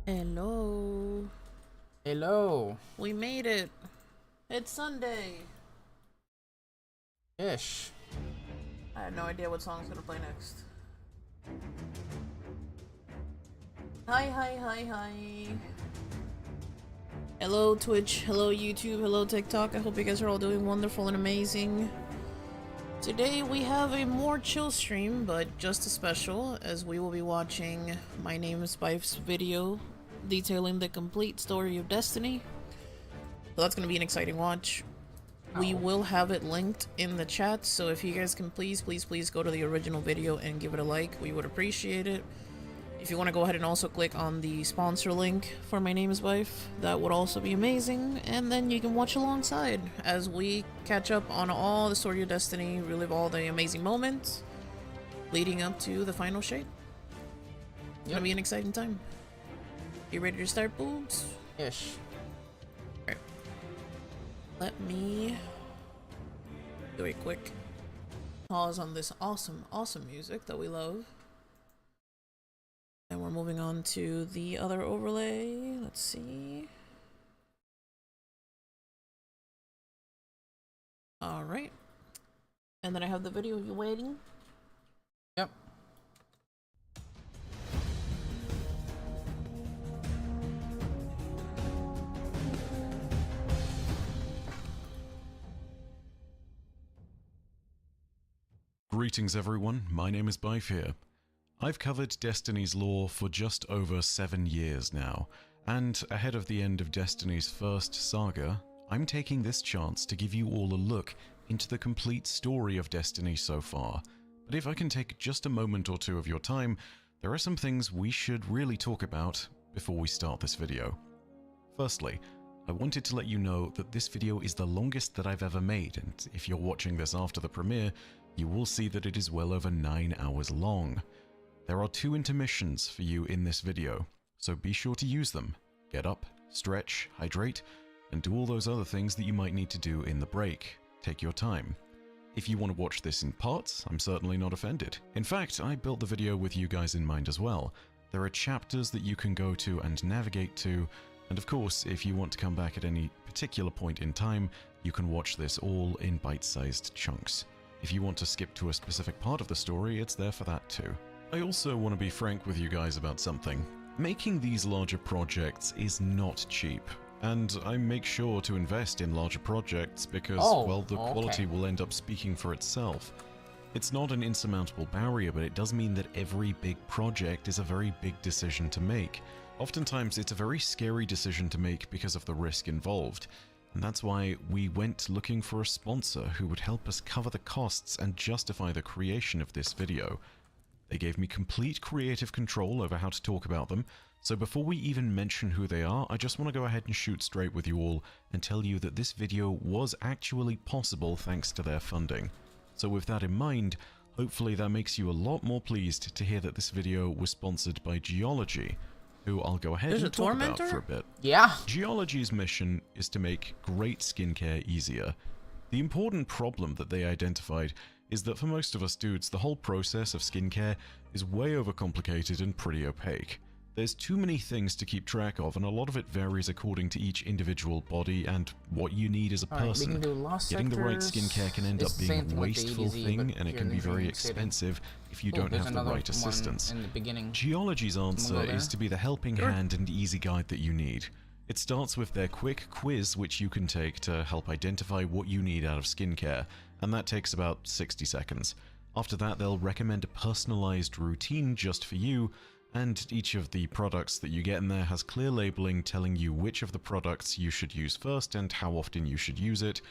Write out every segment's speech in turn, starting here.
Hello. Hello. We made it. It's Sunday. Ish. I had no idea what song's gonna play next. Hi. Hello Twitch, hello YouTube, hello TikTok. I hope you guys are all doing wonderful and amazing. Today we have a more chill stream, but just as special, as we will be watching My Name is Wife's video detailing the complete story of Destiny. So that's going to be an exciting watch. We will have it linked in the chat, so if you guys can please go to the original video and give it a like, we would appreciate it. If you want to go ahead and also click on the sponsor link for My Name is Wife, that would also be amazing, and then you can watch alongside as we catch up on all the story of Destiny, relive all the amazing moments leading up to the final shade. It's gonna be an exciting time. You ready to start, boobs? Ish. Alright. Let me do a quick pause on this awesome music that we love. And we're moving on to the other overlay. Let's see. Alright. And then I have the video of you waiting. Yep. Greetings everyone, my name is Wifey here. I've covered Destiny's lore for just over 7 years now, and ahead of the end of Destiny's first saga, I'm taking this chance to give you all a look into the complete story of Destiny so far. But if I can take just a moment or two of your time, there are some things we should really talk about before we start this video. Firstly, I wanted to let you know that this video is the longest that I've ever made, and if you're watching this after the premiere, you will see that it is well over 9 hours long. There are 2 intermissions for you in this video, so be sure to use them. Get up, stretch, hydrate, and do all those other things that you might need to do in the break. Take your time. If you want to watch this in parts, I'm certainly not offended. In fact, I built the video with you guys in mind as well. There are chapters that you can go to and navigate to, and of course, if you want to come back at any particular point in time, you can watch this all in bite-sized chunks. If you want to skip to a specific part of the story, it's there for that too. I also want to be frank with you guys about something. Making these larger projects is not cheap, and I make sure to invest in larger projects because, well, the quality will end up speaking for itself. It's not an insurmountable barrier, but it does mean that every big project is a very big decision to make. Oftentimes, it's a very scary decision to make because of the risk involved. And that's why we went looking for a sponsor who would help us cover the costs and justify the creation of this video. They gave me complete creative control over how to talk about them, so before we even mention who they are, I just want to go ahead and shoot straight with you all and tell you that this video was actually possible thanks to their funding. So with that in mind, hopefully that makes you a lot more pleased to hear that this video was sponsored by Geology, who I'll go ahead and talk about for a bit. Yeah. Geology's mission is to make great skincare easier. The important problem that they identified is that for most of us dudes, the whole process of skincare is way overcomplicated and pretty opaque. There's too many things to keep track of, and a lot of it varies according to each individual body and what you need as a person. Getting the right skincare can end up being a wasteful thing, and it can be very expensive if you don't have the right assistance. Geology's answer is to be the helping hand and easy guide that you need. It starts with their quick quiz, which you can take to help identify what you need out of skincare, and that takes about 60 seconds. After that, they'll recommend a personalized routine just for you, and each of the products that you get in there has clear labeling telling you which of the products you should use first and how often you should use it.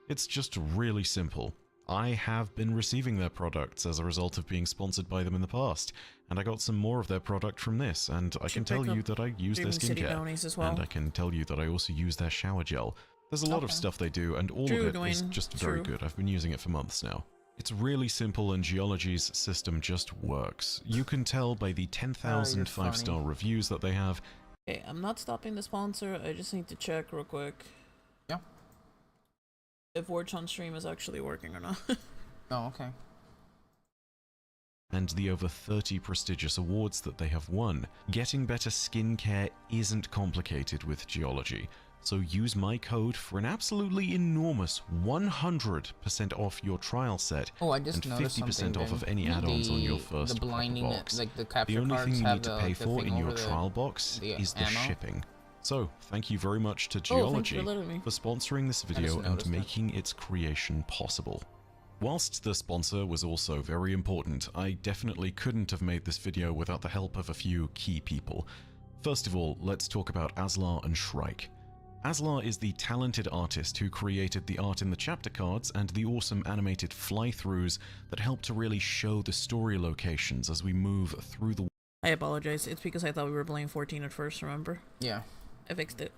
It's just really simple. I have been receiving their products as a result of being sponsored by them in the past, and I got some more of their product from this, and I can tell you that I use their skincare, and I can tell you that I also use their shower gel. There's a lot of stuff they do, and all of it is just very good. I've been using it for months now. It's really simple, and Geology's system just works. You can tell by the 10,000 5-star reviews that they have. Okay, I'm not stopping the sponsor, I just need to check real quick. Yeah. If Watch on Stream is actually working or not. Oh, okay. and the over 30 prestigious awards that they have won. Getting better skincare isn't complicated with geology, so use my code for an absolutely enormous 100% off your trial set Oh, I just and noticed 50% off of something, any add-ons on your first the blinding, box. like the capture The only cards thing you have need to the, pay like, the for thing in your over the- trial box is the ammo. shipping. So, thank you very much to Oh, thank you Geology for letting me. for sponsoring this video and noticed that. making its creation possible. Whilst the sponsor was also very important, I definitely couldn't have made this video without the help of a few key people. First of all, let's talk about Aslar and Shrike. Aslar is the talented artist who created the art in the chapter cards and the awesome animated fly-throughs that help to really show the story locations as we move through the... I apologize. It's because I thought we were playing 14 at first, remember? Yeah. I fixed it.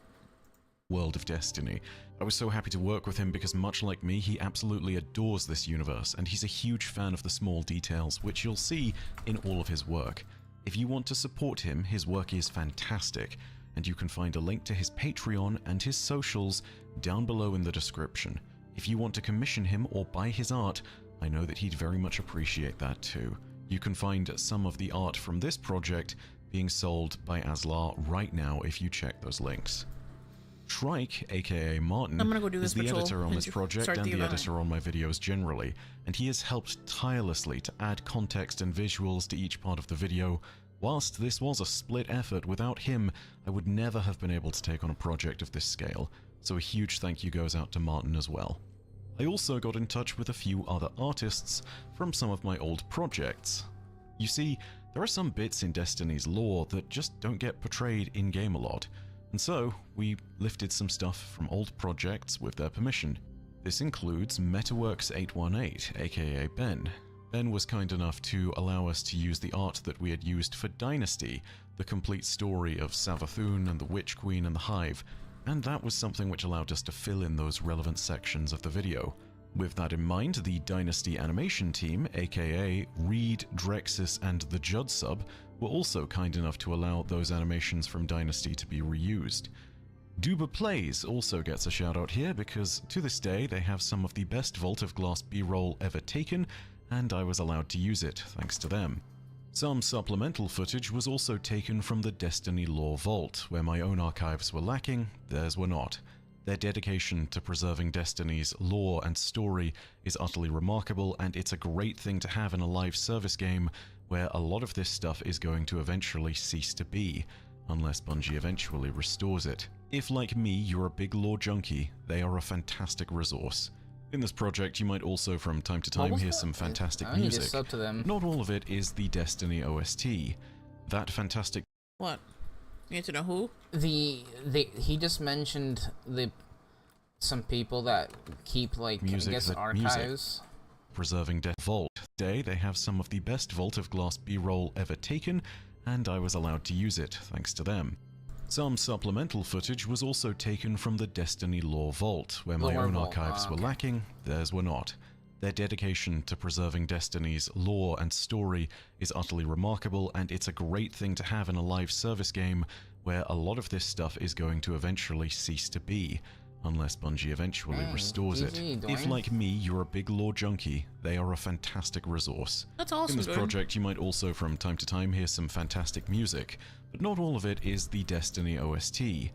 world of Destiny. I was so happy to work with him because much like me, he absolutely adores this universe, and he's a huge fan of the small details, which you'll see in all of his work. If you want to support him, his work is fantastic, and you can find a link to his Patreon and his socials down below in the description. If you want to commission him or buy his art, I know that he'd very much appreciate that too. You can find some of the art from this project being sold by Aslar right now if you check those links. Shrike, aka Martin, I'm gonna go do is this the patrol editor on and this project start and the the event. editor on my videos generally, and he has helped tirelessly to add context and visuals to each part of the video. Whilst this was a split effort, without him, I would never have been able to take on a project of this scale, so a huge thank you goes out to Martin as well. I also got in touch with a few other artists from some of my old projects. You see, there are some bits in Destiny's lore that just don't get portrayed in-game a lot, and so we lifted some stuff from old projects with their permission. This includes Metaworks818, aka Ben. Ben was kind enough to allow us to use the art that we had used for Dynasty, the complete story of Savathun and the Witch Queen and the Hive, and that was something which allowed us to fill in those relevant sections of the video. With that in mind, the Dynasty animation team, aka Reed, Drexus, and the Judd sub, were also kind enough to allow those animations from Dynasty to be reused. Duba Plays also gets a shout out here because to this day they have some of the best Vault of Glass B-roll ever taken, and I was allowed to use it thanks to them. Some supplemental footage was also taken from the Destiny Lore Vault, where my own archives were lacking, theirs were not. Their dedication to preserving Destiny's lore and story is utterly remarkable, and it's a great thing to have in a live service game where a lot of this stuff is going to eventually cease to be, unless Bungie eventually restores it. If, like me, you're a big lore junkie, they are a fantastic resource. In this project, you might also from time to time hear some fantastic I need to music. sub to them. Not all of it is the Destiny OST. That fantastic What? You need to know who? He just mentioned some people that keep like Music I guess that- archives. preserving Death Vault. Today, they have some of the best Vault of Glass B-roll ever taken, and I was allowed to use it thanks to them. Some supplemental footage was also taken from the Destiny Lore Vault, where my Lore own Vault, archives were okay. lacking, theirs were not. Their dedication to preserving Destiny's lore and story is utterly remarkable, and it's a great thing to have in a live service game where a lot of this stuff is going to eventually cease to be, unless Bungie eventually Dang, restores it. GG, If, Dwayne. like me, you're a big lore junkie, they are a fantastic resource. That's awesome, In this dude. project, you might also from time to time hear some fantastic music, but not all of it is the Destiny OST.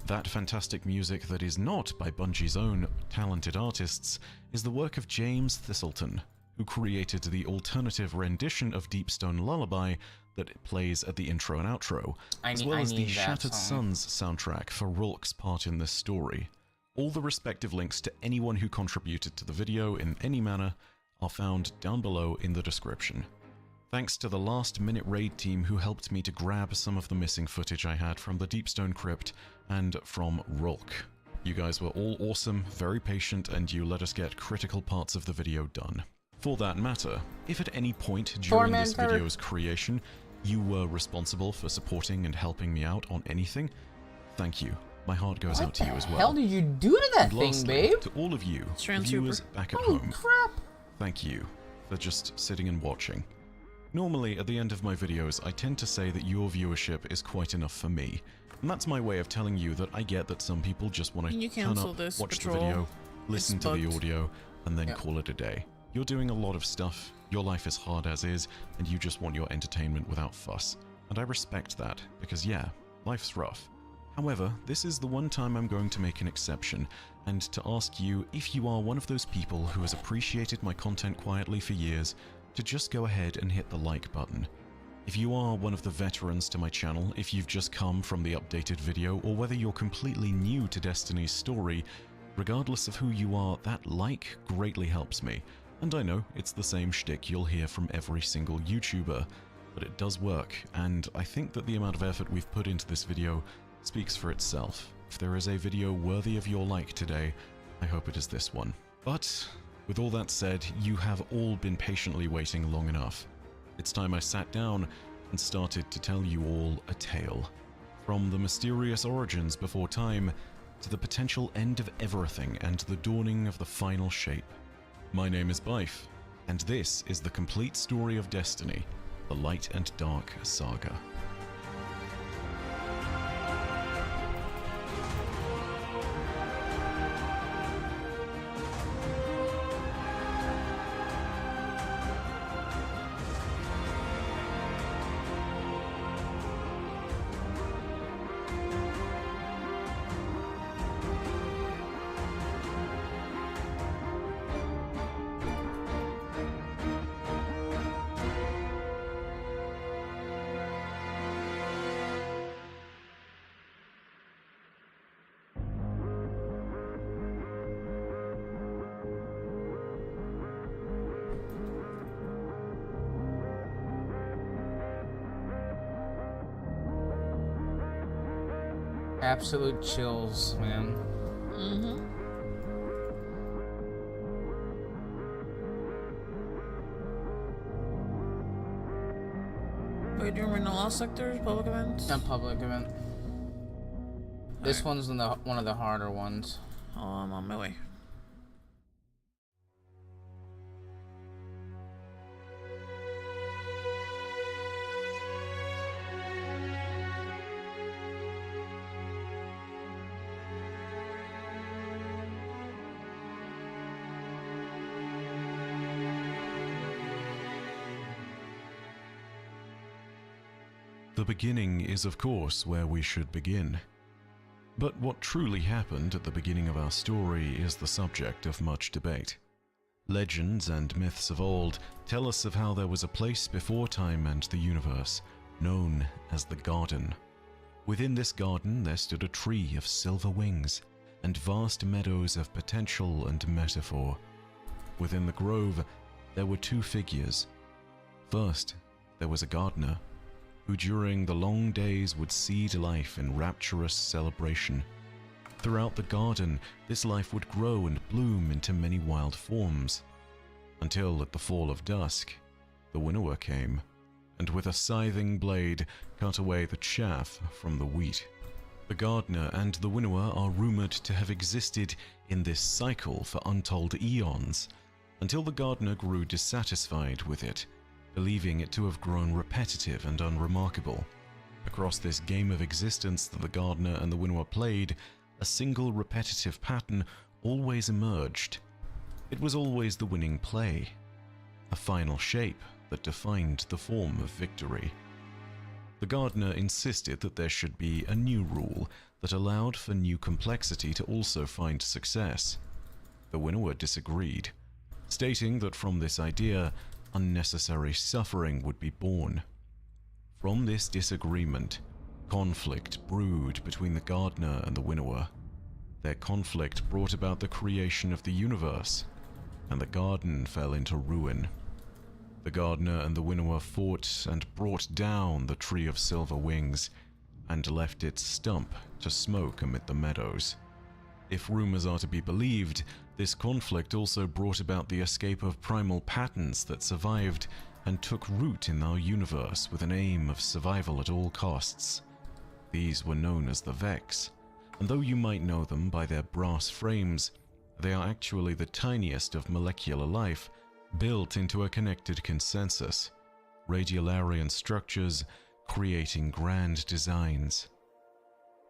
That fantastic music that is not by Bungie's own talented artists is the work of James Thistleton, who created the alternative rendition of Deepstone Lullaby that plays at the intro and outro, as well as the need that Shattered song. Suns soundtrack for Rulk's part in this story. All the respective links to anyone who contributed to the video in any manner are found down below in the description. Thanks to the last-minute raid team who helped me to grab some of the missing footage I had from the Deepstone Crypt and from Rulk. You guys were all awesome, very patient, and you let us get critical parts of the video done. For that matter, if at any point during this Tormentor. video's creation you were responsible for supporting and helping me out on anything, thank you. My heart goes out to you as well. Hell did you do to that And thing, lastly, babe? to all of you, Strand viewers Super. back at Holy home, crap! thank you for just sitting and watching. Normally, at the end of my videos, I tend to say that your viewership is quite enough for me. And that's my way of telling you that I get that some people just want Can you to turn cancel up, this watch patrol? the video, listen It's to the bugged. audio, and then Yeah. call it a day. You're doing a lot of stuff, your life is hard as is, and you just want your entertainment without fuss. And I respect that, because yeah, life's rough. However, this is the one time I'm going to make an exception, and to ask you, if you are one of those people who has appreciated my content quietly for years, to just go ahead and hit the like button. If you are one of the veterans to my channel, if you've just come from the updated video, or whether you're completely new to Destiny's story, regardless of who you are, that like greatly helps me. And I know it's the same shtick you'll hear from every single YouTuber, but it does work, and I think that the amount of effort we've put into this video speaks for itself. If there is a video worthy of your like today, I hope it is this one. But with all that said, you have all been patiently waiting long enough. It's time I sat down and started to tell you all a tale. From the mysterious origins before time, to the potential end of everything and the dawning of the final shape. My name is Wifey, and this is the complete story of Destiny, the Light and Dark Saga. Absolute chills, man. Mm-hmm. Wait, do you remember the last sectors, public events? A public event. This one's one of the harder ones. Oh, I'm on my way. The beginning is, of course, where we should begin. But what truly happened at the beginning of our story is the subject of much debate. Legends and myths of old tell us of how there was a place before time and the universe, known as the Garden. Within this garden there stood a tree of silver wings, and vast meadows of potential and metaphor. Within the grove there were two figures. First, there was a gardener, who during the long days would seed life in rapturous celebration. Throughout the garden, this life would grow and bloom into many wild forms, until at the fall of dusk, the winnower came, and with a scything blade cut away the chaff from the wheat. The gardener and the winnower are rumored to have existed in this cycle for untold eons, until the gardener grew dissatisfied with it, believing it to have grown repetitive and unremarkable. Across this game of existence that the gardener and the winnower played, a single repetitive pattern always emerged. It was always the winning play, a final shape that defined the form of victory. The gardener insisted that there should be a new rule that allowed for new complexity to also find success. The winnower disagreed, stating that from this idea, unnecessary suffering would be born. From this disagreement, conflict brewed between the gardener and the winnower. Their conflict brought about the creation of the universe, and the garden fell into ruin. The gardener and the winnower fought and brought down the tree of silver wings, and left its stump to smoke amid the meadows. If rumors are to be believed, this conflict also brought about the escape of primal patterns that survived and took root in our universe with an aim of survival at all costs. These were known as the Vex, and though you might know them by their brass frames, they are actually the tiniest of molecular life, built into a connected consensus, radiolarian structures creating grand designs.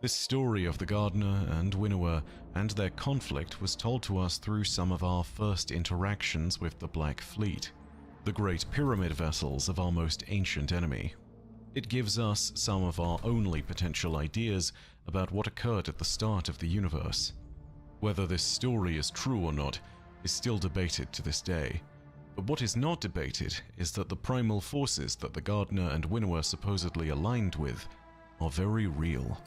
This story of the gardener and winnower and their conflict was told to us through some of our first interactions with the Black Fleet, the great pyramid vessels of our most ancient enemy. It gives us some of our only potential ideas about what occurred at the start of the universe. Whether this story is true or not is still debated to this day, but what is not debated is that the primal forces that the gardener and winnower supposedly aligned with are very real.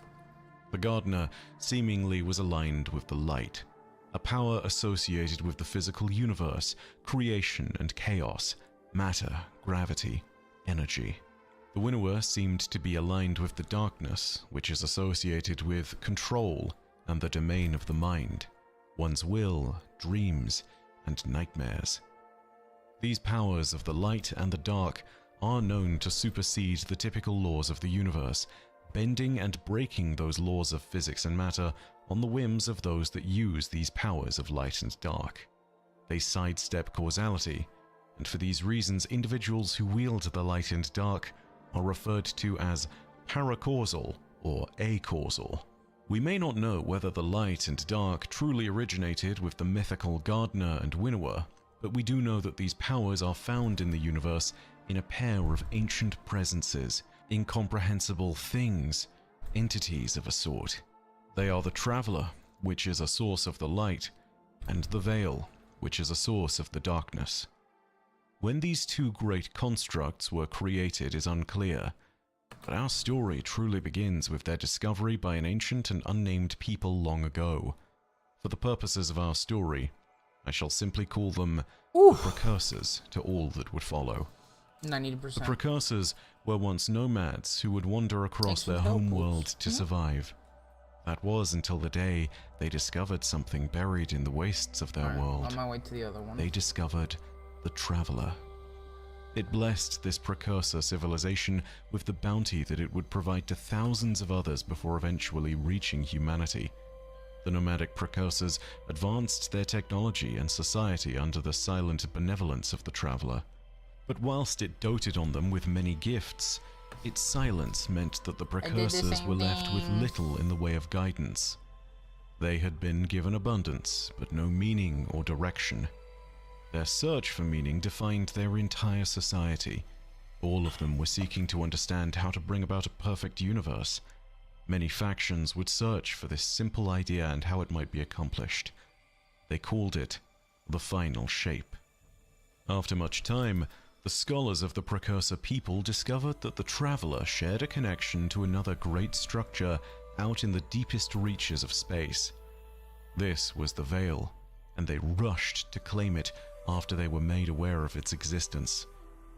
The gardener seemingly was aligned with the light, a power associated with the physical universe, creation and chaos, matter, gravity, energy. The winnower seemed to be aligned with the darkness, which is associated with control and the domain of the mind, one's will, dreams, and nightmares. These powers of the light and the dark are known to supersede the typical laws of the universe, bending and breaking those laws of physics and matter on the whims of those that use these powers of light and dark. They sidestep causality, and for these reasons individuals who wield the light and dark are referred to as paracausal or acausal. We may not know whether the light and dark truly originated with the mythical gardener and winnower, but we do know that these powers are found in the universe in a pair of ancient presences, incomprehensible things, entities of a sort. They are the Traveler, which is a source of the light, and the Veil, which is a source of the darkness. When these two great constructs were created is unclear, but our story truly begins with their discovery by an ancient and unnamed people long ago. For the purposes of our story, I shall simply call them the precursors to all that would follow. 90%. The precursors were once nomads who would wander across their home world to survive. That was until the day they discovered something buried in the wastes of their world. On my way to the other one. They discovered the Traveler. It blessed this precursor civilization with the bounty that it would provide to thousands of others before eventually reaching humanity. The nomadic precursors advanced their technology and society under the silent benevolence of the Traveler. But whilst it doted on them with many gifts, its silence meant that the precursors were left with little in the way of guidance. They had been given abundance, but no meaning or direction. Their search for meaning defined their entire society. All of them were seeking to understand how to bring about a perfect universe. Many factions would search for this simple idea and how it might be accomplished. They called it the final shape. After much time, the scholars of the precursor people discovered that the Traveler shared a connection to another great structure out in the deepest reaches of space. This was the Veil, and they rushed to claim it after they were made aware of its existence,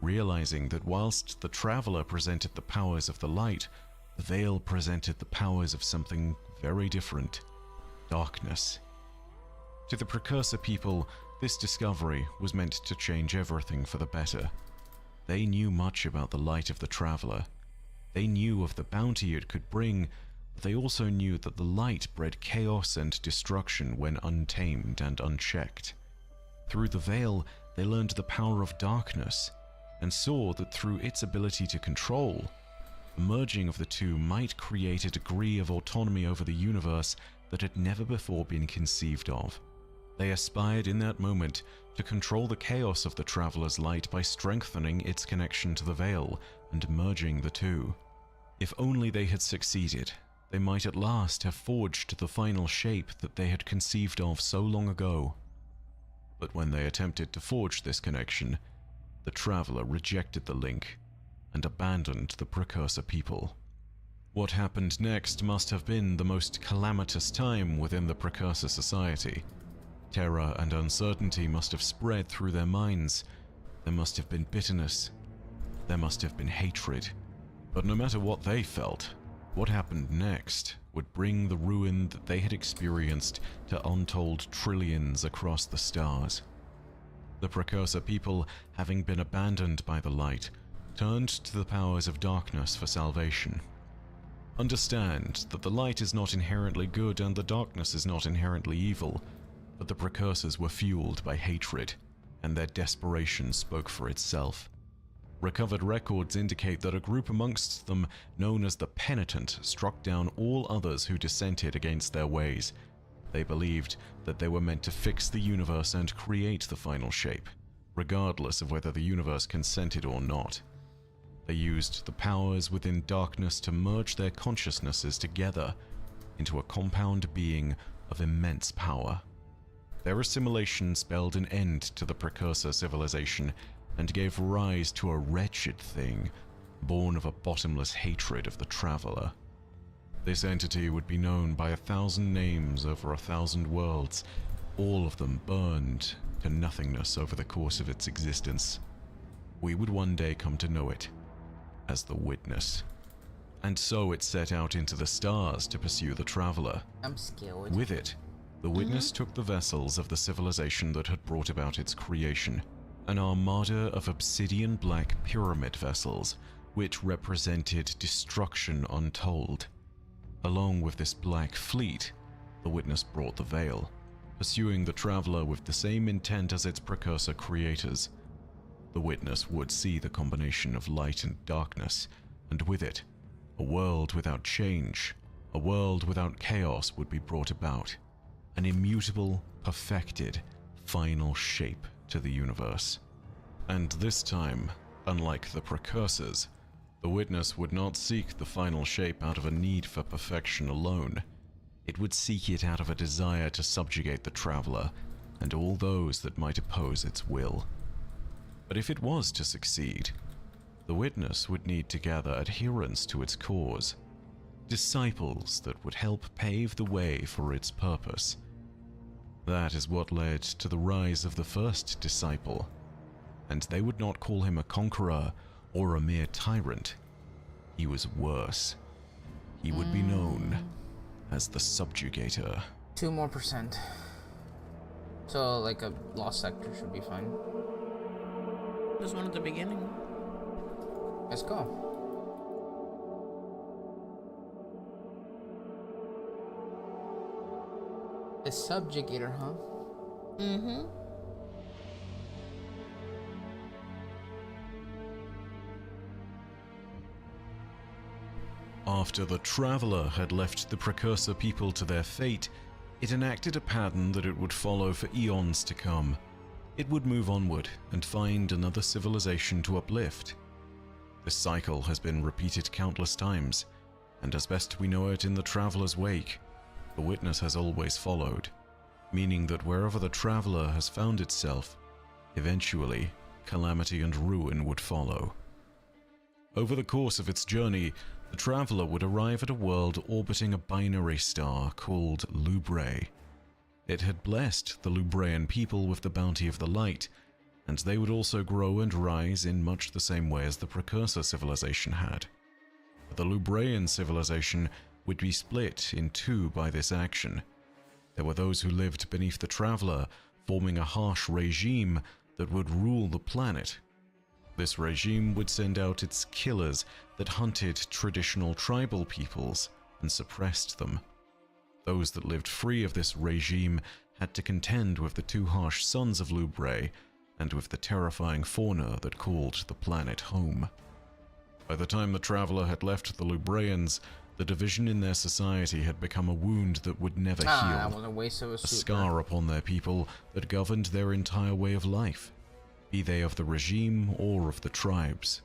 realizing that whilst the Traveler presented the powers of the light, the Veil presented the powers of something very different: darkness. To the precursor people, this discovery was meant to change everything for the better. They knew much about the light of the Traveler. They knew of the bounty it could bring, but they also knew that the light bred chaos and destruction when untamed and unchecked. Through the Veil, they learned the power of darkness, and saw that through its ability to control, the merging of the two might create a degree of autonomy over the universe that had never before been conceived of. They aspired in that moment to control the chaos of the Traveler's light by strengthening its connection to the Veil and merging the two. If only they had succeeded, they might at last have forged the final shape that they had conceived of so long ago. But when they attempted to forge this connection, the Traveler rejected the link and abandoned the precursor people. What happened next must have been the most calamitous time within the precursor society. Terror and uncertainty must have spread through their minds. There must have been bitterness. There must have been hatred. But no matter what they felt, what happened next would bring the ruin that they had experienced to untold trillions across the stars. The precursor people, having been abandoned by the light, turned to the powers of darkness for salvation. Understand that the light is not inherently good and the darkness is not inherently evil, but the precursors were fueled by hatred, and their desperation spoke for itself. Recovered records indicate that a group amongst them known as the Penitent struck down all others who dissented against their ways. They believed that they were meant to fix the universe and create the final shape, regardless of whether the universe consented or not. They used the powers within darkness to merge their consciousnesses together into a compound being of immense power. Their assimilation spelled an end to the precursor civilization and gave rise to a wretched thing, born of a bottomless hatred of the traveler. This entity would be known by 1,000 names over 1,000 worlds, all of them burned to nothingness over the course of its existence. We would one day come to know it as the Witness. And so it set out into the stars to pursue the traveler. I'm scared. With it, the Witness took the vessels of the civilization that had brought about its creation, an armada of obsidian black pyramid vessels, which represented destruction untold. Along with this black fleet, the Witness brought the Veil, pursuing the traveler with the same intent as its precursor creators. The Witness would see the combination of light and darkness, and with it, a world without change, a world without chaos would be brought about, an immutable, perfected, final shape to the universe. And this time, unlike the precursors, the Witness would not seek the final shape out of a need for perfection alone. It would seek it out of a desire to subjugate the traveler and all those that might oppose its will. But if it was to succeed, the Witness would need to gather adherents to its cause, disciples that would help pave the way for its purpose. That is what led to the rise of the first disciple, and they would not call him a conqueror or a mere tyrant. He was worse. He would be known as the Subjugator. 2% more. So, like a lost sector should be fine. There's one at the beginning. Let's go. A subjugator, huh? Mm-hmm. After the Traveler had left the precursor people to their fate, it enacted a pattern that it would follow for eons to come. It would move onward and find another civilization to uplift. This cycle has been repeated countless times, and as best we know it in the Traveler's wake, the Witness has always followed, meaning that wherever the Traveler has found itself, eventually calamity and ruin would follow. Over the course of its journey, the Traveler would arrive at a world orbiting a binary star called Lubrae. It had blessed the Lubraean people with the bounty of the light, and they would also grow and rise in much the same way as the precursor civilization had. But the Lubraean civilization would be split in two by this action. There were those who lived beneath the Traveler, forming a harsh regime that would rule the planet. This regime would send out its killers that hunted traditional tribal peoples and suppressed them. Those that lived free of this regime had to contend with the two harsh sons of Lubrae and with the terrifying fauna that called the planet home. By the time the Traveler had left the Lubraeans, the division in their society had become a wound that would never heal, Was a waste of a scar upon their people that governed their entire way of life, be they of the regime or of the tribes.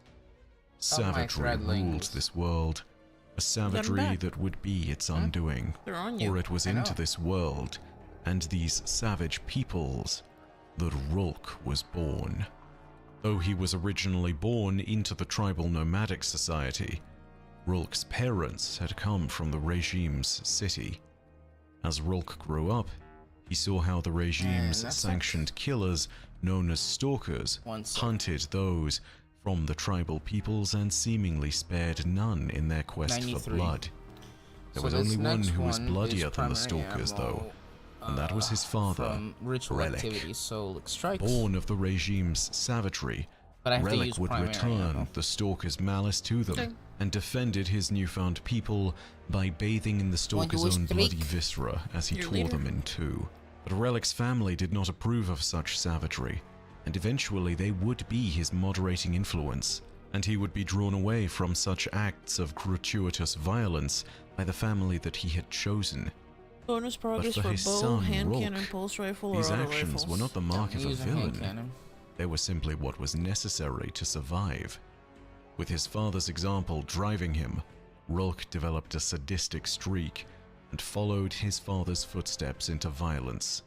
Savagery ruled this world, a savagery that would be its undoing, They're on you. for it was into this world and these savage peoples that Rulk was born. Though he was originally born into the tribal nomadic society, Rulk's parents had come from the regime's city. As Rulk grew up, he saw how the regime's sanctioned killers, known as stalkers, hunted those from the tribal peoples and seemingly spared none in their quest for blood. There was only one who was bloodier than the stalkers, though, and that was his father, Relic. So strikes. Born of the regime's savagery, Relic would return the stalker's malice to them and defended his newfound people by bathing in the stalker's own bloody viscera as he tore them in two. But Relic's family did not approve of such savagery. and eventually they would be his moderating influence, and he would be drawn away from such acts of gratuitous violence by the family that he had chosen. Bonus progress for for his bow, son, hand Rolk, cannon, pulse rifle, or these auto actions rifles. were not the mark of a Use a hand villain. cannon. They were simply what was necessary to survive. With his father's example driving him, Rolk developed a sadistic streak and followed his father's footsteps into violence.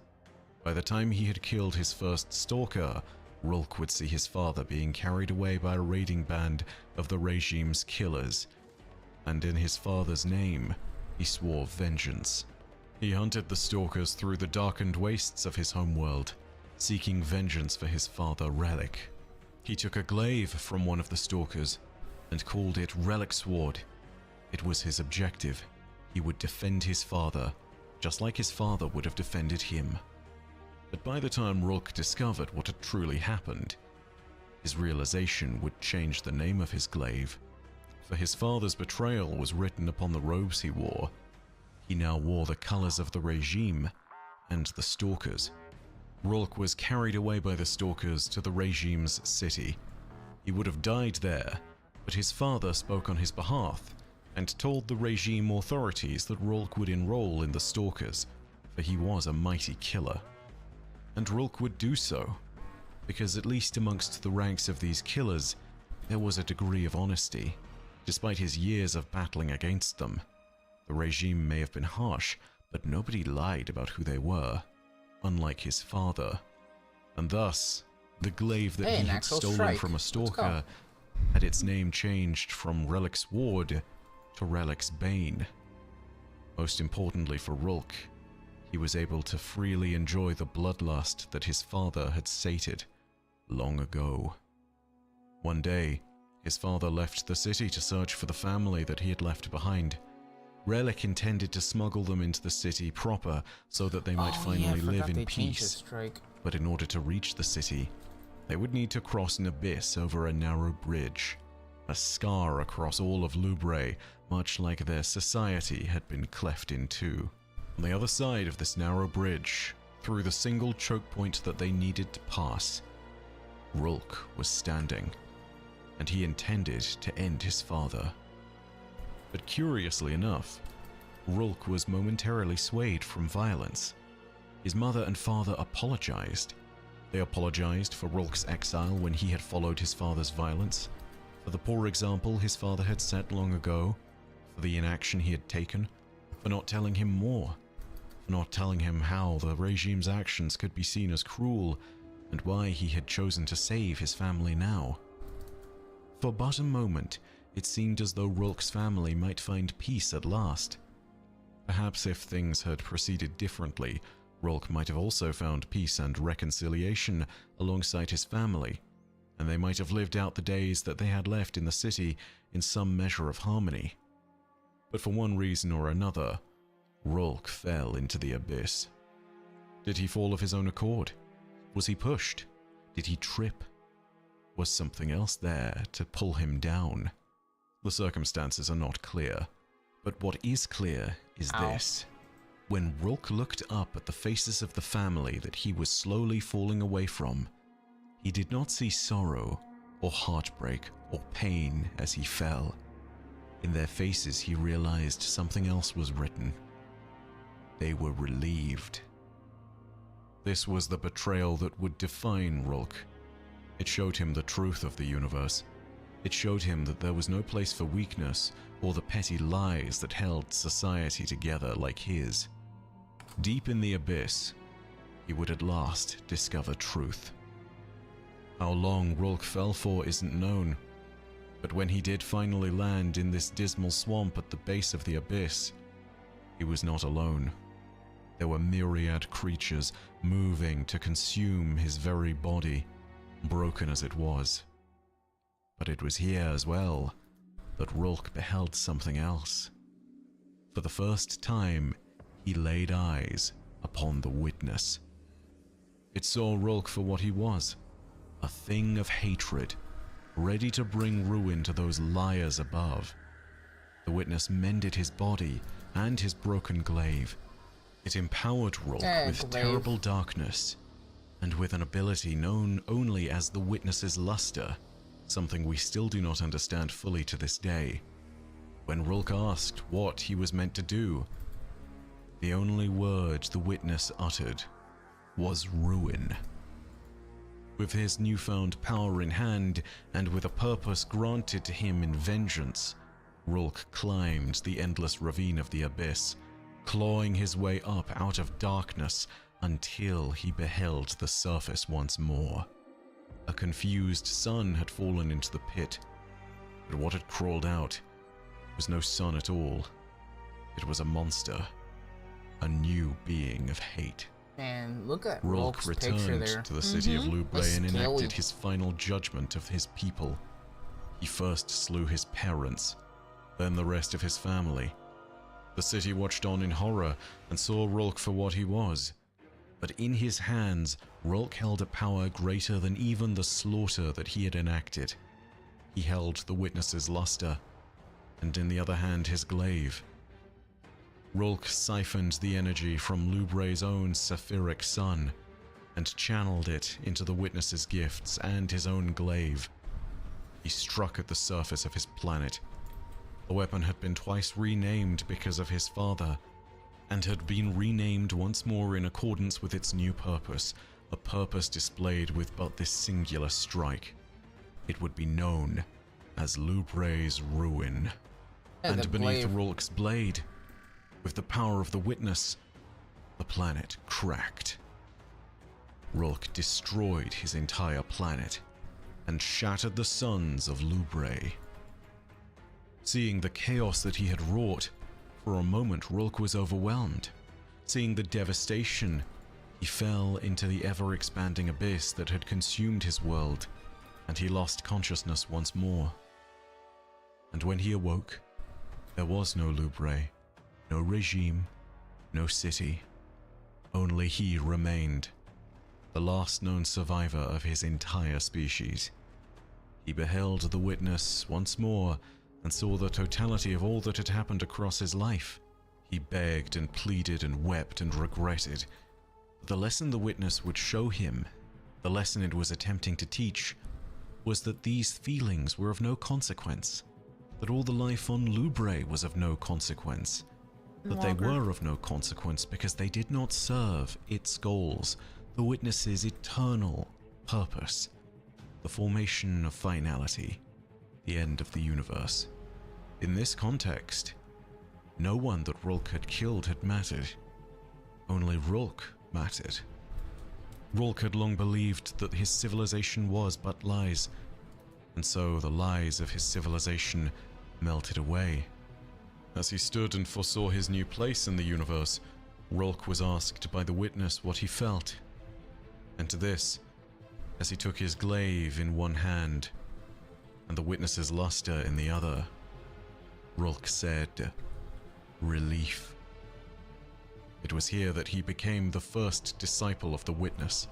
By the time he had killed his first stalker, Rolk would see his father being carried away by a raiding band of the regime's killers, and in his father's name, he swore vengeance. He hunted the stalkers through the darkened wastes of his homeworld, seeking vengeance for his father Relic. He took a glaive from one of the stalkers and called it Relic Sword. It was his objective. He would defend his father, just like his father would have defended him. But by the time Rolk discovered what had truly happened, his realization would change the name of his glaive, for his father's betrayal was written upon the robes he wore. He now wore the colors of the regime and the stalkers. Rolk was carried away by the stalkers to the regime's city. He would have died there, but his father spoke on his behalf and told the regime authorities that Rolk would enroll in the stalkers, for he was a mighty killer. And Rolk would do so, because at least amongst the ranks of these killers, there was a degree of honesty, despite his years of battling against them. The regime may have been harsh, but nobody lied about who they were, unlike his father. And thus, the glaive that he had stolen from a stalker had its name changed from Relic's Ward to Relic's Bane. Most importantly for Rolk, he was able to freely enjoy the bloodlust that his father had sated long ago. One day, his father left the city to search for the family that he had left behind. Relic intended to smuggle them into the city proper so that they might finally live in peace. But in order to reach the city, they would need to cross an abyss over a narrow bridge, a scar across all of Lubre, much like their society had been cleft in two. On the other side of this narrow bridge, through the single choke point that they needed to pass, Rolk was standing, and he intended to end his father. But curiously enough, Rolk was momentarily swayed from violence. His mother and father apologized. They apologized for Rolk's exile when he had followed his father's violence, for the poor example his father had set long ago, for the inaction he had taken, for not telling him more, for not telling him how the regime's actions could be seen as cruel, and why he had chosen to save his family now. For but a moment, it seemed as though Rolk's family might find peace at last. Perhaps if things had proceeded differently, Rolk might have also found peace and reconciliation alongside his family, and they might have lived out the days that they had left in the city in some measure of harmony. But for one reason or another, Rolk fell into the abyss. Did he fall of his own accord? Was he pushed? Did he trip? Was something else there to pull him down? The circumstances are not clear, but what is clear is this. When Rolk looked up at the faces of the family that he was slowly falling away from, he did not see sorrow or heartbreak or pain as he fell. In their faces he realized something else was written. They were relieved. This was the betrayal that would define Rolk. It showed him the truth of the universe. It showed him that there was no place for weakness or the petty lies that held society together like his. Deep in the abyss, he would at last discover truth. How long Rolk fell for isn't known, but when he did finally land in this dismal swamp at the base of the abyss, he was not alone. There were myriad creatures moving to consume his very body, broken as it was. But it was here as well that Rolk beheld something else. For the first time, he laid eyes upon the witness. It saw Rolk for what he was, a thing of hatred, ready to bring ruin to those liars above. The witness mended his body and his broken glaive. It empowered Rolk with terrible darkness. and with an ability known only as the Witness's luster, something we still do not understand fully to this day. When Rulk asked what he was meant to do, the only word the Witness uttered was ruin. With his newfound power in hand, and with a purpose granted to him in vengeance, Rulk climbed the endless ravine of the abyss, clawing his way up out of darkness until he beheld the surface once more. A confused sun had fallen into the pit, but what had crawled out was no sun at all. It was a monster, a new being of hate. Man, look at Rulk Rulk's picture returned there. to the city of Lubre and Scary. enacted his final judgment of his people. He first slew his parents, then the rest of his family. The city watched on in horror and saw Rulk for what he was. But in his hands, Rulk held a power greater than even the slaughter that he had enacted. He held the Witness's luster, and in the other hand his glaive. Rulk siphoned the energy from Lubre's own sapphiric sun, and channeled it into the Witness's gifts and his own glaive. He struck at the surface of his planet. The weapon had been twice renamed because of his father, and had been renamed once more in accordance with its new purpose, a purpose displayed with but this singular strike. It would be known as Lubre's Ruin. Yeah, And the beneath blade. Rulk's blade, with the power of the Witness, the planet cracked. Rulk destroyed his entire planet, and shattered the suns of Lubre. Seeing the chaos that he had wrought, for a moment Rulk was overwhelmed. Seeing the devastation, he fell into the ever-expanding abyss that had consumed his world, and he lost consciousness once more. And when he awoke, there was no Lubre, no regime, no city. Only he remained, the last known survivor of his entire species. He beheld the Witness once more and saw the totality of all that had happened across his life. He begged and pleaded and wept and regretted. But the lesson the Witness would show him, the lesson it was attempting to teach, was that these feelings were of no consequence, that all the life on Lubre was of no consequence, that they were of no consequence because they did not serve its goals, the Witness's eternal purpose, the formation of finality, the end of the universe. In this context, no one that Rulk had killed had mattered. Only Rulk mattered. Rulk had long believed that his civilization was but lies, and so the lies of his civilization melted away. As he stood and foresaw his new place in the universe, Rulk was asked by the Witness what he felt. And to this, as he took his glaive in one hand and the Witness's luster in the other, Rulk said, "Relief." It was here that he became the first disciple of the Witness,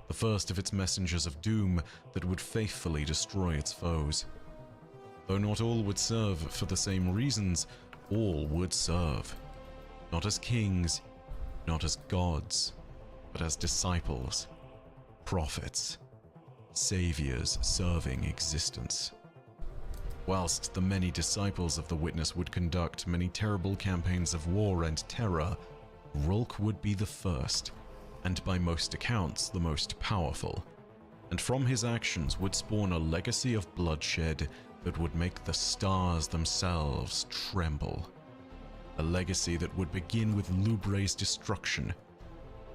the first of its messengers of doom that would faithfully destroy its foes. Though not all would serve for the same reasons, all would serve. Not as kings, not as gods, but as disciples, prophets, saviors serving existence. Whilst the many disciples of the Witness would conduct many terrible campaigns of war and terror, Rulk would be the first, and by most accounts the most powerful, and from his actions would spawn a legacy of bloodshed that would make the stars themselves tremble. A legacy that would begin with Lubre's destruction,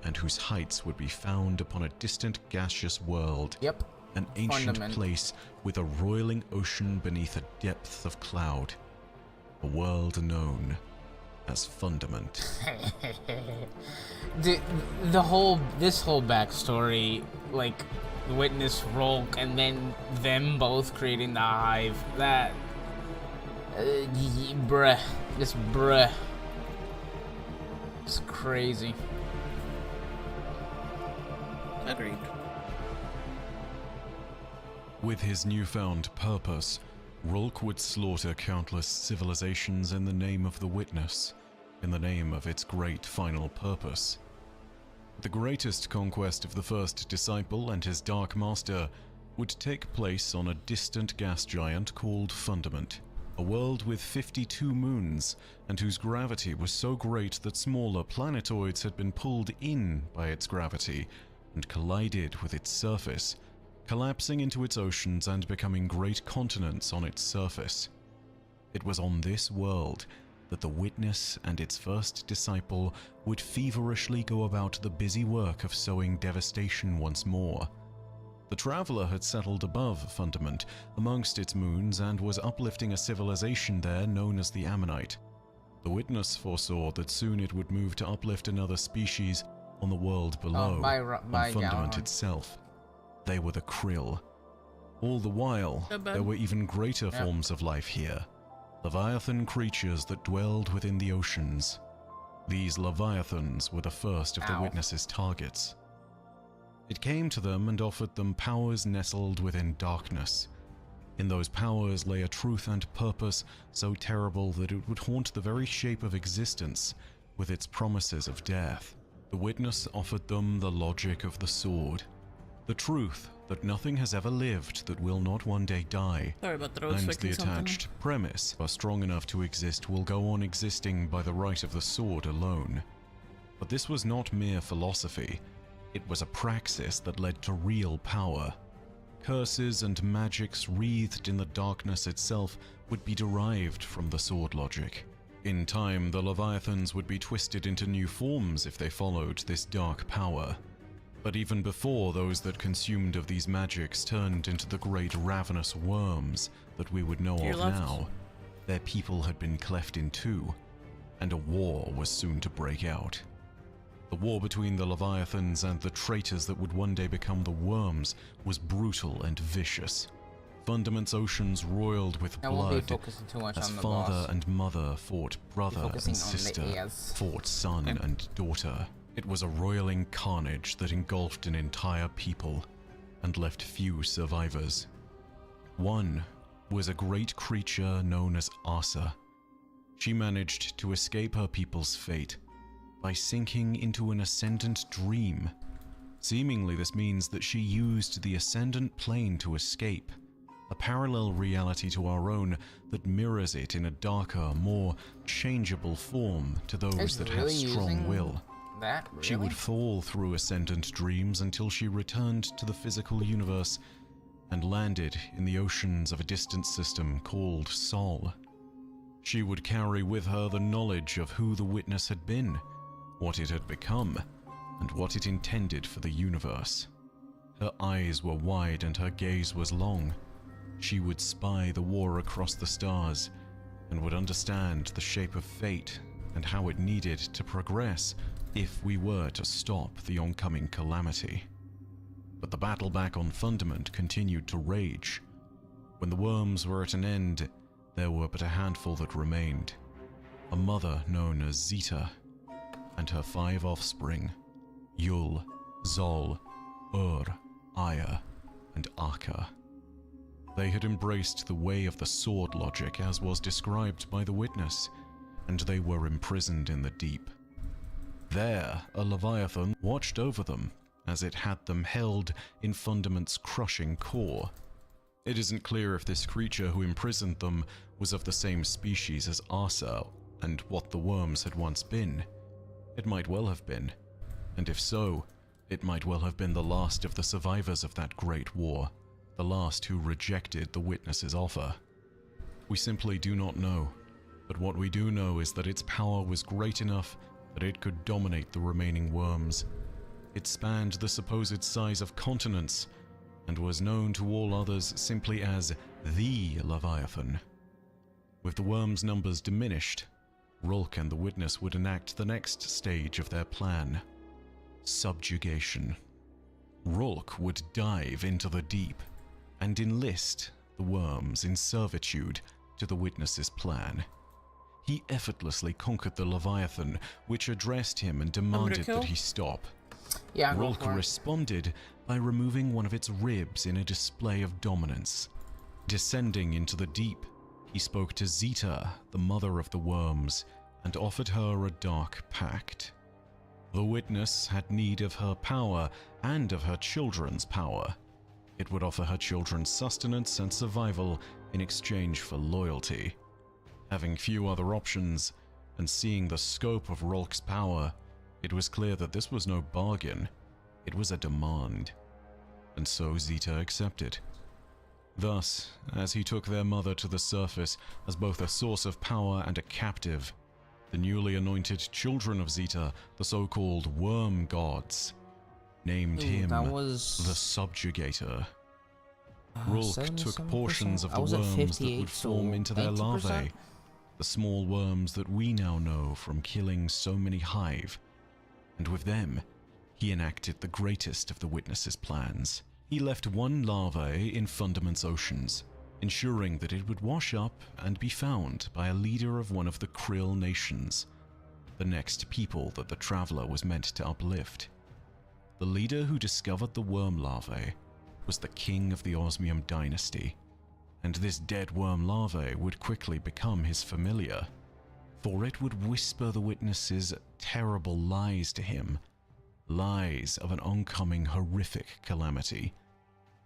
and whose heights would be found upon a distant gaseous world. Yep. An ancient Fundament. place with a roiling ocean beneath a depth of cloud. A world known as Fundament. This whole backstory, like the Witness, Rulk, and then them both creating the hive, that bruh, just bruh, it's crazy. Agreed. With his newfound purpose, Rulk would slaughter countless civilizations in the name of the Witness, in the name of its great final purpose. The greatest conquest of the first disciple and his dark master would take place on a distant gas giant called Fundament, a world with 52 moons and whose gravity was so great that smaller planetoids had been pulled in by its gravity and collided with its surface, collapsing into its oceans and becoming great continents on its surface. It was on this world that the Witness and its first disciple would feverishly go about the busy work of sowing devastation once more. The Traveler had settled above Fundament, amongst its moons, and was uplifting a civilization there known as the Ammonite. The Witness foresaw that soon it would move to uplift another species on the world below, on Fundament itself. They were the Krill. All the while, there were even greater forms of life here. Leviathan creatures that dwelled within the oceans. These Leviathans were the first of the Witness's targets. It came to them and offered them powers nestled within darkness. In those powers lay a truth and purpose so terrible that it would haunt the very shape of existence with its promises of death. The Witness offered them the logic of the sword, the truth that nothing has ever lived that will not one day die, Sorry about that, I was and the fixing something. attached premise, are strong enough to exist, will go on existing by the right of the sword alone. But this was not mere philosophy. It was a praxis that led to real power. Curses and magics wreathed in the darkness itself would be derived from the sword logic. In time, the Leviathans would be twisted into new forms if they followed this dark power. But even before those that consumed of these magics turned into the great ravenous worms that we would know of now, their people had been cleft in two, and a war was soon to break out. The war between the Leviathans and the traitors that would one day become the worms was brutal and vicious. Fundament's oceans roiled with blood as father and mother fought brother and sister, fought son and daughter. It was a roiling carnage that engulfed an entire people and left few survivors. One was a great creature known as Asa. She managed to escape her people's fate by sinking into an ascendant dream. Seemingly, this means that she used the ascendant plane to escape, a parallel reality to our own that mirrors it in a darker, more changeable form to those that have strong will. She would fall through ascendant dreams until she returned to the physical universe and landed in the oceans of a distant system called Sol. She would carry with her the knowledge of who the Witness had been, what it had become, and what it intended for the universe. Her eyes were wide and her gaze was long. She would spy the war across the stars and would understand the shape of fate and how it needed to progress if we were to stop the oncoming calamity. But the battle back on Fundament continued to rage. When the worms were at an end, there were but a handful that remained. A mother known as Zeta, and her 5 offspring, Yul, Zol, Ur, Aya, and Aka. They had embraced the way of the sword logic as was described by the Witness, and they were imprisoned in the deep. There, a Leviathan watched over them as it had them held in Fundament's crushing core. It isn't clear if this creature who imprisoned them was of the same species as Asa and what the worms had once been. It might well have been, and if so, it might well have been the last of the survivors of that great war, the last who rejected the Witness's offer. We simply do not know, but what we do know is that its power was great enough that it could dominate the remaining worms. It spanned the supposed size of continents, and was known to all others simply as the Leviathan. With the worms' numbers diminished, Rulk and the Witness would enact the next stage of their plan: subjugation. Rulk would dive into the deep and enlist the worms in servitude to the Witness's plan. He effortlessly conquered the Leviathan, which addressed him and demanded that he stop. Rulk responded by removing one of its ribs in a display of dominance. Descending into the deep, he spoke to Zeta, the mother of the worms, and offered her a dark pact. The witness had need of her power and of her children's power. It would offer her children sustenance and survival in exchange for loyalty. Having few other options, and seeing the scope of Rolk's power, it was clear that this was no bargain, it was a demand. And so Zeta accepted. Thus, as he took their mother to the surface as both a source of power and a captive, the newly anointed children of Zeta, the so-called worm gods, named him the Subjugator. Rolk took portions of the worms that would form into their larvae, the small worms that we now know from killing so many hive, and with them, he enacted the greatest of the Witness's plans. He left one larvae in Fundament's oceans, ensuring that it would wash up and be found by a leader of one of the Krill nations, the next people that the Traveler was meant to uplift. The leader who discovered the worm larvae was the king of the Osmium dynasty, and this dead worm larvae would quickly become his familiar, for it would whisper the Witness's terrible lies to him, lies of an oncoming horrific calamity.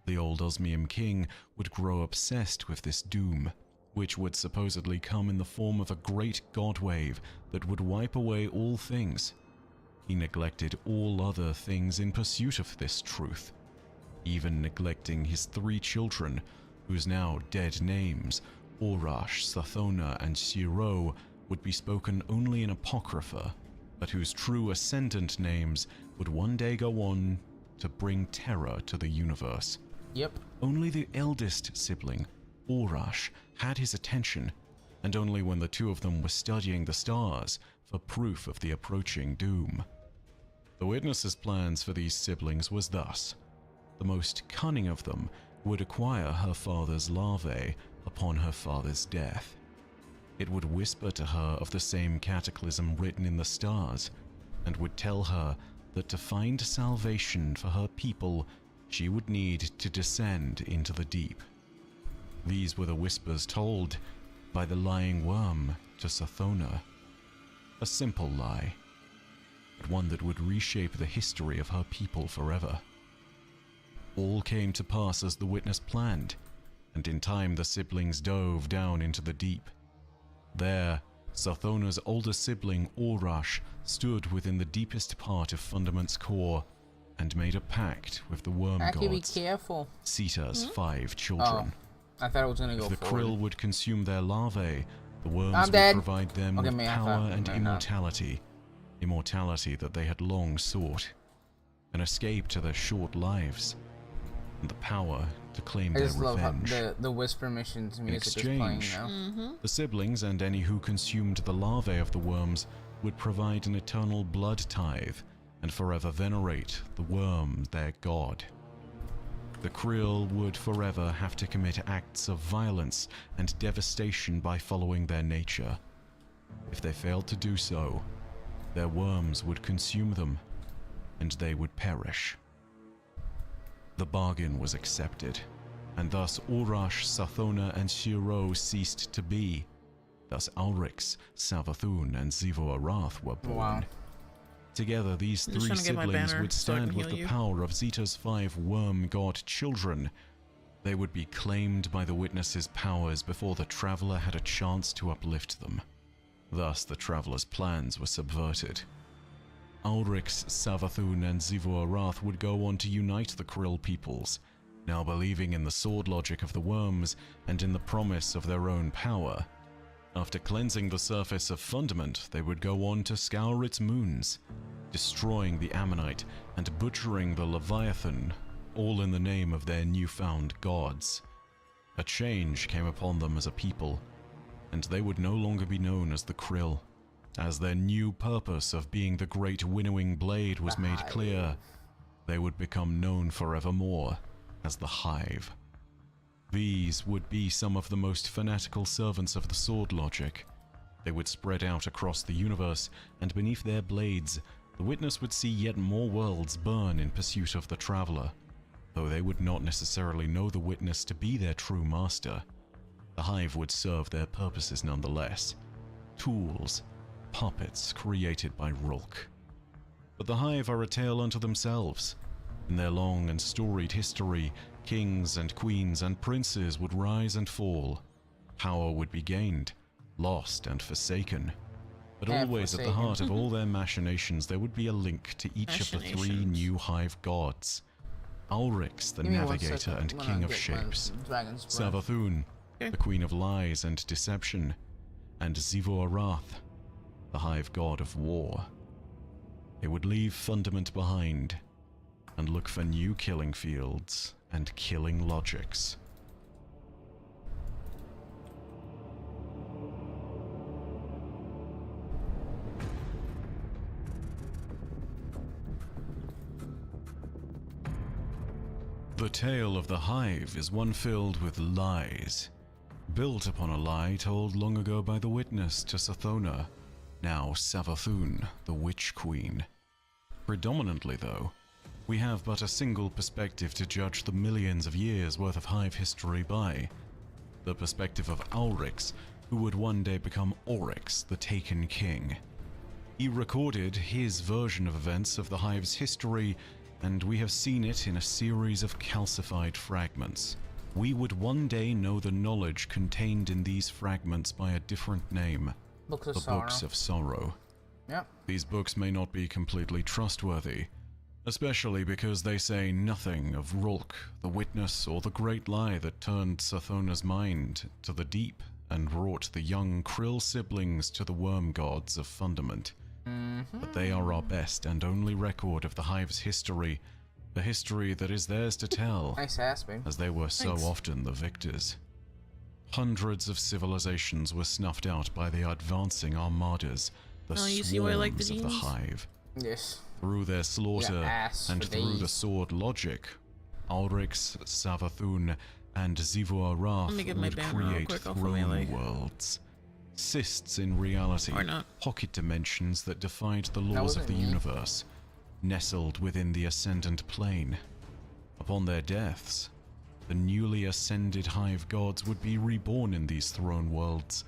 The old Osmium king would grow obsessed with this doom, which would supposedly come in the form of a great god wave that would wipe away all things. He neglected all other things in pursuit of this truth, even neglecting his 3 children, whose now dead names, Orash, Sathona, and Shiro, would be spoken only in Apocrypha, but whose true ascendant names would one day go on to bring terror to the universe. Yep. Only the eldest sibling, Orash, had his attention, and only when the 2 of them were studying the stars for proof of the approaching doom. The Witness's plans for these siblings was thus. The most cunning of them would acquire her father's larvae upon her father's death. It would whisper to her of the same cataclysm written in the stars, and would tell her that to find salvation for her people, she would need to descend into the deep. These were the whispers told by the lying worm to Sathona. A simple lie, but one that would reshape the history of her people forever. All came to pass as the Witness planned, and in time the siblings dove down into the deep. There, Sathona's older sibling, Orash, stood within the deepest part of Fundament's core and made a pact with the worm gods, be careful. Zeta's 5 children. Oh, I thought it was gonna go If the forward. krill would consume their larvae, the worms I'm would dead. provide them with man, power and no. immortality. Immortality that they had long sought. An escape to their short lives. And the power to claim I their just love how revenge. the whisper missions In music is playing exchange, now. the siblings and any who consumed the larvae of the worms would provide an eternal blood tithe and forever venerate the worm, their god. The krill would forever have to commit acts of violence and devastation by following their nature. If they failed to do so, their worms would consume them, and they would perish. The bargain was accepted, and thus Orash, Sathona, and Shiro ceased to be. Thus Ulrix, Savathun, and Zivo Arath were born. Wow. Together, these I'm just 3 trying to get my siblings banner would so I can stand with heal the you. power of Zeta's 5 worm god children. They would be claimed by the Witness's powers before the Traveler had a chance to uplift them. Thus, the Traveler's plans were subverted. Ulrix, Savathun, and Zivo Arath would go on to unite the Krill peoples, now believing in the sword logic of the worms and in the promise of their own power. After cleansing the surface of Fundament, they would go on to scour its moons, destroying the Ammonite and butchering the Leviathan, all in the name of their newfound gods. A change came upon them as a people, and they would no longer be known as the Krill, as their new purpose of being the great winnowing blade was made clear. They would become known forevermore as the Hive. These would be some of the most fanatical servants of the sword logic. They would spread out across the universe, and beneath their blades, the Witness would see yet more worlds burn in pursuit of the Traveler. Though they would not necessarily know the Witness to be their true master, the Hive would serve their purposes nonetheless. Tools, puppets created by Rolk. But the Hive are a tale unto themselves. In their long and storied history, kings and queens and princes would rise and fall. Power would be gained, lost and forsaken. But always at the heart of all their machinations there would be a link to each of the three new Hive gods. Ulrix, the navigator and king of shapes. Savathun, the queen of lies and deception. And Zivu-Arath, the Hive god of war. They would leave Fundament behind and look for new killing fields and killing logics. The tale of the Hive is one filled with lies, built upon a lie told long ago by the witness to Sathona, now Savathun, the Witch Queen. Predominantly, though, we have but a single perspective to judge the millions of years worth of Hive history by. The perspective of Ulrix, who would one day become Oryx, the Taken King. He recorded his version of events of the Hive's history, and we have seen it in a series of calcified fragments. We would one day know the knowledge contained in these fragments by a different name. Books of Sorrow. Yep. These books may not be completely trustworthy, especially because they say nothing of Rulk, the witness, or the great lie that turned Sathona's mind to the deep and brought the young Krill siblings to the worm gods of Fundament. But they are our best and only record of the Hive's history, the history that is theirs to tell, Nice ass, babe. as they were so often the victors. Hundreds of civilizations were snuffed out by the advancing armadas, the swarms of the Hive. Yes. Through their slaughter and through the sword logic, Ulrix, Savathun, and Zivu-Arath would create throne worlds. Cysts in reality, pocket dimensions that defied the laws of the universe, nestled within the Ascendant Plane. Upon their deaths, the newly ascended Hive gods would be reborn in these throne worlds,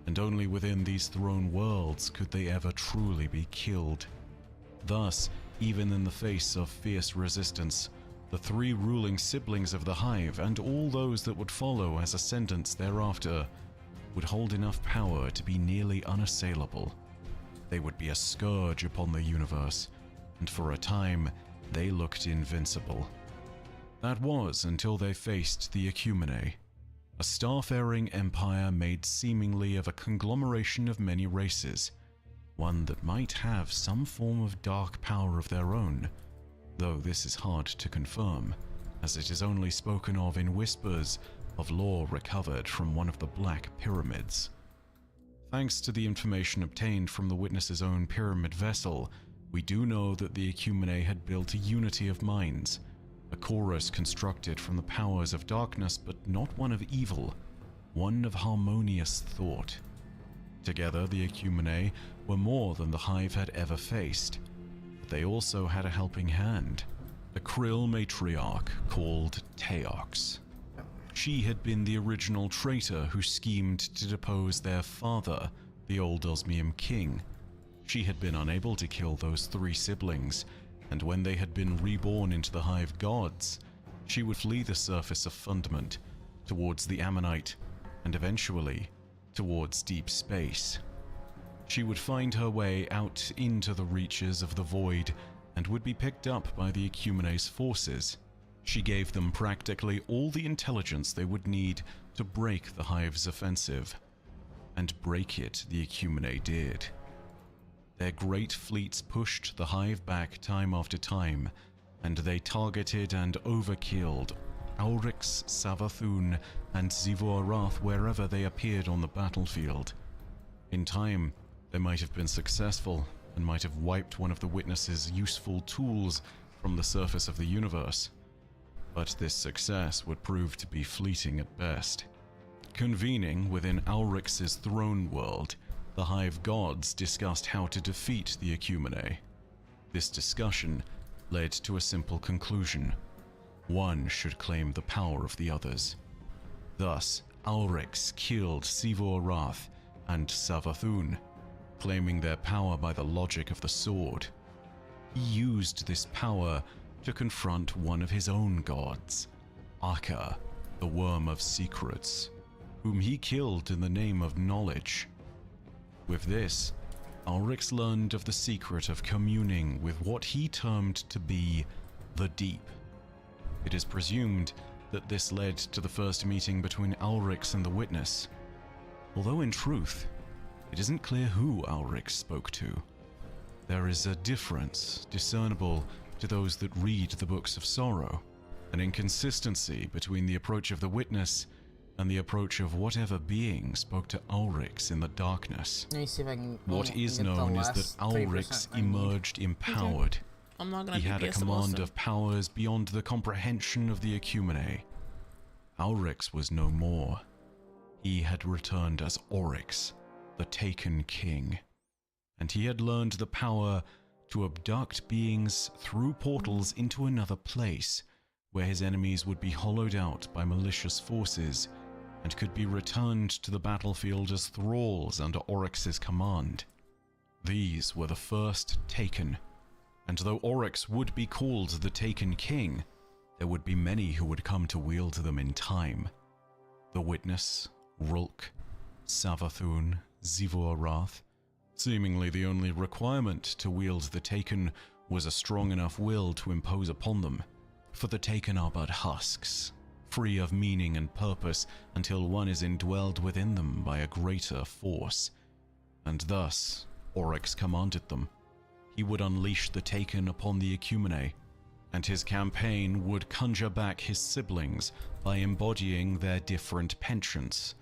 and only within these throne worlds could they ever truly be killed. Thus, even in the face of fierce resistance, the three ruling siblings of the Hive and all those that would follow as ascendants thereafter would hold enough power to be nearly unassailable. They would be a scourge upon the universe, and for a time, they looked invincible. That was until they faced the AkiKebi, a starfaring empire made seemingly of a conglomeration of many races, one that might have some form of dark power of their own, though this is hard to confirm, as it is only spoken of in whispers of lore recovered from one of the Black Pyramids. Thanks to the information obtained from the witness's own pyramid vessel, we do know that the AkiKebi had built a unity of minds, a chorus constructed from the powers of darkness but not one of evil, one of harmonious thought. Together, the AkiKebi were more than the Hive had ever faced, but they also had a helping hand, a Krill matriarch called Teox. She had been the original traitor who schemed to depose their father, the old Osmium king. She had been unable to kill those three siblings, and when they had been reborn into the Hive gods, she would flee the surface of Fundament, towards the Ammonite, and eventually, towards deep space. She would find her way out into the reaches of the void, and would be picked up by the AkiKebi's forces. She gave them practically all the intelligence they would need to break the Hive's offensive. And break it the AkiKebi did. Their great fleets pushed the Hive back time after time, and they targeted and overkilled Ulrix, Savathun, and Zivu-Arath wherever they appeared on the battlefield. In time, they might have been successful, and might have wiped one of the witness's useful tools from the surface of the universe. But this success would prove to be fleeting at best. Convening within Ulrix's throne world, the Hive gods discussed how to defeat the AkiKebi. This discussion led to a simple conclusion. One should claim the power of the others. Thus, Ulrix killed Zivu-Arath and Savathun, claiming their power by the logic of the sword. he used this power to confront one of his own gods, Aka, the Worm of Secrets, whom he killed in the name of knowledge. With this, Ulrich learned of the secret of communing with what he termed to be the Deep. It is presumed that this led to the first meeting between Ulrich and the Witness, although in truth, it isn't clear who Ulrich spoke to. There is a difference discernible to those that read the Books of Sorrow, an inconsistency between the approach of the Witness and the approach of whatever being spoke to Ulrich in the darkness. Let me see if I can. What is known is that Ulrich emerged empowered. I'm not gonna He had a command of powers beyond the comprehension of the AkiKebi. Ulrich was no more. He had returned as Oryx, the Taken King, and he had learned the power to abduct beings through portals into another place, where his enemies would be hollowed out by malicious forces and could be returned to the battlefield as thralls under Oryx's command. These were the first Taken, and though Oryx would be called the Taken King, there would be many who would come to wield them in time. The Witness, Rulk, Savathun, Zivorath. Seemingly the only requirement to wield the Taken was a strong enough will to impose upon them, for the Taken are but husks, free of meaning and purpose until one is indwelled within them by a greater force. And thus, Oryx commanded them. He would unleash the Taken upon the AkiKebi, and his campaign would conjure back his siblings by embodying their different penchants.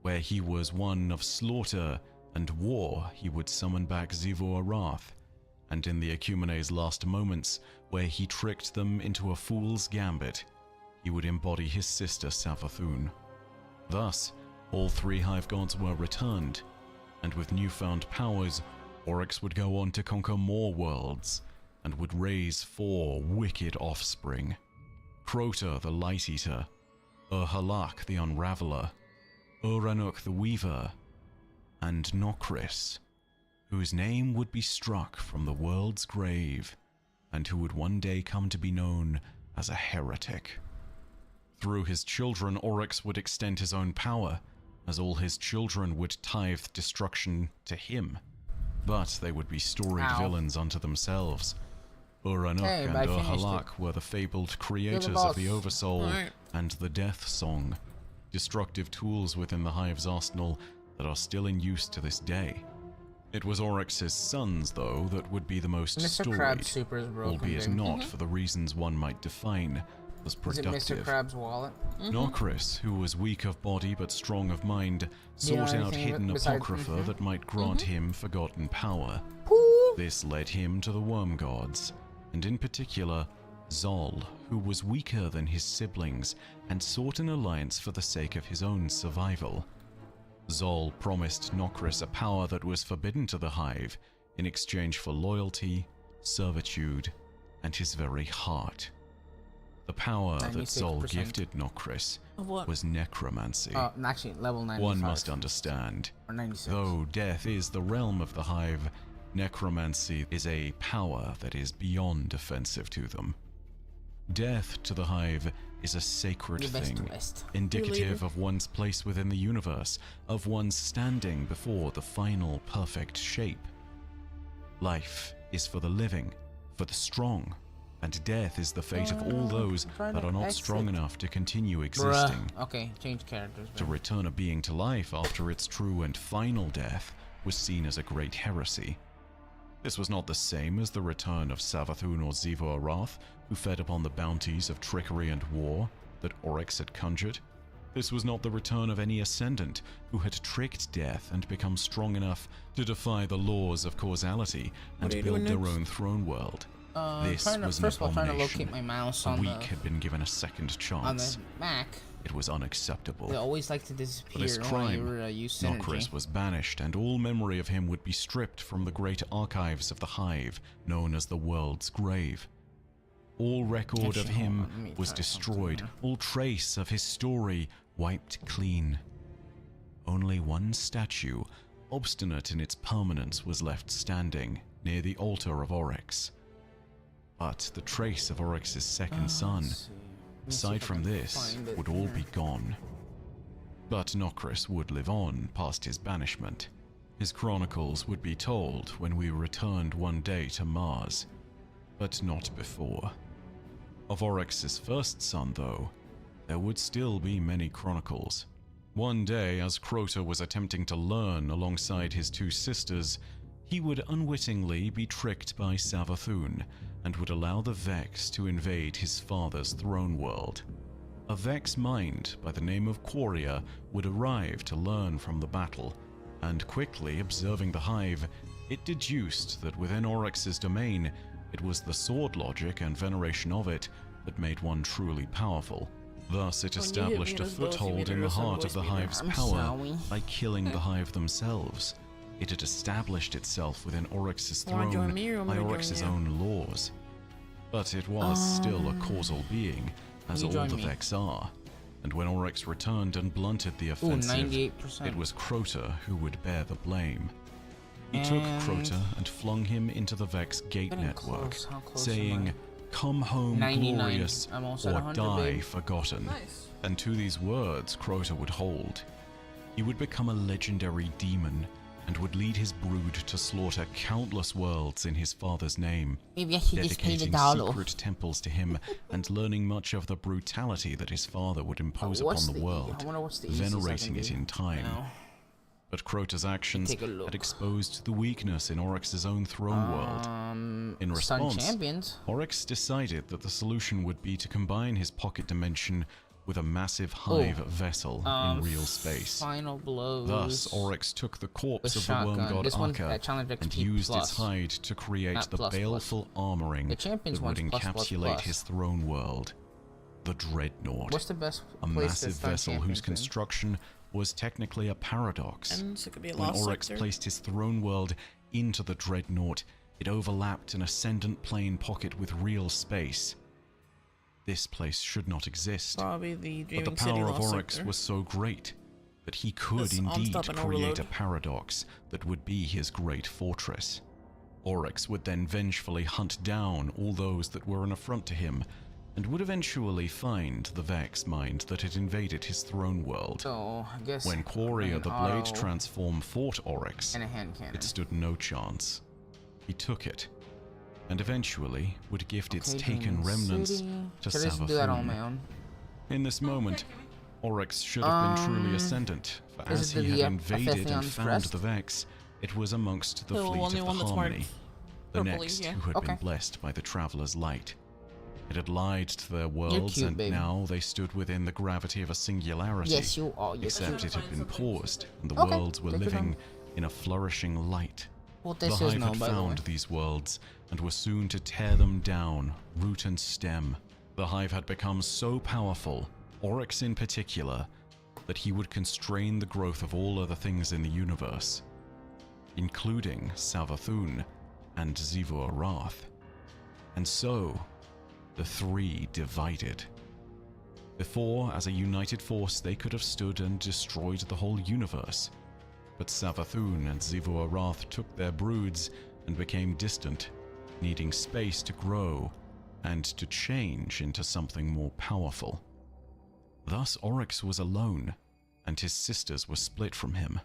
Where he was one of slaughter and war, he would summon back Zivorath, and in the AkiKebi's last moments, where he tricked them into a fool's gambit, he would embody his sister Savathun. Thus, all three hive gods were returned, and with newfound powers, Oryx would go on to conquer more worlds, and would raise 4 wicked offspring: Crota the Light Eater, Halak the Unraveler, Uranuk the Weaver, and Nokris, whose name would be struck from the world's grave, and who would one day come to be known as a heretic. Through his children, Oryx would extend his own power, as all his children would tithe destruction to him, but they would be storied villains unto themselves. Uranuk and Halak were the fabled creators of the Oversoul and the Death Song, destructive tools within the Hive's arsenal that are still in use to this day. It was Oryx's sons, though, that would be the most storied, albeit not for the reasons one might define as productive. Is it Mr. Crab's wallet? Nokris, who was weak of body but strong of mind, sought out hidden apocrypha that might grant him forgotten power. This led him to the worm gods, and in particular, Zol, who was weaker than his siblings and sought an alliance for the sake of his own survival. Zol promised Nokris a power that was forbidden to the Hive in exchange for loyalty, servitude, and his very heart. The power that Zol gifted Nokris was necromancy. Actually, level 95. One must understand, or 96. though death is the realm of the Hive, necromancy is a power that is beyond offensive to them. Death to the Hive is a sacred thing, indicative of one's place within the universe, of one's standing before the final perfect shape. Life is for the living, for the strong, and death is the fate of all those that are not strong enough to continue existing. Okay, change characters. To return a being to life after its true and final death was seen as a great heresy. This was not the same as the return of Savathun or Zivorath, who fed upon the bounties of trickery and war that Oryx had conjured. This was not the return of any ascendant who had tricked death and become strong enough to defy the laws of causality and build their own throne world. This was an abomination. The weak had been given a second chance. On the Mac, it was unacceptable. they always like to disappear. For this crime, use synergy. Nokris was banished, and all memory of him would be stripped from the great archives of the Hive, known as the World's Grave. All record of him was destroyed, all trace of his story wiped clean. Only one statue, obstinate in its permanence, was left standing near the altar of Oryx. but the trace of Oryx's second son, Let's see. Let me see aside if I from can this, find it would all here. be gone. But Nokris would live on past his banishment. His chronicles would be told when we returned one day to Mars, but not before. Of Oryx's first son, though, there would still be many chronicles. One day, as Crota was attempting to learn alongside his two sisters, he would unwittingly be tricked by Savathun and would allow the Vex to invade his father's throne world. A Vex mind by the name of Quoria would arrive to learn from the battle, and quickly observing the hive, it deduced that within Oryx's domain, it was the sword logic and veneration of it that made one truly powerful. Thus, it When you hit established me a as both, you foothold made in a the resemble heart of the voice meter. hive's I'm power sorry. by killing the hive themselves. It had established itself within Oryx's Wanna join throne me or am I by gonna join Oryx's you? own laws. But it was still a causal being, as you all join the me. Vex are. And when Oryx returned and blunted the Ooh, offensive, 98%. it was Crota who would bear the blame. He took And- Crota and flung him into the Vex gate Getting network, close. How close am saying, I? "Come home 99. glorious, I'm almost at or 100, die babe. forgotten." Nice. And to these words Crota would hold. He would become a legendary demon, and would lead his brood to slaughter countless worlds in his father's name, Maybe I should just pay the dedicating dollar. secret temples to him and learning much of the brutality that his father would impose What's upon the world, I wonder what's the easiest I can venerating it do in time. now. But Crota's actions Take a look. had exposed the weakness in Oryx's own throne world. In Sun response, Champions. Oryx decided that the solution would be to combine his pocket dimension with a massive hive vessel in real space. Final blows. Thus, Oryx took the corpse The of the worm shotgun. god This one, Arca challenge and XP used plus. its hide to create Not the plus, baleful armoring The Champions that would one's plus, plus, encapsulate plus. his throne world. The Dreadnought. What's the best A place massive for Sun vessel whose Champions in? construction was technically a paradox. And so it could be a When lost Oryx sector. placed his throne world into the Dreadnought, it overlapped an ascendant plane pocket with real space. This place should not exist, Probably the but the Dreaming City power of lost Oryx sector. was so great that he could This indeed on-stop and create overload. a paradox that would be his great fortress. Oryx would then vengefully hunt down all those that were an affront to him, and would eventually find the Vex mind that had invaded his throne world. So, I guess When Quoria an the Blade auto Transform fought Oryx, and a hand cannon. it stood no chance. He took it, and eventually would gift its Okay, taken Demon remnants City. to Should I just do that on Savathun. my own? In this moment, Oryx should have been truly ascendant, for is as it he the had invaded and Ephesion's found crest? the Vex, it was amongst the The fleet only of one the that's marked Harmony, the purpley, next yeah. who had Okay. been blessed by the Traveler's light. It had lied to their worlds, cute, and baby. now they stood within the gravity of a singularity. Yes, you are. You're Except cute. it had been paused, and the Okay, worlds were take your living time. in a flourishing light. Well, The this is Hive no, had by the way. found these worlds and were soon to tear them down, root and stem. The Hive had become so powerful, Oryx in particular, that he would constrain the growth of all other things in the universe, including Savathun and Zivur Arath. And so, the three divided. Before, as a united force, they could have stood and destroyed the whole universe. But Savathun and Zivur Arath took their broods and became distant, needing space to grow and to change into something more powerful. Thus Oryx was alone, and his sisters were split from him.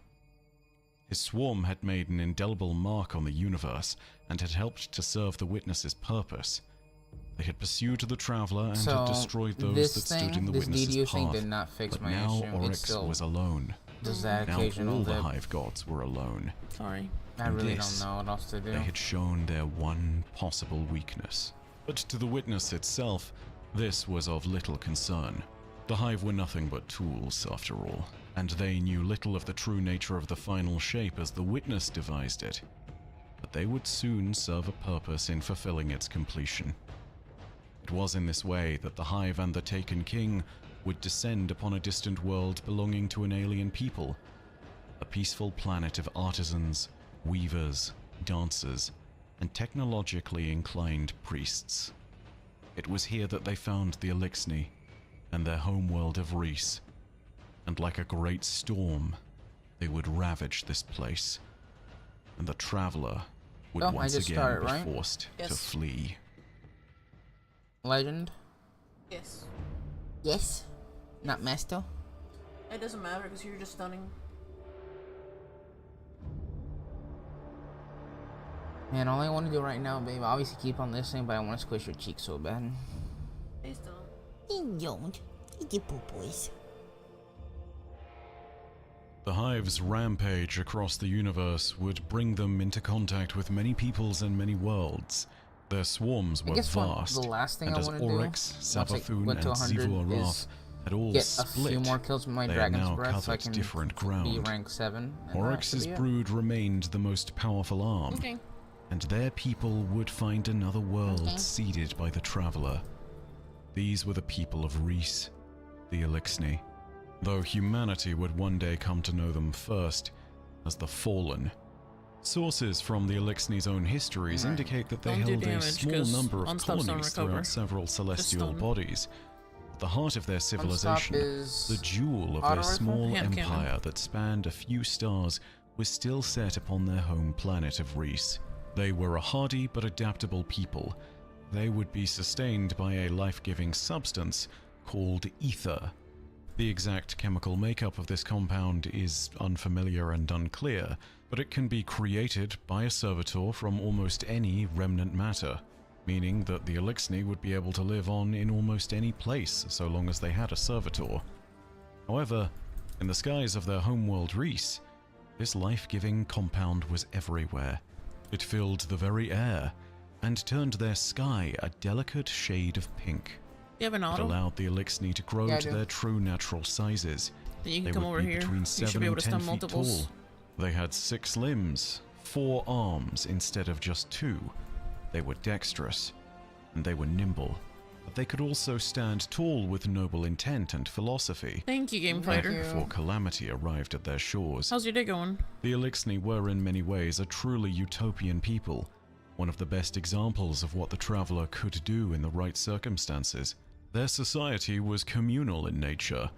His swarm had made an indelible mark on the universe and had helped to serve the Witness's purpose. They had pursued the Traveler and had destroyed those this that stood in the this Witness's DDU thing path. did not fix But my now issue. It Oryx still was alone. does that Now occasional all the dip. Hive Gods were alone. Sorry. I and really this, don't know what else to do. They had shown their one possible weakness. But to the Witness itself, this was of little concern. The Hive were nothing but tools, after all, and they knew little of the true nature of the final shape as the Witness devised it. But they would soon serve a purpose in fulfilling its completion. It was in this way that the Hive and the Taken King would descend upon a distant world belonging to an alien people, a peaceful planet of artisans, weavers, dancers, and technologically inclined priests. It was here that they found the Elixni and their homeworld of Reese, and like a great storm, they would ravage this place, and the Traveler would Oh, I once just again started, be right? forced to Yes. flee. Legend? Yes. Yes. Not master? It doesn't matter because you're just stunning. Man, all I want to do right now, babe, obviously keep on listening, but I want to squish your cheek so bad. Please don't. Don't. Eat your poo boys. The Hive's rampage across the universe would bring them into contact with many peoples and many worlds. Their swarms were vast, the last thing and I as want to Oryx, do, once I Savathun, get and to 100 Zivu-Arath is had all get a split, few more kills with my they Dragon's had now Breath so I covered can different be ground. rank 7. and Oryx's that should be it. brood remained the most powerful arm, Okay. and their people would find another world seeded by the Traveler. These were the people of Reese, the Elixni, though humanity would one day come to know them first as the Fallen. Sources from the Elixni's own histories indicate that they Don't do held a damage, small 'cause number of unstops don't colonies recover. throughout several celestial stun. bodies. At the heart of their civilization, is the jewel of auto their rifle? small Hand empire cannon. that spanned a few stars was still set upon their home planet of Reese. They were a hardy but adaptable people. They would be sustained by a life-giving substance called ether. The exact chemical makeup of this compound is unfamiliar and unclear, but it can be created by a servitor from almost any remnant matter, meaning that the Elixni would be able to live on in almost any place so long as they had a servitor. However, in the skies of their homeworld Reese, this life-giving compound was everywhere. It filled the very air and turned their sky a delicate shade of pink. You have an It auto? allowed the Elixni to grow Yeah, I to do. their true natural sizes. Then you They can come would over be here. between You 7 should be able and to 10 stun feet multiples. tall. They had 6 limbs, 4 arms instead of just 2. They were dexterous, and they were nimble. But they could also stand tall with noble intent and philosophy. Thank you, Game Thank Fighter. you. Before calamity arrived at their shores. How's your day going? The Elixni were in many ways a truly utopian people, one of the best examples of what the Traveler could do in the right circumstances. Their society was communal in nature,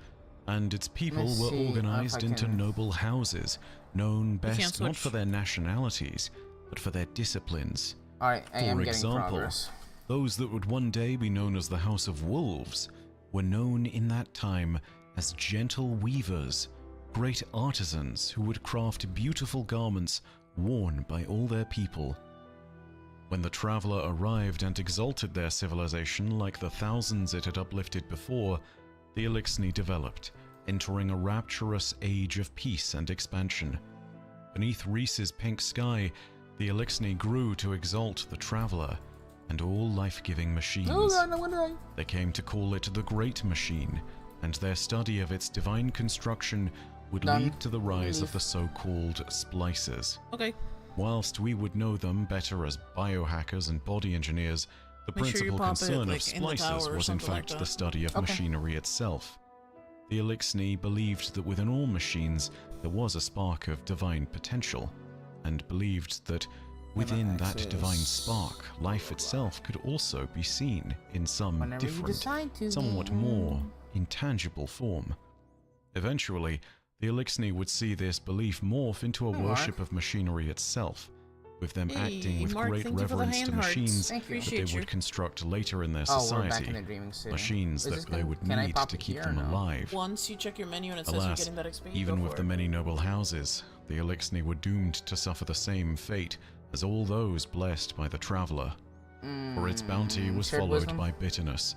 and its people Let's were see if organized I into can- noble houses, known best not switch. for their nationalities, but for their disciplines. Alright, I am For getting example, progress. those that would one day be known as the House of Wolves were known in that time as gentle weavers, great artisans who would craft beautiful garments worn by all their people. When the Traveler arrived and exalted their civilization like the thousands it had uplifted before, the Elixni developed, entering a rapturous age of peace and expansion. Beneath Reese's pink sky, the Elixni grew to exalt the Traveler and all life-giving machines. Oh god, no wonder I... They came to call it the Great Machine, and their study of its divine construction would Done. lead to the rise of the so-called splicers. Okay. Whilst we would know them better as biohackers and body engineers, the Make sure you principal pop it, concern like, of in the splicers tower or was in something like fact that. the study of Okay. machinery itself. The Elixni believed that within all machines there was a spark of divine potential, and believed that within that access. divine spark, life itself could also be seen in some Whenever you different, decide to, somewhat man. more intangible form. Eventually, the Elixni would see this belief morph into a Hey, worship of machinery itself, with them Hey, acting with Mark, great thank you for the reverence to hand hearts. machines Thank you. that they Appreciate would you. construct later in their Oh, we're back in society, the Dreaming City. machines Is that this they gonna- would can I need pop to it keep here or them no? alive. Once you check your menu and it says you're Alas, getting that XP, even go with for the it. many noble houses, the Elixni were doomed to suffer the same fate as all those blessed by the Traveler. For its bounty was shared followed wisdom? by bitterness,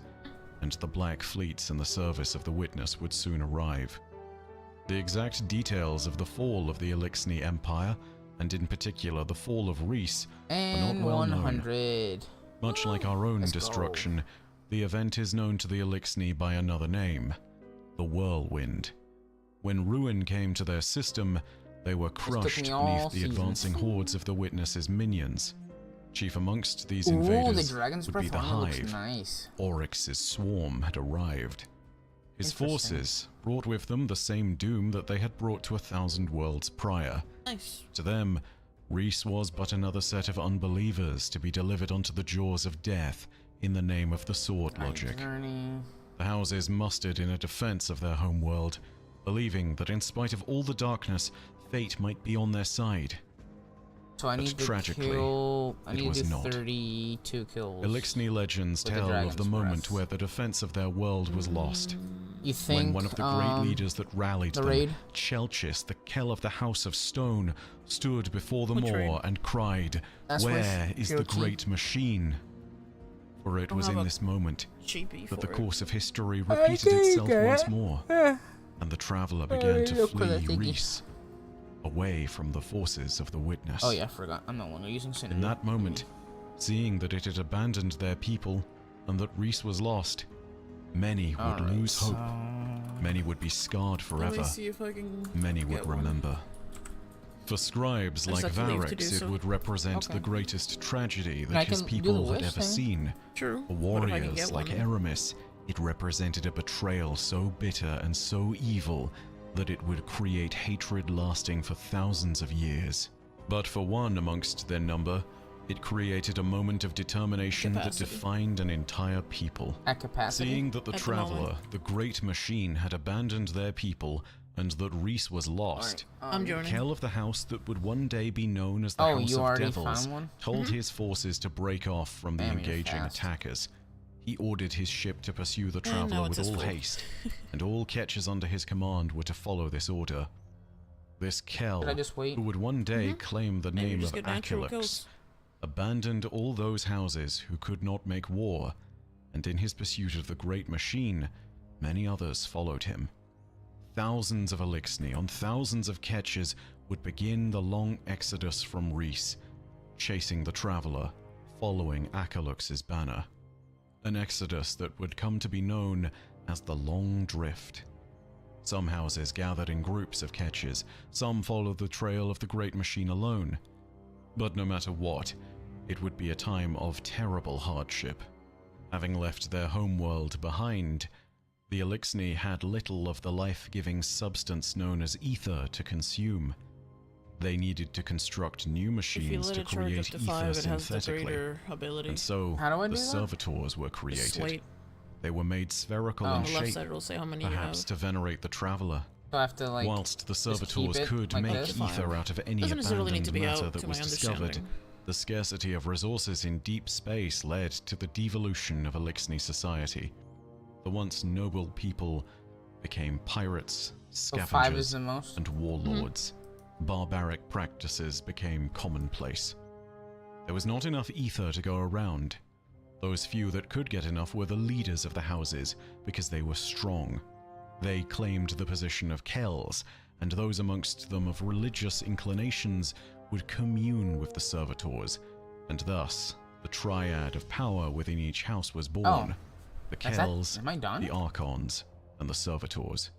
and the black fleets in the service of the Witness would soon arrive. The exact details of the fall of the Elixni Empire, and in particular the fall of Reese, are And not well known. 100. Much like our own Let's go. destruction, the event is known to the Elixni by another name, the Whirlwind. When ruin came to their system, they were took crushed me all beneath the seasons. advancing hordes of the Witness's minions. Chief amongst these Ooh, the invaders Dragon's would Breath be the armor looks Hive. nice. Oryx's swarm had arrived. His Interesting. forces brought with them the same doom that they had brought to 1,000 worlds prior. Nice. To them, Reese was but another set of unbelievers to be delivered onto the jaws of death in the name of the sword logic. Journey. The houses mustered in a defense of their homeworld, believing that in spite of all the darkness, fate might be on their side. So I But need to tragically, kill. I it need to was do not. 32 kills. Eliksni legends with the tell of the dragon's moment breath. where the defense of their world was lost. You think When one of the great leaders that rallied the them, raid? Chelchis, the Kell of the House of Stone, stood before the Which Moor raid? and cried, That's "Where with is the POT. great machine?" For it Don't was have in a this moment cheapie that the for it. course of history repeated itself once more, and the traveller began to flee Reese, away from the forces of the Witness. Oh yeah, I forgot. I'm no longer using Cinder. In that moment, seeing that it had abandoned their people and that Reese was lost, many would lose hope. Many would be scarred Let me forever. see if I can Many would get one. remember. For scribes like Except to leave to do Varix, it so. would represent Okay. the greatest tragedy I that his can do the people had wish ever thing. seen. True. For What if I can warriors get like one? Aramis, it represented a betrayal so bitter and so evil that it would create hatred lasting for thousands of years. But for one amongst their number, it created a moment of determination Capacity. that defined an entire people. At capacity. Seeing that the At the Traveller, moment. the great machine, had abandoned their people and that Reese was lost, I'm joining. Kell of the house that would one day be known as the Oh, House you of already Devils found one? told his forces to break off from the Damn, you're engaging fast. attackers. He ordered his ship to pursue the now Traveller it's with his all fault. haste, and all catchers under his command were to follow this order. This Kell, Should I just wait? who would one day claim the Maybe name just of get natural Akilux, kills. abandoned all those houses who could not make war, and in his pursuit of the great machine, many others followed him. Thousands of Eliksni on thousands of catchers would begin the long exodus from Reese, chasing the Traveller, following Akilux's banner. An exodus that would come to be known as the Long Drift. Some houses gathered in groups of catchers, some followed the trail of the great machine alone. But no matter what, it would be a time of terrible hardship. Having left their homeworld behind, the Eliksni had little of the life-giving substance known as ether to consume. They needed to construct new If you machines let to it charge up create to ether 5, it has the synthetically, greater ability. and so How do I the do that? servitors were created. Just wait. They were made spherical Oh. in On the left shape, side it'll say how many you perhaps have. to venerate the Traveller. So I have to like. Whilst the just keep servitors it could like make this? ether out of any Doesn't necessarily need to abandoned be matter out, that to was my discovered, understanding. the scarcity of resources in deep space led to the devolution of Eliksni society. The once noble people became pirates, So 5 is scavengers, the most. and warlords. Barbaric practices became commonplace. There was not enough ether to go around. Those few that could get enough were the leaders of the houses because they were strong. They claimed the position of Kells, and those amongst them of religious inclinations would commune with the servitors, and thus the triad of power within each house was born. Oh. The Is that- Kells, am I done? the Archons, and the servitors.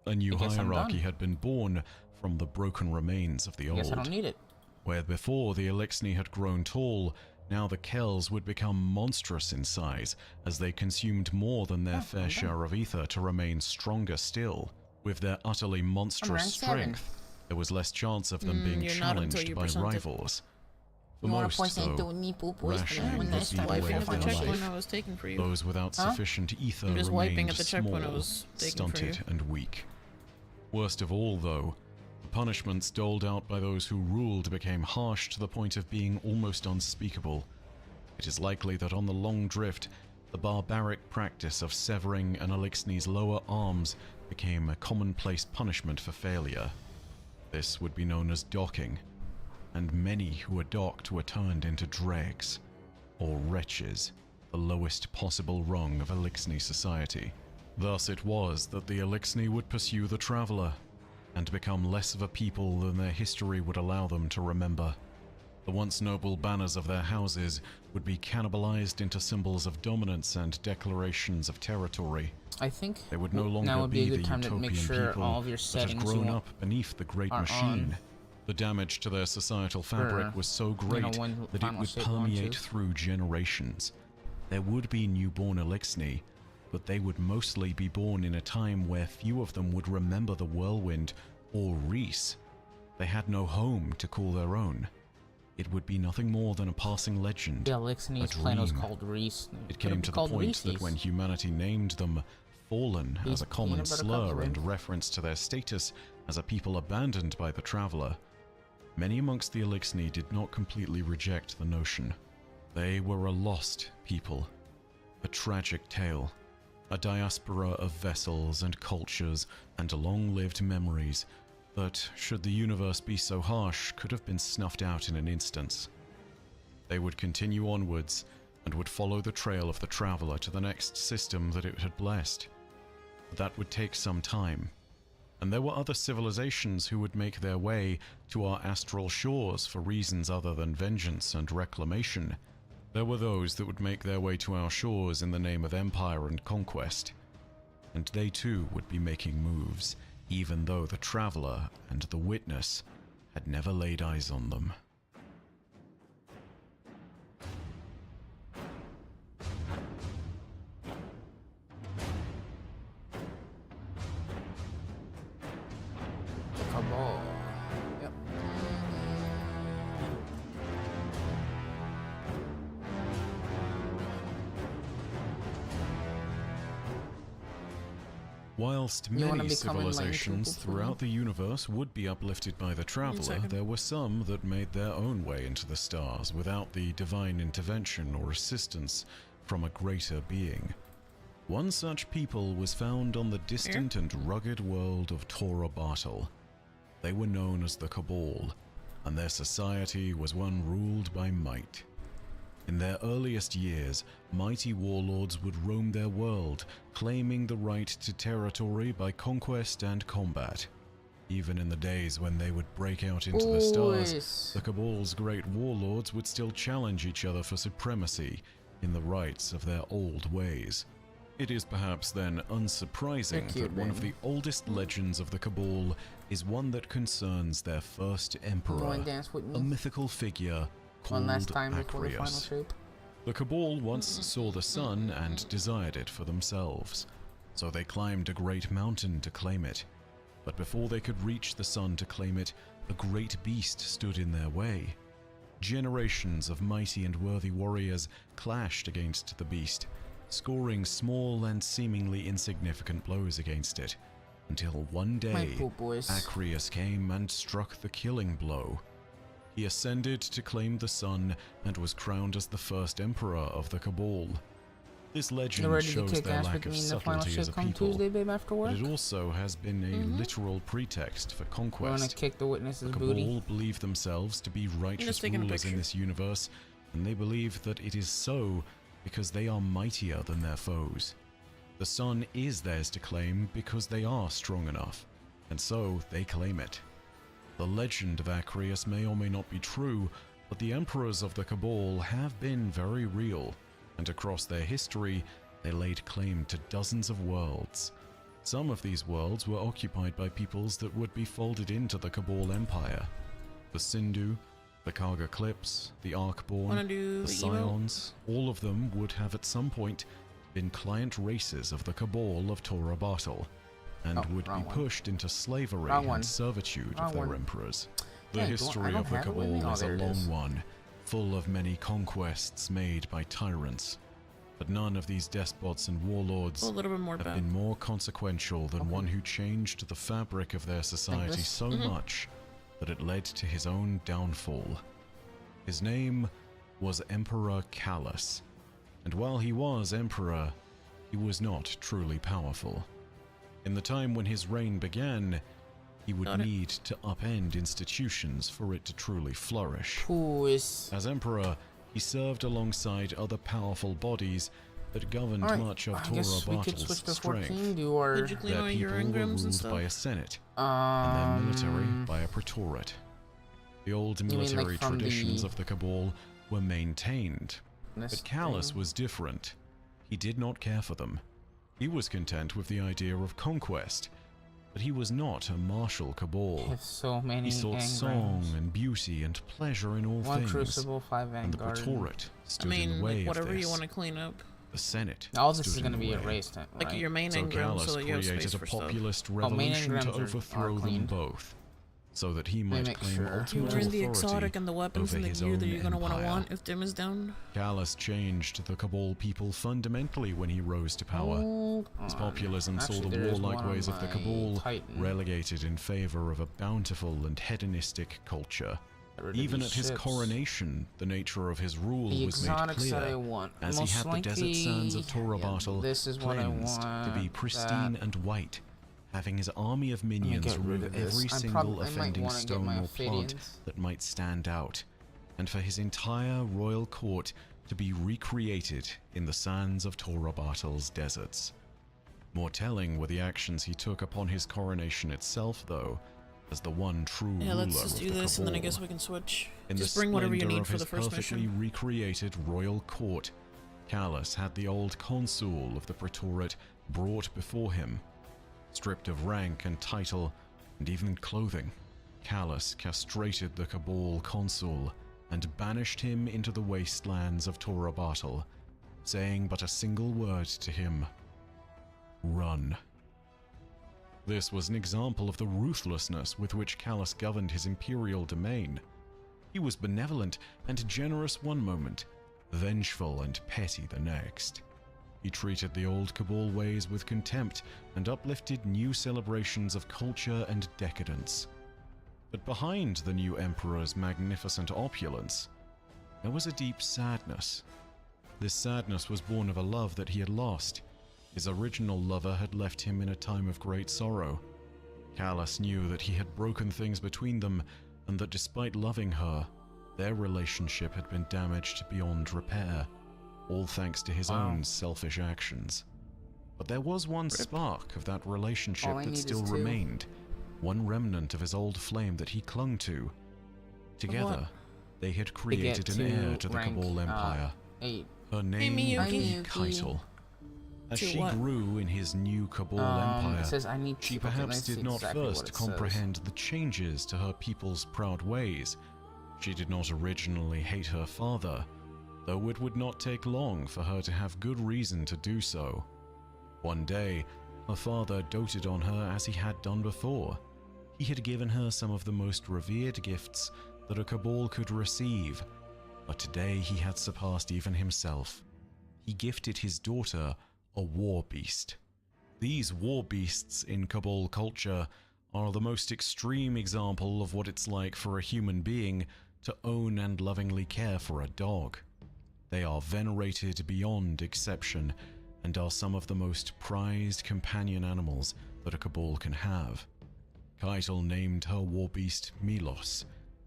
A new I guess I'm hierarchy done. had been born from the broken remains of the I old. guess I don't need it. Where before the Eliksni had grown tall, now the Kells would become monstrous in size as they consumed more than their fair share of ether to remain stronger still. With their utterly monstrous rank 7. strength, there was less chance of them being you're not until challenged you're by percented. rivals. For most, though, rationing I'm would just be the way wiping of at the their checkpoint life. I was taking for you. Those without sufficient ether I'm just wiping remained at the checkpoint I small, was taking for stunted, you. and weak. Worst of all, though, the punishments doled out by those who ruled became harsh to the point of being almost unspeakable. It is likely that on the Long Drift, the barbaric practice of severing an Eliksni's lower arms became a commonplace punishment for failure. This would be known as docking, and many who were docked were turned into dregs, or wretches, the lowest possible rung of Eliksni society. Thus it was that the Eliksni would pursue the Traveller, and become less of a people than their history would allow them to remember. The once noble banners of their houses would be cannibalized into symbols of dominance and declarations of territory. I think They would no longer now would be a the good time to utopian make sure people all of your that had settings grown you want up beneath the great are machine. on. The damage to their societal fabric was so great when that it final would save one, permeate two. through generations. There would be newborn Eliksni, but they would mostly be born in a time where few of them would remember the whirlwind or Reese. They had no home to call their own. It would be nothing more than a passing legend. the Eliksni's a plan was dream. called Reese. It came to the point that when humanity named them Fallen as a common peanut butter slur cups, and reference to their status as a people abandoned by the Traveller, Many amongst the Elixni did not completely reject the notion. They were a lost people, a tragic tale, a diaspora of vessels and cultures and long-lived memories that, should the universe be so harsh, could have been snuffed out in an instant. They would continue onwards and would follow the trail of the traveler to the next system that it had blessed. But that would take some time, and there were other civilizations who would make their way to our astral shores for reasons other than vengeance and reclamation. There were those that would make their way to our shores in the name of empire and conquest, and they too would be making moves, even though the traveler and the witness had never laid eyes on them. Cabal. Yep. Whilst many civilizations throughout the universe would be uplifted by the traveler, there were some that made their own way into the stars without the divine intervention or assistance from a greater being. One such people was found on the distant and rugged world of Tora Bartle. They were known as the Cabal, and their society was one ruled by might. In their earliest years, mighty warlords would roam their world, claiming the right to territory by conquest and combat. Even in the days when they would break out into the stars, the Cabal's great warlords would still challenge each other for supremacy in the rights of their old ways. It is perhaps then unsurprising that one of the oldest legends of the Cabal is one that concerns their first emperor, a mythical figure called Akrios. The Cabal once saw the sun and desired it for themselves, so they climbed a great mountain to claim it. But before they could reach the sun to claim it, a great beast stood in their way. Generations of mighty and worthy warriors clashed against the beast, scoring small and seemingly insignificant blows against it, until one day Akrios came and struck the killing blow. He ascended to claim the sun and was crowned as the first emperor of the Cabal. This legend shows their lack of subtlety as a people, but it also has been a literal pretext for conquest. Kick the witness's the Cabal believe themselves to be righteous rulers in this universe, and they believe that it is so because they are mightier than their foes. The sun is theirs to claim because they are strong enough, and so they claim it. The legend of Akrios may or may not be true, but the emperors of the Cabal have been very real, and across their history, they laid claim to dozens of worlds. Some of these worlds were occupied by peoples that would be folded into the Cabal Empire. The Sindhu, the Karga Clips, the Arkborn, the Scions, all of them would have at some point been client races of the Cabal of Tora Bartle, and would be pushed into slavery and servitude of their emperors. The history of the Cabal is a long one, full of many conquests made by tyrants. But none of these despots and warlords have been more consequential than one who changed the fabric of their society so much that it led to his own downfall. His name was Emperor Callus, and while he was emperor, he was not truly powerful. In the time when his reign began, he would need to upend institutions for it to truly flourish. As emperor, he served alongside other powerful bodies that governed much of Tora Bartle's strength. Their people were ruled by a senate, and their military by a praetorate. The old military traditions of the Cabal were maintained, but Callus was different. He did not care for them. He was content with the idea of conquest, but he was not a martial Cabal. He sought song and beauty and pleasure in all things, and the praetorate stood in the way of whatever this. you want to clean up. The Senate all this is going to be erased, right? Like your main so engram, Callus so that you have space created a for stuff. populist revolution to overthrow them both, so that he might claim ultimate You're in the exotic authority and the weapons over and the his gear that own you're going to empire. want if Dim is down. Callus changed the Cabal people fundamentally when he rose to power. Nope. His populism saw Actually, the there is warlike one on ways of the my Cabal Titan. relegated in favor of a bountiful and hedonistic culture. Get rid of Even these at his ships. coronation, the nature of his rule The was made exotics that I clear, want. as he Most had the desert sands of likely- Torabatal this is what I cleansed to want, be pristine that. and white, having his army of minions get rid remove of this. every I single might offending wanna get stone my or plant Ophidians. that might stand out, and for his entire royal court to be recreated in the sands of Torabatal's deserts. More telling were the actions he took upon his coronation itself, though, as the one true Yeah, ruler let's just of do the this, and then I Cabal. guess we can switch. In Just the bring whatever you splendor need of for his the first perfectly mission. recreated royal court, Callus had the old consul of the Praetorate brought before him. Stripped of rank and title, and even clothing, Callus castrated the Cabal consul and banished him into the wastelands of Torabatal, saying but a single word to him: run. This was an example of the ruthlessness with which Callus governed his imperial domain. He was benevolent and generous one moment, vengeful and petty the next. He treated the old Cabal ways with contempt and uplifted new celebrations of culture and decadence. But behind the new emperor's magnificent opulence, there was a deep sadness. This sadness was born of a love that he had lost. His original lover had left him in a time of great sorrow. Callus knew that he had broken things between them, and that despite loving her, their relationship had been damaged beyond repair, all thanks to his own selfish actions. But there was one spark of that relationship All I that need still is 2. remained, one remnant of his old flame that he clung to. Together, they had created an heir to the Cabal Empire. 8. Her name Miyuki. was Keitel. As To she what? grew in his new Cabal Empire, It says I need she people to perhaps see did not exactly what first it says. comprehend the changes to her people's proud ways. She did not originally hate her father, though it would not take long for her to have good reason to do so. One day, her father doted on her as he had done before. He had given her some of the most revered gifts that a Cabal could receive, but today he had surpassed even himself. He gifted his daughter a war beast. These war beasts in Cabal culture are the most extreme example of what it's like for a human being to own and lovingly care for a dog. They are venerated beyond exception and are some of the most prized companion animals that a Cabal can have. Keitel named her war beast Milos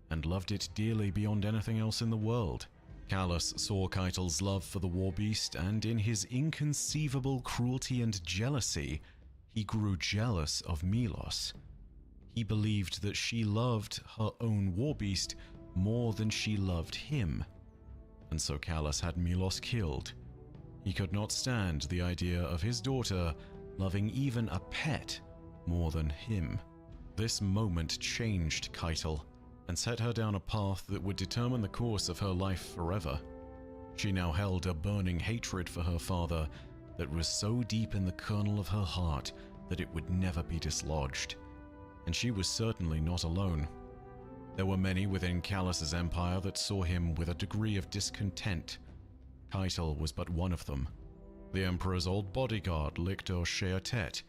and loved it dearly beyond anything else in the world. Callus saw Keitel's love for the war beast, and in his inconceivable cruelty and jealousy, he grew jealous of Milos. He believed that she loved her own war beast more than she loved him, and so Callus had Milos killed. He could not stand the idea of his daughter loving even a pet more than him. This moment changed Keitel and set her down a path that would determine the course of her life forever. She now held a burning hatred for her father that was so deep in the kernel of her heart that it would never be dislodged. And she was certainly not alone. There were many within Callus's empire that saw him with a degree of discontent. Keitel was but one of them. The Emperor's old bodyguard, Lictor Sheatet,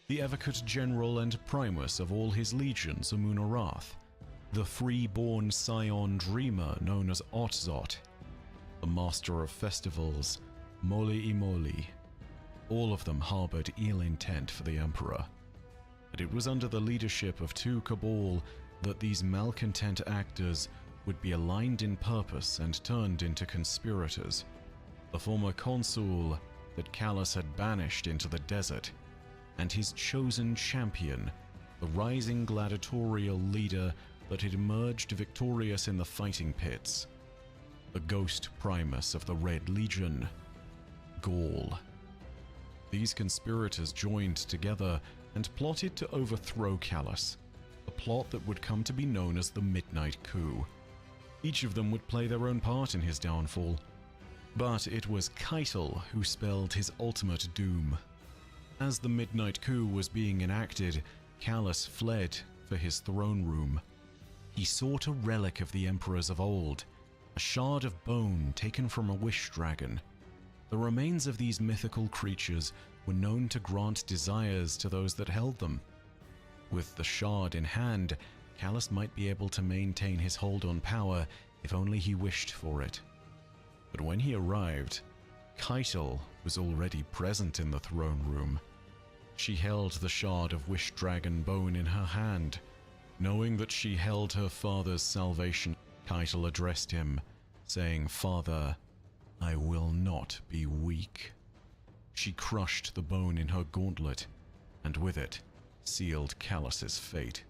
the Evocate General and Primus of all his legions, Amunarath, the free-born scion dreamer known as Otzot, the master of festivals, Moli Imoli. All of them harbored ill intent for the Emperor. But it was under the leadership of 2 Cabal that these malcontent actors would be aligned in purpose and turned into conspirators. The former consul that Callus had banished into the desert, and his chosen champion, the rising gladiatorial leader that had emerged victorious in the fighting pits, the ghost primus of the Red Legion, Gaul. These conspirators joined together and plotted to overthrow Callus, a plot that would come to be known as the Midnight Coup. Each of them would play their own part in his downfall, but it was Keitel who spelled his ultimate doom. As the Midnight Coup was being enacted, Callus fled for his throne room. He sought a relic of the emperors of old, a shard of bone taken from a wish dragon. The remains of these mythical creatures were known to grant desires to those that held them. With the shard in hand, Callus might be able to maintain his hold on power if only he wished for it. But when he arrived, Keitel was already present in the throne room. She held the shard of Wish Dragon bone in her hand. Knowing that she held her father's salvation, Keitel addressed him, saying, "Father, I will not be weak." She crushed the bone in her gauntlet, and with it, sealed Callus's fate.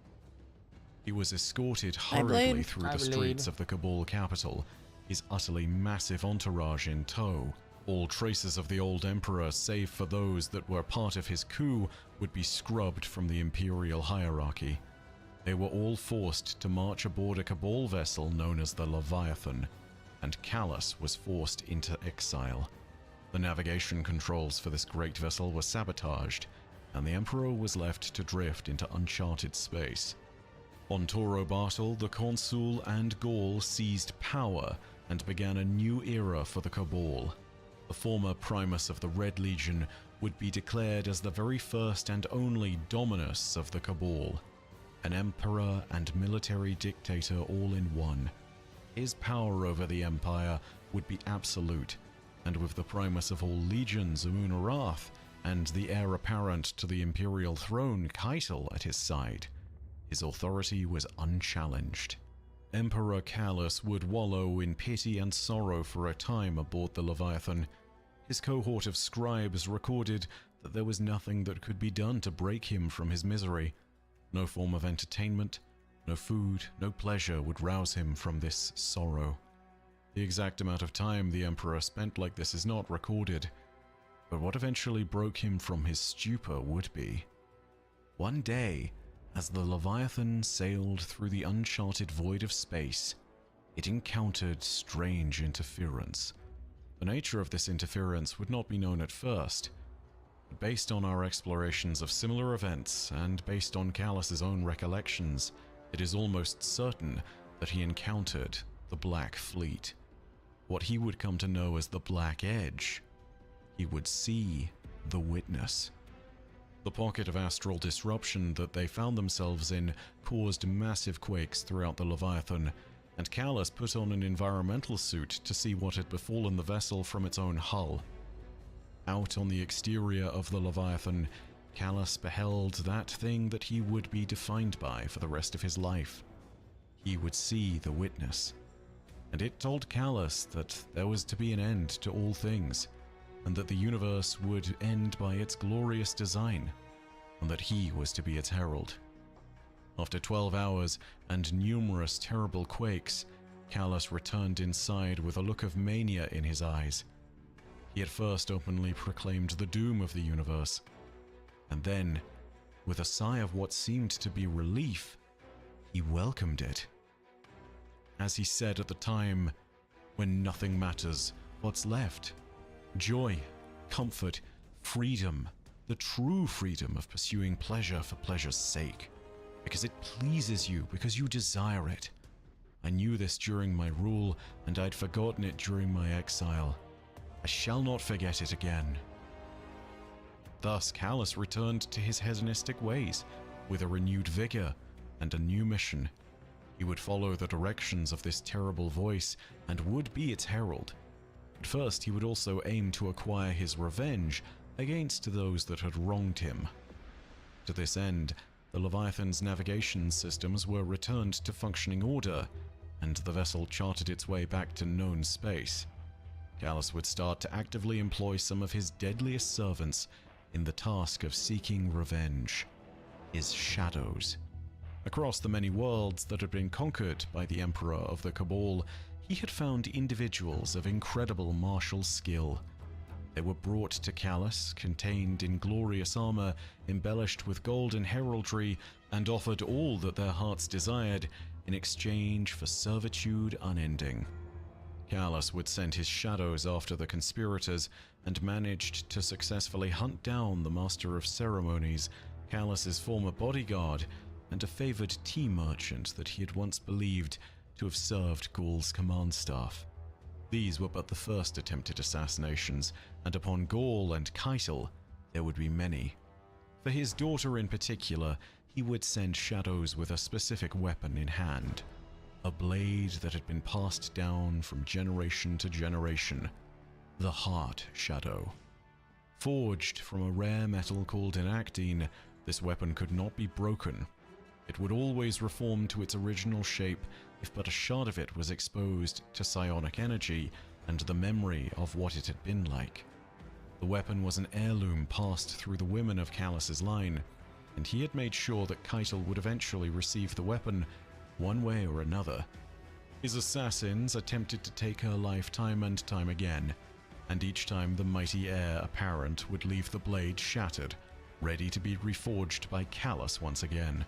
He was escorted hurriedly through the streets of the Cabal capital, his utterly massive entourage in tow. All traces of the old emperor, save for those that were part of his coup, would be scrubbed from the imperial hierarchy. They were all forced to march aboard a Cabal vessel known as the Leviathan, and Callus was forced into exile. The navigation controls for this great vessel were sabotaged, and the emperor was left to drift into uncharted space. On Toro Bartle, the Consul and Gaul seized power and began a new era for the Cabal. The former Primus of the Red Legion would be declared as the very first and only Dominus of the Cabal, an emperor and military dictator all in one. His power over the empire would be absolute, and with the Primus of all legions, Amun-Arath, and the heir apparent to the imperial throne, Keitel, at his side, his authority was unchallenged. Emperor Callus would wallow in pity and sorrow for a time aboard the Leviathan. His cohort of scribes recorded that there was nothing that could be done to break him from his misery. No form of entertainment, no food, no pleasure would rouse him from this sorrow. The exact amount of time the Emperor spent like this is not recorded, but what eventually broke him from his stupor would be. One day, as the Leviathan sailed through the uncharted void of space, it encountered strange interference. The nature of this interference would not be known at first, but based on our explorations of similar events and based on Callus's own recollections, it is almost certain that he encountered the Black Fleet, what he would come to know as the Black Edge. He would see the Witness. The pocket of astral disruption that they found themselves in caused massive quakes throughout the Leviathan, and Callus put on an environmental suit to see what had befallen the vessel from its own hull. Out on the exterior of the Leviathan, Callus beheld that thing that he would be defined by for the rest of his life. He would see the Witness, and it told Callus that there was to be an end to all things, and that the universe would end by its glorious design, and that he was to be its herald. After 12 hours and numerous terrible quakes, Callus returned inside with a look of mania in his eyes. He had first openly proclaimed the doom of the universe, and then, with a sigh of what seemed to be relief, he welcomed it. As he said at the time, "When nothing matters, what's left? Joy, comfort, freedom, the true freedom of pursuing pleasure for pleasure's sake, because it pleases you, because you desire it. I knew this during my rule, and I'd forgotten it during my exile. I shall not forget it again." Thus, Callus returned to his hedonistic ways, with a renewed vigor and a new mission. He would follow the directions of this terrible voice, and would be its herald. But first, he would also aim to acquire his revenge against those that had wronged him. To this end, the Leviathan's navigation systems were returned to functioning order, and the vessel charted its way back to known space. Callus would start to actively employ some of his deadliest servants in the task of seeking revenge: his shadows. Across the many worlds that had been conquered by the Emperor of the Cabal, he had found individuals of incredible martial skill. They were brought to Callus, contained in glorious armor, embellished with golden heraldry, and offered all that their hearts desired in exchange for servitude unending. Callus would send his shadows after the conspirators, and managed to successfully hunt down the Master of Ceremonies, Callus's former bodyguard, and a favored tea merchant that he had once believed to have served Gaul's command staff. These were but the first attempted assassinations, and upon Gaul and Keitel, there would be many. For his daughter in particular, he would send shadows with a specific weapon in hand. A blade that had been passed down from generation to generation. The Heart Shadow. Forged from a rare metal called enactine, this weapon could not be broken. It would always reform to its original shape if but a shard of it was exposed to psionic energy and the memory of what it had been like. The weapon was an heirloom passed through the women of Callus's line, and he had made sure that Keitel would eventually receive the weapon one way or another. His assassins attempted to take her life time and time again, and each time the mighty heir apparent would leave the blade shattered, ready to be reforged by Callus once again.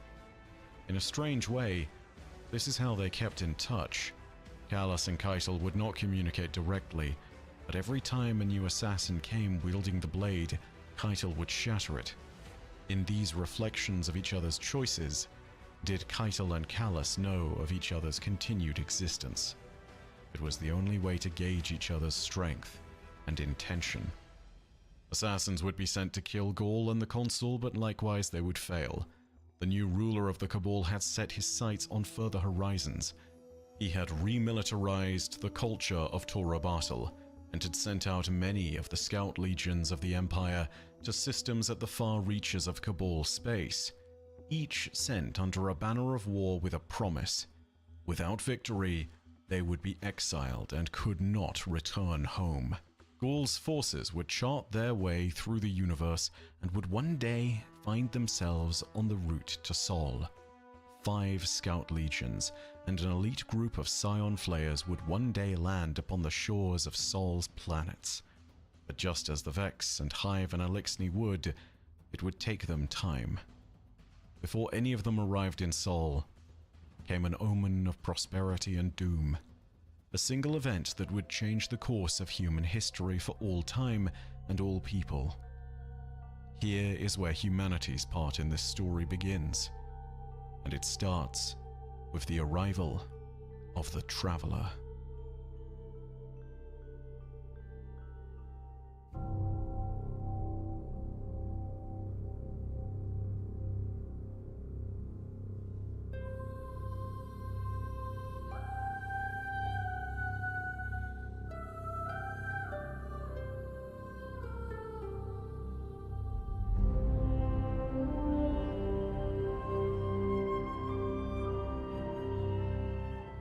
In a strange way, this is how they kept in touch. Callus and Keitel would not communicate directly, but every time a new assassin came wielding the blade, Keitel would shatter it. In these reflections of each other's choices, did Keitel and Callus know of each other's continued existence. It was the only way to gauge each other's strength and intention. Assassins would be sent to kill Gaul and the consul, but likewise they would fail. The new ruler of the Cabal had set his sights on further horizons. He had remilitarized the culture of Torobatel, and had sent out many of the scout legions of the Empire to systems at the far reaches of Cabal space, each sent under a banner of war with a promise. Without victory, they would be exiled and could not return home. Gaul's forces would chart their way through the universe and would one day find themselves on the route to Sol. 5 scout legions and an elite group of scion flayers would one day land upon the shores of Sol's planets. But just as the Vex and Hive and Elixni would, it would take them time. Before any of them arrived in Sol, came an omen of prosperity and doom. A single event that would change the course of human history for all time and all people. Here is where humanity's part in this story begins, and it starts with the arrival of the Traveler.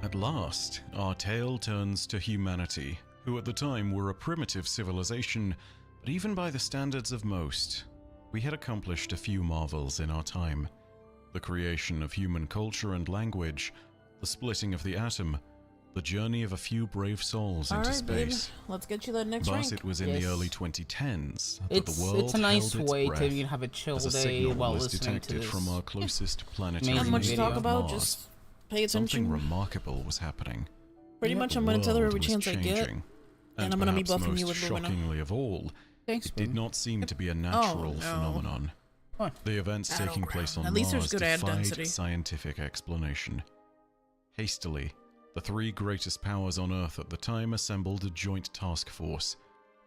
At last, our tale turns to humanity, who at the time were a primitive civilization, but even by the standards of most, we had accomplished a few marvels in our time. The creation of human culture and language, the splitting of the atom, the journey of a few brave souls into space. Babe. Let's get you that next But rank. it was in the early 2010s that It's the world a nice held its way breath to have a chill as a day signal while was listening to detected this. from our closest planetary Not much to video. talk about, Mars. just pay Something attention. remarkable was happening. Pretty The much I'm gonna tell her world every was chance I get. changing. and I'm gonna be perhaps buffing you most with Lumina. shockingly of all, Thanks, it did babe. not seem to be a natural no. phenomenon. What? The events taking place on At least there's Mars good ad defied density. scientific explanation. Hastily, the 3 greatest powers on Earth at the time assembled a joint task force.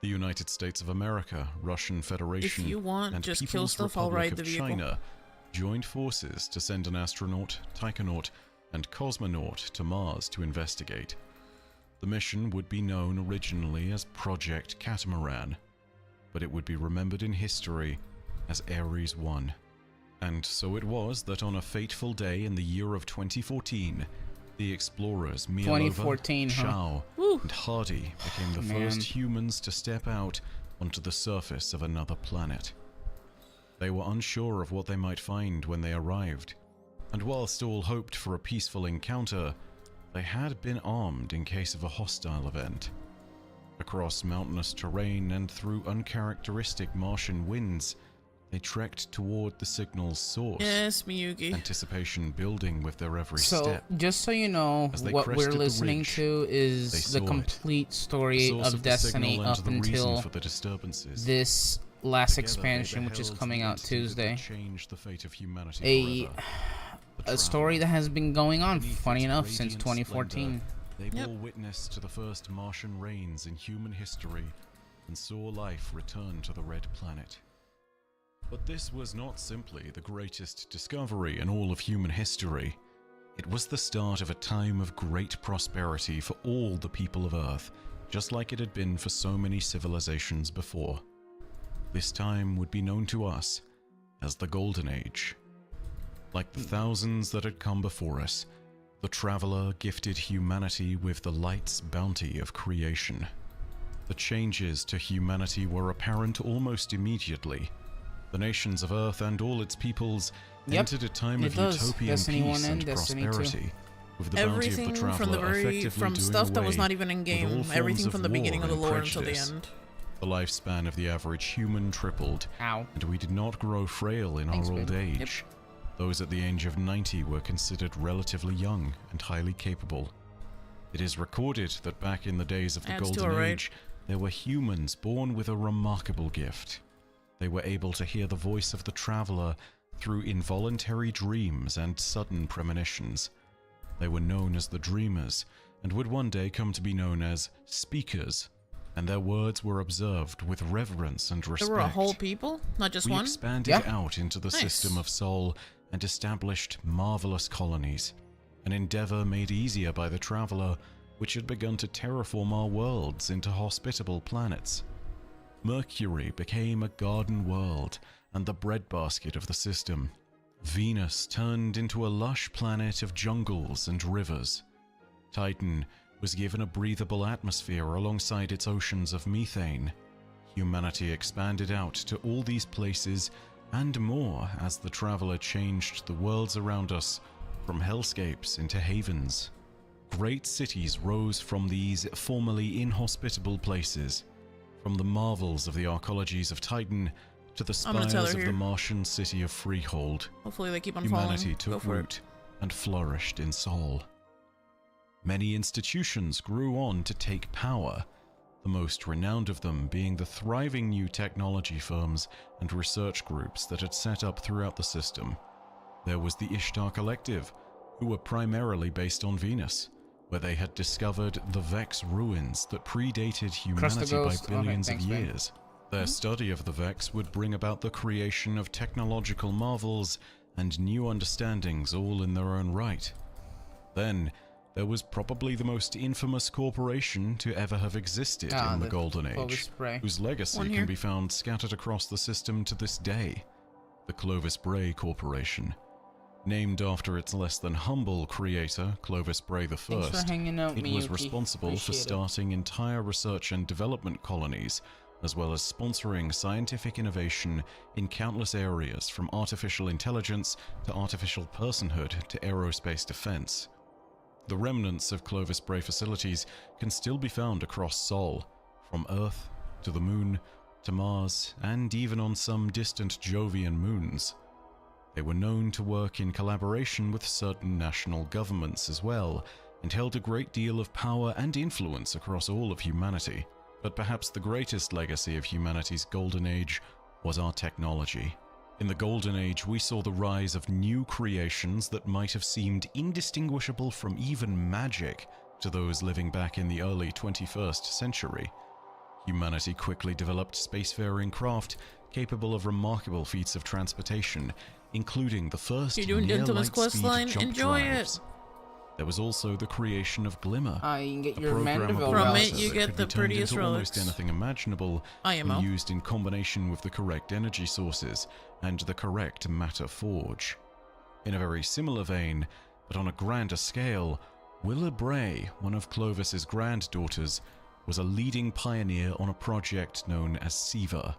The United States of America, Russian Federation, If you want, and just People's kill stuff, I'll Republic ride the of vehicle. China joined forces to send an astronaut, taikonaut, and cosmonaut to Mars to investigate. The mission would be known originally as Project Catamaran, but it would be remembered in history as Ares 1. And so it was that on a fateful day in the year of 2014, the explorers Mielova, 2014, huh? Shao, Woo. and Hardy became the Man. first humans to step out onto the surface of another planet. They were unsure of what they might find when they arrived, and whilst all hoped for a peaceful encounter, they had been armed in case of a hostile event. Across mountainous terrain and through uncharacteristic Martian winds, they trekked toward the signal's source, Yes, Miyuki. anticipation building with their every So, step. just so you know, As they what we're crested the listening ridge, to they is the saw it. complete The story source of the Destiny signal and up the reason until for the disturbances. this last Together, they expansion, which is beheld coming the out entity that Tuesday. would change the fate of humanity forever. The A story Traveler. that has been going on, Beneath funny its enough, since radiant 2014. splendor, They bore witness to the first Martian rains in human history and saw life return to the Red Planet. But this was not simply the greatest discovery in all of human history. It was the start of a time of great prosperity for all the people of Earth, just like it had been for so many civilizations before. This time would be known to us as the Golden Age. Like the thousands that had come before us, the Traveler gifted humanity with the light's bounty of creation. The changes to humanity were apparent almost immediately. The nations of Earth and all its peoples entered a time of utopian peace and prosperity, with the bounty of the Traveler effectively doing stuff that was away not even in with game, all everything forms from the beginning of the war lore and until the prejudice. end. The lifespan of the average human tripled, and we did not grow frail in our old age. Those at the age of 90 were considered relatively young and highly capable. It is recorded that back in the days of the Golden Age, there were humans born with a remarkable gift. They were able to hear the voice of the Traveler through involuntary dreams and sudden premonitions. They were known as the Dreamers, and would one day come to be known as Speakers, and their words were observed with reverence and respect. There were a whole people, not just one? We expanded out into the system of Sol and established marvelous colonies, an endeavor made easier by the Traveler, which had begun to terraform our worlds into hospitable planets. Mercury became a garden world and the breadbasket of the system. Venus turned into a lush planet of jungles and rivers. Titan was given a breathable atmosphere alongside its oceans of methane. Humanity expanded out to all these places and more as the Traveler changed the worlds around us from hellscapes into havens. Great cities rose from these formerly inhospitable places, from the marvels of the arcologies of Titan to the spires of the Martian city of Freehold. Hopefully they keep on Humanity took root and flourished in Sol. Many institutions grew on to take power, the most renowned of them being the thriving new technology firms and research groups that had set up throughout the system. There was the Ishtar Collective, who were primarily based on Venus, where they had discovered the Vex ruins that predated humanity by billions of years. Their study of the Vex would bring about the creation of technological marvels and new understandings all in their own right. Then, there was probably the most infamous corporation to ever have existed in the Golden Age, whose legacy can be found scattered across the system to this day, the Clovis Bray Corporation. Named after its less than humble creator, Clovis Bray I, it was responsible for starting entire research and development colonies, as well as sponsoring scientific innovation in countless areas from artificial intelligence to artificial personhood to aerospace defense. The remnants of Clovis Bray facilities can still be found across Sol, from Earth to the Moon to Mars, and even on some distant Jovian moons. They were known to work in collaboration with certain national governments as well, and held a great deal of power and influence across all of humanity. But perhaps the greatest legacy of humanity's Golden Age was our technology. In the Golden Age, we saw the rise of new creations that might have seemed indistinguishable from even magic to those living back in the early 21st century. Humanity quickly developed spacefaring craft capable of remarkable feats of transportation, including the first near-light-speed jump drives. There was also the creation of Glimmer, you can get a your programmable From laser it, you that get could the be turned prettiest into relics. almost anything imaginable when used in combination with the correct energy sources and the correct matter forge. In a very similar vein, but on a grander scale, Willa Bray, one of Clovis's granddaughters, was a leading pioneer on a project known as SIVA.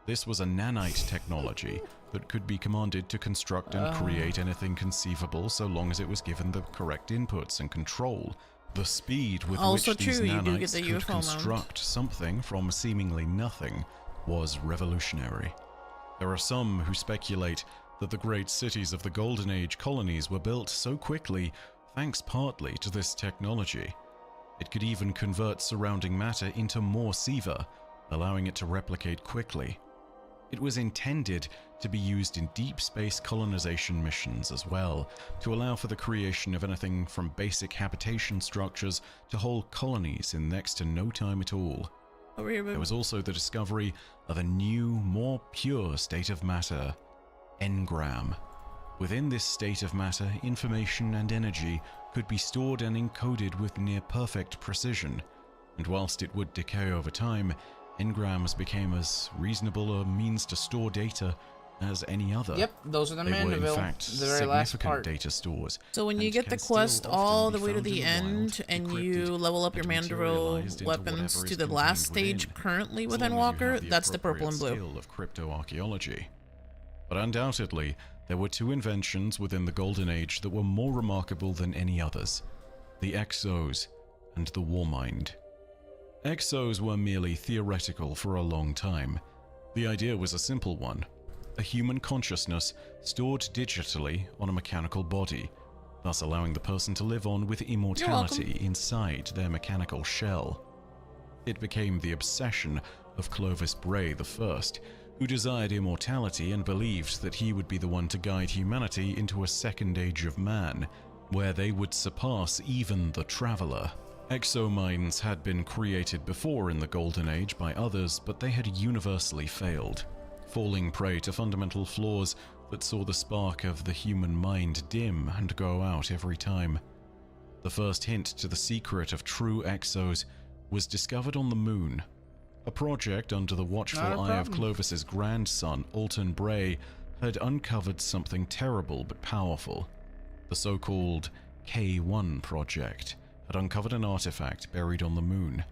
This was a nanite technology that could be commanded to construct and create anything conceivable so long as it was given the correct inputs and control. The speed with which these nanites could construct something from seemingly nothing was revolutionary. There are some who speculate that the great cities of the Golden Age colonies were built so quickly thanks partly to this technology. It could even convert surrounding matter into more SIVA, allowing it to replicate quickly. It was intended to be used in deep space colonization missions as well, to allow for the creation of anything from basic habitation structures to whole colonies in next to no time at all. Over here, There babe. was also the discovery of a new, more pure state of matter, engram. Within this state of matter, information and energy could be stored and encoded with near-perfect precision, and whilst it would decay over time, engrams became as reasonable a means to store data as any other. Yep, those are the They were in Mandeville. fact The very last significant part. data stores. So when you and get the can still quest often all be the way to found in the the end wild, and decrypted, you level up your and Mandeville materialized into weapons whatever to is the last contained stage within, currently as within long as you Walker, have the that's the purple and appropriate blue. skill of cryptoarchaeology. But undoubtedly, there were two inventions within the Golden Age that were more remarkable than any others: the Exos and the Warmind. Exos were merely theoretical for a long time. The idea was a simple one: a human consciousness stored digitally on a mechanical body, thus allowing the person to live on with immortality inside their mechanical shell. It became the obsession of Clovis Bray I, who desired immortality and believed that he would be the one to guide humanity into a second age of man, where they would surpass even the Traveler. Exomines had been created before in the Golden Age by others, but they had universally failed, falling prey to fundamental flaws that saw the spark of the human mind dim and go out every time. The first hint to the secret of true Exos was discovered on the Moon. A project under the watchful Not a eye of problem. Clovis's grandson, Alton Bray, had uncovered something terrible but powerful. The so-called K1 project had uncovered an artifact buried on the Moon.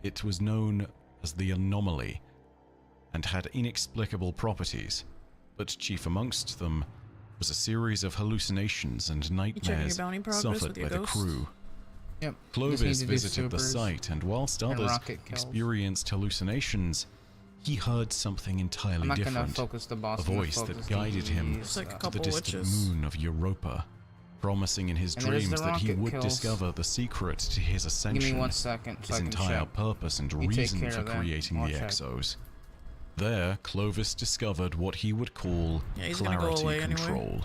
It was known as the Anomaly and had inexplicable properties, but chief amongst them was a series of hallucinations and checking your nightmares bounty progress suffered with your by the ghost? crew. Yep. Clovis Just need to do visited the supers site, and whilst and others rocket kills. experienced hallucinations, he heard something entirely I'm not gonna different. focus the boss. A I'm gonna voice that focus guided him these, It's like a to the couple distant witches. moon of Europa, promising in his And there's the dreams that he rocket would kills. discover the secret to his Give ascension, me 1 second so his I can entire check. purpose and You take reason care for of that. creating I'll the check. Exos. There, Clovis discovered what he would call Yeah, he's gonna go clarity away anyway. control,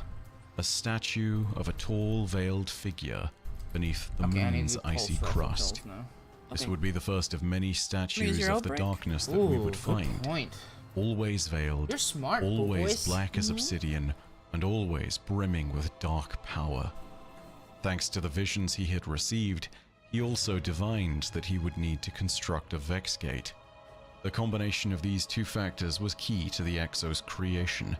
a statue of a tall veiled figure beneath the Okay, I need moon's to pulse icy rifle crust. kills now. This Okay. would be the first of many statues your of the outbreak? darkness that Ooh, we would good find, point. always veiled, You're smart, always boys. black as obsidian, and always brimming with dark power. Thanks to the visions he had received, he also divined that he would need to construct a Vex Gate. The combination of these two factors was key to the Exo's creation.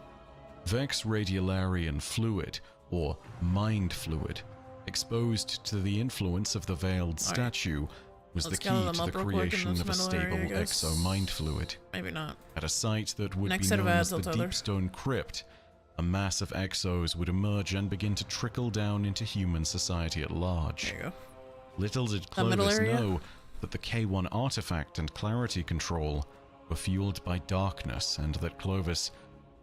Vex radiolarian fluid, or mind fluid, exposed to the influence of the veiled statue, was the Let's key gather them to the up real quick in creation this of a middle stable area, I guess. exo mind fluid. Maybe not. At a site that would Next be set of known ads as the I'll tether. Deep Stone Crypt, a mass of exos would emerge and begin to trickle down into human society at large. There you go. Little did That middle Clovis area? know that the K1 artifact and clarity control were fueled by darkness, and that Clovis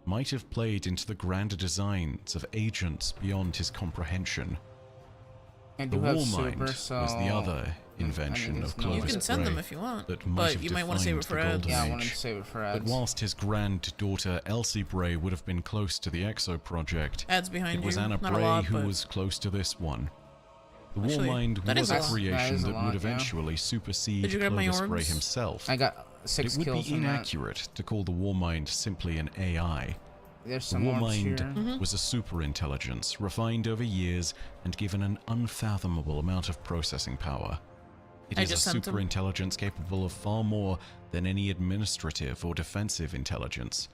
might have played into the grander designs of agents beyond his comprehension. I The do have Warmind super, so was the other invention I of need to know. You Clovis can send them Bray if you want, that might but have you might want to save it for defined ads. the Yeah, I Golden wanted to Age. save it for But ads. whilst his granddaughter Elsie Bray would have been close to the Exo project, Ads behind it was you. Anna Not Bray a lot, who but was close to this one. The Actually, Warmind that was is a a lot. That creation is a that lot, would yeah. eventually supersede Did you grab my Clovis Bray orbs? himself. I got 6 It would kills be on that. inaccurate to call the Warmind simply an AI. There's The some orbs here. Warmind was a superintelligence, refined over years and given an unfathomable amount of processing power. It I is a just sent them. superintelligence capable of far more than any administrative or defensive intelligence.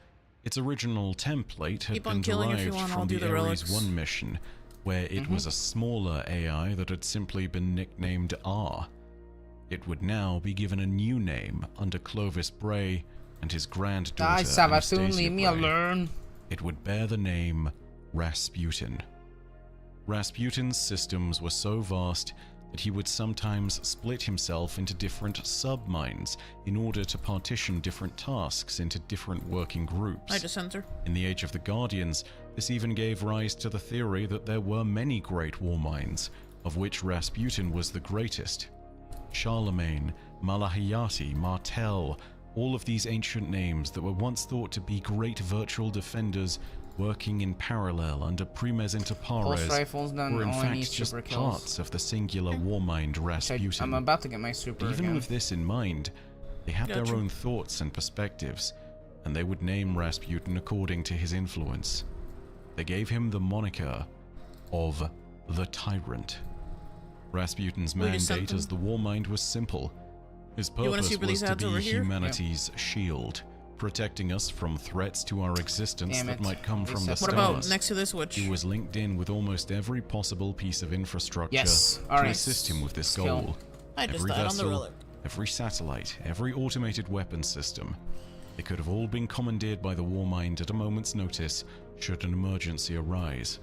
Its original template had Keep on been killing if you derived want, I'll from do the the Ares relics. 1 mission, where it was a smaller AI that had simply been nicknamed R. It would now be given a new name under Clovis Bray and his granddaughter Die, Sabathun, Anastasia leave me Bray. alone. It would bear the name Rasputin. Rasputin's systems were so vast that he would sometimes split himself into different sub-minds in order to partition different tasks into different working groups. I just sent her. In the Age of the Guardians, this even gave rise to the theory that there were many great war minds, of which Rasputin was the greatest. Charlemagne, Malahiyati, Martel, All of these ancient names that were once thought to be great virtual defenders working in parallel under Primes inter pares rifles done were in all I need fact just super kills. parts of the singular warmind Rasputin. I'm about to get my super Even again. with this in mind, they had Gotcha. their own thoughts and perspectives, and they would name Rasputin according to his influence. They gave him the moniker of the Tyrant. Rasputin's Wait a mandate second. as the Warmind was simple. His wanna purpose see where was these to ads be over here? humanity's shield, protecting us from threats to our existence Damn that it. might come from the What stars. What about next to this witch? He was linked in with almost every possible piece of infrastructure Yes. to Alright. assist him with this Skill. goal. I just Every died on the vessel, relic. every satellite, every automated weapon system. They could have all been commandeered by the Warmind at a moment's notice should an emergency arise.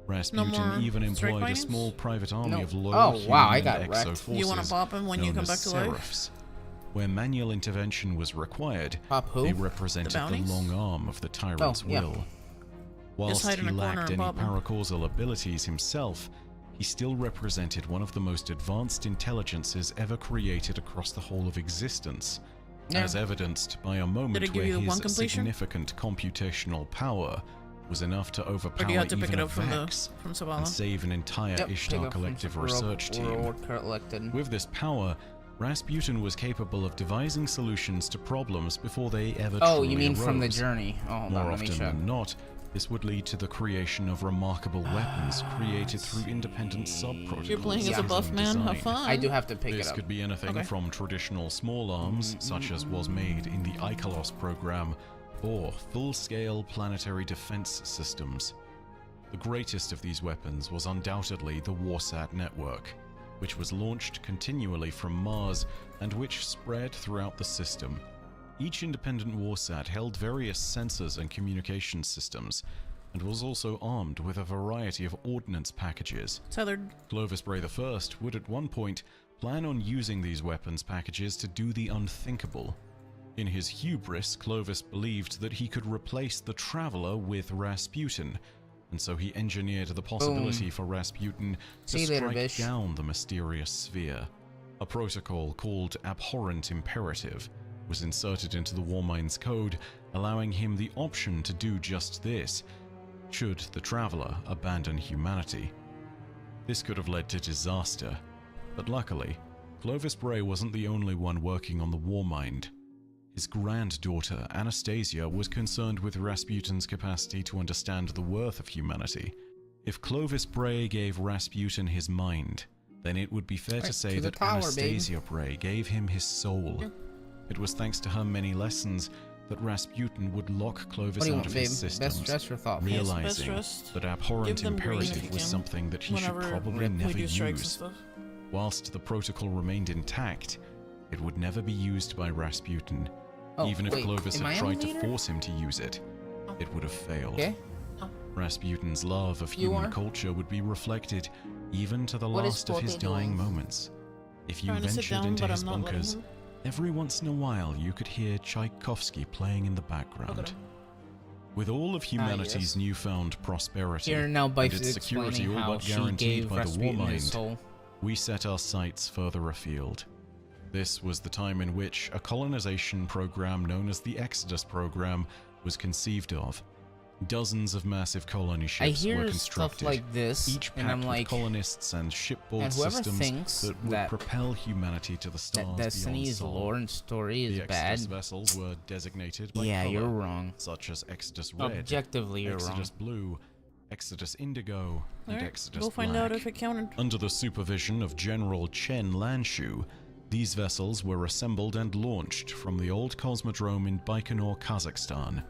Rasputin more even strike employed a bindings? small private army No. of loyal Oh, human wow, I and got exo wrecked. forces You wanna pop him when you known come as back to life? Seraphs. Where manual intervention was required, Pop who? they represented The the bounties? long arm of the tyrant's yeah. will. Whilst hide in he a corner lacked and any pop 'em. paracausal abilities himself, he still represented one of the most advanced intelligences ever created across the whole of existence, Yeah. as evidenced by a moment give where you the one his completion? significant computational power was enough to Or overpower do you have to pick even it a up from Vex from and Sabala? save an entire Yep, Ishtar take off from Collective Super research team. World Collected. With this power, Rasputin was capable of devising solutions to problems before they ever Oh, truly you mean from the arose. journey? Oh, hold More on, let me often check. than not, this would lead to the creation of remarkable weapons created through independent sub-protocols. You're playing as a Yeah. buff man. Have fun. I do have to pick This it up. could be anything Okay. from traditional small arms, such as was made in the Ikalos program, or full-scale planetary defense systems. The greatest of these weapons was undoubtedly the Warsat network, which was launched continually from Mars and which spread throughout the system. Each independent Warsat held various sensors and communication systems, and was also armed with a variety of ordnance packages. Tethered. Clovis Bray I would at one point plan on using these weapons packages to do the unthinkable. In his hubris, Clovis believed that he could replace the Traveler with Rasputin, and so he engineered the possibility for Rasputin to See you later, strike bitch. down the mysterious sphere. A protocol called Abhorrent Imperative was inserted into the Warmind's code, allowing him the option to do just this, should the Traveler abandon humanity. This could have led to disaster, but luckily, Clovis Bray wasn't the only one working on the Warmind. His granddaughter, Anastasia, was concerned with Rasputin's capacity to understand the worth of humanity. If Clovis Bray gave Rasputin his mind, then it would be fair to Right, say to the that tower, Anastasia Bray gave him his soul. Yeah. It was thanks to her many lessons that Rasputin would lock Clovis What do you out want, of babe? his systems, Best dress or thought? Yes, best realizing dressed. that Abhorrent Give them green if Imperative you was can. something that he should Whenever probably we never do strikes and use. stuff. Whilst the protocol remained intact, it would never be used by Rasputin. Oh, Even if wait, Clovis am I had on tried to meter? force him to use it, it would have failed. Okay. Rasputin's love of You human are? culture would be reflected even to the What is last of his Poppy dying doing? moments. If you Trying to sit ventured down, into but his I'm not letting bunkers, him. every once in a while you could hear Tchaikovsky playing in the background. Look at him. With all of humanity's yes. newfound prosperity Here now, and Bife its is security explaining all how but she guaranteed gave by the Rasputin his Warmind, soul. we set our sights further afield. This was the time in which a colonization program known as the Exodus Program was conceived of. Dozens of massive colony I ships were hear constructed, stuff like this, each and packed I'm with like, colonists and shipboard and whoever systems thinks that would that- propel humanity to the stars that beyond Destiny's Sol. lore and story is The bad. Exodus vessels were designated by Yeah, color, you're wrong. such as Exodus Red, Objectively, you're wrong. Exodus Blue, Exodus Indigo, and Alright, Exodus we'll find Black. out if it counted. Under the supervision of General Chen Lanshu, these vessels were assembled and launched from the old cosmodrome in Baikonur, Kazakhstan,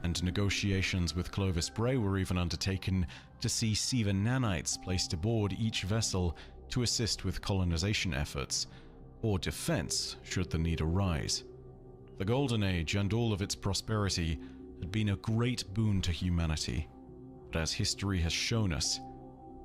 and negotiations with Clovis Bray were even undertaken to see Siva nanites placed aboard each vessel to assist with colonization efforts, or defense should the need arise. The Golden Age and all of its prosperity had been a great boon to humanity, but as history has shown us,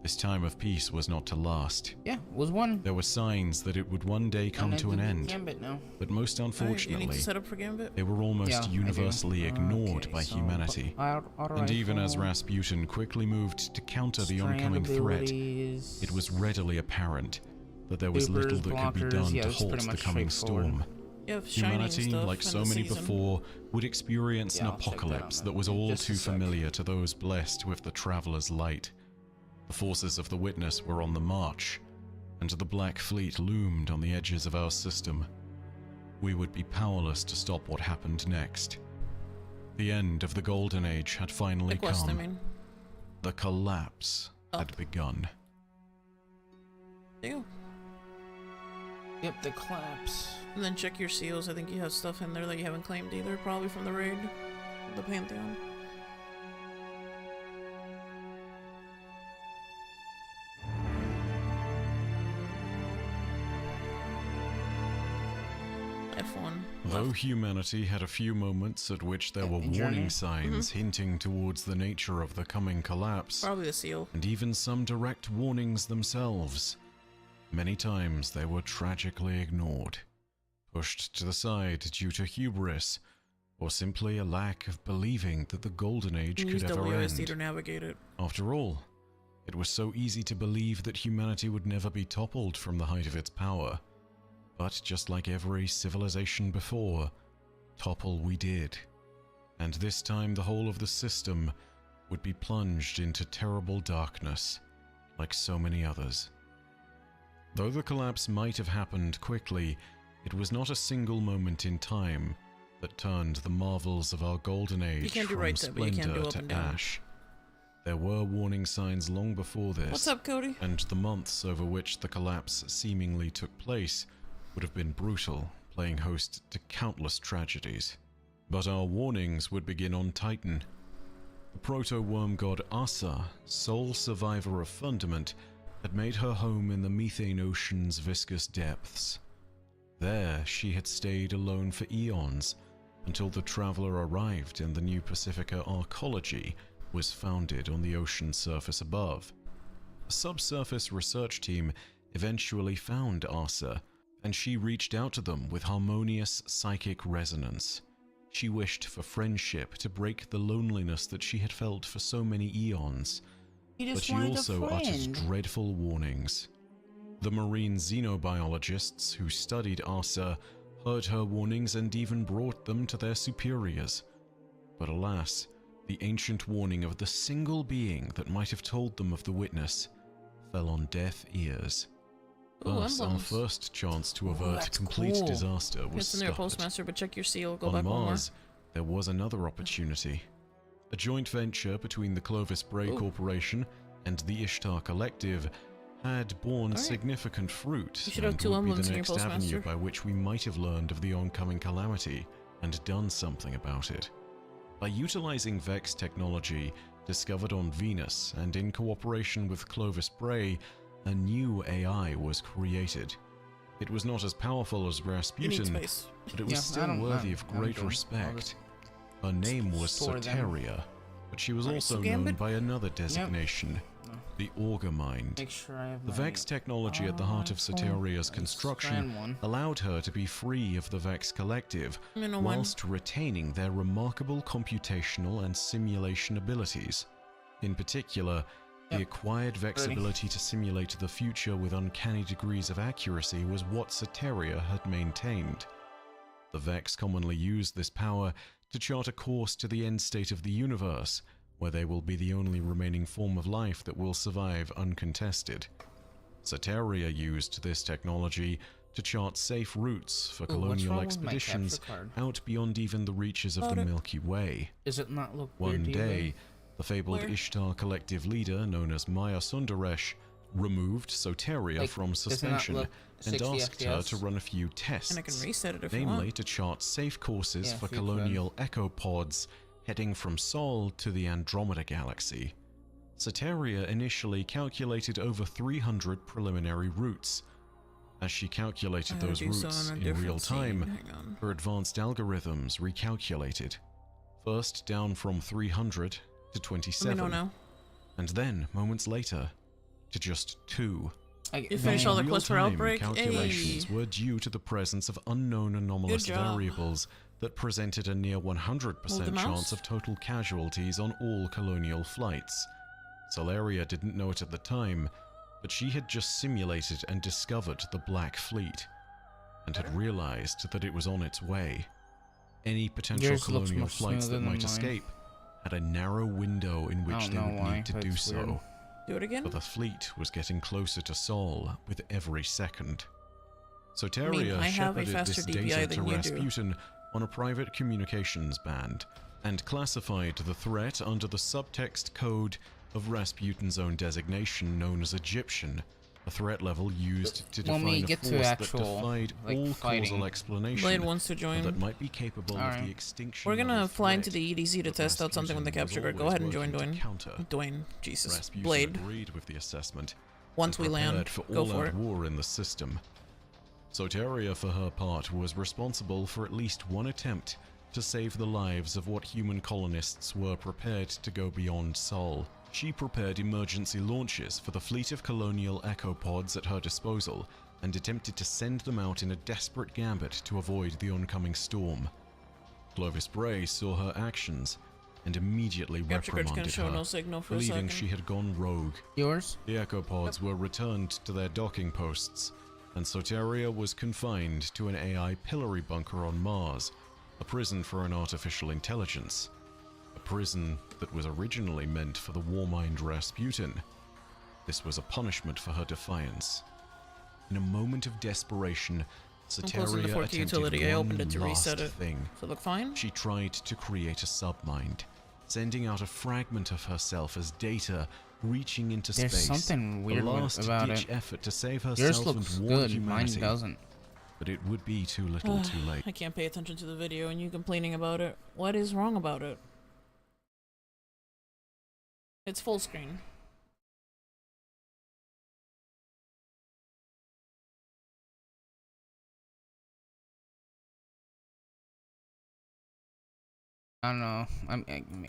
this time of peace was not to last. Yeah, was one. There were signs that it would one day come to an end, Gambit now. but most Alright, you need unfortunately, to set up for Gambit? they were almost Yeah, I do. universally ignored Okay, by so humanity. auto And even as rifle, Rasputin quickly moved to counter the strand oncoming threat, abilities, it was readally apparent that there was supers, little that could be blockers, done yeah, to it's halt pretty the much coming straightforward. storm. You have shining Humanity, stuff like in so the many season. before, would experience an Yeah, I'll check that out, apocalypse man. that was all Just a too sec. familiar to those blessed with the Traveler's light. The forces of the Witness were on the march, and the Black Fleet loomed on the edges of our system. We would be powerless to stop what happened next. The end of the Golden Age had finally Like West, I come. mean. The collapse had begun. Ew. Yep, the collapse. And then check your seals. I think you have stuff in there that you haven't claimed either, probably from the raid. The Pantheon. F1. Though humanity had a few moments at which there were Journey. warning signs hinting towards the nature of the coming collapse, Probably the seal. and even some direct warnings themselves, many times they were tragically ignored, pushed to the side due to hubris, or simply a lack of believing that the Golden Age could Use ever WSD end. to navigate it. After all, it was so easy to believe that humanity would never be toppled from the height of its power. But just like every civilization before, topple we did. And this time the whole of the system would be plunged into terrible darkness, like so many others. Though the collapse might have happened quickly, it was not a single moment in time that turned the marvels of our Golden Age can't do from right step, but you can't splendor do up to and down. ash. There were warning signs long before this. What's up, Cody? And the months over which the collapse seemingly took place would have been brutal, playing host to countless tragedies. But our warnings would begin on Titan. The proto-worm god Asa, sole survivor of Fundament, had made her home in the methane ocean's viscous depths. There, she had stayed alone for eons, until the Traveler arrived and the new Pacifica Arcology was founded on the ocean surface above. A subsurface research team eventually found Asa, and she reached out to them with harmonious psychic resonance. She wished for friendship to break the loneliness that she had felt for so many eons, He but just she wanted also a uttered friend. dreadful warnings. The marine xenobiologists who studied Asa heard her warnings and even brought them to their superiors. But alas, the ancient warning of the single being that might have told them of the Witness fell on deaf ears. Ooh, Thus, our emblems. first chance to Ooh, avert that's complete cool. disaster was It's in there, scuppered. Postmaster, but check your seal. Go On back one more. Mars, there was another opportunity. A joint venture between the Clovis Bray Ooh. Corporation and the Ishtar Collective had borne Alright. significant fruit You should have and two would be emblems the in your next Postmaster. avenue by which we might have learned of the oncoming calamity and done something about it. By utilizing Vex technology discovered on Venus and in cooperation with Clovis Bray, a new AI was created. It was not as powerful as You need Rasputin, space. but it was Yeah, I still don't- worthy of I'm great good. I'll respect. just Her name was store them. Soteria, but she was Alright, also so known Gambit? by another designation, No. the Auger Mind. Make sure I have The my Vex technology at the heart of iPhone. Soteria's Strand construction one. allowed her to be free of the Vex Collective, You know one. whilst retaining their remarkable computational and simulation abilities. In particular, the Yep. acquired Vex Ready. ability to simulate the future with uncanny degrees of accuracy was what Soteria had maintained. The Vex commonly use this power to chart a course to the end state of the universe, where they will be the only remaining form of life that will survive uncontested. Soteria used this technology to chart safe routes for Ooh, what's colonial wrong with my expeditions capture card? out beyond even the reaches of Got the it. Milky Way. Does it not look One weird to you, day, babe? the fabled Where? Ishtar collective leader, known as Maya Sundaresh, removed Soteria Like, from does it not suspension look and 60 asked her FPS? to run a few tests, And I can reset it if you namely want. to chart safe courses Yeah, for if you could. colonial echo pods heading from Sol to the Andromeda Galaxy. Soteria initially calculated over 300 preliminary routes. As she calculated I gotta those do so routes on a in different real time, scene. Hang on. her advanced algorithms recalculated. First down from 300 to Let me 27, know now. and then, moments later, to just 2. You finished all the quests for Real-time Outbreak? calculations Hey. were due to the presence of unknown anomalous Good job. variables that presented a near 100% Move the mouse. chance of total casualties on all colonial flights. Solaria didn't know it at the time, but she had just simulated and discovered the Black Fleet. and had realized that it was on its way. Any potential Yours looks colonial much flights smoother that than might mine. escape had a narrow window in which they would need to but do it's weird. so. Do it again? But the fleet was getting closer to Sol with every second. Soteria I have a shepherded faster this DPI data to than you do. Rasputin on a private communications band, and classified the threat under the subtext code of Rasputin's own designation known as Egyptian, a threat level used to When we define a get to force that actual, defied like, all fighting. causal explanation, Blade wants to and join. that might be capable of the extinction. We're gonna level fly into threat the EDZ to that test out something with the Rasputin capture was card. Go ahead and always join, working to Dwayne. counter. Dwayne, Jesus. Rasputin Blade. agreed with the assessment. Once we land, prepared for go for all-out it. war in the system. Soteria, for her part, was responsible for at least one attempt to save the lives of what human colonists were prepared to go beyond Sol. She prepared emergency launches for the fleet of colonial echo pods at her disposal and attempted to send them out in a desperate gambit to avoid the oncoming storm. Clovis Bray saw her actions and immediately Capture card's gonna reprimanded show her, no signal for a believing second. she had gone rogue. Yours? The echo pods were returned to their docking posts, and Soteria was confined to an AI pillory bunker on Mars, a prison for an artificial intelligence. A prison that was originally meant for the warmind Rasputin. This was a punishment for her defiance. In a moment of desperation, I'm closing the Soteria 4K attempted utility. I one opened it to last reset it. thing. Does it look fine? She tried to create a submind, sending out a fragment of herself as data reaching into There's space. something weird a last-ditch about it. effort to save Yours herself looks and warn good, humanity. mine doesn't. But it would be too little too late. I can't pay attention to the video and you complaining about it. What is wrong about it? It's full screen. I don't know.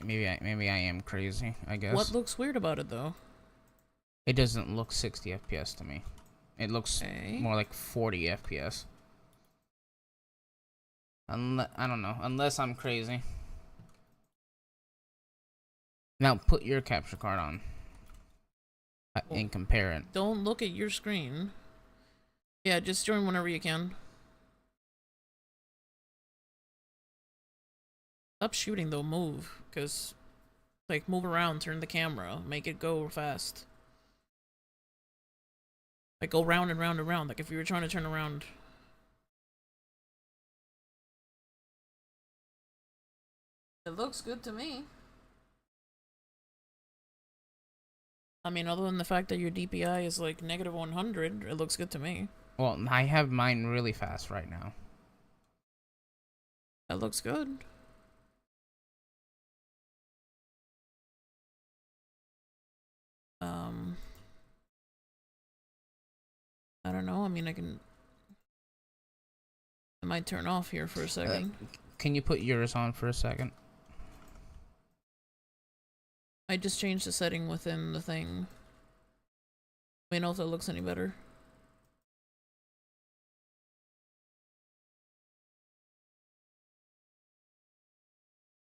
Maybe I am crazy. I guess. What looks weird about it though? It doesn't look 60 FPS to me. It looks Okay. more like 40 FPS. I don't know. Unless I'm crazy. Now put your capture card on. And compare it. Don't look at your screen. Yeah, just join whenever you can. Stop shooting though, move. Cause like move around, turn the camera, make it go fast. Like go round and round and round, like if you were trying to turn around. It looks good to me. I mean, other than the fact that your DPI is like negative 100, it looks good to me. Well, I have mine really fast right now. That looks good. I don't know. I mean, I might turn off here for a second. Can you put yours on for a second? I just changed the setting within the thing. Let me know if that looks any better.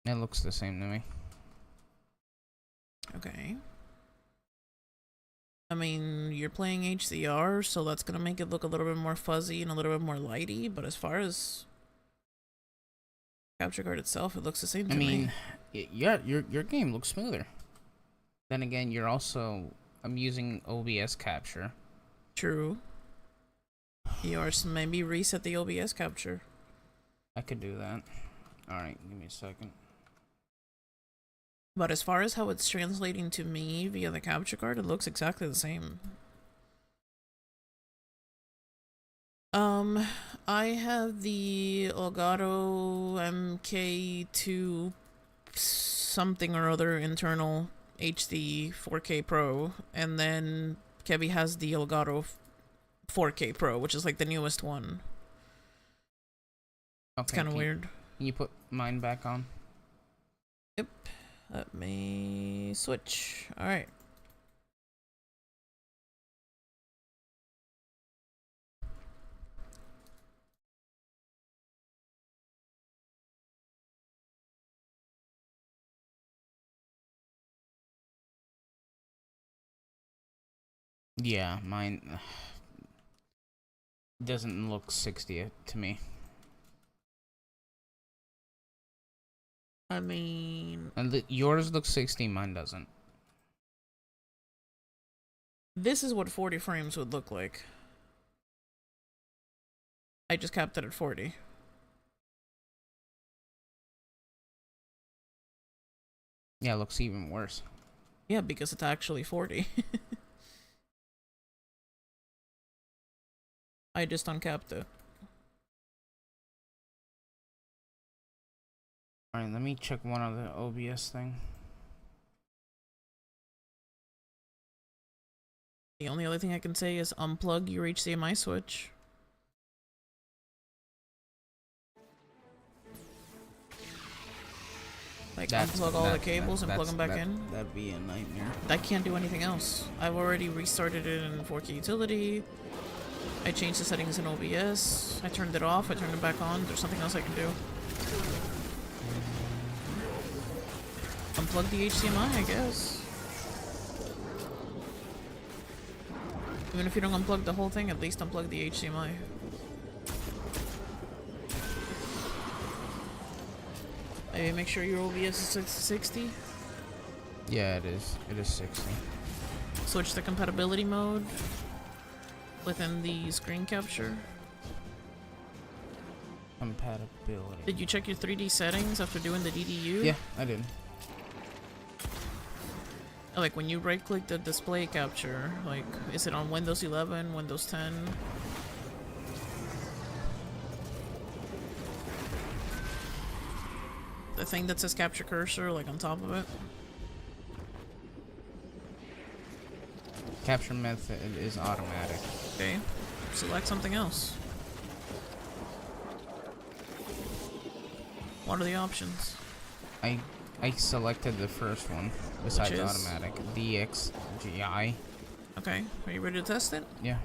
It looks the same to me. Okay. I mean, you're playing HDR, so that's gonna make it look a little bit more fuzzy and a little bit more lighty, but as far as capture card itself, it looks the same to me. Yeah, your game looks smoother. Then again, I'm using OBS capture. True. Yours maybe reset the OBS capture. I could do that. Alright, give me a second. But as far as how it's translating to me via the capture card, it looks exactly the same. I have the Elgato MK2 something or other internal HD 4K Pro, and then Kebi has the Elgato 4K Pro, which is like the newest one. Okay, It's kind of weird. Can you put mine back on? Yep. Let me switch. Alright. Yeah, mine. Doesn't look 60 to me. I mean... And yours looks 60, mine doesn't. This is what 40 frames would look like. I just capped it at 40. Yeah, it looks even worse. Yeah, because it's actually 40. I just uncapped it. Alright, let me check one other OBS thing. The only other thing I can say is unplug your HDMI switch. Like, unplug all the cables and plug them back in. That'd be a nightmare. I can't do anything else. I've already restarted it in 4K utility. I changed the settings in OBS. I turned it off. I turned it back on. There's nothing else I can do. Unplug the HDMI, I guess. Even if you don't unplug the whole thing, at least unplug the HDMI. Maybe make sure your OBS is 60. Yeah, it is. It is 60. Switch the compatibility mode within the screen capture. Compatibility. Did you check your 3D settings after doing the DDU? Yeah, I did. Like when you right click the display capture, like is it on Windows 11, Windows 10? The thing that says capture cursor, like on top of it. Capture method is automatic. Okay, select something else. What are the options? I selected the first one besides automatic. DXGI. Okay, are you ready to test it? Yeah.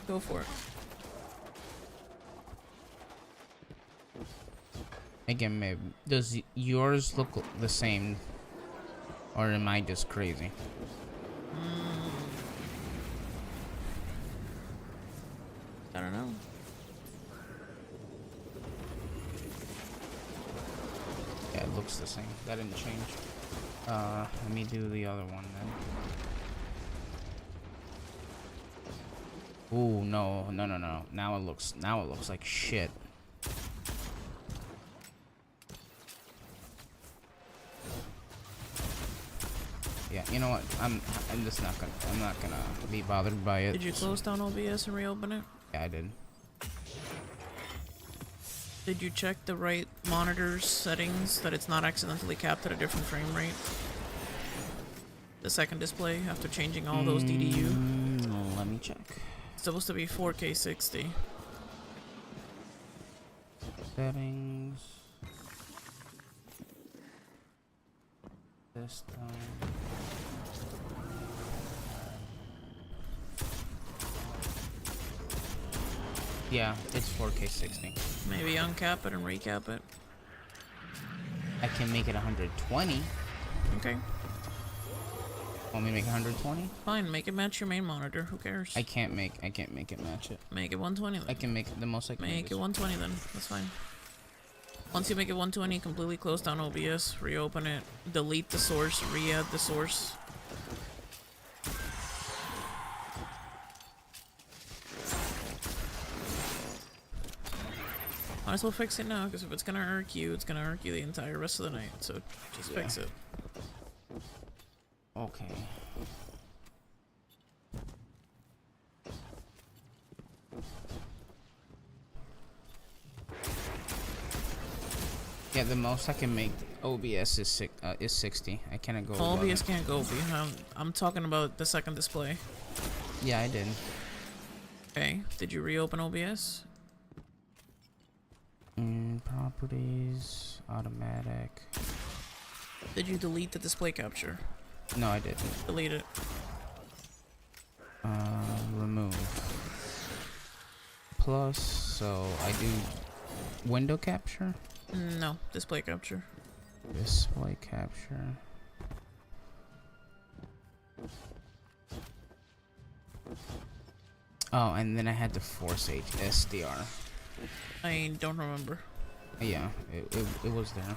Go for it. Again, maybe does yours look the same, or am I just crazy? I don't know. Yeah, it looks the same. That didn't change. Let me do the other one then. Ooh, no. Now it looks like shit. Yeah, you know what? I'm not gonna be bothered by it. Did you close down OBS and reopen it? Yeah, I did. Did you check the right monitor's settings, that it's not accidentally capped at a different frame rate? The second display after changing all those DDU? Let me check. It's supposed to be 4K 60. Settings. This time. Yeah, it's 4K 60. Maybe uncap it and recap it. I can make it 120. Okay. Want me to make it 120? Fine, make it match your main monitor. Who cares? I can't make it match it. Make it 120 then. I can make it the most I can Make it 120 then. That's fine. Once you make it 120, completely close down OBS, reopen it, delete the source, re-add the source. Might as well fix it now, because if it's gonna irk you, it's gonna irk you the entire rest of the night. So just fix it. Okay. Yeah, the most I can make OBS is 60. I cannot go. OBS can't go beyond. I'm talking about the second display. Yeah, I did. Okay. Did you reopen OBS? Properties, automatic. Did you delete the display capture? No, I didn't. Delete it. Remove. Plus, so I do window capture. No, display capture. Display capture. Oh, and then I had to force SDR. I don't remember. Yeah, it was there.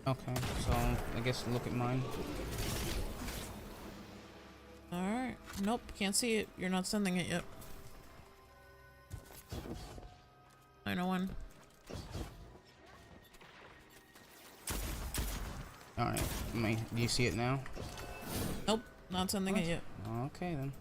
Okay, so I guess look at mine. Alright. Nope, can't see it. You're not sending it yet. I know when. Alright, do you see it now? Nope, not sending it yet. Okay then.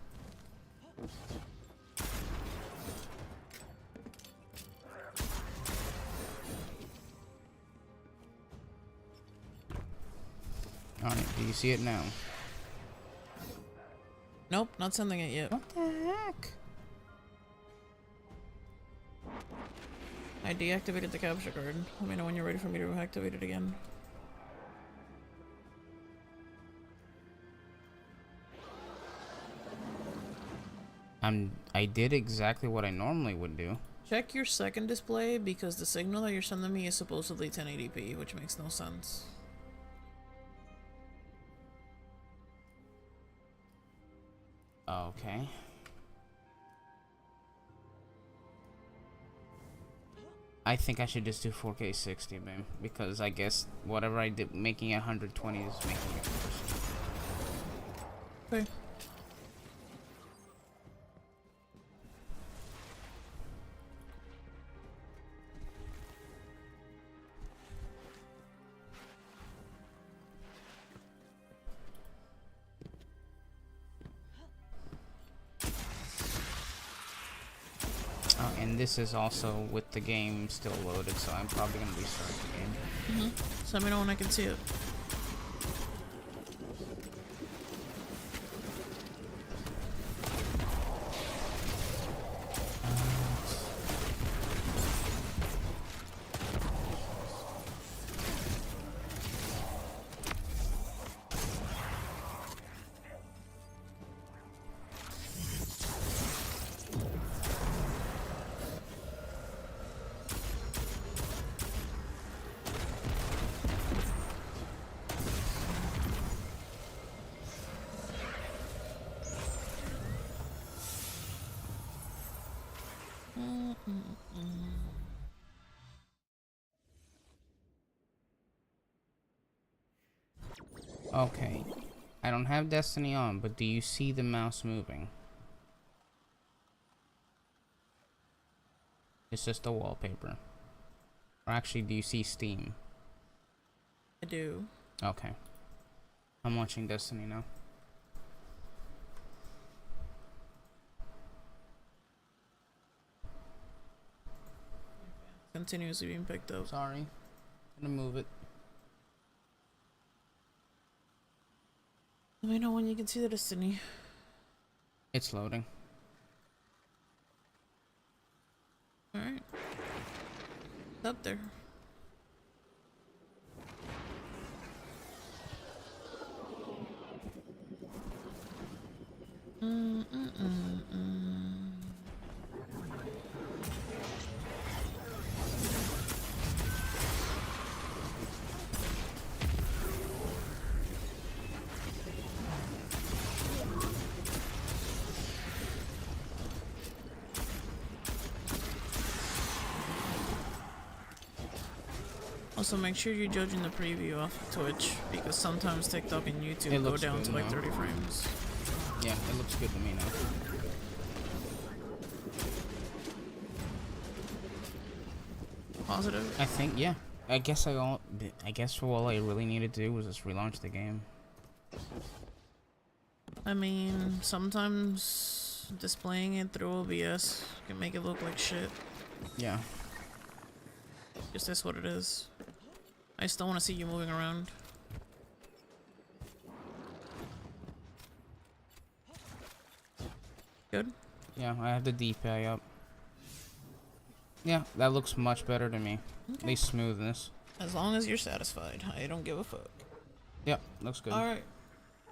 Alright, do you see it now? Nope, not sending it yet. What the heck? I deactivated the capture card. Let me know when you're ready for me to activate it again. I did exactly what I normally would do. Check your second display because the signal that you're sending me is supposedly 1080p, which makes no sense. Okay. I think I should just do 4K 60, man, because I guess whatever I did making it 120 is making it worse. Okay. And this is also with the game still loaded, so I'm probably gonna restart the game. So let me know when I can see it. Okay. I don't have Destiny on, but do you see the mouse moving? It's just a wallpaper. Or actually, do you see Steam? I do. Okay. I'm watching Destiny now. Continuously being picked up. Sorry. I'm gonna move it. Let me know when you can see the Destiny. It's loading. Alright. It's up there. Also, make sure you're judging the preview off of Twitch, because sometimes TikTok and YouTube go down to like 30 frames. Yeah, it looks good to me now. Positive? I think, yeah. I guess all I really needed to do was just relaunch the game. I mean, sometimes displaying it through OBS can make it look like shit. Yeah. Just that's what it is. I still want to see you moving around. Good? Yeah, I have the DPI up. Yeah, that looks much better to me. Okay. At least smoothness. As long as you're satisfied, I don't give a fuck. Yep, looks good. Alright.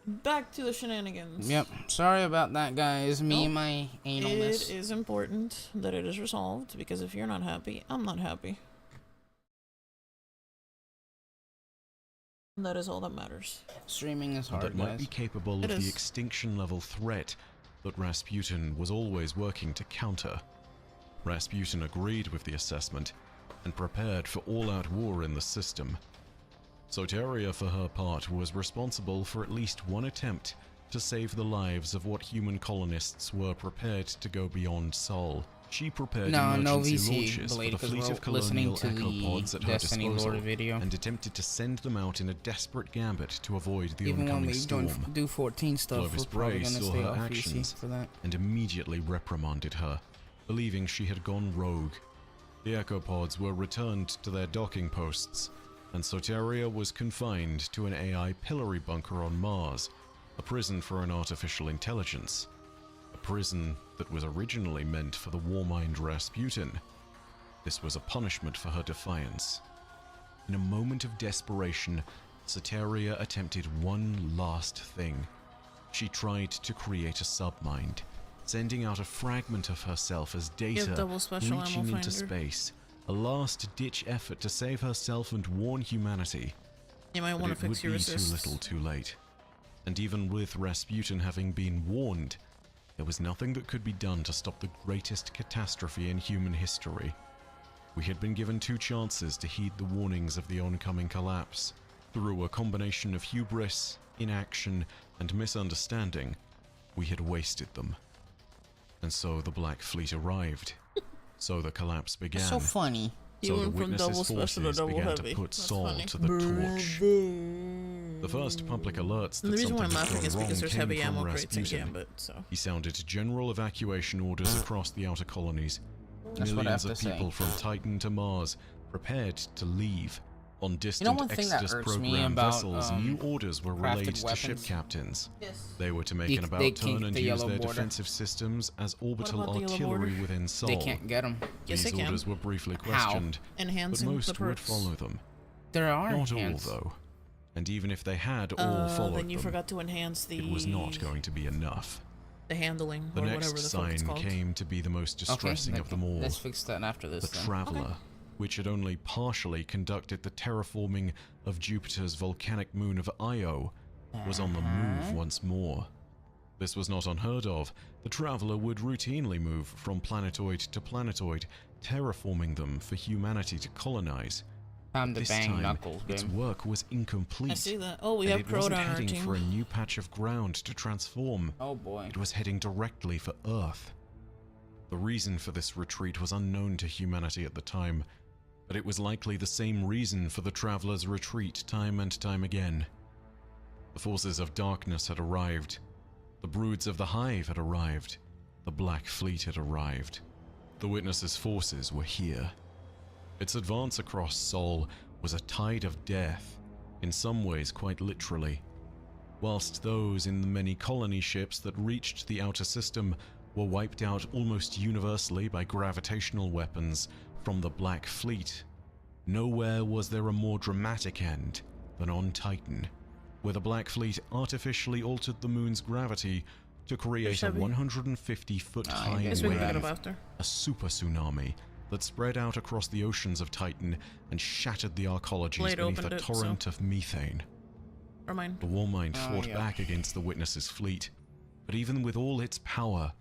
Back to the shenanigans. Yep, sorry about that, guys. Me and Nope. my analness. It is important that it is resolved, because if you're not happy, I'm not happy. And that is all that matters. Streaming is hard, that might be guys. capable It of the is. extinction-level threat that Rasputin was always working to counter. Rasputin agreed with the assessment and prepared for all-out war in the system. Soteria, for her part, was responsible for at least one attempt to save the lives of what human colonists were prepared to go beyond Sol. She prepared No emergency VC launches for the related, 'cause fleet we're of colonial listening to echo pods the at her Destiny disposal, Lord video. and attempted to send them out in a desperate gambit to avoid the Even when oncoming we storm. do 14 stuff, Clovis we're probably Bray gonna saw stay her off actions VC for that. and immediately reprimanded her, believing she had gone rogue. The echo pods were returned to their docking posts, and Soteria was confined to an AI pillory bunker on Mars, a prison for an artificial intelligence. A prison that was originally meant for the warmind Rasputin. This was a punishment for her defiance. In a moment of desperation, Soteria attempted one last thing. She tried to create a submind, sending out a fragment of herself as data double special ammo reaching into finder. space, a last-ditch effort to save herself and warn humanity. You might But want it to fix would your be too assists. little too late. And even with Rasputin having been warned, there was nothing that could be done to stop the greatest catastrophe in human history. We had been given 2 chances to heed the warnings of the oncoming collapse. Through a combination of hubris, inaction, and misunderstanding, we had wasted them. And so the Black Fleet arrived. So the collapse began. That's so funny. You So the went from witnesses' double special to forces double began heavy. to put That's Sol funny. to the torch. The first public alerts that And the reason why I'm something had laughing gone is because wrong there's came heavy from ammo crates in Rasputin. Gambit, so. He sounded general evacuation orders across the outer colonies. That's what I Millions have of to say. people from Titan to Mars prepared to leave. On distant one thing that Exodus irks me program about, vessels, new orders were crafted relayed to ship weapons. captains. Yes. They were to make They- an they about-turn kinked and the use yellow their border. defensive systems as orbital about the yellow artillery border? within Sol. They can't get them. Yes, These they can. orders were briefly How? questioned, but Enhancing the most would perks. follow them. There are Not all, hands. though. And even if they had all followed Then you them, forgot to enhance the... it was not going to be enough. The handling, The or next whatever the fuck it's sign called. came to be the most distressing of them all. Let's fix that after this The then. Traveler, which had only partially conducted the terraforming of Jupiter's volcanic moon of Io, was on the move once more. This was not unheard of. The Traveler would routinely move from planetoid to planetoid, terraforming them for humanity to colonize. Time to This bang time, knuckles, its babe. work was incomplete. I see that. Oh, we and have it wasn't Crota on our heading team. for a new patch of ground to transform. Oh boy. It was heading directly for Earth. The reason for this retreat was unknown to humanity at the time, but it was likely the same reason for the Traveler's retreat time and time again. The forces of darkness had arrived. The broods of the Hive had arrived. The Black Fleet had arrived. The Witness's forces were here. Its advance across Sol was a tide of death, in some ways quite literally. Whilst those in the many colony ships that reached the outer system were wiped out almost universally by gravitational weapons from the Black Fleet, nowhere was there a more dramatic end than on Titan, where the Black Fleet artificially altered the moon's gravity to create a Heavy. 150-foot-high Guess we can pick it up wave, after. a super tsunami that spread out across the oceans of Titan and shattered the arcologies Blade beneath opened a it, torrent of methane. Or mine. The Warmind Oh, fought yeah. back against the Witness's fleet, but even with all its power,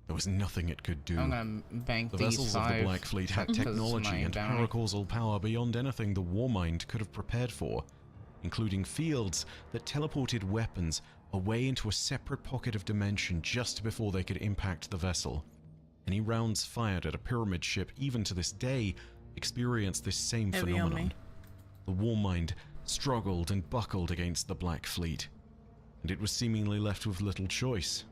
there was nothing it could do. I'm gonna bank The these vessels of 5 the Black Fleet had because it's technology my and bounty. paracausal power beyond anything the Warmind could have prepared for, including fields that teleported weapons away into a separate pocket of dimension just before they could impact the vessel. Any rounds fired at a pyramid ship, even to this day, experienced this same Heavy on phenomenon. me. The Warmind struggled and buckled against the Black Fleet, and it was seemingly left with little choice.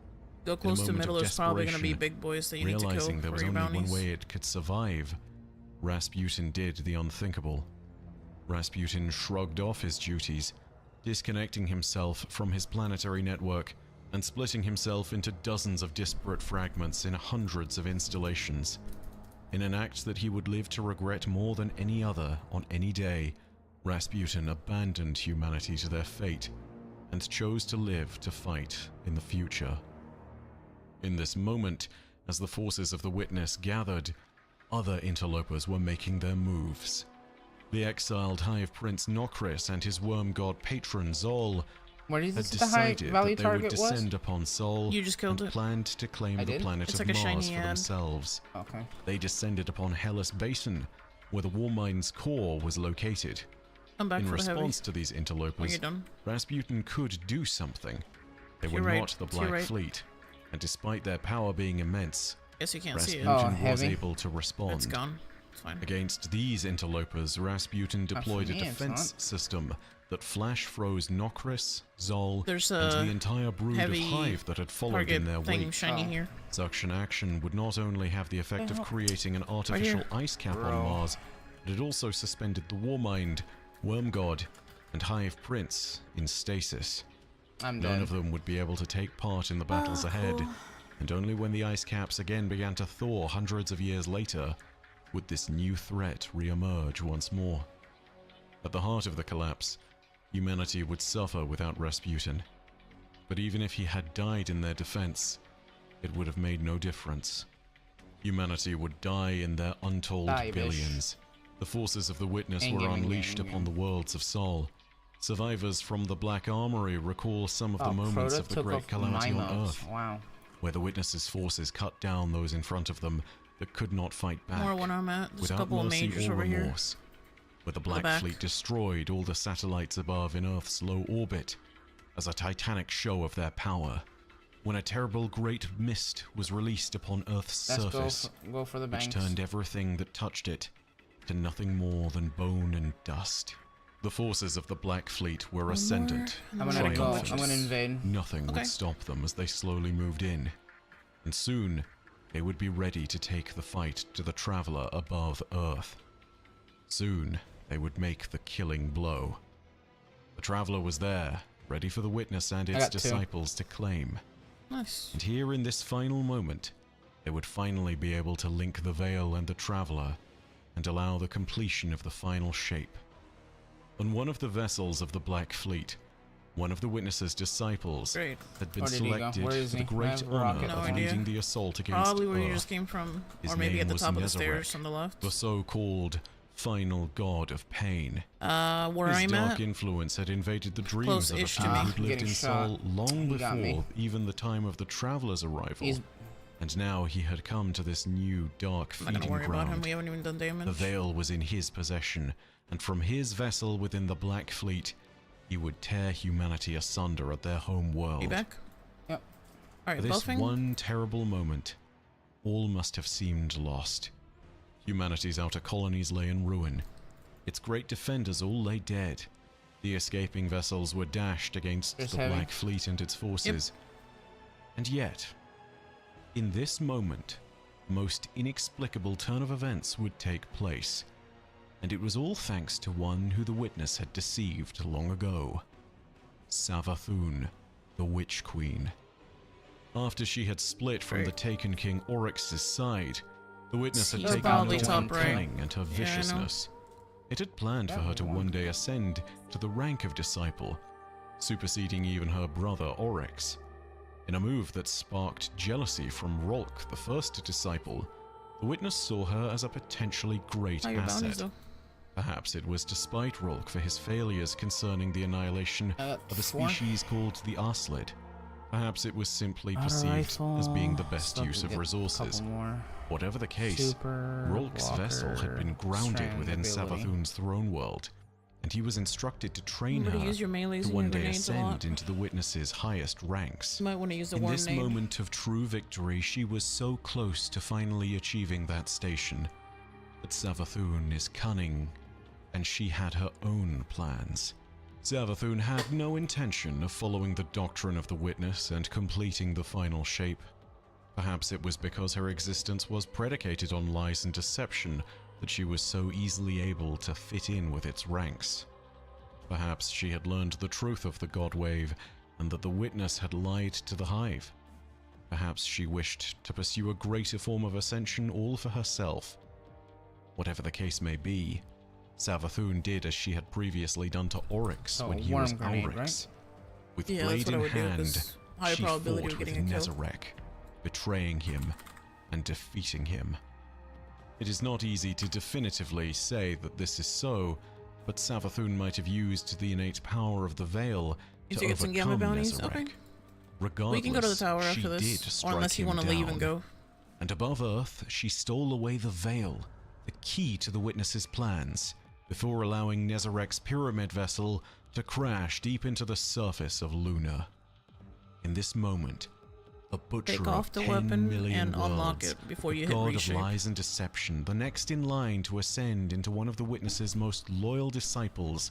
Go close to moment middle, of there's probably gonna be desperation, big boys that you need to Realizing kill there for was your only bounties. one way it could survive, Rasputin did the unthinkable. Rasputin shrugged off his duties, disconnecting himself from his planetary network and splitting himself into dozens of disparate fragments in hundreds of installations. In an act that he would live to regret more than any other on any day, Rasputin abandoned humanity to their fate and chose to live to fight in the future. In this moment, as the forces of the Witness gathered, other interlopers were making their moves. The exiled Hive Prince Nokris and his worm god patron Zol What is had this the high decided value that they would target was? descend upon Sol You just killed and it. planned to claim I the did? planet It's of like a Mars shiny for ad. themselves. Okay. They descended upon Hellas Basin, where the Warmind's core was located. I'm back In for the heavy. response to these When interlopers, you're done. Rasputin could do something. They were You're right. not the To your Black right. Fleet, and despite their power being immense, Guess you can't see it. Rasputin Oh, was heavy. able to respond. It's gone. It's fine. Against these interlopers, Rasputin deployed a me, it's defense not. system that flash froze Nokris, Zol, There's and a the entire brood of heavy Hive that had followed target in their thing wake. shiny Oh. here. Such an action would not only have the effect of creating an artificial ice cap on Bro. Mars, but it also suspended the Warmind, Worm God, and Hive Prince in stasis. I'm None dead. of them would be able to take part in the battles ahead, and only when the ice caps again began to thaw hundreds of years later would this new threat re-emerge once more. At the heart of the collapse, humanity would suffer without Rasputin. But even if he had died in their defense, it would have made no difference. Humanity would die in their untold Die, bitch. billions. The forces of the Witness Ain't were giving, unleashed ain't upon the worlds of Sol. Survivors from the Black Armory recall some of the Oh, moments Crota of the took Great off Calamity my on mouse. Earth, Wow. where the Witness's forces cut down those in front of them that could not fight back. More when I'm at. There's a without couple of mercy majors or over here. remorse, where the Black back. Fleet destroyed all the satellites above in Earth's low orbit as a titanic show of their power, when a terrible great mist was released upon Earth's Let's surface, go for the which banks. turned everything that touched it to nothing more than bone and dust. The forces of the Black Fleet were ascendant, and I'm then gonna go. triumphant. I'm gonna invade. Nothing Okay. would stop them as they slowly moved in, and soon they would be ready to take the fight to the Traveler above Earth. Soon they would make the killing blow. The Traveler was there, ready for the Witness and its got two. disciples to claim. Nice. And here in this final moment, they would finally be able to link the Veil and the Traveler and allow the completion of the final shape. On one of the vessels of the Black Fleet, one of the Witness's disciples Great. had been Where did he go? selected Where is for he? the I great have a honor rocket. of No idea. leading the assault against Probably where you Earth. just came from. His Or maybe name at the was top of the Nezarec, stairs on the left. The so-called final god of pain. Where His I'm dark at. influence had invaded the dreams of a Close-ish to few me. who'd lived Getting in shot. Sol long He got me. before even the time of the Traveler's arrival. He's And now he had come to this new dark I'm not gonna feeding worry about him. ground. We haven't even done damage. The Veil was in his possession, and from his vessel within the Black Fleet, he would tear humanity asunder at their home world. Be back. Yep. Alright, For this buffing. one terrible moment, all must have seemed lost. Humanity's outer colonies lay in ruin. Its great defenders all lay dead. The escaping vessels were dashed against There's the heavy. Black Fleet and its forces. And yet, in this moment, the most inexplicable turn of events would take place. And it was all thanks to one who the Witness had deceived long ago. Savathun, the Witch Queen. After she had split from the taken King Oryx's side, the Witness had She's taken probably note of her top right. cunning and her Yeah, I know. viciousness. It had planned for her to one day ascend to the rank of disciple, superseding even her brother Oryx. In a move that sparked jealousy from Rolk, the first disciple, the Witness saw her as a potentially great Oh, your bounties, asset. though. Perhaps it was to spite Rolk for his failures concerning the annihilation of a four. species called the Arslid. Perhaps it was simply Auto perceived rifle. as being the best Still use could of get a resources. couple more. Whatever the case, Super Rolk's vessel had been walker, grounded strand within ability. Savathun's throne world, and he was instructed to train Remember to her use your melees to and one your day grenades a lot. ascend into the Witness's highest ranks. You might want to use the In one this name. moment of true victory, she was so close to finally achieving that station. But Savathun is cunning, and she had her own plans. Savathun had no intention of following the doctrine of the Witness and completing the final shape. Perhaps it was because her existence was predicated on lies and deception that she was so easily able to fit in with its ranks. Perhaps she had learned the truth of the God Wave and that the Witness had lied to the Hive. Perhaps she wished to pursue a greater form of ascension all for herself. Whatever the case may be, Savathun did as she had previously done to Oryx So, when he worm was grenade, Aurix. right? With Yeah, that's blade what I in would do, hand, 'cause higher she probability fought of with getting a kill. Nezarec, betraying him and defeating him. It is not easy to definitively say that this is so, but Savathun might have used the innate power of the veil to get some gamma overcome bounties? Nezarec. Okay. Regardless, We can go to the tower she after did this, strike or unless you him want to leave and down. go. And above Earth, she stole away the veil, the key to the Witness's plans, before allowing Nezarec's pyramid vessel to crash deep into the surface of Luna. In this moment, the butcher Take off of the 10 weapon million and unlock worlds, it before you the hit god reshape. of lies and deception, the next in line to ascend into one of the Witness's most loyal disciples,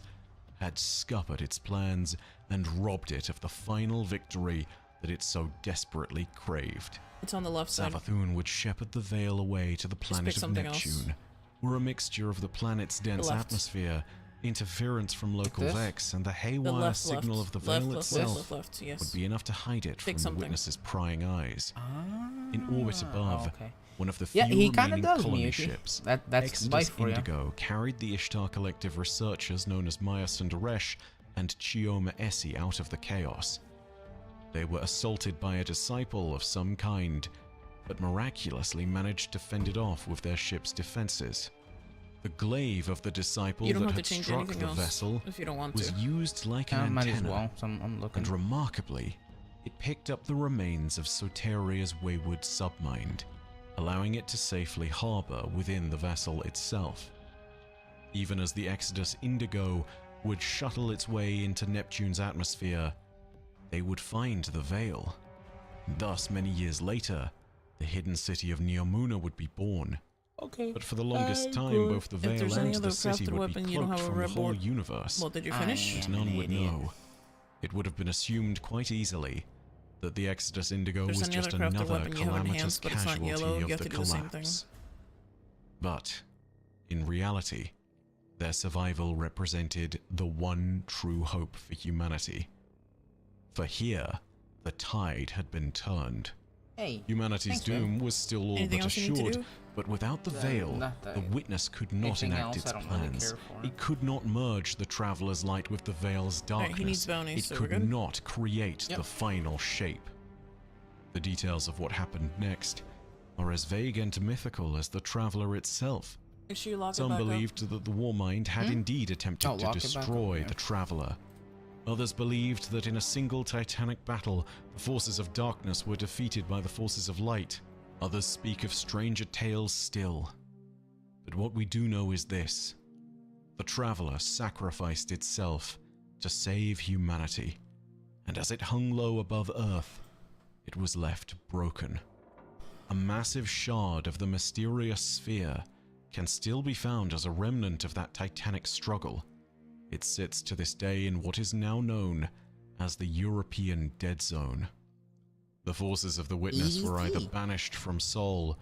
had scuppered its plans and robbed it of the final victory that it so desperately craved. It's on the left side. Savathun would shepherd the veil away to the planet pick of something Neptune, else. where a mixture of the planet's dense left. atmosphere, interference from local this? Vex, and the The haywire left, signal left, of the left, veil left, itself left, yes. would be enough to hide it from Pick the something. Witness's prying eyes. Ah, In orbit above, okay. one of the few Yeah, he kind of remaining does, colony Miyuki. ships, That's Exodus life for you. Indigo carried the Ishtar Collective researchers known as Maya Sundaresh and Chioma Essie out of the chaos. They were assaulted by a disciple of some kind, but miraculously managed to fend it off with their ship's defenses. The glaive of the disciple You don't that have to had change struck anything the else vessel if you don't want was to. used like an Might as antenna, well. So I'm looking. and remarkably, it picked up the remains of Soteria's wayward submind, allowing it to safely harbor within the vessel itself. Even as the Exodus Indigo would shuttle its way into Neptune's atmosphere, they would find the veil. Thus, many years later, the hidden city of Neomuna would be born. Okay. But for the longest time, both the If veil there's any and other the city crafted would be weapon, you don't cloaked have a from the red whole board. universe, Well, did you finish? I and none an would idiot. know. It would have been assumed quite easily that the Exodus Indigo There's was any just other crafted another weapon you have calamitous enhanced, but it's not casualty yellow, you of have the to do the same thing. collapse. But, in reality, their survival represented the one true hope for humanity. For here, the tide had been turned. Hey. Humanity's Thanks, man. doom was still all Anything but else you need to assured, do? but without the veil, not the that- Witness could not anything enact else its I don't really plans. care for. It could not merge the Traveler's light with the veil's Alright, darkness. he needs bounties, It so we're could good? not create Yep. the final shape. The details of what happened next are as vague and mythical as the Traveler itself. Make sure you lock it Some back believed that the Warmind had indeed attempted Oh, to lock it back up, destroy yeah. the Traveler. Others believed that in a single titanic battle, the forces of darkness were defeated by the forces of light. Others speak of stranger tales still. But what we do know is this. The Traveler sacrificed itself to save humanity, and as it hung low above Earth, it was left broken. A massive shard of the mysterious sphere can still be found as a remnant of that titanic struggle. It sits to this day in what is now known as the European Dead Zone. The forces of the Witness were either banished from Sol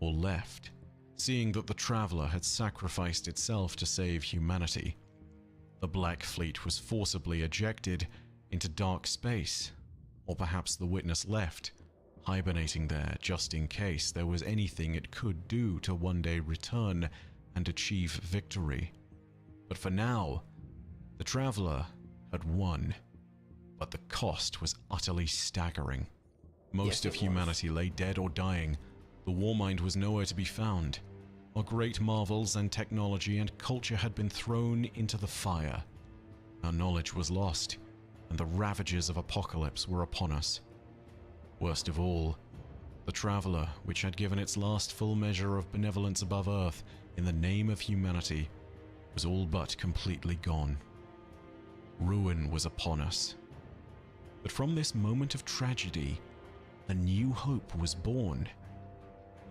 or left, seeing that the Traveler had sacrificed itself to save humanity. The Black Fleet was forcibly ejected into dark space, or perhaps the Witness left, hibernating there just in case there was anything it could do to one day return and achieve victory. But for now, the Traveler had won, but the cost was utterly staggering. Most Yes, of it was. humanity lay dead or dying. The Warmind was nowhere to be found. Our great marvels and technology and culture had been thrown into the fire. Our knowledge was lost, and the ravages of apocalypse were upon us. Worst of all, the Traveler, which had given its last full measure of benevolence above Earth in the name of humanity, was all but completely gone. Ruin was upon us. But from this moment of tragedy, a new hope was born.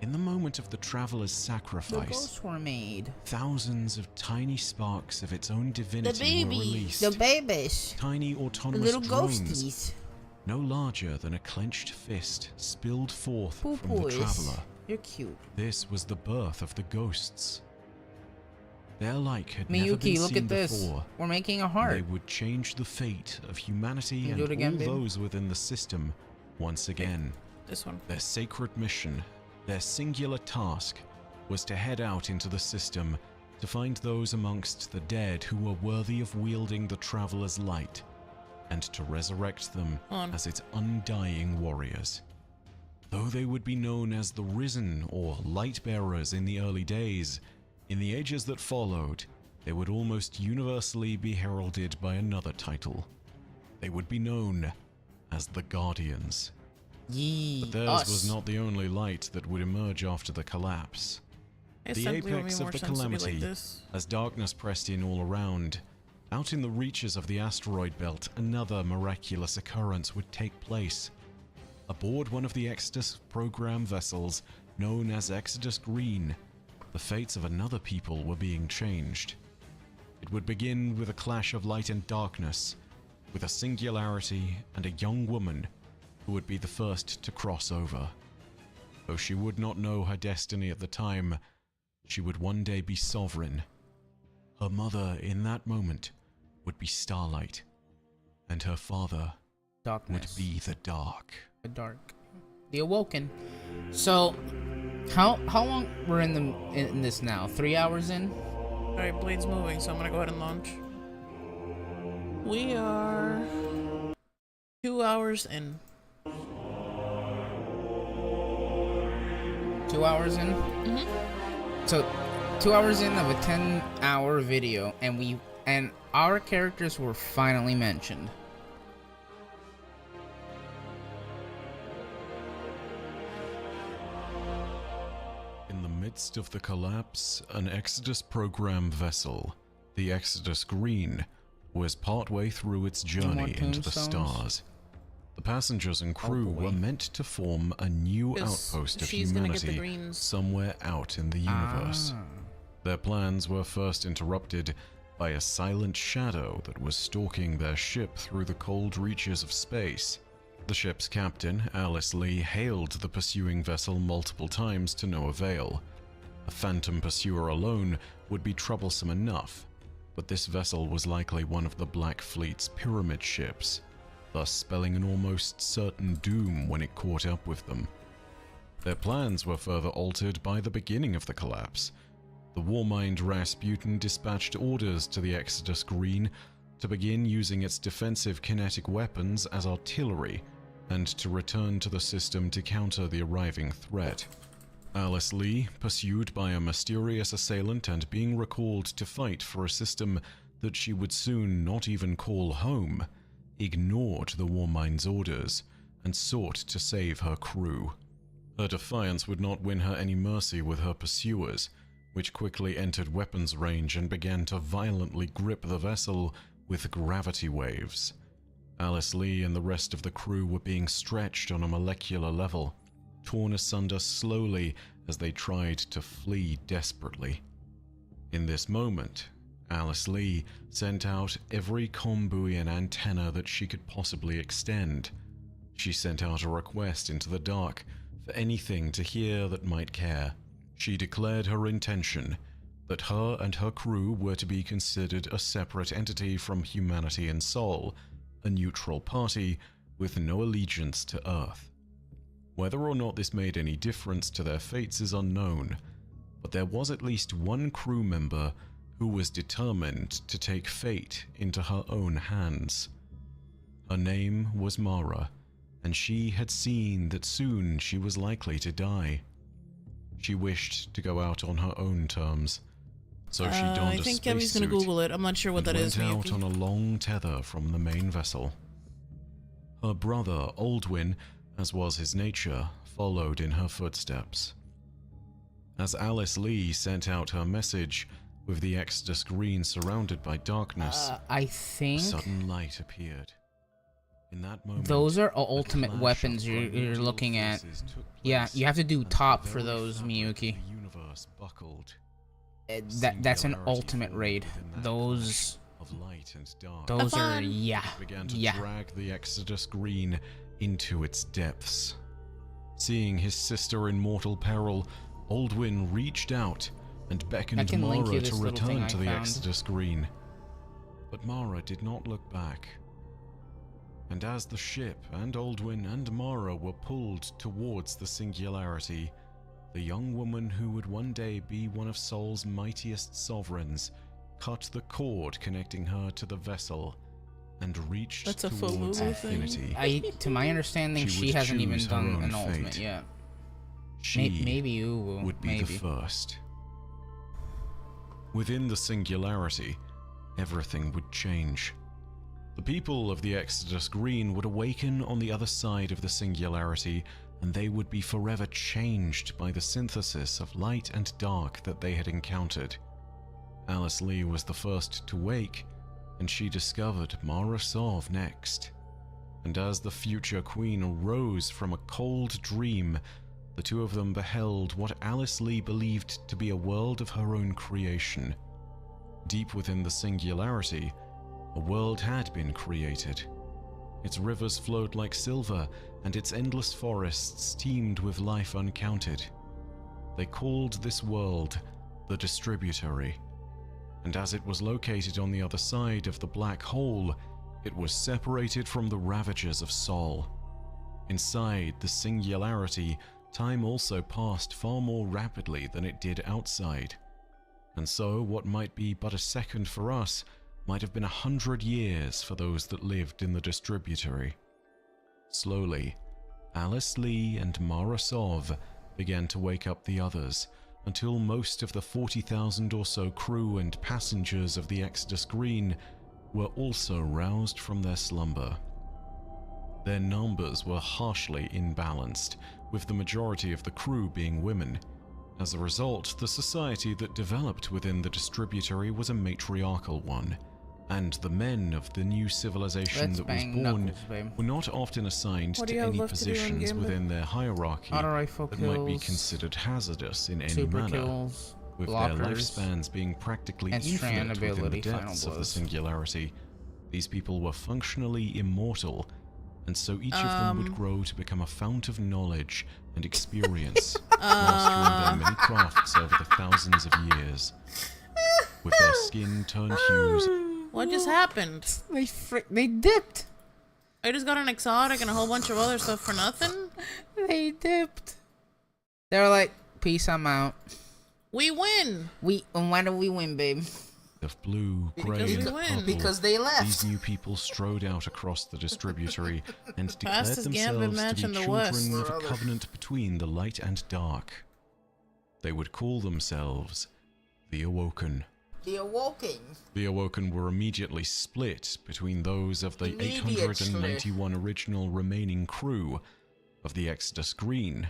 In the moment of the Traveler's The sacrifice, ghosts were made. thousands of tiny sparks of its own divinity were babies. released. The babies. Tiny The autonomous little drones, ghosties. no larger than a clenched fist, spilled forth Poo from the boys. Traveler. You're cute. This was the birth of the ghosts. Their like had never been Miyuki, look seen at this. before. We're making a They heart. would change the fate of humanity Can you and do it again, all babe? those within the system once again. This one. Their sacred mission, their singular task, was to head out into the system to find those amongst the dead who were worthy of wielding the Traveler's light, and to resurrect them On. as its undying warriors. Though they would be known as the Risen or Light Bearers in the early days, in the ages that followed, they would almost universally be heralded by another title. They would be known as the Guardians. But theirs was not the only light that would emerge after the collapse. The apex of the calamity, as darkness pressed in all around, out in the reaches of the asteroid belt, another miraculous occurrence would take place. Aboard one of the Exodus program vessels known as Exodus Green, the fates of another people were being changed. It would begin with a clash of light and darkness, with a singularity and a young woman who would be the first to cross over. Though she would not know her destiny at the time, she would one day be sovereign. Her mother in that moment would be Starlight, and her father would be the Dark. The Dark. The Awoken. So, how long we're in this now? 3 hours in? Alright, Blade's moving, so I'm gonna go ahead and launch. We are 2 hours in. 2 hours in? Mm-hmm. So, 2 hours in of a 10-hour video, and our characters were finally mentioned. In the midst of the collapse, an Exodus program vessel, the Exodus Green, was partway through its journey into the stars. The passengers and crew were meant to form a new outpost of humanity somewhere out in the universe. Their plans were first interrupted by a silent shadow that was stalking their ship through the cold reaches of space. The ship's captain, Alice Lee, hailed the pursuing vessel multiple times to no avail. A phantom pursuer alone would be troublesome enough, but this vessel was likely one of the Black Fleet's pyramid ships, thus spelling an almost certain doom when it caught up with them. Their plans were further altered by the beginning of the collapse. The warmind Rasputin dispatched orders to the Exodus Green to begin using its defensive kinetic weapons as artillery and to return to the system to counter the arriving threat. Alice Lee, pursued by a mysterious assailant and being recalled to fight for a system that she would soon not even call home, ignored the warmind's orders and sought to save her crew. Her defiance would not win her any mercy with her pursuers, which quickly entered weapons range and began to violently grip the vessel with gravity waves. Alice Lee and the rest of the crew were being stretched on a molecular level, torn asunder slowly as they tried to flee desperately. In this moment, Alice Lee sent out every comm buoy and antenna that she could possibly extend. She sent out a request into the dark for anything to hear that might care. She declared her intention that her and her crew were to be considered a separate entity from humanity and Sol, a neutral party with no allegiance to Earth. Whether or not this made any difference to their fates is unknown, but there was at least one crew member who was determined to take fate into her own hands. Her name was Mara, and she had seen that soon she was likely to die. She wished to go out on her own terms, so she donned a I think Kebi's gonna Google it. I'm not sure what that is. Went out on a long tether from the main vessel. Her brother, Aldwin, as was his nature, followed in her footsteps. As Alice Lee sent out her message, with the Exodus Green surrounded by darkness, I think a sudden light appeared. In that moment, those are ultimate weapons you're looking at. Yeah, you have to do top for those, Miyuki. The universe buckled. That's an ultimate raid. Those of light and dark. Those are Began to drag the Exodus Green into its depths. Seeing his sister in mortal peril, Aldwin reached out and beckoned Mara to return to the Exodus Green. But Mara did not look back. And as the ship and Aldwin and Mara were pulled towards the singularity, the young woman who would one day be one of Sol's mightiest sovereigns cut the cord connecting her to the vessel and reached That's a full towards movie thing. infinity. To my understanding, She she would hasn't even choose her done own an ultimate fate. yet. She Maybe you will. would be maybe. the first. Within the singularity, everything would change. The people of the Exodus Green would awaken on the other side of the singularity, and they would be forever changed by the synthesis of light and dark that they had encountered. Alice Lee was the first to wake, and she discovered Mara Sov next. And as the future queen arose from a cold dream, the two of them beheld what Alice Lee believed to be a world of her own creation. Deep within the singularity, a world had been created. Its rivers flowed like silver, and its endless forests teemed with life uncounted. They called this world the Distributory, and as it was located on the other side of the black hole, it was separated from the ravages of Sol. Inside the singularity, time also passed far more rapidly than it did outside, and so what might be but a second for us might have been 100 years for those that lived in the Distributory. Slowly, Alice Lee and Mara Sov began to wake up the others, until most of the 40,000 or so crew and passengers of the Exodus Green were also roused from their slumber. Their numbers were harshly imbalanced, with the majority of the crew being women. As a result, the society that developed within the Distributory was a matriarchal one, and the men of the new civilization that was born were not often assigned to any positions within their hierarchy that might be considered hazardous in any manner, with their lifespans being practically infinite within the depths of the singularity. These people were functionally immortal, and so each of them would grow to become a fount of knowledge and experience, mastering their many crafts over the thousands of years. With their skin turned hues. What just happened? They dipped. I just got an exotic and a whole bunch of other stuff for nothing? They dipped. They were like, peace, I'm out. We win! Why do we win, babe? Of blue, grey, and purple, because they left. These new people strode out across the Distributory and declared Fastest themselves gambit match to in be the children West. of a covenant between the light and dark. They would call themselves the Awoken. The Awoken. The Awoken were immediately split between those of the 891 original remaining crew of the Exodus Green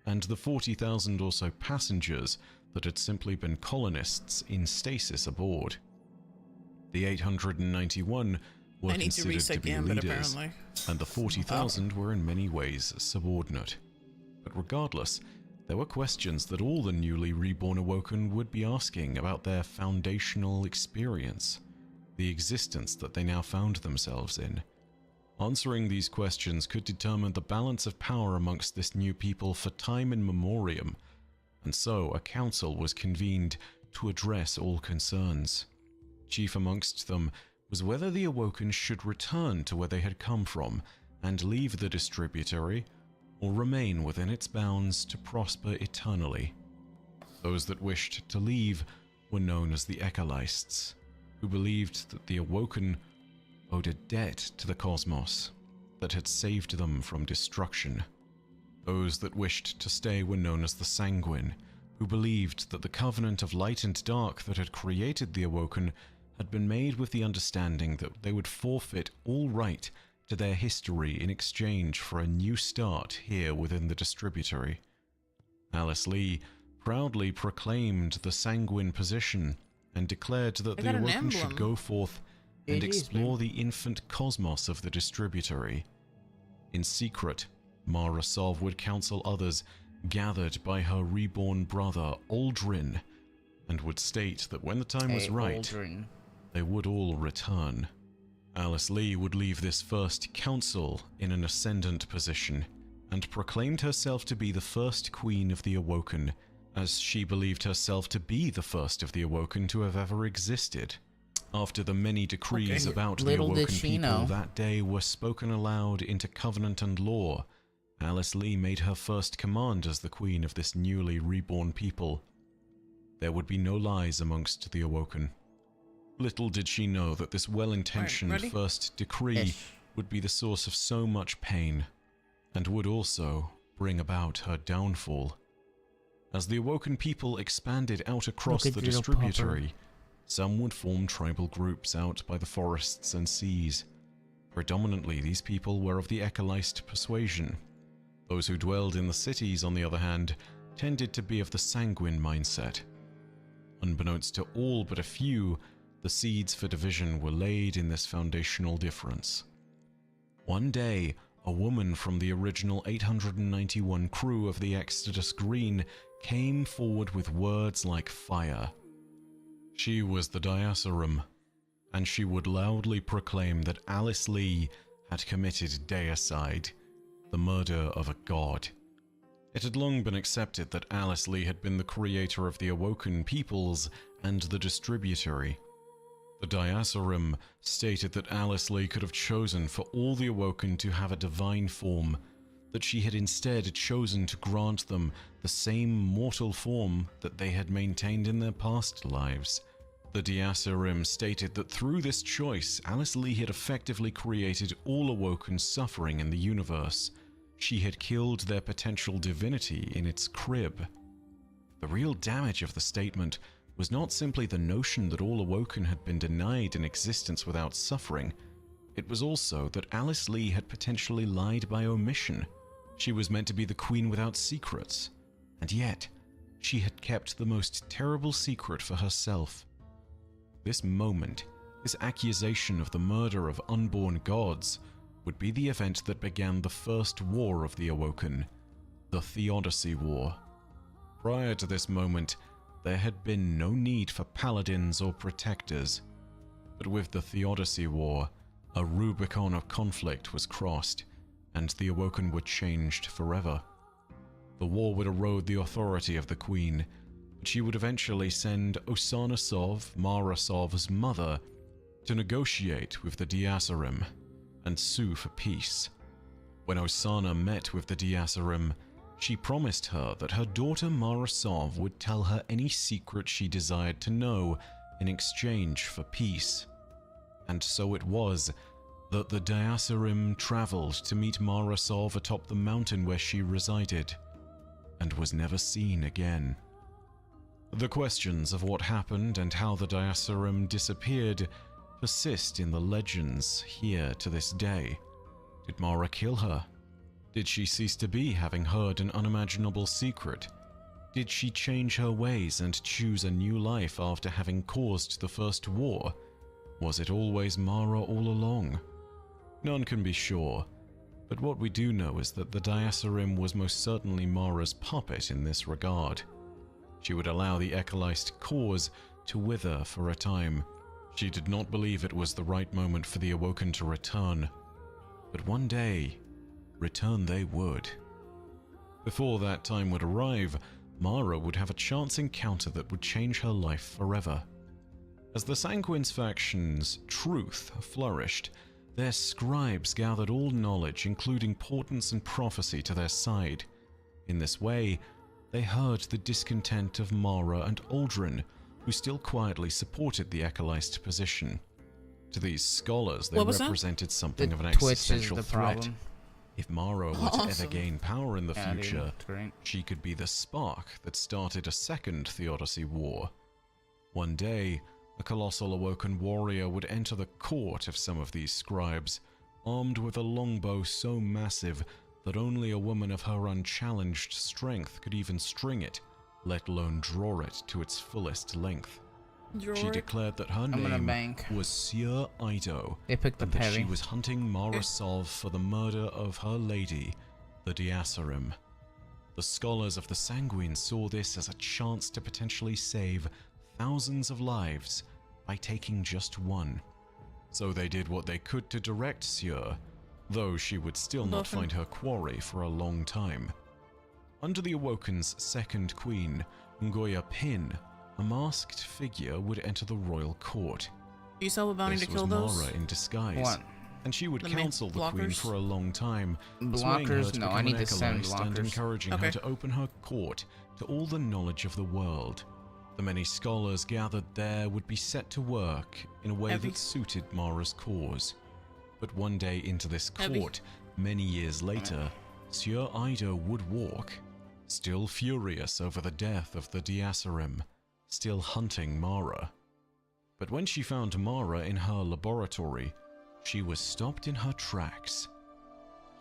and the 40,000 or so passengers that had simply been colonists in stasis aboard. The 891 were considered to be leaders, and the 40,000 were in many ways subordinate. But regardless, there were questions that all the newly reborn Awoken would be asking about their foundational experience, the existence that they now found themselves in. Answering these questions could determine the balance of power amongst this new people for time in memoriam, and so a council was convened to address all concerns. Chief amongst them was whether the Awoken should return to where they had come from and leave the Distributory, or remain within its bounds to prosper eternally. Those that wished to leave were known as the Ecalists, who believed that the Awoken owed a debt to the cosmos that had saved them from destruction. Those that wished to stay were known as the Sanguine, who believed that the covenant of light and dark that had created the Awoken had been made with the understanding that they would forfeit all right to their history in exchange for a new start here within the Distributory. Alice Lee proudly proclaimed the Sanguine position and declared that the Awoken should go forth and explore the infant cosmos of the Distributory. In secret, Mara Sov would counsel others gathered by her reborn brother Aldrin, and would state that when the time was right, they would all return. Alice Lee would leave this first council in an ascendant position, and proclaimed herself to be the first queen of the Awoken, as she believed herself to be the first of the Awoken to have ever existed. After the many decrees about the Awoken people that day were spoken aloud into covenant and law, Alice Lee made her first command as the queen of this newly reborn people. There would be no lies amongst the Awoken. Little did she know that this well-intentioned Alright, ready? first decree Ish. would be the source of so much pain, and would also bring about her downfall. As the awoken people expanded out across Look the at little distributory, some would form tribal groups out by the forests and seas. Predominantly, these people were of the Ekalist persuasion. Those who dwelled in the cities, on the other hand, tended to be of the sanguine mindset. Unbeknownst to all but a few, the seeds for division were laid in this foundational difference. One day, a woman from the original 891 crew of the Exodus Green came forward with words like fire. She was the Diasarum, and she would loudly proclaim that Alice Lee had committed deicide, the murder of a god. It had long been accepted that Alice Lee had been the creator of the Awoken Peoples and the Distributory. The Diasarum stated that Alice Lee could have chosen for all the Awoken to have a divine form, that she had instead chosen to grant them the same mortal form that they had maintained in their past lives. The Diasarim stated that through this choice, Alice Lee had effectively created all Awoken suffering in the universe. She had killed their potential divinity in its crib. The real damage of the statement was not simply the notion that all Awoken had been denied an existence without suffering. It was also that Alice Lee had potentially lied by omission. She was meant to be the queen without secrets, and yet she had kept the most terrible secret for herself. This moment, this accusation of the murder of unborn gods, would be the event that began the first war of the Awoken, the Theodicy War. Prior to this moment, there had been no need for paladins or protectors, but with the Theodicy War, a Rubicon of conflict was crossed, and the Awoken were changed forever. The war would erode the authority of the Queen, but she would eventually send Osana Sov, Mara Sov's mother, to negotiate with the Diasarim and sue for peace. When Osana met with the Diasarim, she promised her that her daughter Mara Sov would tell her any secret she desired to know in exchange for peace. And so it was that the Diasarim traveled to meet Mara Sov atop the mountain where she resided, and was never seen again. The questions of what happened and how the Diasarim disappeared persist in the legends here to this day. Did Mara kill her? Did she cease to be, having heard an unimaginable secret? Did she change her ways and choose a new life after having caused the first war? Was it always Mara all along? None can be sure, but what we do know is that the Diasarim was most certainly Mara's puppet in this regard. She would allow the Ekalist cause to wither for a time. She did not believe it was the right moment for the Awoken to return, but one day, return they would. Before that time would arrive, Mara would have a chance encounter that would change her life forever. As the Sanguine's faction's truth flourished, their scribes gathered all knowledge, including portents and prophecy, to their side. In this way, they heard the discontent of Mara and Aldrin, who still quietly supported the Ekalist position. To these scholars, they represented something of an existential threat. Problem. If Mara were to ever gain power in the future, she could be the spark that started a second Theodicy War. One day, a colossal Awoken warrior would enter the court of some of these scribes, armed with a longbow so massive that only a woman of her unchallenged strength could even string it, let alone draw it to its fullest length. She declared that her name was Sieur Ido, They picked and the that she Perry. was hunting Mara Sov for the murder of her lady, the Diasarim. The scholars of the Sanguine saw this as a chance to potentially save thousands of lives by taking just one. So they did what they could to direct Sieur, though she would still not find her quarry for a long time. Under the Awoken's second queen, Ngoya Pin, a masked figure would enter the royal court. Do you still have a bounty This to kill was those? Mara in disguise, What? and she would The counsel the queen blockers? for a long time, swaying her Blockers? to No, become I need an to send Ekalist and blockers. encouraging her Okay. to open her court to all the knowledge of the world. The many scholars gathered there would be set to work in a way Heavy. that suited Mara's cause. But one day into this Heavy. court, many years later, Sieur Ido would walk, still furious over the death of the Diasarim, still hunting Mara. But when she found Mara in her laboratory, she was stopped in her tracks.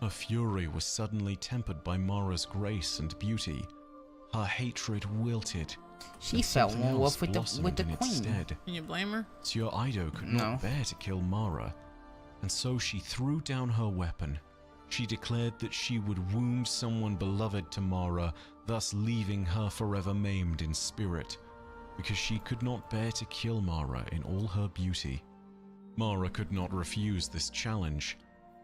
Her fury was suddenly tempered by Mara's grace and beauty. Her hatred wilted. She and fell something in else love with the blossomed in its queen. stead. Can you blame her? Sieur Ido could No. not bear to kill Mara, and so she threw down her weapon. She declared that she would wound someone beloved to Mara, thus leaving her forever maimed in spirit, because she could not bear to kill Mara in all her beauty. Mara could not refuse this challenge,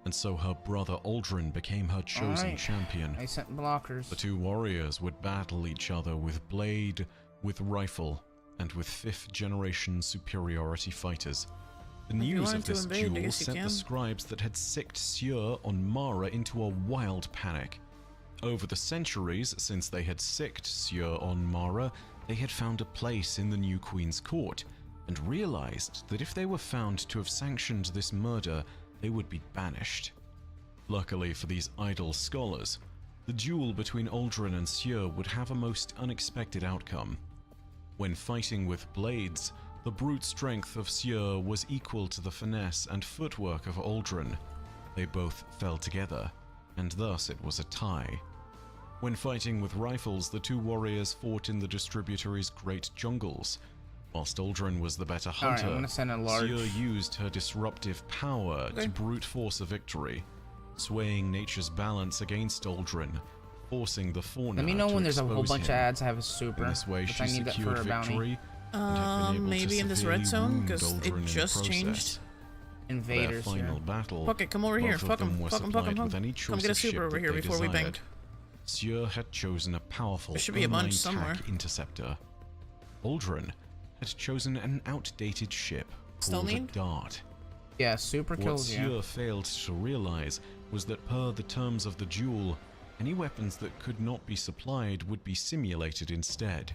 and so her brother Aldrin became her chosen Alright. champion. I sent blockers. The two warriors would battle each other with blade, with rifle, and with fifth-generation superiority fighters. The If you news wanted of to this invade, I duel guess you sent the can. scribes that had sicked Sieur on Mara into a wild panic. Over the centuries since they had sicked Sieur on Mara, they had found a place in the new Queen's court, and realized that if they were found to have sanctioned this murder, they would be banished. Luckily for these idle scholars, the duel between Aldrin and Sieur would have a most unexpected outcome. When fighting with blades, the brute strength of Sieur was equal to the finesse and footwork of Aldrin. They both fell together, and thus it was a tie. When fighting with rifles, the two warriors fought in the distributory's great jungles. Whilst Aldrin was the better Alright, hunter, I'm gonna send a large. Sieur used her disruptive power Okay. to brute force a victory, swaying nature's balance against Aldrin, forcing the fauna Let me know to when there's a whole expose bunch of him. ads. I have a super. In this way, which she I need that for secured a bounty. victory and have been able to Maybe in this red severely zone, wound because Aldrin it in the just process. changed. Invaders Their here. final battle, Fuck it, come over here. both of Fuck them him. were Fuck him, fuck supplied him, with fuck any him. Come choice get a of ship super over that here they before we desired. banged. Sieur had chosen a powerful There should be a bunch ermine somewhere. tack interceptor. Aldrin had chosen an outdated ship Still called a need? Dart. Yeah, super What kills you. Sieur failed to realize was that per the terms of the duel, any weapons that could not be supplied would be simulated instead.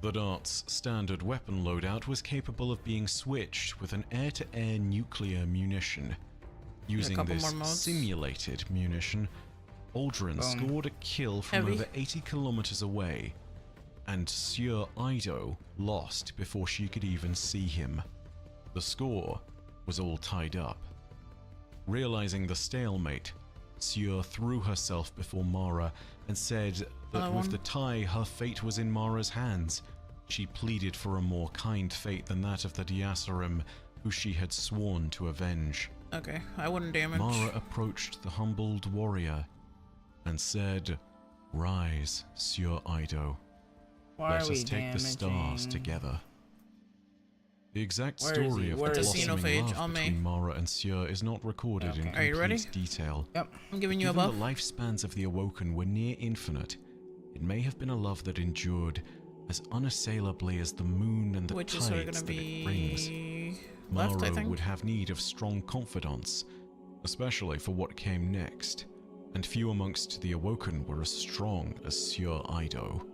The Dart's standard weapon loadout was capable of being switched with an air-to-air nuclear munition. Using couple this more modes. simulated munition, Aldrin Boom. scored a kill from Heavy. over 80 kilometers away, and Sieur Ido lost before she could even see him. The score was all tied up. Realizing the stalemate, Sieur threw herself before Mara and said that Another with one. the tie, her fate was in Mara's hands. She pleaded for a more kind fate than that of the Diasarim, who she had sworn to avenge. Okay, I wouldn't damage. Mara approached the humbled warrior and said, "Rise, Sieur Ido. Why Let are we us take the stars damaging? together." The exact Where is story he? of Where the is he? blossoming Xenophage love on me. between Mara and Sieur is not recorded in Okay. complete Are you ready? detail. Yep. I'm giving you a Given buff. the lifespans of the Awoken were near infinite, it may have been a love that endured as unassailably as the moon and the Which tides is sort of gonna that it brings. be left, I Mara think. would have need of strong confidants, especially for what came next, and few amongst the Awoken were as strong as Sieur Ido.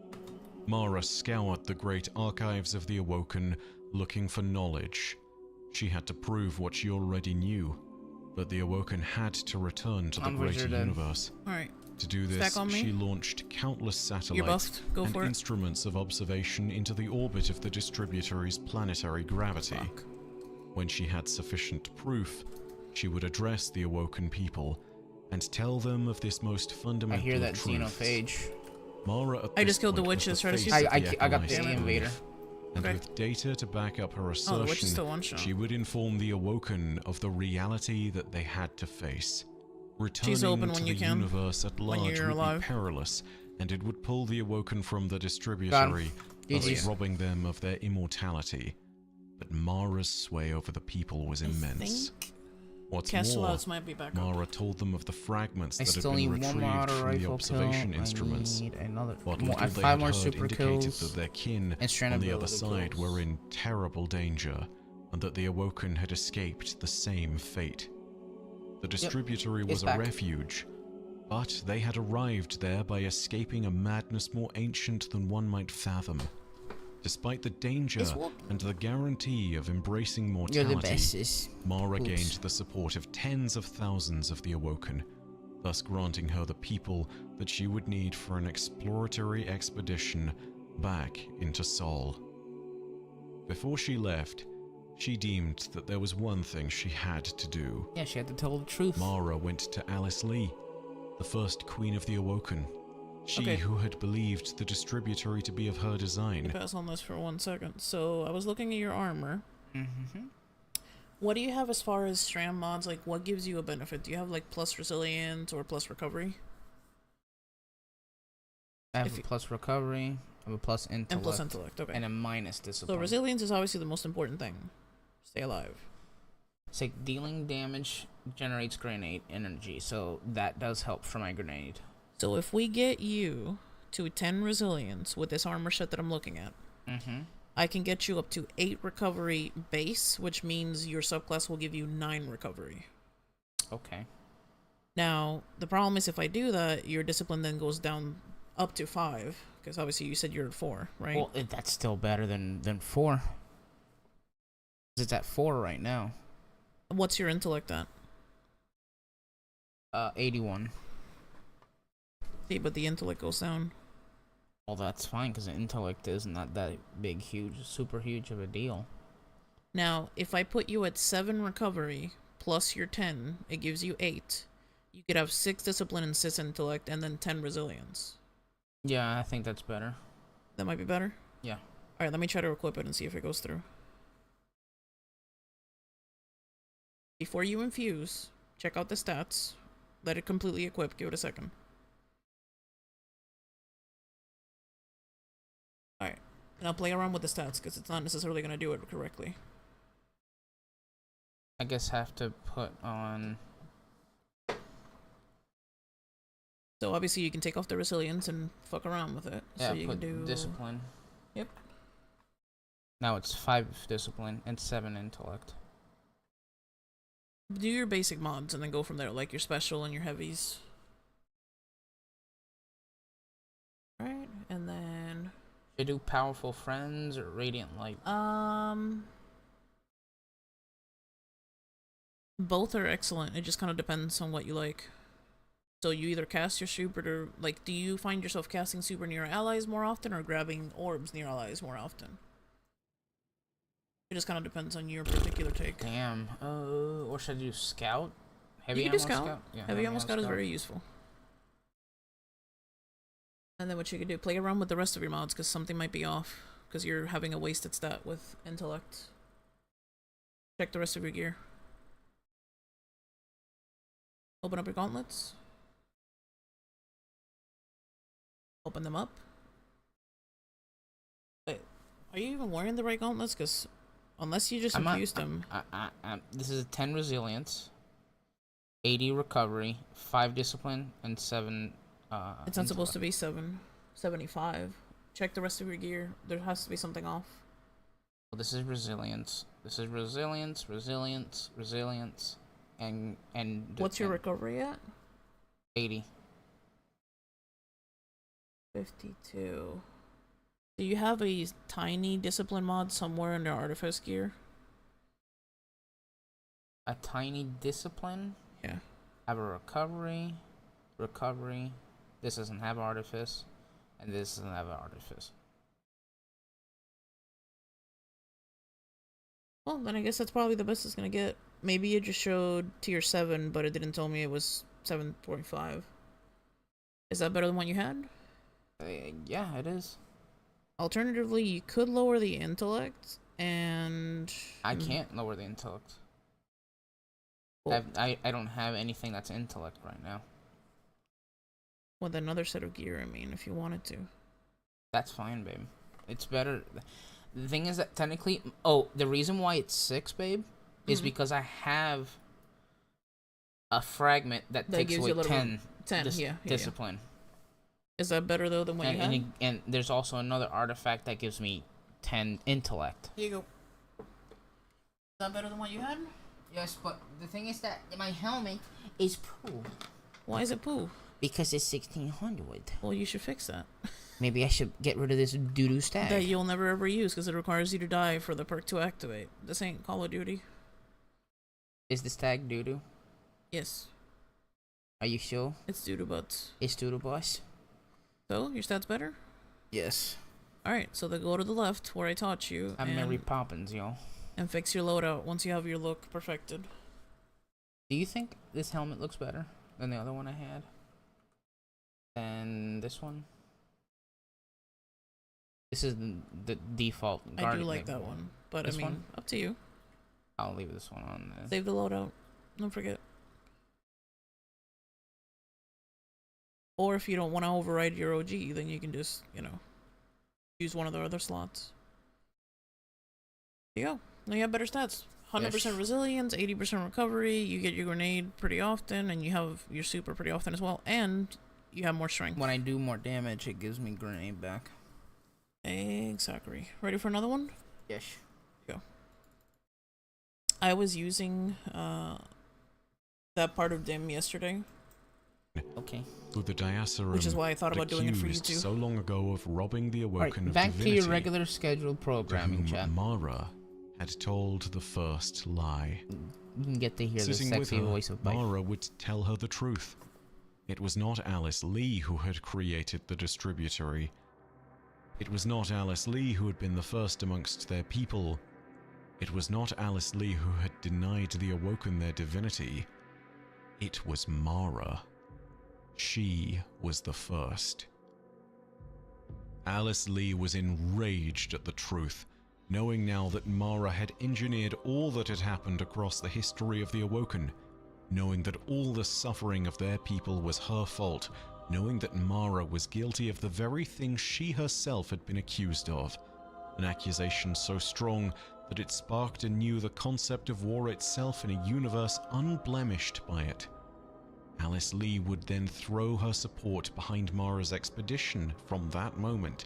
Mara scoured the great archives of the Awoken, looking for knowledge. She had to prove what she already knew, but the Awoken had to return to the greater Wizard then. universe. Alright, To do Stack this, on me. she launched countless satellites you're buffed. Go and for it. instruments of observation into the orbit of the distributory's planetary gravity. Fuck. When she had sufficient proof, she would address the Awoken people and tell them of this most I fundamental hear that of truths. Xenophage. Mara at I this just killed the point was witches, try to face see- of I got the Ecolized invader. belief, and Okay. with data to back up her Oh, the witch is assertion, still one shot. she would inform the Awoken of the reality that they had to face. Returning She's open to when the you can, universe at when large you're would alive. be perilous, and it would pull the Awoken from the distributory, thus GG's. robbing them of their immortality. But Mara's sway over the people was I immense. think What's Castle more, Outs might be back up. Mara told them of the fragments I that had still been need one more retrieved auto from the rifle observation kill. instruments. I need another. What More, I little have they 5 had more heard super indicated kills. that their kin and strand on the ability other side kills. were in terrible danger, and that the Awoken had escaped the same fate. The distributory was it's a back. refuge, but they had arrived there by escaping a madness more ancient than one might fathom. Despite the danger It's what- and the guarantee of embracing You're mortality, the bestest. Mara Oops. gained the support of tens of thousands of the Awoken, thus granting her the people that she would need for an exploratory expedition back into Sol. Before she left, she deemed that there was one thing she had to do. Yeah, she had to tell the truth. Mara went to Alice Lee, the first Queen of the Awoken. She Okay. who had believed the distributory to be of her design. Pass on this for 1 second. So I was looking at your armor. Mm-hmm. What do you have as far as strand mods? Like, what gives you a benefit? Do you have like plus resilience or plus recovery? I have If a you- plus recovery, I have a plus intellect, And plus intellect, okay. and a minus discipline. So resilience is obviously the most important thing. Stay alive. It's like dealing damage generates grenade energy, so that does help for my grenade. So if we get you to 10 resilience with this armor set that I'm looking at, Mm-hmm. I can get you up to 8 recovery base, which means your subclass will give you 9 recovery. Okay. Now, the problem is if I do that, your discipline then goes down up to 5, because obviously you said you're at 4, right? Well, that's still better than 4. 'Cause it's at 4 right now. What's your intellect at? 81. See, but the intellect goes down. Well, that's fine, because the intellect is not that big, huge, super huge of a deal. Now, if I put you at 7 recovery, plus your 10, it gives you 8. You could have 6 discipline and 6 intellect, and then 10 resilience. Yeah, I think that's better. That might be better? Yeah. Alright, let me try to equip it and see if it goes through. Before you infuse, check out the stats. Let it completely equip. Give it a second. Alright. And I'll play around with the stats because it's not necessarily going to do it correctly. I guess have to put on... So obviously you can take off the resilience and fuck around with it. Yeah, So you put can do discipline. Yep. Now it's 5 discipline and 7 intellect. Do your basic mods and then go from there, like your special and your heavies. Alright, and then Should I do powerful friends or radiant light? both are excellent. It just kind of depends on what you like. So you either cast your super to, like, do you find yourself casting super near allies more often or grabbing orbs near allies more often? It just kind of depends on your particular take. Damn. Or should I do scout? Heavy You ammo can do scout. Yeah, Heavy ammo scout is very useful. And then what you could do, play around with the rest of your mods because something might be off because you're having a wasted stat with intellect. Check the rest of your gear. Open up your gauntlets. Open them up. Wait, are you even wearing the right gauntlets? Because unless you just infused them. This is a 10 resilience, 80 recovery, 5 discipline, and 7. It's not supposed to be 75. Check the rest of your gear. There has to be something off. Well, this is resilience. This is resilience, and What's your and recovery at? 80. 52. Do you have a tiny discipline mod somewhere under artifice gear? A tiny discipline. Yeah. Have a recovery. This doesn't have artifice, and this doesn't have artifice. Well, then I guess that's probably the best it's gonna get. Maybe it just showed tier 7, but it didn't tell me it was 7.5. Is that better than what you had? Yeah, it is. Alternatively, you could lower the intellect, and... I can't lower the intellect. Well, I don't have anything that's intellect right now. with another set of gear, I mean, if you wanted to. That's fine, babe. It's better. The thing is that technically... Oh, the reason why it's 6, babe, is because I have a fragment that takes gives away you a little 10, 10, yeah. discipline. Is that better, though, than what you had? And there's also another artifact that gives me 10 intellect. Here you go. Is that better than what you had? Yes, but the thing is that my helmet is poo. Why is it poo? Because it's 1600. Well, you should fix that. Maybe I should get rid of this doo-doo stag. That you'll never ever use because it requires you to die for the perk to activate. This ain't Call of Duty. Is the stag doo-doo? Yes. Are you sure? It's doo-doo butts. It's doo-doo, boss. So, your stats better? Yes. Alright, so then go to the left where I taught you. I'm Mary Poppins, yo. And fix your loadout once you have your look perfected. Do you think this helmet looks better than the other one I had? And this one? This is the default. I do like that one, but this I mean, one? up to you. I'll leave this one on there. Save the loadout. Don't forget. Or if you don't want to override your OG, then you can just, you know, use one of the other slots. There you go. Now you have better stats. 100% Yes. resilience, 80% recovery, you get your grenade pretty often, and you have your super pretty often as well, and you have more strength. When I do more damage, it gives me grenade back. Exactly. Ready for another one? Yes. Go. I was using that part of DIM yesterday. Okay. Who the Diacerum Which is why I thought about doing it for you accused too. so long ago of robbing the Awoken of back divinity, to your regular scheduled to programming, whom chat. Mara had told the first lie. You can get to hear the Sitting sexy with her, voice of Bite. Mara would tell her the truth. It was not Alice Lee who had created the distributory. It was not Alice Lee who had been the first amongst their people. It was not Alice Lee who had denied the Awoken their divinity. It was Mara. She was the first. Alice Lee was enraged at the truth, knowing now that Mara had engineered all that had happened across the history of the Awoken, knowing that all the suffering of their people was her fault, knowing that Mara was guilty of the very thing she herself had been accused of, an accusation so strong that it sparked anew the concept of war itself in a universe unblemished by it. Alice Lee would then throw her support behind Mara's expedition from that moment,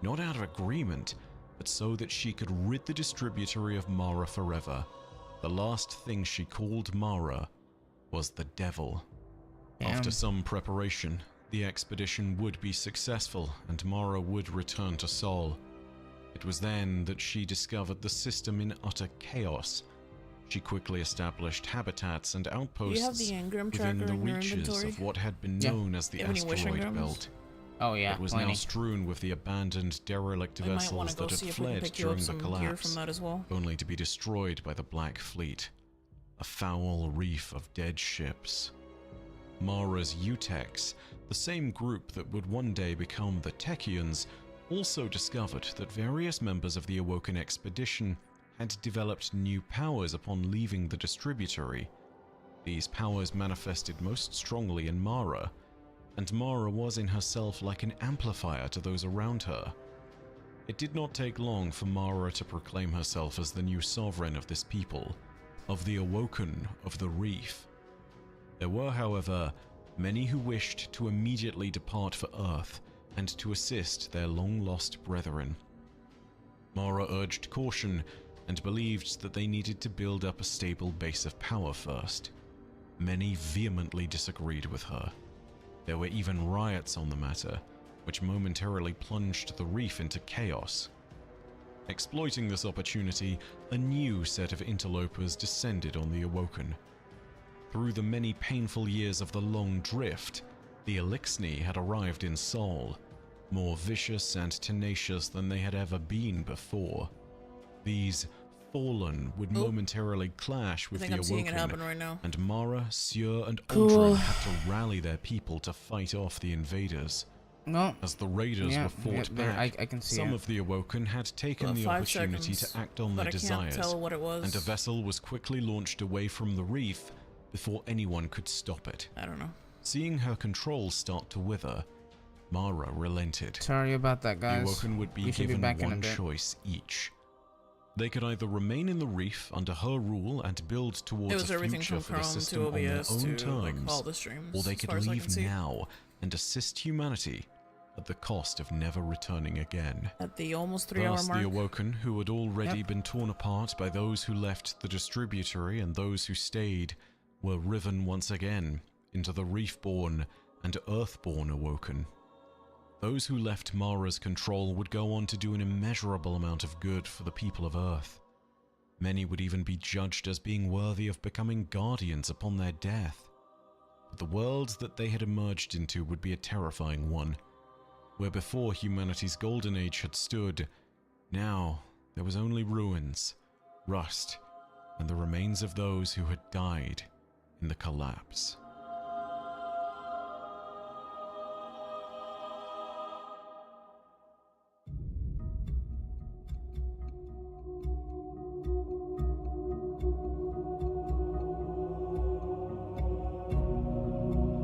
not out of agreement, but so that she could rid the distributory of Mara forever. The last thing she called Mara was the devil. Damn. After some preparation, the expedition would be successful and Mara would return to Sol. It was then that she discovered the system in utter chaos. She quickly established habitats and outposts You have the engram within tracker the in your reaches inventory? of what had been Yeah. known as the You have any wish asteroid engrams? belt. Oh yeah, It was plenty. now strewn with the abandoned derelict We might want vessels to go that see had if we can fled pick you up during the some gear collapse, from that as well. only to be destroyed by the Black Fleet. A foul reef of dead ships. Mara's Utex, the same group that would one day become the Techians, also discovered that various members of the Awoken expedition had developed new powers upon leaving the distributory. These powers manifested most strongly in Mara, and Mara was in herself like an amplifier to those around her. It did not take long for Mara to proclaim herself as the new sovereign of this people, of the Awoken of the Reef. There were, however, many who wished to immediately depart for Earth and to assist their long-lost brethren. Mara urged caution and believed that they needed to build up a stable base of power first. Many vehemently disagreed with her. There were even riots on the matter, which momentarily plunged the reef into chaos. Exploiting this opportunity, a new set of interlopers descended on the Awoken. Through the many painful years of the Long Drift, the Elixni had arrived in Sol, more vicious and tenacious than they had ever been before. These Fallen would momentarily clash with the I'm seeing it happen Awoken, right now. and Mara, Sieur, and Cool. Aldrin had to rally their people to fight off the invaders. No. As the raiders were fought back, I can see some it. of the Awoken had taken the 5 opportunity seconds, to act on but their I can't desires, tell what it was. and a vessel was quickly launched away from the reef before anyone could stop it. I don't know. Seeing her control start to wither, Mara relented. Sorry about that, The guys. Awoken would be We should be given back in a one bit. choice each. They could either remain in the reef under her rule and build It towards was a everything future from for the Chrome system to on their OBS own to like terms, all the streams. or they as could far as I can leave see. now and assist humanity at the cost of never returning again. At the almost 3-hour Thus, mark. the Awoken, who had already Yep. been torn apart by those who left the distributory and those who stayed, were riven once again into the Reefborn and Earthborn Awoken. Those who left Mara's control would go on to do an immeasurable amount of good for the people of Earth. Many would even be judged as being worthy of becoming guardians upon their death. But the world that they had emerged into would be a terrifying one. Where before humanity's golden age had stood, now there was only ruins, rust, and the remains of those who had died in the collapse.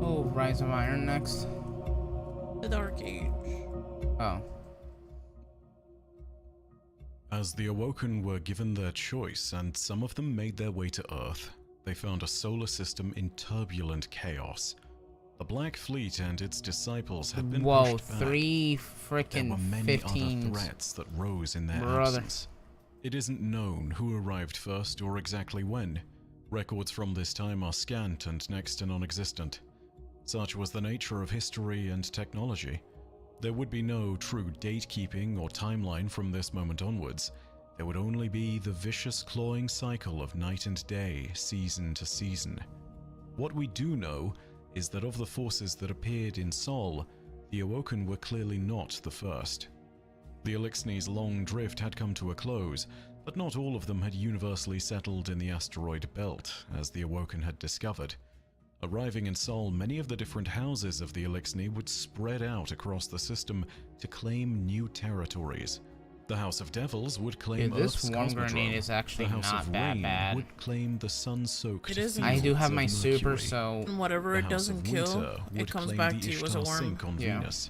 Oh, Rise of Iron next. The Dark Age. Oh. As the Awoken were given their choice, and some of them made their way to Earth, they found a solar system in turbulent chaos. The Black Fleet and its disciples had been pushed back. 3 There were freaking many 15s. other threats that rose in their Brother. absence. It isn't known who arrived first or exactly when. Records from this time are scant and next to non-existent. Such was the nature of history and technology. There would be no true date-keeping or timeline from this moment onwards. There would only be the vicious clawing cycle of night and day, season to season. What we do know is that of the forces that appeared in Sol, the Awoken were clearly not the first. The Elixni's long drift had come to a close, but not all of them had universally settled in the asteroid belt, as the Awoken had discovered. Arriving in Sol, many of the different houses of the Elixni would spread out across the system to claim new territories. The House of Devils would claim Dude, this Earth's one Cosmodrome. grenade is actually The House not of that Rain bad. would claim the sun-soaked It isn't. I do fields have of my super, Mercury. so And whatever The it House doesn't of kill, Winter it would comes claim back the to you as a Ishtar worm. sink on Yeah. Venus.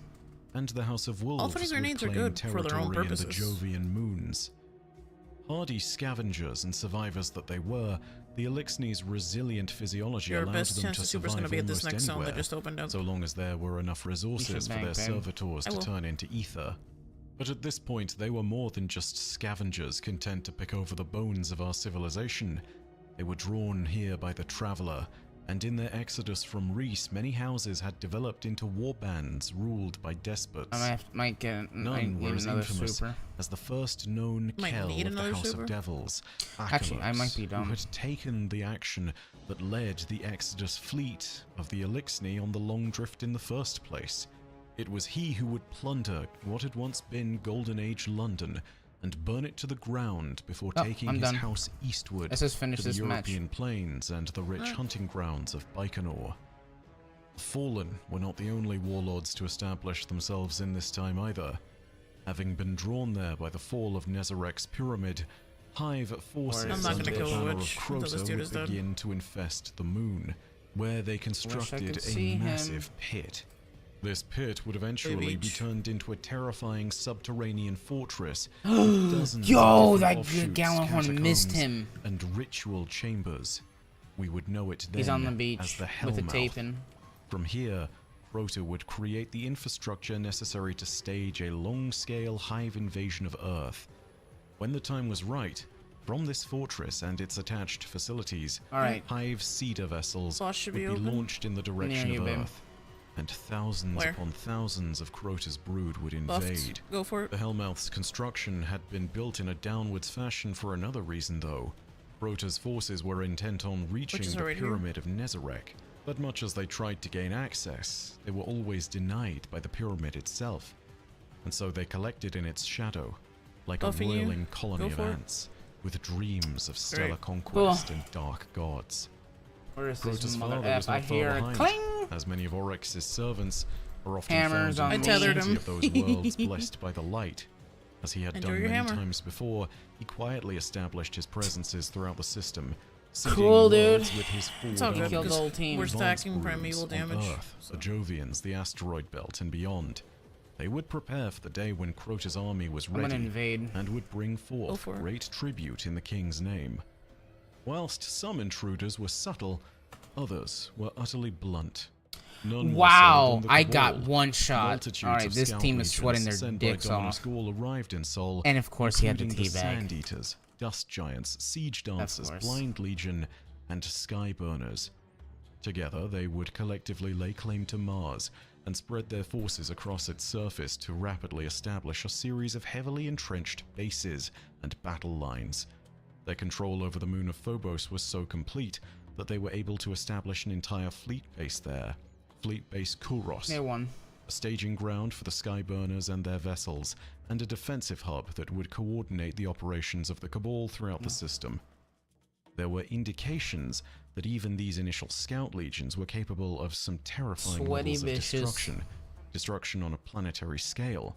And the House of Wolves All 3 would grenades are claim good for their own territory in the purposes. Jovian moons. Hardy scavengers and survivors that they were, the Elixni's resilient physiology Your allowed best them chance to of super's survive gonna be at this almost next zone anywhere, that just opened up. so long as there were enough resources for bank, their babe. servitors I to will. turn into ether. But at this point, they were more than just scavengers content to pick over the bones of our civilization. They were drawn here by the Traveler, and in their exodus from Reese, many houses had developed into warbands ruled by despots. I might get None were as another infamous super. as the first known Might Kell need of the another House super. of Devils, Actually, I might be Achelos, dumb. who had taken the action that led the Exodus fleet of the Elixni on the long drift in the first place. It was he who would plunder what had once been Golden Age London and burn it to the ground before Oh, taking I'm his done. house eastward Let's just finish to the this match. European plains and the rich hunting grounds of Baikonur. The Fallen were not the only warlords to establish themselves in this time either. Having been drawn there by the fall of Nezarek's pyramid, Hive forces I'm not under gonna the kill the banner of witch until this Crota dude is would dead. begin to infest the moon, where they constructed could a see him. massive pit. This pit would eventually be beach. turned into a terrifying subterranean fortress with dozens Yo, of that different offshoots, Galahorn missed catacombs, him. and ritual chambers. We would know it then He's on the as beach the with the Hellmouth. tape in. From here, Crota would create the infrastructure necessary to stage a long-scale Hive invasion of Earth. When the time was right, from this fortress and its attached facilities, Alright. Hive cedar vessels Boss should would be be open. launched in the direction Near you, of babe. Earth, and thousands Where? upon thousands of Crota's brood would Buffed. invade. Go for it. The Hellmouth's construction had been built in a downwards fashion for another reason, though. Crota's forces were intent on reaching is the already here. Pyramid of Nezarek, but much as they tried to gain access, they were always denied by the pyramid itself, and so they collected in its shadow, like Buffing a you. roiling colony Go of for it. ants, with dreams of stellar Great. conquest and dark gods. Where is this Crota's mother father F? was I not far hear a behind, cling! as many of Oryx's servants are often Hammers found on in me. the I tethered proximity him. of those worlds blessed by the light. As he had Enjoy done your many hammer. times before, he quietly established his presences throughout the system, seeding Cool, dude. worlds with his It's all forward good Killed the because whole team. we're advance stacking primeval broods on damage. Earth, so- the Jovians, the asteroid belt, and beyond. They would prepare for the day when Crota's army was I'm gonna ready invade. and would bring Go forth for it. great tribute in the king's name. Whilst some intruders were subtle, others were utterly blunt. None were Wow, sold on the I got Cabal. one shot. Multitudes Alright, of this scout team is legions sweating their sent dicks by Dominus off. Gaul arrived in Sol, And of course he had the including teabag. Sand Eaters, Dust Giants, Siege Dancers, course. Blind Legion, and Skyburners. Together, they would collectively lay claim to Mars and spread their forces across its surface to rapidly establish a series of heavily entrenched bases and battle lines. Their control over the moon of Phobos was so complete that they were able to establish an entire fleet base there, Fleet Base Kulros, Near one. a staging ground for the Skyburners and their vessels, and a defensive hub that would coordinate the operations of the Cabal throughout the system. There were indications that even these initial scout legions were capable of some terrifying Sweaty levels of vicious. destruction on a planetary scale.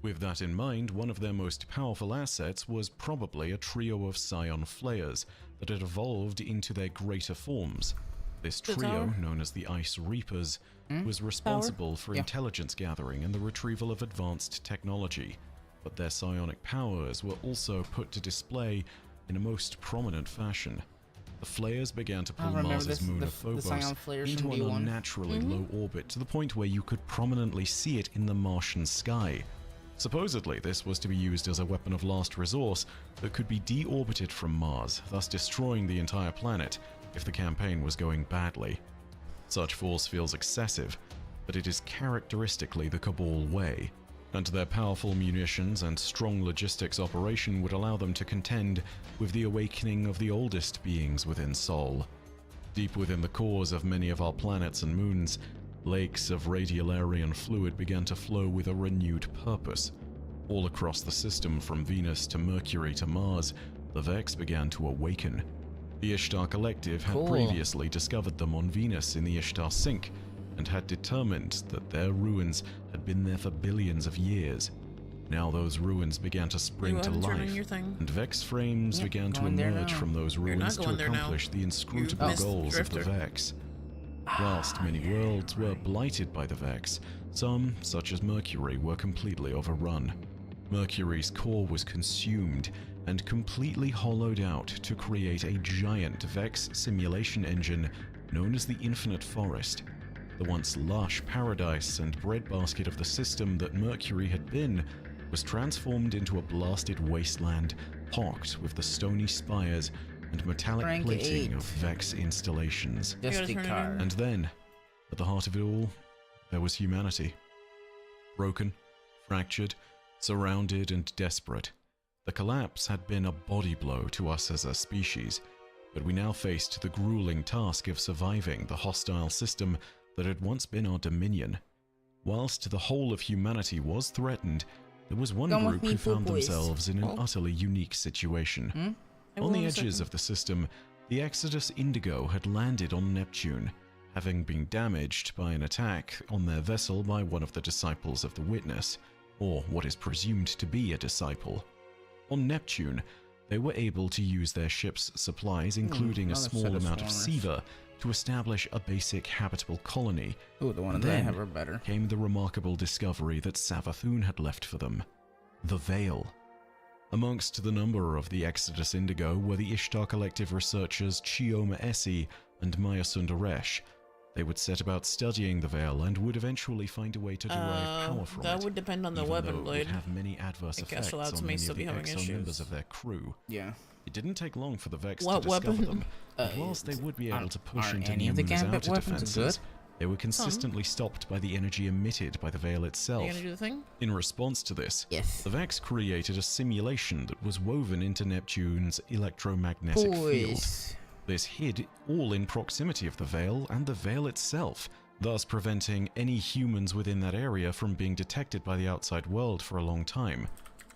With that in mind, one of their most powerful assets was probably a trio of Scion Flayers that had evolved into their greater forms. This The trio, tower? known as the Ice Reapers, was responsible for intelligence gathering and the retrieval of advanced technology, but their psionic powers were also put to display in a most prominent fashion. The Flayers began to pull remember Mars's this- moon the- of the Phobos Scion Flayers into from an D1. unnaturally low orbit to the point where you could prominently see it in the Martian sky. Supposedly, this was to be used as a weapon of last resort that could be deorbited from Mars, thus destroying the entire planet if the campaign was going badly. Such force feels excessive, but it is characteristically the Cabal way, and their powerful munitions and strong logistics operation would allow them to contend with the awakening of the oldest beings within Sol. Deep within the cores of many of our planets and moons, lakes of radiolarian fluid began to flow with a renewed purpose. All across the system, from Venus to Mercury to Mars, the Vex began to awaken. The Ishtar Collective had Cool. previously discovered them on Venus in the Ishtar Sink, and had determined that their ruins had been there for billions of years. Now those ruins began to spring You to haven't turned on life, your thing. and Vex frames Yep, began to going there emerge now. from those You're not ruins to going there now. accomplish the inscrutable missed goals of the Drifter. Vex. Whilst many worlds were blighted by the Vex, some, such as Mercury, were completely overrun. Mercury's core was consumed and completely hollowed out to create a giant Vex simulation engine known as the Infinite Forest. The once lush paradise and breadbasket of the system that Mercury had been was transformed into a blasted wasteland pocked with the stony spires and metallic Rank plating 8. of Vex installations. gotta Just the turn it car. on. And then, at the heart of it all, there was humanity. Broken, fractured, surrounded, and desperate. The collapse had been a body blow to us as a species, but we now faced the grueling task of surviving the hostile system that had once been our dominion. Whilst the whole of humanity was threatened, there was one Come with group me, who found boys. themselves in an Oh. utterly unique situation. I On will the in a edges second. of the system, the Exodus Indigo had landed on Neptune, having been damaged by an attack on their vessel by one of the disciples of the Witness, or what is presumed to be a disciple. On Neptune, they were able to use their ship's supplies, including a another small set of amount of swarmers. Seaver, to establish a basic habitable colony. Ooh, the one And that I then have are better. came the remarkable discovery that Savathun had left for them: the Veil. Amongst the number of the Exodus Indigo were the Ishtar Collective researchers Chioma Essie and Maya Sundaresh. They would set about studying the Veil and would eventually find a way to derive power from that it. would depend on the even though weapon it would blade. have many adverse I guess effects Louds on may many still of be the having exo members issues. of their crew. Yeah. It didn't take long for the Vex What to discover weapon? them, and whilst they would be able to push aren't into any of the Neomuna's Gambit outer weapons defenses, good? they were consistently stopped by the energy emitted by the Veil Are itself. you gonna do the thing? In response to this, Yes. the Vex created a simulation that was woven into Neptune's electromagnetic field. Boys. This hid all in proximity of the Veil and the Veil itself, thus preventing any humans within that area from being detected by the outside world for a long time.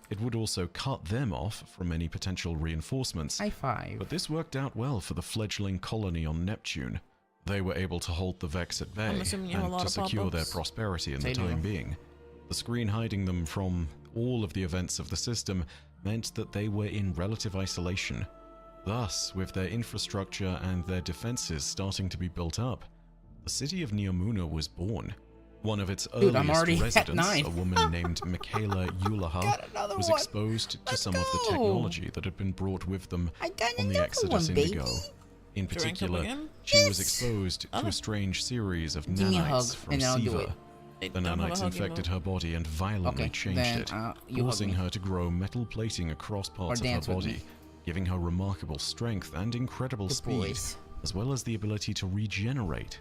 It would also cut them off from any potential reinforcements, High five. but this worked out well for the fledgling colony on Neptune. They were able to hold the Vex at bay I'm assuming you have a and lot to of secure their pop-ups. prosperity in They the do. time being. The screen hiding them from all of the events of the system meant that they were in relative isolation. Thus, with their infrastructure and their defenses starting to be built up, the city of Neomuna was born. One of its Dude, I'm earliest already at residents, 9. a woman named Michaela Eulaha, got another was one. exposed to Let's some of the go. technology that had been brought with them I got on the another Exodus one, baby. Indigo. In To rank up particular, again? she was Yes. exposed to Oh. a strange series of Give me a hug, nanites from and I'll do Siva. it. They The don't have a nanites hugging infected mode. her body and violently Okay, changed then, it, you hug causing me. her to grow metal plating across parts of her dance with body, me. giving her remarkable strength and incredible Good speed, boys. as well as the ability to regenerate.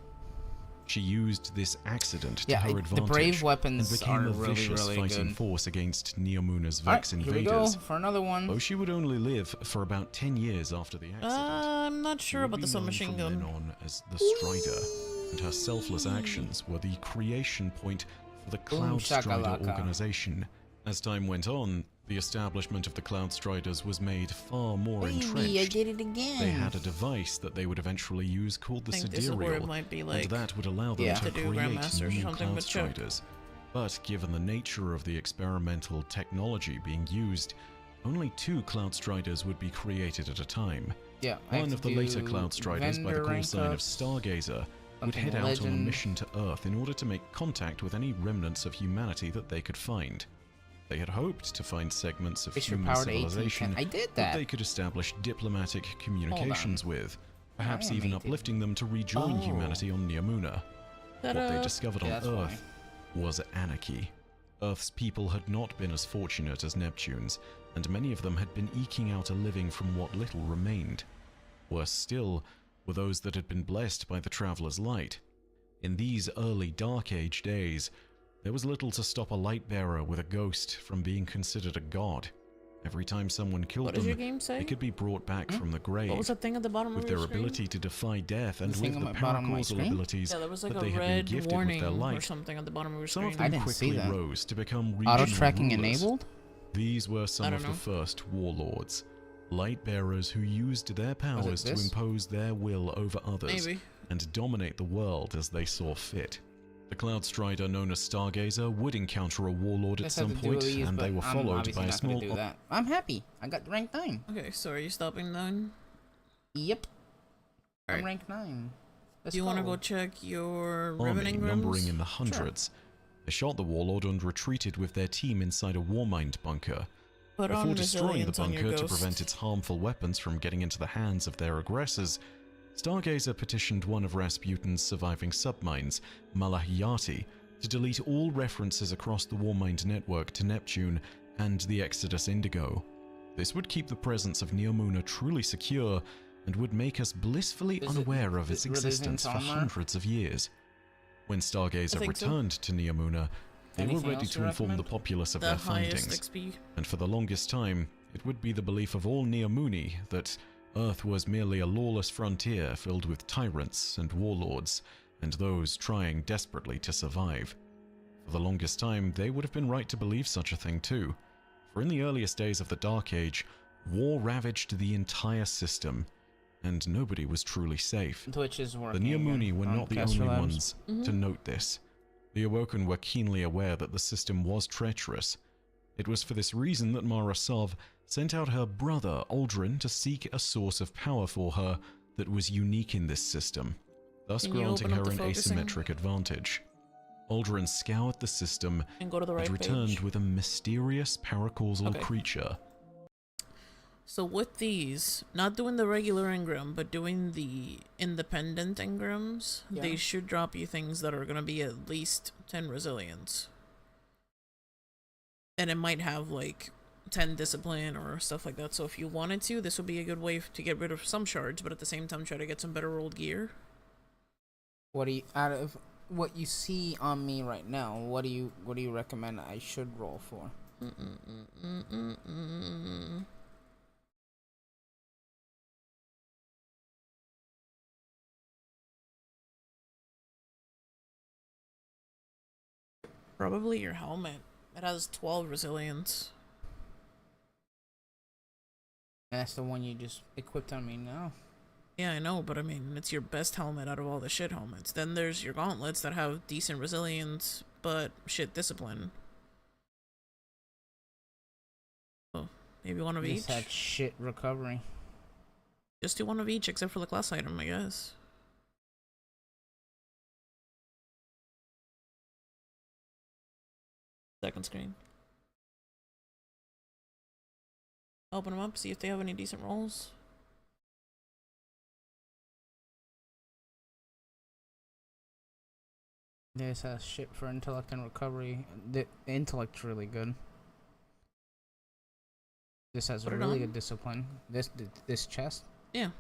She used this accident to Yeah, her the advantage brave and weapons became are a really, vicious really fighting good. force against Neomuna's Alright, Vex here we go invaders. for another one. Though she would only live for about 10 years after the accident. I'm not She sure would about be the known submachine from then gun. on as the Strider, and her selfless actions were the creation point for the Cloud Strider shakalaka. organization. As time went on, the establishment of the Cloud Striders was made far more Baby, I entrenched. did it again. They had a device that they would eventually use called the I think this is where it Sidereal, might be and like that would allow them Yeah. to to do create Grandmasters or new something, Cloud but check. Striders. But given the nature of the experimental technology being used, only 2 Cloud Striders would be created at a time. Yeah, I have One to of the later do Cloud Striders, by the vendor call rank sign of ups, Stargazer, would something head out on a legend. mission to Earth in order to make contact with any remnants of humanity that they could find. They had hoped to find segments of Fisher human powered civilization 1810. I did that that. they could establish diplomatic communications with, perhaps even Animated. uplifting them to rejoin Oh. humanity on Neomuna. What they discovered Yeah, on that's Earth was anarchy. Earth's people had not been as fortunate as Neptune's, and many of them had been eking out a living from what little remained. Worse still were those that had been blessed by the Traveler's Light. In these early Dark Age days, there was little to stop a light bearer with a ghost from being considered a god. Every time someone killed What does your them, game say? they could be brought back from the grave. What was that thing at the bottom With of their your screen? ability to defy death and The thing with on the my bottom of my paracausal screen? abilities Yeah, there was like that a they had been red gifted with warning their or light, something at the bottom of your some screen. of I them didn't see quickly that. rose to become Auto regional tracking rulers. enabled? These were some I of don't the know. first warlords, light bearers who used their powers to this? impose their will over others Maybe. and dominate the world as they saw fit. The Cloud Strider known as Stargazer would encounter a warlord at Guess I have some to do point, these, and but they were I'm followed obviously by a not gonna small do that. I'm happy. I got rank 9. Okay, so are you stopping then? Yep. I'm Alright. rank 9. Let's Do you want to go check your army riveting numbering rooms? in the hundreds. They shot the warlord and retreated with their team inside a warmind bunker. Put on Before destroying the resilience on your bunker to ghost. prevent its harmful weapons from getting into the hands of their aggressors, Stargazer petitioned one of Rasputin's surviving submines, Malahiyati, to delete all references across the Warmind network to Neptune and the Exodus Indigo. This would keep the presence of Neomuna truly secure and would make us blissfully Is it unaware of its Resilience existence for armor? hundreds of years. When I Stargazer think so. returned to Neomuna, they were Anything ready else to you inform the recommend? populace of The their highest findings. XP. And for the longest time, it would be the belief of all Neomuni that Earth was merely a lawless frontier filled with tyrants and warlords, and those trying desperately to survive. For the longest time, they would have been right to believe such a thing too, for in the earliest days of the Dark Age, war ravaged the entire system, and nobody was truly safe. Twitch is The working. Neomuni again were on not the Caster only Labs. ones to note this. The Awoken were keenly aware that the system was treacherous. It was for this reason that Mara Sov sent out her brother Aldrin to seek a source of power for her that was unique in this system, thus Can you granting open up her the an focusing? asymmetric advantage. Aldrin scoured the system And go to the right and returned page. with a mysterious paracausal Okay. creature. So with these, not doing the regular engram, but doing the independent engrams, Yeah. they should drop you things that are going to be at least 10 resilience. And it might have like 10 discipline or stuff like that. So if you wanted to, this would be a good way to get rid of some shards, but at the same time try to get some better rolled gear. What do you, out of what you see on me right now, what do you recommend I should roll for? Probably your helmet. It has 12 resilience. And that's the one you just equipped on me now. Yeah, I know, but I mean, it's your best helmet out of all the shit helmets. Then there's your gauntlets that have decent resilience, but shit discipline. Oh, maybe one of each? Just had shit recovery. Just do one of each, except for the class item, I guess. Second screen. Open them up, see if they have any decent rolls. This has shit for intellect and recovery. The intellect's really good. This has Put it really on. good discipline. This chest. Yeah.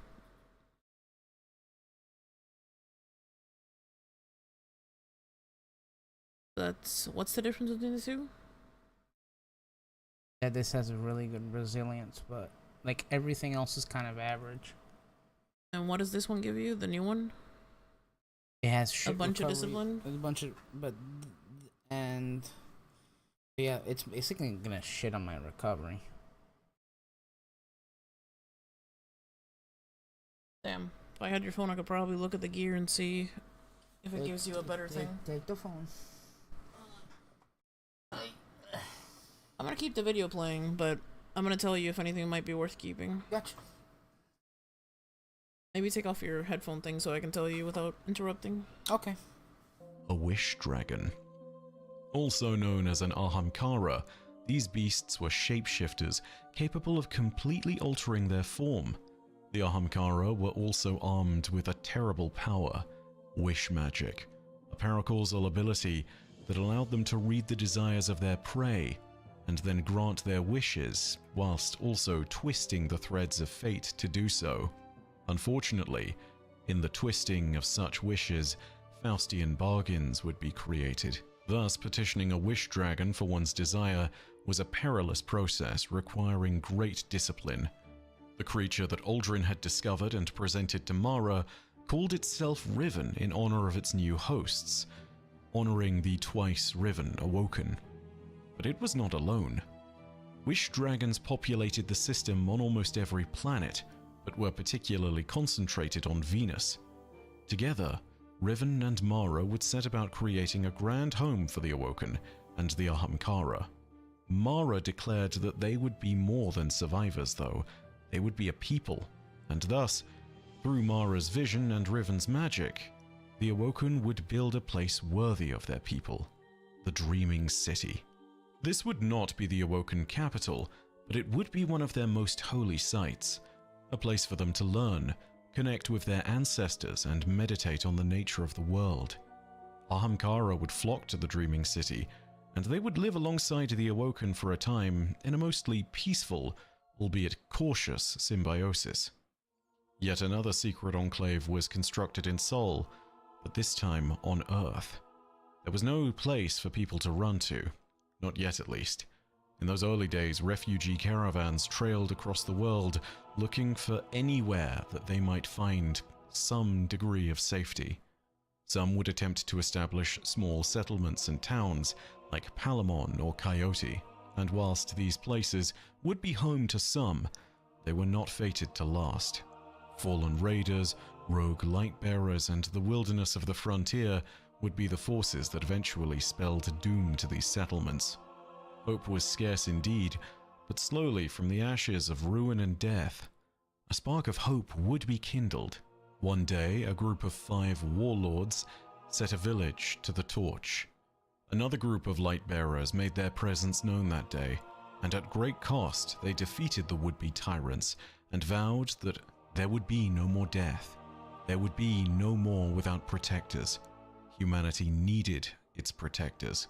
What's the difference between the two? Yeah, this has a really good resilience, but like everything else is kind of average. And what does this one give you? The new one? It has shit A bunch recovery, of discipline? a bunch of, and yeah, it's basically gonna shit on my recovery. Damn. If I had your phone, I could probably look at the gear and see if it gives you a better thing. Take the phone. I'm gonna keep the video playing, but I'm gonna tell you if anything might be worth keeping. Gotcha. Maybe take off your headphone thing so I can tell you without interrupting. Okay. A wish dragon. Also known as an Ahamkara, these beasts were shapeshifters capable of completely altering their form. The Ahamkara were also armed with a terrible power, wish magic, a paracausal ability that allowed them to read the desires of their prey and then grant their wishes, whilst also twisting the threads of fate to do so. Unfortunately, in the twisting of such wishes, Faustian bargains would be created. Thus, petitioning a wish dragon for one's desire was a perilous process requiring great discipline. The creature that Aldrin had discovered and presented to Mara called itself Riven in honor of its new hosts, honoring the twice Riven awoken. But it was not alone. Wish dragons populated the system on almost every planet, but were particularly concentrated on Venus. Together, Riven and Mara would set about creating a grand home for the Awoken and the Ahamkara. Mara declared that they would be more than survivors, though. They would be a people, and thus, through Mara's vision and Riven's magic, the Awoken would build a place worthy of their people, the Dreaming City. This would not be the Awoken capital, but it would be one of their most holy sites, a place for them to learn, connect with their ancestors, and meditate on the nature of the world. Ahamkara would flock to the Dreaming City, and they would live alongside the Awoken for a time in a mostly peaceful, albeit cautious, symbiosis. Yet another secret enclave was constructed in Sol, but this time on Earth. There was no place for people to run to, not yet at least. In those early days, refugee caravans trailed across the world looking for anywhere that they might find some degree of safety. Some would attempt to establish small settlements and towns like Palamon or Coyote, and whilst these places would be home to some, they were not fated to last. Fallen raiders, rogue light-bearers, and the wilderness of the frontier would be the forces that eventually spelled doom to these settlements. Hope was scarce indeed, but slowly from the ashes of ruin and death, a spark of hope would be kindled. One day, a group of 5 warlords set a village to the torch. Another group of light-bearers made their presence known that day, and at great cost they defeated the would-be tyrants and vowed that there would be no more death. There would be no more without protectors. Humanity needed its protectors.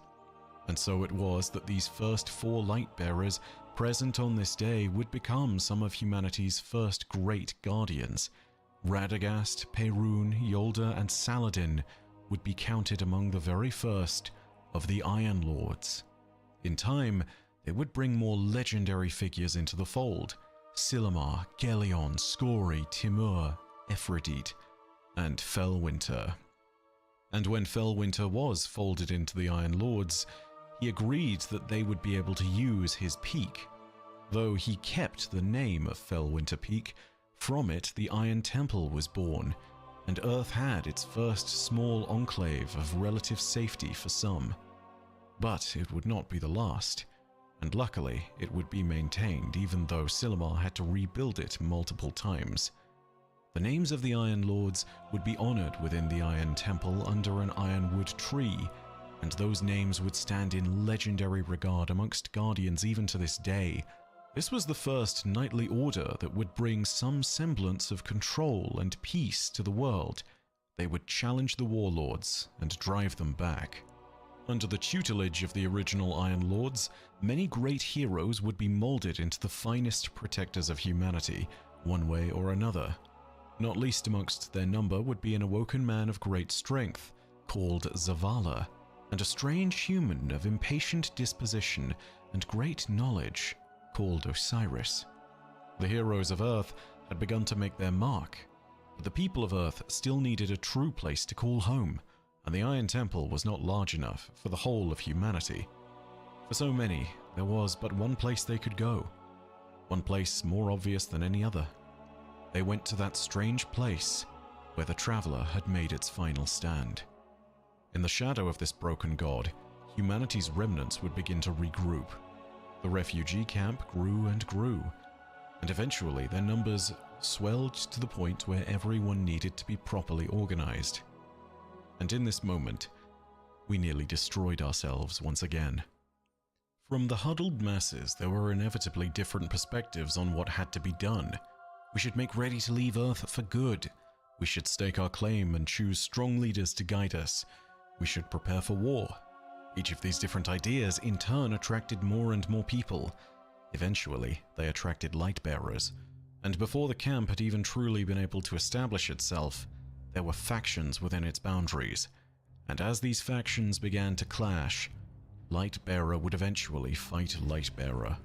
And so it was that these first 4 light-bearers present on this day would become some of humanity's first great guardians. Radagast, Perun, Yolda, and Saladin would be counted among the very first of the Iron Lords. In time, they would bring more legendary figures into the fold: Silumar, Gelion, Scori, Timur, Ephrodite, and Felwinter. And when Felwinter was folded into the Iron Lords, he agreed that they would be able to use his peak. Though he kept the name of Felwinter Peak, from it the Iron Temple was born, and Earth had its first small enclave of relative safety for some. But it would not be the last, and luckily it would be maintained even though Silumar had to rebuild it multiple times. The names of the Iron Lords would be honored within the Iron Temple under an ironwood tree, and those names would stand in legendary regard amongst Guardians even to this day. This was the first knightly order that would bring some semblance of control and peace to the world. They would challenge the warlords and drive them back. Under the tutelage of the original Iron Lords, many great heroes would be molded into the finest protectors of humanity, one way or another. Not least amongst their number would be an awoken man of great strength, called Zavala. and a strange human of impatient disposition and great knowledge called Osiris. The heroes of Earth had begun to make their mark, but the people of Earth still needed a true place to call home, and the Iron Temple was not large enough for the whole of humanity. For so many, there was but one place they could go, one place more obvious than any other. They went to that strange place where the traveler had made its final stand. In the shadow of this broken god, humanity's remnants would begin to regroup. The refugee camp grew and grew, and eventually their numbers swelled to the point where everyone needed to be properly organized. And in this moment, we nearly destroyed ourselves once again. From the huddled masses, there were inevitably different perspectives on what had to be done. We should make ready to leave Earth for good. We should stake our claim and choose strong leaders to guide us. We should prepare for war. Each of these different ideas in turn attracted more and more people. Eventually, they attracted light-bearers, and before the camp had even truly been able to establish itself, there were factions within its boundaries, and as these factions began to clash, Light-bearer would eventually fight Light-bearer.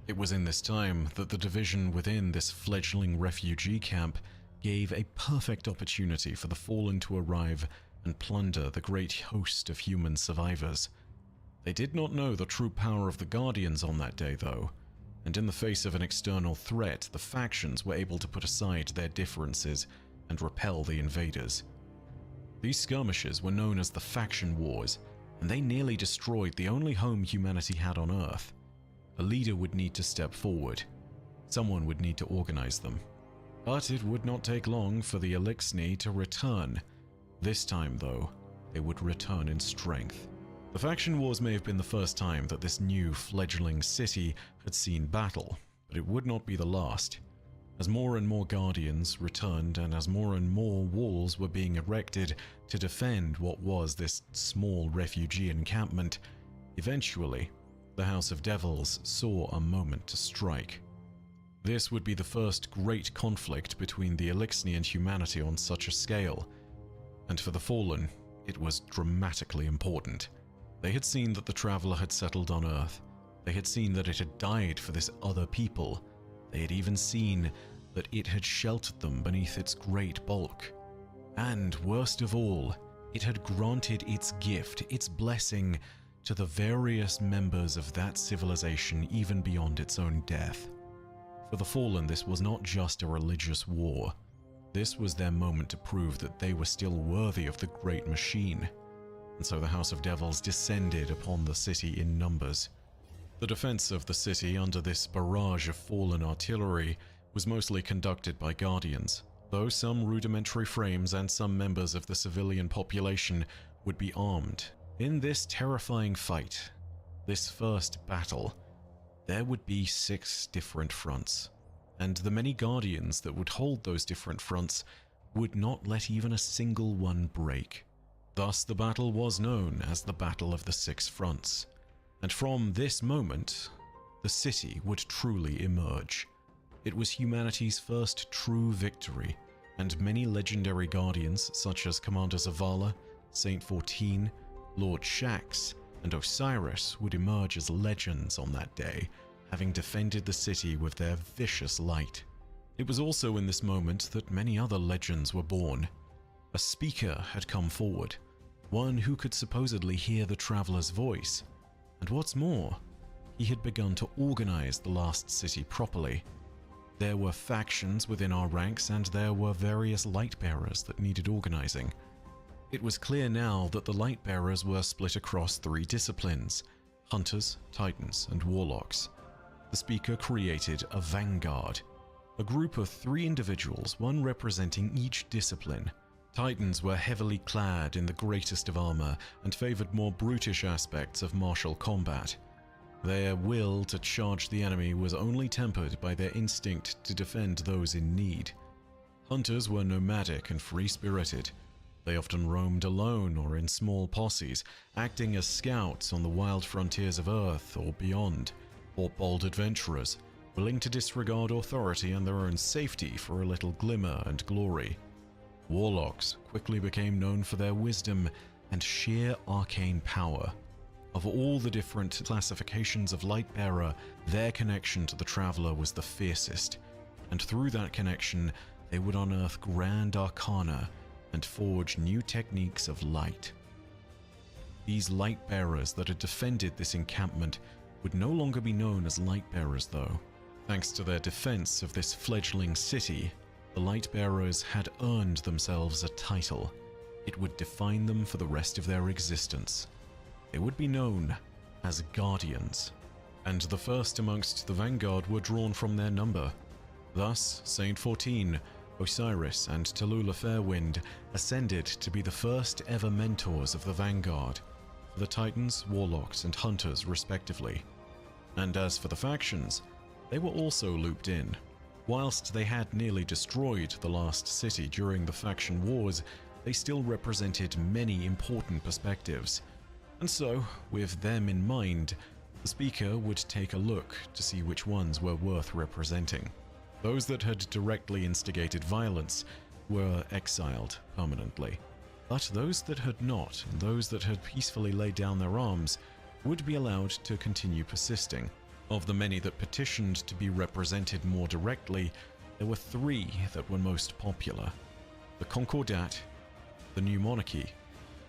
It was in this time that the division within this fledgling refugee camp gave a perfect opportunity for the Fallen to arrive and plunder the great host of human survivors. They did not know the true power of the Guardians on that day, though, and in the face of an external threat, the factions were able to put aside their differences and repel the invaders. These skirmishes were known as the Faction Wars, and they nearly destroyed the only home humanity had on Earth. A leader would need to step forward. Someone would need to organize them. But it would not take long for the Elixni to return. This time, though, they would return in strength. The Faction Wars may have been the first time that this new fledgling city had seen battle, but it would not be the last. As more and more Guardians returned and as more and more walls were being erected to defend what was this small refugee encampment, eventually, the House of Devils saw a moment to strike. This would be the first great conflict between the Elixni and humanity on such a scale, and for the Fallen, it was dramatically important. They had seen that the Traveler had settled on Earth. They had seen that it had died for this other people. They had even seen that it had sheltered them beneath its great bulk. And worst of all, it had granted its gift, its blessing, to the various members of that civilization even beyond its own death. For the Fallen, this was not just a religious war. This was their moment to prove that they were still worthy of the great machine. And so the House of Devils descended upon the city in numbers. The defense of the city under this barrage of Fallen artillery was mostly conducted by Guardians, though some rudimentary frames and some members of the civilian population would be armed. In this terrifying fight, this first battle, there would be 6 different fronts, and the many Guardians that would hold those different fronts would not let even a single one break. Thus the battle was known as the Battle of the 6 Fronts, and from this moment, the city would truly emerge. It was humanity's first true victory, and many legendary Guardians such as Commander Zavala, Saint 14, Lord Shax, and Osiris would emerge as legends on that day, having defended the city with their vicious light. It was also in this moment that many other legends were born. A speaker had come forward, one who could supposedly hear the Traveler's voice, and what's more, he had begun to organize the last city properly. There were factions within our ranks, and there were various light-bearers that needed organizing. It was clear now that the light-bearers were split across 3 disciplines: Hunters, Titans, and Warlocks. The speaker created a vanguard, a group of 3 individuals, one representing each discipline. Titans were heavily clad in the greatest of armor and favored more brutish aspects of martial combat. Their will to charge the enemy was only tempered by their instinct to defend those in need. Hunters were nomadic and free-spirited. They often roamed alone or in small posses, acting as scouts on the wild frontiers of Earth or beyond, or bold adventurers, willing to disregard authority and their own safety for a little glimmer and glory. Warlocks quickly became known for their wisdom and sheer arcane power. Of all the different classifications of Lightbearer, their connection to the Traveler was the fiercest, and through that connection, they would unearth grand arcana and forge new techniques of light. These Lightbearers that had defended this encampment would no longer be known as Lightbearers, though. Thanks to their defense of this fledgling city, the Lightbearers had earned themselves a title. It would define them for the rest of their existence. They would be known as Guardians, and the first amongst the Vanguard were drawn from their number. Thus, Saint 14, Osiris, and Tallulah Fairwind ascended to be the first ever mentors of the Vanguard, for the Titans, Warlocks, and Hunters respectively. And as for the factions, they were also looped in. Whilst they had nearly destroyed the last city during the faction wars, they still represented many important perspectives. And so, with them in mind, the speaker would take a look to see which ones were worth representing. Those that had directly instigated violence were exiled permanently, but those that had not, and those that had peacefully laid down their arms, would be allowed to continue persisting. Of the many that petitioned to be represented more directly, there were three that were most popular: the Concordat, the New Monarchy,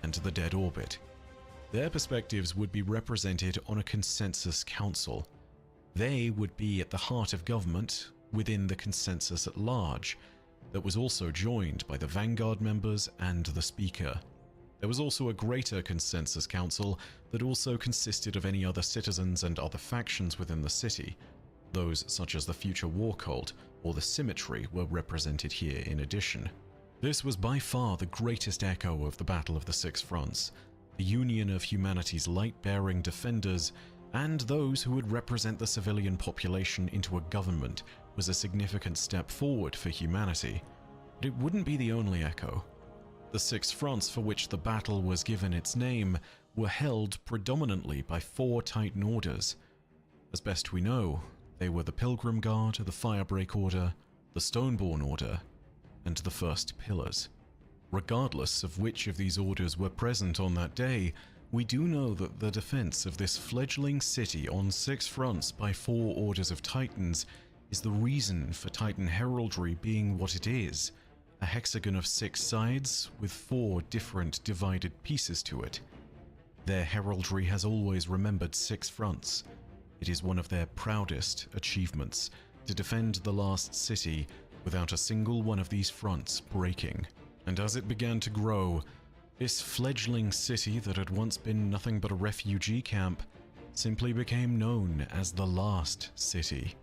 and the Dead Orbit. Their perspectives would be represented on a consensus council. They would be at the heart of government within the consensus at large, that was also joined by the Vanguard members and the Speaker. There was also a greater consensus council that also consisted of any other citizens and other factions within the city. Those such as the Future War Cult or the Symmetry were represented here in addition. This was by far the greatest echo of the Battle of the Six Fronts, the union of humanity's light-bearing defenders and those who would represent the civilian population into a government was a significant step forward for humanity. But it wouldn't be the only echo. The Six Fronts for which the battle was given its name were held predominantly by 4 Titan orders. As best we know, they were the Pilgrim Guard, the Firebreak Order, the Stoneborn Order, and the First Pillars. Regardless of which of these orders were present on that day, we do know that the defense of this fledgling city on 6 fronts by 4 orders of Titans is the reason for Titan heraldry being what it is, a hexagon of 6 sides with 4 different divided pieces to it. Their heraldry has always remembered 6 fronts. It is one of their proudest achievements to defend the last city without a single one of these fronts breaking. And as it began to grow, this fledgling city that had once been nothing but a refugee camp simply became known as the Last City,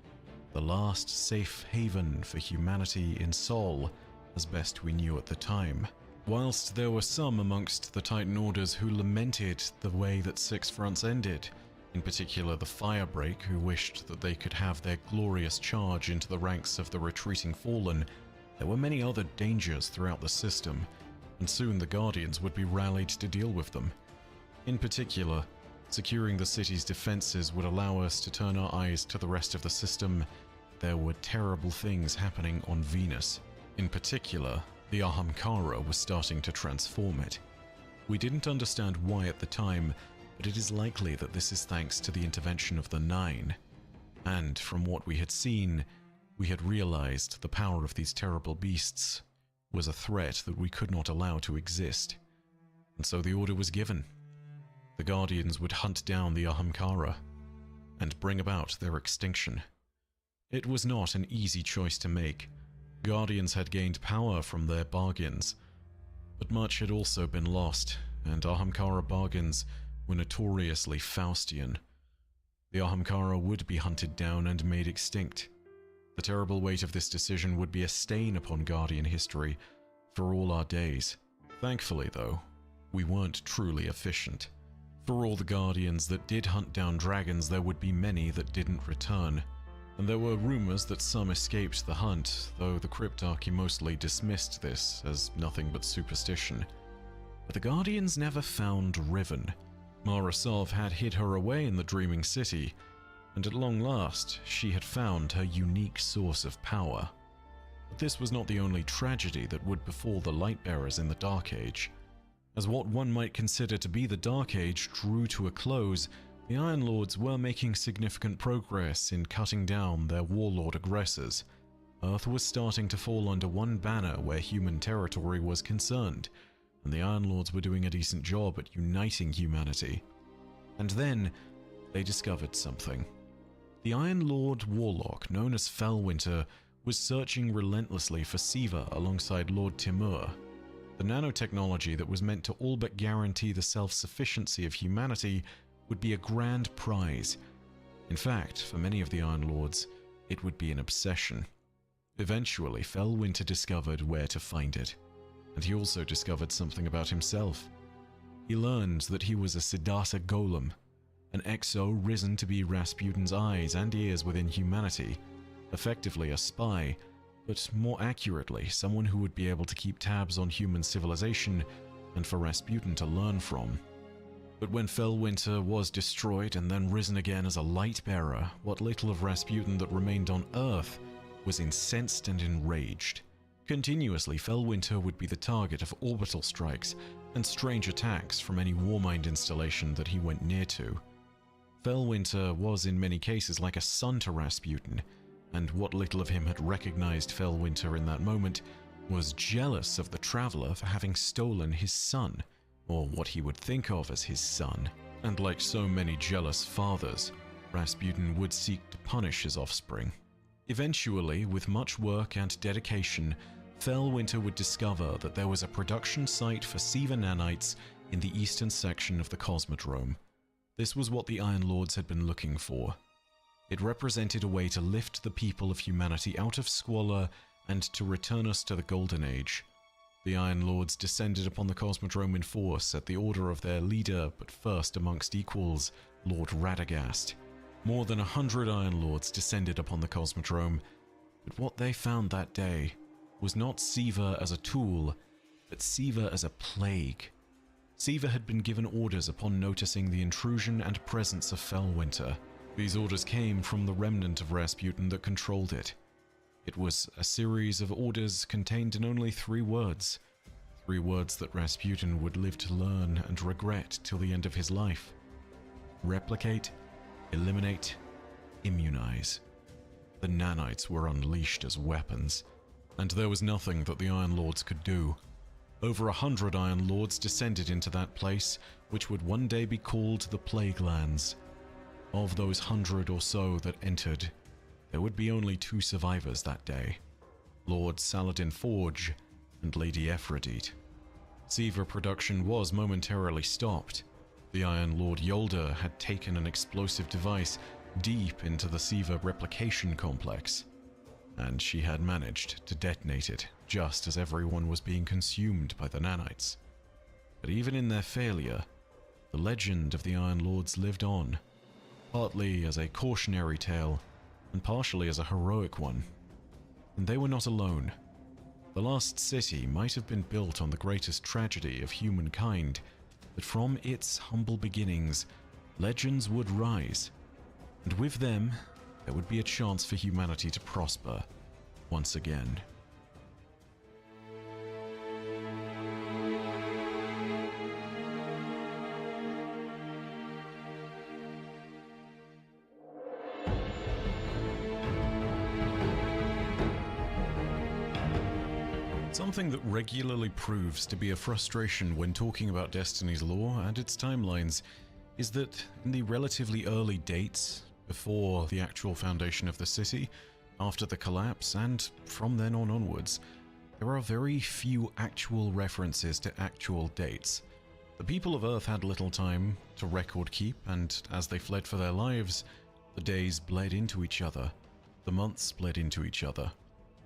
the last safe haven for humanity in Sol, as best we knew at the time. Whilst there were some amongst the Titan Orders who lamented the way that 6 fronts ended, in particular the Firebreak, who wished that they could have their glorious charge into the ranks of the retreating Fallen, there were many other dangers throughout the system, and soon the Guardians would be rallied to deal with them. In particular, securing the city's defenses would allow us to turn our eyes to the rest of the system. There were terrible things happening on Venus. In particular, the Ahamkara was starting to transform it. We didn't understand why at the time, but it is likely that this is thanks to the intervention of the Nine. And from what we had seen, we had realized the power of these terrible beasts was a threat that we could not allow to exist. And so the order was given. The Guardians would hunt down the Ahamkara and bring about their extinction. It was not an easy choice to make. Guardians had gained power from their bargains, but much had also been lost, and Ahamkara bargains were notoriously Faustian. The Ahamkara would be hunted down and made extinct. The terrible weight of this decision would be a stain upon Guardian history for all our days. Thankfully, though, we weren't truly efficient. For all the Guardians that did hunt down dragons, there would be many that didn't return. And there were rumors that some escaped the hunt, though the Cryptarchy mostly dismissed this as nothing but superstition. But the Guardians never found Riven. Mara Sov had hid her away in the Dreaming City, and at long last, she had found her unique source of power. But this was not the only tragedy that would befall the Lightbearers in the Dark Age. As what one might consider to be the Dark Age drew to a close, the Iron Lords were making significant progress in cutting down their warlord aggressors. Earth was starting to fall under one banner where human territory was concerned, and the Iron Lords were doing a decent job at uniting humanity. And then, they discovered something. The Iron Lord warlock, known as Fellwinter, was searching relentlessly for Siva alongside Lord Timur. The nanotechnology that was meant to all but guarantee the self-sufficiency of humanity would be a grand prize. In fact, for many of the Iron Lords, it would be an obsession. Eventually, Fellwinter discovered where to find it, and he also discovered something about himself. He learned that he was a Siddhartha Golem, an exo risen to be Rasputin's eyes and ears within humanity, effectively a spy, but more accurately, someone who would be able to keep tabs on human civilization and for Rasputin to learn from. But when Fellwinter was destroyed and then risen again as a light bearer, what little of Rasputin that remained on Earth was incensed and enraged. Continuously, Fellwinter would be the target of orbital strikes and strange attacks from any Warmind installation that he went near to. Fellwinter was in many cases like a son to Rasputin, and what little of him had recognized Fellwinter in that moment was jealous of the Traveler for having stolen his son, or what he would think of as his son. And like so many jealous fathers, Rasputin would seek to punish his offspring. Eventually, with much work and dedication, Fellwinter would discover that there was a production site for Siva nanites in the eastern section of the Cosmodrome. This was what the Iron Lords had been looking for. It represented a way to lift the people of humanity out of squalor and to return us to the Golden Age. The Iron Lords descended upon the Cosmodrome in force at the order of their leader, but first amongst equals, Lord Radagast. More than 100 Iron Lords descended upon the Cosmodrome, but what they found that day was not Siva as a tool, but Siva as a plague. Siva had been given orders upon noticing the intrusion and presence of Fellwinter. These orders came from the remnant of Rasputin that controlled it. It was a series of orders contained in only 3 words. 3 words that Rasputin would live to learn and regret till the end of his life. Replicate, eliminate, immunize. The nanites were unleashed as weapons, and there was nothing that the Iron Lords could do. Over 100 Iron Lords descended into that place, which would one day be called the Plague Lands. Of those 100 or so that entered, there would be only 2 survivors that day, Lord Saladin Forge and Lady Ephrodite. Siva production was momentarily stopped. The Iron Lord Yolda had taken an explosive device deep into the Siva replication complex, and she had managed to detonate it just as everyone was being consumed by the nanites. But even in their failure, the legend of the Iron Lords lived on, partly as a cautionary tale, and partially as a heroic one. And they were not alone. The last city might have been built on the greatest tragedy of humankind, but from its humble beginnings, legends would rise, and with them, there would be a chance for humanity to prosper once again. Something that regularly proves to be a frustration when talking about Destiny's lore and its timelines is that in the relatively early dates, before the actual foundation of the city, after the collapse, and from then on onwards, there are very few actual references to actual dates. The people of Earth had little time to record keep, and as they fled for their lives, the days bled into each other, the months bled into each other.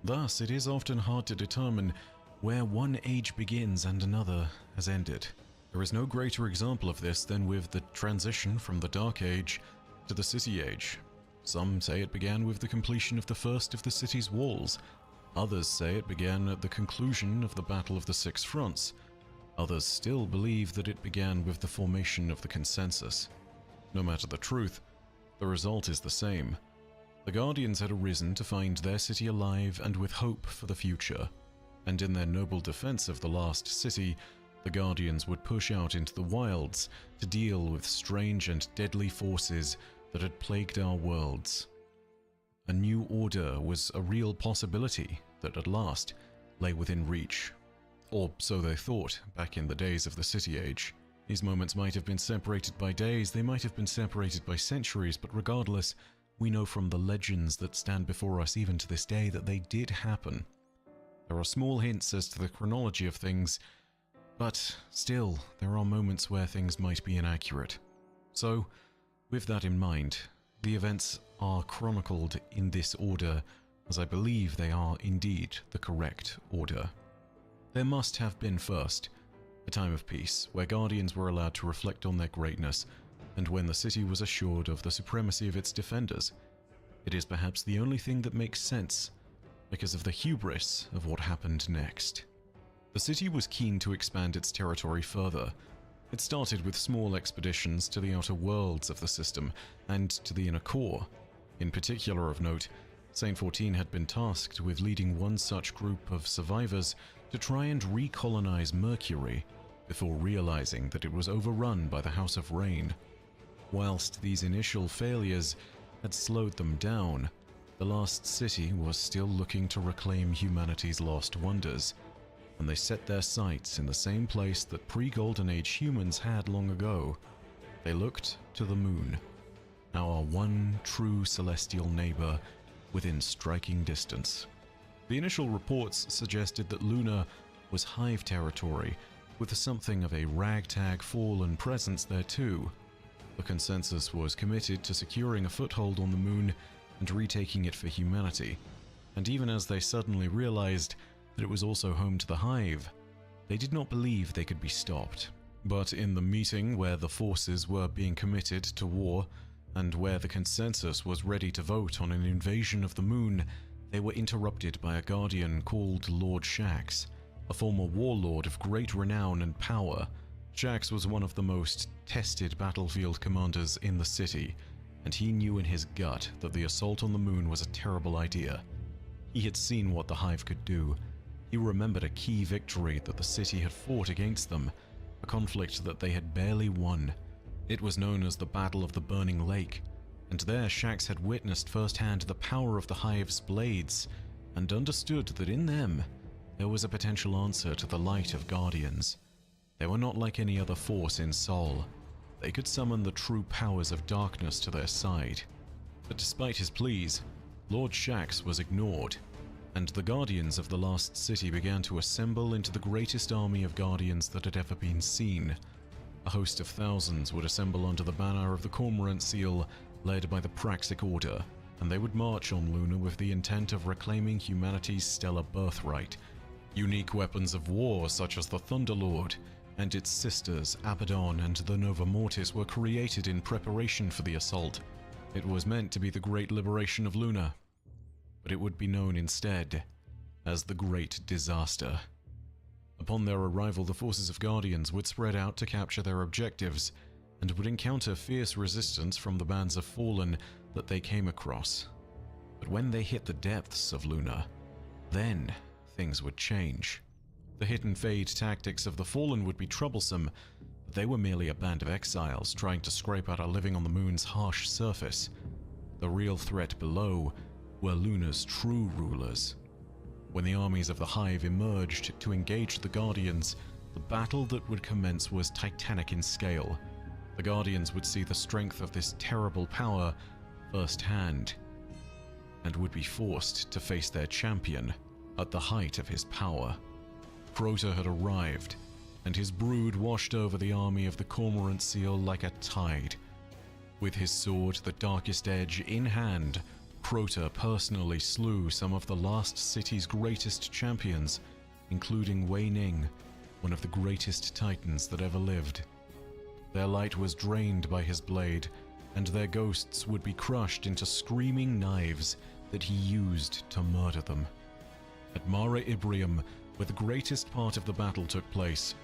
Thus, it is often hard to determine where one age begins and another has ended. There is no greater example of this than with the transition from the Dark Age to the City Age. Some say it began with the completion of the first of the city's walls. Others say it began at the conclusion of the Battle of the Six Fronts. Others still believe that it began with the formation of the Consensus. No matter the truth, the result is the same. The Guardians had arisen to find their city alive and with hope for the future, and in their noble defense of the last city, The Guardians would push out into the wilds to deal with strange and deadly forces that had plagued our worlds. A new order was a real possibility that at last lay within reach. Or so they thought back in the days of the City Age. These moments might have been separated by days, they might have been separated by centuries, but regardless, we know from the legends that stand before us even to this day that they did happen. There are small hints as to the chronology of things, but still, there are moments where things might be inaccurate. So, with that in mind, the events are chronicled in this order, as I believe they are indeed the correct order. There must have been first a time of peace, where Guardians were allowed to reflect on their greatness, and when the city was assured of the supremacy of its defenders. It is perhaps the only thing that makes sense, because of the hubris of what happened next. The city was keen to expand its territory further. It started with small expeditions to the outer worlds of the system, and to the inner core. In particular of note, Saint 14 had been tasked with leading one such group of survivors to try and recolonize Mercury, before realizing that it was overrun by the House of Rain. Whilst these initial failures had slowed them down, the Last City was still looking to reclaim humanity's lost wonders, and they set their sights in the same place that pre-Golden Age humans had long ago. They looked to the moon, our one true celestial neighbor within striking distance. The initial reports suggested that Luna was hive territory, with something of a ragtag fallen presence there too. The consensus was committed to securing a foothold on the moon and retaking it for humanity, and even as they suddenly realized that it was also home to the hive, they did not believe they could be stopped. But in the meeting where the forces were being committed to war, and where the consensus was ready to vote on an invasion of the moon, they were interrupted by a guardian called Lord Shax, a former warlord of great renown and power. Shax was one of the most tested battlefield commanders in the city, and he knew in his gut that the assault on the moon was a terrible idea. He had seen what the hive could do. He remembered a key victory that the city had fought against them, a conflict that they had barely won. It was known as the Battle of the Burning Lake, and there Shax had witnessed firsthand the power of the hive's blades, and understood that in them there was a potential answer to the light of Guardians. They were not like any other force in Sol. They could summon the true powers of darkness to their side. But despite his pleas, Lord Shax was ignored, and the Guardians of the Last City began to assemble into the greatest army of Guardians that had ever been seen. A host of thousands would assemble under the banner of the Cormorant Seal, led by the Praxic Order, and they would march on Luna with the intent of reclaiming humanity's stellar birthright. Unique weapons of war such as the Thunderlord and its sisters Abaddon and the Nova Mortis were created in preparation for the assault. It was meant to be the great liberation of Luna, but it would be known instead as the Great Disaster. Upon their arrival, the forces of Guardians would spread out to capture their objectives, and would encounter fierce resistance from the bands of Fallen that they came across. But when they hit the depths of Luna, then things would change. The hit and fade tactics of the Fallen would be troublesome, but they were merely a band of exiles trying to scrape out a living on the moon's harsh surface. The real threat below were Luna's true rulers. When the armies of the Hive emerged to engage the Guardians, the battle that would commence was titanic in scale. The Guardians would see the strength of this terrible power firsthand, and would be forced to face their champion at the height of his power. Crota had arrived, and his brood washed over the army of the Cormorant Seal like a tide. With his sword, the Darkest Edge, in hand, Crota personally slew some of the Last City's greatest champions, including Wei Ning, one of the greatest titans that ever lived. Their light was drained by his blade, and their ghosts would be crushed into screaming knives that he used to murder them. At Mare Ibrium, where the greatest part of the battle took place,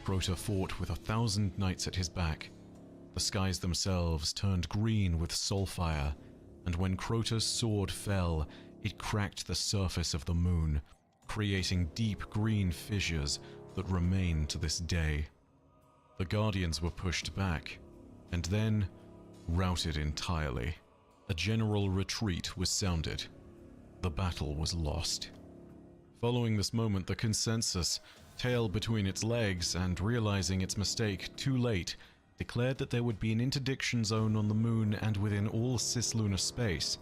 Crota fought with 1,000 knights at his back. The skies themselves turned green with soulfire, and when Crota's sword fell, it cracked the surface of the moon, creating deep green fissures that remain to this day. The Guardians were pushed back, and then routed entirely. A general retreat was sounded. The battle was lost. Following this moment, the consensus, tail between its legs and realizing its mistake too late, declared that there would be an interdiction zone on the moon and within all cislunar space.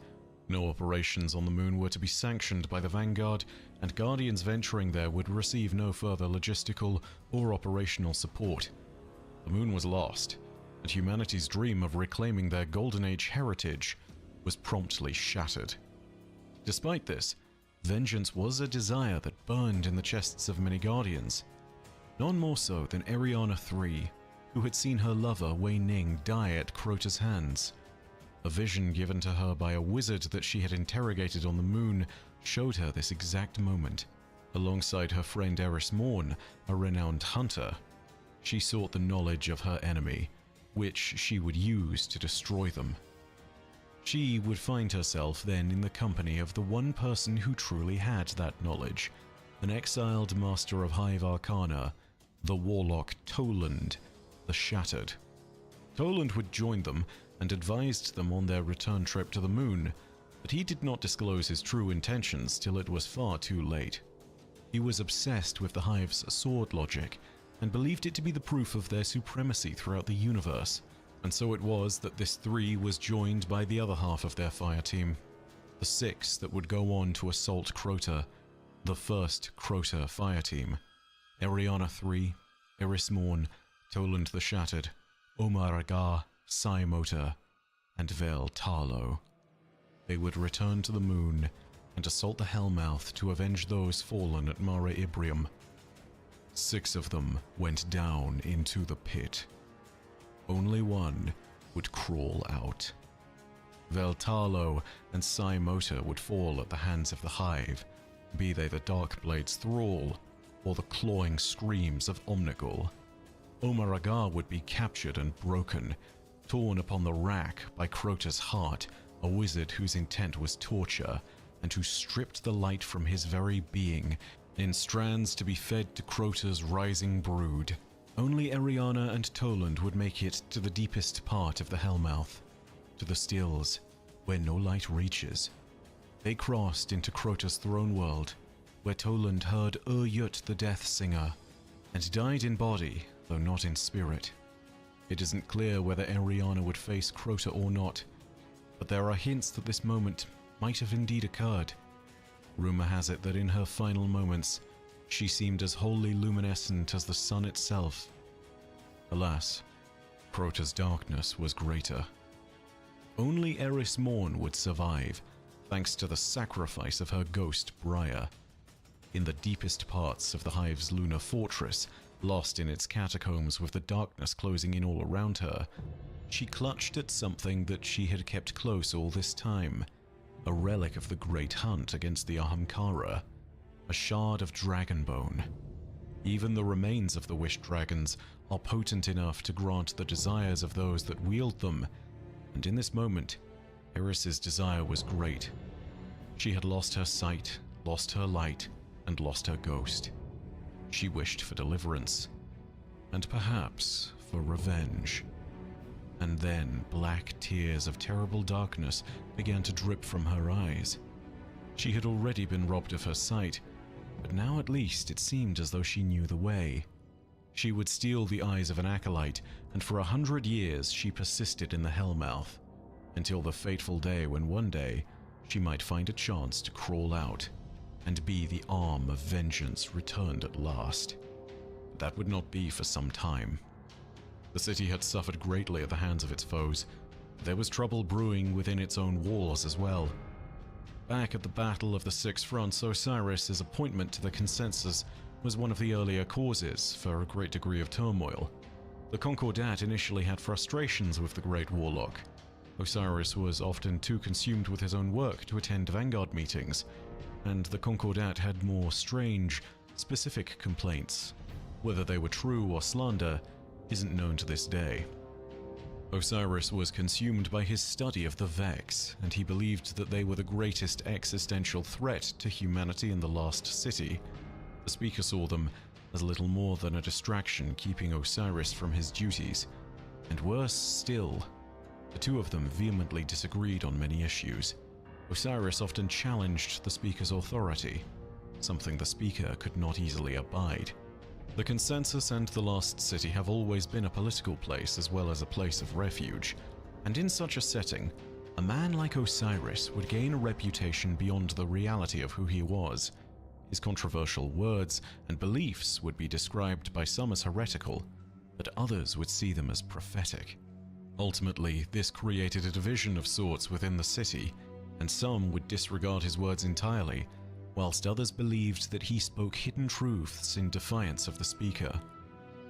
No operations on the moon were to be sanctioned by the Vanguard, and Guardians venturing there would receive no further logistical or operational support. The moon was lost, and humanity's dream of reclaiming their Golden Age heritage was promptly shattered. Despite this, vengeance was a desire that burned in the chests of many Guardians. None more so than Ariana III, who had seen her lover Wei Ning die at Crota's hands. A vision given to her by a wizard that she had interrogated on the moon showed her this exact moment. Alongside her friend Eris Morn, a renowned hunter, she sought the knowledge of her enemy, which she would use to destroy them. She would find herself then in the company of the one person who truly had that knowledge, an exiled master of Hive Arcana, the warlock Toland, the Shattered. Toland would join them and advised them on their return trip to the moon, but he did not disclose his true intentions till it was far too late. He was obsessed with the Hive's sword logic and believed it to be the proof of their supremacy throughout the universe, and so it was that this three was joined by the other half of their fire team, the six that would go on to assault Crota, the first Crota fire team: Ariana III, Eris Morn, Toland the Shattered, Omar Agar, Motor, and Vel Tarlo. They would return to the moon and assault the Hellmouth to avenge those fallen at Mare Ibrium. 6 of them went down into the pit. Only one would crawl out. Vel Tarlo and Motor would fall at the hands of the Hive, be they the Darkblade's thrall or the clawing screams of Omnigul. Omar Agar would be captured and broken, torn upon the rack by Crota's heart, a wizard whose intent was torture, and who stripped the light from his very being in strands to be fed to Crota's rising brood. Only Ariana and Toland would make it to the deepest part of the Hellmouth, to the stills, where no light reaches. They crossed into Crota's throne world, where Toland heard Yut the Death Singer, and died in body, though not in spirit. It isn't clear whether Ariana would face Crota or not, but there are hints that this moment might have indeed occurred. Rumor has it that in her final moments, she seemed as wholly luminescent as the sun itself. Alas, Crota's darkness was greater. Only Eris Morn would survive, thanks to the sacrifice of her ghost Briar. In the deepest parts of the Hive's lunar fortress, lost in its catacombs with the darkness closing in all around her, she clutched at something that she had kept close all this time, a relic of the Great Hunt against the Ahamkara, a shard of dragon bone. Even the remains of the Wish Dragons are potent enough to grant the desires of those that wield them, and in this moment, Eris's desire was great. She had lost her sight, lost her light, and lost her ghost. She wished for deliverance, and perhaps for revenge. And then black tears of terrible darkness began to drip from her eyes. She had already been robbed of her sight, but now at least it seemed as though she knew the way. She would steal the eyes of an acolyte, and for 100 years she persisted in the Hellmouth, until the fateful day when one day she might find a chance to crawl out and be the arm of vengeance returned at last. That would not be for some time. The city had suffered greatly at the hands of its foes. There was trouble brewing within its own walls as well. Back at the Battle of the Six Fronts, Osiris's appointment to the Consensus was one of the earlier causes for a great degree of turmoil. The Concordat initially had frustrations with the Great Warlock. Osiris was often too consumed with his own work to attend Vanguard meetings, and the Concordat had more strange, specific complaints. Whether they were true or slander isn't known to this day. Osiris was consumed by his study of the Vex, and he believed that they were the greatest existential threat to humanity in the Lost City. The Speaker saw them as little more than a distraction keeping Osiris from his duties. And worse still, the two of them vehemently disagreed on many issues. Osiris often challenged the speaker's authority, something the speaker could not easily abide. The Consensus and the Lost City have always been a political place as well as a place of refuge, and in such a setting, a man like Osiris would gain a reputation beyond the reality of who he was. His controversial words and beliefs would be described by some as heretical, but others would see them as prophetic. Ultimately, this created a division of sorts within the city, and some would disregard his words entirely, whilst others believed that he spoke hidden truths in defiance of the speaker.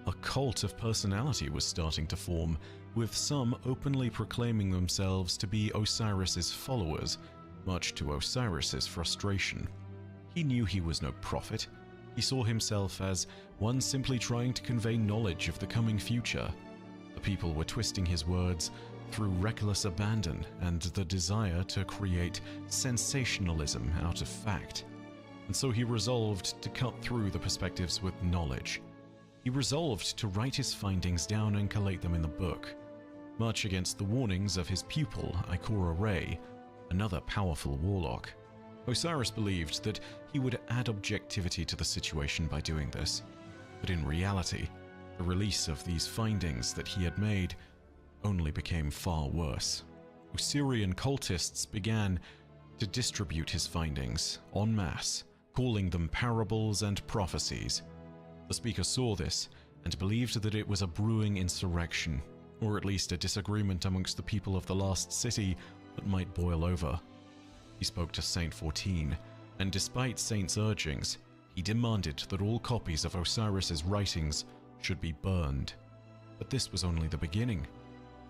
A cult of personality was starting to form, with some openly proclaiming themselves to be Osiris's followers, much to Osiris's frustration. He knew he was no prophet. He saw himself as one simply trying to convey knowledge of the coming future. The people were twisting his words through reckless abandon and the desire to create sensationalism out of fact. And so he resolved to cut through the perspectives with knowledge. He resolved to write his findings down and collate them in the book, much against the warnings of his pupil, Ikora Ray, another powerful warlock. Osiris believed that he would add objectivity to the situation by doing this, but in reality, the release of these findings that he had made only became far worse. Osirian cultists began to distribute his findings en masse, calling them parables and prophecies. The speaker saw this and believed that it was a brewing insurrection, or at least a disagreement amongst the people of the Lost City that might boil over. He spoke to Saint 14, and despite Saint's urgings, he demanded that all copies of Osiris's writings should be burned. But this was only the beginning.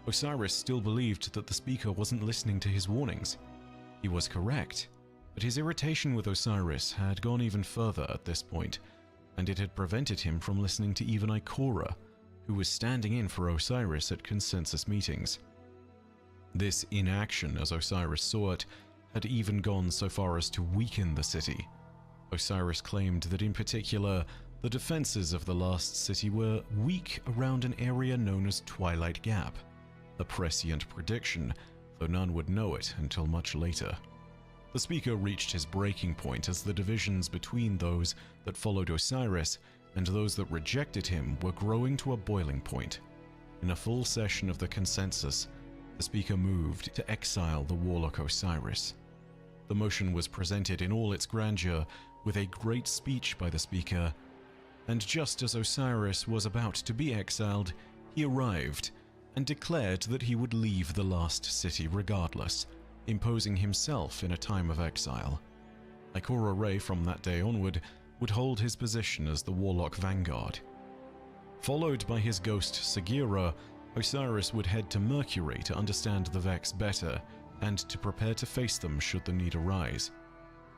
Osiris still believed that the speaker wasn't listening to his warnings. He was correct, but his irritation with Osiris had gone even further at this point, and it had prevented him from listening to even Ikora, who was standing in for Osiris at consensus meetings. This inaction, as Osiris saw it, had even gone so far as to weaken the city. Osiris claimed that in particular, the defenses of the Lost City were weak around an area known as Twilight Gap, a prescient prediction, though none would know it until much later. The speaker reached his breaking point as the divisions between those that followed Osiris and those that rejected him were growing to a boiling point. In a full session of the consensus, the speaker moved to exile the warlock Osiris. The motion was presented in all its grandeur with a great speech by the speaker, and just as Osiris was about to be exiled, he arrived and declared that he would leave the Lost City regardless, imposing himself in a time of exile. Ikora Ray from that day onward would hold his position as the warlock vanguard. Followed by his ghost Sagira, Osiris would head to Mercury to understand the Vex better and to prepare to face them should the need arise.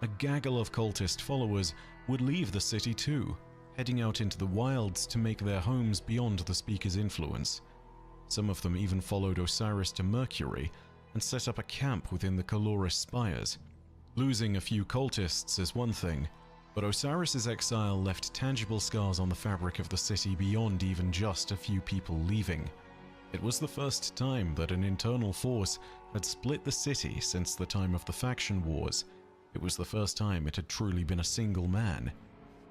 A gaggle of cultist followers would leave the city too, heading out into the wilds to make their homes beyond the speaker's influence. Some of them even followed Osiris to Mercury and set up a camp within the Caloris spires. Losing a few cultists is one thing, but Osiris's exile left tangible scars on the fabric of the city beyond even just a few people leaving. It was the first time that an internal force had split the city since the time of the faction wars. It was the first time it had truly been a single man.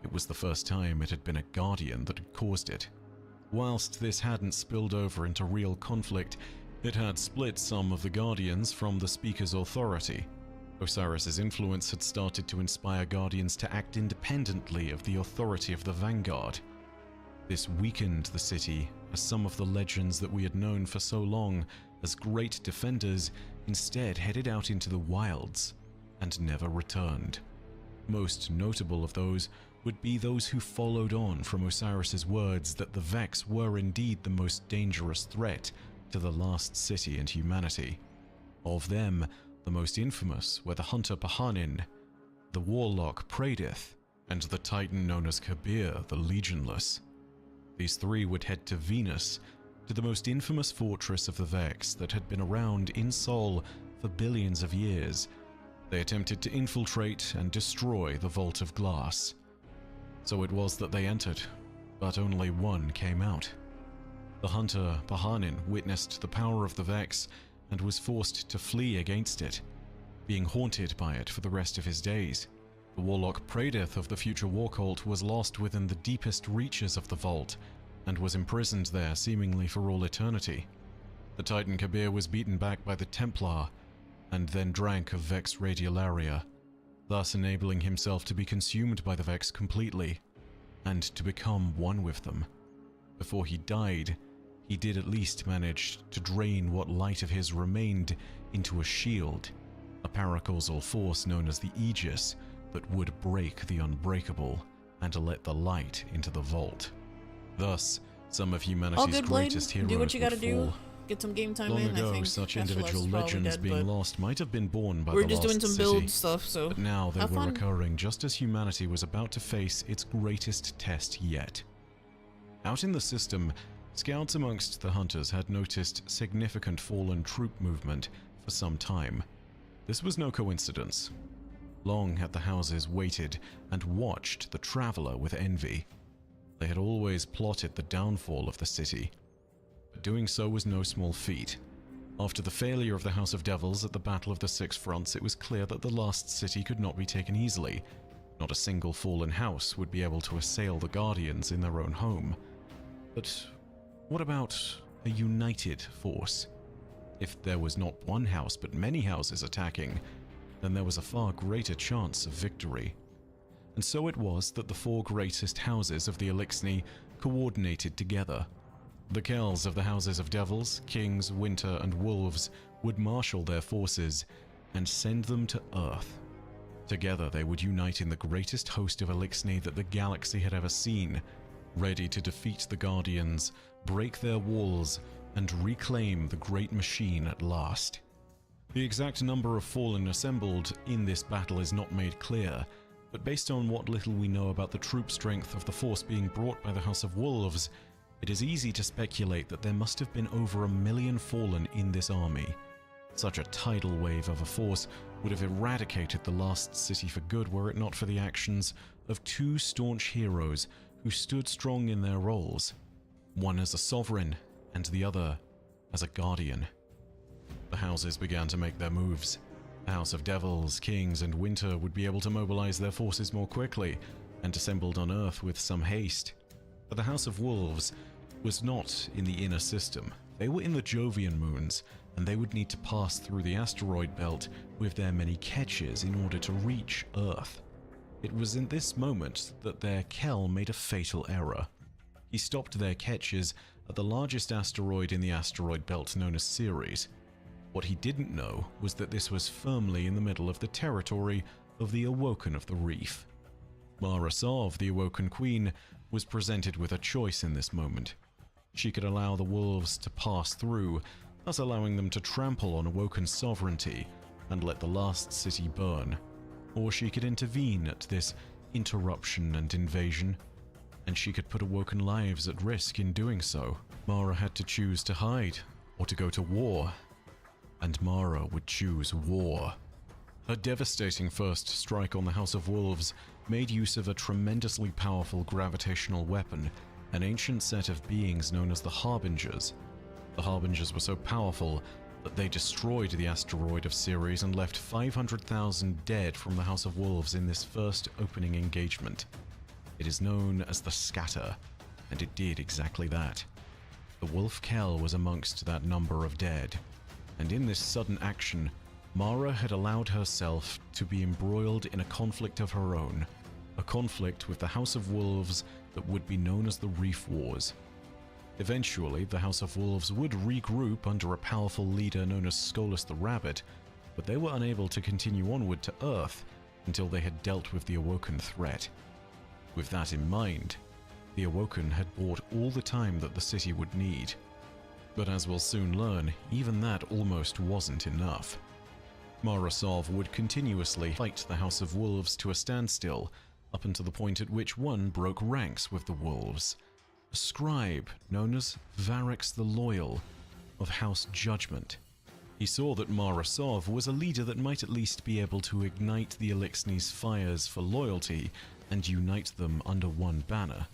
It was the first time it had been a guardian that had caused it. Whilst this hadn't spilled over into real conflict, it had split some of the guardians from the speaker's authority. Osiris's influence had started to inspire guardians to act independently of the authority of the vanguard. This weakened the city, as some of the legends that we had known for so long as great defenders instead headed out into the wilds and never returned. Most notable of those would be those who followed on from Osiris's words that the Vex were indeed the most dangerous threat to the Lost City and humanity. Of them, the most infamous were the Hunter Pahanin, the Warlock Pradith, and the Titan known as Kabir the Legionless. These three would head to Venus, to the most infamous fortress of the Vex that had been around in Sol for billions of years. They attempted to infiltrate and destroy the Vault of Glass. So it was that they entered, but only one came out. The hunter, Pahanin, witnessed the power of the Vex and was forced to flee against it, being haunted by it for the rest of his days. The warlock Pradith of the future war cult was lost within the deepest reaches of the vault and was imprisoned there seemingly for all eternity. The Titan Kabir was beaten back by the Templar and then drank of Vex Radiolaria, thus enabling himself to be consumed by the Vex completely and to become one with them. Before he died, he did at least manage to drain what light of his remained into a shield, a paracausal force known as the Aegis that would break the unbreakable and let the light into the vault. Thus, some of humanity's greatest heroes do what you gotta would do. fall. Get some game time Long in. ago, I think such Castle individual is probably legends dead, being but lost might have been born by we're the just lost doing some city, build stuff, so but now they have were fun. occurring just as humanity was about to face its greatest test yet. Out in the system, scouts amongst the hunters had noticed significant fallen troop movement for some time. This was no coincidence. Long had the houses waited and watched the traveler with envy. They had always plotted the downfall of the city, but doing so was no small feat. After the failure of the House of Devils at the Battle of the Six Fronts, it was clear that the lost city could not be taken easily. Not a single fallen house would be able to assail the Guardians in their own home. But what about a united force? If there was not one house but many houses attacking, then there was a far greater chance of victory. And so it was that the four greatest houses of the Elixni coordinated together. The Kells of the Houses of Devils, Kings, Winter, and Wolves would marshal their forces and send them to Earth. Together they would unite in the greatest host of Elixni that the galaxy had ever seen, ready to defeat the Guardians, break their walls, and reclaim the great machine at last. The exact number of fallen assembled in this battle is not made clear, but based on what little we know about the troop strength of the force being brought by the House of Wolves, it is easy to speculate that there must have been over 1 million fallen in this army. Such a tidal wave of a force would have eradicated the lost city for good were it not for the actions of two staunch heroes who stood strong in their roles, one as a sovereign and the other as a guardian. The houses began to make their moves. The House of Devils, Kings, and Winter would be able to mobilize their forces more quickly and assembled on Earth with some haste. But the House of Wolves was not in the inner system. They were in the Jovian moons, and they would need to pass through the asteroid belt with their many catches in order to reach Earth. It was in this moment that their Kell made a fatal error. He stopped their catches at the largest asteroid in the asteroid belt known as Ceres. What he didn't know was that this was firmly in the middle of the territory of the Awoken of the Reef. Mara Sov, the Awoken Queen, was presented with a choice in this moment. She could allow the wolves to pass through, thus allowing them to trample on Awoken sovereignty and let the last city burn, or she could intervene at this interruption and invasion, and she could put Awoken lives at risk in doing so. Mara had to choose to hide or to go to war, and Mara would choose war. Her devastating first strike on the House of Wolves made use of a tremendously powerful gravitational weapon, an ancient set of beings known as the Harbingers. The Harbingers were so powerful that they destroyed the asteroid of Ceres and left 500,000 dead from the House of Wolves in this first opening engagement. It is known as the Scatter, and it did exactly that. The Wolf Kell was amongst that number of dead, and in this sudden action, Mara had allowed herself to be embroiled in a conflict of her own, a conflict with the House of Wolves that would be known as the Reef Wars. Eventually, the House of Wolves would regroup under a powerful leader known as Skolas the Rabbit, but they were unable to continue onward to Earth until they had dealt with the Awoken threat. With that in mind, the Awoken had bought all the time that the city would need. But as we'll soon learn, even that almost wasn't enough. Mara Sov would continuously fight the House of Wolves to a standstill, up until the point at which one broke ranks with the Wolves. A scribe known as Varex the Loyal of House Judgment. He saw that Mara Sov was a leader that might at least be able to ignite the Elixni's fires for loyalty and unite them under one banner.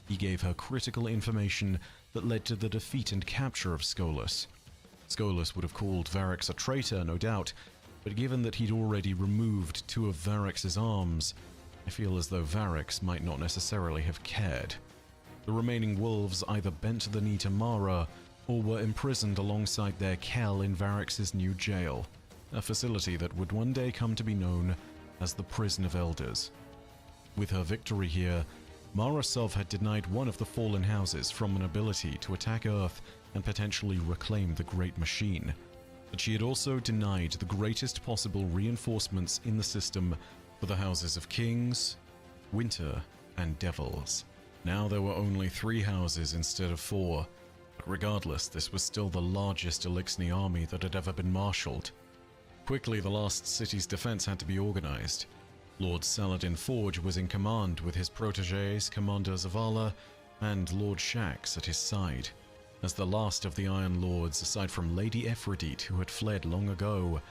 He gave her critical information that led to the defeat and capture of Skolas. Skolas would have called Varix a traitor, no doubt, but given that he'd already removed 2 of Varix's arms, I feel as though Varix might not necessarily have cared. The remaining wolves either bent the knee to Mara, or were imprisoned alongside their Kell in Varix's new jail, a facility that would one day come to be known as the Prison of Elders. With her victory here, Mara Sov had denied one of the fallen houses from an ability to attack Earth and potentially reclaim the Great Machine, but she had also denied the greatest possible reinforcements in the system for the houses of Kings, Winter, and Devils. Now there were only 3 houses instead of 4, but regardless, this was still the largest Elixni army that had ever been marshaled. Quickly, the last city's defense had to be organized. Lord Saladin Forge was in command with his protégés, Commander Zavala, and Lord Shax at his side. As the last of the Iron Lords, aside from Lady Ephrodite, who had fled long ago,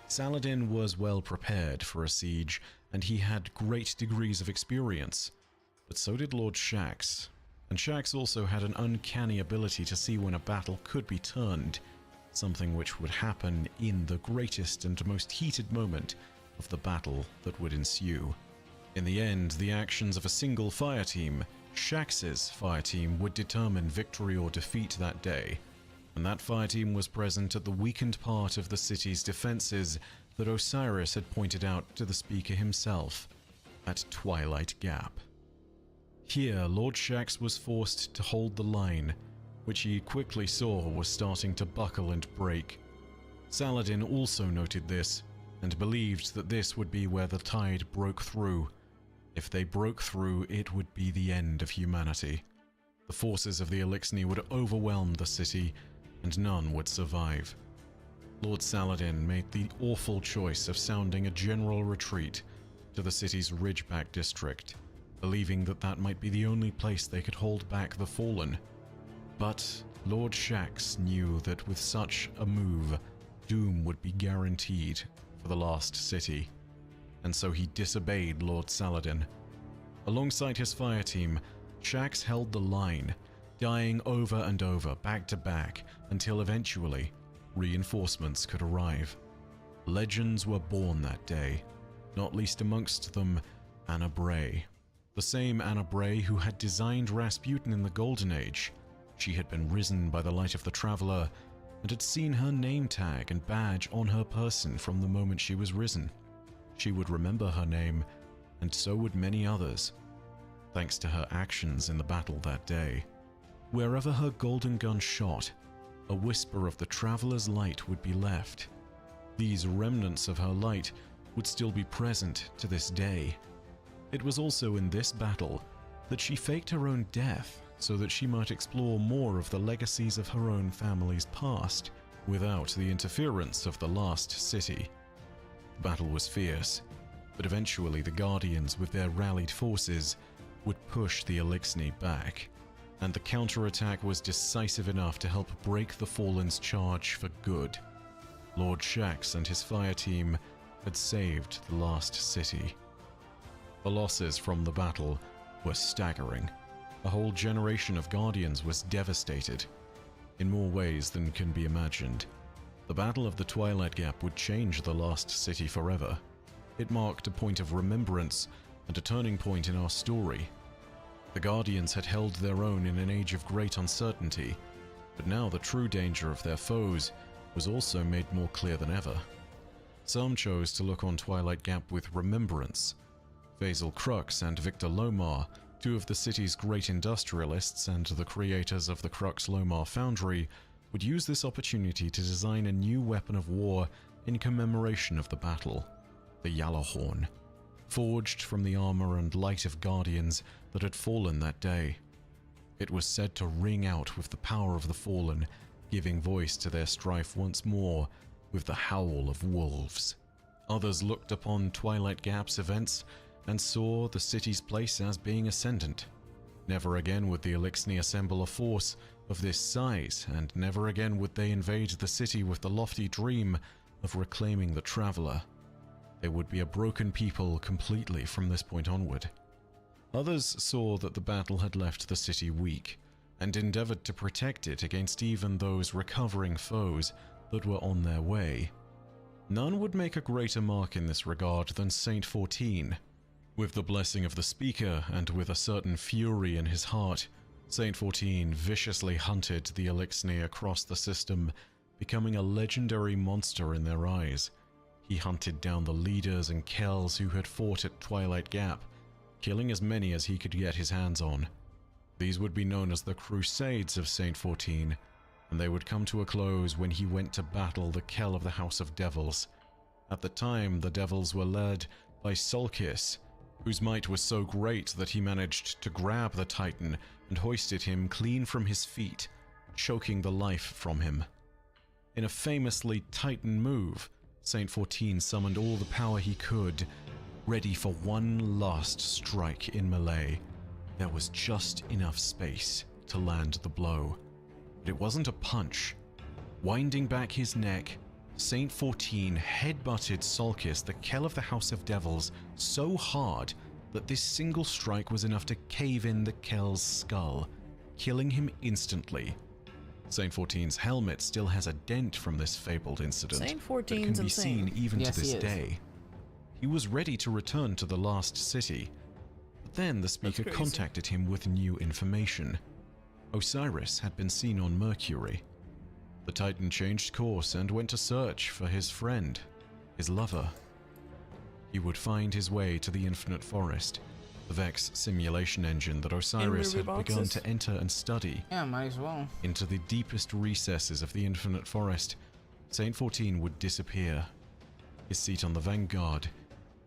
Saladin was well prepared for a siege, and he had great degrees of experience. But so did Lord Shax, and Shax also had an uncanny ability to see when a battle could be turned, something which would happen in the greatest and most heated moment of the battle that would ensue. In the end, the actions of a single fire team, Shax's fire team, would determine victory or defeat that day, and that fire team was present at the weakened part of the city's defenses that Osiris had pointed out to the speaker himself, at Twilight Gap. Here, Lord Shax was forced to hold the line, which he quickly saw was starting to buckle and break. Saladin also noted this, and believed that this would be where the tide broke through. If they broke through, it would be the end of humanity. The forces of the Elixni would overwhelm the city, and none would survive. Lord Saladin made the awful choice of sounding a general retreat to the city's Ridgeback district, believing that that might be the only place they could hold back the fallen. But Lord Shax knew that with such a move, doom would be guaranteed for the last city, and so he disobeyed Lord Saladin. Alongside his fire team, Shax held the line, dying over and over, back to back, until eventually reinforcements could arrive. Legends were born that day, not least amongst them Anna Bray. The same Anna Bray who had designed Rasputin in the Golden Age. She had been risen by the light of the Traveler, and had seen her name tag and badge on her person from the moment she was risen. She would remember her name, and so would many others, thanks to her actions in the battle that day. Wherever her golden gun shot, a whisper of the Traveler's light would be left. These remnants of her light would still be present to this day. It was also in this battle that she faked her own death so that she might explore more of the legacies of her own family's past without the interference of the last city. The battle was fierce, but eventually the Guardians with their rallied forces would push the Elixni back, and the counterattack was decisive enough to help break the Fallen's charge for good. Lord Shax and his fire team had saved the last city. The losses from the battle were staggering. A whole generation of Guardians was devastated, in more ways than can be imagined. The Battle of the Twilight Gap would change the lost city forever. It marked a point of remembrance and a turning point in our story. The Guardians had held their own in an age of great uncertainty, but now the true danger of their foes was also made more clear than ever. Some chose to look on Twilight Gap with remembrance. Faisal Crux and Victor Lomar, 2 of the city's great industrialists and the creators of the Crux Lomar Foundry, would use this opportunity to design a new weapon of war in commemoration of the battle, the Yalahorn, forged from the armor and light of Guardians that had fallen that day. It was said to ring out with the power of the fallen, giving voice to their strife once more with the howl of wolves. Others looked upon Twilight Gap's events and saw the city's place as being ascendant. Never again would the Elixni assemble a force of this size, and never again would they invade the city with the lofty dream of reclaiming the Traveler. They would be a broken people completely from this point onward. Others saw that the battle had left the city weak, and endeavored to protect it against even those recovering foes that were on their way. None would make a greater mark in this regard than Saint 14. With the blessing of the speaker and with a certain fury in his heart, Saint 14 viciously hunted the Elixir across the system, becoming a legendary monster in their eyes. He hunted down the leaders and Kells who had fought at Twilight Gap, killing as many as he could get his hands on. These would be known as the Crusades of Saint 14, and they would come to a close when he went to battle the Kell of the House of Devils. At the time, the Devils were led by Sulcus, whose might was so great that he managed to grab the Titan and hoisted him clean from his feet, choking the life from him. In a famously Titan move, Saint 14 summoned all the power he could, ready for one last strike in melee. There was just enough space to land the blow. But it wasn't a punch. Winding back his neck, Saint 14 headbutted Sulcus, the Kell of the House of Devils, so hard that this single strike was enough to cave in the Kell's skull, killing him instantly. Saint 14's helmet still has a dent from this fabled incident Saint that 14's can be insane. seen even Yes, to this he is. day. He was ready to return to the Last City, but then the speaker crazy. contacted him with new information. Osiris had been seen on Mercury. The Titan changed course and went to search for his friend, his lover. He would find his way to the Infinite Forest, the Vex simulation engine that Osiris movie had begun boxes. to enter and study. Yeah, might as well. Into the deepest recesses of the Infinite Forest, Saint 14 would disappear. His seat on the Vanguard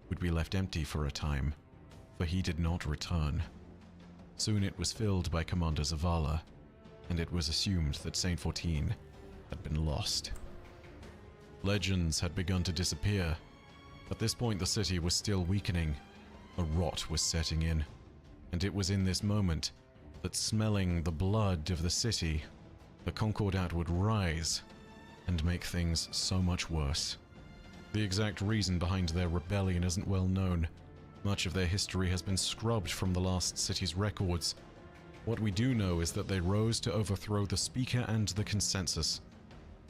would be left empty for a time, for he did not return. Soon it was filled by Commander Zavala, and it was assumed that Saint 14 had been lost. Legends had begun to disappear. At this point the city was still weakening. A rot was setting in, and it was in this moment that, smelling the blood of the city, the Concordat would rise and make things so much worse. The exact reason behind their rebellion isn't well known. Much of their history has been scrubbed from the Last City's records. What we do know is that they rose to overthrow the Speaker and the Consensus.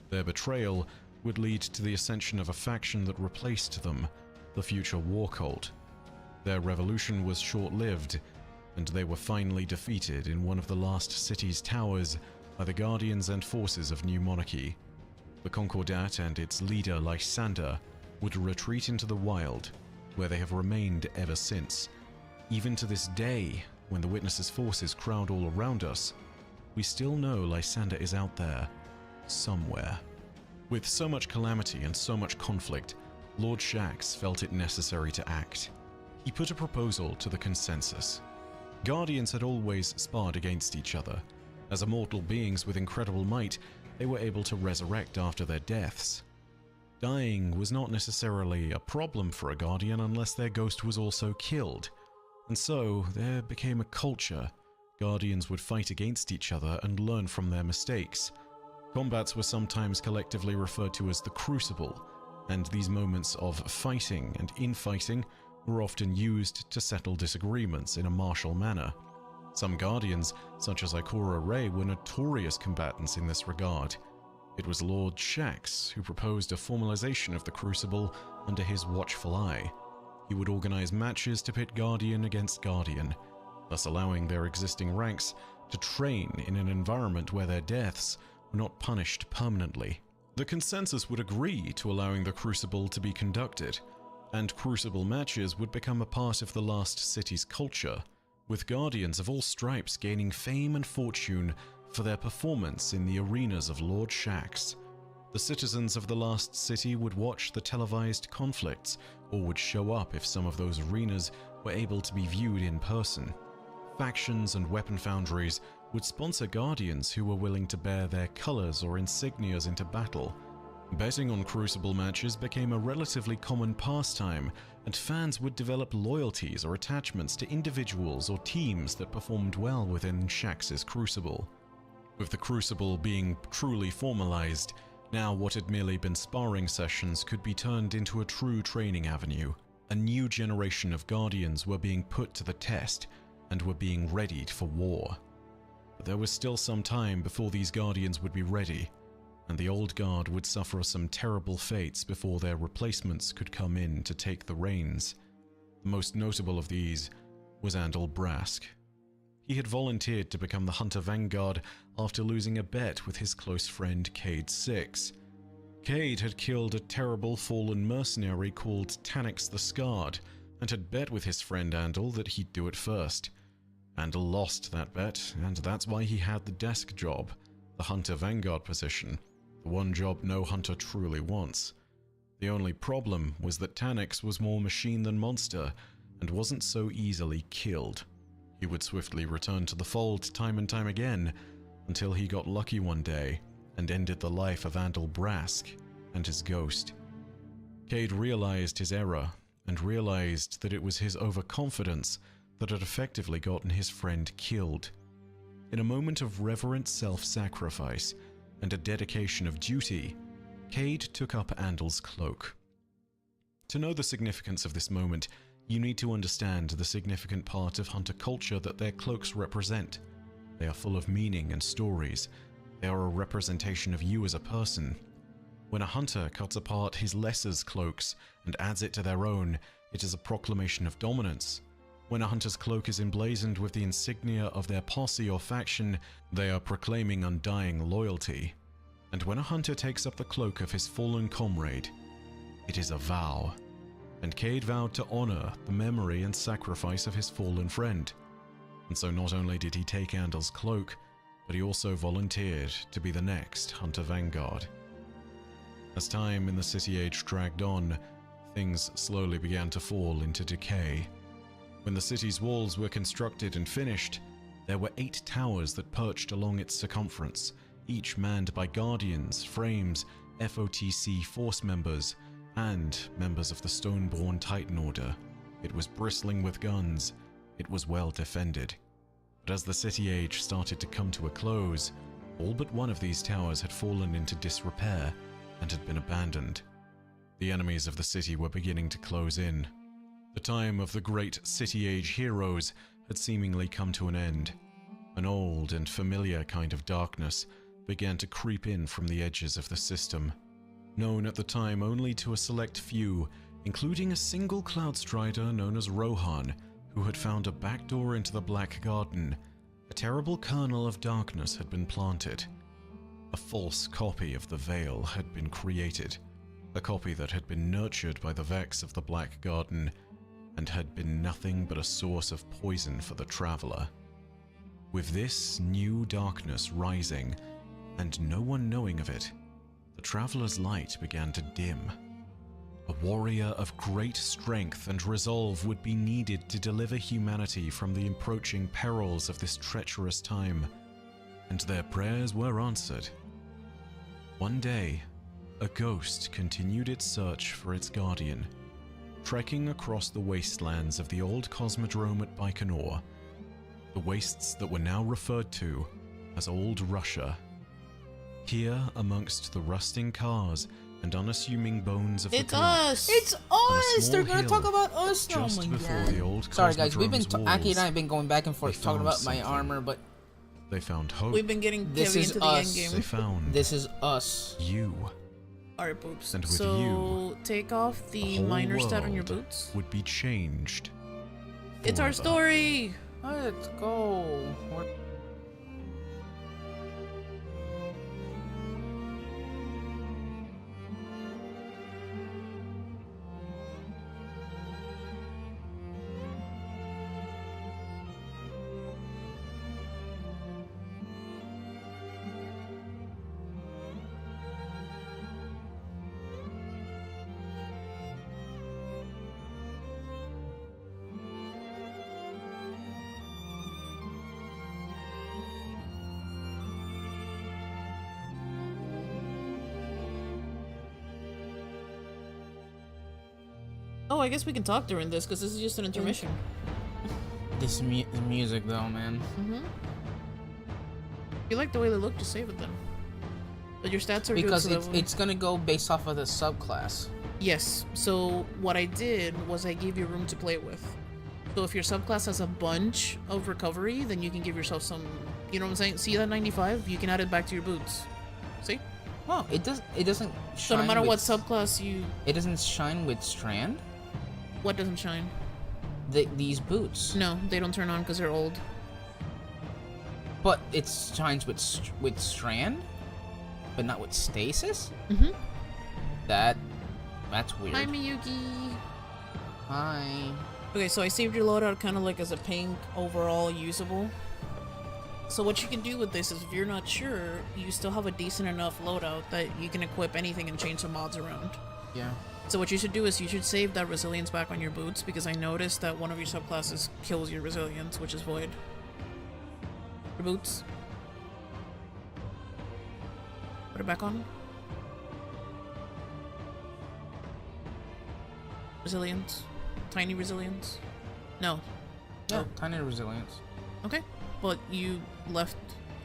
Their betrayal would lead to the ascension of a faction that replaced them, the future War Cult. Their revolution was short-lived, and they were finally defeated in one of the Last City's towers by the Guardians and forces of New Monarchy. The Concordat and its leader Lysander would retreat into the wild, where they have remained ever since. Even to this day, when the Witnesses' forces crowd all around us, we still know Lysander is out there, somewhere. With so much calamity and so much conflict, Lord Shaxx felt it necessary to act. He put a proposal to the Consensus. Guardians had always sparred against each other. As immortal beings with incredible might, they were able to resurrect after their deaths. Dying was not necessarily a problem for a Guardian unless their ghost was also killed. And so, there became a culture. Guardians would fight against each other and learn from their mistakes. Combats were sometimes collectively referred to as the Crucible, and these moments of fighting and infighting were often used to settle disagreements in a martial manner. Some Guardians, such as Ikora Rey, were notorious combatants in this regard. It was Lord Shaxx who proposed a formalization of the Crucible under his watchful eye. He would organize matches to pit Guardian against Guardian, thus allowing their existing ranks to train in an environment where their deaths were not punished permanently. The Consensus would agree to allowing the Crucible to be conducted, and Crucible matches would become a part of the Last City's culture, with Guardians of all stripes gaining fame and fortune for their performance in the arenas of Lord Shaxx. The citizens of the Last City would watch the televised conflicts, or would show up if some of those arenas were able to be viewed in person. Factions and weapon foundries would sponsor Guardians who were willing to bear their colors or insignias into battle. Betting on Crucible matches became a relatively common pastime, and fans would develop loyalties or attachments to individuals or teams that performed well within Shaxx's Crucible. With the Crucible being truly formalized, now what had merely been sparring sessions could be turned into a true training avenue. A new generation of Guardians were being put to the test and were being readied for war. But there was still some time before these Guardians would be ready, and the old guard would suffer some terrible fates before their replacements could come in to take the reins. The most notable of these was Andal Brask. He had volunteered to become the Hunter Vanguard after losing a bet with his close friend Cade 6. Cade had killed a terrible fallen mercenary called Tannix the Scarred, and had bet with his friend Andal that he'd do it first. Andal lost that bet, and that's why he had the desk job, the Hunter Vanguard position, the one job no hunter truly wants. The only problem was that Tannix was more machine than monster, and wasn't so easily killed. He would swiftly return to the fold time and time again, until he got lucky one day and ended the life of Andal Brask and his ghost. Cade realized his error, and realized that it was his overconfidence that had effectively gotten his friend killed. In a moment of reverent self-sacrifice and a dedication of duty, Cade took up Andal's cloak. To know the significance of this moment, you need to understand the significant part of hunter culture that their cloaks represent. They are full of meaning and stories. They are a representation of you as a person. When a hunter cuts apart his lesser's cloaks and adds it to their own, it is a proclamation of dominance. When a hunter's cloak is emblazoned with the insignia of their posse or faction, they are proclaiming undying loyalty. And when a hunter takes up the cloak of his fallen comrade, it is a vow. And Cade vowed to honor the memory and sacrifice of his fallen friend. And so not only did he take Andal's cloak, but he also volunteered to be the next Hunter Vanguard. As time in the City Age dragged on, things slowly began to fall into decay. When the city's walls were constructed and finished, there were 8 towers that perched along its circumference, each manned by Guardians, Frames, FOTC force members, and members of the Stoneborn Titan Order. It was bristling with guns. It was well defended. But as the City Age started to come to a close, all but one of these towers had fallen into disrepair and had been abandoned. The enemies of the city were beginning to close in. The time of the great City Age heroes had seemingly come to an end. An old and familiar kind of darkness began to creep in from the edges of the system. Known at the time only to a select few, including a single Cloudstrider known as Rohan, who had found a backdoor into the Black Garden, a terrible kernel of darkness had been planted. A false copy of the Veil had been created, a copy that had been nurtured by the Vex of the Black Garden, and had been nothing but a source of poison for the Traveler. With this new darkness rising, and no one knowing of it, the Traveler's light began to dim. A warrior of great strength and resolve would be needed to deliver humanity from the approaching perils of this treacherous time, and their prayers were answered. One day, a ghost continued its search for its guardian, trekking across the wastelands of the old Cosmodrome at Baikonur, the wastes that were now referred to as Old Russia. Here, amongst the rusting cars and unassuming bones of the us! It's us! They're gonna talk about us now! Just before the old Sorry guys, we've been Cosmodrome's Aki and I walls, have been going back and forth talking about my something. armor, but they found hope. We've been getting This Kebi is into us. the They endgame. found this is us. you. Alright, boobs. And with so, you, take off the whole minor stat on your world boots. would be changed. It's our forever. story! Let's go. Oh, I guess we can talk during this, because this is just an intermission. This music though, man. If you like the way they look, just save it then. But your stats are Because good, so it's gonna go based off of the subclass. Yes, so what I did was I gave you room to play with. So if your subclass has a bunch of recovery, then you can give yourself some, you know what I'm saying? See that 95? You can add it back to your boots. See? Oh, it doesn't shine. So no matter what subclass you... It doesn't shine with strand? What doesn't shine? These boots. No, they don't turn on because they're old. But it shines with strand? But not with stasis? Mm-hmm. That's weird. Hi, Miyuki. Hi. Okay, so I saved your loadout kind of like as a pink overall usable. So what you can do with this is if you're not sure, you still have a decent enough loadout that you can equip anything and change some mods around. Yeah. So what you should do is you should save that resilience back on your boots because I noticed that one of your subclasses kills your resilience, which is void. Your boots. Put it back on. Resilience. Tiny resilience. No. Yeah, tiny resilience. Okay. But you left...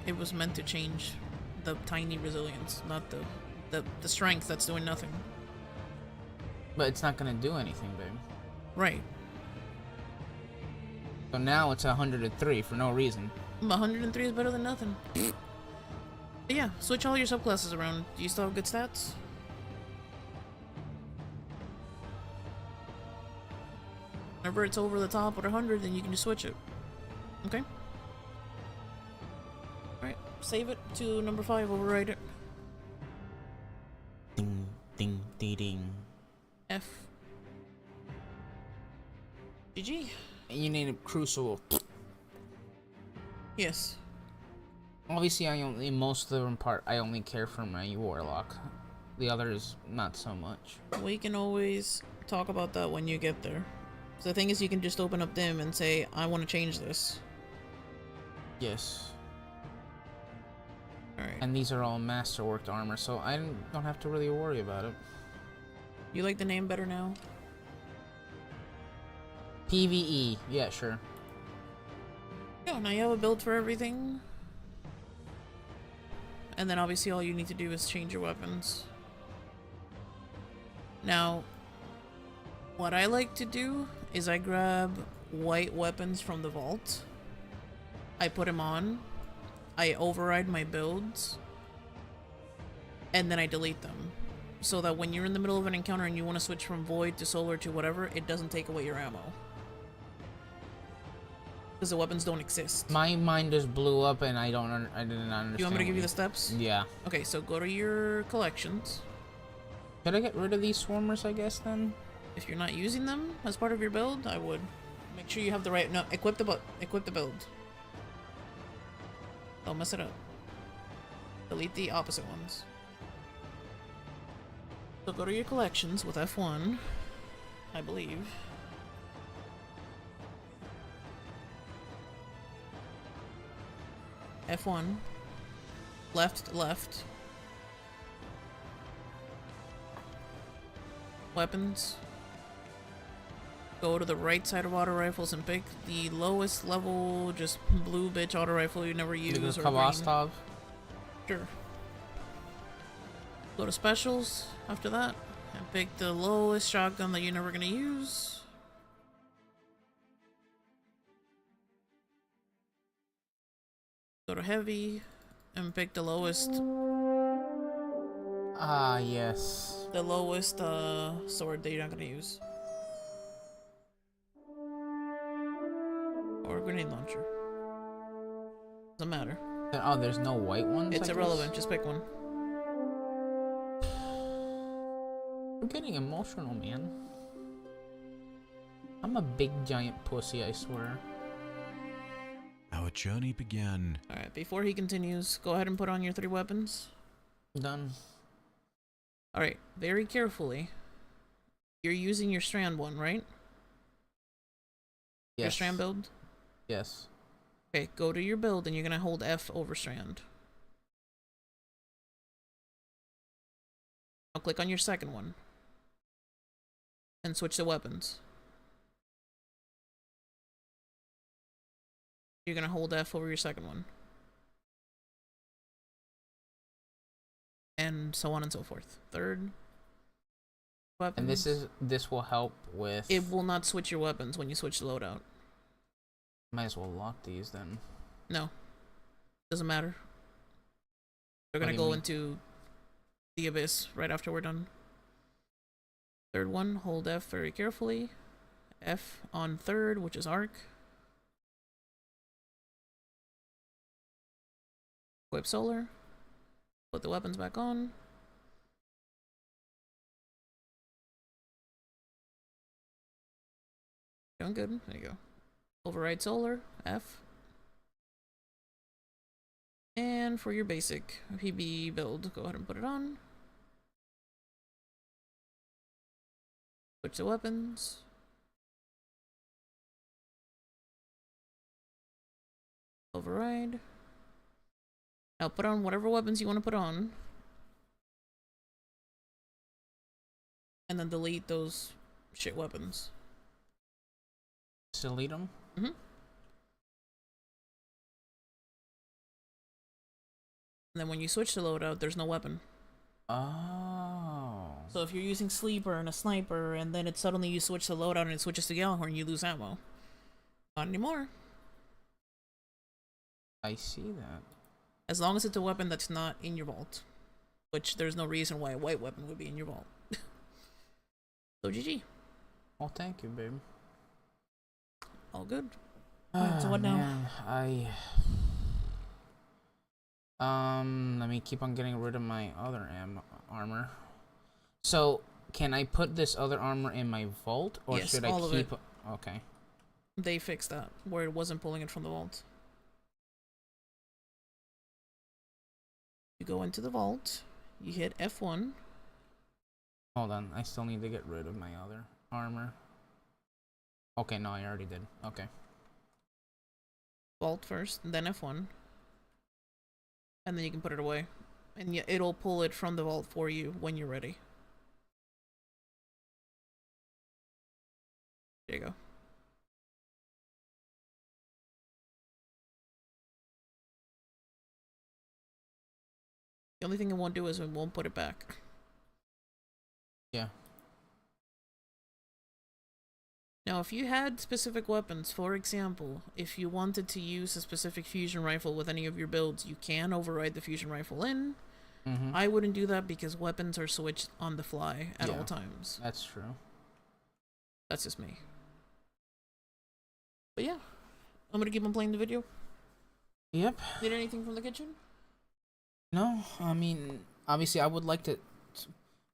It was meant to change the tiny resilience, not the strength that's doing nothing. But it's not gonna do anything, babe. Right. So now it's 103 for no reason. 103 is better than nothing. But yeah, switch all your subclasses around. Do you still have good stats? Whenever it's over the top at 100, then you can just switch it. Okay? Alright, save it to number 5, override it. Ding, ding, ding, ding. F. GG. You need a crucible. Yes. Obviously, most of the part, I only care for my warlock. The others, not so much. We can always talk about that when you get there. So the thing is, you can just open up Dim and say, I want to change this. Yes. Alright. And these are all masterworked armor, so I don't have to really worry about it. You like the name better now? PvE, yeah, sure. Yeah, now you have a build for everything. And then obviously all you need to do is change your weapons. Now, what I like to do is I grab white weapons from the vault. I put them on. I override my builds. And then I delete them. So that when you're in the middle of an encounter and you want to switch from void to solar to whatever, it doesn't take away your ammo. Because the weapons don't exist. My mind just blew up and I didn't understand. You want me to give you the steps? Yeah. Okay, so go to your collections. Should I get rid of these swarmers, I guess, then? If you're not using them as part of your build, I would. Make sure you have the right... No, equip the build. Don't mess it up. Delete the opposite ones. So go to your collections with F1, I believe. F1. Left. Weapons. Go to the right side of auto rifles and pick the lowest level, just blue bitch auto rifle you never use. Or Kavastov? Sure. Go to specials after that and pick the lowest shotgun that you're never gonna use. Go to heavy and pick the lowest. Ah, yes. The lowest sword that you're not gonna use. Or grenade launcher. Doesn't matter. Oh, there's no white ones? It's irrelevant, just pick one. I'm getting emotional, man. I'm a big giant pussy, I swear. Our journey began. Alright, before he continues, go ahead and put on your 3 weapons. Done. Alright, very carefully. You're using your strand one, right? Yes. Your strand build? Yes. Okay, go to your build and you're gonna hold F over strand. Now click on your second one. And switch the weapons. You're gonna hold F over your second one. And so on and so forth. Third. weapons. And this will help with. It will not switch your weapons when you switch the loadout. Might as well lock these then. No, doesn't matter. We're gonna go into the abyss right after we're done. Third one, hold F very carefully. F on third, which is arc. Equip solar. Put the weapons back on. Doing good. There you go. Override solar. F. And for your basic PB build, go ahead and put it on. Switch the weapons. Override. Now put on whatever weapons you want to put on. And then delete those shit weapons. Delete them? Mm-hmm. And then when you switch to loadout, there's no weapon. Oh. So if you're using sleeper and a sniper, and then it suddenly you switch to loadout and it switches to Gjallarhorn, you lose ammo. Not anymore. I see that. As long as it's a weapon that's not in your vault. Which there's no reason why a white weapon would be in your vault. So GG. Well, thank you, babe. All good. Alright, so what now? Let me keep on getting rid of my other armor. So, can I put this other armor in my vault, or yes, should I keep it? Okay. They fixed that, where it wasn't pulling it from the vault. You go into the vault, you hit F1. Hold on, I still need to get rid of my other armor. Okay, no, I already did. Okay. Vault first, then F1. And then you can put it away. And it'll pull it from the vault for you when you're ready. There you go. The only thing it won't do is it won't put it back. Yeah. Now, if you had specific weapons, for example, if you wanted to use a specific fusion rifle with any of your builds, you can override the fusion rifle in. Mm-hmm. I wouldn't do that because weapons are switched on the fly at all times. That's true. That's just me. But yeah, I'm gonna keep on playing the video. Yep. Need anything from the kitchen? No, I mean, obviously I would like to.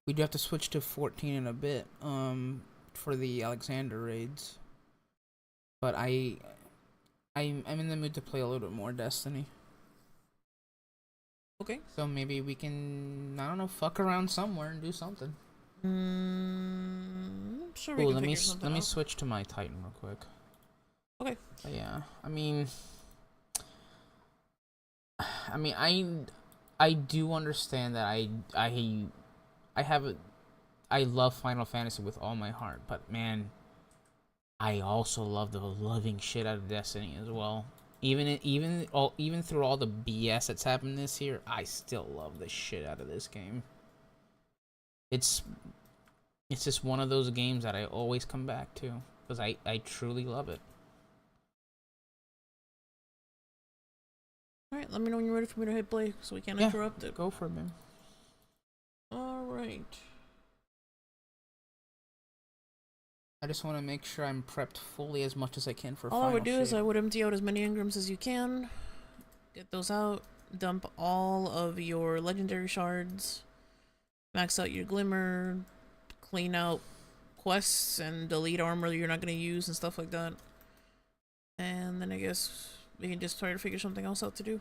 We do have to switch to 14 in a bit. For the Alexander raids. But I'm in the mood to play a little bit more Destiny. Okay. So maybe we can, I don't know, fuck around somewhere and do something. Sure. Ooh, let me switch to my Titan real quick. Okay. But yeah, I mean, I do understand that I love Final Fantasy with all my heart, but man, I also love the living shit out of Destiny as well. Even through all the BS that's happened this year, I still love the shit out of this game. It's just one of those games that I always come back to because I truly love it. All right, let me know when you're ready for me to hit play so we can't interrupt it. Go for it, man. All right. I just want to make sure I'm prepped fully as much as I can for all I would do shape. is I would empty out as many engrams as you can, get those out, dump all of your legendary shards, max out your glimmer, clean out quests and delete armor you're not going to use and stuff like that. And then I guess we can just try to figure something else out to do.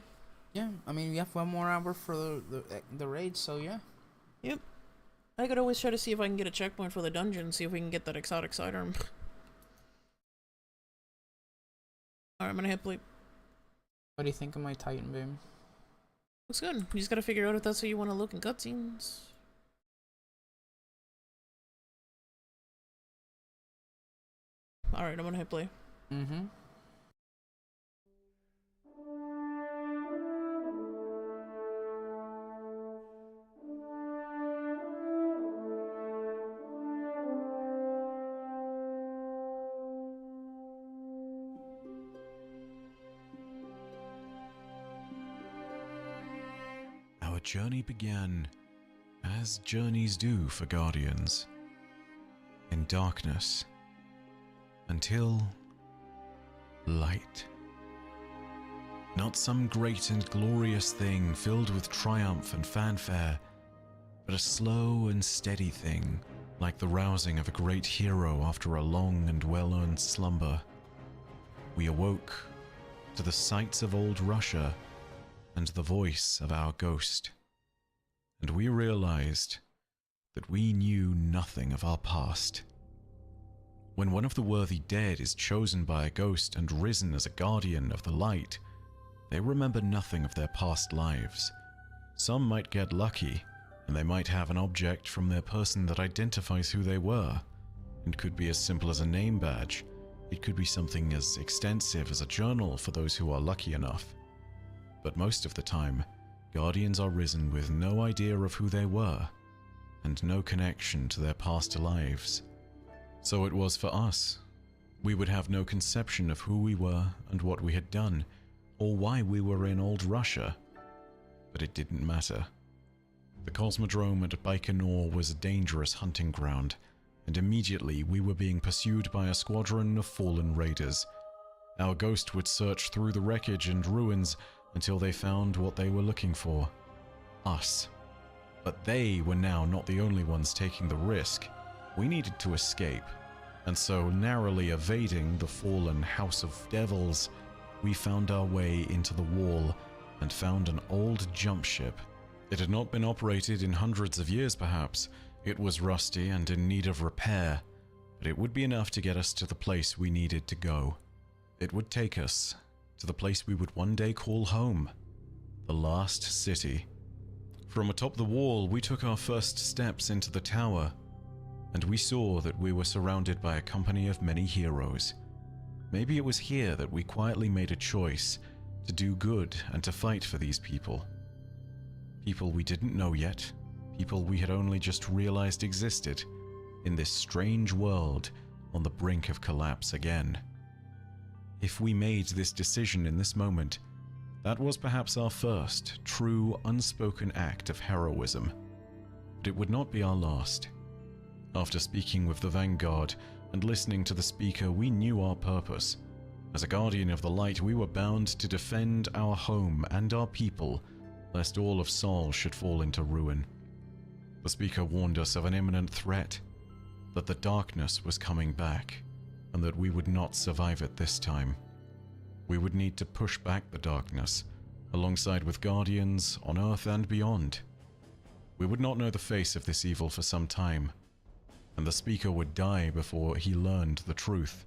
Yeah, I mean, we have 1 more hour for the raid, so yeah. Yep. I could always try to see if I can get a checkpoint for the dungeon, see if we can get that exotic sidearm. Alright, I'm gonna hit play. What do you think of my Titan, babe? Looks good. You just gotta figure out if that's how you want to look in cutscenes. Alright, I'm gonna hit play. Mm-hmm. our journey began, as journeys do for Guardians, in darkness, until light. Not some great and glorious thing filled with triumph and fanfare, but a slow and steady thing, like the rousing of a great hero after a long and well-earned slumber. We awoke to the sights of old Russia and the voice of our ghost, and we realized that we knew nothing of our past. When one of the worthy dead is chosen by a ghost and risen as a guardian of the light, they remember nothing of their past lives. Some might get lucky, and they might have an object from their person that identifies who they were. It could be as simple as a name badge. It could be something as extensive as a journal for those who are lucky enough. But most of the time, Guardians are risen with no idea of who they were, and no connection to their past lives. So it was for us. We would have no conception of who we were and what we had done, or why we were in old Russia. But it didn't matter. The Cosmodrome at Baikonur was a dangerous hunting ground, and immediately we were being pursued by a squadron of fallen raiders. Our ghost would search through the wreckage and ruins until they found what they were looking for. Us. But they were now not the only ones taking the risk. We needed to escape, and so narrowly evading the fallen House of Devils, we found our way into the wall and found an old jump ship. It had not been operated in hundreds of years perhaps. It was rusty and in need of repair, but it would be enough to get us to the place we needed to go. It would take us to the place we would one day call home, the last city. From atop the wall, we took our first steps into the tower, and we saw that we were surrounded by a company of many heroes. Maybe it was here that we quietly made a choice to do good and to fight for these people. People we didn't know yet, people we had only just realized existed in this strange world on the brink of collapse again. If we made this decision in this moment, that was perhaps our first true unspoken act of heroism, but it would not be our last. After speaking with the Vanguard and listening to the speaker, we knew our purpose. As a guardian of the light, we were bound to defend our home and our people, lest all of Sol should fall into ruin. The speaker warned us of an imminent threat, that the darkness was coming back, and that we would not survive it this time. We would need to push back the darkness, alongside with guardians on Earth and beyond. We would not know the face of this evil for some time, and the speaker would die before he learned the truth.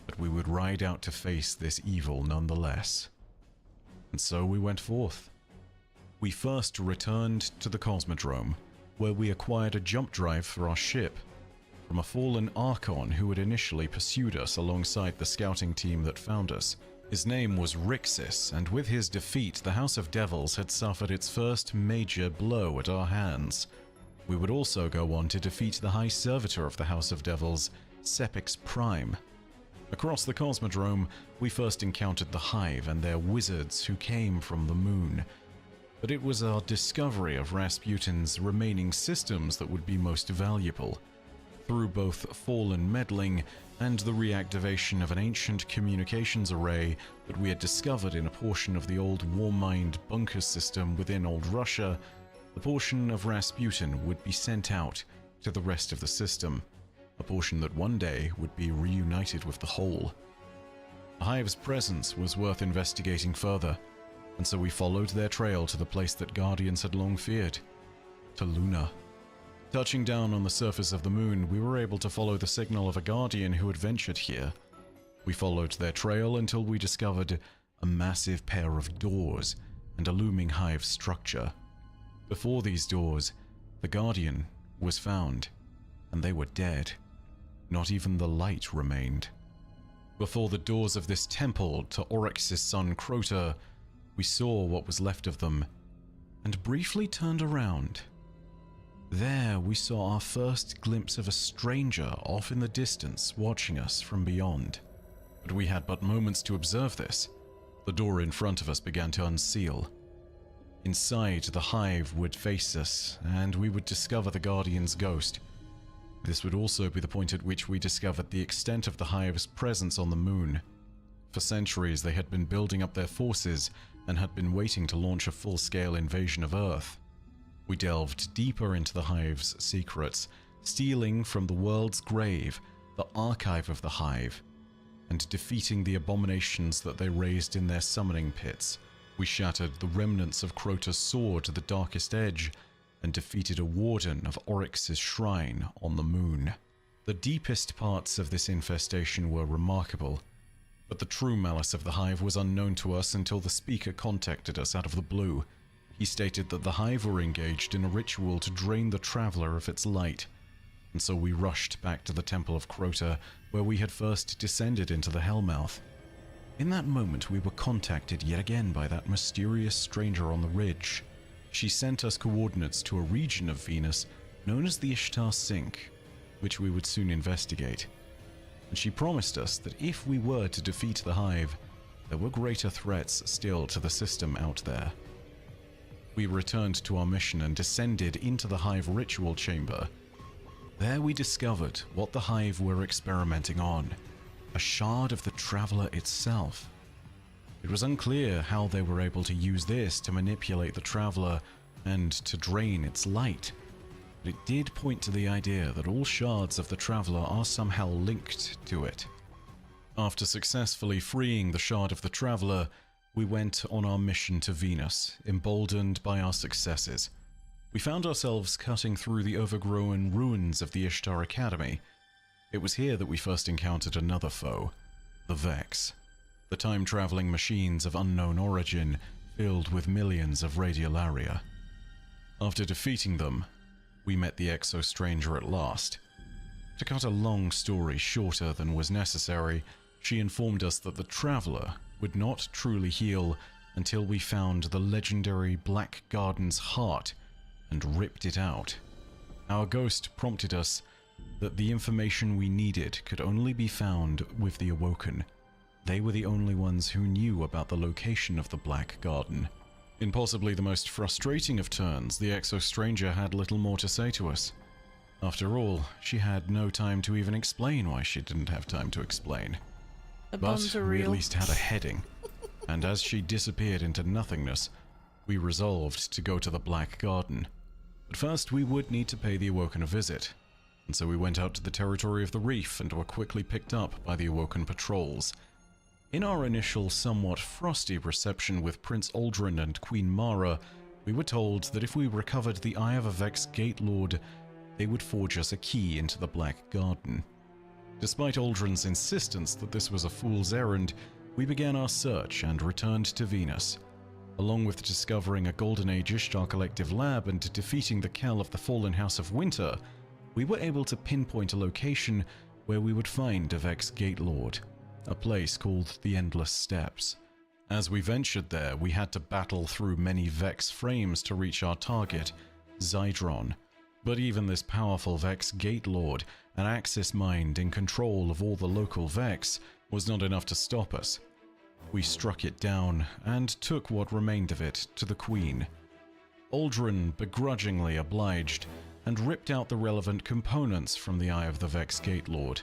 But we would ride out to face this evil nonetheless. And so we went forth. We first returned to the Cosmodrome, where we acquired a jump drive for our ship from a fallen Archon who had initially pursued us alongside the scouting team that found us. His name was Rixis, and with his defeat, the House of Devils had suffered its first major blow at our hands. We would also go on to defeat the High Servitor of the House of Devils, Sepix Prime. Across the Cosmodrome, we first encountered the Hive and their wizards who came from the moon. But it was our discovery of Rasputin's remaining systems that would be most valuable. Through both fallen meddling and the reactivation of an ancient communications array that we had discovered in a portion of the old Warmind bunker system within old Russia, the portion of Rasputin would be sent out to the rest of the system, a portion that one day would be reunited with the whole. The Hive's presence was worth investigating further, and so we followed their trail to the place that Guardians had long feared, to Luna. Touching down on the surface of the moon, we were able to follow the signal of a Guardian who had ventured here. We followed their trail until we discovered a massive pair of doors and a looming Hive structure. Before these doors, the Guardian was found, and they were dead. Not even the light remained. Before the doors of this temple to Oryx's son Crota, we saw what was left of them, and briefly turned around. There we saw our first glimpse of a stranger off in the distance watching us from beyond. But we had but moments to observe this. The door in front of us began to unseal. Inside, the hive would face us, and we would discover the Guardian's ghost. This would also be the point at which we discovered the extent of the hive's presence on the moon. For centuries, they had been building up their forces and had been waiting to launch a full-scale invasion of Earth. We delved deeper into the hive's secrets, stealing from the world's grave the archive of the hive, and defeating the abominations that they raised in their summoning pits. We shattered the remnants of Crota's sword to the darkest edge, and defeated a warden of Oryx's shrine on the moon. The deepest parts of this infestation were remarkable, but the true malice of the hive was unknown to us until the speaker contacted us out of the blue. He stated that the hive were engaged in a ritual to drain the traveler of its light, and so we rushed back to the Temple of Crota, where we had first descended into the Hellmouth. In that moment, we were contacted yet again by that mysterious stranger on the ridge. She sent us coordinates to a region of Venus known as the Ishtar Sink, which we would soon investigate. And she promised us that if we were to defeat the hive, there were greater threats still to the system out there. We returned to our mission and descended into the hive ritual chamber. There we discovered what the hive were experimenting on, a shard of the Traveler itself. It was unclear how they were able to use this to manipulate the Traveler and to drain its light, but it did point to the idea that all shards of the Traveler are somehow linked to it. After successfully freeing the shard of the Traveler, we went on our mission to Venus, emboldened by our successes. We found ourselves cutting through the overgrown ruins of the Ishtar Academy. It was here that we first encountered another foe, the Vex, the time-traveling machines of unknown origin filled with millions of radiolaria. After defeating them, we met the Exo-Stranger at last. To cut a long story shorter than was necessary, she informed us that the Traveler would not truly heal until we found the legendary Black Garden's heart and ripped it out. Our ghost prompted us that the information we needed could only be found with the Awoken. They were the only ones who knew about the location of the Black Garden. In possibly the most frustrating of turns, the Exo-Stranger had little more to say to us. After all, she had no time to even explain why she didn't have time to explain. But we at least had a heading, and as she disappeared into nothingness, we resolved to go to the Black Garden. But first we would need to pay the Awoken a visit, and so we went out to the territory of the reef and were quickly picked up by the Awoken patrols. In our initial somewhat frosty reception with Prince Aldrin and Queen Mara, we were told that if we recovered the Eye of a Vex Gate Lord, they would forge us a key into the Black Garden. Despite Aldrin's insistence that this was a fool's errand, we began our search and returned to Venus. Along with discovering a Golden Age Ishtar Collective lab and defeating the Kell of the Fallen House of Winter, we were able to pinpoint a location where we would find a Vex Gate Lord, a place called the Endless Steps. As we ventured there, we had to battle through many Vex frames to reach our target, Zydron. But even this powerful Vex Gate Lord, an Axis mind in control of all the local Vex, was not enough to stop us. We struck it down and took what remained of it to the Queen. Aldrin begrudgingly obliged and ripped out the relevant components from the Eye of the Vex Gate Lord.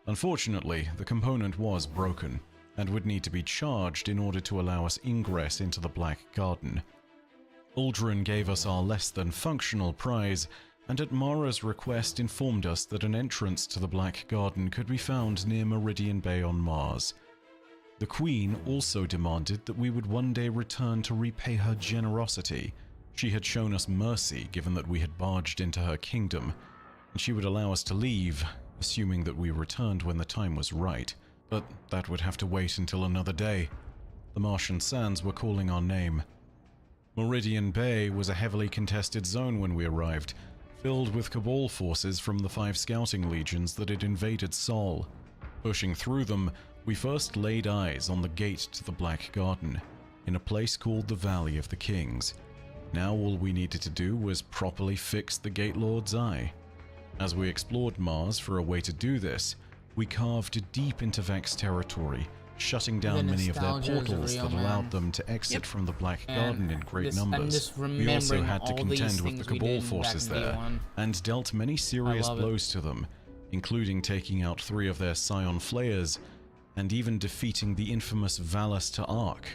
Unfortunately, the component was broken and would need to be charged in order to allow us ingress into the Black Garden. Aldrin gave us our less than functional prize, and at Mara's request informed us that an entrance to the Black Garden could be found near Meridian Bay on Mars. The Queen also demanded that we would one day return to repay her generosity. She had shown us mercy given that we had barged into her kingdom, and she would allow us to leave, assuming that we returned when the time was right. But that would have to wait until another day. The Martian sands were calling our name. Meridian Bay was a heavily contested zone when we arrived, filled with Cabal forces from the 5 scouting legions that had invaded Sol. Pushing through them, we first laid eyes on the gate to the Black Garden, in a place called the Valley of the Kings. Now all we needed to do was properly fix the Gate Lord's eye. As we explored Mars for a way to do this, we carved deep into Vex territory, shutting down many of their nostalgia is portals real, that man. allowed them to exit from the Black Garden in great I'm numbers. just We also remembering had to all these contend with the things we Cabal did back forces in there, D1. and dealt many serious love it. blows to them, including taking out 3 of their Scion Flayers, and even defeating the infamous Valus to Ark,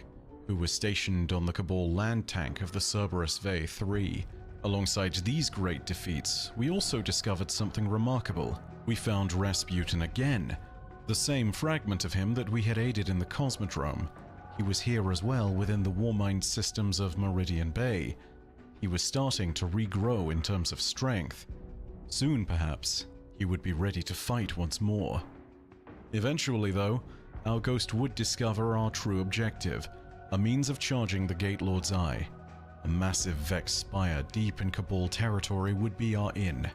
who was stationed on the Cabal land tank of the Cerberus Vey 3. Alongside these great defeats, we also discovered something remarkable. We found Rasputin again, the same fragment of him that we had aided in the Cosmodrome. He was here as well within the Warmind systems of Meridian Bay. He was starting to regrow in terms of strength. Soon, perhaps, he would be ready to fight once more. Eventually, though, our ghost would discover our true objective, a means of charging the Gate Lord's Eye. A massive Vex spire deep in Cabal territory would be our in.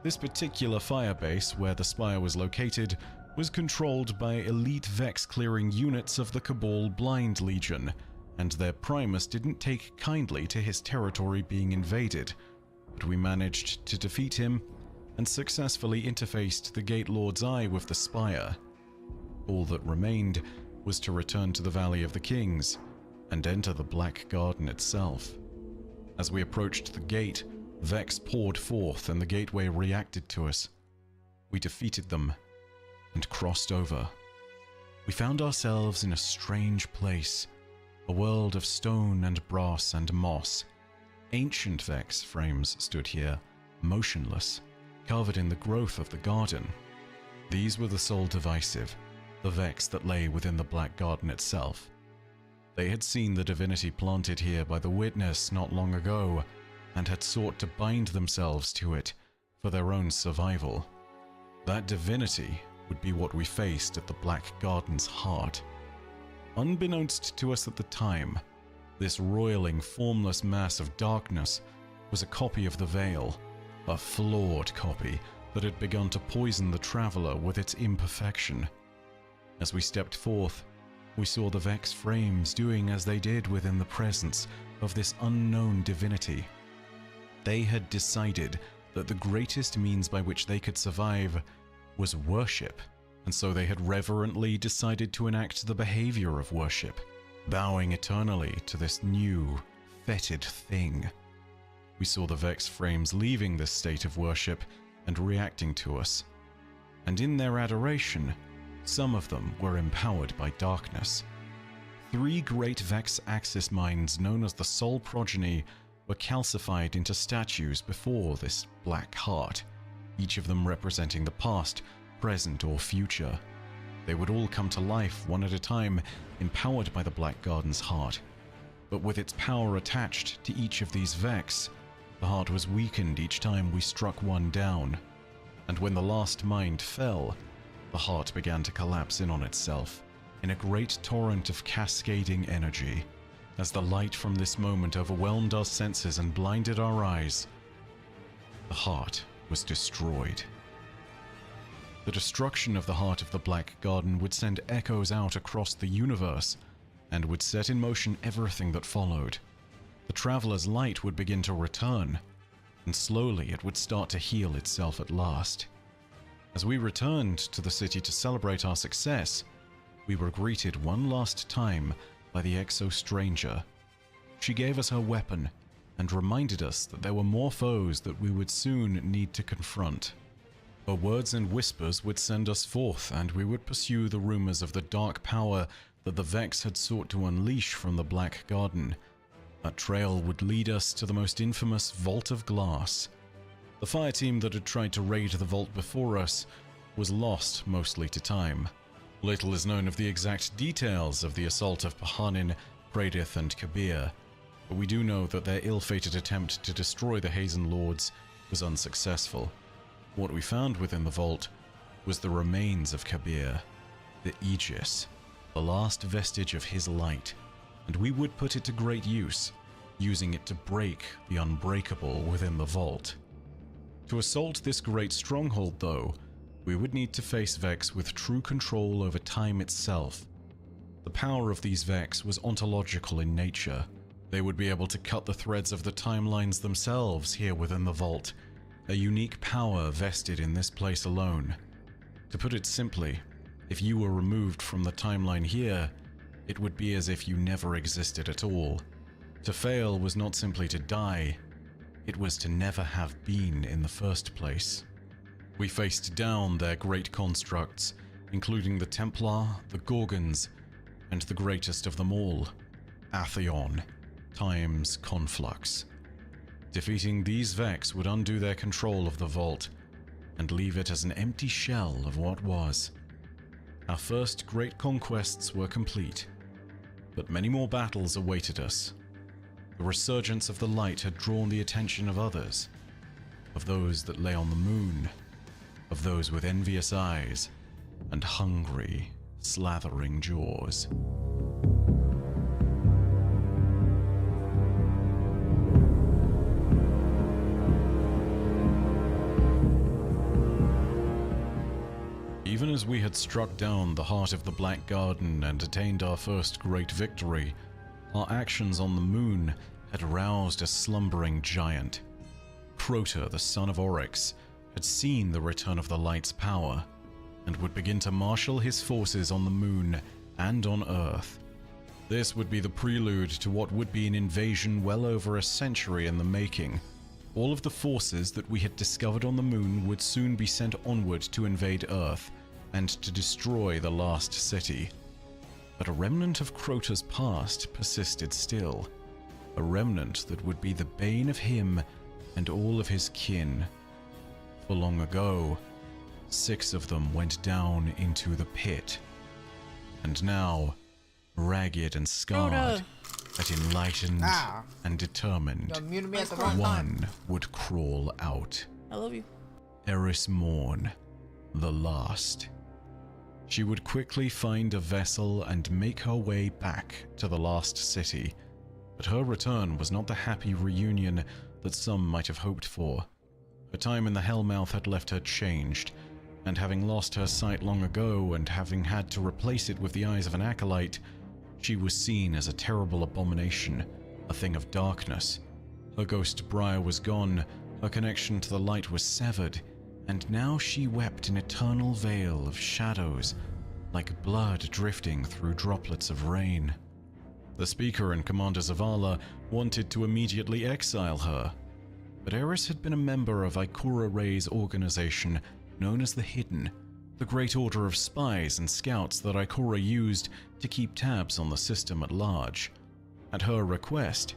This particular firebase, where the spire was located, was controlled by elite Vex clearing units of the Cabal Blind Legion, and their Primus didn't take kindly to his territory being invaded, but we managed to defeat him and successfully interfaced the Gate Lord's Eye with the spire. All that remained was to return to the Valley of the Kings and enter the Black Garden itself. As we approached the gate, Vex poured forth and the gateway reacted to us. We defeated them and crossed over. We found ourselves in a strange place, a world of stone and brass and moss. Ancient Vex frames stood here, motionless, covered in the growth of the garden. These were the sole divisive, the Vex that lay within the Black Garden itself. They had seen the divinity planted here by the Witness not long ago, and had sought to bind themselves to it for their own survival. That divinity would be what we faced at the Black Garden's heart. Unbeknownst to us at the time, this roiling, formless mass of darkness was a copy of the Veil, a flawed copy that had begun to poison the traveler with its imperfection. As we stepped forth, we saw the Vex frames doing as they did within the presence of this unknown divinity. They had decided that the greatest means by which they could survive was worship, and so they had reverently decided to enact the behavior of worship, bowing eternally to this new, fetid thing. We saw the Vex frames leaving this state of worship and reacting to us, and in their adoration, some of them were empowered by darkness. 3 great Vex Axis minds known as the Soul Progeny were calcified into statues before this black heart, each of them representing the past, present, or future. They would all come to life one at a time, empowered by the Black Garden's heart. But with its power attached to each of these Vex, the heart was weakened each time we struck one down. And when the last mind fell, the heart began to collapse in on itself, in a great torrent of cascading energy. As the light from this moment overwhelmed our senses and blinded our eyes, the heart was destroyed. The destruction of the heart of the Black Garden would send echoes out across the universe, and would set in motion everything that followed. The Traveler's light would begin to return, and slowly it would start to heal itself at last. As we returned to the city to celebrate our success, we were greeted one last time by the Exo-Stranger. She gave us her weapon and reminded us that there were more foes that we would soon need to confront. Her words and whispers would send us forth, and we would pursue the rumors of the dark power that the Vex had sought to unleash from the Black Garden. That trail would lead us to the most infamous Vault of Glass. The fire team that had tried to raid the vault before us was lost mostly to time. Little is known of the exact details of the assault of Pahanin, Pradith, and Kabir, but we do know that their ill-fated attempt to destroy the Hazen Lords was unsuccessful. What we found within the vault was the remains of Kabir, the Aegis, the last vestige of his light, and we would put it to great use, using it to break the unbreakable within the vault. To assault this great stronghold, though, we would need to face Vex with true control over time itself. The power of these Vex was ontological in nature. They would be able to cut the threads of the timelines themselves here within the vault, a unique power vested in this place alone. To put it simply, If you were removed from the timeline here, it would be as if you never existed at all. To fail was not simply to die, it was to never have been in the first place. We faced down their great constructs, including the Templar, the Gorgons, and the greatest of them all, Atheon, Time's Conflux. Defeating these Vex would undo their control of the Vault, and leave it as an empty shell of what was. Our first great conquests were complete, but many more battles awaited us. The resurgence of the light had drawn the attention of others, of those that lay on the moon, of those with envious eyes and hungry, slathering jaws. Even as we had struck down the heart of the Black Garden and attained our first great victory, our actions on the moon had aroused a slumbering giant. Crota, the son of Oryx, had seen the return of the light's power, and would begin to marshal his forces on the moon and on Earth. This would be the prelude to what would be an invasion well over a century in the making. All of the forces that we had discovered on the moon would soon be sent onward to invade Earth, and to destroy the last city. But a remnant of Crota's past persisted still, a remnant that would be the bane of him and all of his kin. For long ago, 6 of them went down into the pit, and now, ragged and scarred, but enlightened and determined, one would crawl out. I love you. Eris Morn, the last. She would quickly find a vessel and make her way back to the last city, but her return was not the happy reunion that some might have hoped for. Her time in the Hellmouth had left her changed, and having lost her sight long ago and having had to replace it with the eyes of an acolyte, she was seen as a terrible abomination, a thing of darkness. Her ghost Briar was gone, her connection to the light was severed, and now she wept an eternal veil of shadows, like blood drifting through droplets of rain. The Speaker and Commander Zavala wanted to immediately exile her, but Eris had been a member of Ikora Ray's organization known as the Hidden, the great order of spies and scouts that Ikora used to keep tabs on the system at large. At her request,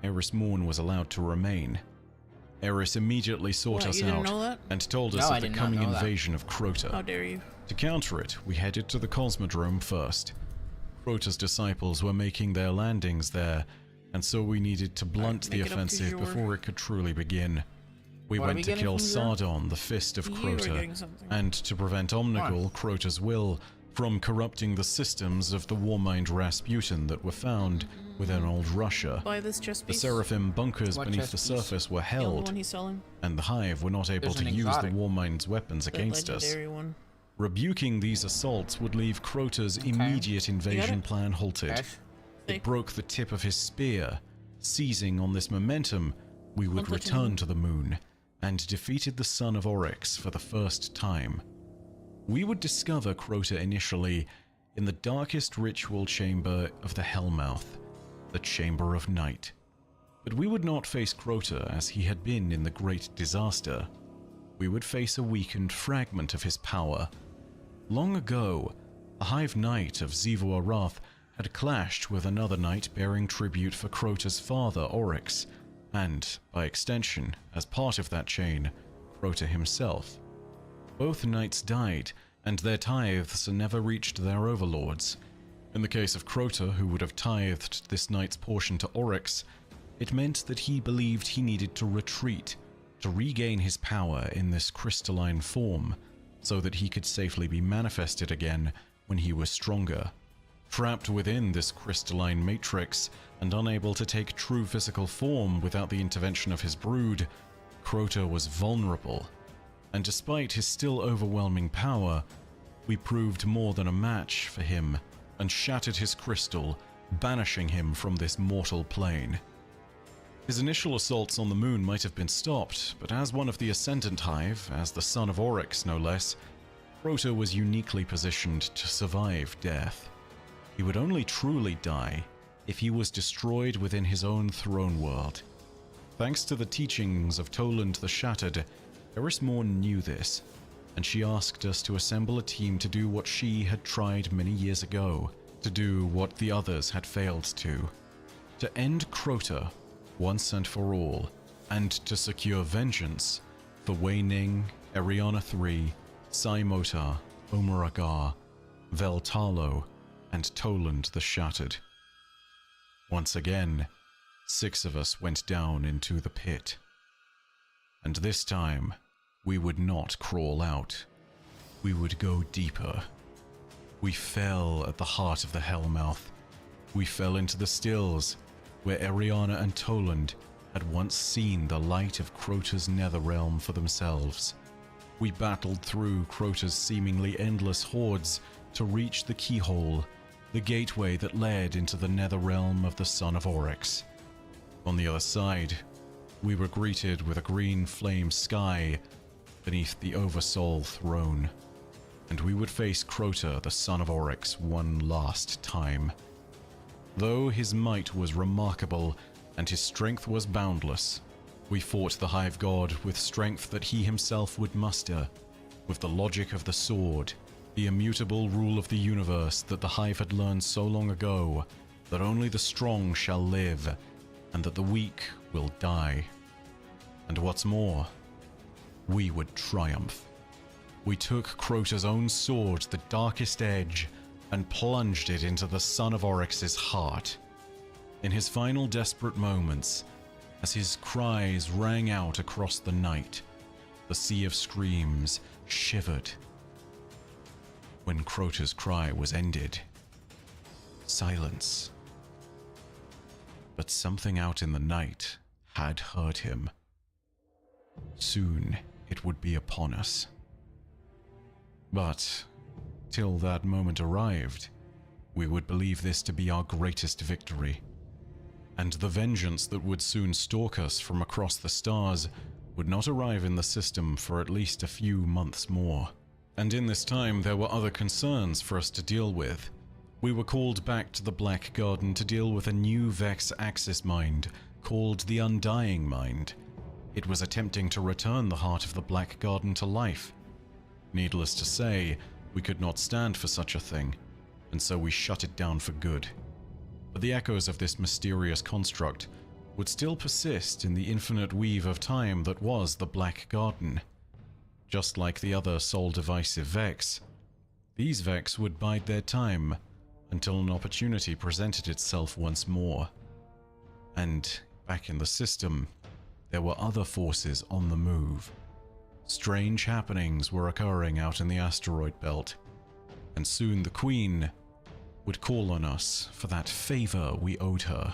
Eris Morn was allowed to remain. Eris immediately sought us out and told us of the coming invasion of Crota. How dare you? To counter it, we headed to the Cosmodrome first. Crota's disciples were making their landings there, and so we needed to blunt the offensive before it could truly begin. We went to kill Sardon, the Fist of Crota, and to prevent Omnigul, Crota's will, from corrupting the systems of the Warmind Rasputin that were found within old Russia. The Seraphim bunkers beneath the surface were held, and the Hive were not able to use the Warmind's weapons against us. Rebuking these assaults would leave Crota's immediate invasion plan halted. It broke the tip of his spear. Seizing on this momentum, we would return to the moon, and defeated the son of Oryx for the first time. We would discover Crota initially in the darkest ritual chamber of the Hellmouth, the Chamber of Night. But we would not face Crota as he had been in the Great Disaster. We would face a weakened fragment of his power. Long ago, a Hive Knight of Xivu Arath had clashed with another knight bearing tribute for Crota's father, Oryx, and, by extension, as part of that chain, Crota himself. Both knights died, and their tithes never reached their overlords. In the case of Crota, who would have tithed this knight's portion to Oryx, it meant that he believed he needed to retreat, to regain his power in this crystalline form, so that he could safely be manifested again when he was stronger. Trapped within this crystalline matrix, and unable to take true physical form without the intervention of his brood, Crota was vulnerable. And despite his still overwhelming power, we proved more than a match for him, and shattered his crystal, banishing him from this mortal plane. His initial assaults on the moon might have been stopped, but as one of the Ascendant Hive, as the son of Oryx no less, Crota was uniquely positioned to survive death. He would only truly die if he was destroyed within his own throne world. Thanks to the teachings of Toland the Shattered, Eris Morn knew this, and she asked us to assemble a team to do what she had tried many years ago, to do what the others had failed to end Crota once and for all, and to secure vengeance for Wei Ning, Eriana III, Sai Motar, Omuragar, Veltalo, and Toland the Shattered. Once again, 6 of us went down into the pit. And this time, we would not crawl out. We would go deeper. We fell at the heart of the Hellmouth. We fell into the stills, where Eriana and Toland had once seen the light of Crota's Netherrealm for themselves. We battled through Crota's seemingly endless hordes to reach the keyhole, the gateway that led into the Netherrealm of the Son of Oryx. On the other side, we were greeted with a green flame sky beneath the Oversoul throne, and we would face Crota, the Son of Oryx, one last time. Though his might was remarkable and his strength was boundless, we fought the Hive God with strength that he himself would muster, with the logic of the sword, the immutable rule of the universe that the Hive had learned so long ago, that only the strong shall live, and that the weak will die. And what's more, we would triumph. We took Crota's own sword, the Darkest Edge, and plunged it into the Son of Oryx's heart. In his final desperate moments, as his cries rang out across the night, the sea of screams shivered. When Crota's cry was ended, silence. But something out in the night had heard him. Soon it would be upon us. But till that moment arrived, we would believe this to be our greatest victory. And the vengeance that would soon stalk us from across the stars would not arrive in the system for at least a few months more. And in this time there were other concerns for us to deal with. We were called back to the Black Garden to deal with a new Vex Axis mind called the Undying Mind. It was attempting to return the heart of the Black Garden to life. Needless to say, we could not stand for such a thing, and so we shut it down for good. But the echoes of this mysterious construct would still persist in the infinite weave of time that was the Black Garden. Just like the other soul-divisive Vex, these Vex would bide their time until an opportunity presented itself once more. And back in the system, there were other forces on the move. Strange happenings were occurring out in the asteroid belt, and soon the Queen would call on us for that favor we owed her.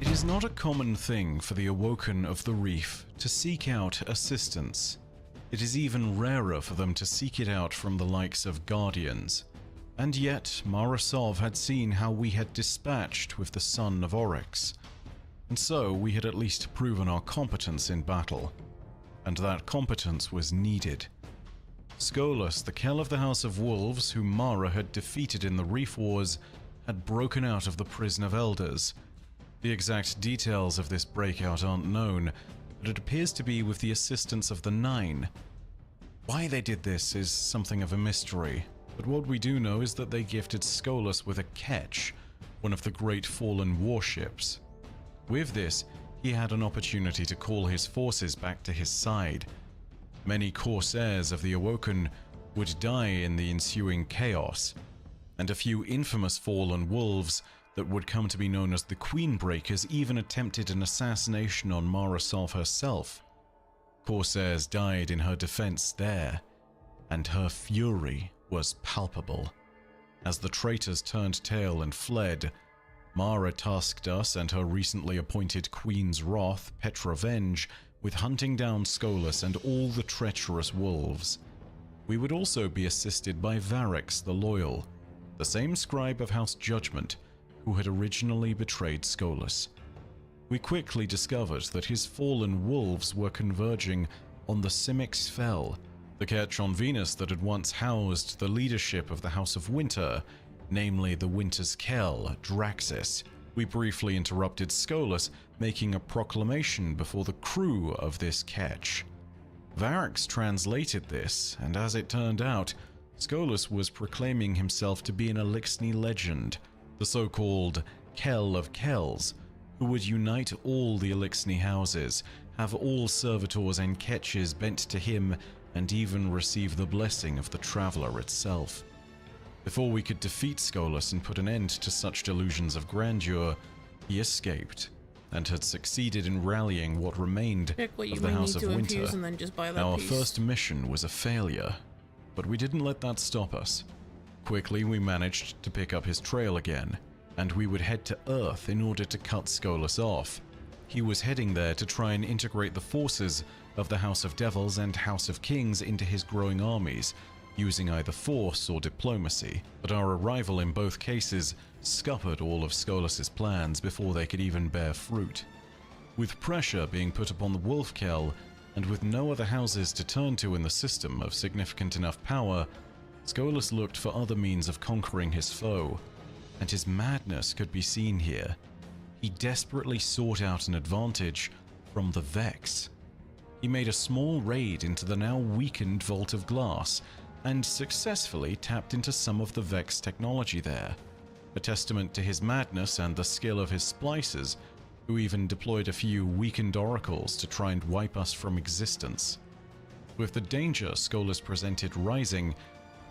It is not a common thing for the Awoken of the Reef to seek out assistance. It is even rarer for them to seek it out from the likes of Guardians. And yet, Marasov had seen how we had dispatched with the Son of Oryx, and so we had at least proven our competence in battle. And that competence was needed. Skolas, the Kell of the House of Wolves, whom Mara had defeated in the Reef Wars, had broken out of the Prison of Elders. The exact details of this breakout aren't known, but it appears to be with the assistance of the Nine. Why they did this is something of a mystery, but what we do know is that they gifted Skolas with a Ketch, one of the great fallen warships. With this, he had an opportunity to call his forces back to his side. Many Corsairs of the Awoken would die in the ensuing chaos, and a few infamous fallen wolves that would come to be known as the Queenbreakers even attempted an assassination on Marasov herself. Corsairs died in her defense there, and her fury was palpable. As the traitors turned tail and fled, Mara tasked us and her recently appointed Queen's Wrath, Petravenge, with hunting down Skolas and all the treacherous wolves. We would also be assisted by Varix the Loyal, the same scribe of House Judgment who had originally betrayed Skolas. We quickly discovered that his fallen wolves were converging on the Simic Fell, the ketch on Venus that had once housed the leadership of the House of Winter, namely the Winter's Kell, Draxis. We briefly interrupted Skolas, making a proclamation before the crew of this ketch. Varix translated this, and as it turned out, Skolas was proclaiming himself to be an Elixni legend, the so-called Kell of Kells, who would unite all the Elixni houses, have all servitors and ketches bent to him, and even receive the blessing of the Traveler itself. Before we could defeat Skolas and put an end to such delusions of grandeur, he escaped, and had succeeded in rallying what remained of the House of Winter. And then just buy that Our piece. first mission was a failure, but we didn't let that stop us. Quickly we managed to pick up his trail again, and we would head to Earth in order to cut Skolas off. He was heading there to try and integrate the forces of the House of Devils and House of Kings into his growing armies, using either force or diplomacy, but our arrival in both cases scuppered all of Skolas' plans before they could even bear fruit. With pressure being put upon the Wolfkel, and with no other houses to turn to in the system of significant enough power, Skolas looked for other means of conquering his foe, and his madness could be seen here. He desperately sought out an advantage from the Vex. He made a small raid into the now weakened Vault of Glass, and successfully tapped into some of the Vex technology there, a testament to his madness and the skill of his splicers, who even deployed a few weakened oracles to try and wipe us from existence. With the danger Skolas presented rising,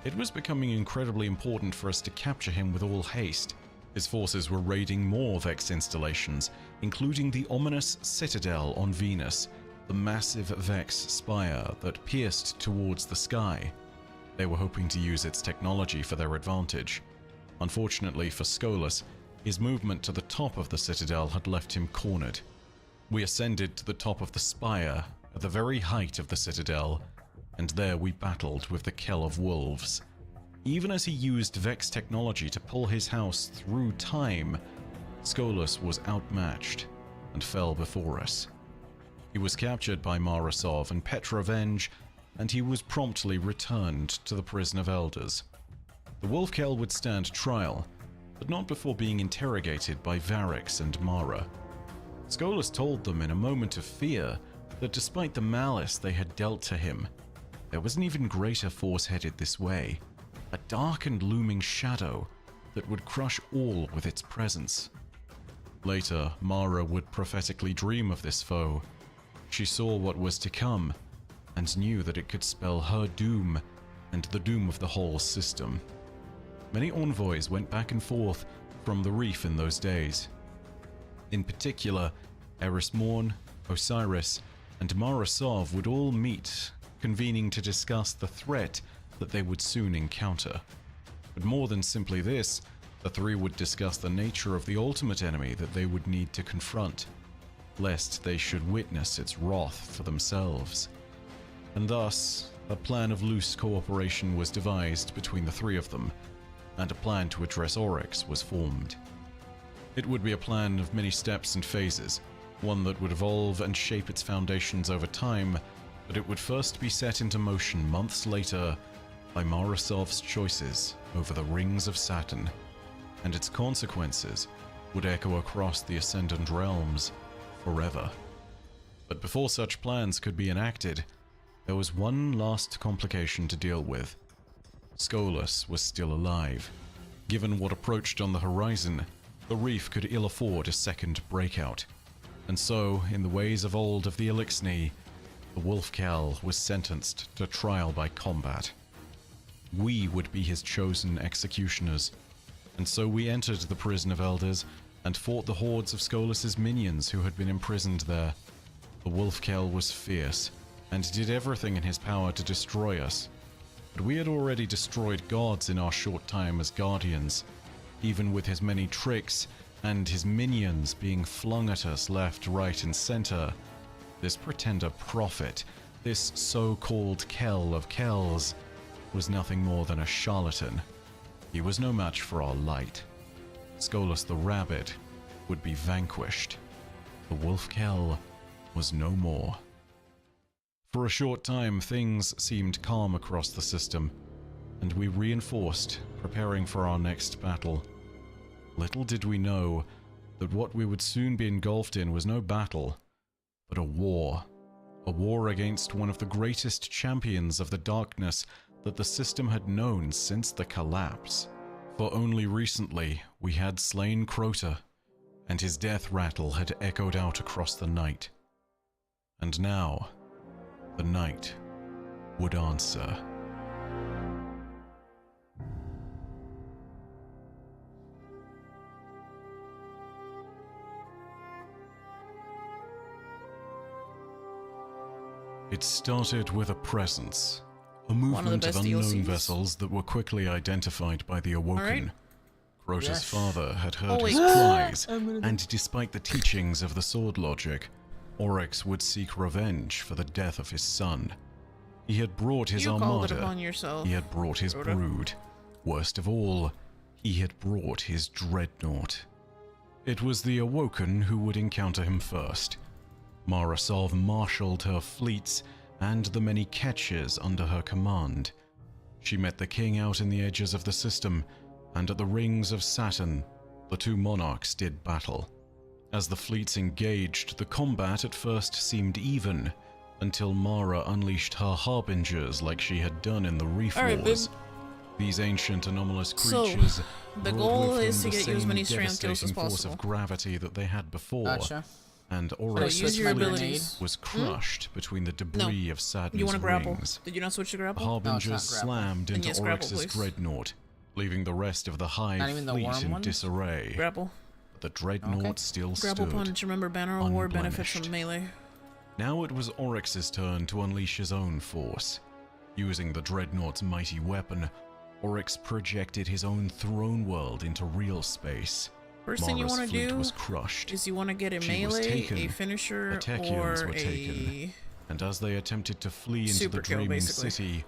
it was becoming incredibly important for us to capture him with all haste. His forces were raiding more Vex installations, including the ominous Citadel on Venus, the massive Vex spire that pierced towards the sky. They were hoping to use its technology for their advantage. Unfortunately for Skolas, his movement to the top of the Citadel had left him cornered. We ascended to the top of the spire, at the very height of the Citadel, and there we battled with the Kell of Wolves. Even as he used Vex technology to pull his house through time, Skolas was outmatched and fell before us. He was captured by Marasov and Petravenge, and he was promptly returned to the Prison of Elders. The Wolfkel would stand trial, but not before being interrogated by Varix and Mara. Skolas told them in a moment of fear that despite the malice they had dealt to him, there was an even greater force headed this way, a dark and looming shadow that would crush all with its presence. Later, Mara would prophetically dream of this foe. She saw what was to come, and knew that it could spell her doom and the doom of the whole system. Many envoys went back and forth from the reef in those days. In particular, Eris Morn, Osiris, and Marasov would all meet, convening to discuss the threat that they would soon encounter. But more than simply this, the three would discuss the nature of the ultimate enemy that they would need to confront, lest they should witness its wrath for themselves. And thus, a plan of loose cooperation was devised between the three of them, and a plan to address Oryx was formed. It would be a plan of many steps and phases, one that would evolve and shape its foundations over time, but it would first be set into motion months later by Marasov's choices over the rings of Saturn, and its consequences would echo across the Ascendant Realms forever. But before such plans could be enacted, there was one last complication to deal with. Skolas was still alive. Given what approached on the horizon, the reef could ill afford a second breakout. And so, in the ways of old of the Elixni, the Wolfkel was sentenced to trial by combat. We would be his chosen executioners, and so we entered the Prison of Elders and fought the hordes of Skolas' minions who had been imprisoned there. The Wolfkel was fierce, and did everything in his power to destroy us. But we had already destroyed gods in our short time as Guardians. Even with his many tricks and his minions being flung at us left, right, and center, this pretender prophet, this so-called Kell of Kells, was nothing more than a charlatan. He was no match for our light. Skolas the rabbit would be vanquished. The wolf Kell was no more. For a short time, things seemed calm across the system, and we reinforced, preparing for our next battle. Little did we know that what we would soon be engulfed in was no battle, but a war. A war against one of the greatest champions of the darkness that the system had known since the collapse. For only recently we had slain Crota, and his death rattle had echoed out across the night. And now, the night would answer. It started with a presence, a movement of unknown DLCs. vessels that were quickly identified by the Awoken. Crota's Yes. father had heard Oh, his wait. cries, and despite the teachings of the sword logic, Oryx would seek revenge for the death of his son. He had brought his You called it upon armada, yourself. he had brought his Crota. brood. Worst of all, he had brought his dreadnought. It was the Awoken who would encounter him first. Marasov marshaled her fleets and the many ketches under her command. She met the king out in the edges of the system, and at the rings of Saturn, the two monarchs did battle. As the fleets engaged, the combat at first seemed even, until Mara unleashed her harbingers like she had done in the Reef Alright, Wars. babe. These ancient anomalous So, creatures the brought goal with is them to the get you as same many strength kills as devastating force possible. of gravity that they had before, Gotcha. and So Oryx's use your fleet abilities. was crushed between the debris of Saturn's You want to grapple? rings. Did you not switch to The grapple? harbingers No, it's not grapple. slammed Then into yes, grapple, Oryx's please. dreadnought, leaving the rest of the hive Not even the fleet worm in ones? disarray. Grapple. But the dreadnought Okay. still Grapple stood. punch. Remember, banner of war benefits unblemished. from melee. Now it was Oryx's turn to unleash his own force. Using the dreadnought's mighty weapon, Oryx projected his own throne world into real space. First thing you Mara's want to fleet do was crushed, is you want to get a She was melee, taken. a finisher, The Techians or were taken. and as they attempted to flee into Super the kill, dreaming basically. city,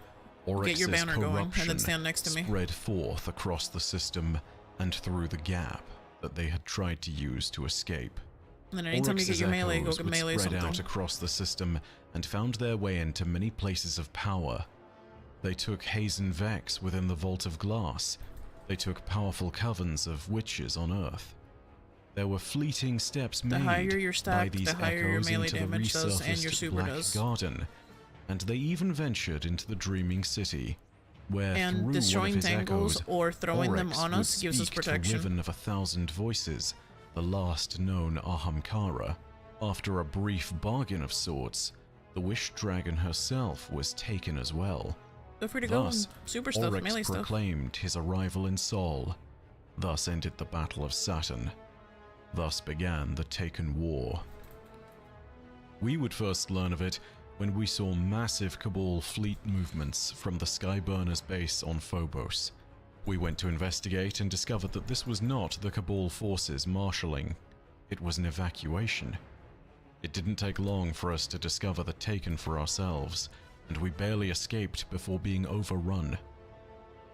Oryx's your banner going, and then corruption stand next to me. spread forth across the system and through the gap that they had tried to use to escape. And then anytime you get Oryx's your melee, go echoes get would melee spread out something. across the system and found their way into many places of power. They took Hazen Vex within the Vault of Glass. They took powerful covens of witches on Earth. There were fleeting steps The made higher you're by stacked, these the higher your echoes melee into damage the does and your resurfaced super Black does. Garden, and they even ventured into the Dreaming City, where And through destroying one of his tangles echoes, or throwing them Oryx on would us gives us speak protection. to Riven of 1,000 Voices, the last known Ahamkara. After a brief bargain of sorts, the Wish Dragon herself was taken as well. Feel free to go Thus, and super stuff, Oryx melee stuff. proclaimed his arrival in Sol. Thus ended the Battle of Saturn. Thus began the Taken War. We would first learn of it when we saw massive Cabal fleet movements from the Skyburner's base on Phobos. We went to investigate and discovered that this was not the Cabal forces marshalling. It was an evacuation. It didn't take long for us to discover the Taken for ourselves, and we barely escaped before being overrun.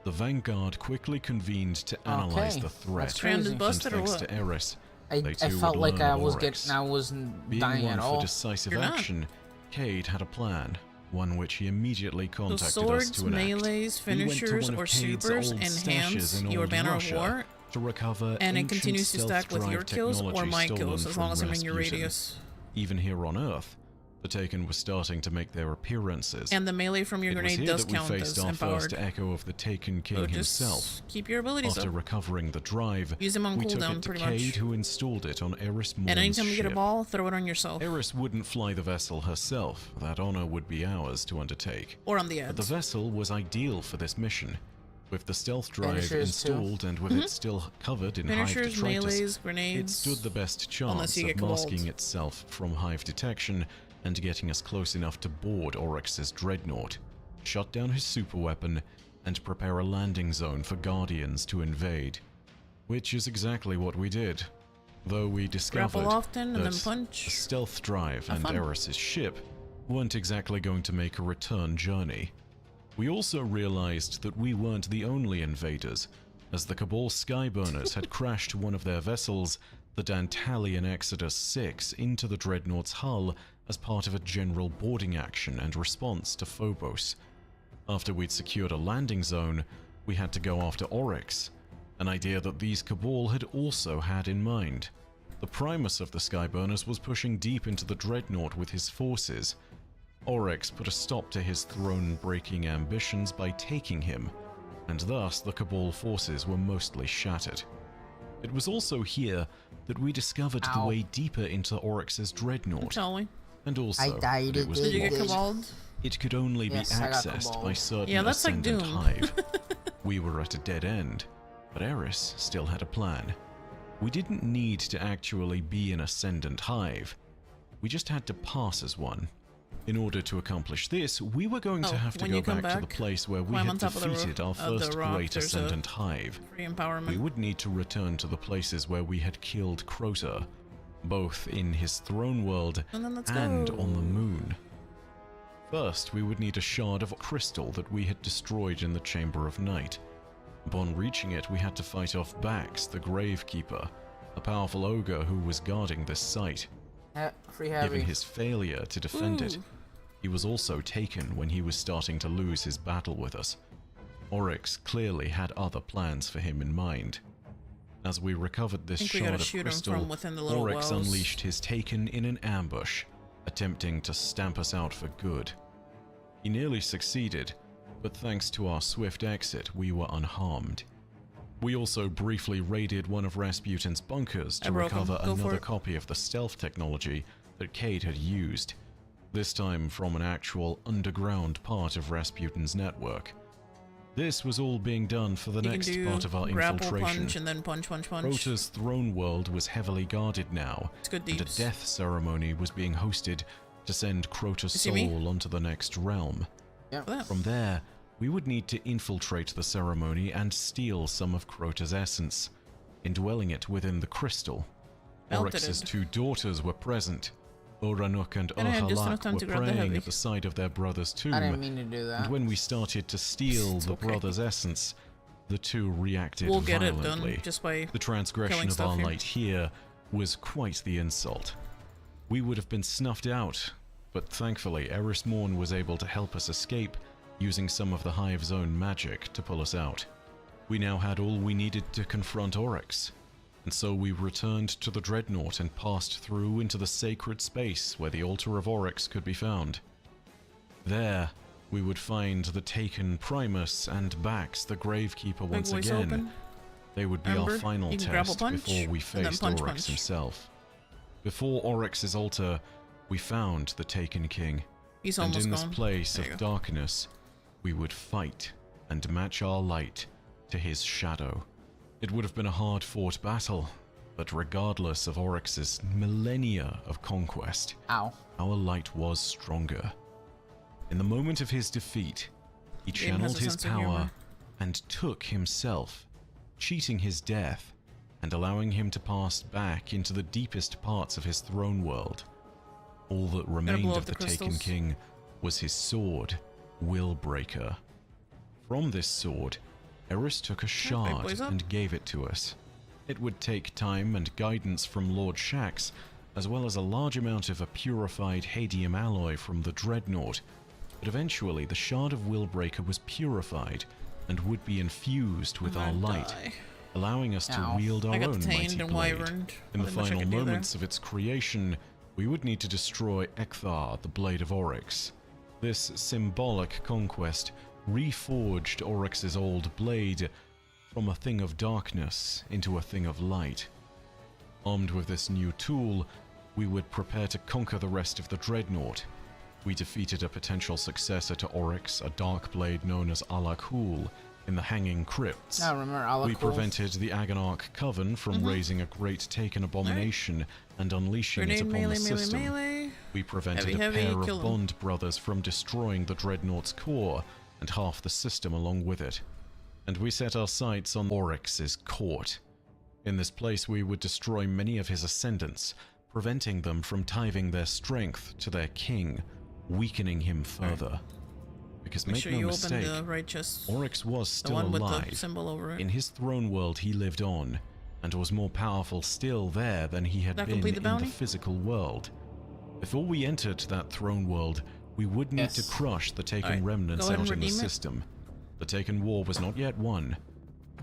The Vanguard quickly convened to analyze Okay, the threat, that's Stranded crazy. busted or and what? thanks to Eris, I they too felt would like learn I of was Oryx. I wasn't Being dying one at for all. decisive You're not. action, Cade had a plan, one which he immediately So contacted us swords, to enact. melees, We went to finishers, one of or Cade's supers old stashes enhance in your old banner Russia of war, to recover and it ancient continues to stack with your stealth kills drive or my technology kills, stolen as long as from I'm in your Rasputin. radius. Even here on Earth, the Taken was starting to make their appearances. And the melee from your It was grenade here does that we count faced as our empowered. first echo of the Taken King So just himself. keep your abilities After up. recovering the drive, Use them on we took cooldown, it to pretty Cade, much. who installed it on Eris Morn's And anytime you get a ship. ball, throw it on yourself. Eris wouldn't fly the vessel herself. That honor would be ours to undertake. Or on the But the ads. vessel was ideal for this mission. With the stealth drive Finishers, too. installed and with it still covered in hive Finishers, detritus, melees, it grenades. stood the best Unless chance you of get masking caballed. itself from hive detection and getting us close enough to board Oryx's dreadnought, shut down his superweapon, and prepare a landing zone for Guardians to invade. Which is exactly what we did. though we discovered Grapple often and that then punch. the stealth drive Have and fun. Eris's ship weren't exactly going to make a return journey. We also realized that we weren't the only invaders, as the Cabal Skyburners had crashed one of their vessels, the Dantalian Exodus 6, into the Dreadnought's hull as part of a general boarding action and response to Phobos. After we'd secured a landing zone, we had to go after Oryx, an idea that these Cabal had also had in mind. The Primus of the Skyburners was pushing deep into the Dreadnought with his forces. Oryx put a stop to his throne-breaking ambitions by taking him, and thus the Cabal forces were mostly shattered. It was also here that we discovered the way deeper into Oryx's Dreadnought, Shall we? and also I died it was Did you get locked. caballed? It could only Yes, be I got accessed caballed. by certain Yeah, that's like Ascendant Doom. Hive. We were at a dead end, but Eris still had a plan. We didn't need to actually be an Ascendant Hive. We just had to pass as one. In order to accomplish this, we were going to have to when go you come back to the back, place where we climb had on top of the defeated our the first rock, great there's a Ascendant Hive. Free empowerment. We would need to return to the places where we had killed Crota, both in his throne world And then let's and go. on the moon. First, we would need a shard of crystal that we had destroyed in the Chamber of Night. Upon reaching it, we had to fight off Bax, the Gravekeeper, a powerful ogre who was guarding this site. Free heavy. Given his failure to defend it, Ooh. he was also taken when he was starting to lose his battle with us. Oryx clearly had other plans for him in mind. As we recovered this think we gotta shard of shoot him crystal, from within the little Oryx wells. unleashed his Taken in an ambush, attempting to stamp us out for good. He nearly succeeded, but thanks to our swift exit, we were unharmed. We also briefly raided one of Rasputin's bunkers I to broke him. recover Go for another it. copy of the stealth technology that Cade had used, this time from an actual underground part of Rasputin's network. This was all being done for the You next can do part of our grapple, infiltration. punch, and then punch. Crota's throne world was heavily guarded now, It's good and a deeps. death ceremony was being hosted to send Crota's You see me? soul onto the next realm. Yep. That. From there, we would need to infiltrate the ceremony and steal some of Crota's essence, indwelling it within the crystal. Melted Oryx's it. two daughters were present. Oranuk and And I had just enough Ohalak time were to grab the praying heavy. at the side of their brother's tomb, I didn't mean to do that. and when we started to steal It's the okay. brother's essence, the two reacted We'll get it violently. done just by The transgression killing of stuff our here. light here was quite the insult. We would have been snuffed out, but thankfully Eris Morn was able to help us escape, using some of the Hive's own magic to pull us out. We now had all we needed to confront Oryx, and so we returned to the Dreadnought and passed through into the sacred space where the altar of Oryx could be found. There, we would find the taken Primus and Bax, the Gravekeeper, once voice again. open. They would be Remember, our final you can grapple test punch, before we and then faced punch, Oryx punch. himself. Before Oryx's altar, we found the Taken King, He's and almost in this gone. place There you of go. darkness, we would fight and match our light to his shadow. It would have been a hard-fought battle, but regardless of Oryx's millennia of conquest, Ow. our light was stronger. In the moment of his defeat, he Game has channeled a his sense of power humor. and took himself, cheating his death and allowing him to pass back into the deepest parts of his throne world. All that remained blow of up the the Taken crystals. King was his sword, Willbreaker. From this sword, Eris took a shard boys up. and gave it to us. It would take time and guidance from Lord Shax, as well as a large amount of a purified Hadium alloy from the Dreadnought, but eventually the shard of Willbreaker was purified and would be infused with our light, allowing us to Ow. wield our I got own the mighty tamed and blade. wyverned. In the Nothing much I final can do there. moments of its creation, we would need to destroy Ekthar, the Blade of Oryx. This symbolic conquest reforged Oryx's old blade from a thing of darkness into a thing of light. Armed with this new tool, we would prepare to conquer the rest of the Dreadnought. We defeated a potential successor to Oryx, a dark blade known as Alakul, in the Hanging Crypts. I remember Alakul. We prevented the Agonarch Coven from raising a great Taken abomination and unleashing it Grenade, upon melee, the melee, system. melee. We prevented Heavy, a heavy, pair kill of 'em. Bond brothers from destroying the Dreadnought's core and half the system along with it. And we set our sights on Oryx's court. In this place we would destroy many of his ascendants, preventing them from tithing their strength to their king, weakening him further. Because Make make sure no you mistake, open the right chest. Oryx was The still one with alive. the symbol over it. In his throne world he lived on, and was more powerful still there than he had That been complete the in bounty? the physical world. Before we entered that throne world, we would need to Yes. crush the Taken Alright, remnants go ahead out and in the redeem it. system. The Taken war was not yet won.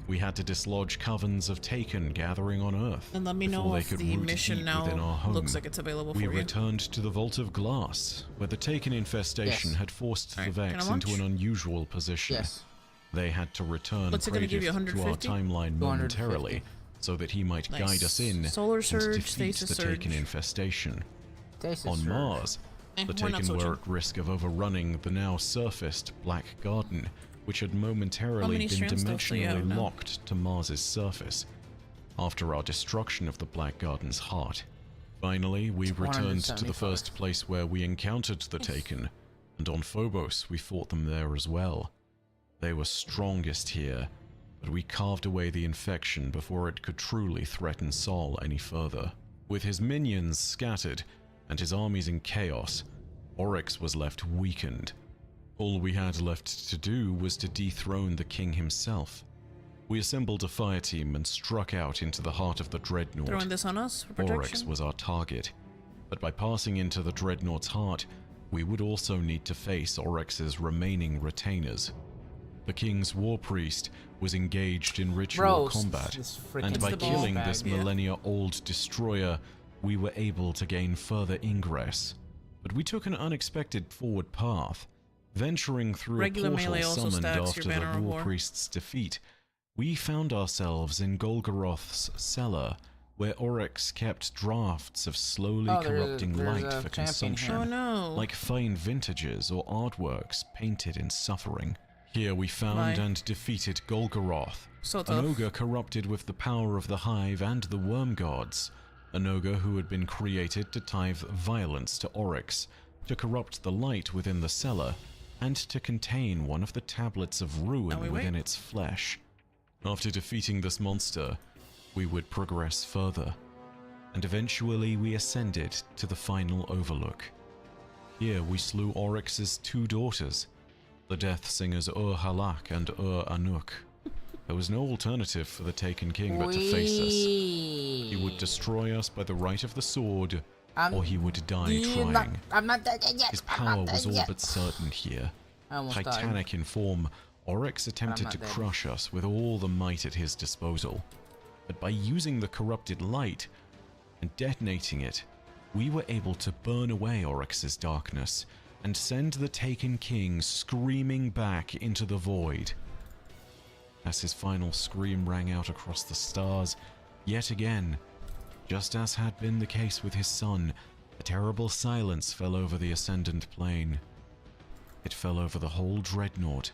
We had to dislodge covens of Taken gathering on Earth. And let me before know they if could the root mission deep now within our home. looks like it's available We for you. returned to the Vault of Glass, where the Taken infestation Yes. had forced Alright, the can I Vex into launch? an unusual position. Yes. They had to return What's it gonna give you, Praedyth to our 150? timeline 250. momentarily, so that he might Nice. guide us in Solar and surge, defeat stasis the Taken surge. infestation. Stasis On surge. Mars, the We're not Taken were switching. at risk of overrunning the now surfaced Black Garden, which had How momentarily many been strands does she have dimensionally now? locked to Mars's surface, after our destruction of the Black Garden's heart. Finally, we It's returned to the 175. first place where we encountered the Taken, and on Phobos we fought them there as well. They were strongest here, but we carved away the infection before it could truly threaten Sol any further. With his minions scattered and his armies in chaos, Oryx was left weakened. All we had left to do was to dethrone the king himself. We assembled a fire team and struck out into the heart of the Dreadnought. Throwing this on us for protection? Oryx was our target, but by passing into the Dreadnought's heart, we would also need to face Oryx's remaining retainers. The king's war priest was engaged in ritual Bro, combat, this freaking and by It's the ball killing bag. this yeah. millennia-old destroyer, we were able to gain further ingress. But we took an unexpected forward path. Venturing through Regular a portal melee also summoned stacks your after banner the of war war. priest's defeat, we found ourselves in Golgoroth's cellar, where Oryx kept drafts of slowly Oh, corrupting there's light a for champion consumption, Oh no. like fine vintages or artworks painted in suffering. Here we found Bye. and defeated Golgoroth, So an tough. ogre corrupted with the power of the Hive and the Worm Gods, an ogre who had been created to tithe violence to Oryx, to corrupt the light within the cellar, and to contain one of the tablets of Now we ruin wait. within its flesh. After defeating this monster, we would progress further, and eventually we ascended to the final overlook. Here we slew Oryx's two daughters, the Death Singers Ur-Halak and Ur-Anuk. There was no alternative for the Taken King but to face us. He would destroy us by the right of the sword, or he would die trying. I'm not dead yet. His I'm power not dead was all yet. but certain here. I almost died. Titanic in form, Oryx attempted not to dead. crush us with all the might at his disposal. But by using the corrupted light and detonating it, we were able to burn away Oryx's darkness and send the Taken King screaming back into the void. As his final scream rang out across the stars, yet again, just as had been the case with his son, a terrible silence fell over the ascendant plane. It fell over the whole dreadnought,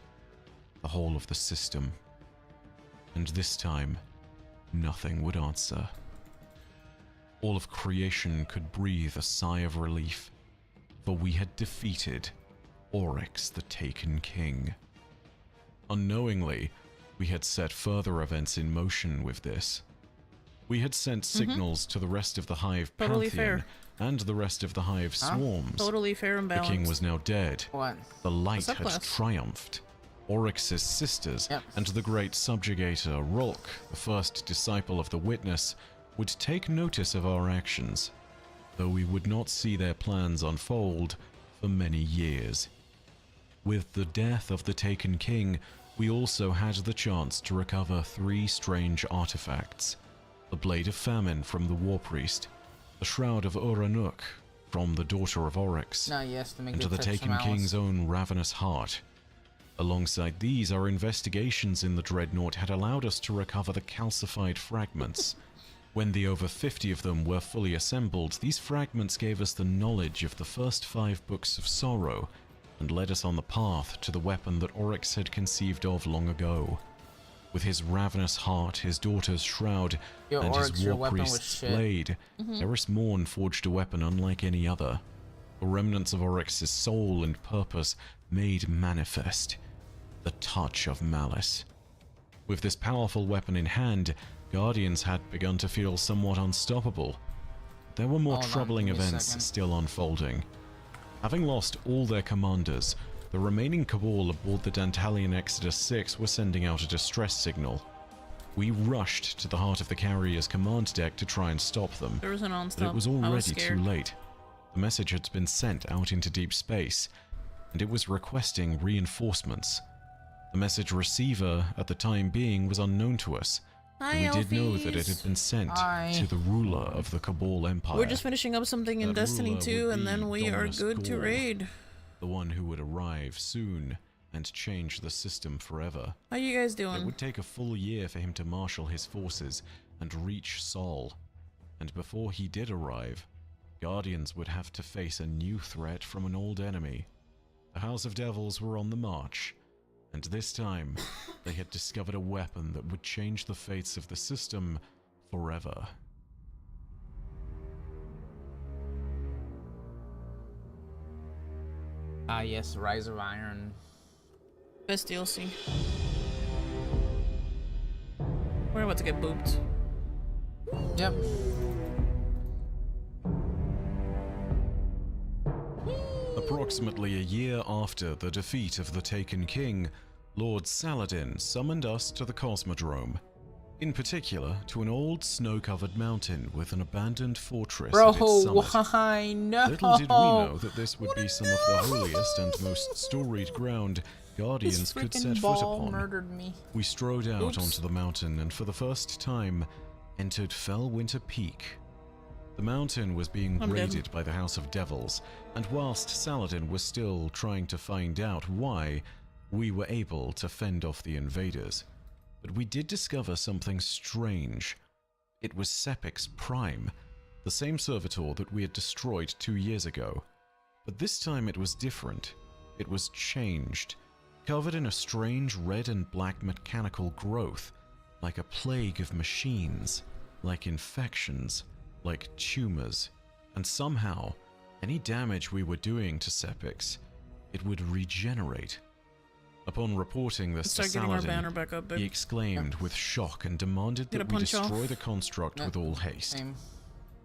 the whole of the system. And this time, nothing would answer. All of creation could breathe a sigh of relief, for we had defeated Oryx the Taken King. Unknowingly, we had set further events in motion with this. We had sent signals to the rest of the Hive Totally Pantheon fair. and the rest of the Hive swarms. Totally fair and The balanced. king was now dead. What? The light had subclass. triumphed. Oryx's sisters Yep. and the great subjugator Rolk, the first disciple of the Witness, would take notice of our actions, though we would not see their plans unfold for many years. With the death of the Taken King, we also had the chance to recover 3 strange artifacts: the Blade of Famine from the War Priest, the Shroud of Ur-Anuk from the Daughter of Oryx, No, yes, to make and the the trip Taken some King's own ravenous heart. Alongside these, our investigations in the Dreadnought had allowed us to recover the calcified fragments. When the over 50 of them were fully assembled, these fragments gave us the knowledge of the first 5 books of sorrow, and led us on the path to the weapon that Oryx had conceived of long ago. With his ravenous heart, his daughter's shroud, Yo, and Oryx, his your war weapon was priest's shit. blade, Eris Morn forged a weapon unlike any other. The remnants of Oryx's soul and purpose made manifest the touch of malice. With this powerful weapon in hand, Guardians had begun to feel somewhat unstoppable. There were more Hold on, troubling give me a events second. still unfolding. Having lost all their commanders, the remaining cabal aboard the Dantalian Exodus 6 were sending out a distress signal. We rushed to the heart of the carrier's command deck to try and stop them, There was an but on-stop. it was I was already too scared. late. The message had been sent out into deep space, and it was requesting reinforcements. The message receiver at the time being was unknown to us, but Hi, we did know that it Elfies. had been sent Hi. to the ruler of the Cabal Empire. We're just finishing up something in That Destiny ruler 2, would and be then we are Dominus good to Gaul. raid. The one who would arrive soon and change the system forever. How you guys It doing? would take a full year for him to marshal his forces and reach Sol. And before he did arrive, Guardians would have to face a new threat from an old enemy. The House of Devils were on the march, and this time they had discovered a weapon that would change the fates of the system forever. Ah, yes, Rise of Iron. Best DLC. We're about to get booped. Yep. Approximately a year after the defeat of the Taken King, Lord Saladin summoned us to the Cosmodrome. In particular, to an old snow-covered mountain with an abandoned fortress at its Bro, summit. why no? Little did we know that this would be some of the holiest and most storied ground Guardians This could freaking set foot ball upon. murdered me. We strode out Oops. onto the mountain and for the first time entered Fellwinter Peak. The mountain was being I'm dead. raided by the House of Devils, and whilst Saladin was still trying to find out why, we were able to fend off the invaders. But we did discover something strange. It was Sepix Prime, the same servitor that we had destroyed 2 years ago. But this time it was different. It was changed, covered in a strange red and black mechanical growth, like a plague of machines, like infections, like tumors, and somehow, any damage we were doing to Sepix, it would regenerate. Upon reporting this to Start getting our banner Saladin, back up, he babe. exclaimed with shock and demanded Get a that we punch off. destroy the construct with all haste. Same.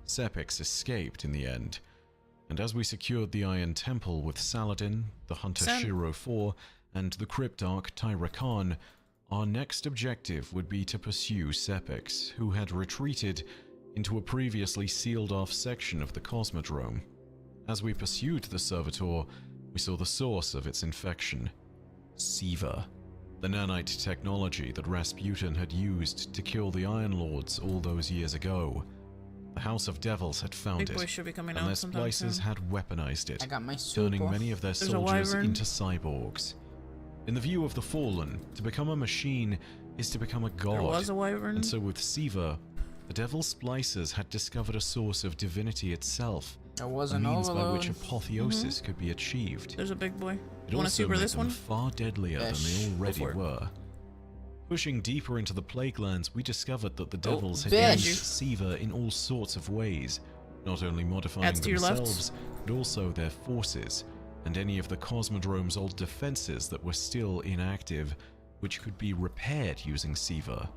Sepix escaped in the end, and as we secured the Iron Temple with Saladin, the Hunter Sam. Shiro IV, and the Cryptarch Tyra Khan, our next objective would be to pursue Sepix, who had retreated into a previously sealed-off section of the Cosmodrome. As we pursued the servitor, we saw the source of its infection. Siva, the nanite technology that Rasputin had used to kill the Iron Lords all those years ago. The House of Devils had found Big boy it, should be coming and their out sometime splicers soon. had weaponized it, I got my soup turning off. many of their There's a soldiers wyvern. into cyborgs. In the view of the Fallen, to become a machine is to become a god. There was a wyvern. And so with Siva, the Devil's Splicers had discovered a source of divinity itself, There was a an means by overload. which apotheosis could be achieved. There's a big boy. It You want to also super made this them one? far deadlier than Yes. they Go already for it. were. Pushing deeper into the Plaguelands, we discovered that the Oh, Devils had bitch. used Siva in all sorts of ways, not only modifying Adds to your left. themselves, but also their forces, and any of the Cosmodrome's old defenses that were still inactive, which could be repaired using Siva.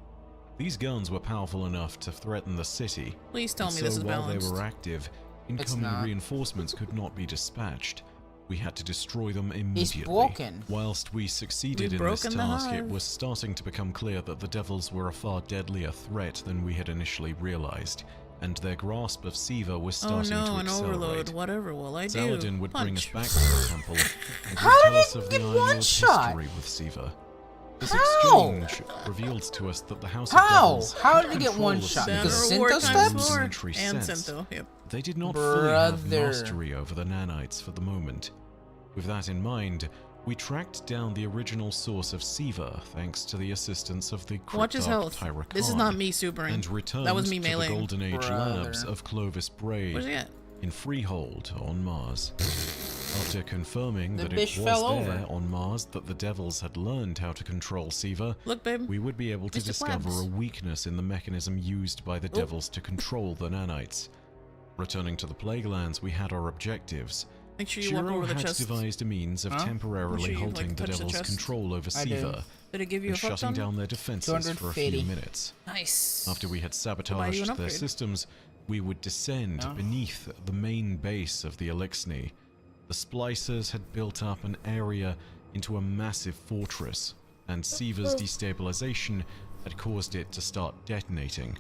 These guns were powerful enough to threaten the city, Please tell and me so this is while balanced. they were active, It's incoming not. reinforcements could not be dispatched. We had to destroy them immediately. broken. Whilst we succeeded We've in this broken the task, it hive. was starting to become clear that the Devils were a far deadlier threat than we had initially realized, and their grasp of Siva was Oh starting no, to an accelerate. overload. Whatever will I do? Saladin would bring us Punch. back to the temple and How would did tell us it of get the Iron one Lord's shot? history with Siva. This How? exchange revealed to us that the House of How? Devils How had did it get control one of shot? Siva Because Banner war Sinto times steps? four. Rudimentary And sense. Sinto, yep. They did not fully have Brother. mastery over the nanites for the moment. With that in mind, we tracked down the original source of Siva thanks to the assistance of the Watch his Cryptarch health. Tyra This is Khan, not me supering. and returned That was me to the meleeing. Golden Age Brother. labs of Clovis Bray Where's he at? in Freehold on Mars. After confirming The that bitch it fell was there over. on Mars that the Devils had learned how to control Siva, Look, babe. we would be able to Mr. discover Krabs. a weakness in the mechanism used by the Devils to control the nanites. Returning to the Plaguelands, we had our objectives, Make sure you walk Shiro over the had chest. devised a means of Huh? temporarily Make sure you, halting like, the touch the Devil's chest. control over I do. Siva Did it give you and a fuck shutting ton? down their defenses for a few 250. minutes. Nice. After we had buy you an sabotaged their upgrade. systems, we would descend Yeah. beneath the main base of the Elixni. The splicers had built up an area into a massive fortress, and Siva's destabilization had caused it to start detonating.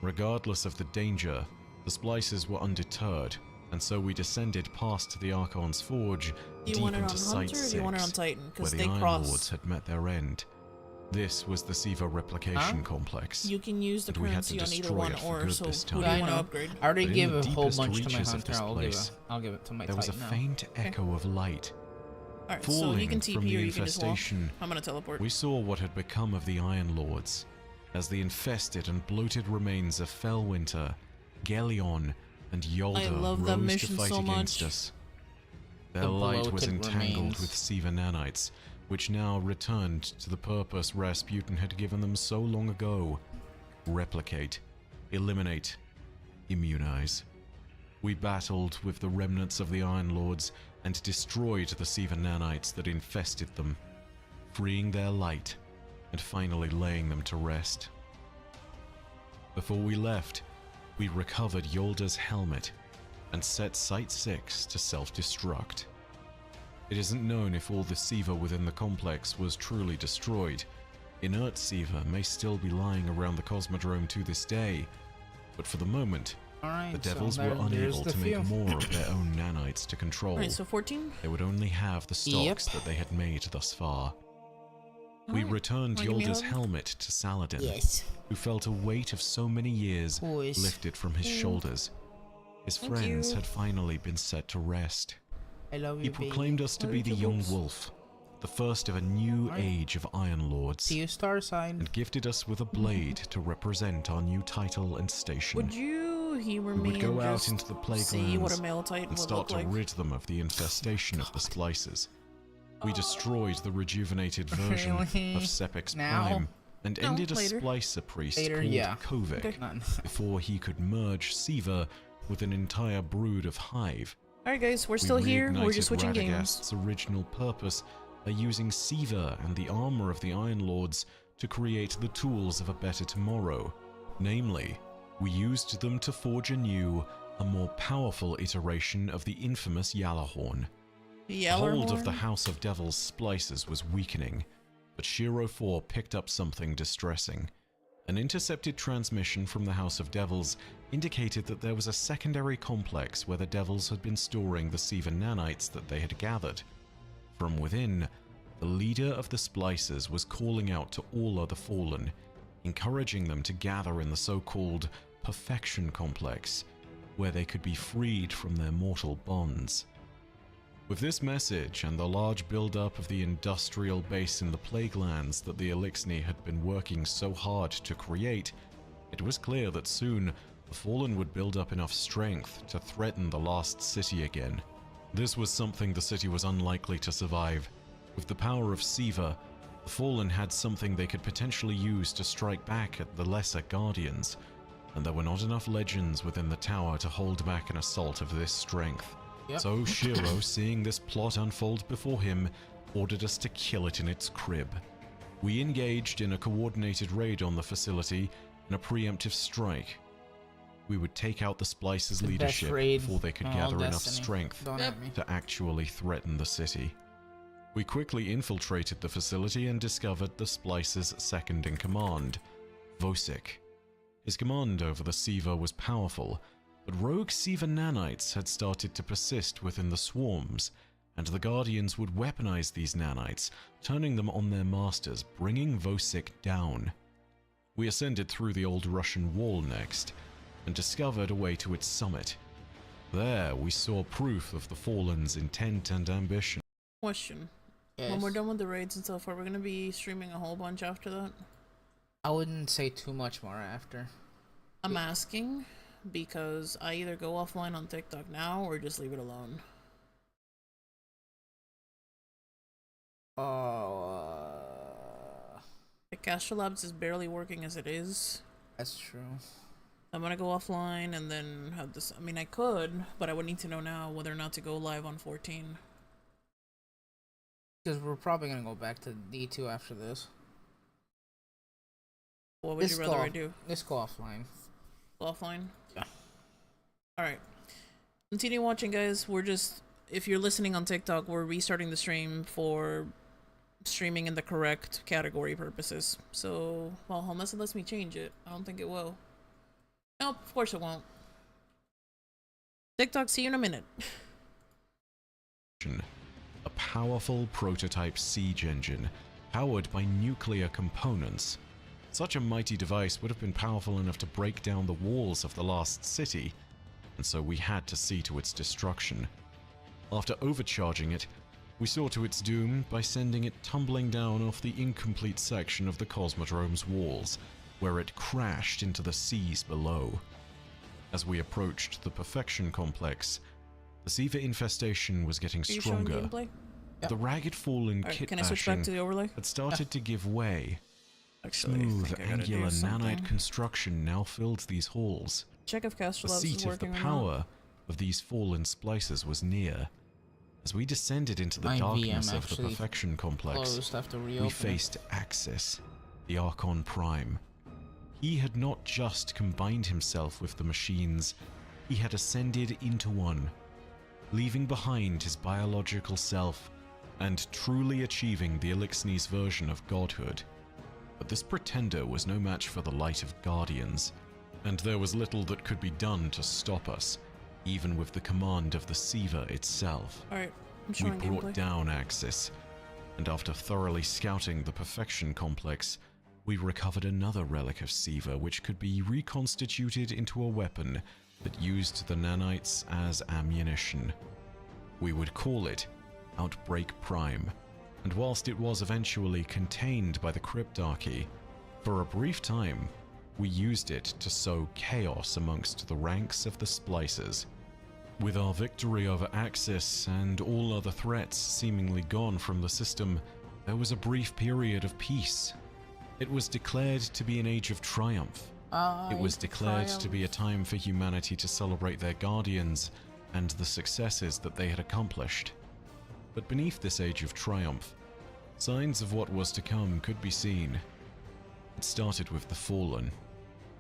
Regardless of the danger, the splicers were undeterred, and so we descended past the Archon's Forge Do you deep want it on into Site Hunter or 6, do you want it on Titan? where Because the they Iron cross. Lords had met their end. This was the Siva replication complex. You can use the and we had to currency on either destroy one, it for or good so this who do time. you want to know. upgrade? I already But in gave the a whole deepest bunch to my reaches of hunter. this place, I'll give it to my There was a Titan now. faint echo of light. Alright, so Falling you can from TP the or you can just walk. infestation, I'm gonna teleport. we saw what had become of the Iron Lords, as the infested and bloated remains of Fellwinter, Gelion, and Yolda I love that rose to mission fight so against much. us. Their The light was bloated entangled remains. with Siva nanites, which now returned to the purpose Rasputin had given them so long ago: replicate, eliminate, immunize. We battled with the remnants of the Iron Lords and destroyed the Siva nanites that infested them, freeing their light and finally laying them to rest. Before we left, we recovered Yolda's helmet and set Site 6 to self-destruct. It isn't known if all the Siva within the complex was truly destroyed. Inert Siva may still be lying around the Cosmodrome to this day, but for the moment, Alright, the so Devils there- were there's unable the to make few. more of their own nanites to control. Alright, so 14? They would only have the stocks Yep. that they had made thus far. We Alright. returned Wanna give me a Yolda's hug? helmet to Saladin, Yes. who felt a weight of so many years Boys. lifted from his shoulders. His Thank friends you. had finally been set to rest. I love He you, baby. proclaimed us to be the Love you, young boobs. wolf, the first of a new Alright. age of Iron Lords, See you, star sign. and gifted us with a blade to represent our new title and station. Would you humor We me would go and out just into the see what a playgrounds male Titan and would start look to like? rid them of the infestation of the splicers. We destroyed the rejuvenated version Really? of Sepix Now? Prime and No, ended a later. splicer priest Later, called yeah. Kovic Okay. None. before he could merge Siva with an entire brood of Hive. Alright guys, we're still here, we're just reignited switching games. Radagast's original purpose by using Siva and the armor of the Iron Lords to create the tools of a better tomorrow. Namely, we used them to forge anew a more powerful iteration of the infamous Yalahorn. The hold of the Yellerhorn? House of Devils splicers was weakening, but Shiro 4 picked up something distressing. An intercepted transmission from the House of Devils indicated that there was a secondary complex where the Devils had been storing the Siva nanites that they had gathered. From within, the leader of the splicers was calling out to all other Fallen, encouraging them to gather in the so-called Perfection Complex, where they could be freed from their mortal bonds. With this message and the large build-up of the industrial base in the Plaguelands that the Elixni had been working so hard to create, it was clear that soon the Fallen would build up enough strength to threaten the lost city again. This was something the city was unlikely to survive. With the power of Siva, the Fallen had something they could potentially use to strike back at the lesser Guardians, and there were not enough legends within the tower to hold back an assault of this strength. Yep. So Shiro, seeing this plot unfold before him, ordered us to kill it in its crib. We engaged in a coordinated raid on the facility and a preemptive strike. We would take out the Splicers' The best leadership raid before they could in all gather enough Destiny. strength Don't at me. to actually threaten the city. We quickly infiltrated the facility and discovered the Splicers' second-in-command, Vosik. His command over the Siva was powerful, but rogue Siva nanites had started to persist within the swarms, and the Guardians would weaponize these nanites, turning them on their masters, bringing Vosik down. We ascended through the old Russian wall next, and discovered a way to its summit. There we saw proof of the Fallen's intent and ambition. Question. Yes. When we're done with the raids and stuff, are we gonna be streaming a whole bunch after that? I wouldn't say too much more after. I'm asking because I either go offline on TikTok now or just leave it alone. Oh, The Castrolabs is barely working as it is. that's true. I'm gonna go offline and then have this. I mean, I could, but I would need to know now whether or not to go live on 14. Because we're probably gonna go back to D2 after this. What would you rather I do? Let's go offline. Go offline? Yeah. Alright. Continue watching, guys. We're just... If you're listening on TikTok, we're restarting the stream for streaming in the correct category purposes. So, well, unless it lets me change it. I don't think it will. Nope, of course it won't. TikTok, see you in a minute. A powerful prototype siege engine, powered by nuclear components. Such a mighty device would have been powerful enough to break down the walls of the lost city, and so we had to see to its destruction. After overcharging it, we saw to its doom by sending it tumbling down off the incomplete section of the Cosmodrome's walls, where it crashed into the seas below. As we approached the Perfection Complex, the Siva infestation was getting stronger. The ragged fallen kit can I switch back to the overlay? had started to give way. Actually, Smooth, angular nanite construction now filled these halls. Check if The Castrolabs is seat of the working or not. power of these fallen splices was near. As we descended into the My darkness VM of the actually Perfection Complex, Closed after reopening. we faced Axis, the Archon Prime. He had not just combined himself with the machines, he had ascended into one, leaving behind his biological self and truly achieving the Elixir's version of godhood. But this pretender was no match for the light of Guardians, and there was little that could be done to stop us, even with the command of the Siva itself. Alright, I'm We showing brought gameplay. down Axis, and after thoroughly scouting the Perfection Complex, we recovered another relic of Siva which could be reconstituted into a weapon that used the nanites as ammunition. We would call it Outbreak Prime, and whilst it was eventually contained by the Cryptarchy, for a brief time, we used it to sow chaos amongst the ranks of the Splicers. With our victory over Axis and all other threats seemingly gone from the system, there was a brief period of peace. It was declared to be an age of triumph. It was declared to be a time for humanity to celebrate their guardians and the successes that they had accomplished. But beneath this age of triumph, signs of what was to come could be seen. It started with the Fallen.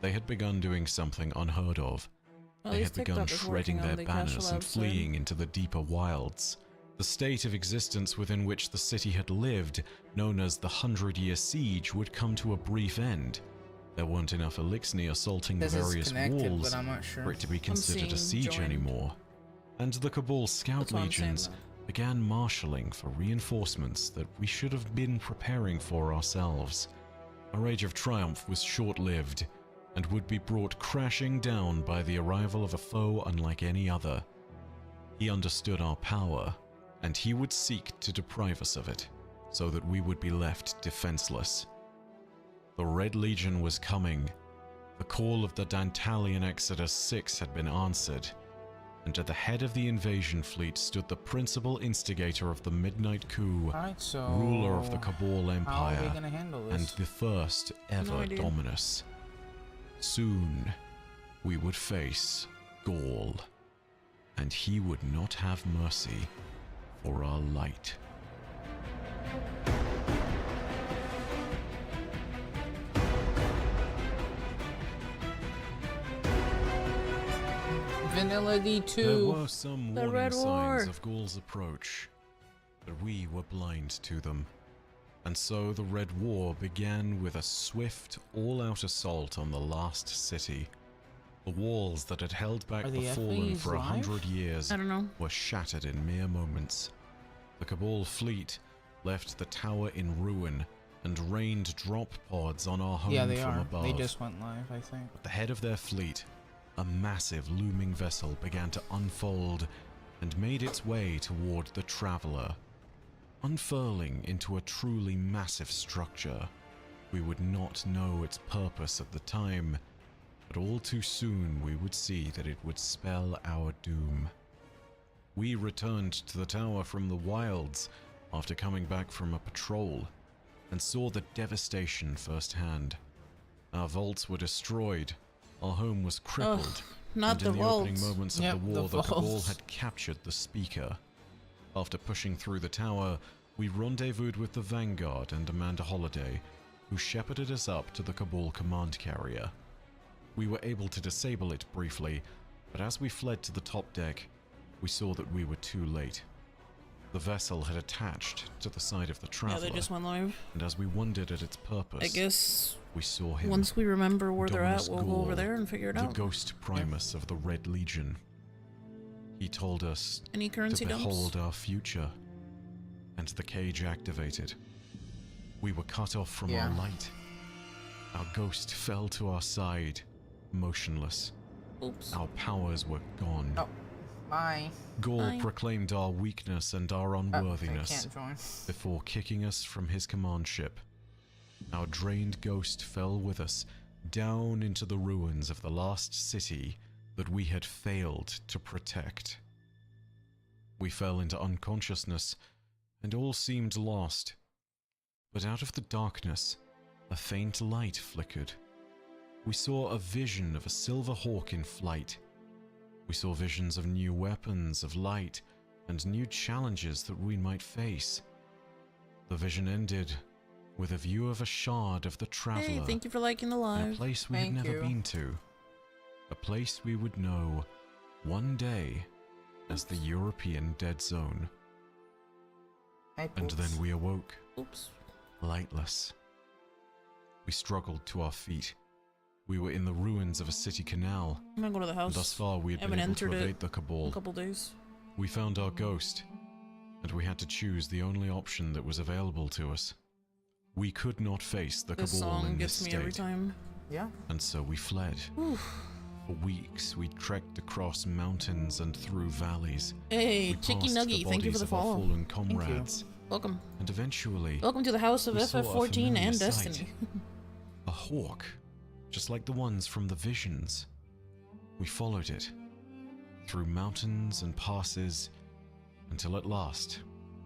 They had begun doing something unheard of. Well, They at least had begun TikTok is shredding working on their the banners Castrolabs and side. fleeing into the deeper wilds. The state of existence within which the city had lived, known as the 100-Year Siege, would come to a brief end. There weren't enough Elixir assaulting the This is various connected, walls but I'm not sure. for it to be considered a seeing siege joined. anymore. And the Cabal Scout That's why I'm saying Legions that. began marshalling for reinforcements that we should have been preparing for ourselves. Our age of triumph was short-lived, and would be brought crashing down by the arrival of a foe unlike any other. He understood our power, and he would seek to deprive us of it, so that we would be left defenseless. The Red Legion was coming. The call of the Dantalian Exodus 6 had been answered, and at the head of the invasion fleet stood the principal instigator of the Midnight Coup, Alright, so ruler of the Cabal how are we Empire, gonna handle and this? the first ever idea. Dominus. Soon, we would face Gaul, and he would not have mercy for our light. Vanilla There D2. were some The warning Red signs War. of Gaul's approach, but we were blind to them. And so the Red War began with a swift, all-out assault on the last city. The walls that had held back Are the the Fallen FAs for live? 100 years I don't know. were shattered in mere moments. The Cabal fleet left the tower in ruin and rained drop pods on our home Yeah, they from are. above. They just went live, I think. At the head of their fleet, a massive looming vessel began to unfold and made its way toward the Traveler. Unfurling into a truly massive structure, we would not know its purpose at the time, but all too soon we would see that it would spell our doom. We returned to the tower from the wilds after coming back from a patrol, and saw the devastation firsthand. Our vaults were destroyed, Our home was crippled, Not and in the the opening vault. moments of Yep, the war, the the Cabal vault. had captured the speaker. After pushing through the tower, we rendezvoused with the Vanguard and Amanda Holliday, who shepherded us up to the Cabal command carrier. We were able to disable it briefly, but as we fled to the top deck, we saw that we were too late. The vessel had attached to the side of the Yeah, Traveler, they just went live. and as we wondered at its purpose, I guess we saw him. once we remember where they're at, Dominus we'll go over Gaul, there and figure it the out. Ghost Primus of the Red Legion. He told us Any currency to dumps? behold our future, and the cage activated. We were cut off from our light. Our ghost fell to our side, motionless. Oops. Our powers were gone. Oh, bye. Gaul Bye. proclaimed our weakness and our I unworthiness can't join. before kicking us from his command ship. Our drained ghost fell with us down into the ruins of the last city that we had failed to protect. We fell into unconsciousness, and all seemed lost. But out of the darkness, a faint light flickered. We saw a vision of a silver hawk in flight. We saw visions of new weapons, of light, and new challenges that we might face. The vision ended with a view of a shard of the Traveler. Hey, thank you for liking the In a live. place we had Thank never you. been to. A place we would know one day as the European Dead Zone. Hey, And poops. then we awoke, Oops. lightless. We struggled to our feet. We were in the ruins of a city canal, I'm gonna go to the and house. thus far we had been Haven't able to entered it evade the in Cabal. a couple days. We found our ghost, and we had to choose the only option that was available to us. We could not face the This Cabal song in this gets me every state, time. Yeah. and so we fled. Oof. For weeks, we trekked across mountains and through valleys. Hey, We Chicky passed the Nuggy, thank you for bodies the of our follow. fallen comrades, Welcome. and eventually, Welcome to the house of We saw a FF14 familiar and sight. Destiny. a hawk, just like the ones from the visions. We followed it, through mountains and passes, until at last,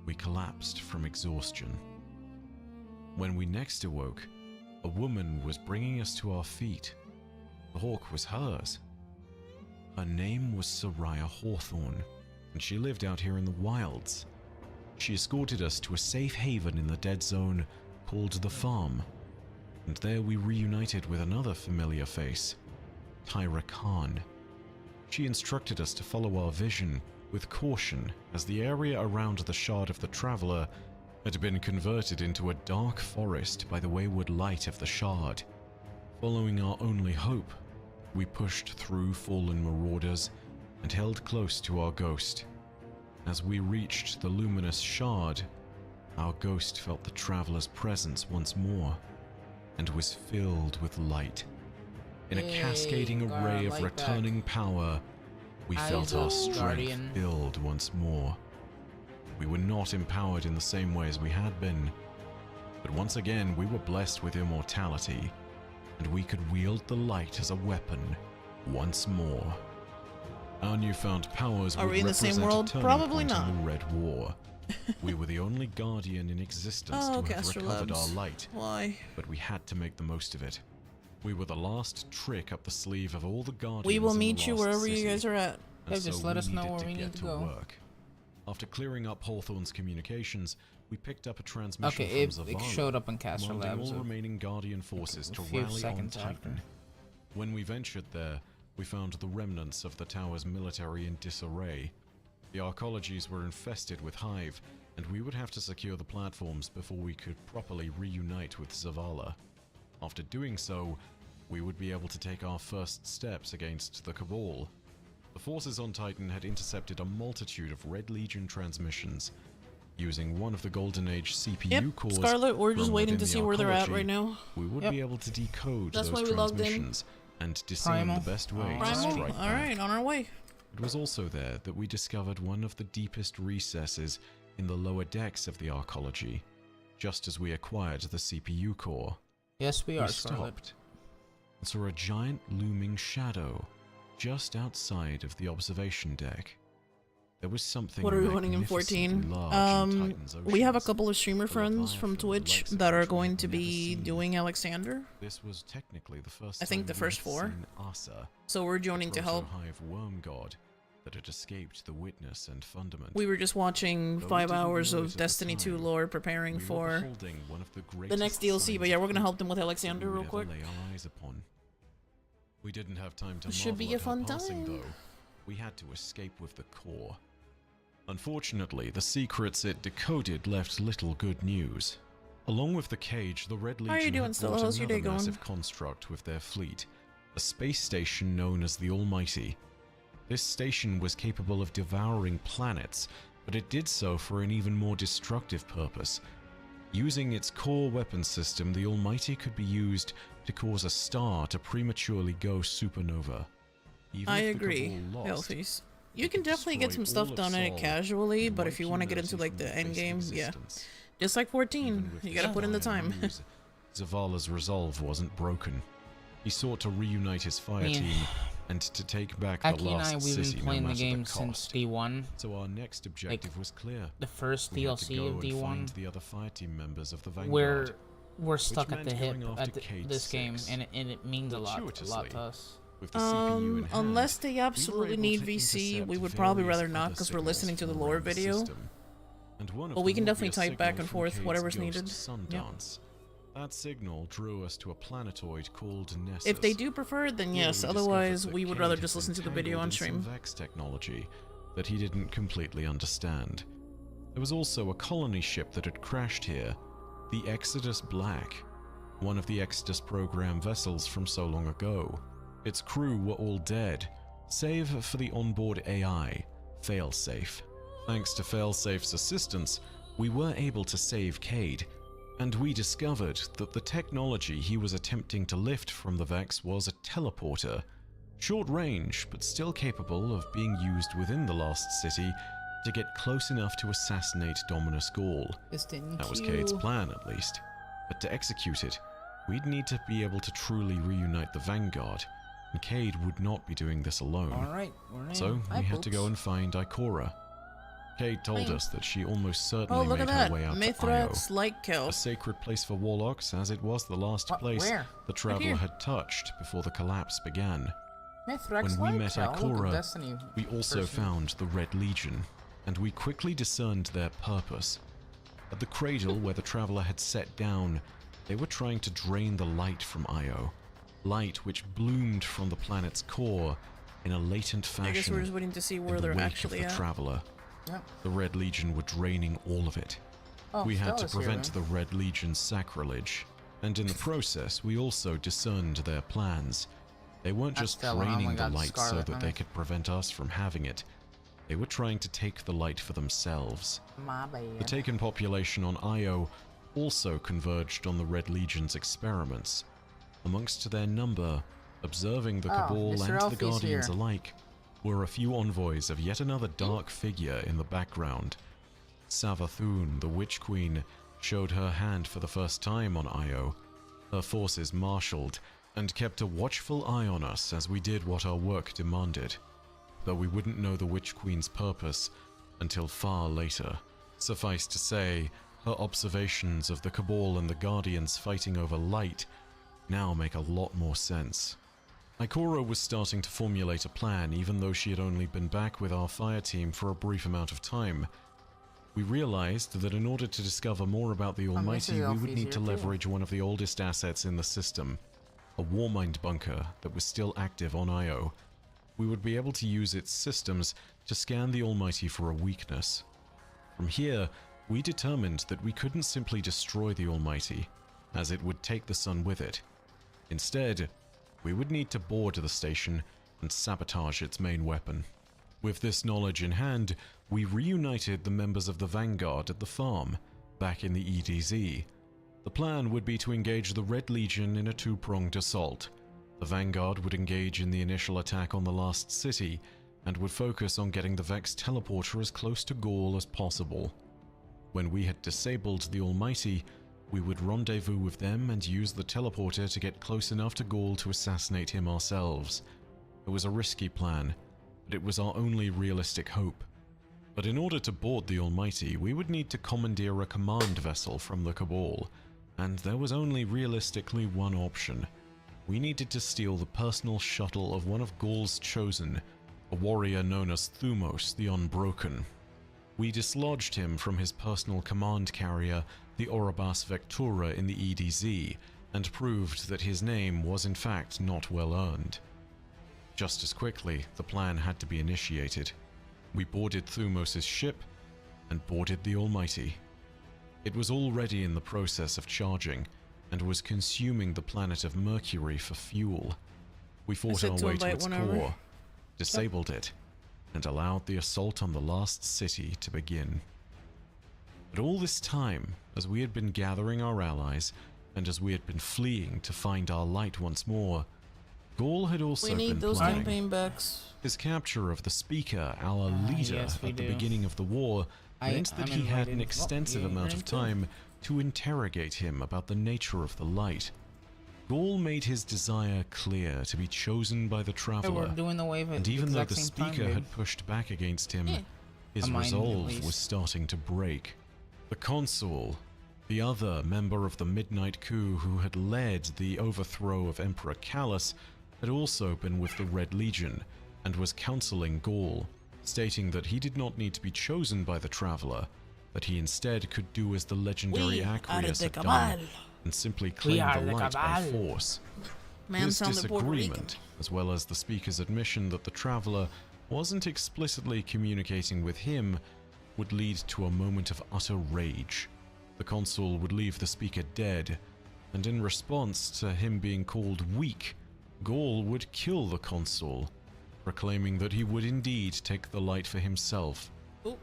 we collapsed from exhaustion. When we next awoke, a woman was bringing us to our feet. The hawk was hers. Her name was Soraya Hawthorne, and she lived out here in the wilds. She escorted us to a safe haven in the Dead Zone called the Farm, and there we reunited with another familiar face, Tyra Khan. She instructed us to follow our vision with caution, as the area around the Shard of the Traveler had been converted into a dark forest by the wayward light of the Shard. Following our only hope, we pushed through fallen marauders and held close to our ghost. As we reached the luminous Shard, our ghost felt the Traveler's presence once more, and was filled with light. In a Yay, cascading got our array of light returning power, we I felt our vote strength Guardian. filled once more. We were not empowered in the same way as we had been, but once again we were blessed with immortality, and we could wield the light as a weapon once more. Our newfound powers Are would we in the same represent a world? turning Probably point not. in the Red War. We were the only Guardian in existence Oh, to have Castro recovered our Labs. light, Why? but we had to make the most of it. We were the last trick up the sleeve of all the Guardians. We will in the meet you lost wherever city, you guys are at. and Yeah, just so let us know needed where we get need to go. Work. After clearing up Hawthorne's communications, we picked up a transmission Okay, from it Zavala, showed up in Castro commanding Labs all a remaining Guardian forces to few rally on seconds Titan. after. When we ventured there, we found the remnants of the tower's military in disarray. The arcologies were infested with hive, and we would have to secure the platforms before we could properly reunite with Zavala. After doing so, we would be able to take our first steps against the Cabal. The forces on Titan had intercepted a multitude of Red Legion transmissions. Using one of the Golden Age CPU Yep, cores Scarlet, we're just from waiting within to the see where they're at arcology, right now. we would Yep. be able to decode That's those why we logged in. transmissions and discern Primal. the best way to Primal? strike back. Alright, on our way. It was also there that we discovered one of the deepest recesses in the lower decks of the arcology, just as we acquired the CPU core. Yes, we We are, Scarlet. stopped and saw a giant looming shadow just outside of the observation deck. There was something What are we running in magnificently 14? large in Titan's We have a oceans. couple of streamer A friends from leviathan the Twitch likes of that are which we going have to never be seen. doing Alexander. This was technically the first I think time the we first had 4. seen Asa, So we're joining to the help. proto-hive worm god that had escaped the witness and fundament. We were just watching Though we 5 didn't hours know it of at the Destiny 2 time, lore preparing we were for beholding one of the the greatest next DLC, signs but yeah, of we're gonna help hope them with that Alexander we real would ever quick. lay our eyes upon. We didn't have time to It should be marvel a at her fun passing, time. though. We had to escape with the core. Unfortunately, the secrets it decoded left little good news. Along with the cage, the Red How are you Legion doing, had Stella? brought How's your another day going? massive construct with their fleet, a space station known as the Almighty. This station was capable of devouring planets, but it did so for an even more destructive purpose. Using its core weapon system, the Almighty could be used to cause a star to prematurely go supernova. Even I if the agree, Cabal lost, Hellface. You it can could definitely get destroy some stuff all of done in it Sol casually, and but wipe if you want to get into humanity like the from end face of game, yeah. existence. Just like 14, Even with you this gotta put in the dire time. news, Zavala's resolve wasn't broken. He sought to reunite his fire Man. team and to take back the Aki and lost I, we've city, been no playing the matter game the since cost. D1. So our next objective was clear. The first We had to DLC go of and D1. find the other fire team members of the Vanguard. We're stuck at meant the hip going after at Cade this game, 6. and it means a lot Fortuitously, to us. With the CPU in hand, Unless they we were absolutely able need to VC, intercept we would probably various rather not other because we're signals listening to the from lore around the video. system. And one of But we them can would be definitely a type back signal and from forth Cade's whatever's ghost needed. Sundance. That signal drew us to a planetoid called Nessus. If they do prefer it, then Here yes, we otherwise discovered that we would Cade rather had just been listen to the video tangled on in some stream. Vex technology that he didn't completely understand. There was also a colony ship that had crashed here, the Exodus Black, one of the Exodus program vessels from so long ago. Its crew were all dead, save for the onboard AI, Failsafe. Thanks to Failsafe's assistance, we were able to save Cade, and we discovered that the technology he was attempting to lift from the Vex was a teleporter, short range but still capable of being used within the Lost City to get close enough to assassinate Dominus Gaul. That was Cade's plan, at least. But to execute it, we'd need to be able to truly reunite the Vanguard, and Cade would not be doing this alone. Alright, we're in. So Hi, we had to go Poops. and find Ikora. Cade told Hi. us that she almost Oh, certainly look at made that! her way out to Io, Mithrax like kill. a sacred place for warlocks, as it was the last What? place Where? the traveler here. had touched before the collapse began. Mithrax When we like met hell. Look, Ikora, Destiny We also person. found the Red Legion, and we quickly discerned their purpose. At the cradle where the traveler had set down, they were trying to drain the light from Io, light which bloomed from the planet's core in a latent fashion. I guess we're just waiting to see in where the they're wake actually of the at. traveler. Yep. The Red Legion were draining all of it. Oh, We had to Stella's here, prevent then. the Red Legion's sacrilege, and in the process we also discerned their plans. They weren't That's just Stella, oh my draining the God, light so Scarlet, that they nice. could prevent us from having it. They were trying to take the light for themselves. My bad. The taken population on Io also converged on the Red Legion's experiments. Amongst their number, observing the Oh, Cabal Mr. and the Elfie's Guardians here. alike, were a few envoys of yet another dark figure in the background. Savathun, the Witch Queen, showed her hand for the first time on Io. Her forces marshaled and kept a watchful eye on us as we did what our work demanded, though we wouldn't know the Witch Queen's purpose until far later. Suffice to say, her observations of the Cabal and the Guardians fighting over light now make a lot more sense. Ikora was starting to formulate a plan, even though she had only been back with our fire team for a brief amount of time. We realized that in order to discover more about the Almighty, we would need to leverage one of the oldest assets in the system, a Warmind bunker that was still active on Io. We would be able to use its systems to scan the Almighty for a weakness. From here, we determined that we couldn't simply destroy the Almighty, as it would take the sun with it. Instead, we would need to board the station and sabotage its main weapon. With this knowledge in hand, we reunited the members of the Vanguard at the farm, back in the EDZ. The plan would be to engage the Red Legion in a two-pronged assault. The Vanguard would engage in the initial attack on the Lost City, and would focus on getting the Vex teleporter as close to Gaul as possible. When we had disabled the Almighty, we would rendezvous with them and use the teleporter to get close enough to Gaul to assassinate him ourselves. It was a risky plan, but it was our only realistic hope. But in order to board the Almighty, we would need to commandeer a command vessel from the Cabal, and there was only realistically one option. We needed to steal the personal shuttle of one of Gaul's chosen, a warrior known as Thumos the Unbroken. We dislodged him from his personal command carrier, the Oribas Vectura in the EDZ, and proved that his name was in fact not well earned. Just as quickly, the plan had to be initiated. We boarded Thumos' ship and boarded the Almighty. It was already in the process of charging and was consuming the planet of Mercury for fuel. We fought our way to its core, disabled it, and allowed the assault on the last city to begin. But all this time, as we had been gathering our allies, and as we had been fleeing to find our light once more, Gaul had also been planning. Campaign backs. His capture of the Speaker, our leader at the beginning of the war, meant that he had an extensive amount of time to interrogate him about the nature of the light. Gaul made his desire clear to be chosen by the Traveler, and even though the Speaker had pushed back against him, his resolve was starting to break. The Consul, the other member of the Midnight Coup who had led the overthrow of Emperor Callus, had also been with the Red Legion, and was counseling Gaul, stating that he did not need to be chosen by the Traveler, that he instead could do as the legendary Acreus had done, and simply claim the light by force. This disagreement, as well as the Speaker's admission that the Traveler wasn't explicitly communicating with him, would lead to a moment of utter rage. The Consul would leave the Speaker dead, and in response to him being called weak, Gaul would kill the Consul, proclaiming that he would indeed take the light for himself,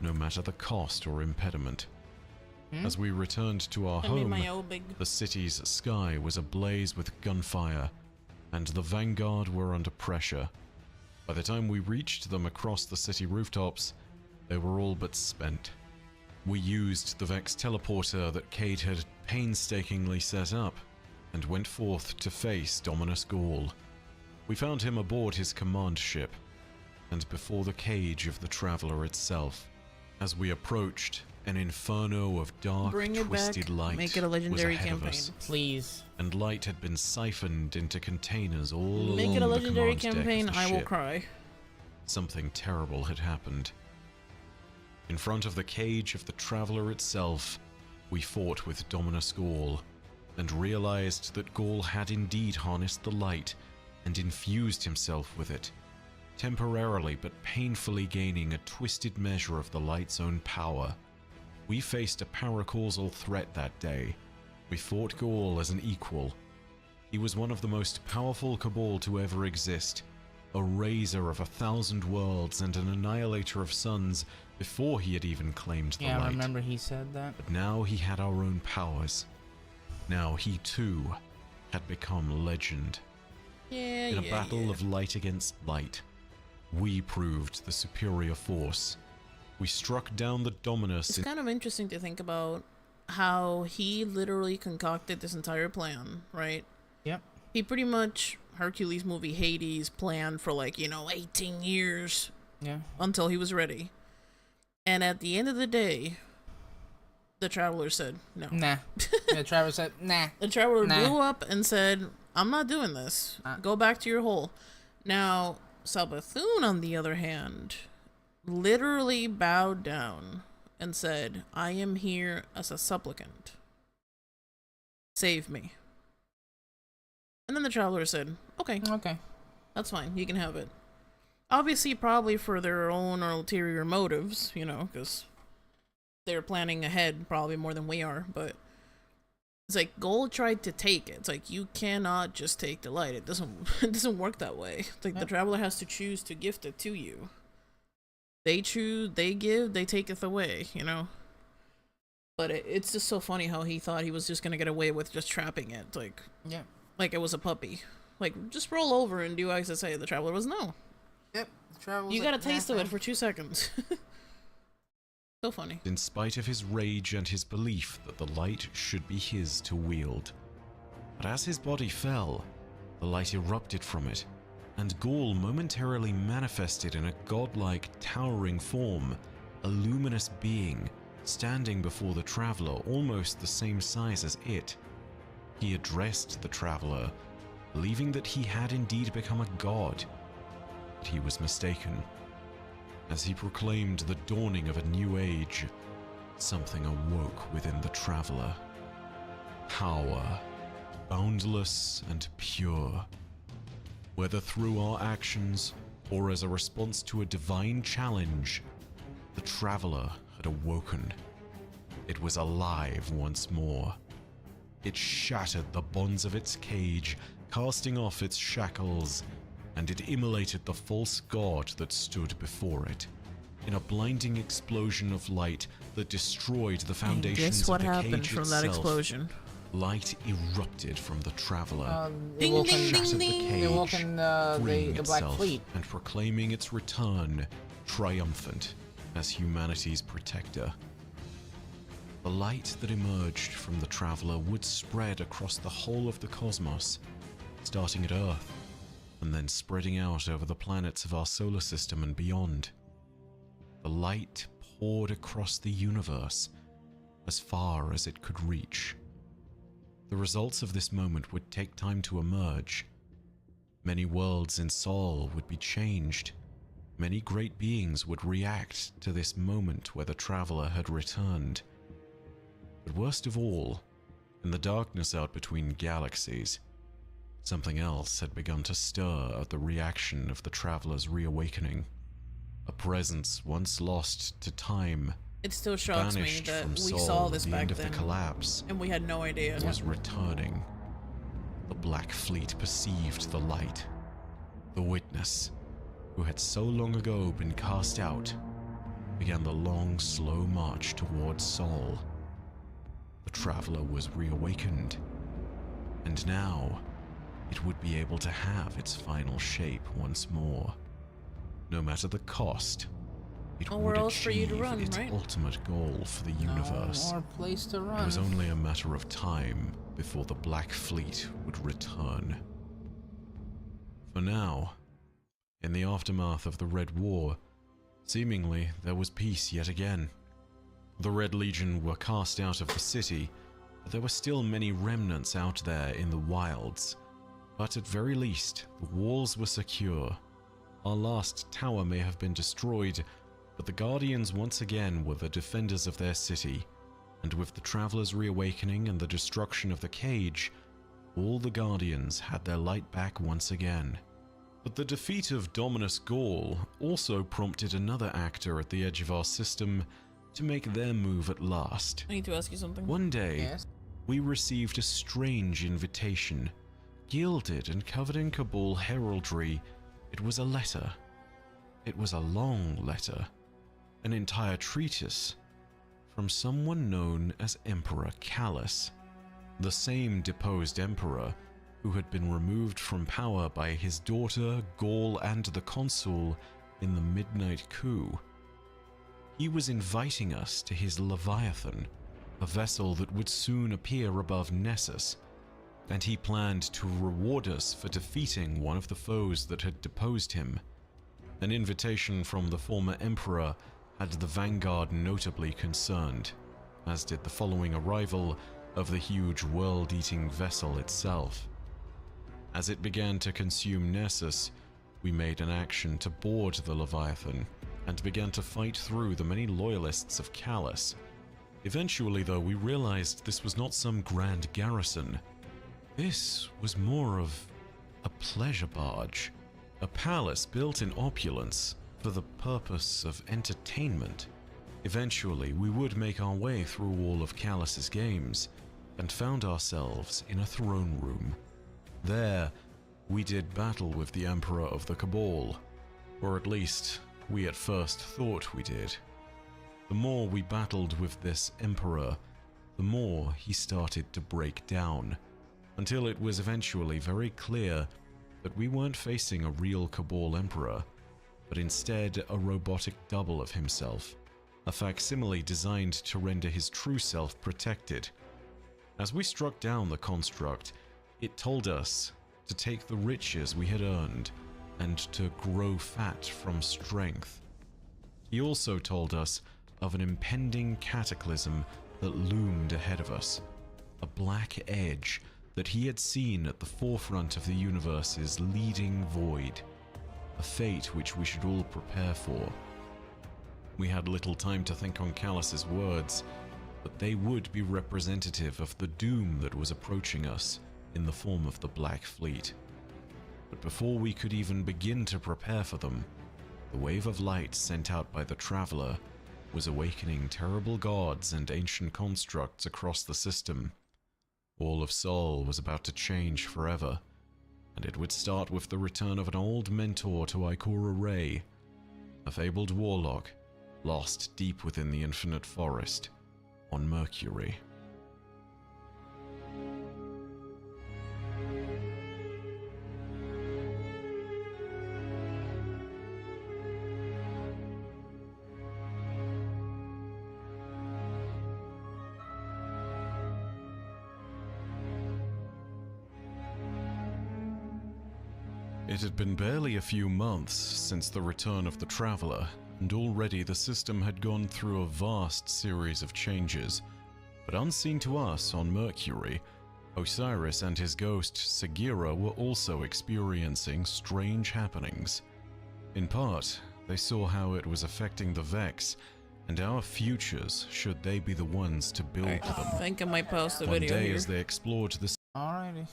no matter the cost or impediment. As we returned to our home, the city's sky was ablaze with gunfire, and the Vanguard were under pressure. By the time we reached them across the city rooftops, they were all but spent. We used the Vex teleporter that Cade had painstakingly set up, and went forth to face Dominus Gaul. We found him aboard his command ship, and before the cage of the Traveler itself. As we approached, an inferno of dark, twisted light Make it a legendary was ahead campaign. of us, Please. and light had been siphoned into containers all Make along it a the legendary command deck of campaign, the I will ship. cry. Something terrible had happened. In front of the cage of the Traveler itself, we fought with Dominus Gaul, and realized that Gaul had indeed harnessed the light and infused himself with it, temporarily but painfully gaining a twisted measure of the light's own power. We faced a paracausal threat that day. We fought Gaul as an equal. He was one of the most powerful Cabal to ever exist, a raiser of 1,000 worlds and an annihilator of suns before he had even claimed the light. Yeah, I remember he said that. But now he had our own powers. Now he too had become legend. In a battle of light against light, we proved the superior force. We struck down the Dominus. It's kind of interesting to think about how he literally concocted this entire plan, right? Yep. He pretty much, Hercules movie Hades, planned for 18 years. Yeah. Until he was ready. And at the end of the day, the Traveler said no. Nah. The Traveler said nah. The Traveler blew up and said, I'm not doing this. Go back to your hole. Now, Sabathun, on the other hand, literally bowed down and said, I am here as a supplicant. Save me. And then the Traveler said, okay. Okay. That's fine. You can have it. Obviously, probably for their own ulterior motives, because they're planning ahead probably more than we are, but it's like Gold tried to take it. It's like you cannot just take the light. It doesn't work that way. It's like the Traveler has to choose to gift it to you. They choose, they give, they taketh away, But it's just so funny how he thought he was just gonna get away with just trapping it, like it was a puppy. Like, just roll over and do as I say. The Traveler was no. Yep. The Traveler You got a taste of it for 2 seconds. So funny. In spite of his rage and his belief that the light should be his to wield. But as his body fell, the light erupted from it, and Gaul momentarily manifested in a godlike, towering form, a luminous being standing before the traveler, almost the same size as it. He addressed the traveler, believing that he had indeed become a god. But he was mistaken. As he proclaimed the dawning of a new age, something awoke within the traveler. Power, boundless and pure. Whether through our actions or as a response to a divine challenge, the traveler had awoken. It was alive once more. It shattered the bonds of its cage, casting off its shackles, and it immolated the false god that stood before it. In a blinding explosion of light that destroyed the foundations Guess what of the happened cage from itself, that explosion? light erupted from the traveler, Ding, ding, ding, shattered the ding. cage, They woke in the freeing Black itself Fleet. and proclaiming its return triumphant as humanity's protector. The light that emerged from the traveler would spread across the whole of the cosmos, starting at Earth, and then spreading out over the planets of our solar system and beyond. The light poured across the universe as far as it could reach. The results of this moment would take time to emerge. Many worlds in Sol would be changed. Many great beings would react to this moment where the traveler had returned. But worst of all, in the darkness out between galaxies, something else had begun to stir at the reaction of the traveler's reawakening. A presence once lost to time, It still shocks me banished that from we Sol saw at this the back end of then, the collapse, and we had no idea. was returning. The Black Fleet perceived the light. The witness, who had so long ago been cast out, began the long, slow march towards Sol. The traveler was reawakened, and now it would be able to have its final shape once more. No matter the cost, it Nowhere would else for you achieve to run, its right? ultimate goal for the universe. No more place to It run. was only a matter of time before the Black Fleet would return. For now, in the aftermath of the Red War, seemingly there was peace yet again. The Red Legion were cast out of the city, but there were still many remnants out there in the wilds. But at very least, the walls were secure. Our last tower may have been destroyed, but the Guardians once again were the defenders of their city, and with the Traveler's reawakening and the destruction of the cage, all the Guardians had their light back once again. But the defeat of Dominus Gaul also prompted another actor at the edge of our system to make their move at last. I need to ask you something. One day, Yes. we received a strange invitation. Gilded and covered in Cabal heraldry, it was a letter. It was a long letter, an entire treatise, from someone known as Emperor Callus, the same deposed emperor who had been removed from power by his daughter, Gaul, and the consul in the Midnight Coup. He was inviting us to his Leviathan, a vessel that would soon appear above Nessus, and he planned to reward us for defeating one of the foes that had deposed him. An invitation from the former emperor had the vanguard notably concerned, as did the following arrival of the huge world-eating vessel itself. As it began to consume Nessus, we made an action to board the Leviathan and began to fight through the many loyalists of Callus. Eventually, though, we realized this was not some grand garrison. This was more of a pleasure barge, a palace built in opulence for the purpose of entertainment. Eventually, we would make our way through all of Callus's games and found ourselves in a throne room. There, we did battle with the Emperor of the Cabal, or at least, we at first thought we did. The more we battled with this Emperor, the more he started to break down, until it was eventually very clear that we weren't facing a real Cabal Emperor, but instead a robotic double of himself, a facsimile designed to render his true self protected. As we struck down the construct, it told us to take the riches we had earned and to grow fat from strength. He also told us of an impending cataclysm that loomed ahead of us. A black edge that he had seen at the forefront of the universe's leading void. A fate which we should all prepare for. We had little time to think on Callus's words, but they would be representative of the doom that was approaching us in the form of the Black Fleet. But before we could even begin to prepare for them, the wave of light sent out by the Traveler was awakening terrible gods and ancient constructs across the system. All of Sol was about to change forever, and it would start with the return of an old mentor to Ikora Rey, a fabled warlock lost deep within the Infinite Forest on Mercury. It had been barely a few months since the return of the Traveler, and already the system had gone through a vast series of changes. But unseen to us on Mercury, Osiris and his ghost Sagira were also experiencing strange happenings. In part, they saw how it was affecting the Vex, and our futures should they be the ones to build them. I think I might post the One video day here. as they explored the Alrighty.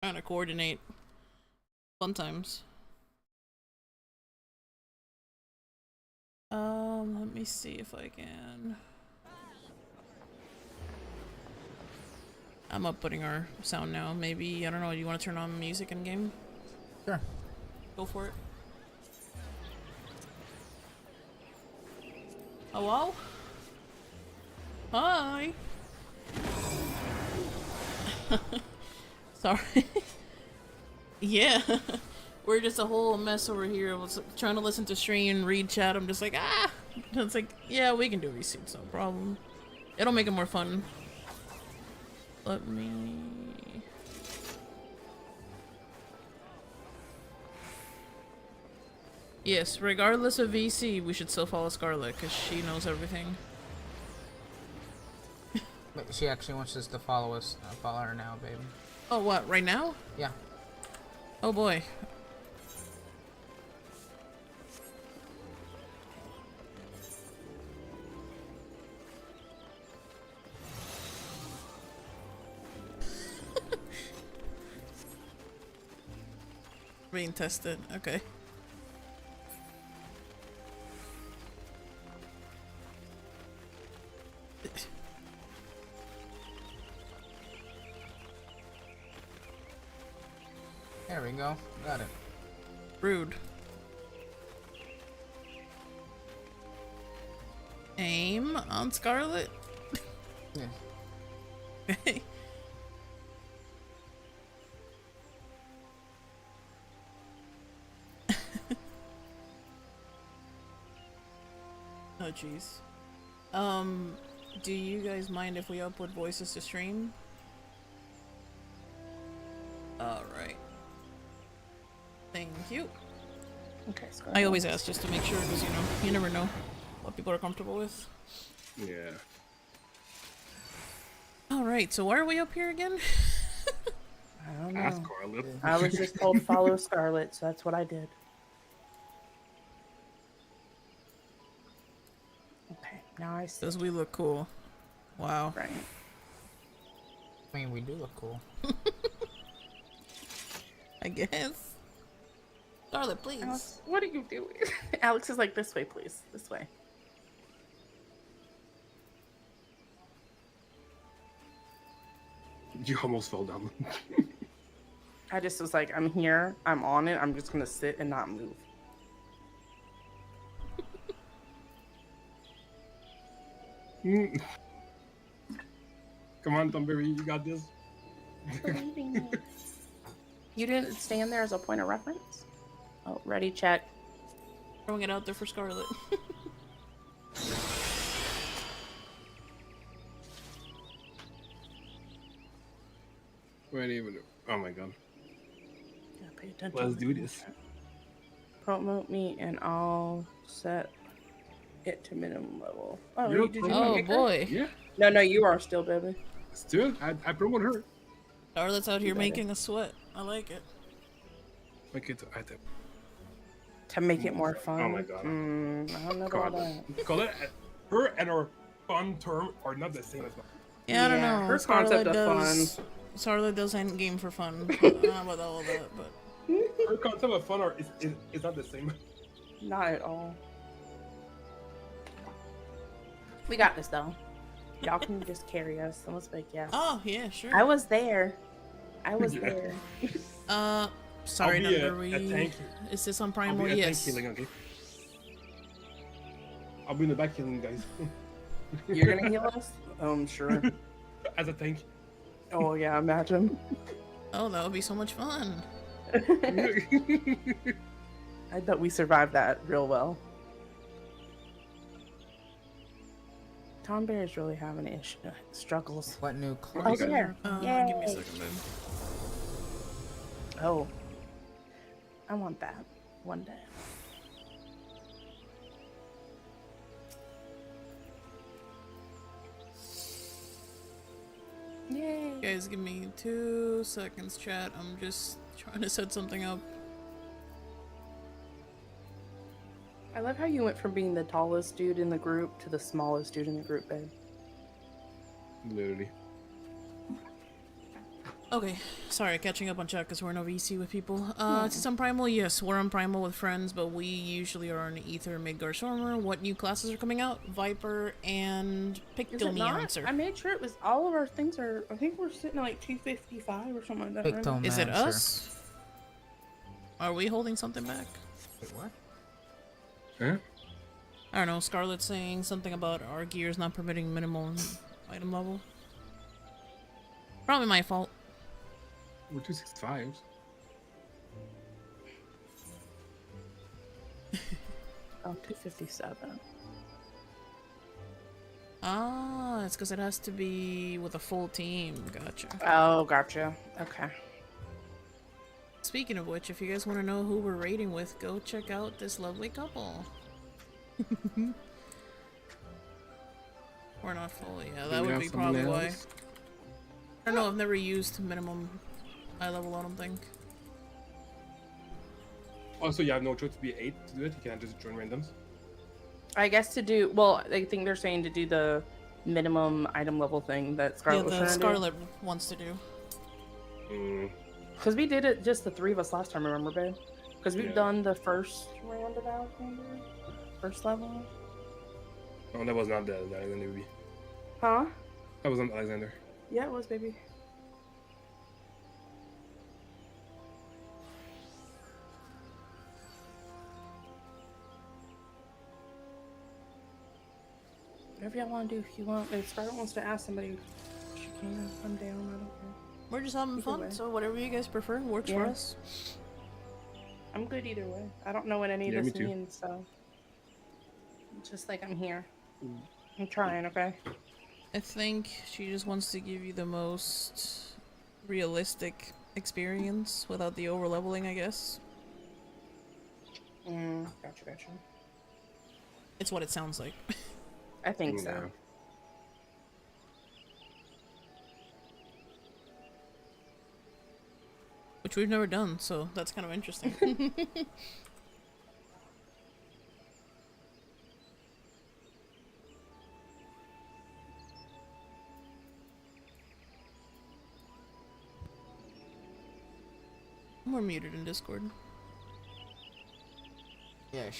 Trying to coordinate. Fun times. Let me see if I can. I'm upputting our sound now. Maybe, I don't know, do you want to turn on music in game? Sure. Go for it. Hello? Hi! Sorry. Yeah. We're just a whole mess over here. I was trying to listen to stream, read chat. I'm just like, ah! It's like, yeah, we can do these things, no problem. It'll make it more fun. Let me... Yes, regardless of VC, we should still follow Scarlet, because she knows everything. Wait, she actually wants us to follow us. I'll follow her now, baby. Oh, what, right now? Yeah. Oh boy. Being tested, okay. There we go. Got it. Rude. Aim on Scarlet? Yeah. Okay. Oh jeez. Do you guys mind if we upload voices to stream? Alright. Thank you. Okay, Scarlet. I always ask just to make sure because, you know, you never know what people are comfortable with. Yeah. Alright, so why are we up here again? I don't know. Ask Scarlet. I was just told follow Scarlet, so that's what I did. Okay, now I see. Because we look cool. Wow. Right. I mean, we do look cool. I guess. Scarlet, please. Alex, what are you doing? Alex is like, this way, please. This way. You almost fell down. I just was like, I'm here. I'm on it. I'm just going to sit and not move. Come on, Thumberry, you got this. Believing me. You didn't stand there as a point of reference? Oh, ready, check. Throwing it out there for Scarlet. Wait, even. Oh my god. Yeah, pay attention. Let's do this. Promote me and I'll set it to minimum level. Oh, You're did you Oh make her? boy. Yeah, No, you are still, baby. still, I promote her. Charlotte's out here better. making us sweat. I like it. Okay, I have to To make it more fun. Oh my God. I don't know about that. call it. Her and her fun term are not the same as mine. Yeah, I don't Yeah, know. her concept of does. Scarlet does end game for fun. I don't know about all of that, but Her concept of fun is not the same. Not at all. We got this though. Y'all can just carry us. Let's make yes. oh yeah, sure. I was there. Yeah. there. Sorry, I'll be number a tank. Is this on I'll primal? be a tank Yes. healing, okay? I'll be in the back healing, guys. You're gonna heal us? Sure. As a tank. Oh yeah, imagine. Oh, that would be so much fun. I bet we survived that real well. Tom Bear is really having struggles. What new Oh, clothes? there. Give me a Yay. second, babe. Oh. I want that one day. Yay. Guys, give me 2 seconds, chat. I'm just trying to set something up. I love how you went from being the tallest dude in the group to the smallest dude in the group, babe. Literally. Okay, sorry, catching up on chat because we're in a VC with people. Since I'm primal, yes, we're on primal with friends, but we usually are on Ether, Midgar, Stormer. What new classes are coming out? Viper and Is it not? Pictomancer. I made sure it was all of our things are. I think we're sitting at like 255 or something like that. Right? Pictomancer. Is it us? Are we holding something back? Wait, what? Huh? I don't know, Scarlett's saying something about our gears not permitting minimum item level. Probably my fault. We're 265s. Oh, 257. Ah, it's because it has to be with a full team. Gotcha. Oh, gotcha. Okay. Speaking of which, if you guys want to know who we're raiding with, go check out this lovely couple. We're not full. Yeah, that would be probably why. I don't know, I've never used minimum eye level, I don't think. Also, you have no choice to be 8 to do it. You can't just join randoms. I guess to do well, I think they're saying to do the minimum item level thing that Scarlet was Yeah, trying the to do. Scarlet wants to do. Because we did it just the three of us last time, remember, babe? Because we've Yeah. done the first round of Alexander, first level. Oh, that was not the Alexander, baby. Huh? That was not Alexander. Yeah, it was, baby. Whatever y'all want to do, if you want, if Scarlet wants to ask somebody, she can. I'm down. I don't care. We're just having Either fun, way. so whatever you guys prefer works for Yeah. us. I'm good either way. I don't know what any Yeah, of me this too. means, so it's just like I'm here. I'm trying, okay? I think she just wants to give you the most realistic experience without the over leveling, I guess. Gotcha. It's what it sounds like. I think Yeah. so. Which we've never done, so that's kind of interesting. We're muted in Discord. Yes.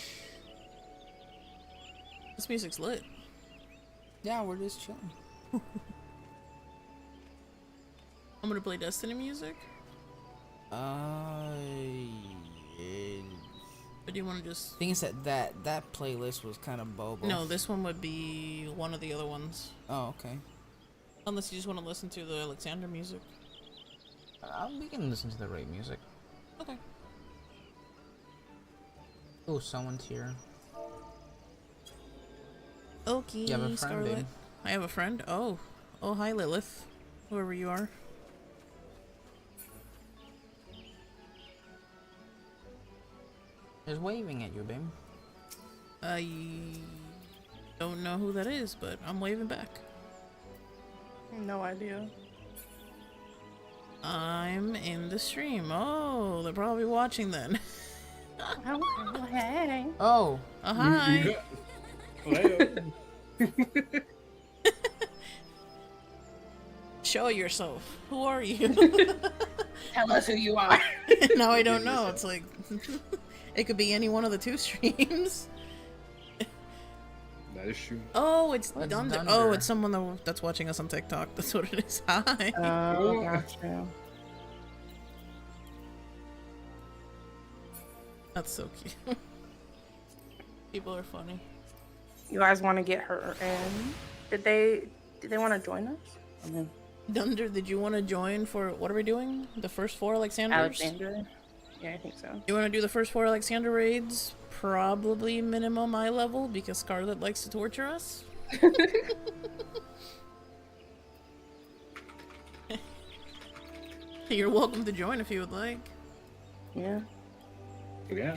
This music's lit. Yeah, we're just chilling. I'm gonna play Destiny music. Yeah. But do you want to just... Thing is that playlist was kind of bobo. No, this one would be one of the other ones. Oh, okay. Unless you just want to listen to the Alexander music. We can listen to the raid music. Okay. Oh, someone's here. Okay, You have a friend, Scarlet. babe. I have a friend? Oh. Oh, hi, Lilith. Whoever you are. Just waving at you, babe. I don't know who that is, but I'm waving back. No idea. I'm in the stream. Oh, they're probably watching then. Oh, hey. Oh, Hi. Show yourself. Who are you? Tell us who you are. Now I don't know. It's like it could be any one of the two streams. That is true. Oh, it's What's Dunder. Dunder? Oh, it's someone that's watching us on TikTok. That's what it is. Hi. Oh, gotcha. That's so cute. People are funny. You guys want to get her in? Did they want to join us? I mean, Dunder, did you want to join for what are we doing? The first 4 Alexanders? Alexander? Yeah, I think so. You want to do the first 4 Alexander raids? Probably minimum eye level because Scarlet likes to torture us. You're welcome to join if you would like. Yeah. Yeah.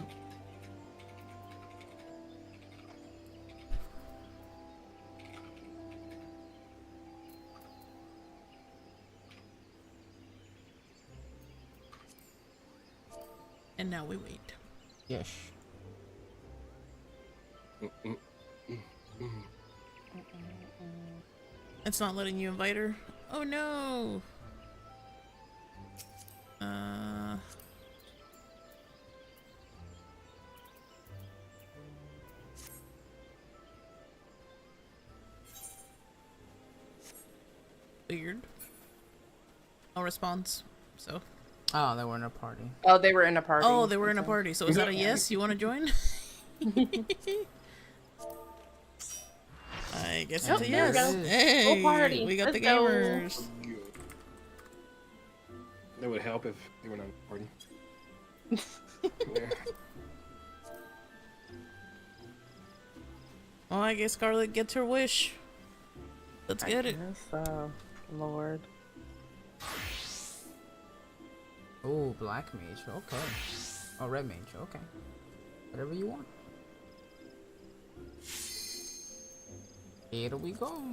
And now we wait. yes. It's not letting you invite her. Oh no. Weird. No response. So. Oh, they were in a party. Oh, they were in a party. Oh, they were in a party. So is that a yes? You want to join? I guess Yep, it's a there we yes. go. Hey, Go party. we got Let's the go. gamers. That would help if they went on a party. Yeah. Well, I guess Scarlet gets her wish. Let's get it. Lord. Oh, black mage. Okay. Oh, red mage. Okay. Whatever you want. Here we go.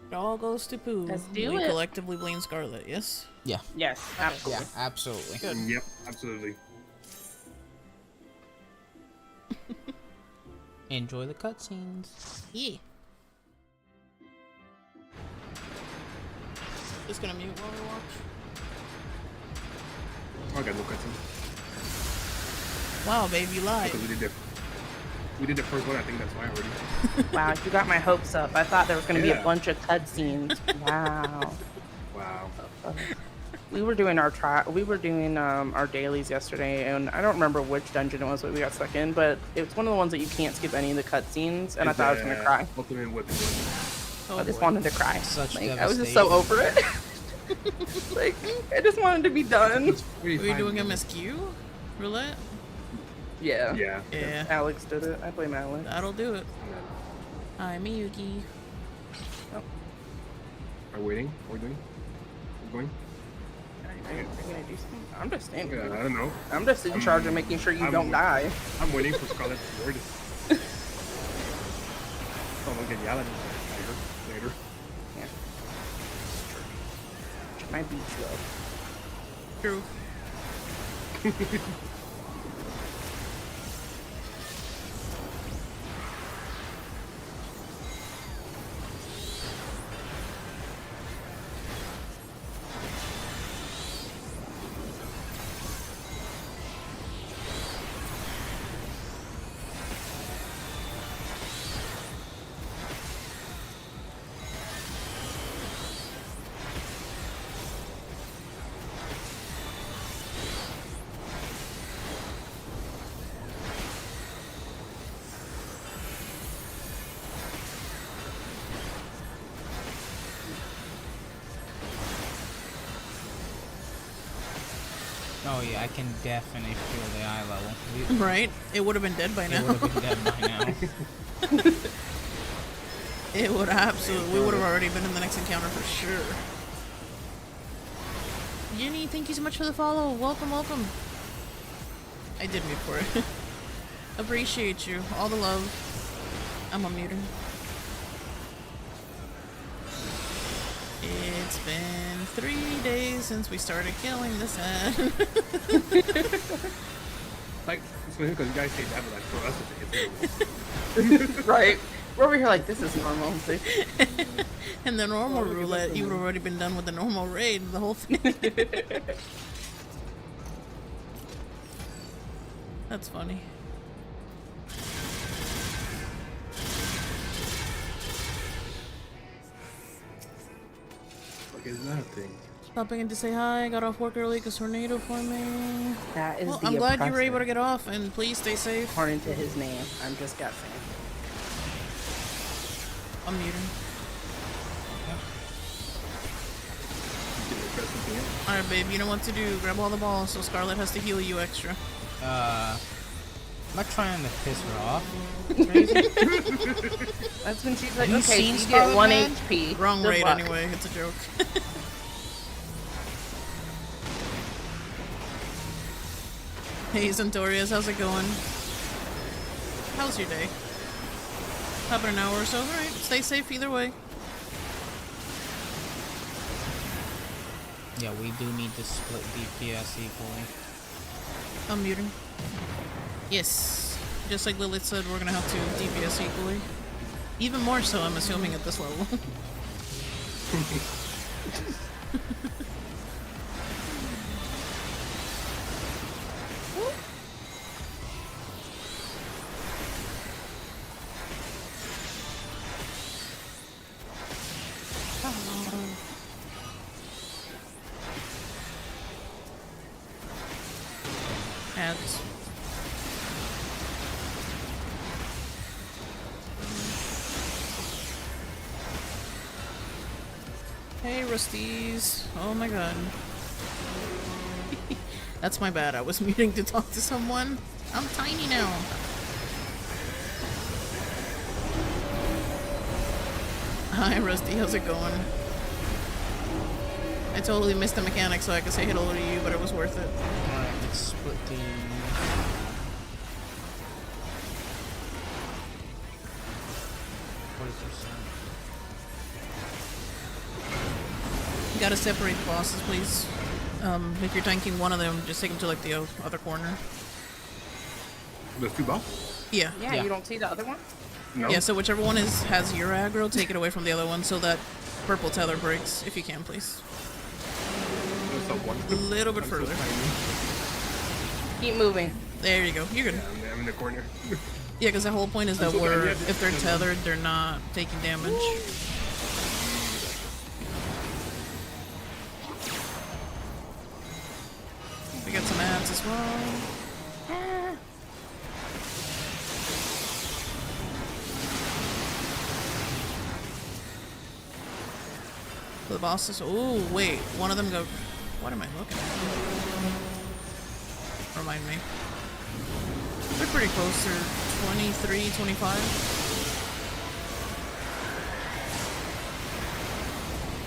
It all goes to poo. Let's do we it. collectively blame Scarlet, yes? Yeah. Yes, absolutely. Yeah, absolutely. Good. Yep, absolutely. Enjoy the cutscenes. Yeah. Just gonna mute while we watch. Oh, I got no cutscene. Wow, babe, you lied. Because we did the first one, I think that's why already. Wow, you got my hopes up. I thought there was going to be a Yeah. bunch of cutscenes. Wow. Wow. We were doing our our dailies yesterday, and I don't remember which dungeon it was that we got stuck in, but it's one of the ones that you can't skip any of the cutscenes, and I thought I was going to cry. Ultimate Whipping one. Oh, I just boy. wanted to cry. Such Like, I was just so over it. Like, I just wanted to be done. Are you doing MSQ? Roulette? Yeah. Yeah. Yeah. Alex did it. I blame Alex. That'll do it. Hi, Miyuki. Are we waiting? Are we doing? We're going? Are you gonna do something? I'm just standing Yeah, I here. don't know. I'm just in charge of making sure you don't die. I'm waiting for Scarlet to word. Someone can yell at me later. Yeah. My beach love. True. Oh yeah, I can definitely feel the eye level. Right? It would have been dead by It now. would have been dead by now. It would absolutely. We would have already been in the next encounter for sure. Jenny, thank you so much for the follow. Welcome, welcome. I did mute for it. Appreciate you. All the love. I'm unmuting. It's been 3 days since we started killing this ad. Like, it's funny because you guys say that, but like for us, it's Right. We're over here like, this is normal. And the normal roulette, you would have already been done with the normal raid, the whole thing. That's funny. like, it's not a thing. Popping in to say hi, got off work early because tornado for me. That is Well, the I'm glad you were oppressor, able to get off, and please stay safe. according to his name. I'm just guessing. I'm muting. Alright, babe, you know what to do. Grab all the balls so Scarlet has to heal you extra. I'm not trying to piss her off. It's crazy. That's when she's like, Have you okay, seen you get Scarlet 1 Man? HP. Wrong Good raid luck. anyway, it's a joke. Hey, Centorius, how's it going? How's your day? About an hour or so. Alright, stay safe either way. Yeah, we do need to split DPS equally. I'm muting. Yes. Just like Lilith said, we're gonna have to DPS equally. Even more so, I'm assuming, at this level. Ads. Hey, Rusties. Oh my god. That's my bad. I was muting to talk to someone. I'm tiny now. Hi, Rusty. How's it going? I totally missed the mechanic, so I could say hello to you, but it was worth it. Alright, let's split the... What is this? You gotta separate the bosses, please. If you're tanking one of them, just take them to like the other corner. There's 2 buffs? Yeah. Yeah, you don't see the other one? No. Yeah, so whichever one has your aggro, take it away from the other one so that purple tether breaks, if you can, please. There's some one. A little bit I'm so further. tiny. Keep moving. There you go. You're good. Yeah, I'm in the corner. Yeah, because the whole point is I'm that so tiny, I if they're tethered, they're not taking damage. We got some ads as well. The bosses. Oh, wait. One of them go. What am I looking at? Remind me. They're pretty close. They're 23, 25.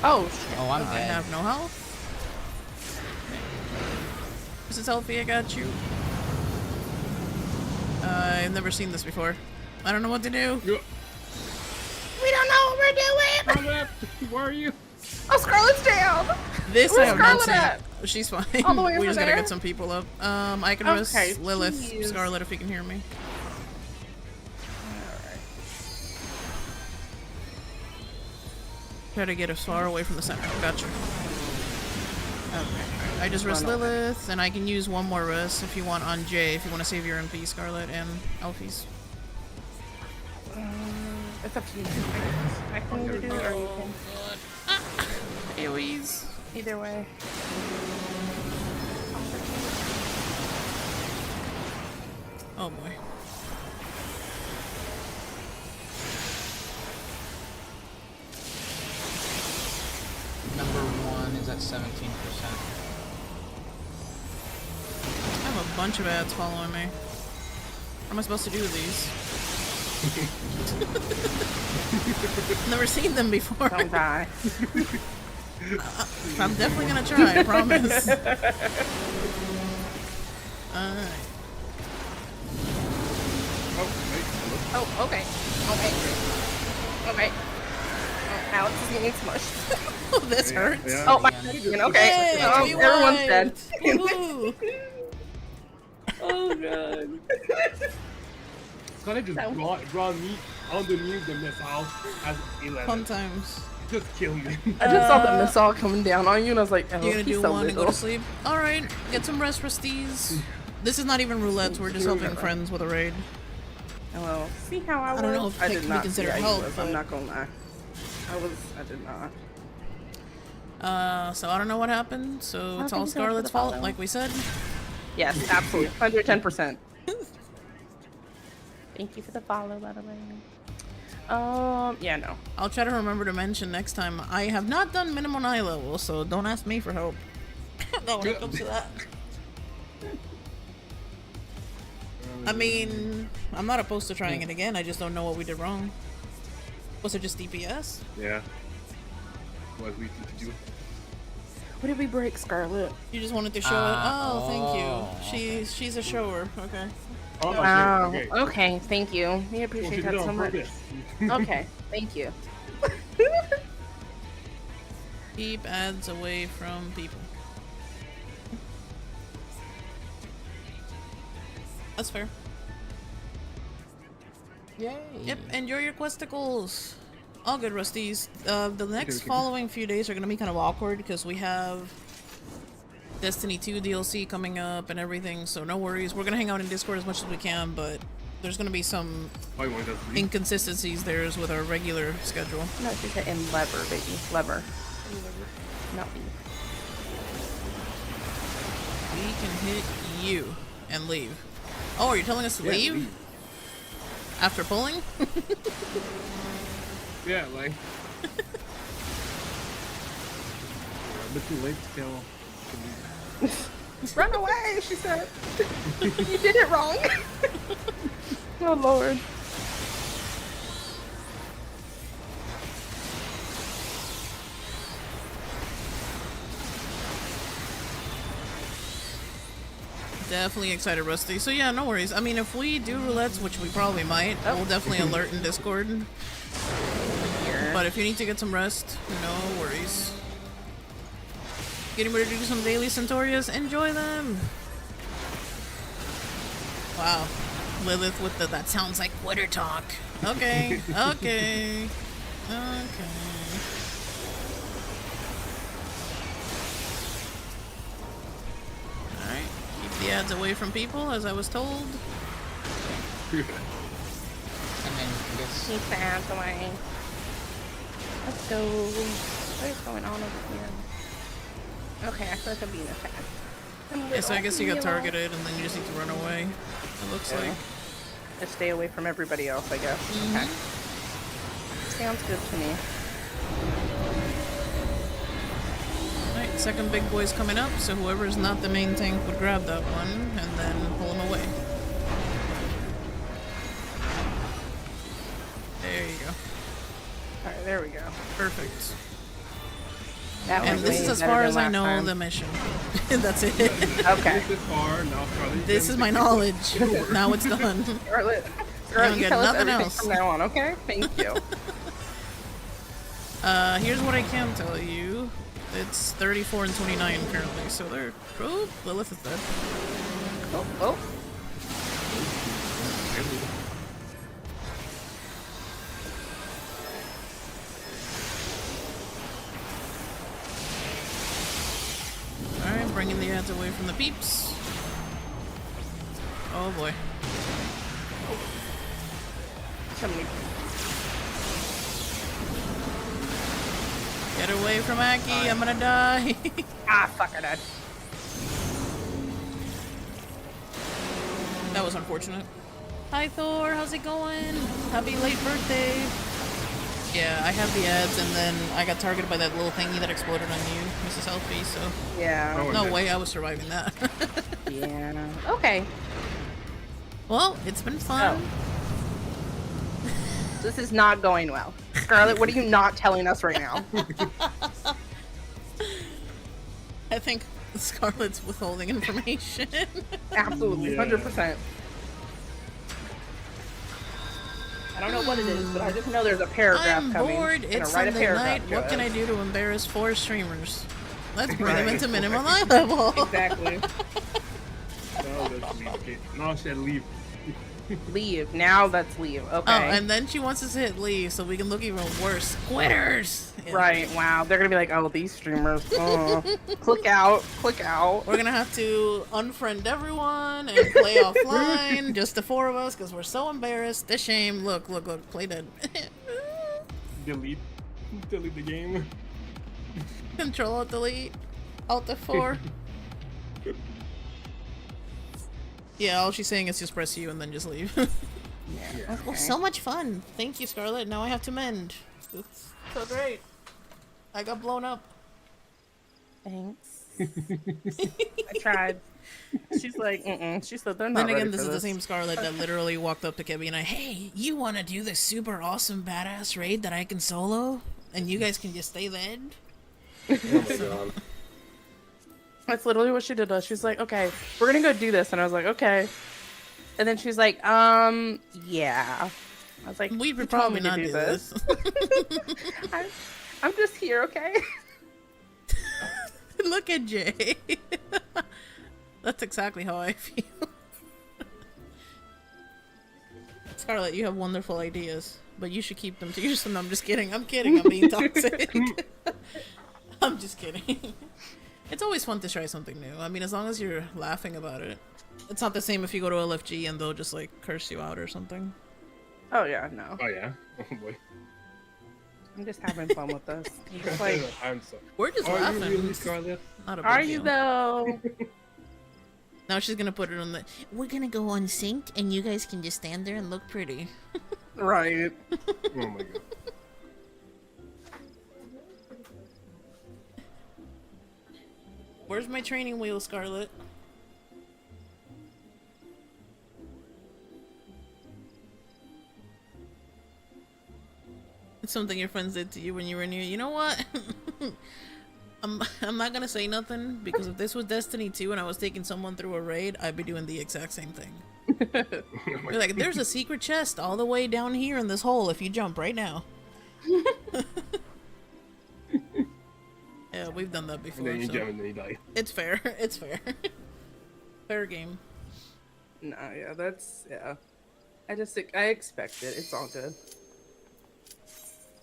Oh, shit. Oh, I'm I dead. have no health. Mrs. Healthy, I got you. I've never seen this before. I don't know what to do. Yeah. We don't know what we're doing! Where are you? Oh, Scarlet's down! This Where's I have not Scarlet seen. at? She's fine. All the way we over just gotta there? get some people up. I can Okay, risk Lilith, please. Scarlet, if you can hear me. Try to get as far away from the center. Gotcha. Okay. I just rest Run away. Lilith, and I can use one more rest if you want on Jay, if you want to save your MP, Scarlet, and Alfie's. It's up to you. I can either do it or you can. AoEs. Either way. Oh boy. Number 1 is at 17%. I have a bunch of ads following me. What am I supposed to do with these? Never seen them before. Don't die. I'm definitely gonna try, I promise. Alright. Oh, okay. Okay. Oh, Alex is getting smushed. Oh, this hurts. Yeah. Oh, my Yeah. okay. Yay, we Everyone's won. dead. Woohoo. Oh, God. Can I just draw me underneath the missile as 11? Fun times. Just kill me. I just saw the missile coming down on you, and I was like, oh, You're gonna he's do so one and go little. to sleep? Alright, get some rest, Rusties. This is not even roulette, we're just helping friends with a raid. Well, see how I was? I don't know if I it did can be not considered see how you help, was, but- I'm not gonna lie. I did not. So I don't know what happened, so it's thank all you so much for Scarlett's the fault, follow. like we said. Yes, absolutely. 110%. Thank you for the follow, by the way. Yeah, no. I'll try to remember to mention next time. I have not done minimum eye level, so don't ask me for help. Not when it comes to that. I mean, I'm not opposed to trying it again, I just don't know what we did wrong. Was it just DPS? Yeah. What we need to do? What did we break, Scarlett? You just wanted to show it? Oh, thank you. She's a shower, okay. Oh, Wow. okay. Okay, thank you. We Well, appreciate she that did it so on much. purpose. Okay, thank you. Keep ads away from people. That's fair. Yay. Yep, enjoy your questicles. All good, Rusties. The next following few days are gonna be kind of awkward because we have Destiny 2 DLC coming up and everything, so no worries. We're gonna hang out in Discord as much as we can, but there's gonna be some I want us to leave. inconsistencies there with our regular schedule. No, she said in lever, baby. Lever. Not leave. We can hit you and leave. Oh, are you telling us to leave? leave. After pulling? Yeah, like. A bit too late to tell. Run away, she said. You did it wrong. Oh, Lord. Definitely excited, Rusty. So yeah, no worries. I mean, if we do roulettes, which we probably might, we'll definitely alert in Discord. But if you need to get some rest, no worries. Getting ready to do some daily Centurias, enjoy them! Wow. Lilith with the that sounds like Twitter talk. Okay, okay, okay. Alright, keep the ads away from people, as I was told. And then I guess Keep the ads away. Let's go. What is going on over here? Okay, I feel like I'm being attacked. Yeah, so I guess you got targeted and then you just need to run away. It looks like. Just stay away from everybody else, I guess. Okay. Sounds good to me. Alright, second big boy's coming up, so whoever's not the main tank would grab that one and then pull him away. There you go. Alright, there we go. Perfect. That And was this way is as better far than as I last know time. the mission. That's it. Okay. This is far now, Charlie. This is my knowledge. Now it's done. Scarlett, don't Scarlett, you get tell us nothing everything else. from now on, okay? Thank you. Here's what I can tell you. It's 34 and 29 currently, so they're... Oh, Lilith is dead. Oh, oh. Alright, bringing the ads away from the peeps. Oh boy. Somebody. Get away from Aki, I'm gonna die. Ah, fuck, I died. That was unfortunate. Hi Thor, how's it going? Happy late birthday. Yeah, I have the ads and then I got targeted by that little thingy that exploded on you, Mrs. Healthy, so... Yeah. Oh, No okay. way I was surviving that. Yeah. Okay. Well, it's been fun. This is not going well. Scarlett, what are you not telling us right now? I think Scarlett's withholding information. Absolutely, Yeah. 100%. I don't know what it is, but I just know there's a paragraph I'm coming. bored. I'm gonna It's write a Sunday paragraph, night. What Joe. can I do to embarrass 4 streamers? Let's bring them Right. into minimum eye level. Exactly. No, let's leave. Okay. No, she said leave. Leave. Now let's leave. Okay. Oh, and then she wants us to hit leave so we can look even worse. Quitters! Yeah. Right. Wow. They're gonna be like, oh, these streamers. Click out. Click out. We're gonna have to unfriend everyone and play offline, just the 4 of us, because we're so embarrassed. The shame. Look, play dead. Delete. Delete the game. Control Alt Delete. Alt F4. Yeah, all she's saying is just press U and then just leave. Yeah. Well, so much fun. Thank you, Scarlett. Now I have to mend. It's so great. I got blown up. Thanks. I tried. She's like, She said they're not Then again, ready this for is the same Scarlett that literally walked up to Kebi and I, hey, you want to do this super awesome badass raid that I can solo? And you guys can just stay there? Oh my god. That's literally what she did. She's like, okay, we're gonna go do this, and I was like, okay. And then she's like, yeah. I was like, We "You would told probably me to not do this. I'm just here, okay? Look at Jay. That's exactly how I feel. Scarlett, you have wonderful ideas, but you should keep them to yourself. No, I'm just kidding. I'm kidding. I'm being toxic. I'm just kidding. It's always fun to try something new. I mean, as long as you're laughing about it. It's not the same if you go to LFG and they'll just like curse you out or something. Oh yeah, no. Oh yeah. Oh boy. I'm just having fun with this. I'm just like, I'm so. We're just Are you laughing. really, Scarlett? Not a big are deal. you though? Now she's gonna put it on the. We're gonna go on sync, and you guys can just stand there and look pretty. Right. Oh my god. Where's my training wheel, Scarlett? It's something your friends did to you when you were new. You know what? I'm not gonna say nothing because if this was Destiny 2 and I was taking someone through a raid, I'd be doing the exact same thing. You're like, there's a secret chest all the way down here in this hole if you jump right now. Yeah, we've done that before. And then you So jump and then you die. it's fair. It's fair. Fair game. No, yeah, that's yeah. I expect it. It's all good.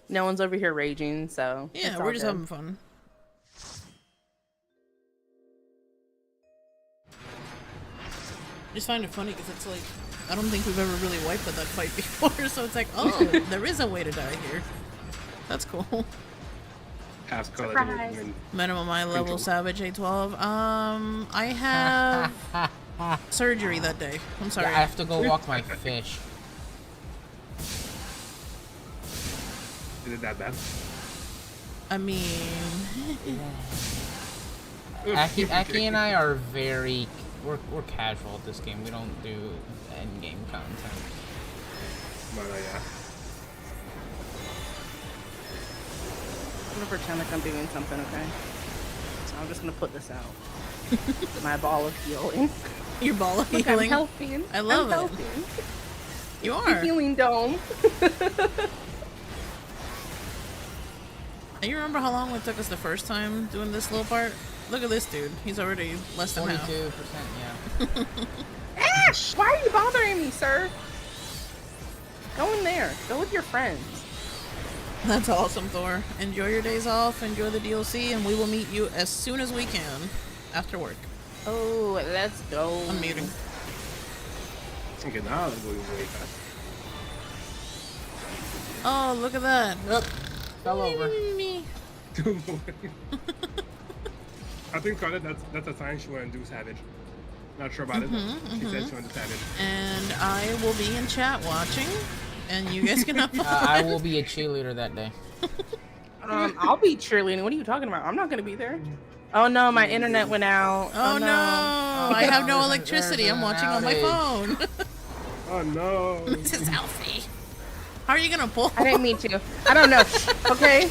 No one's over here raging, so Yeah, it's we're all just good. having fun. Just find it funny because it's like I don't think we've ever really wiped at that fight before, so it's like, oh, there is a way to die here. That's cool. Have Scarlett Surprise. and Minimum eye level Savage A12. I have surgery that day. I'm sorry. Yeah, I have to go walk my fish. is it that bad? I mean, Aki and I are very we're casual at this game. We don't do end game content. But yeah. I'm gonna pretend like I'm doing something, okay? So I'm just gonna put this out. My ball of healing. your ball of Look, healing. I'm helping. I love I'm it. helping. You The are. healing dome. And you remember how long it took us the first time doing this little part? Look at this dude. He's already less than half. 42%, yeah. Ash! Why are you bothering me, sir? Go in there. Go with your friends. That's awesome, Thor. Enjoy your days off, enjoy the DLC, and we will meet you as soon as we can after work. Oh, let's go. I'm muting. Okay, now it's going way fast. Oh, look at that. Fell over. I think Scarlett, that's a sign she wanted to do Savage. Not sure about it. She said she wanted to do Savage. And I will be in chat watching, and you guys can have fun. I will be a cheerleader that day. I'll be cheerleading. What are you talking about? I'm not gonna be there. Oh no, my internet went out. Oh no! I have no electricity. I'm watching on my phone. Oh no. This is Alfie. How are you gonna pull? I didn't mean to. I don't know. Okay.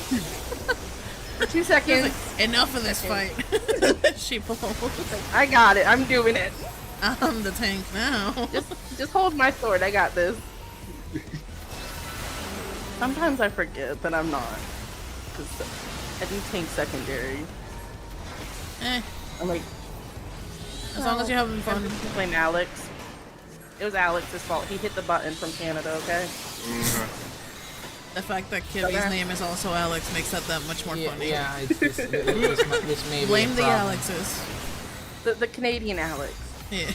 For 2 seconds. Enough of this fight. She pulls. I got it. I'm doing it. I'm the tank now. Just hold my sword. I got this. Sometimes I forget that I'm not. Because I do tank secondary. I'm like, As long as you're having fun. Blame Alex. It was Alex's fault. He hit the button from Canada, okay? The fact that Kibi's name is also Alex makes that much more funny. Yeah, this may Blame be a the problem. Alexes. The Canadian Alex. Yeah.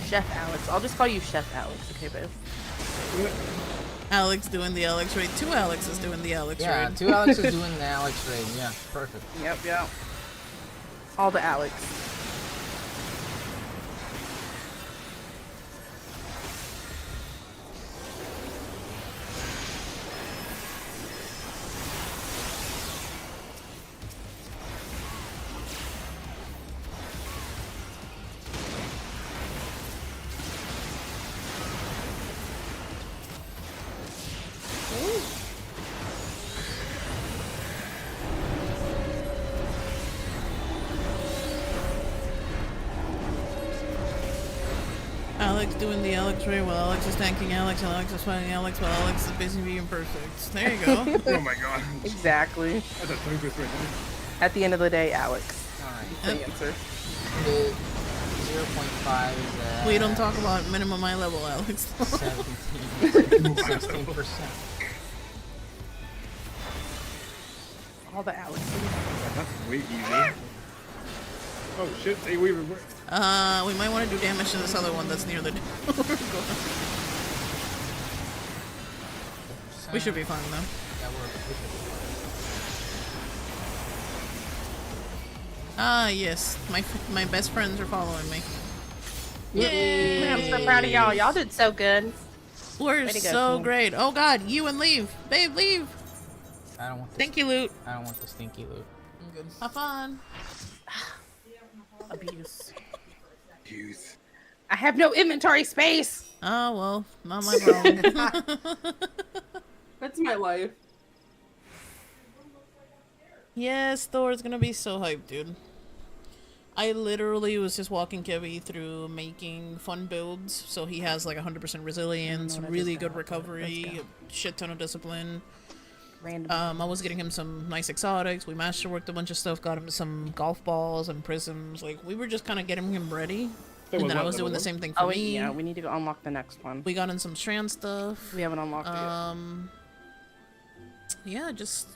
Chef Alex. I'll just call you Chef Alex, okay, babe? Alex doing the Alex raid. 2 Alexes doing the Alex Yeah, raid. 2 Alexes doing the Alex raid. Yeah, perfect. Yep. All the Alex. Alex doing the Alex raid while Alex is tanking Alex, and Alex is fighting Alex while Alex is basically being perfect. There you go. Oh my god. Exactly. That's a tongue twister right there. At the end of the day, Alex. Alright. The answer. The 0.5 is at We don't talk about minimum eye level Alex. 16%. All the Alexes. That's way easier. Oh shit, hey, we We might want to do damage to this other one that's near the door. We should be fine though. Yeah, we should Ah, yes. My best friends are following me. Yay! I'm so proud of y'all. Y'all did so good. We're Way to go, so team. great. Oh god, you and leave. Babe, leave. I don't want this. Stinky loot. I don't want the stinky loot. I'm good. Have fun. Abuse. use. I have no inventory space. Oh well, not my problem. That's my life. Yes, Thor's gonna be so hyped, dude. I literally was just walking Kevy through making fun builds, so he has like 100% resilience, really good recovery, a shit ton of discipline. Random. I was getting him some nice exotics. We masterworked a bunch of stuff, got him some golf balls and prisms. Like, we were just kind of getting him ready. And then I was doing the same thing for me. Yeah, we need to go unlock the next one. We got in some strand stuff. We haven't unlocked it Yeah, just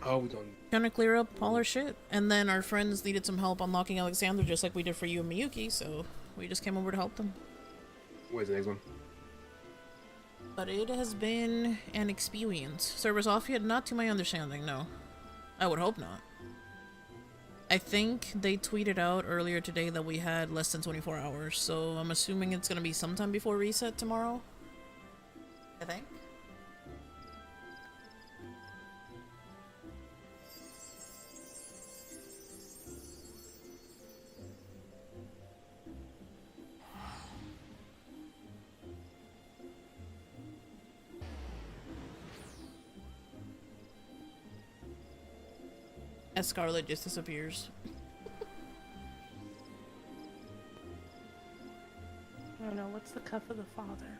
Oh, we don't. trying to clear up all our shit. And then our friends needed some help unlocking Alexander, just like we did for you and Miyuki, so we just came over to help them. Where's the next one? But it has been an experience. Servers off yet? Not to my understanding, no. I would hope not. I think they tweeted out earlier today that we had less than 24 hours, so I'm assuming it's gonna be sometime before reset tomorrow. I think. As Scarlet just disappears. I don't know. What's the cup of the father?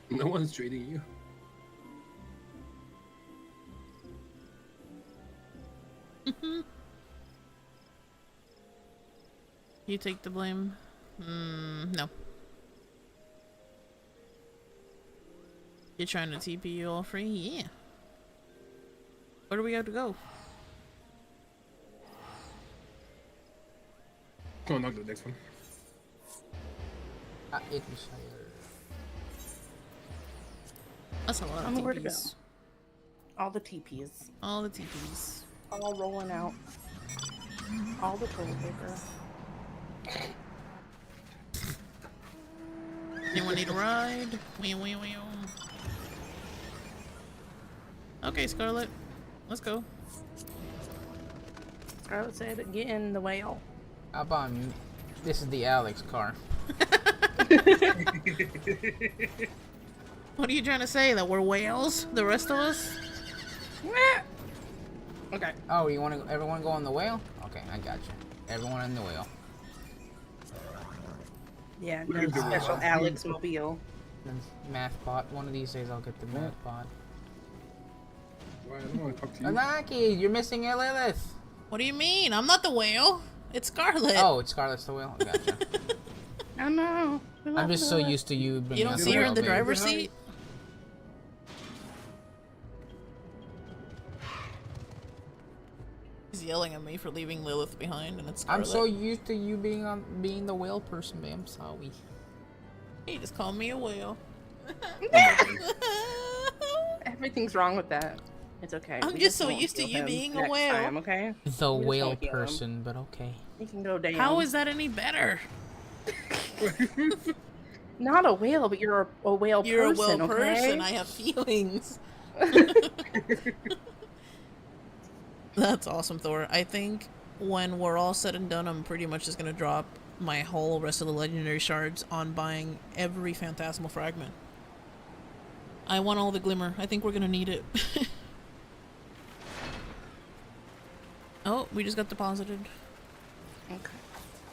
No one's trading you. You take the blame? No. You're trying to TP you all free? Yeah. Where do we have to go? Go knock the next one. It was higher. That's a lot of Where to go? TPs. All the TPs. All the TPs. All rolling out. All the toilet paper. Anyone need a ride? Wee wee wee. Okay, Scarlet. Let's go. Scarlet said, get in the whale. How about mute? This is the Alex car. What are you trying to say? That we're whales? The rest of us? Okay. Oh, you want to? Everyone go on the whale? Okay, I got you. Everyone in the whale. Yeah, no special Alex mobile. Math pod. One of these days I'll get the math pod. Why, I don't want to talk to you. Anaki, you're missing a Lilith. What do you mean? I'm not the whale. It's Scarlet. Oh, it's Scarlet's the whale. I gotcha. Oh no. I'm just so used to you bringing You don't up see her in the baby. driver's seat? He's yelling at me for leaving Lilith behind, and it's Scarlet. I'm so used to you being the whale person, babe. I'm sorry. He just called me a whale. Everything's wrong with that. It's okay. I'm We just so won't used to kill you him being a next whale. time, okay? The We just whale won't kill him. person, but okay. He can go down. How is that any better? Not a whale, but you're a whale You're person, a whale okay? person. I have feelings. That's awesome, Thor. I think when we're all said and done, I'm pretty much just gonna drop my whole rest of the legendary shards on buying every phantasmal fragment. I want all the glimmer. I think we're gonna need it. Oh, we just got deposited. Okay.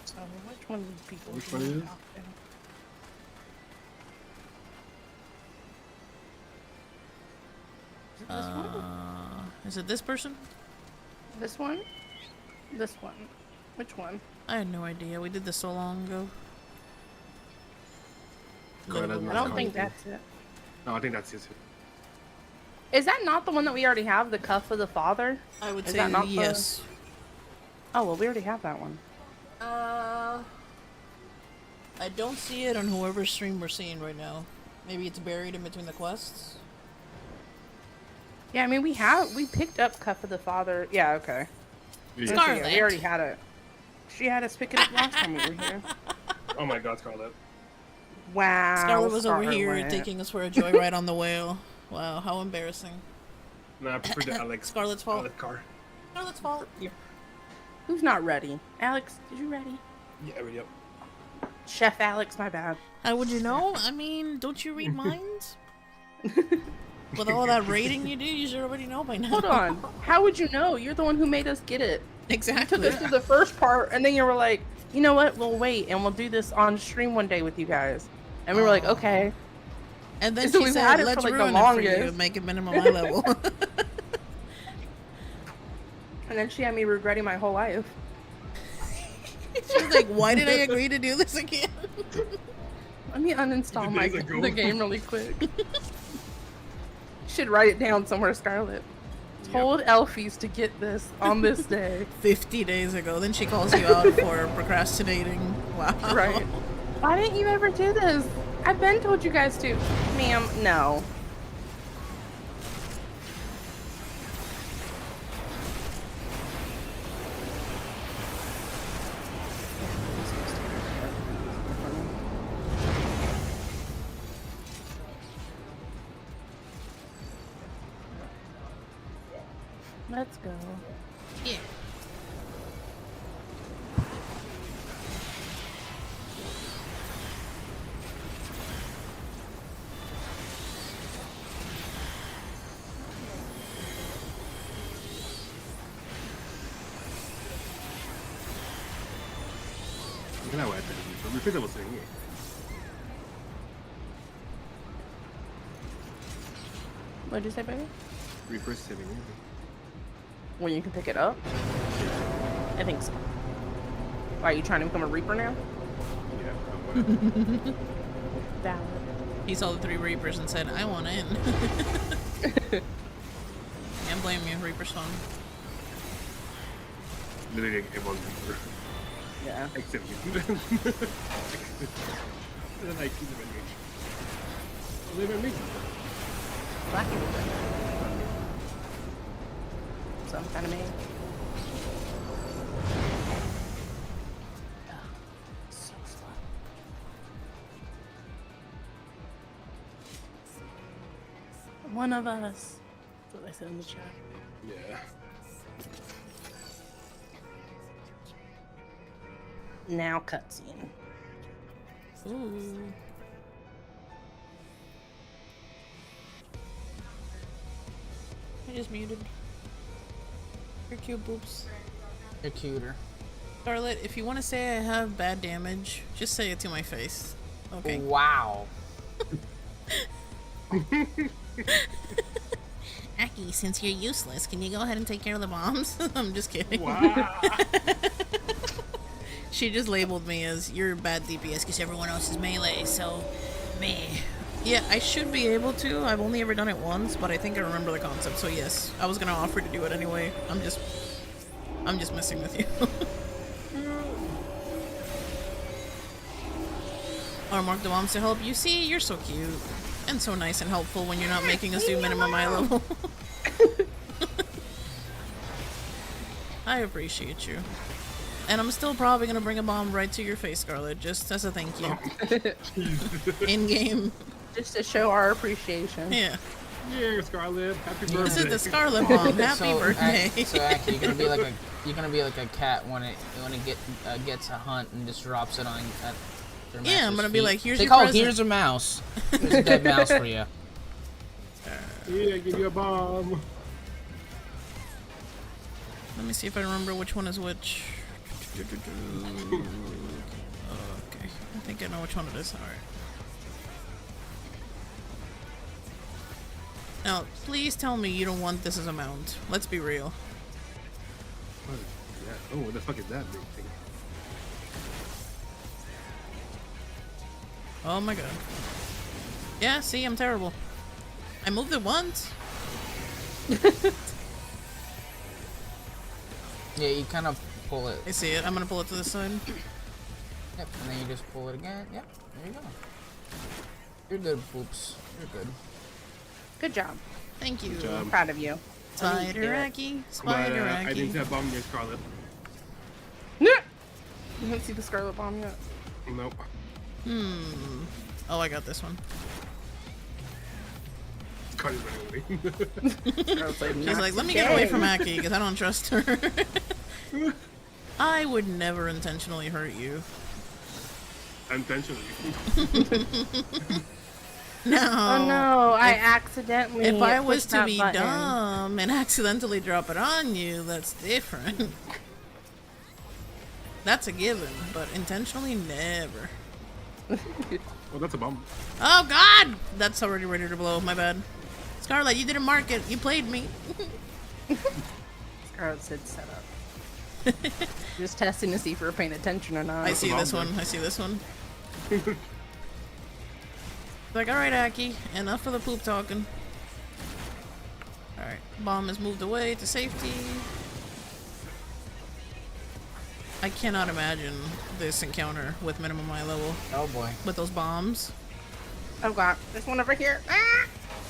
So which one of these people? Which one is it? Is it this person? This one? This one. Which one? I had no idea. We did this so long ago. No, that's I not don't think Scarlet. that's it. No, I think that's his. Is that not the one that we already have? The cuff of the father? I would Is say that not the- yes. Oh, well, we already have that one. I don't see it on whoever's stream we're seeing right now. Maybe it's buried in between the quests. Yeah, I mean, we picked up cuff of the father. Yeah, okay. Yeah. Scarlet. Yeah, we already had it. She had us pick it up last time we were here. Oh my God, Scarlet. Wow. Scarlet was over here Scarlet. taking us for a joyride on the whale. Wow, how embarrassing. No, I prefer the Alex. Scarlet's fault. Alex car. Scarlet's fault. Who's not ready? Alex, did you ready? Yeah, ready up. Chef Alex, my bad. How would you know? I mean, don't you read minds? With all that rating you do, you should already know by now. Hold on. How would you know? You're the one who made us get it. Exactly. Took us through the first part, and then you were like, you know what? We'll wait, and we'll do this on stream one day with you guys. And we were like, okay. And then So she we've said, had it for, let's like, the ruin it for you longest." and make it minimum eye level. And then she had me regretting my whole life. She was like, why did I agree to do this again? Let me uninstall Days ago. the game really quick. Should write it down somewhere, Scarlet. Told Elfies to get this on this day. 50 days ago. Then she calls you out for procrastinating. Wow. Right. Why didn't you ever do this? I've been told you guys to. Ma'am, no. Let's go. Yeah. Mira la wea de Reaper. Reaper se lo seguí. What'd you say, baby? Reaper se venía. When you can pick it up? I think so. Why, are you trying to become a Reaper now? Yeah, whatever. Valid. He saw the 3 Reapers and said, I want in. Can't blame you, Reaper's fun. Literally it was Reaper. Yeah. Except me. And I keep them in Live in me. Black Reaper. Some kind of me. So slow. One of us. That's what I said in the chat. Yeah. Now cutscene. Ooh. I just muted. You're cute, boobs. You're cuter. Scarlet, if you want to say I have bad damage, just say it to my face. Okay. Wow. Aki, since you're useless, can you go ahead and take care of the bombs? I'm just kidding. Wow. She just labeled me as you're bad DPS because everyone else is melee, so me. Yeah, I should be able to. I've only ever done it once, but I think I remember the concept, so yes. I was gonna offer to do it anyway. I'm just messing with you. Or mark the bombs to help you. See, you're so cute. And so nice and helpful when you're not making us do minimum eye level. I appreciate you. And I'm still probably gonna bring a bomb right to your face, Scarlet, just as a thank you. In game. Just to show our appreciation. Yeah. Yeah, Scarlet. Happy birthday. This is the Scarlet bomb. Happy birthday. So Aki, you're gonna be like a cat when it gets a hunt and just drops it on at their Yeah, I'm gonna master's be feet. like, here's They your call present. here's a mouse. Here's a dead mouse for you. Yeah, give you a bomb. Let me see if I remember which one is which. Okay, I think I know which one it is. Alright. Now, please tell me you don't want this as a mount. Let's be real. What is that? Oh, what the fuck is that big thing? Oh my god. Yeah, see, I'm terrible. I moved it once. Yeah, you kind of pull it. I see it. I'm gonna pull it to this side. Yep, and then you just pull it again. Yep, there you go. You're good, Poops. You're good. Good job. Thank you. Good job. I'm proud of you. Spider Aki. But Spider I didn't Aki. see a bomb near Scarlet. You didn't see the Scarlet Bomb yet? Nope. Oh, I got this one. Scarlet's running away. Scarlet's like, She's "Not like, let me get away today." from Aki because I don't trust her. I would never intentionally hurt you. Intentionally. No. Oh no, I accidentally. If I was pushed to that be button. dumb and accidentally drop it on you, that's different. That's a given, but intentionally, never. Oh, that's a bomb. Oh god! That's already ready to blow, my bad. Scarlet, you didn't mark it. You played me. Scarlet said set up. Just testing to see if we're paying attention or not. I see this one. I see this one. Like, alright, Aki, enough of the poop talking. Alright, bomb is moved away to safety. I cannot imagine this encounter with minimum eye level. Oh boy. With those bombs. Oh god, there's one over here.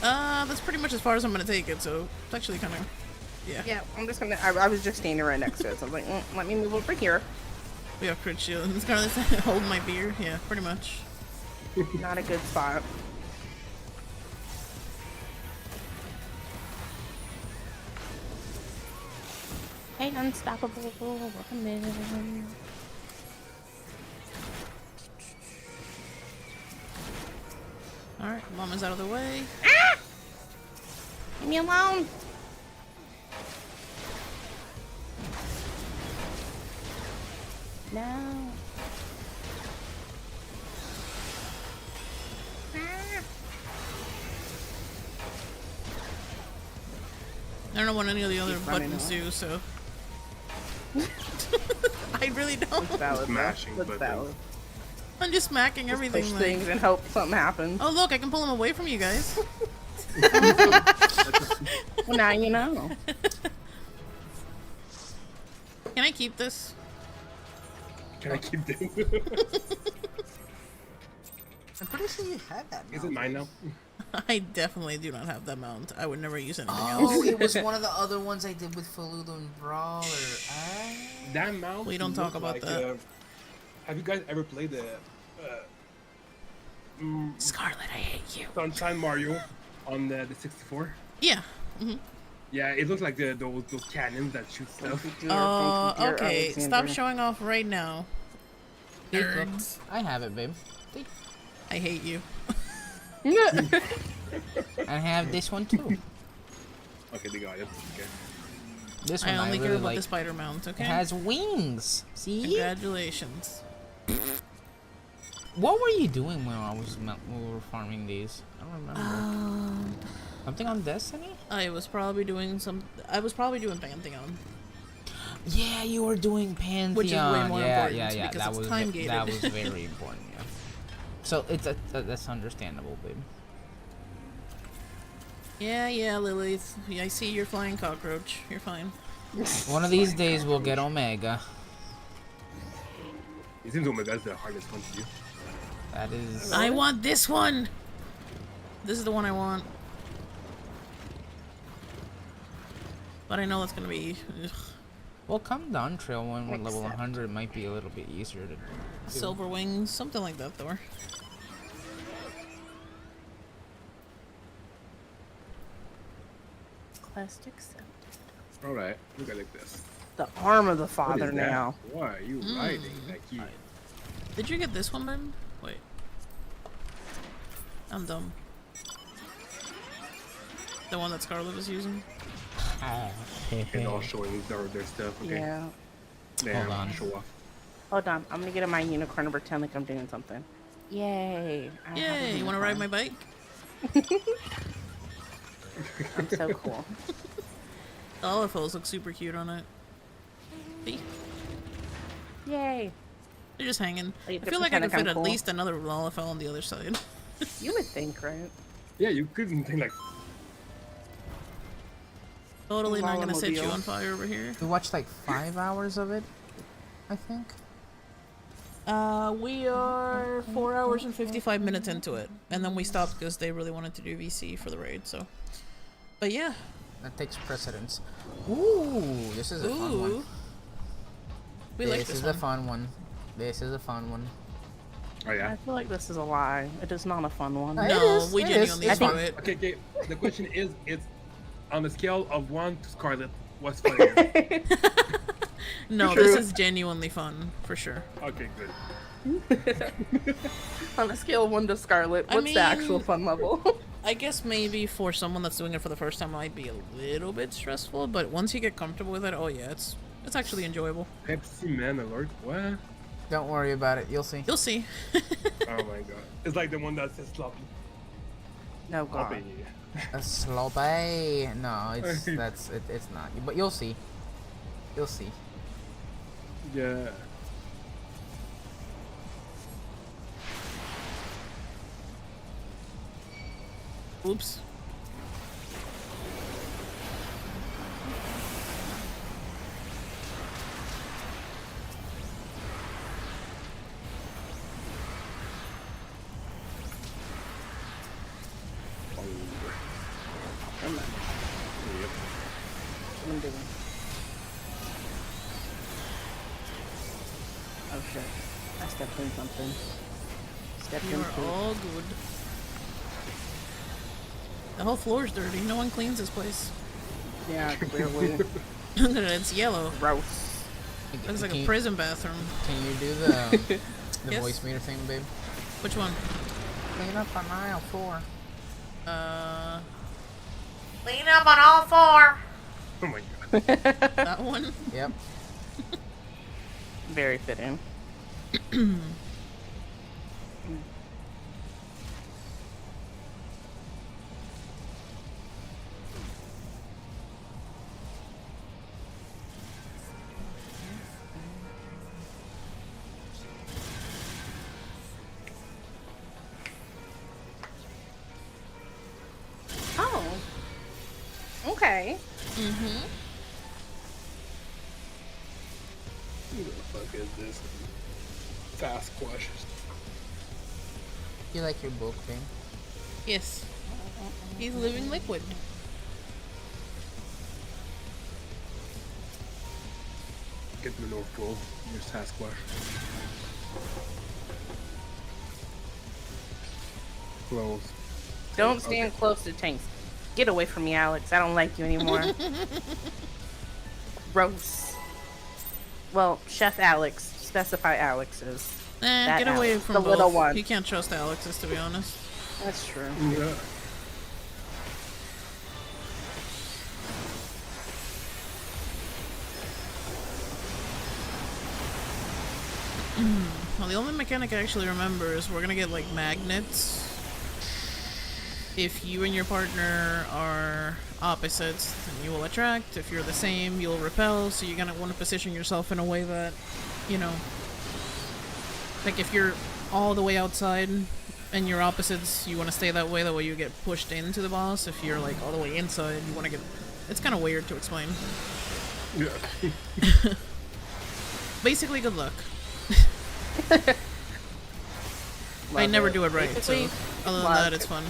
That's pretty much as far as I'm gonna take it, so it's actually kind of, yeah. Yeah, I'm just gonna. I was just standing right next to it, so I was like, let me move over here. We have crit shield. And Scarlet's hold my beer. Yeah, pretty much. Not a good spot. Hey, unstoppable, welcome in. Alright, bomb is out of the way. Leave me alone. No. I don't know what any of the other Keep running buttons away. do, so. I really don't. That's valid. though. Smashing That's buttons. valid. I'm just smacking Just everything. push like- things and hope something happens. Oh look, I can pull him away from you guys. Well, now you know. Can I keep this? Can I keep this? I'm pretty sure you had that. Is it mine now? I definitely do not have that mount. I would never use anything Oh, else. it was one of the other ones I did with Faludo and Brawler. That mount. We don't talk look about like, that. Have you guys ever played the Scarlet, I hate you. Sunshine Mario on the 64? Yeah. hmm Yeah, it looks like those cannons that shoot stuff. Okay, stop showing off right now. Take, look. Nerds. I have it, babe. Take. I hate you. I have this one too. Okay, they got it. Okay. This one I only care really about like. the spider mount, okay? It has wings. See? Congratulations. What were you doing when we were farming these? I don't remember. Something on Destiny? I was probably doing Pantheon. Yeah, you were doing Pantheon. Which is way more important yeah. because That it's was time-gated. that was very important. Yeah. So that's understandable, babe. Yeah, Lilith. Yeah, I see you're flying cockroach. You're fine. One of these days we'll get Omega. It seems Omega's the hardest one to do. That is. I want this one! This is the one I want. But I know it's gonna be... Ugh. Well, come down trail when we're level 100. It might be a little bit easier to do. Silver wings, something like that, Thor. Quest accepted. Alright, look at like this. The arm of the What father is that? now. Why are you riding that key? Did you get this one, Ben? Wait. I'm dumb. The one that Scarlet was using? And all showing their stuff. Okay. Yeah. Damn, Hold on. show off. Hold on. I'm gonna get in my unicorn and pretend like I'm doing something. Yay. I have a Yay, you wanna ride my unicorn. bike? I'm so cool. The LFOs look super cute on it. See? Yay. They're just hanging. Oh, you I could feel like I pretend could like fit I'm at cool. least another LFO on the other side. You would think, right? Yeah, you couldn't think like. Totally not gonna set you Volumobile. on fire over here. We watched like 5 hours of it, I think. We are 4 hours and 55 minutes into it. And then we stopped because they really wanted to do VC for the raid, so. But yeah. That takes precedence. Ooh, this is a fun one. Ooh. We like This this is one. a fun one. This is a fun one. Oh yeah. I feel like this is a lie. It is not a fun one. It No, is, we it is. genuinely It's saw fun. it. Okay. The question is, it's on a scale of 1 to Scarlet, what's funnier? No, True. this is genuinely fun, for sure. Okay, good. On a scale of 1 to Scarlet, I what's the actual mean- fun level? I guess maybe for someone that's doing it for the first time, it might be a little bit stressful, but once you get comfortable with it, oh yeah, it's actually enjoyable. Pepsi Man Alert. What? Don't worry about it. You'll see. You'll see. Oh my god. It's like the one that says sloppy. No god. Sloppy. A sloppy. No, it's it's not. But you'll see. You'll see. Yeah. Oops. I'm doing. Oh shit. I stepped in something. Stepped You in are poop. all good. The whole floor's dirty. No one cleans this place. Yeah, clearly. It's yellow. Gross. Looks like Can a you- prison bathroom. Can you do the Yes. voice meter thing, babe? Which one? Clean up on aisle 4. Clean up on all four. Oh my god. That one? Yep. Very fitting. Oh. Okay. Mm-hmm. Who the fuck is this? Fast questions. You like your book, babe? Yes. He's living liquid. Get to the North Pole. Here's Sasquatch. Close. Don't stand close to tanks. Get away from me, Alex. I don't like you anymore. Gross. Well, Chef Alex. Specify Alex's. Get away Alex, from the both. little one. You can't trust Alex's, to be honest. That's true. Yeah. Well, the only mechanic I actually remember is we're gonna get, like, magnets. If you and your partner are opposites, then you will attract. If you're the same, you'll repel. So you're gonna want to position yourself in a way that, you know... Like, if you're all the way outside and you're opposites, you want to stay that way. That way you get pushed into the boss. If you're, like, all the way inside, you want to get... It's kind of weird to explain. Yeah. Basically, good luck. I never do it right, so other than that, it's fun.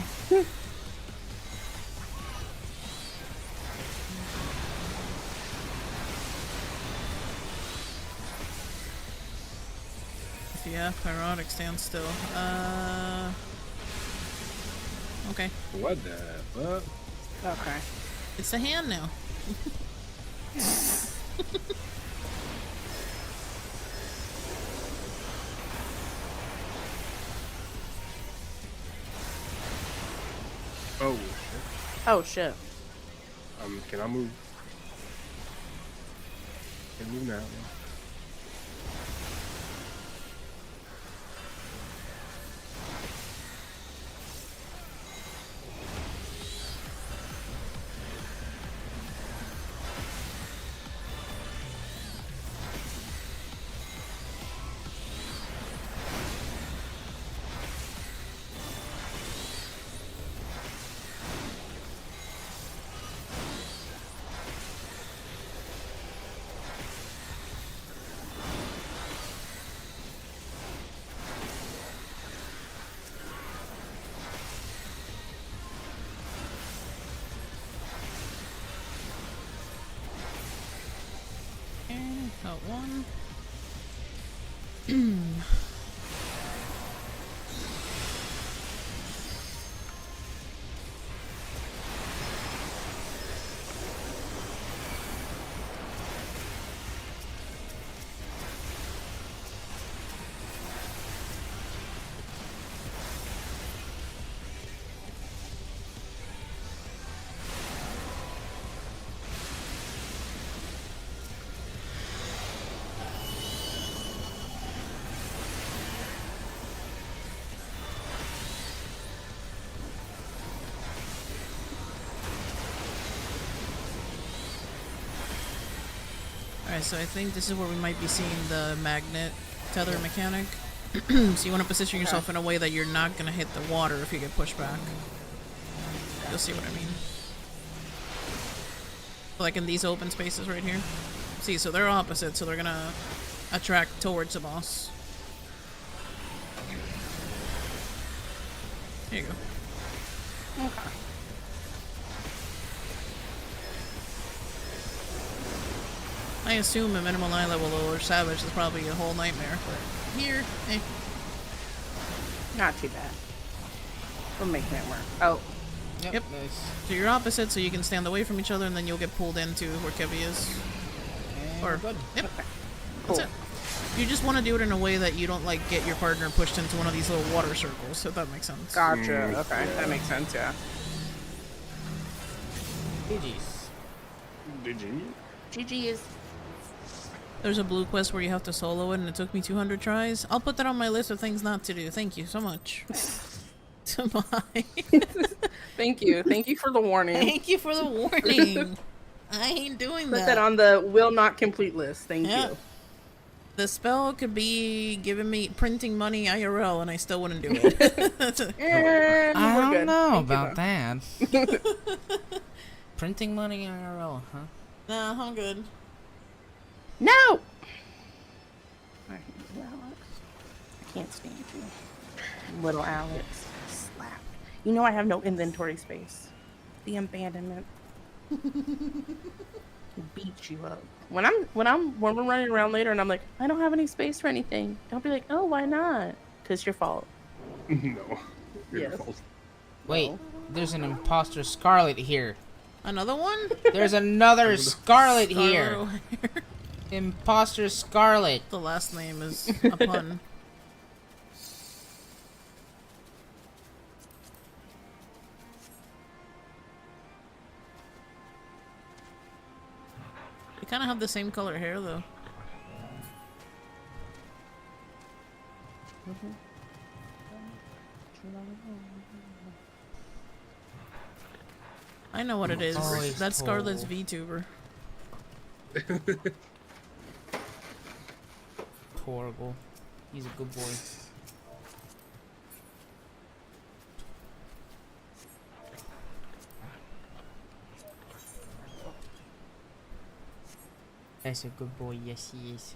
Yeah, pyrotic standstill. Okay. What the fuck? Okay. It's the hand now. Oh shit. Oh shit. Can I move? Can I move now? Got one. Alright, so I think this is where we might be seeing the magnet tether mechanic. So you want to position yourself in a way that you're not going to hit the water if you get pushed back. You'll see what I mean. Like in these open spaces right here. See, so they're opposite, so they're going to attract towards the boss. There you go. Okay. I assume a minimal eye level or savage is probably a whole nightmare, but here, eh. Not too bad. We're making it work. Oh. Yep. Nice. So you're opposite, so you can stand away from each other, and then you'll get pulled into where Kebi is. And Or, good. yep. Okay. That's Cool. it. You just want to do it in a way that you don't, like, get your partner pushed into one of these little water circles, if that makes sense. Gotcha. Okay. That makes sense, yeah. GG's. Did you? GG's. There's a blue quest where you have to solo it, and it took me 200 tries. I'll put that on my list of things not to do. Thank you so much. Bye. Thank you. Thank you for the warning. Thank you for the warning. I ain't doing Put that on the will not complete list. Thank Yeah. you. The spell could be giving me printing money IRL, and I still wouldn't do it. That's it. And I we're don't good. know Thank you, about though. that. Printing money IRL, huh? Nah, I'm good. No! I can't stand you. Little Alex. Slap. You know I have no inventory space. The abandonment. Beat you up. When we're running around later and I'm like, I don't have any space for anything. Don't be like, oh, why not? 'Cause it's your fault. No. Your Yes. fault. Wait, there's an imposter Scarlet here. Another one? There's another Scarlet here. Scarlet. Imposter Scarlet. The last name is a pun. They kind of have the same color hair, though. I know what it is. Oh, he's That's Scarlet's tall. VTuber. Torgal. He's a good boy. That's a good boy. Yes, he is.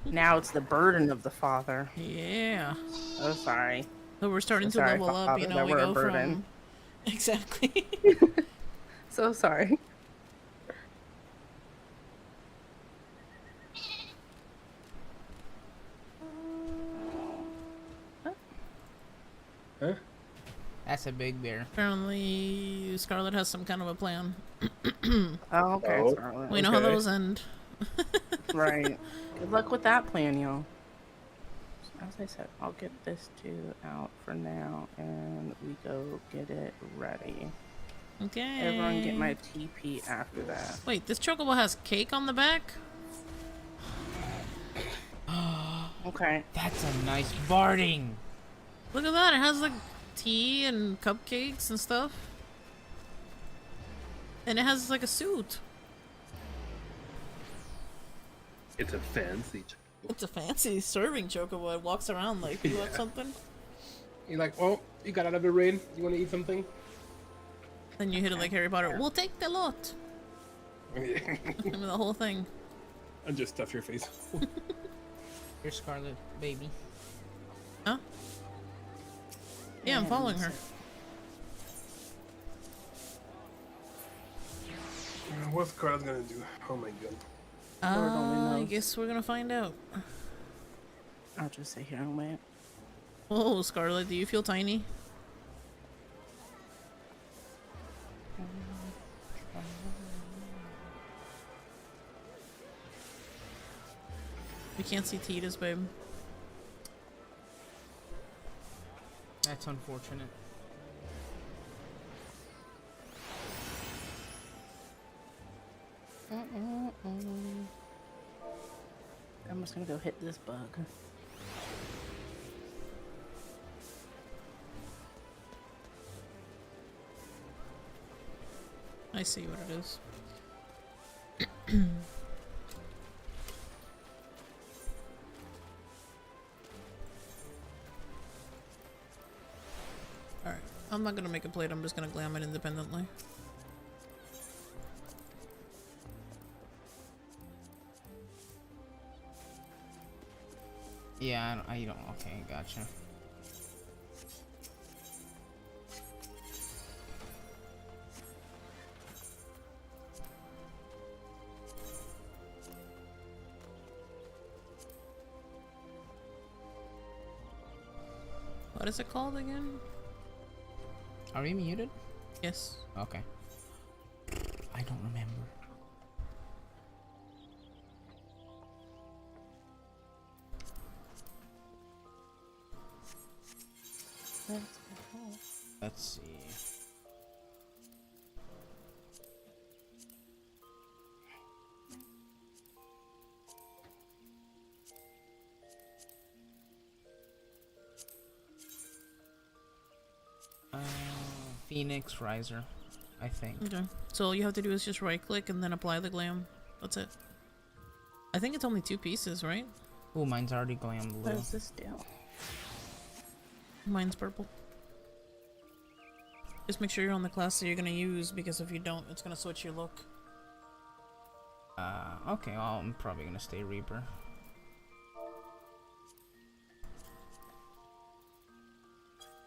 Now it's the burden of the father. Yeah. Oh, sorry. So we're starting So to sorry, level up, Father, you know, that we we're a go burden. from... Exactly. So sorry. Huh? That's a big bear. Apparently, Scarlet has some kind of a plan. Oh, okay. Oh. Scarlet. We know how Okay. those end. Right. Good luck with that plan, y'all. As I said, I'll get this two out for now, and we go get it ready. Okay. Everyone get my TP after that. Wait, this chocobo has cake on the back? Okay. That's a nice barding. Look at that, it has like tea and cupcakes and stuff. And it has like a suit. It's a fancy. It's a fancy serving chocobo. It walks around like, you want something? You're like, oh, you got out of the rain. You want to eat something? Then you hit it like Harry Potter. We'll take the lot. And I mean, the whole thing. just stuff your face. Your Scarlet baby. Huh? Yeah, I'm following her. What's Carl's gonna do? Oh my god. Lord only I knows. guess we're gonna find out. I'll just sit here and wait. Oh, Scarlet, do you feel tiny? We can't see Tita's, babe. That's unfortunate. I'm just gonna go hit this bug. I see what it is. Alright, I'm not gonna make a plate, I'm just gonna glam it independently. Yeah, I don't. Okay, gotcha. What is it called again? Are we muted? Yes. Okay. I don't remember. Let's see. Phoenix Riser, I think. Okay. So all you have to do is just right click and then apply the glam. That's it. I think it's only 2 pieces, right? Oh, mine's already glam What blue. does this do? Mine's purple. Just make sure you're on the class that you're gonna use, because if you don't, it's gonna switch your look. Okay, well, I'm probably gonna stay Reaper.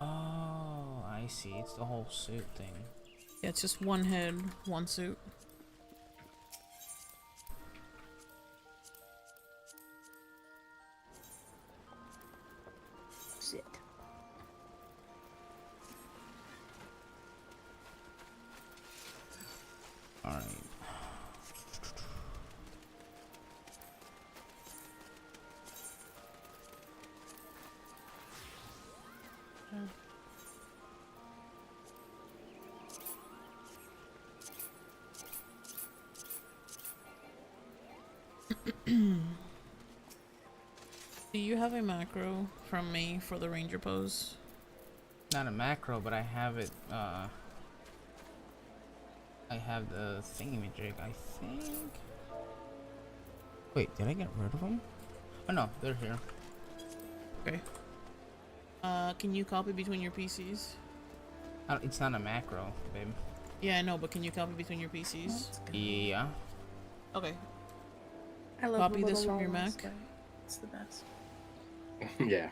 Oh, I see. It's the whole suit thing. Yeah, it's just one head, one suit. Shit. Alright. Do you have a macro from me for the ranger pose? Not a macro, but I have it. I have the thingamajig, I think. Wait, did I get rid of them? Oh no, they're here. Okay. Can you copy between your PCs? It's not a macro, babe. Yeah, I know, but can you copy between your PCs? Yeah. Okay. I love Copy the this little from your llamas, Mac. guy. It's the best. Yeah.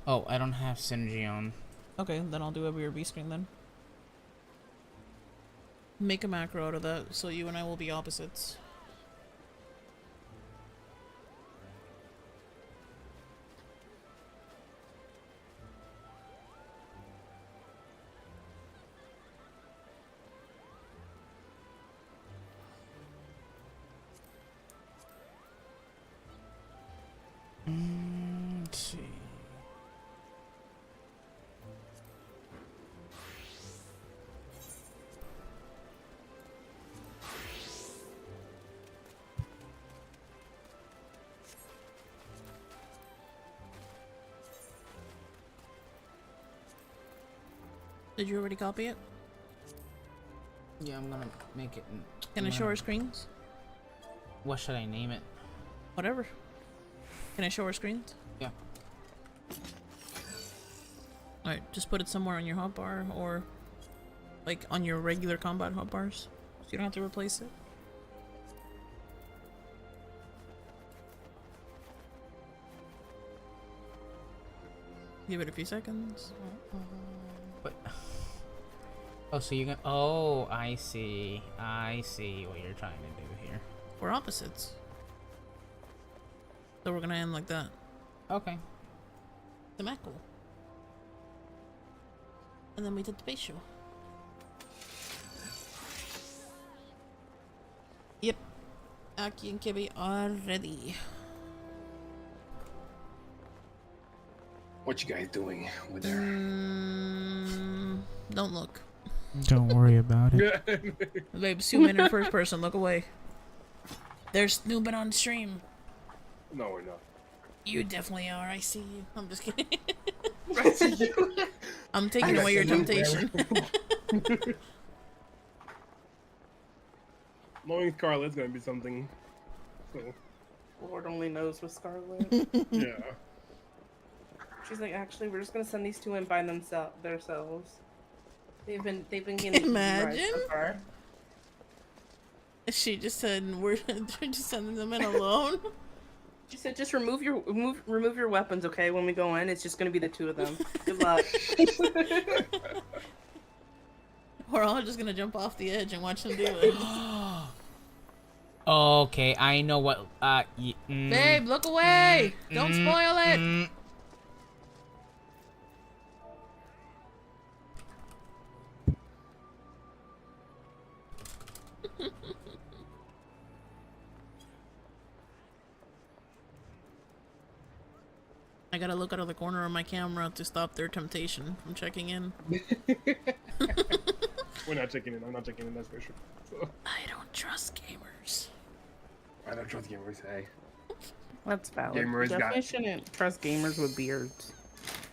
Oh, I don't have Synergy on. Okay, then I'll do a BRB screen then. Make a macro out of that, so you and I will be opposites. Let's see. Did you already copy it? Yeah, I'm gonna make it. Can I show our screens? What should I name it? Whatever. Can I show our screens? Yeah. Alright, just put it somewhere on your hotbar or like on your regular combat hotbars. So you don't have to replace it. Give it a few seconds. But oh, so you can. Oh, I see. I see what you're trying to do here. We're opposites. So we're gonna end like that. Okay. The Mac cool. And then we did the base show. Yep. Aki and Kibby are ready. What you guys doing over there? Don't look. Don't worry about it. Babe, zoom in first person, look away. They're snooping on stream. No, we're not. You definitely are, I see you. I'm just kidding. I see you. I'm taking away your temptation. Knowing Scarlet's gonna be something. So, Lord only knows with Scarlet. yeah. She's like, actually, we're just gonna send these two in by themselves. They've been getting easy rides Imagine. so far. She just said we're just sending them in alone. She said, just remove your weapons, okay? When we go in, it's just gonna be the two of them. Good luck. We're all just gonna jump off the edge and watch them do it. Okay, I know what. Babe, look away! Don't spoil it! I gotta look out of the corner of my camera to stop their temptation from checking in. We're not checking in. I'm not checking in, that's for sure. So, I don't trust gamers. I don't trust gamers, hey. That's valid. Gamers Definitely got- shouldn't trust gamers with beards.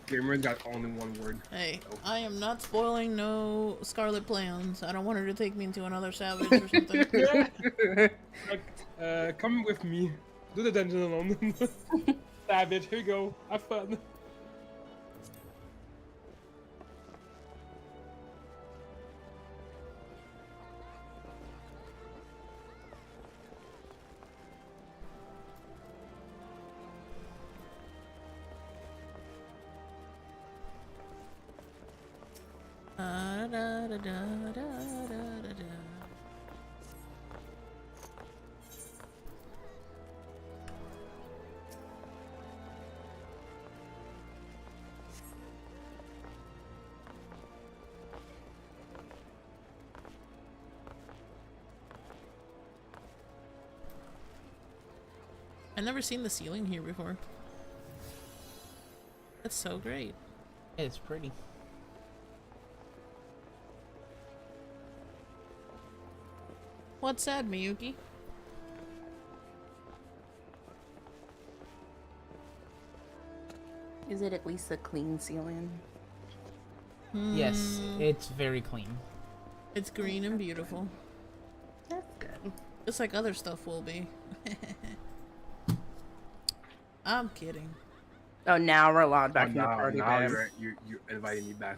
gamers got only one word. Hey, I am not spoiling no Scarlet plans. I don't want her to take me into another savage or something. Like, come with me. Do the dungeon alone. Savage, here you go. Have fun. Da, da, da, da, da, da, da. I've never seen the ceiling here before. That's so great. It's pretty. What's sad, Miyuki? Is it at least a clean ceiling? Yes, it's very clean. It's green and beautiful. That's good. Just like other stuff will be. I'm kidding. Oh, now we're allowed back in the now, party, now babe. you're inviting me back.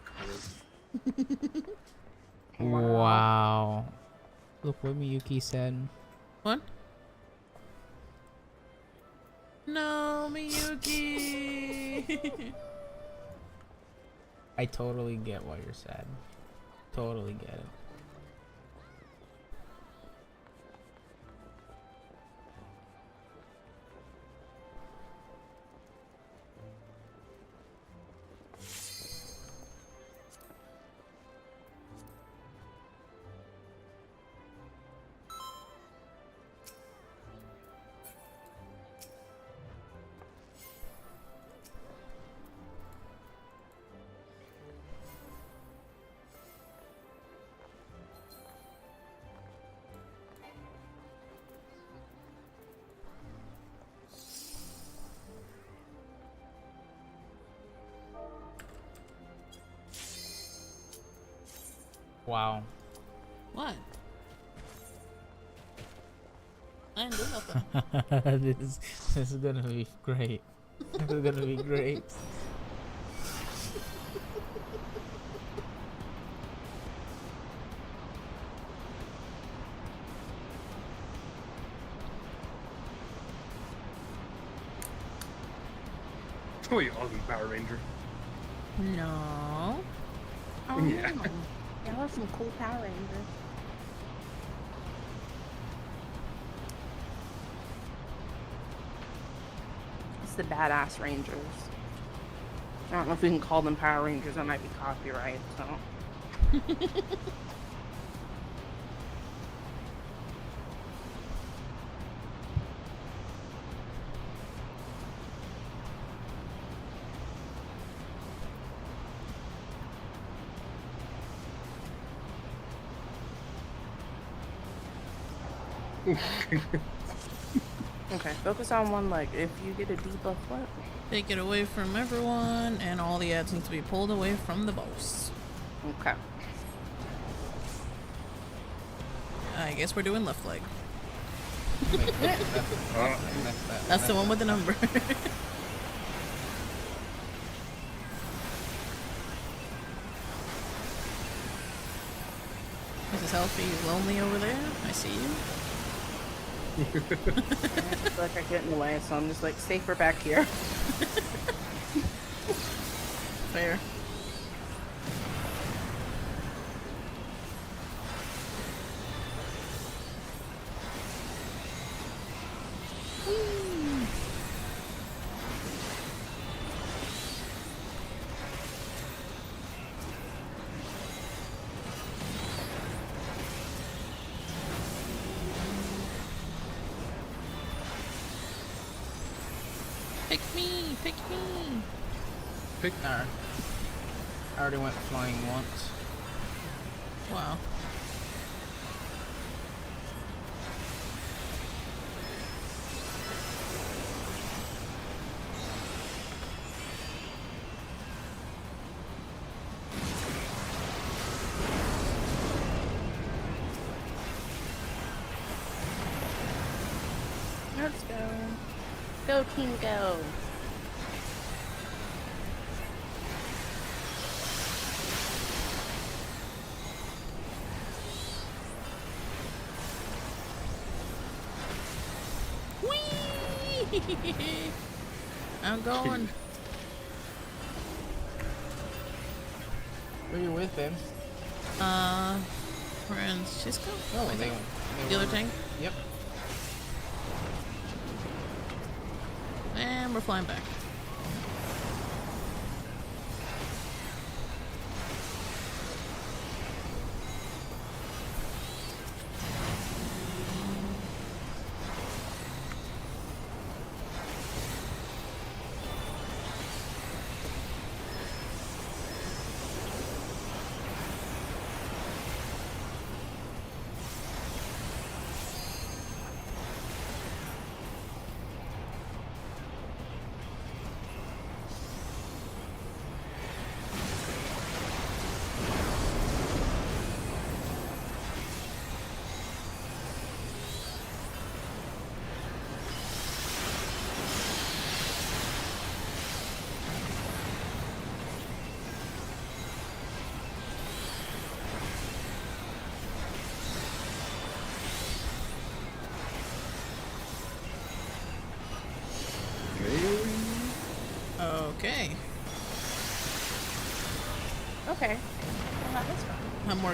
Wow. Look what Miyuki said. What? No, Miyuki! I totally get why you're sad. Totally get it. Wow. What? I didn't do nothing. This is gonna be great. This is gonna be great. Oh, you awesome Power Ranger. No. Oh, Yeah. Y'all are some cool Power Rangers. It's the Badass Rangers. I don't know if we can call them Power Rangers. That might be copyright, so. Okay, focus on one leg. If you get a debuff, what? Take it away from everyone, and all the ads need to be pulled away from the boss. Okay. I guess we're doing left leg. Uh, That's the one with the number. Mrs. Healthy, you lonely over there? I see you. I feel like I get in the way, so I'm just like safer back here. Fair. Pick me! Pick me! Nah. I already went flying once. Wow. Let's go. Go, team, go. Whee! I'm going. Who are you with, babe? Francisco? Oh, I they think. went. The other tank? Yep. And we're flying back.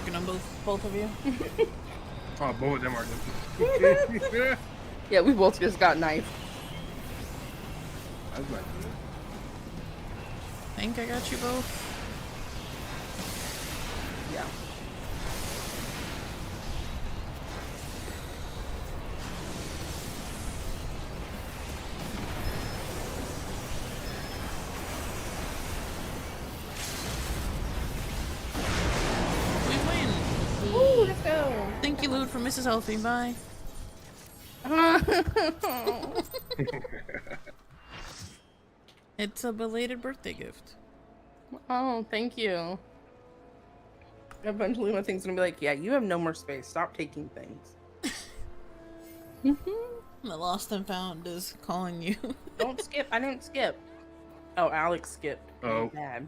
working on both of you. Oh, both of them are good. Yeah, we both just got knifed. That's like I think I got you both. Yeah. We win. Ooh, let's go. Thank you, Loot, for Mrs. Healthy. Bye. It's a belated birthday gift. Oh, thank you. Eventually my thing's gonna be like, yeah, you have no more space. Stop taking things. The lost and found is calling you. Don't skip. I didn't skip. Oh, Alex skipped. Oh. Bad.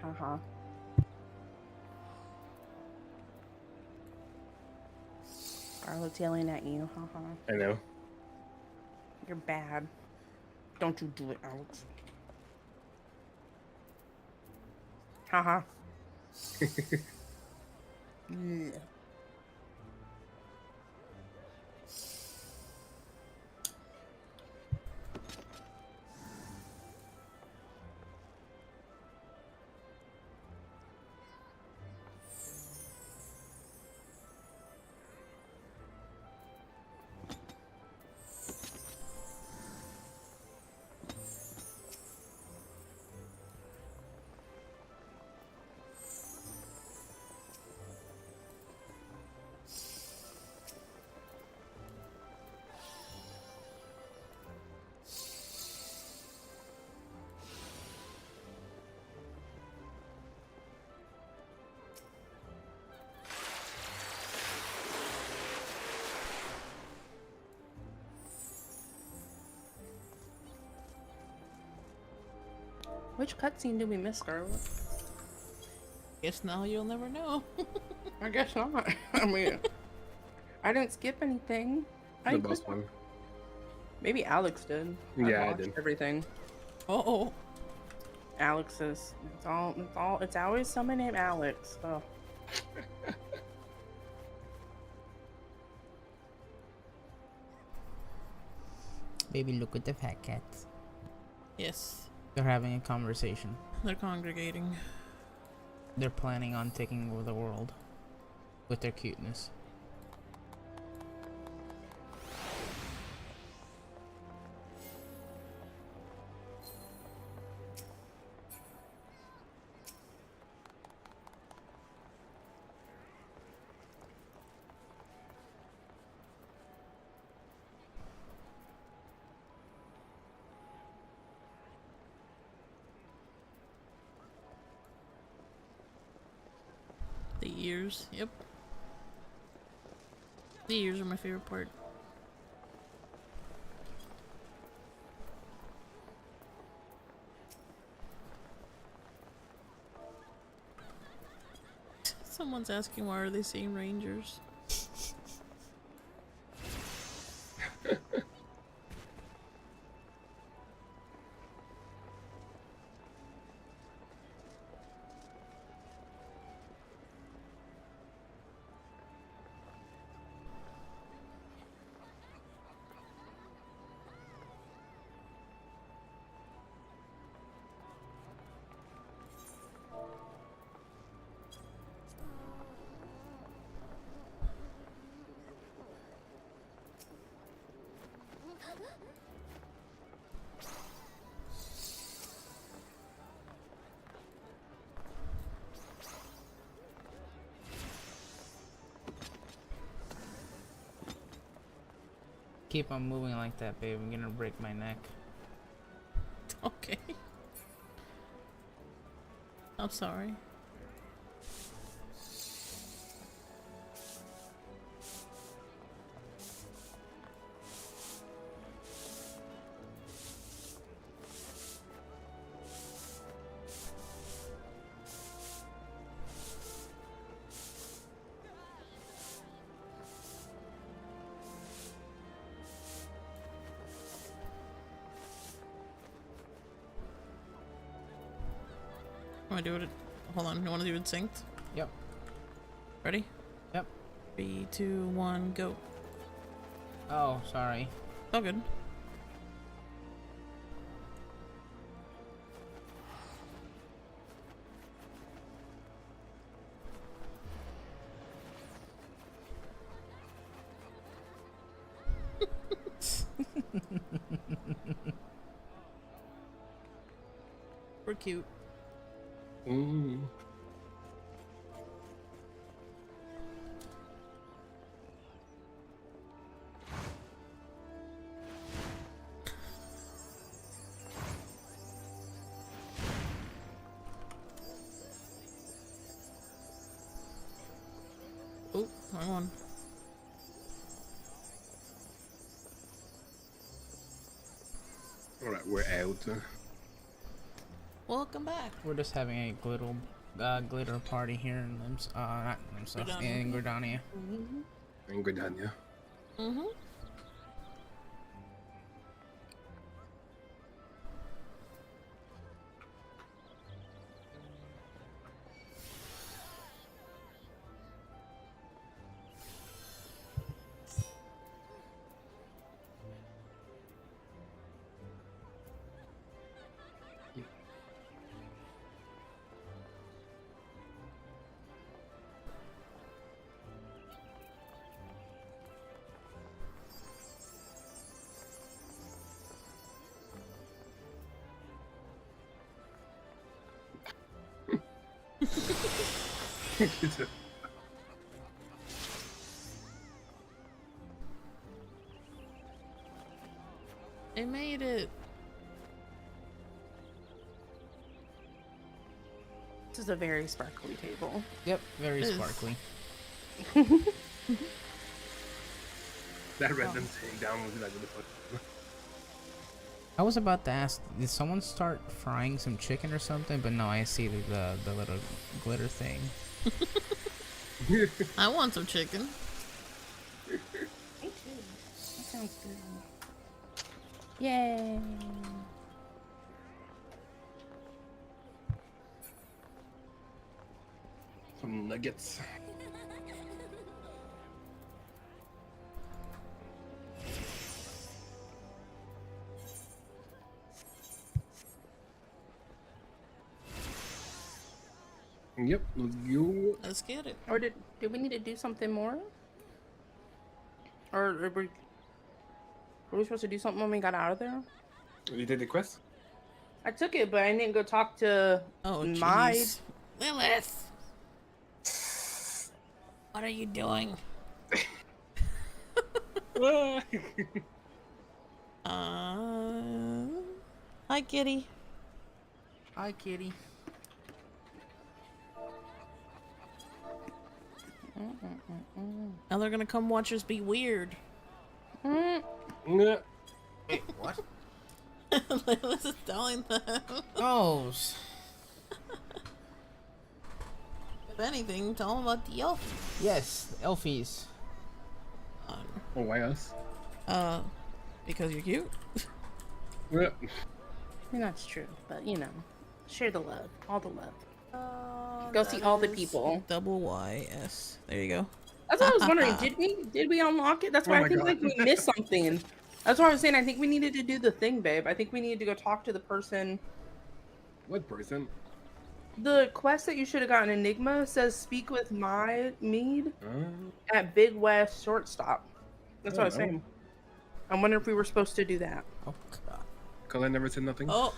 Haha. Scarlet's yelling at you. Haha. I know. You're bad. Don't you do it, Alex. Haha. Yeah. Which cutscene did we miss, Scarlet? Guess now you'll never know. I guess not. I mean, I didn't skip anything. The boss one. Maybe Alex did. Yeah, I watched did. everything. Oh. Alex is. It's always someone named Alex. Oh. Baby, look at the fat cats. Yes. They're having a conversation. They're congregating. They're planning on taking over the world with their cuteness. The ears. Yep. The ears are my favorite part. Someone's asking why are they saying rangers? Keep on moving like that, babe. I'm gonna break my neck. Okay. I'm sorry. Want to do it? Hold on. You want to do it synced? Yep. Ready? Yep. 3, 2, 1, go. Oh, sorry. All good. We're cute. Mm. Oh, wrong one. Alright, we're out. Welcome back. We're just having a glitter party here in not Limsa, in Gridania. And good on you. Mm-hmm. They made it. This is a very sparkly table. Yep, very It is. sparkly. That random sitting down was like, what the fuck? I was about to ask, did someone start frying some chicken or something? But no, I see the little glitter thing. I want some chicken. Me too. That sounds good. Yay. Some nuggets. Yep, let's go. Let's get it. Or did we need to do something more? Or were we supposed to do something when we got out of there? You did the quest? I took it, but I didn't go talk to Oh, my. jeez. Lilith! What are you doing? Hi, kitty. Hi, kitty. Now they're gonna come watch us be weird. Yeah. Wait, what? Lilith is telling them. Oh, If anything, tell them about the elf. yes, Elfies. Oh, why us? Because you're cute. Yeah. I mean, that's true, but you know, share the love, all the love. Go see all the people. Double YS. There you go. That's what I was wondering. Did we unlock it? That's why Oh I my think God. like we missed something. That's why I was saying. I think we needed to do the thing, babe. I think we needed to go talk to the person. What person? The quest that you should have gotten, Enigma, says speak with Mead Uh, at Big West Shortstop. That's what I was Oh. saying. I wonder if we were supposed to do that. Oh god. Colin never said nothing. Oh,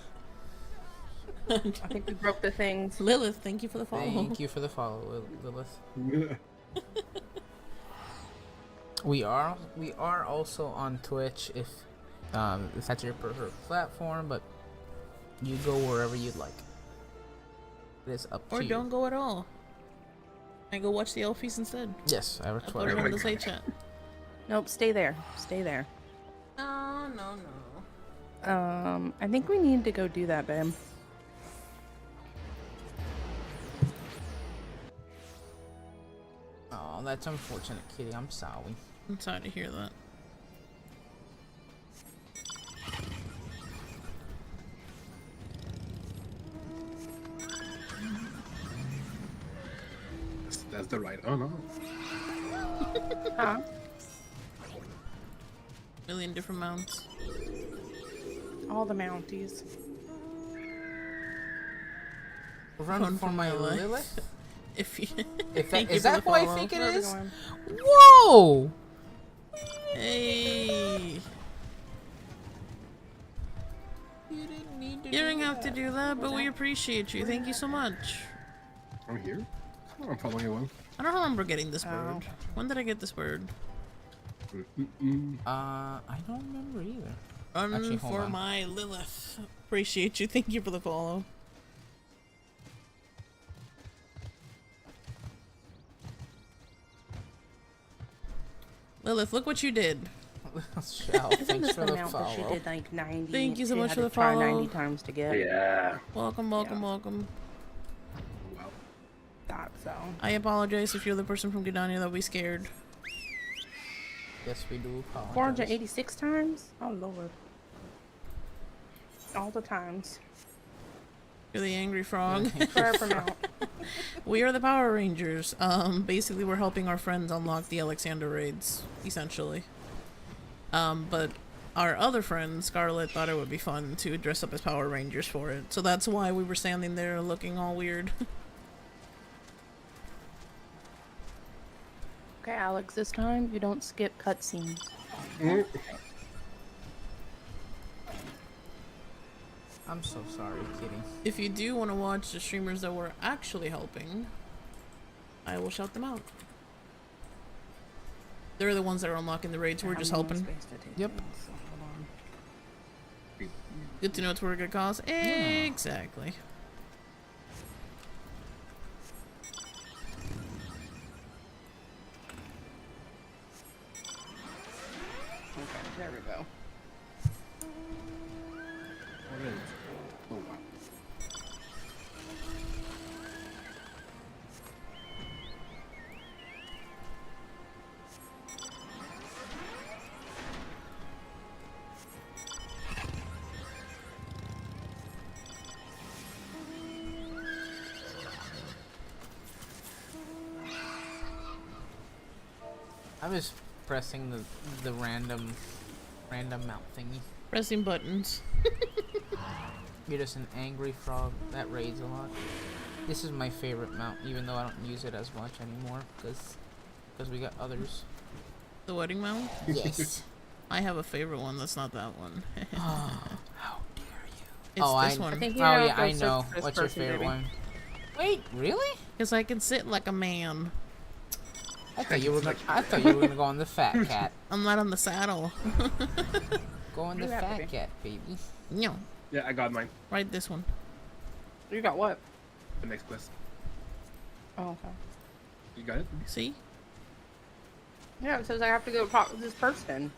I think we broke the things. Lilith, thank you for the follow. Thank you for the follow, Lilith. Yeah. We are also on Twitch if that's your preferred platform, but you go wherever you'd like. It is up to Or you. don't go at all. And go watch the Elfies instead. Yes, I have a I put Twitter. it Oh in my the say God. chat. Nope, stay there. Stay there. No, no, no. I think we need to go do that, babe. Oh, that's unfortunate, Kitty. I'm sorry. I'm sorry to hear that. That's left or right? Oh no. Huh? Million different mounts. All the Mounties. Run for my Lilith? If you, If thank that, you is for that the who I follow. think it Where are we is? going? Whoa! Hey, You didn't need to you didn't have to do that, but we appreciate you. Thank you so much. I'm here. Oh, I'm following you one. I don't remember getting this bird. When did I get this bird? I don't remember either. Run Actually, hold for on. my Lilith. Appreciate you. Thank you for the follow. Lilith, look what you did. Shell, thanks for the Mount that she follow. did like 90. Thank you so she much had for to the try follow. 90 times to get. Yeah. Welcome, welcome, welcome. Wow. That, so. I apologize if you're the person from Gdannia that'll be scared. Yes, we do apologize. 486 times? Oh, Lord. All the times. You're the angry frog. Forever Mount. We are the Power Rangers. Basically we're helping our friends unlock the Alexander raids, essentially. But our other friend, Scarlet, thought it would be fun to dress up as Power Rangers for it. So that's why we were standing there looking all weird. Okay, Alex, this time you don't skip cutscenes. I'm so sorry, Kitty. If you do want to watch the streamers that we're actually helping, I will shout them out. They're the ones that are unlocking the raids. We're just helping. Yep. So, hold on. Good to know it's for a good cause. Exactly. Okay, there we go. Oh wow. I was pressing the random mount thingy. Pressing buttons. You're just an angry frog that raids a lot. This is my favorite mount, even though I don't use it as much anymore, because we got others. The wedding mount? Yes. I have a favorite one that's not that one. How dare you? It's Oh, this I one. think Oh you know yeah, I those know. first What's your person, favorite baby. one? Wait, really? Because I can sit like a man. I thought you were gonna go on the fat cat. I'm not on the saddle. Go on the You have to fat be. cat, baby. No. Yeah, I got mine. Right, this one. You got what? The next quest. Oh, okay. You got it? See? Yeah, it says I have to go talk to this person.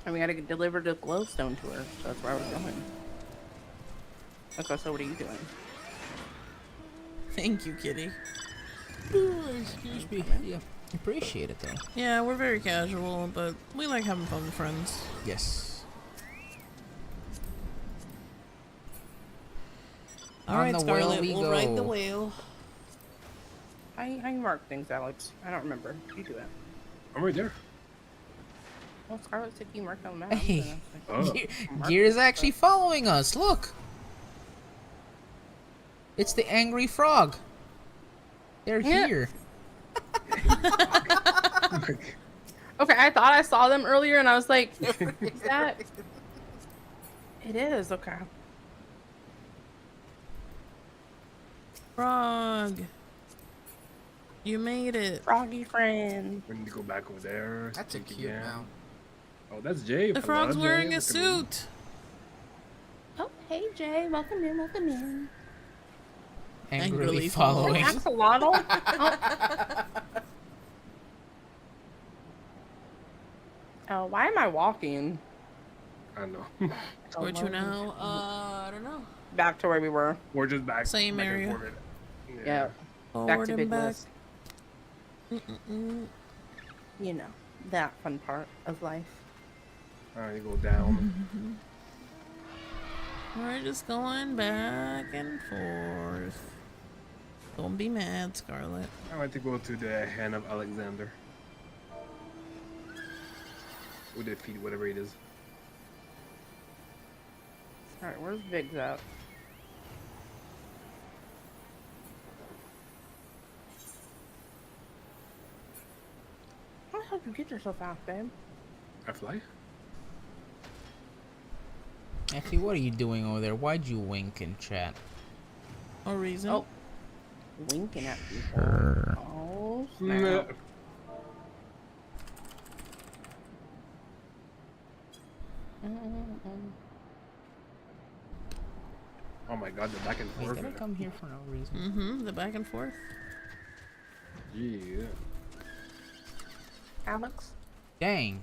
And we gotta deliver the glowstone to her. So that's where I was going. That's why I said, what are you doing? Thank you, kitty. Excuse me. Yeah, appreciate it though. Yeah, we're very casual, but we like having fun with friends. Yes. On Alright, the Scarlet, whale we we'll ride the go. whale. How you mark things, Alex? I don't remember. You do it. I'm right there. Well, Scarlet said you marked on the map. Hey. so that's like- Oh. Gear's actually following us. Look. It's the angry frog. They're Yeah. here. Okay, I thought I saw them earlier, and I was like, "Is that?" It is okay. Frog. You made it. Froggy friend. We need to go back over there. That's a think cute again. mount. Oh, that's Jay. The Hello, frog's Jay. wearing a Look at me. suit. Oh, hey Jay, welcome in, welcome in. Angrily Angrily following. Axolotl. Oh. Oh, why am I walking? I know. Where to now? I don't know. Back to where we were. We're just back. Same back and area. forward. Yeah. Back Forward to and Big back. Liz. You know, that fun part of life. Alright, you go down. We're just going back and forth. Don't be mad, Scarlet. I want to go to the hand of Alexander. Or defeat, whatever it is. Alright, where's Vig's at? How the hell did you get there so fast, babe? I fly? Actually, what are you doing over there? Why'd you wink in chat? No reason. Oh. Winking at people. Oh, Nah. snap. Oh my god, the back and Wait, forth. did I come here for no reason? Mm-hmm. The back and forth. Yeah. Alex, Dang.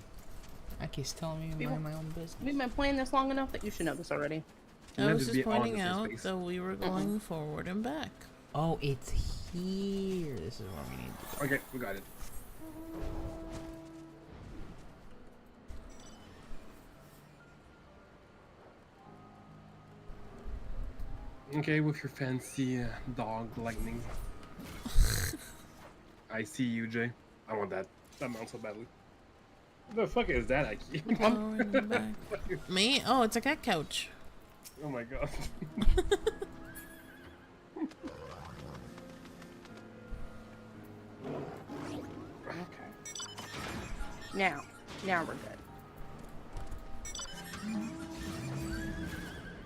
Aki's telling me to People- mind my own business. we've been playing this long enough that you should know this already. I Let was it just be all pointing in out space. that we were going forward and back. Oh, it's here. This is where we need to go. Okay, we got it. Okay, with your fancy dog lightning. I see you, Jay. I want that. That mounts so badly. What the fuck is that, Aki? Forward and back. Me? Oh, it's a cat couch. Oh my god. Okay. Now we're good.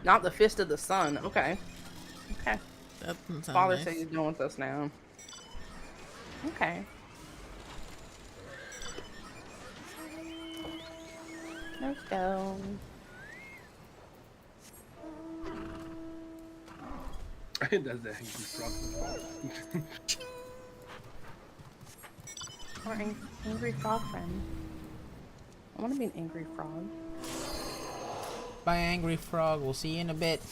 Not the fist of the sun. Okay. Okay. That doesn't sound Father nice. said he's going with us now. Okay. Let's go. That's the angry frog. Our angry frog friend. I want to be an angry frog. Bye, Angry Frog. We'll see you in a bit.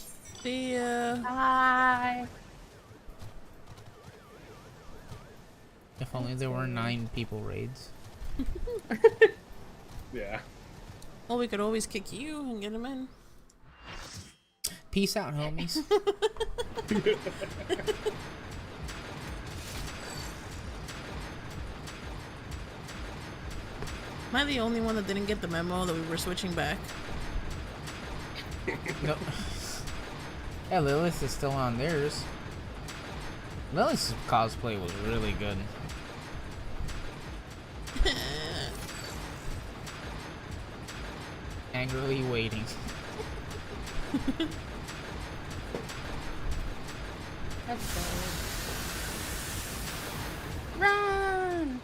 See ya. Bye. If only there were 9 people raids. Yeah. Well, we could always kick you and get him in. Peace out, homies. Am I the only one that didn't get the memo that we were switching back? No. Yeah, Lilith is still on theirs. Lilith's cosplay was really good. Angrily waiting. Let's go. Run!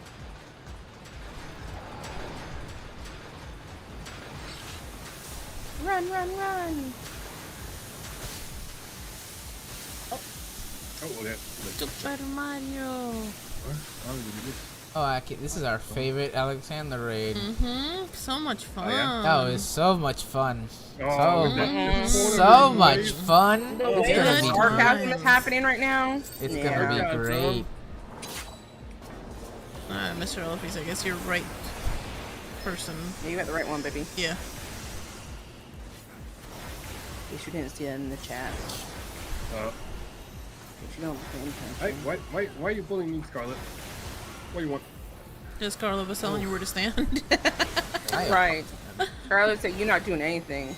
Run, run, run! Oh, okay. Super Mario. What? How did you do this? Oh, Aki, this is our favorite Alexander raid. Mm-hmm. So much fun. yeah? That was so much fun. Oh, So, that- so much fun. The It's way gonna that be sarcasm great. is happening right now. It's Yeah. gonna be Yeah, great. Mr. Elfies, I guess you're right person. Yeah, you got the right one, baby. Yeah. In case you didn't see that in the chat. Uh, In case you don't pay attention. hey, why are you pulling me, Scarlet? What do you want? Just Carla was telling you where to stand. Right. Scarlett said you're not doing anything.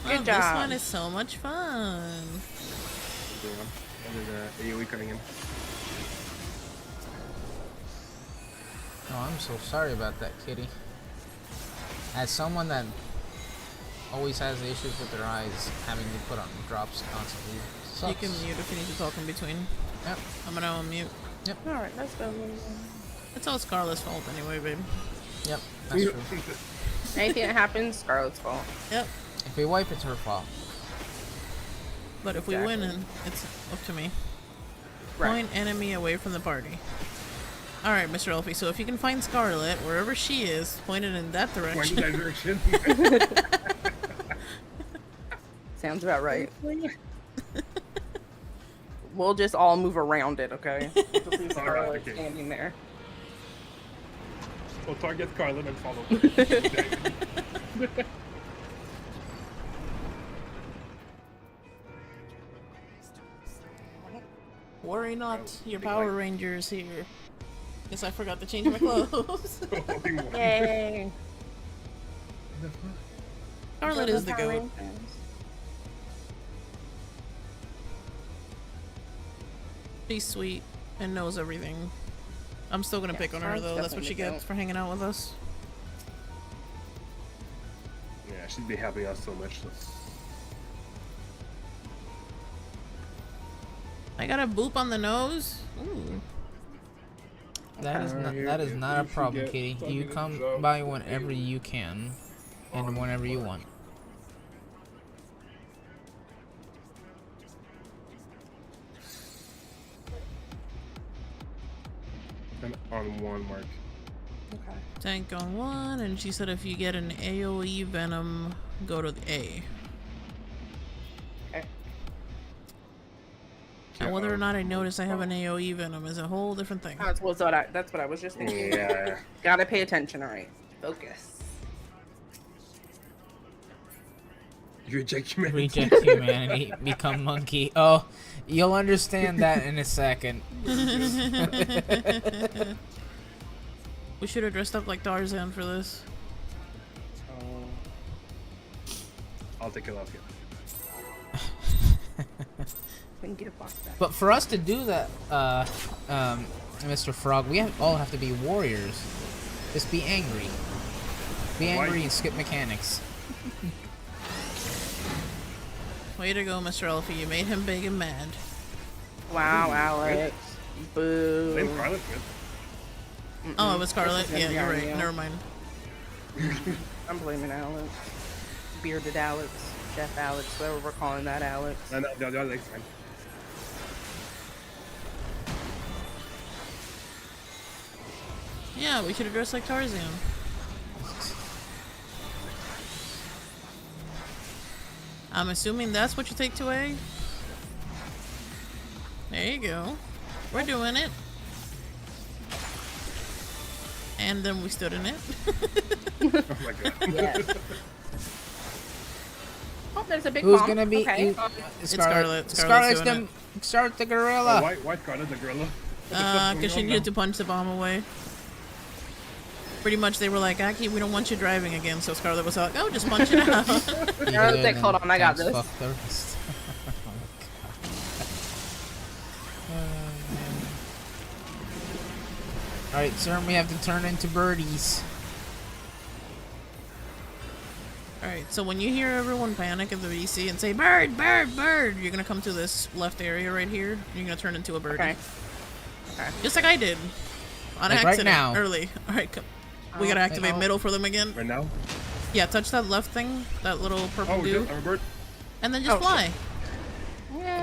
Oh, Good this job. one is so much fun. What's going on? Oh, there's AoE coming in. Oh, I'm so sorry about that, kitty. As someone that always has issues with their eyes, having to put on drops constantly sucks. You can mute if you need to talk in between. Yep, I'm gonna unmute. Alright, let's go. It's all Scarlet's fault anyway, babe. yep, that's true. Anything that happens, Scarlett's fault. Yep. If we wipe, it's her fault. But if we win, then it's up to me. Point enemy away from the party. Alright, Mr. Elfie, so if you can find Scarlet, wherever she is, point it in that Point direction. in that direction. Sounds about right. We'll just all move around it, okay? We'll just leave Scarlett Alright, okay. standing there. We'll target Scarlet and follow. Worry not, your Power Rangers here. Guess I forgot to change my clothes. Yay! Scarlet is the goat. She's sweet and knows everything. I'm still gonna pick on her though. That's what she gets for hanging out with us. Yeah, she'd be helping us so much. I got a boop on the nose. Ooh. That is not a problem, Kitty. You come by whenever you can, and whenever you want. And on 1 mark. Okay. Tank on 1, and she said if you get an AoE venom, go to the A. Okay. Now, whether or not I notice I have an AoE venom is a whole different thing. That's what I was just thinking. Yeah. Gotta pay attention, alright. Focus. You reject humanity. Reject humanity, become monkey. Oh, you'll understand that in a second. We should have dressed up like Tarzan for this. I'll take it off here. Get a box back. But for us to do that, Mr. Frog, we all have to be warriors. Just be angry. Be angry and skip mechanics. Way to go, Mr. Elfie. You made him big and mad. Wow, Alex. Boo. Blame Scarlet good. Oh, it was Scarlet? This is Yeah, gonna you're be right. on you. Never mind. I'm blaming Alex. Bearded Alex. Chef Alex. Whatever we're calling that Alex. No, the other leg's fine. Yeah, we should have dressed like Tarzan. I'm assuming that's what you take to A? There you go. We're doing it. And then we stood in it. Oh my god. Yes. Oh, there's a big Who's bomb. gonna be? Okay. Scarlet. Scarlet's doing Start the Oh, gorilla. why Scarlet the gorilla? Because she needed to punch the bomb away. Pretty much they were like, Aki, we don't want you driving again. So Scarlet was like, oh, just punch it out. Scarlet's like, hold on, I got this. Fuck the rest. Alright, sir, we have to turn into birdies. Alright, so when you hear everyone panic at the VC and say, bird, bird, bird, you're going to come to this left area right here. And you're going to turn into a bird. Okay. Just like I did. On Like right accident. now. Early. Alright, come. We gotta activate middle for them again. Right now? Yeah, touch that left thing, that little purple dude, I'm a bird. and then just fly.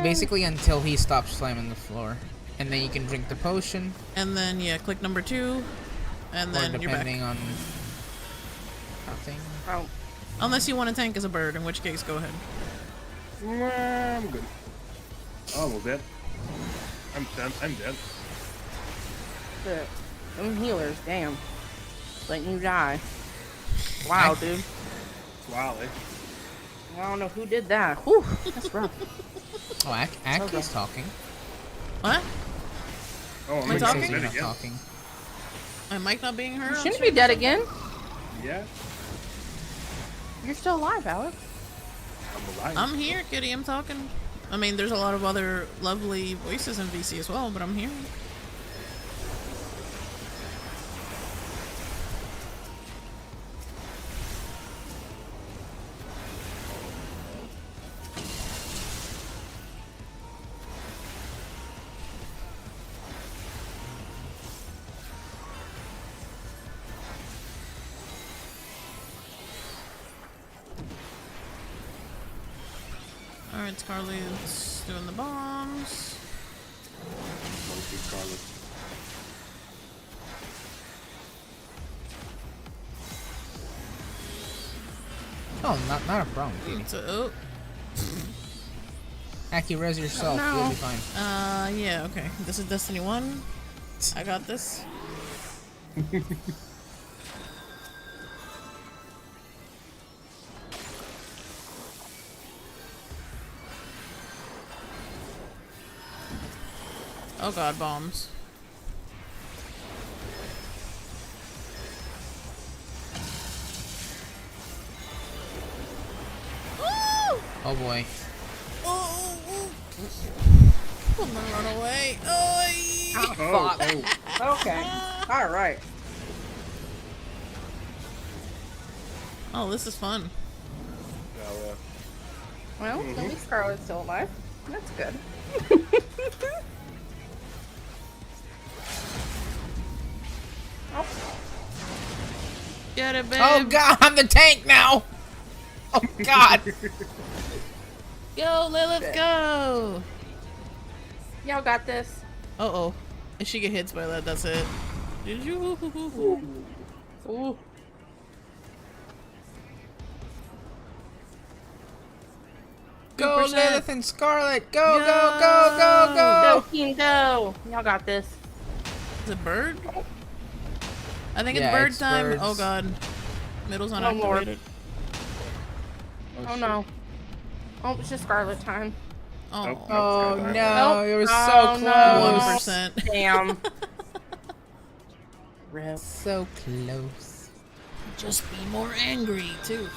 Basically until he stops slamming the floor. And then you can drink the potion. And then, yeah, click number 2, and then you're back. depending on nothing. Oh. Unless you want to tank as a bird, in which case, go ahead. I'm good. Almost dead. I'm dead. Shit. Them healers, damn. Letting you die. Wow, dude. Wow, eh? I don't know who did that. Whew, that's rough. Oh, Aki's talking. What? Oh, Am I I'm talking? dead You're not again. talking. My mic not being heard? Shouldn't be dead again. Yeah, You're still alive, Alex. I'm alive. I'm here, kitty, I'm talking. I mean, there's a lot of other lovely voices in VC as well, but I'm here. Alright, Scarlet's doing the bombs. Monkey Scarlet. Oh, not a problem, Kitty. So, oh, Aki, res yourself. no. You'll be fine. yeah, okay. This is Destiny 1. I got this. Oh god, bombs. Oh boy. Oh, I'm gonna run away. Oh, Oh, fuck. Okay. All right. oh, this is fun. Well, at least Scarlet's still alive. That's good. Oh. Get it, babe. Oh god, I'm the tank now. Oh god. Go, Lilith, go. Y'all got this. Uh-oh. If she get hit by that, that's it. Did you? Ooh. Go, 2%. Lilith and Scarlet. Go, go, go, go, Go, go. team, go. Y'all got this. Is it bird? I think Yeah, it's bird it's time. birds. Oh god. Middle's Oh, Lord. unactivated. Oh, no. Oh, it's just Scarlet time. Oh. Oh Nope. no, you were so Oh, close. no. 1%. Damn. Rip. So close. Just be more angry, too.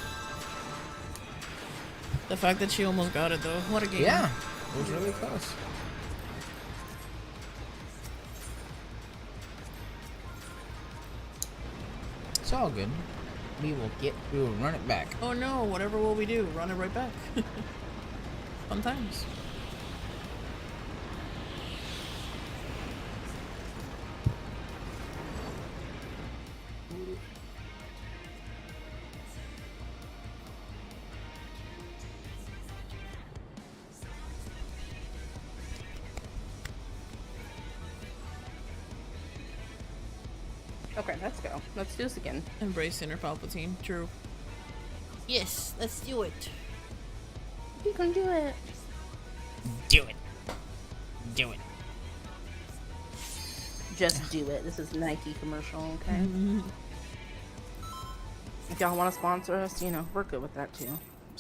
The fact that she almost got it, though. What a game. Yeah, it was really close. It's all good. We will run it back. Oh no, whatever will we do? Run it right back. Fun times. Okay, let's go. Let's do this again. Embrace inner Palpatine. True. Yes, let's do it. You can do it. Do it. Do it. Just do it. This is Nike commercial, okay? If y'all want to sponsor us, you know, we're good with that too.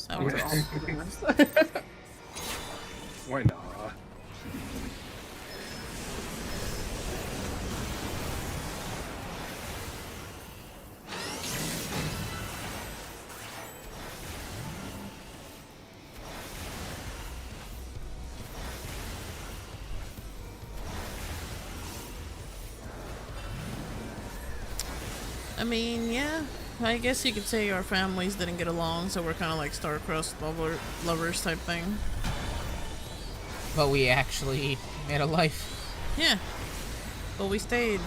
That works. Why not? I mean, yeah. I guess you could say our families didn't get along, so we're kind of like star-crossed lovers type thing. But we actually made a life. Yeah. But we stayed.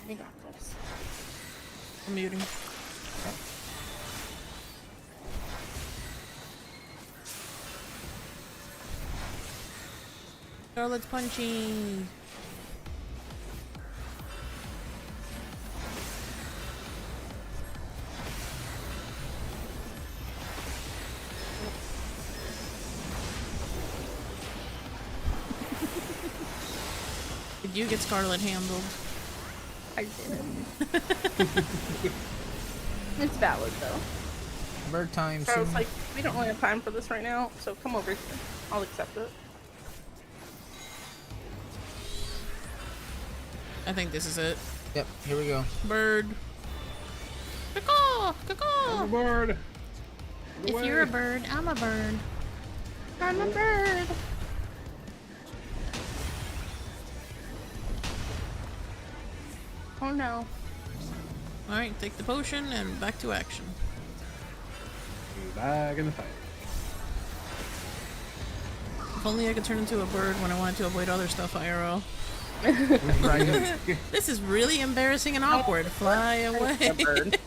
We got this. I'm muting. Scarlet's punchy. Did you get Scarlet handled? I did. It's valid though. Bird time So I was soon. like, we don't really have time for this right now, so come over here. I'll accept it. I think this is it. Yep, here we go. Bird. Caw, caw. Overboard. If you're a bird, I'm a bird. I'm a bird. Oh no. Alright, take the potion and back to action. Back in the fight. If only I could turn into a bird when I wanted to avoid other stuff, IRL. This is really embarrassing and awkward. Fly away. A bird.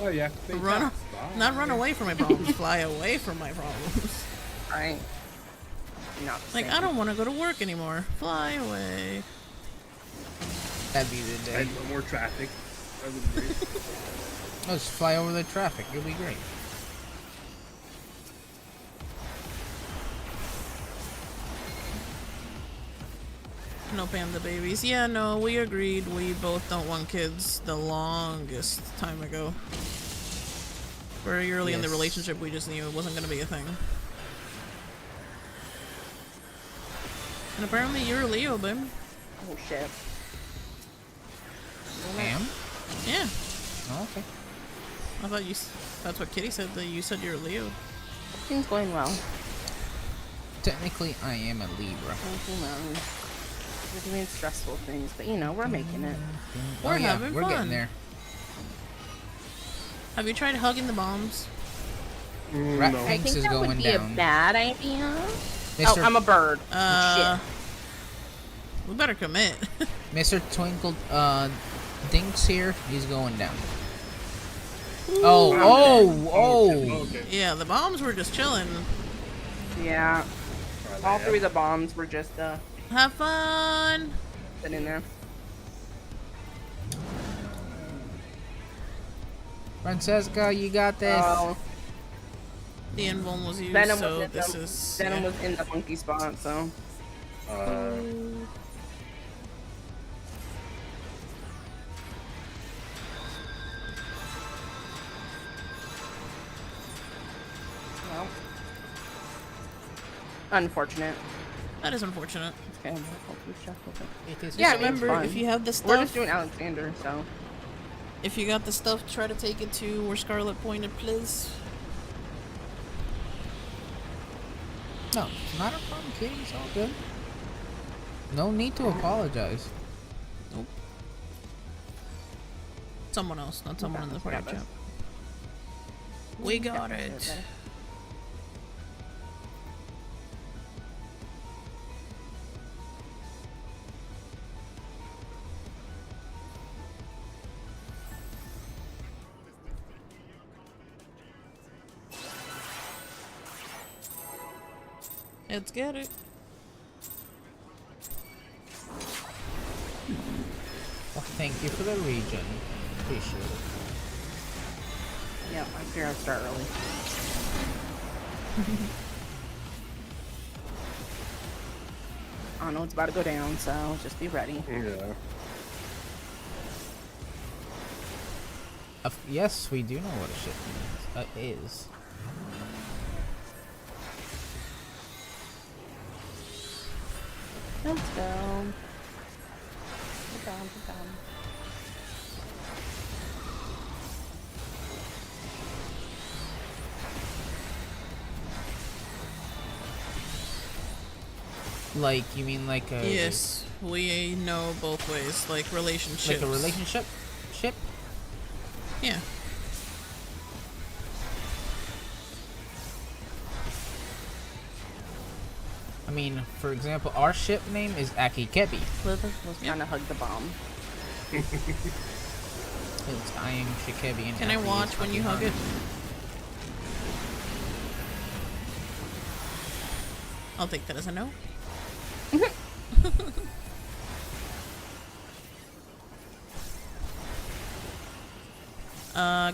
Oh yeah. Run, not run away from my problems. Fly away from my problems. Right. Not the Like, same. I don't want to go to work anymore. Fly away. That'd be the day. And no more traffic. That would be great. Let's fly over the traffic. It'll be great. No panda babies. Yeah, no, we agreed. We both don't want kids the longest time ago. Very early in the Yes. relationship, we just knew it wasn't gonna be a thing. And apparently you're a Leo, babe. Oh shit. Am? Yeah. Oh, okay. I thought that's what Kitty said, that you said you're a Leo. Things going well. Technically, I am a Libra. You know, we're doing stressful things, but you know, we're making it. We're having we're fun. getting there. Have you tried hugging the bombs? Rat No. I Hanks think is that going would be down. a bad idea. Mr. Oh, I'm a bird. We better commit. Mr. Twinkle Dinks here, he's going down. Oh. Okay. Yeah, the bombs were just chilling. Yeah. All three of the bombs were just Have fun. sitting there. Francesca, you got this. Oh, The invuln was used, Venom so was in this the, is... Venom yeah. was in the monkey spot, so. Well, unfortunate. That is unfortunate. Okay, I'll push up with it. It is Yeah, just Remember, fun. if you have the We're stuff, just doing Alexander, so. if you got the stuff, try to take it to where Scarlet pointed, please. No, not a problem, Kitty. It's all good. No need to apologize. Nope. Someone else, not someone in the We got party this. chat. We got it. Okay. Let's get it. Well, thank you for the region. Appreciate it. Yeah, I figure I'll start early. I know it's about to go down, so just be ready. Yeah. Yes, we do know what a ship is. Let's go. Get down, get down. Like, you mean like a... Yes, we know both ways, like relationships. Like a relationship? Ship? Yeah. I mean, for example, our ship name is AkiKebi. Liv was trying to hug the bomb. Since I am Shikebi and Can I Aki is watch when you hug it? I'll take that as a no.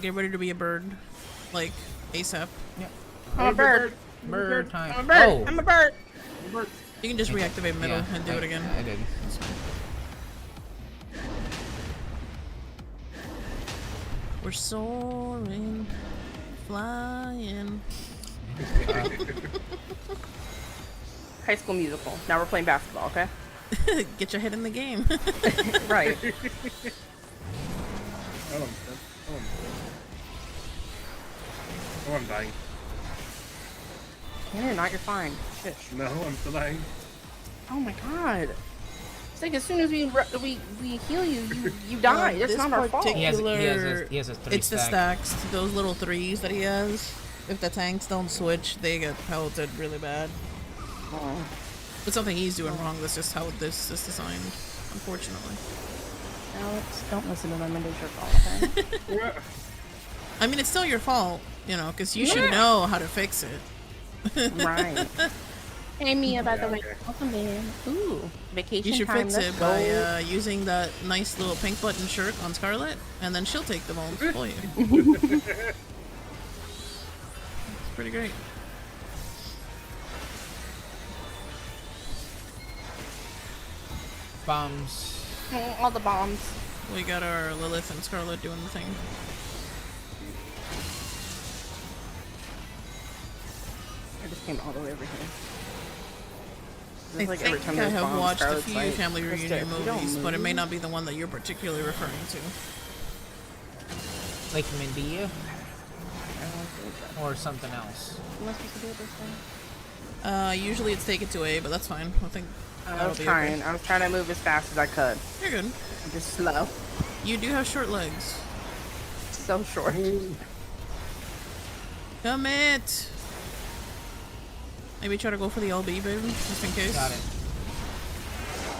Get ready to be a bird. Like, ASAP. Yep. I'm a bird. Bird time. I'm a bird. Oh. I'm a bird. You can just reactivate middle Yeah, and do it again. I did. We're soaring, flying. High School Musical. Now we're playing basketball, okay? Get your head in the game. Right. Oh, I'm dying. You're not, you're fine. Fish. No, I'm still dying. Oh my god. It's like as soon as we heal you, you die. It's This not our fault. He has particular- he has a 3 It's the stack. stacks, those little threes that he has. If the tanks don't switch, they get pelted really bad. Oh. It's something he's doing wrong. That's just how this is designed, unfortunately. Alex, don't listen to them and it's your fault, okay? I mean, it's still your fault, you know, because you should know how to fix it. Right. Hey Mia, by the Yeah, way, okay. welcome in. Ooh, vacation You should time. fix Let's it go. by using that nice little pink button shirt on Scarlet, and then she'll take them all for you. It's pretty great. Bombs. Oh, all the bombs. We got our Lilith and Scarlet doing the thing. came all the way over here. I It's like every think time I there's have bombs, watched a Scarlett's few like, family "Krista, reunion if you don't movies, but it may move-" not be the one that you're particularly referring to. Like Medea I don't think so. or something else. Am I supposed to do it this time? Usually it's take it to A, but that's fine. I think I that'll was be trying. okay. I was trying to move as fast as I could. You're good. I'm just slow. You do have short legs. So short. Commit! Maybe try to go for the LB, baby, just in case. Got it.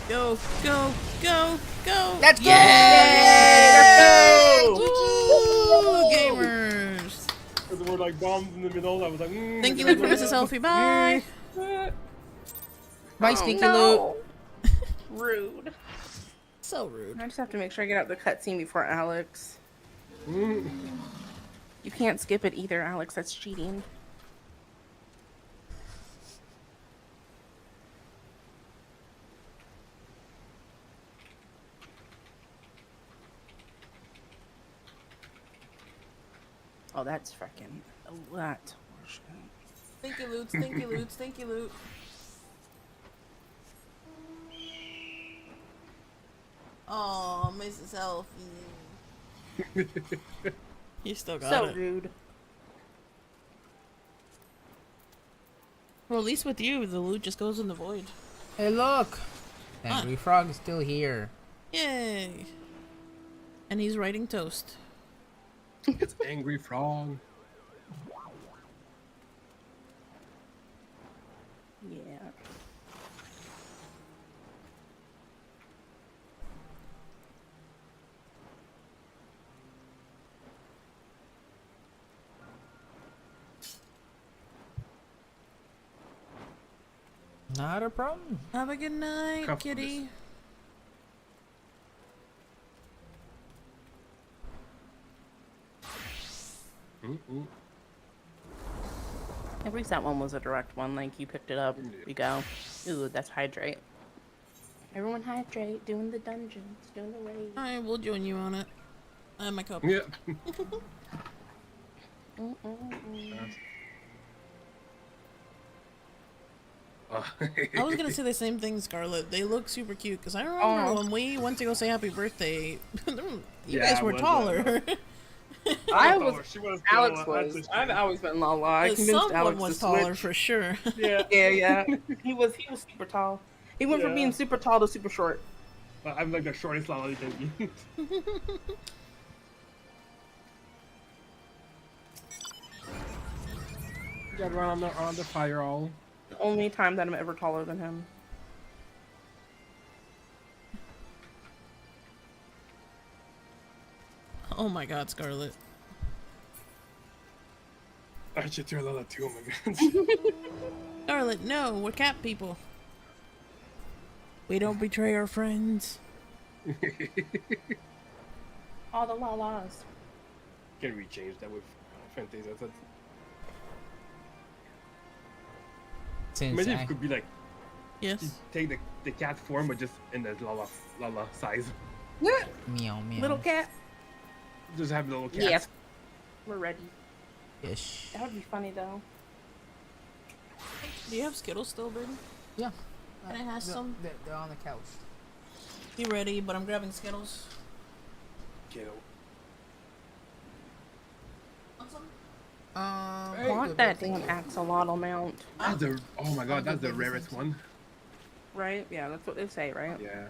Go, go, go, go! Let's go! Yay! Let's go! Woo! Gamers! Because there were like bombs in the middle. I was like, Thank you, Luke, for Mrs. Selfie. Bye! Bye, Stinky Luke. Rude. So rude. I just have to make sure I get out the cutscene before Alex. You can't skip it either, Alex. That's cheating. Oh, that's freaking a lot. Stinky loot, stinky loot, stinky loot. Oh, Mrs. Selfie. You still got So it. rude. Well, at least with you, the loot just goes in the void. Hey, look! Angry Frog is still here. Yay! And he's writing toast. it's angry frog. Yeah. Not a problem. Have a good night, Cuff kitty. At least that one was a direct one. Like, you picked it up, you go. Ooh, that's hydrate. Everyone hydrate, doing the dungeons, doing the raid. I will join you on it. I have my cup. Yeah. I was gonna say the same thing, Scarlett. They look super cute because I remember when we went to go say happy birthday. You guys were taller. I was. She was Alex taller, was. that's I've just- always been Lala. I convinced Someone Alex was to taller switch. for sure. Yeah. Yeah. He was super tall. He went from Yeah. being super tall to super short. I'm like the shortest Lala you can eat. You gotta run on the fire all. The only time that I'm ever taller than him. Oh my God, Scarlett. I should turn Lala too, my god. Scarlett, no, we're cat people. We don't betray our friends. All the Lalas. Can we change that with Fantasia? Since Imagine if I, it could be like, you Yes. take the cat form, but just in the Lala size. meow meow. Little cat. Just have the little cat. Yes. We're ready. Ish. That would be funny though. Do you have Skittles still, baby? Yeah. Can I have some? They're on the couch. You ready? But I'm grabbing Skittles. Kiddo. Want some? I want that damn axolotl mount. That's the, oh my god, that's the rarest one. Right? Yeah, that's what they say, right? Yeah.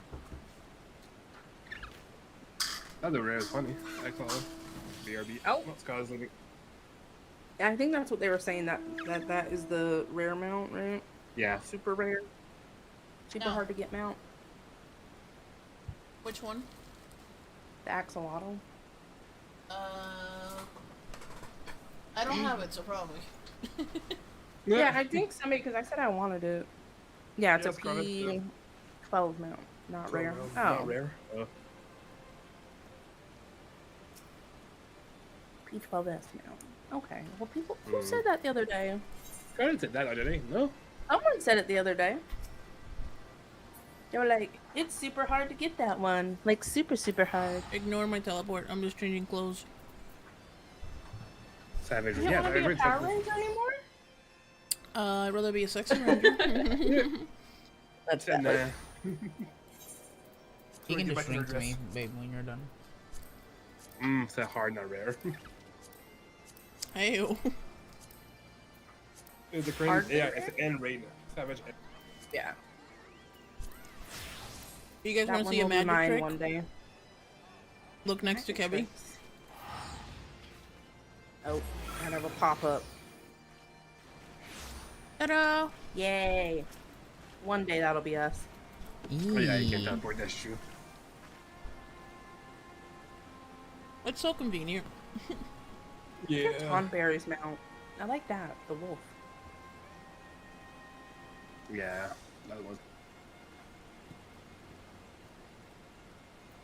That's the rarest one. Excellent. BRB. Oh, no, Scar's looking. I think that's what they were saying, that is the rare mount, right? Yeah. Super rare. Super No. hard to get mount. Which one? The axolotl. I don't have it, so probably. Yeah, I think somebody, because I said I wanted it. Yeah, it's Yeah, a Scarlet, yeah. P12 mount, not rare. Oh, Not rare. P12S mount. Okay. Well, people, who said that the other day? Scarlet said that other day, no? Someone said it the other day. They were like, it's super hard to get that one. Like, super, super hard. Ignore my teleport. I'm just changing clothes. Savage. You don't Yeah, want to be a Savage. Power Ranger anymore? I'd rather be a sexy ranger. That's Said that. nah. You can Get just back in ring her to me, dress. babe, when you're done. It's that hard, not rare. Hey. It's a Hard crazy. Yeah, rare? it's an N rating. Savage N. Yeah. You guys That want to one see a will be magic mine trick? one day. Look next to Magic Kebby. tricks. Oh, kind of a pop-up. Ta-da! Yay. One day that'll be us. Oh yeah, you can Eee. teleport. That's true. It's so convenient. Yeah. Tonberry's mount. I like that. The wolf. Yeah. That was.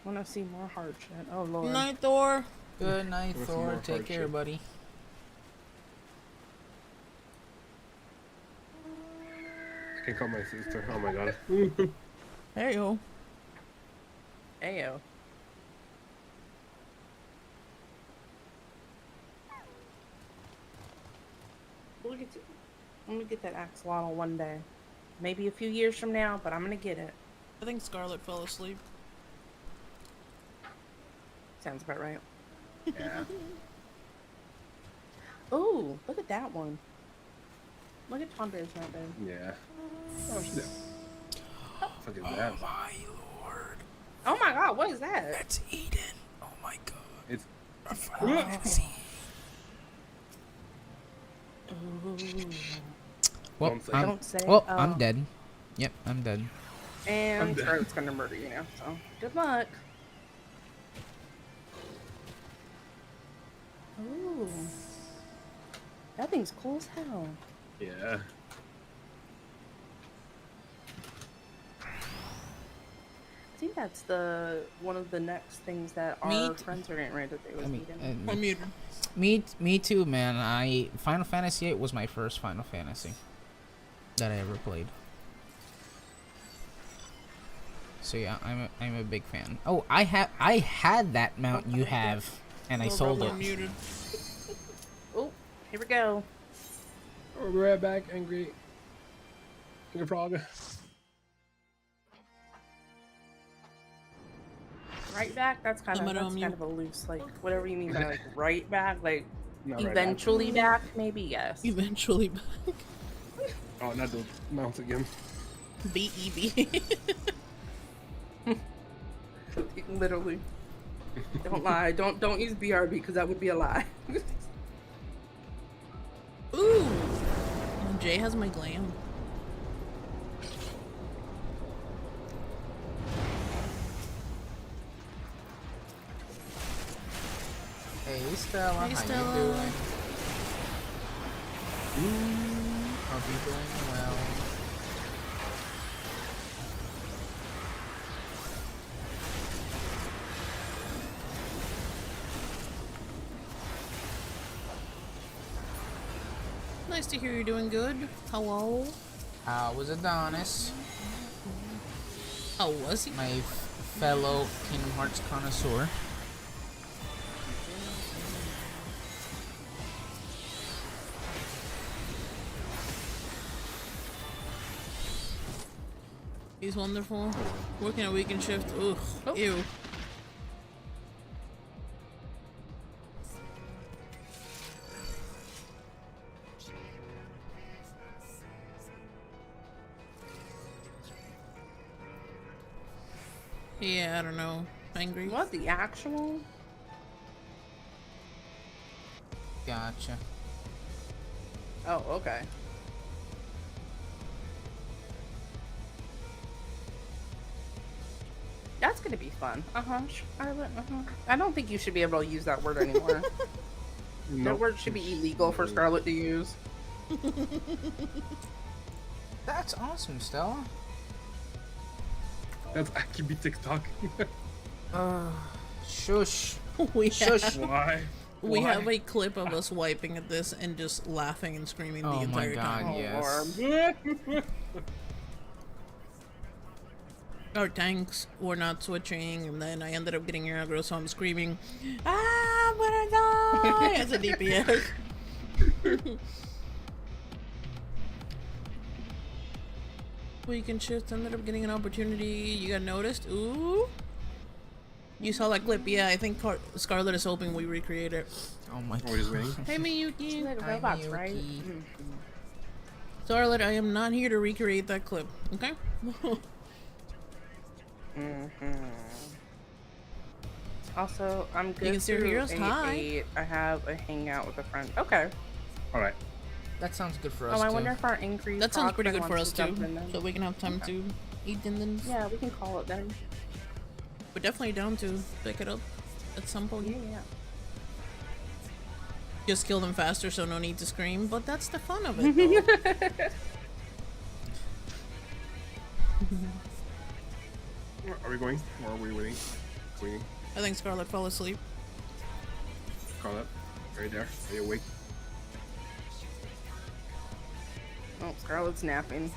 Want to see more hard shit. Oh, Lord. Night, Thor. Good night, With some Thor. more Take hard care, shit. buddy. I can call my sister. Oh my god. There you go. Ayo. We'll get to, I'm gonna get that axolotl one day. Maybe a few years from now, but I'm gonna get it. I think Scarlet fell asleep. Sounds about right. Yeah. Oh, look at that one. Look at Tonberry's mount there. Yeah. Oh shit. Fuck is that? My lord. Oh my god, what is that? It's Eden. Oh my god. It's. Well, Don't say. Don't say. I'm oh. dead. Yep, I'm dead. And I'm dead. Scarlet's gonna murder you now, so good luck. Ooh. That thing's cool as hell. Yeah. I think that's the one of the next things that our Meat. friends are getting ready to do. I Is mean, Eden. I mean, me too, man. Final Fantasy VIII was my first Final Fantasy that I ever played. So yeah, I'm a big fan. Oh, I had that mount you have, and I sold it. Muted. Oh, here we go. Oh, we're right back, angry. Angry frog. Right back. That's kind I'm of gonna that's unmute. kind of a loose, like whatever you mean by like right back, like Not right eventually back, maybe yes. Eventually back. back. Oh, not those mounts again. B-E-B. Literally. Don't lie. Don't use BRB because that would be a lie. Ooh! Jay has my glam. Hey Stella, Hey, how Stella. you doing? Hope you're doing well. Nice to hear you're doing good. Hello? How was Adonis, How was he? my fellow Kingdom Hearts connoisseur? He's wonderful. Working a weekend shift. Ugh. Oh. Ew. Yeah, I don't know. Angry. What the actual? Gotcha. Oh, okay. That's gonna be fun. I don't think you should be able to use that word anymore. That Nope. word should be illegal for Scarlet to use. That's awesome, Stella. That's AkiKebi TikTok. Shush. we Shush. have, Why? we Why? have a clip of us wiping at this and just laughing and screaming the Oh my entire god, time. yes. Our tanks were not switching, and then I ended up getting aggro, so I'm screaming, "Ah, I'm gonna die!" as a DPS. Weekend shift ended up getting an opportunity. You got noticed? Ooh. You saw that clip? Yeah, I think Scarlett is hoping we recreate it. Oh my We're just god. waiting. Hey, Miyuki. Like Hi, robots, right? Miyuki. Scarlett, I am not here to recreate that clip, okay? Also, I'm good. You can see your heroes? Hi. I have a hangout with a friend. Okay. All right. That sounds good for us. Oh, I too. wonder if our increase. That sounds pretty good for us, too. Then. So we can have time to eat dindins. Yeah, we can call it then. We're definitely down to pick it up at some point. Yeah. Just kill them faster, so no need to scream. But that's the fun of it, though. Are we going? Or are we waiting? Waiting. I think Scarlett fell asleep. Call up. Right there. Are you awake? Oh, Scarlett's napping.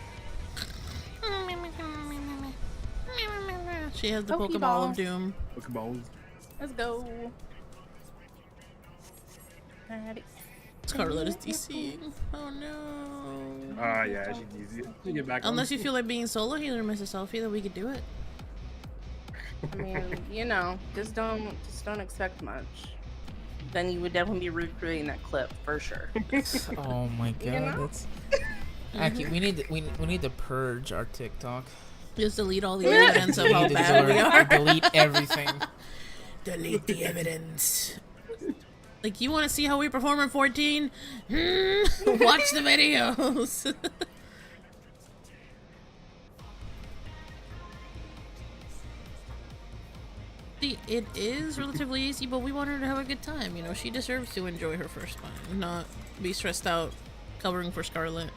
She has the Pokeball. Pokeball of Doom. Pokeballs. Let's go. Alrighty. Scarlett is DCing. Oh no. Yeah, she's easy. You get back Unless on. you feel like being solo healer, Mrs. Selfie, then we could do it. I mean, you know, just don't expect much. Then you would definitely be recreating that clip for sure. Oh my god, know? that's. Aki, we need to purge our TikTok. Just delete all the evidence of how We need to bad we are. delete everything. Delete the evidence. Like, you want to see how we perform in 14? Watch the videos. See, it is relatively easy, but we want her to have a good time. You know, she deserves to enjoy her first time, not be stressed out covering for Scarlett.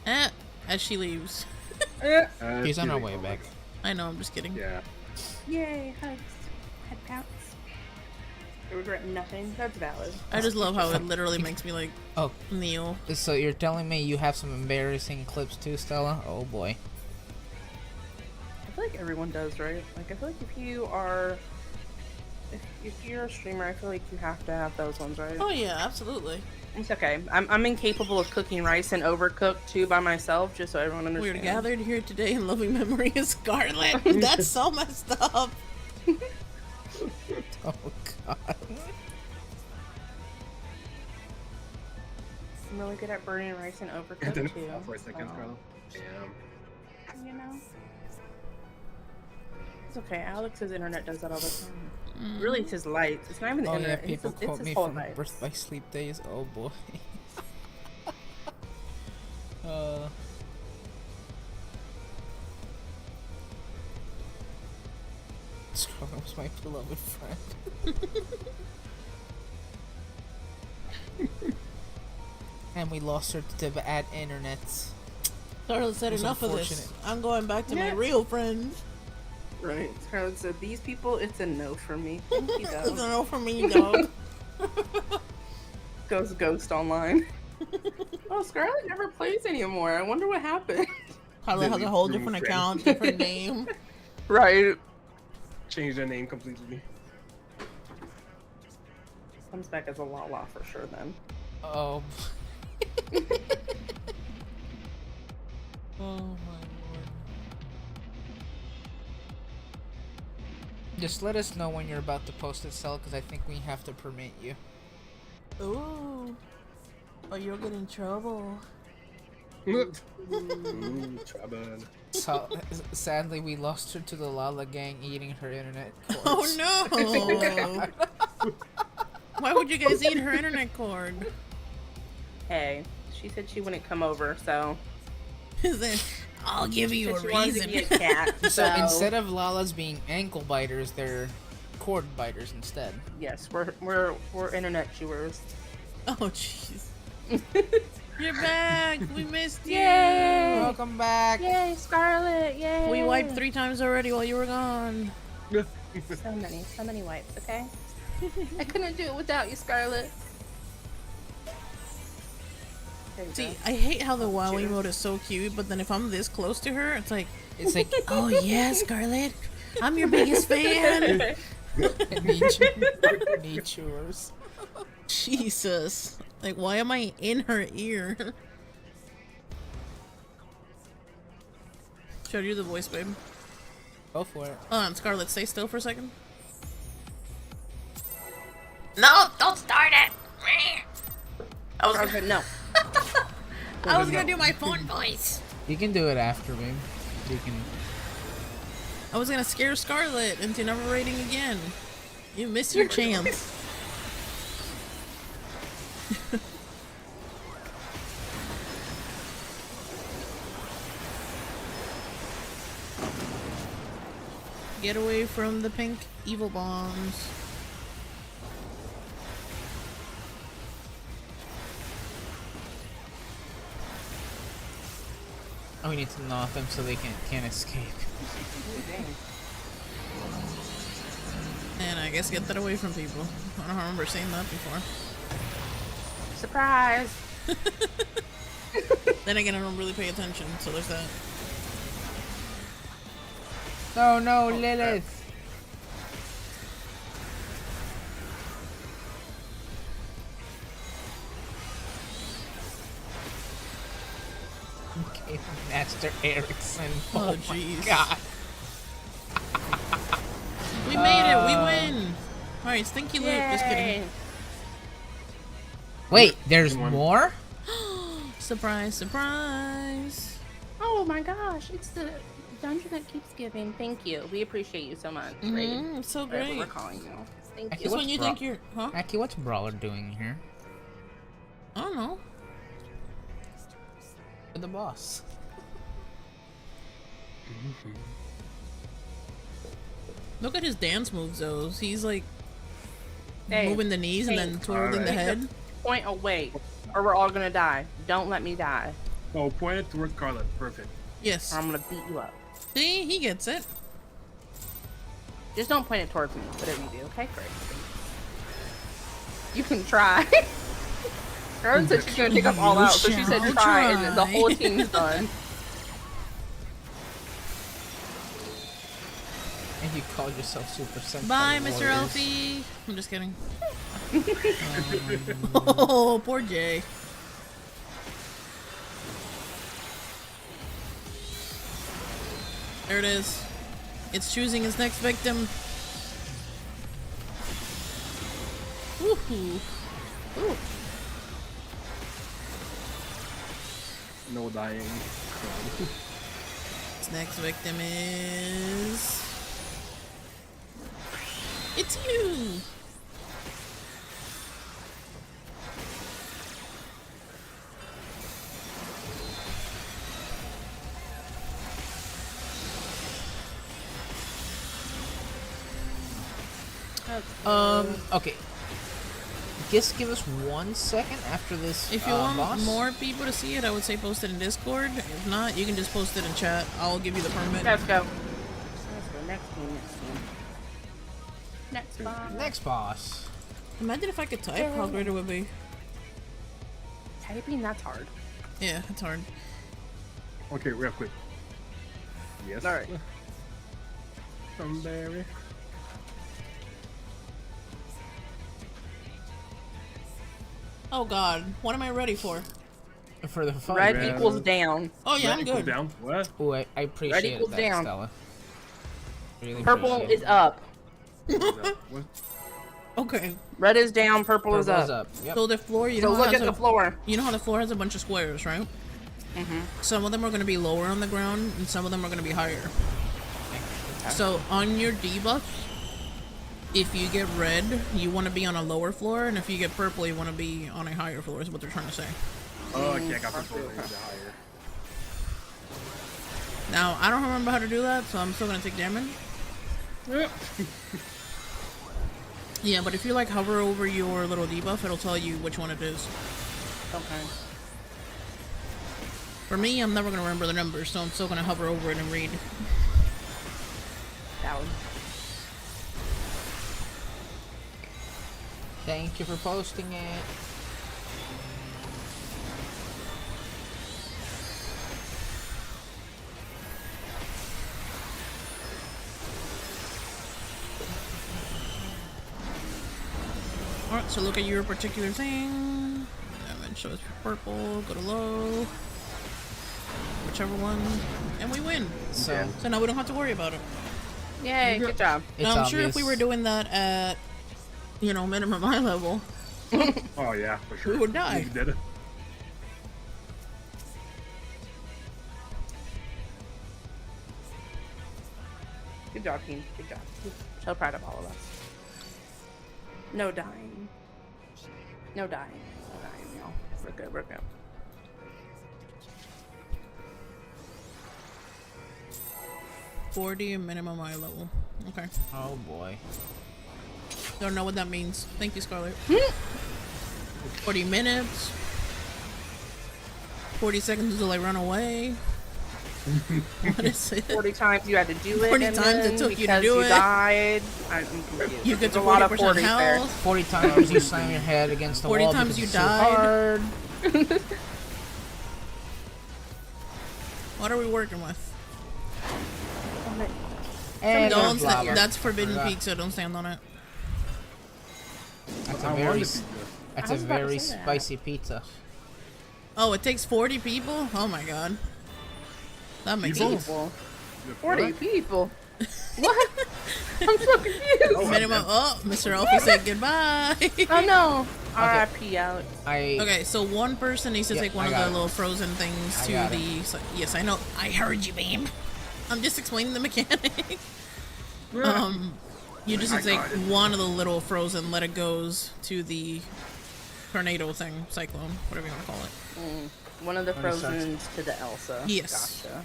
As she leaves. He's on our way back. I know, I'm just kidding. Yeah. Yay, hugs. Head pounce. I regret nothing. That's valid. I just love how it literally makes me, like, Oh, kneel. so you're telling me you have some embarrassing clips too, Stella? Oh boy. I feel like everyone does, right? Like, I feel like if you're a streamer, I feel like you have to have those ones, right? Oh yeah, absolutely. It's okay. I'm incapable of cooking rice and overcooked too by myself, just so everyone We understands. are gathered here today in loving memory of Scarlett. That's so messed up. Oh god. I'm really good at burning rice and And overcooked then too. for a second, so, Carlo. Damn. you know. It's okay. Alex's internet does that all the time. Really, it's his lights. It's not even the Oh yeah, internet. people it's quote his me whole from lights. Birth by Sleep days. Oh boy. Scarlett was my beloved friend. And we lost her to bad internet. Scarlett said It's enough of this. unfortunate. I'm going back to my Yeah. real friends. Right. Scarlett said, "These people, it's a no for me." Thank you, It's a though. no for me, dog. Goes ghost online. Oh, Scarlett never plays anymore. I wonder what happened. Scarlett has a whole different account, different name. Right. Change the name completely. Comes back as a Lala for sure then. Oh. Oh my lord. Just let us know when you're about to post it, Cell, because I think we have to permit you. Ooh. Oh, you'll get in trouble. Ooh, trouble. So, sadly, we lost her to the Lala gang eating her internet cords. Oh no! Why would you guys eat her internet cord? Hey, she said she wouldn't come over, so I'll give you a she wanted to reason. be a cat. So instead of Lalas being ankle biters, they're cord biters instead. yes, we're internet chewers. Oh jeez. You're back. We missed you. Yay! Welcome back. Yay, Scarlett! Yay! We wiped 3 times already while you were gone. So many wipes. Okay. I couldn't do it without you, Scarlett. There you See, go. I hate how the WoW Cheers. emote is so cute, but then if I'm this close to her, it's like, It's like, oh yeah, Scarlett, I'm your biggest fan. need chewers. Jesus. Like, why am I in her ear? Should I do the voice, babe? Go for it. Hold on, Scarlet, stay still for a second. No, don't start it! I was gonna, No. I was gonna do my phone voice. You can do it after, babe. You can. I was gonna scare Scarlet into never raiding again. You missed your chance. Get away from the pink evil bombs. Oh, we need to knock them so they can't escape. And I guess get that away from people. I don't remember saying that before. Surprise! Then again, I don't really pay attention, so there's that. No, no, Lilith. Okay, Master Erickson. Oh, my jeez. God. We made it! We win! Alright, Stinky Loop. Just kidding. Yay. Wait, there's One. more? Surprise, surprise! Oh my gosh, it's the dungeon that keeps giving. Thank you. We appreciate you so much. Raid. It's so Whatever great. we're calling you. Thank Okay, you. This one you Bra- think you're... Huh? Aki, what's Brawler doing here? I don't know. With the boss. Look at his dance moves, though. He's like Hey, moving the knees and then twirling the head. Point away, or we're all gonna die. Don't let me die, Oh, point it towards Scarlet. Perfect. Yes. or I'm gonna beat you up. See, he gets it. Just don't point it towards me. Whatever you do, okay? Great. You can try. Karen said she's gonna take up all out, so she said shall try, and then the try. whole team's done. And you called yourself Super Sentai Bye, Mr. Warriors. Elfie. I'm just kidding. Oh, poor Jay. There it is. It's choosing its next victim. Woohoo. Ooh, No dying. Its next victim is... It's you! Okay. Just give us 1 second after this If you want boss. more people to see it, I would say post it in Discord. If not, you can just post it in chat. I'll give you the permit. let's go. Let's go. Next team. Next team. Next bomb. Next boss. Imagine if I could type, how great it would be. Typing, that's hard. Yeah, it's hard. Okay, real quick. Yes. All right. Sunberry. Oh god, what am I ready for? For the fight. Red Red. equals down. Oh yeah, I'm Red equals good. Down. What? Ooh, I appreciate equals that, down. Stella. Really Purple appreciate is it. up. What? Okay, Red is down. Purple is Purple's up. up. Yep. so the floor, you So know, how look it at has the floor. you know how the floor has a bunch of squares, right? Mm-hmm. Some of them are going to be lower on the ground, and some of them are going to be higher. So on your debuff, if you get red, you want to be on a lower floor, and if you get purple, you want to be on a higher floor. Is what they're trying to say. Oh, okay, I got purple. Higher. Now I don't remember how to do that, so I'm still going to take damage. Yeah, but if you like hover over your little debuff, it'll tell you which one it is. Okay. For me, I'm never gonna remember the numbers, so I'm still gonna hover over it and read. Down. Thank you for posting it. Alright, so look at your particular thing. Damage, so it's purple, go to low. whichever one, and we win. So So now we don't have to worry about it. Yay, good job. it's Now, I'm obvious. sure if we were doing that at, you know, minimum eye level, Oh yeah, for sure. we would die. You did it. Good job, team. Good job. So proud of all of us. No dying. No dying. No dying, y'all. We're good. We're good. $40 minimum eye level. Okay. Oh boy. Don't know what that means. Thank you, Scarlett. 40 minutes. 40 seconds until I run away. What is it? 40 times you had to do it. 40 and times it then took you to because do you it. died. I'm confused. You get There's to a lot of 40% 40s there. health. 40 times you slam your head against the 40 wall. times because you it's so died. hard. What are we working with? And Don't there's lava. stand, that's forbidden Yeah. peak, so don't stand on it. That's I a wanted very, to be good. that's I a was about to very say that. spicy pizza. Oh, it takes 40 people? Oh my god. That makes People? sense. People. You 40 what? people. What? I'm so confused. Minimum. Oh, Mr. Alfie said goodbye. Oh no. RIP out. Okay, so one person needs to Yeah, take one I of got the it. little frozen things I to got the. Yes, I know. I heard you, babe. I'm just explaining the mechanic. You just I take got it. one of the little frozen, let it goes to the tornado thing, cyclone, whatever you want to call it. One of the That makes sense. Frozens to the Elsa. Yes. Gotcha.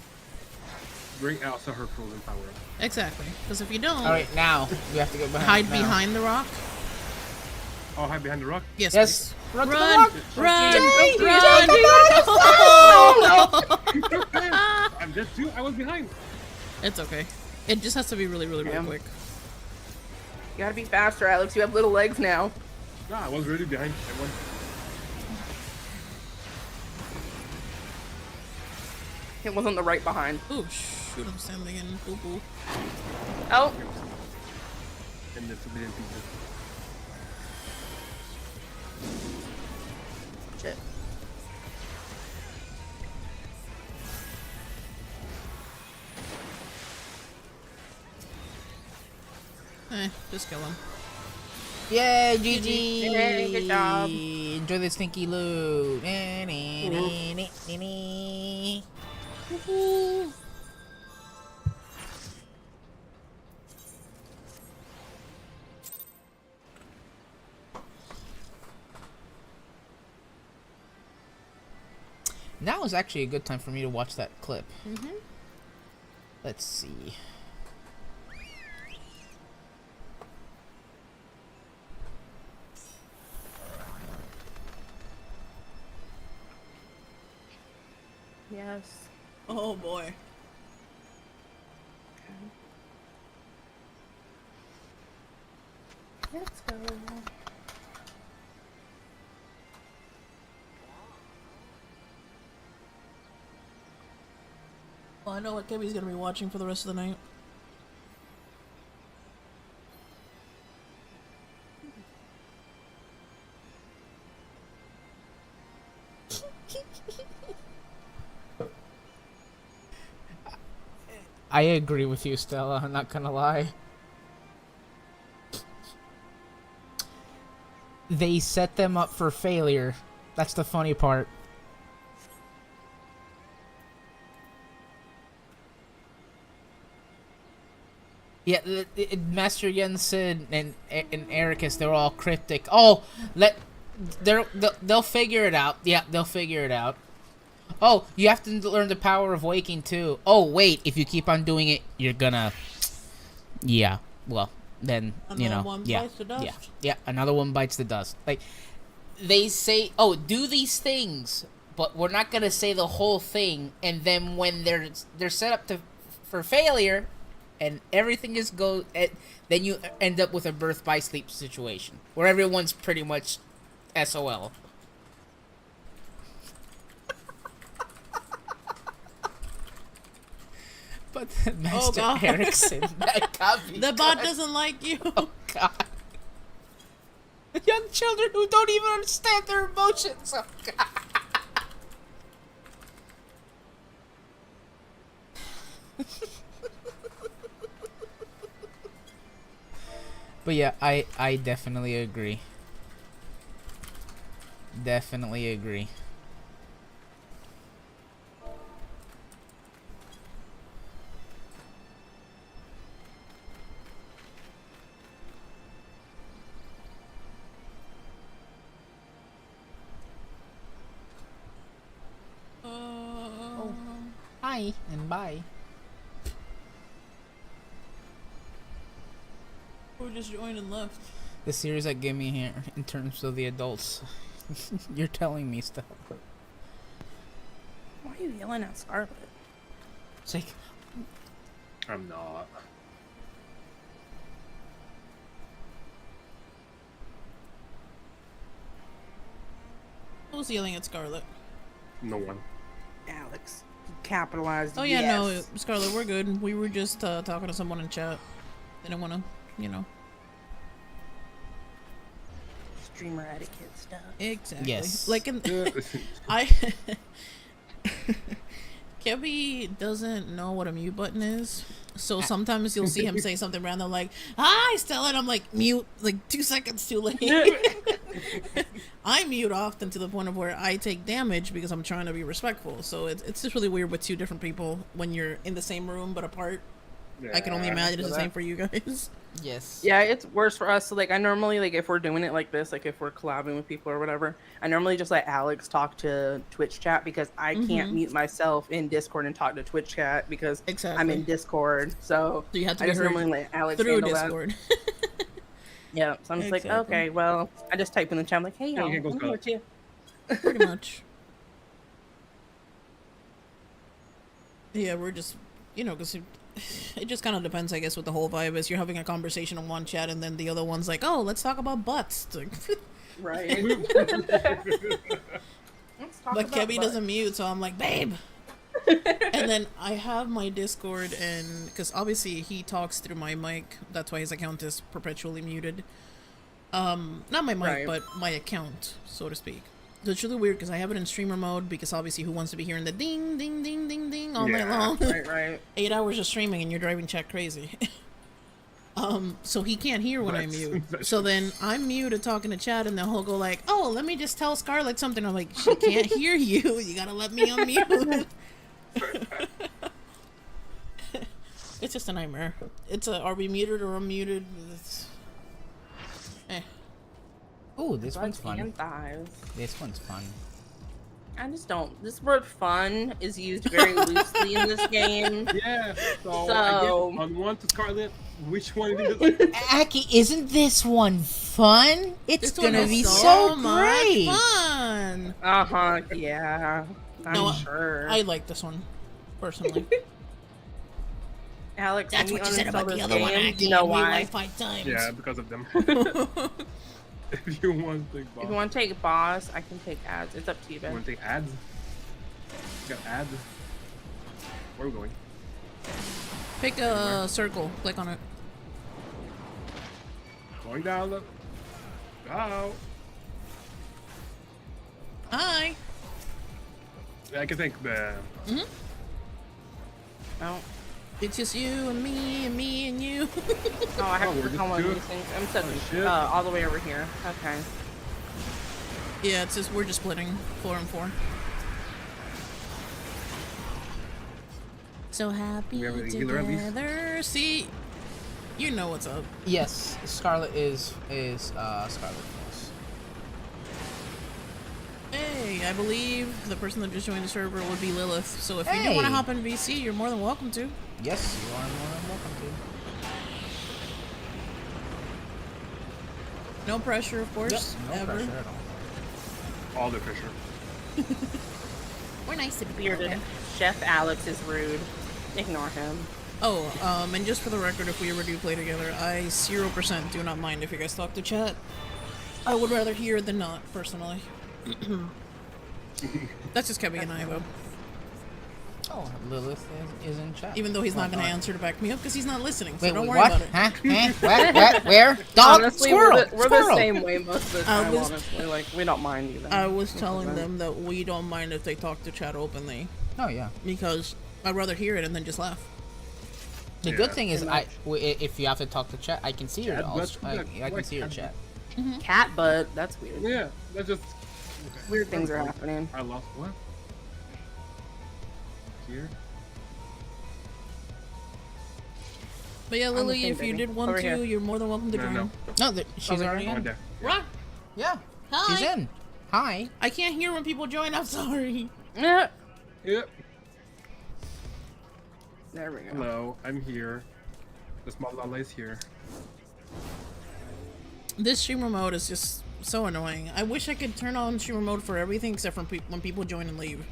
Bring Elsa her frozen power up. Exactly. Because if you don't, Alright, now we have to go behind. hide now. behind the rock. Oh, hide behind the rock. Yes. Yes. please. Run to the Run! rock. Run! Jay, Run! I'm dead too. I was behind. It's okay. It just has to be really, really, really Damn. quick. You gotta be faster, Alex. You have little legs now. Nah, I was really behind everyone. It wasn't the right behind. Ooh, shoot, I'm standing in boo boo. Oh, And the forbidden pizza. shit. Just kill him. Yay, GG! Yay, good job. Enjoy the stinky loot. Woohoo. Now is actually a good time for me to watch that clip. Let's see. Yes. Oh boy. Let's go. Well, I know what Kebi's gonna be watching for the rest of the night. I agree with you, Stella. I'm not gonna lie. They set them up for failure. That's the funny part. Yeah, Master Jensen and Ericus, they're all cryptic. Oh, they'll figure it out. Yeah, they'll figure it out. Oh, you have to learn the power of waking too. Oh, wait, if you keep on doing it, you're gonna... Yeah, well, then, you Another know, one yeah, bites the dust. yeah, another one bites the dust. Like, they say, oh, do these things, but we're not gonna say the whole thing, and then when they're set up for failure, and everything is then you end up with a birth by sleep situation, where everyone's pretty much SOL. But Master God. Erickson, that can't be The bot good. doesn't like you. Oh God! Young children who don't even understand their emotions. Oh God! But yeah, I definitely agree. Definitely agree. Hi and bye. Who just joined and left? The series that gave me here in terms of the adults. You're telling me stuff. Why are you yelling at Scarlet? It's like, I'm not. Who's yelling at Scarlet? No one. Alex. Capitalized. Oh yeah, yes. no, Scarlet, we're good. We were just talking to someone in chat. Didn't want to, you know. Streamer etiquette stuff. Exactly. Yes. Like in, I. Kebi doesn't know what a mute button is, so sometimes you'll see him say something random like "Hi, Stella," and I'm like mute, like 2 seconds too late. I mute often to the point of where I take damage because I'm trying to be respectful. So it's just really weird with two different people when you're in the same room but apart. I can only imagine it's the same for you guys. yes. Yeah, it's worse for us. So, like, I normally, like, if we're doing it like this, like, if we're collabing with people or whatever, I normally just let Alex talk to Twitch chat because I can't mute myself in Discord and talk to Twitch chat because I'm in Discord. So you have to I be just heard normally let Alex through handle Discord. that. Yeah, so I'm just like, okay, well, I just type in the chat, I'm like, hey, y'all, here goes I'm here with you. Pretty much. Yeah, we're just, you know, because it just kind of depends, I guess, what the whole vibe is. You're having a conversation in one chat, and then the other one's like, "Oh, let's talk about butts." Right. But Kebi doesn't mute, so I'm like, "Babe." And then I have my Discord, and because obviously he talks through my mic, that's why his account is perpetually muted. Not my mic, but my account, so to speak. So it's really weird because I have it in streamer mode because obviously who wants to be hearing the ding, ding, ding, ding, ding all night long? Right. 8 hours of streaming and you're driving chat crazy. So he can't hear when I mute. So then I'm muted talking to chat and then he'll go like, "Oh, let me just tell Scarlett something." I'm like, "She can't hear you. You gotta let me unmute." It's just a nightmare. It's a, are we muted or unmuted? It's, Oh, this one's fun. Thighs. This one's fun. I just don't. This word "fun" is used very loosely in this game. Yeah. So I get on one to Scarlet. Which one is it? Aki, isn't this one fun? It's this gonna one be is so much great. fun. Yeah. I'm sure. I like this one, personally. Alex, That's what you said about the other one, Aki. You know why? why? Wi-Fi times. Yeah, because of them. If you want to take boss. If you want to take boss, I can take ads. It's up to you, You Ben. want to take ads? Got ads. Where are we going? Pick a circle. Click on it. Going down. Look. Oh. Hi. I can take the. No. It's just you and me and you. Oh, I have we're to just become one of two? these things. I'm so shit. all the way over here. Okay. Yeah, it's just we're just splitting 4 and 4. So happy We have a healer at least? together. See, you know what's up. Yes, Scarlet is Scarlet. Yes. Hey, I believe the person that just joined the server would be Lilith. So if you do want to Hey. hop in VC, you're more than welcome to. Yes, you are more than welcome to. No pressure, of course. No ever. pressure at all. All the pressure. We're nice to be Bearded. Chef Alex is rude. Ignore him. Oh, and just for the record, if we ever do play together, I 0% do not mind if you guys talk to chat. I would rather hear than not, personally. That's just Kebi and I, though. Oh, Lilith is in chat. Even though he's not going to answer to back me up because he's not listening, so Wait, don't worry what? about it. Huh? What? Where? Dog? Honestly, Squirrel? we're Squirrel. the same way most of the time, was- honestly. Like, we don't mind either. I was telling them that we don't mind if they talk to chat openly Oh, yeah. because I'd rather hear it and then just laugh. The Yeah, good thing is, pretty if you have to talk to chat, I can see your Cat butt? I can see your chat. Cat butt. That's weird. Yeah, that's just Weird things are happening. I lost what? Here. But yeah, On the Lily, thing, if you baby. did want Over to, here. you're more than welcome to No, join. no. No, she's Over already here. One in. there. Right? Yeah, Hi. she's in. Hi. I can't hear when people join. I'm sorry. Yeah. Yep. There we go. Hello, I'm here. The small Lale's here. This streamer mode is just so annoying. I wish I could turn on streamer mode for everything except for when people join and leave.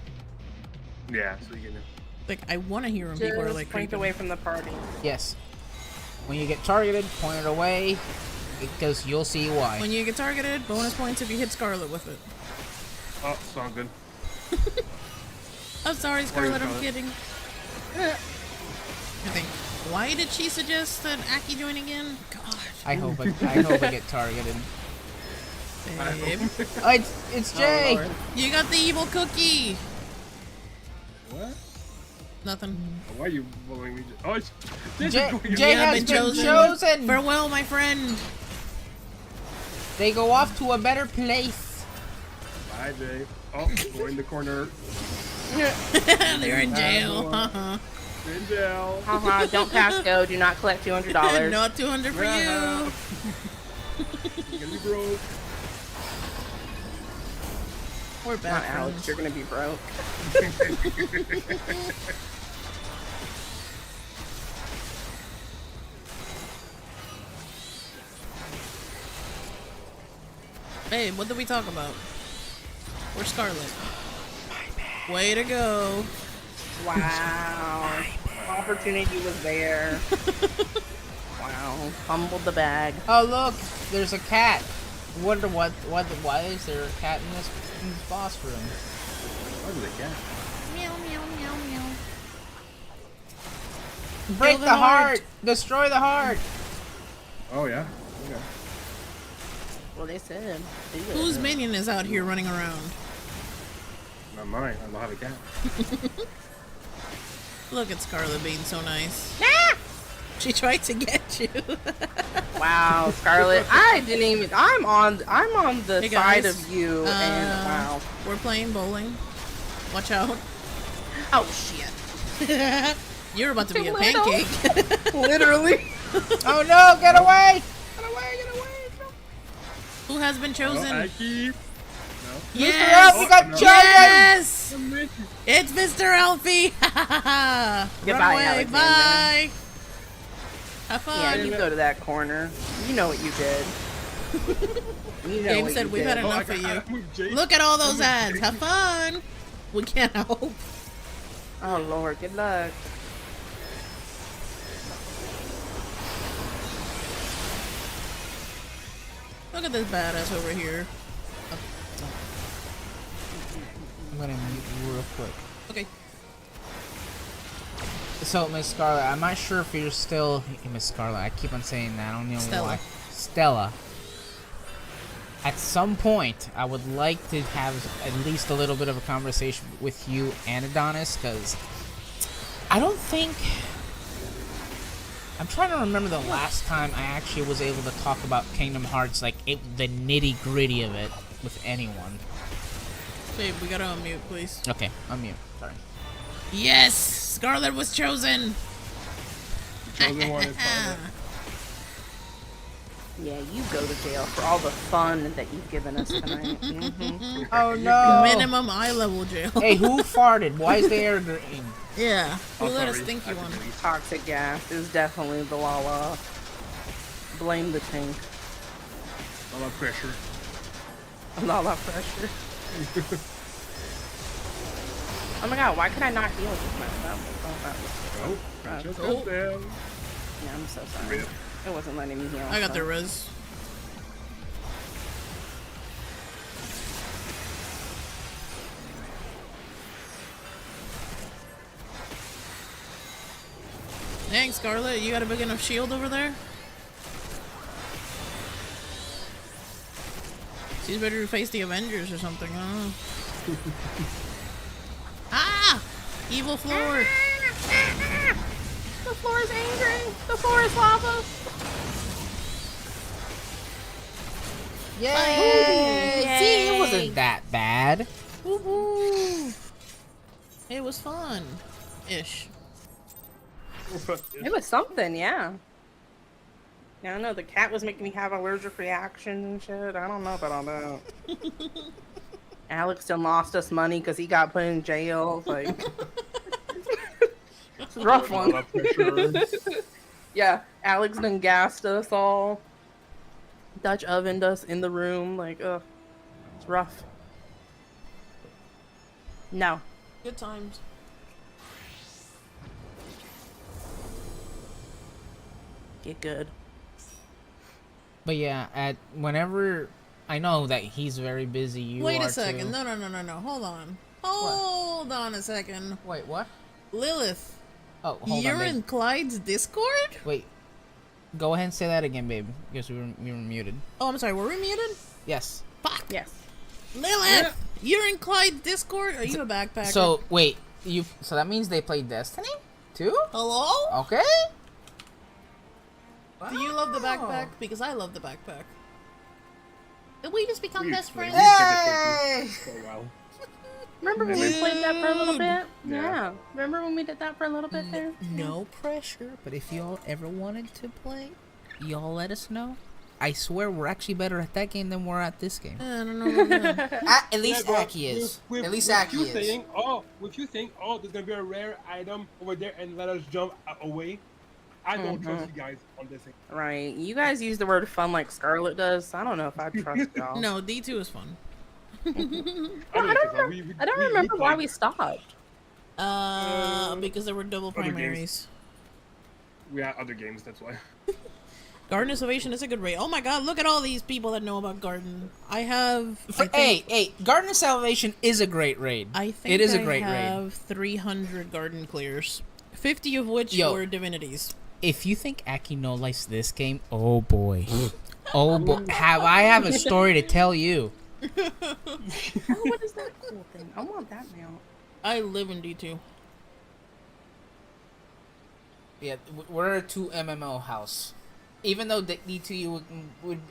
Yeah, so you can. Like, I want to hear when people are Just like point creeping. away from the party. Yes. When you get targeted, point it away, because you'll see why. When you get targeted, bonus points if you hit Scarlet with it. Oh, sound good. I'm sorry, Scarlet, I'm Scarlet. kidding. I think. Why did she suggest that Aki join again? God. I hope I get targeted. Babe. Oh, it's Jay. Lord. You got the evil cookie. What? Nothing. Why are you following me? Oh, Jay You have has been been chosen. Farewell, my friend. They go off to a better place. Bye, Jay. Oh, go in the corner. They're in jail. Bad In jail. Haha, don't pass go. Do not collect $200. Not 200 for you. You're gonna be broke. We're Not bad Alex, friends. you're gonna be broke. Hey, what did we talk about? Where's Scarlet? Way to go. Wow. Opportunity was there. Wow. Fumbled the bag. Oh look, there's a cat. Wonder why is there a cat in this boss room? Where's the cat? Meow, meow, meow, meow. Break the the heart. heart. Destroy the heart. Oh yeah. Okay. Well, they said. They did. Whose minion is out here running around? Not mine. I don't have a cat. Look at Scarlet being so nice. She tried to get you. Wow, Scarlet. I didn't even. I'm on the Hey, side guys. of you, and wow. We're playing bowling. Watch out. Oh shit. You're about to be a Little. pancake. Literally. Oh no, get away! Get away! Get away! Who has been chosen? Oh, Aki. Yes! Mr. Alfie got chosen! Yes! No. It's Mr. Alfie! Run Goodbye, away. Alexander. Bye! Have fun! Yeah, you go to that corner. You know what you did. You know Game what said you we've did. had enough of you. Move, Jake. Look at all those ads. Have fun! We can't help. Oh Lord, good luck. Look at this badass over here. I'm gonna mute you real quick. Okay. So, Miss Scarlet, I'm not sure if you're still Miss Scarlet. I keep on saying that. I don't know Stella. why. Stella. At some point, I would like to have at least a little bit of a conversation with you and Adonis, because I don't think. I'm trying to remember the last time I actually was able to talk about Kingdom Hearts, like the nitty gritty of it, with anyone. Babe, we gotta unmute, please. Okay, I'm mute. Sorry. Yes! Scarlet was chosen! Chosen one is fine. Yeah, you go to jail for all the fun that you've given us tonight. Mhm. Oh no! Minimum eye level jail. Hey, who farted? Why is the air green? Yeah. Who Oh, let us sorry. think you I won? forgot. Toxic gas is definitely the Lala. Blame the tank. A lot of pressure. Lala pressure. Oh my god, why could I not heal just myself? Oh, just got them. Yeah, I'm so sorry. Rip. It wasn't letting me heal. I got so. the res. Dang, Scarlet, you got a big enough shield over there? She's ready to face the Avengers or something, I don't know. Ah! Evil floor! The floor is angry. The floor is lava. Yay! Yay. See, it wasn't that bad. Woohoo! It was fun. Ish. It was something, yeah. I don't know. The cat was making me have allergic reactions and shit. I don't know about all that. Alex done lost us money because he got put in jail. Like, it's a rough A lot one. of pressure. Yeah, Alex done gassed us all. Dutch ovened us in the room. Like, ugh, it's rough. No. Good times. Get good. But yeah, whenever I know that he's very busy. You Wait are a second. too. No. Hold on. Hold on a second. Wait, what? Lilith, Oh, hold you're on, babe. in Clyde's Discord? Wait. Go ahead and say that again, babe. Because we were muted. Oh, I'm sorry. Were we muted? Yes. Fuck. Yes. Lilith, you're in Clyde's Discord? Are you a backpacker? So wait, so that means they play Destiny too? Hello? Okay. Do you love the backpack? Because I love the backpack. Did we just become best friends? Hey! For a while. Remember when we played that for a little bit? Yeah. Yeah. Remember when we did that for a little bit there? No pressure, but if y'all ever wanted to play, y'all let us know. I swear we're actually better at that game than we're at this game. I don't know. At least Yeah, but Aki is. with- At least with Aki you is. saying, with you saying, there's gonna be a rare item over there and let us jump away. I don't trust you guys on this thing. Right. You guys use the word fun like Scarlet does. I don't know if I trust y'all. No, D2 is fun. I don't remember why we stopped. Because there were double Other games. primaries. We had other games, that's why. Garden of Salvation is a good raid. Oh my god, look at all these people that know about Garden. I have... Hey, Garden of Salvation is a great raid. I think it is I a great raid. have 300 garden clears. 50 of which were divinities. If you think Aki no likes this game, oh boy. Oh boy. I have a story to tell you. Oh, what is that cool thing? I want that now. I live in D2. Yeah, we're a 2 MMO house. Even though the D2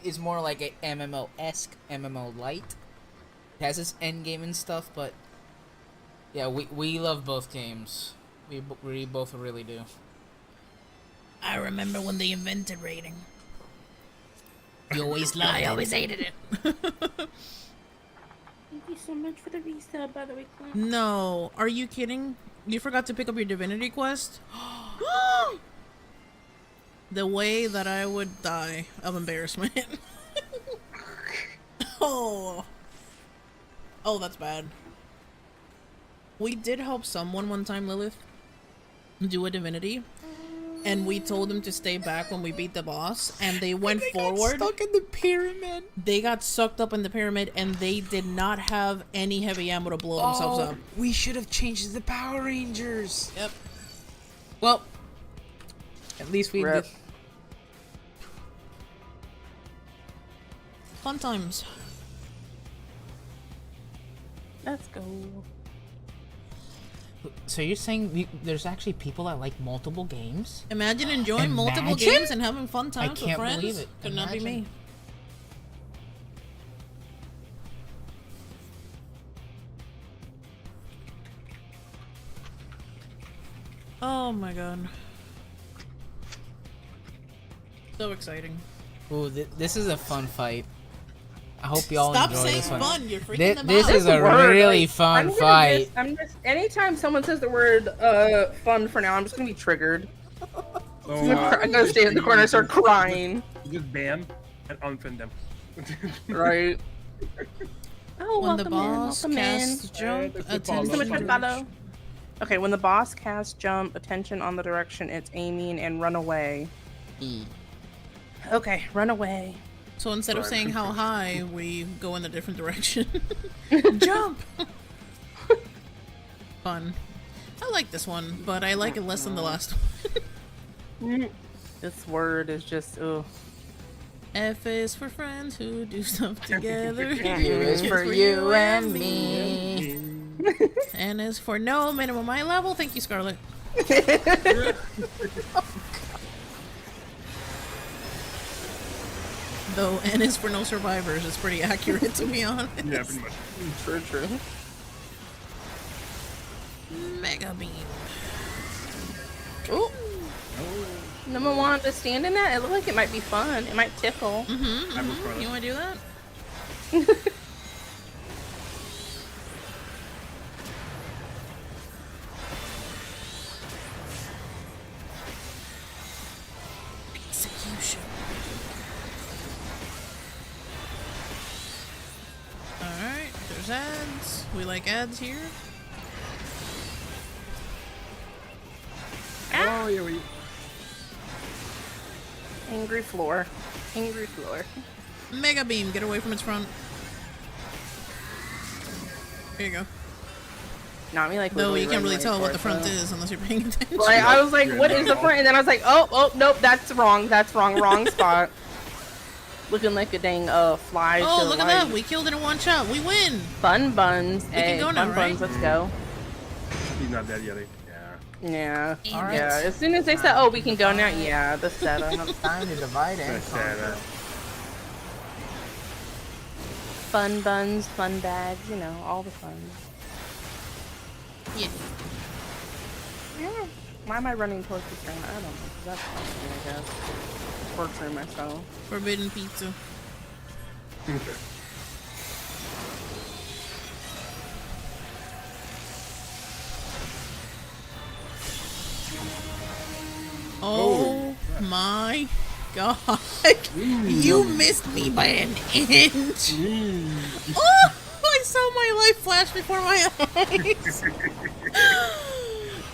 is more like a MMO-esque, MMO light. It has its end game and stuff, but yeah, we love both games. We both really do. I remember when they invented raiding. You always lie. I always hated it. Thank you so much for the resub, by the way, Clint. No, are you kidding? You forgot to pick up your divinity quest? The way that I would die of embarrassment. Oh, that's bad. We did help someone one time, Lilith, do a divinity, and we told them to stay back when we beat the boss, and they went forward. Got stuck in the pyramid. They got sucked up in the pyramid, and they did not have any heavy ammo to blow themselves up. We should have changed the Power Rangers. Yep. Well, at least we Rip. did. Fun times. Let's go. So you're saying there's actually people that like multiple games? Imagine enjoying multiple Imagine? games and having fun times with can't friends. believe it. Could not be me. Imagine. Oh my god. So exciting. Ooh, this is a fun fight. I hope y'all Stop enjoy saying this one. fun, you're freaking them This out. is a Word, really like, fun fight. I'm just anytime someone says the word fun for now, I'm just gonna be triggered. So, I'm gonna stay in the corner and start crying. Just ban and unfriend them. Right. Oh, When the welcome in, boss welcome casts in. jump, That's the attention follow. So much to follow. Okay, when the boss casts jump, attention on the direction it's aiming, and run away. E. Okay, run away. So instead of Sorry, saying how confused. high, we go in a different direction. Jump! Fun. I like this one, but I like it less than the last one. This word is just ugh. F is for friends who do stuff together. U is for you and me. And is for no minimum eye level. Thank you, Scarlet. Though N is for no survivors, it's pretty accurate to be honest. Yeah, pretty much. True. Mega beam. Ooh. No one wanted to stand in that? It looked like it might be fun. It might tickle. You wanna do that? Execution. Alright, there's ads. We like ads here. Oh, yeah, we. Angry floor. Angry floor. Mega beam, get away from its front. Here you go. Not me like. Though you can't really running tell for what it, the front though. is unless you're paying attention. Like, I was like, what is the front? And then I was like, oh, nope, that's wrong. Wrong spot. Looking like a dang fly. Oh, to look at life. that. We killed it in one shot. We win. Fun buns. can Hey, go now, fun right? buns. Let's go. He's not dead yet. Yeah. Yeah. Alright. Yeah. As soon as they said, oh, we can go now. Yeah, the setup. Time to divide and That's sad. conquer. Fun buns, fun bags. You know, all the fun. Yeah. Yeah. Why am I running towards the train? I don't know. That's something, I guess. Torturing myself. Forbidden pizza. Okay. Oh my god. You missed me by an inch. Oh, I saw my life flash before my eyes.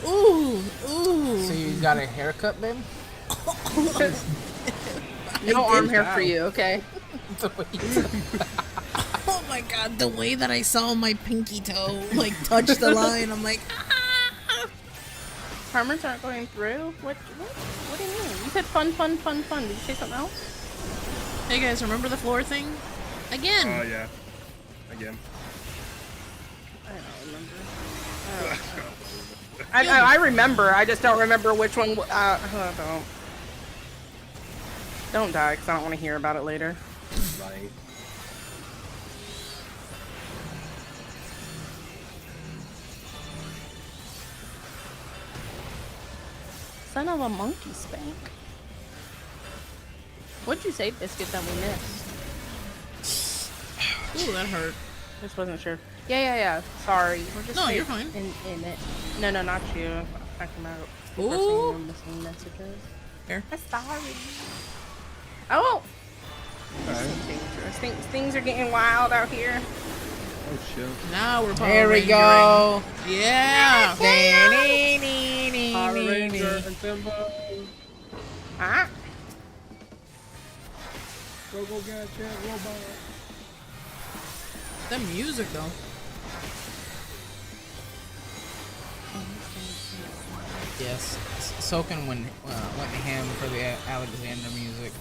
Ooh, ooh. So you got a haircut, babe? No arm hair for you, okay? Oh my god, the way that I saw my pinky toe like touch the line, I'm like, ah. Farmers aren't going through? What do you mean? You said fun. Did you say something else? Hey guys, remember the floor thing? Again. Oh, yeah. Again. I don't remember. I remember. I just don't remember which one. Don't die, because I don't want to hear about it later. Right. Son of a monkey spank. What'd you say, Biscuit, that we missed? Ooh, that hurt. Just wasn't sure. Yeah. Sorry. We're just No, like, you're fine. In it. No, not you. I'm talking about Ooh. people saying missing messages. Here. I'm sorry. Oh! This Alright. is dangerous. Things are getting wild out here. Oh, shit. Now we're Power There we Rangering. go. Yeah. Power Ranger and Simba. Ah! Go get that robot. That music though. Yes. Soken went ham for the Alexander music.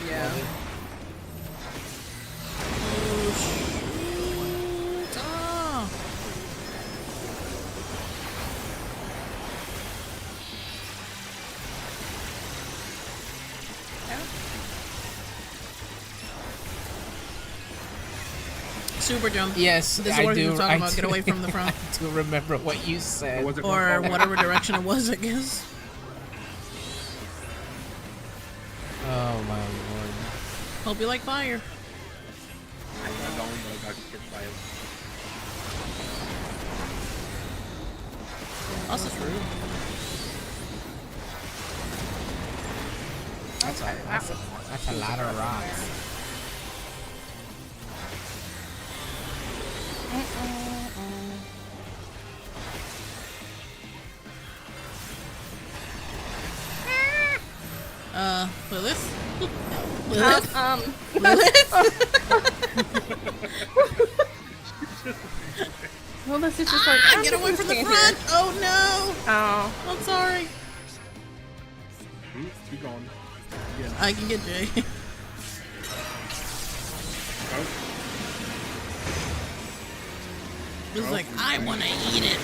Yeah. Was it? Oh shoot. Ah. Super jump. Yes, This is I what do. we were talking I about. Get do- away from the front. I do remember what you said. What was it Or called? whatever direction it was, I guess. Oh my lord. Hope you like fire. I don't, but I got hit by it. Also true. That's a lot of rocks. Lilith? Lilith? Well, this is just like. Get away from the front! Oh no! Oh. I'm sorry. Keep going. I can get Jay. Oh, It was like, I wanna eat it.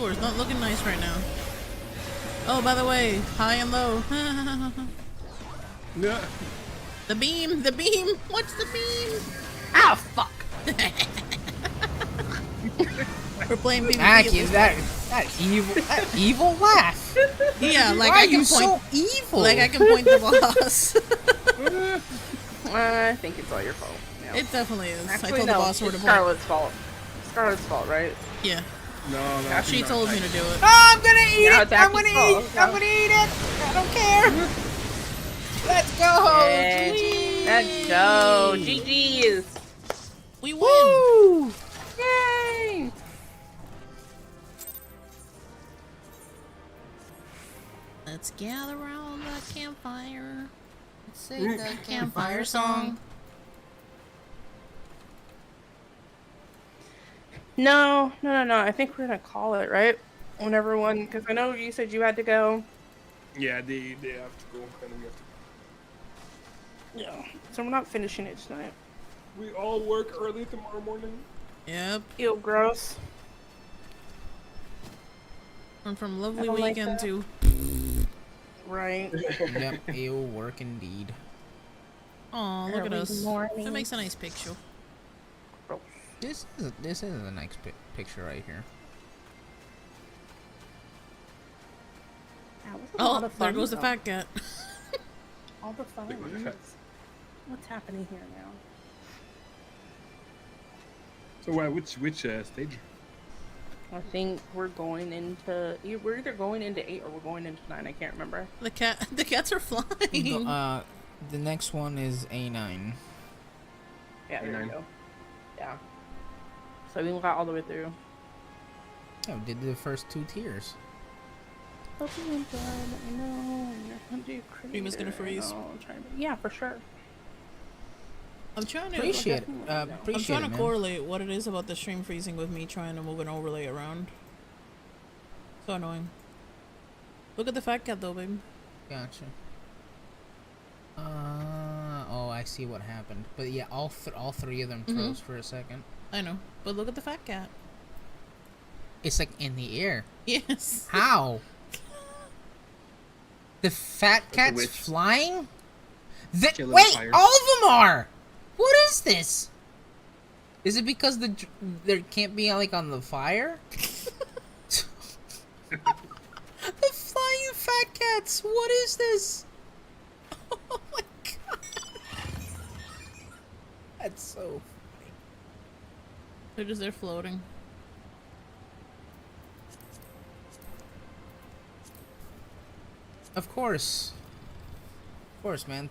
score is not looking nice right now. Oh, by the way, high and low. Yeah. The beam, the beam. What's the beam? Ah, fuck. We're playing PvP. Aki, that evil laugh. Yeah, like Why I are can you point. so evil? Like I can point the boss. I think it's all your fault. Yeah. It definitely is. Actually, I told the no, boss where to it's point. Scarlett's fault. Scarlett's fault, right? Yeah, No. she told me to do it. Oh, I'm gonna eat Yeah, it. it's I'm gonna Aki's fault. eat. I'm gonna eat it. I don't care. Let's go. Yay. Let's go. GG's. We win. Woo! Yay. Let's gather around the campfire. Let's sing the campfire song. No. I think we're gonna call it, right? When everyone, because I know you said you had to go. Yeah, they have to go, and we have to. Yeah. So we're not finishing it tonight. We all work early tomorrow morning. Yep. Ew, gross. Went from lovely I don't like weekend that. to. Right. Yep, it'll work indeed. Oh, look at Early us. morning. That makes a nice picture. Gross. This is a nice picture right here. That was a lot Oh, of there fun, goes the though. fat cat. All the fun. Wait, what the fuck? What's happening here now? So, which stage? I think we're going into. We're either going into 8 or we're going into 9. I can't remember. The cats are flying. The next one is A9. Yeah, there we A9. go. Yeah. So we got all the way through. Yeah, we did the first 2 tiers. Hope you enjoy. Let me know when you're hungry. Stream is gonna freeze. Yeah, for sure. I'm trying to. Appreciate it. I'm Appreciate trying it, to man. correlate what it is about the stream freezing with me trying to move an overlay around. So annoying. Look at the fat cat though, babe. Gotcha. Oh, I see what happened. But yeah, all 3 of them froze for a second. I know, but look at the fat cat. It's like in the air. Yes. How? The fat cat's witch. flying? Kill it with Wait, fire. all of them are! What is this? Is it because there can't be like on the fire? The flying fat cats! What is this? Oh my god! That's so funny. They're just there floating. Of course, man.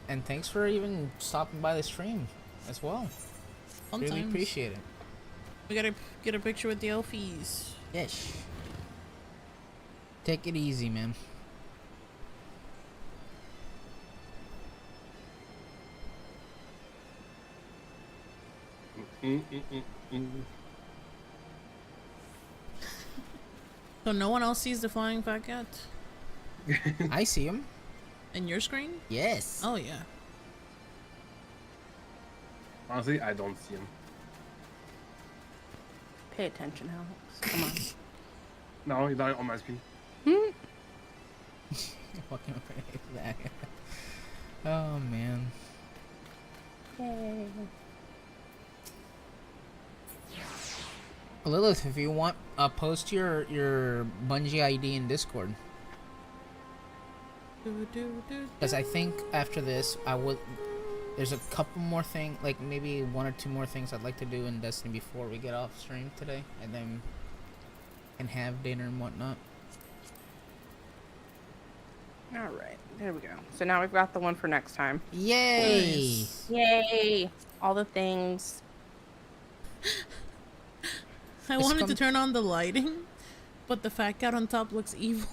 And thanks for even stopping by the stream as well. Really Sometimes. appreciate it. We gotta get a picture with the elfies. Yes. Take it easy, man. So no one else sees the flying fat cat I see him. in your screen? Yes. Oh yeah. Honestly, I don't see him. Pay attention, Alex. Come on. No, he's not on my screen. Fucking back. Oh man. Yay. Lilith, if you want, post your Bungie ID in Discord. Because I think after this, there's a couple more things, like maybe 1 or 2 more things I'd like to do in Destiny before we get off stream today, and then can have dinner and whatnot. Alright, there we go. So now we've got the one for next time. Yay! Nice. Yay! All the things. I wanted to turn on the lighting, but the fat cat on top looks evil.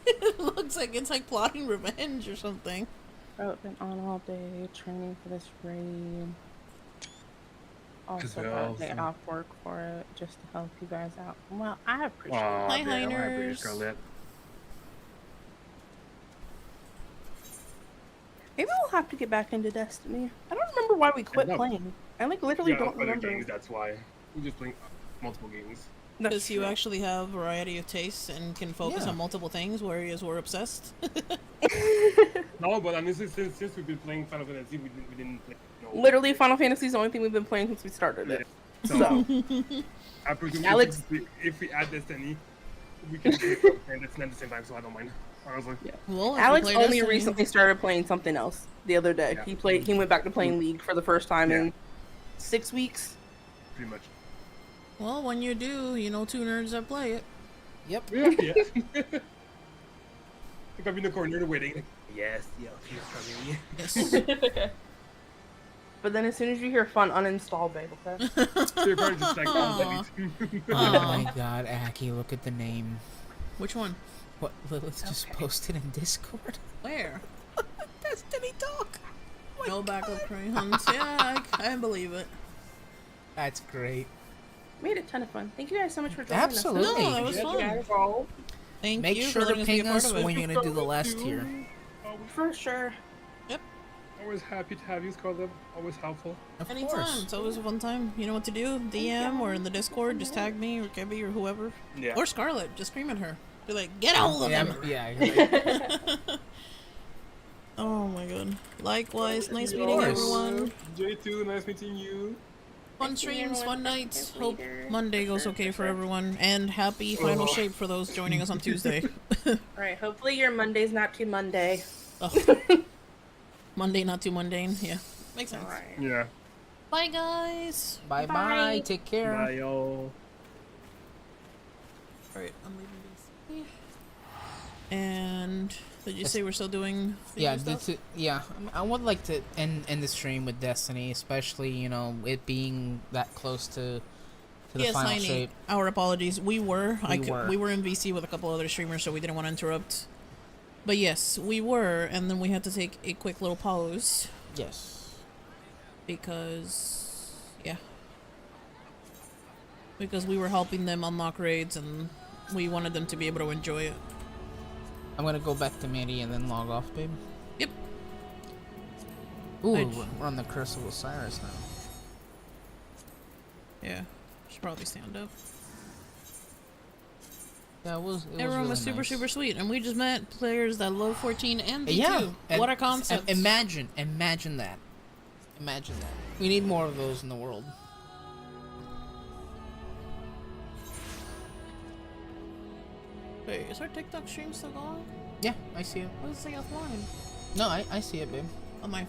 It looks like it's like plotting revenge or something. I've been on all day training for this raid. Also we got a all day some- off work for it just to help you guys out. Well, I appreciate it. Aw, Hi, damn, I appreciate Heiners. Scarlett. Maybe we'll have to get back into Destiny. I don't remember why we quit know. playing. I like literally Yeah, don't other remember. games, that's why. We just playing. multiple games. Because you actually have variety of tastes and can focus Yeah. on multiple things, whereas we're obsessed. No, but I mean, since we've been playing Final Fantasy, we didn't play. Literally, Final Fantasy is the only thing we've been playing since we started it. So, I presume Alex- if we add Destiny, we can play and Destiny at the same time, so I don't mind. Honestly. Yeah. Well, if you Alex play only Destiny- recently started playing something else the other day. Yeah. He went back to playing League for the first time Yeah. in 6 weeks. Pretty much. Well, when you do, you know 2 nerds that play it. Yep. Yeah. Like I'm in the corner waiting. Yes, she's coming. Yes. But then as soon as you hear fun, uninstall, babe, okay? So you're probably just like, Aw. delete. Oh Aw. my god, Aki, look at the name. Which one? What Lilith just posted in Discord? Where? Destiny Talk. No backup crayons. Yeah, I believe it. That's great. We had a ton of fun. Thank you guys so much for joining Absolutely. No, that was us. fun. Yeah, all- Thank Make you sure for to letting us be a ping part us of it. when you're gonna do the last tier. For sure. Always happy to have you, Scarlet. Always helpful. Of Anytime. course. It's always a fun time. You know what to do. DM or in the Discord, just tag me or Kebi or whoever. Yeah. Or Scarlet. Just scream at her. Be like, get a hold of Yeah, him. yeah. You're right. Oh my god. Likewise, nice Of meeting course. everyone. J2, nice meeting you. Fun Nice meeting streams, everyone. fun nights. Talk to you Hope later. Monday goes okay for everyone. And happy final shape for those joining us on Tuesday. Alright, hopefully your Monday's not too Monday. Oh. Monday, not too mundane. Yeah. Makes sense. Alright. Yeah. Bye, guys. Bye bye. Bye. Take care. Bye, y'all. Alright, I'm leaving this. And did you say we're still doing Yeah, video stuff? I would like to end the stream with Destiny, especially, you know, it being that close to the Yes, final Heine, shape. our apologies. We were. We were. We were in VC with a couple other streamers, so we didn't want to interrupt. But yes, we were, and then we had to take a quick little pause Yes. because, yeah. Because we were helping them unlock raids, and we wanted them to be able to enjoy it. I'm gonna go back to Mandy and then log off, babe. Yep. Ooh, I'd- we're on the Curse of Osiris now. Yeah. Should probably stand up. Yeah, it was Everyone really was super, nice. super sweet, and we just met players that love 14 and D2. Yeah. What a and concept. imagine that. Imagine that. We need more of those in the world. Wait, is our TikTok stream still going? Yeah, I see it. What does it say offline? No, I see it, babe. On my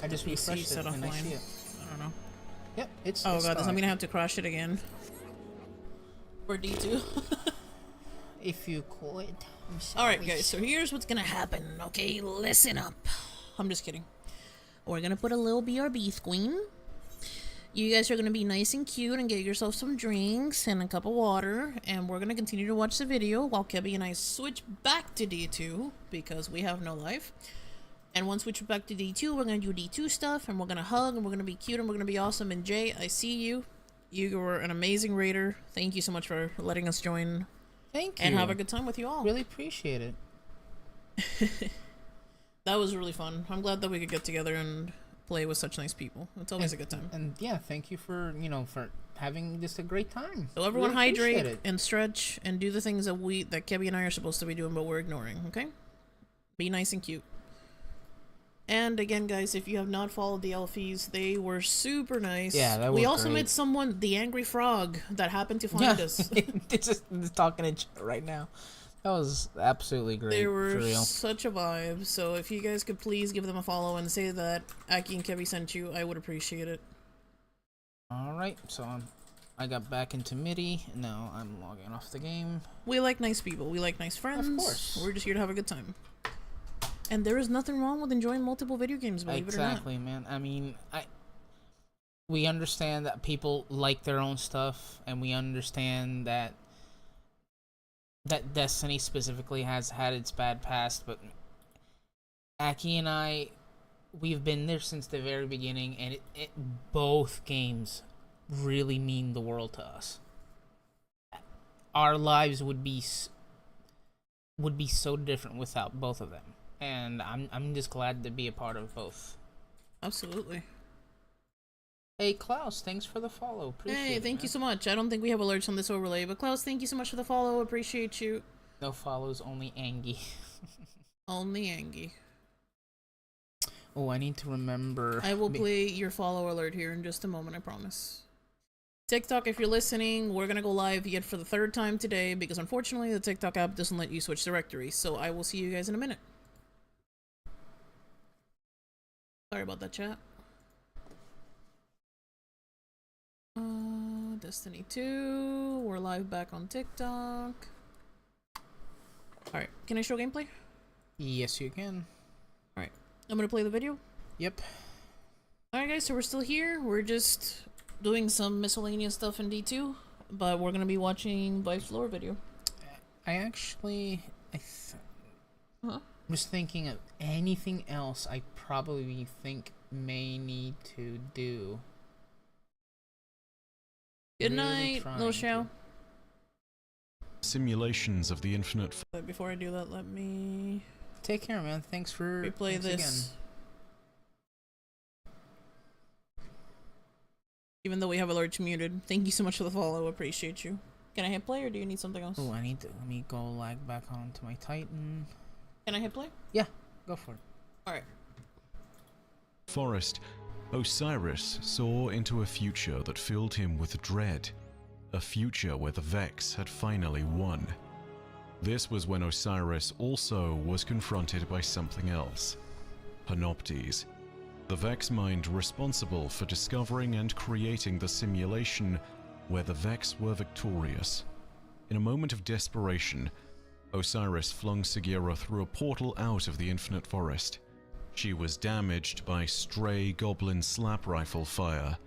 I just PC refreshed it set and I offline. see it. I don't know. Yep, it's. Oh it's god, this, I'm live. gonna have to crash it again. For D2. If you could. Alright guys, so here's what's gonna happen, okay? Listen up. I'm just kidding. We're gonna put a little BRB screen. You guys are gonna be nice and cute and get yourself some drinks and a cup of water, and we're gonna continue to watch the video while Kebi and I switch back to D2 because we have no life. And once we switch back to D2, we're gonna do D2 stuff, and we're gonna hug, and we're gonna be cute, and we're gonna be awesome. And Jay, I see you. You were an amazing raider. Thank you so much for letting us join Thank you. and have a good time with you all. Really appreciate it. That was really fun. I'm glad that we could get together and play with such nice people. It's always a good time. And yeah, thank you for for having just a great time. So everyone Really appreciate hydrate it. and stretch and do the things that Kebi and I are supposed to be doing, but we're ignoring, okay? Be nice and cute. And again, guys, if you have not followed the Elfies, they were super nice. Yeah, that We was also great. met someone, the Angry Frog, that happened to find us. It's just talking in chat right now. That was absolutely great. They for were real. such a vibe. So if you guys could please give them a follow and say that Aki and Kebi sent you, I would appreciate it. All right, so I got back into MIDI. Now I'm logging off the game. We like nice people. We like nice friends. Of course. We're just here to have a good time. And there is nothing wrong with enjoying multiple video games, believe Exactly, man. I mean, we understand that people like their own stuff, and we understand that Destiny specifically has had its bad past, but Aki and I, we've been there since the very beginning, and both games really mean the world to us. Our lives would be so different without both of them, and I'm just glad to be a part of both. not. Absolutely. Hey Klaus, thanks for the follow. Appreciate Hey, it, thank you man. so much. I don't think we have alerts on this overlay, but Klaus, thank you so much for the follow. Appreciate you. No follows, only Angie. Only Angie. Oh, I need to remember. I will play your follow alert here in just a moment, I promise. TikTok, if you're listening, we're gonna go live yet for the 3rd time today because unfortunately the TikTok app doesn't let you switch directories, so I will see you guys in a minute. Sorry about that, chat. Destiny 2, we're live back on TikTok. Alright, can I show gameplay? Yes, you can. Alright, I'm gonna play the video. Yep. Alright guys, so we're still here. We're just doing some miscellaneous stuff in D2, but we're gonna be watching Wife's lore video. I actually, was thinking of anything else I probably think may need to do. Good Really night, trying Lil to. Shao. Simulations of the infinite. But before I do that, let me Take care, man. Thanks for replay thanks this. again. Even though we have alerts muted. Thank you so much for the follow. Appreciate you. Can I hit play or do you need something else? Oh, I need to let me go lag back onto my Titan. Can I hit play? Yeah, go for it. Alright. Forest, Osiris saw into a future that filled him with dread, a future where the Vex had finally won. This was when Osiris also was confronted by something else, Panoptes, the Vex mind responsible for discovering and creating the simulation where the Vex were victorious. In a moment of desperation, Osiris flung Sagira through a portal out of the infinite forest. She was damaged by stray goblin slap rifle fire,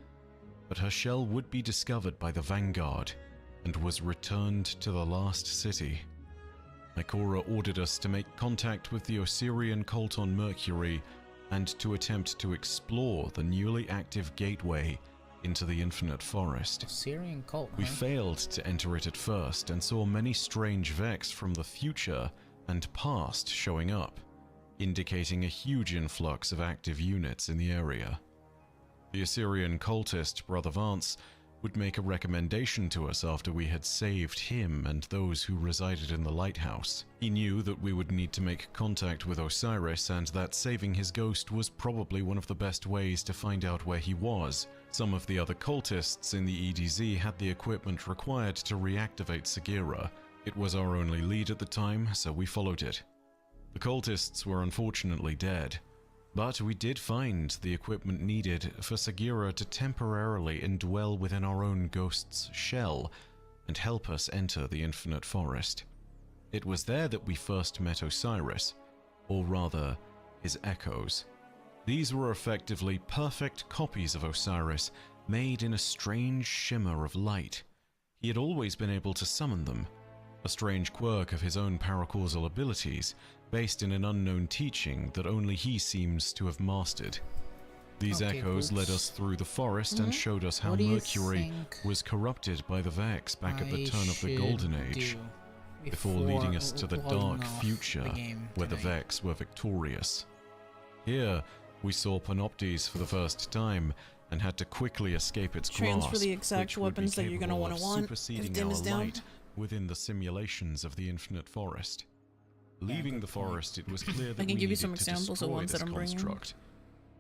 but her shell would be discovered by the Vanguard and was returned to the last city. Ikora ordered us to make contact with the Osirian cult on Mercury and to attempt to explore the newly active gateway into the infinite forest. Syrian cult, We huh? failed to enter it at first and saw many strange Vex from the future and past showing up, indicating a huge influx of active units in the area. The Assyrian cultist Brother Vance would make a recommendation to us after we had saved him and those who resided in the lighthouse. He knew that we would need to make contact with Osiris and that saving his ghost was probably one of the best ways to find out where he was. Some of the other cultists in the EDZ had the equipment required to reactivate Sagira. It was our only lead at the time, so we followed it. The cultists were unfortunately dead, but we did find the equipment needed for Sagira to temporarily indwell within our own ghost's shell and help us enter the infinite forest. It was there that we first met Osiris, or rather, his echoes. These were effectively perfect copies of Osiris, made in a strange shimmer of light. He had always been able to summon them, a strange quirk of his own paracausal abilities, based in an unknown teaching that only he seems to have mastered. These Okay, echoes led Boots. us through the forest and showed us how What do you Mercury think was corrupted by the Vex back at the I turn of the should Golden Age, do before leading us to the logging dark off future the game where the tonight? Vex were victorious. Here, we saw Panoptes for the first time and had to quickly escape its Transfer grasp, the exact which would be weapons that you're gonna capable wanna of want if superseding dim our is down. light within the simulations of the infinite forest. Leaving good the point. forest, it was clear that I can we give you needed some to examples of destroy ones this that I'm bringing. construct.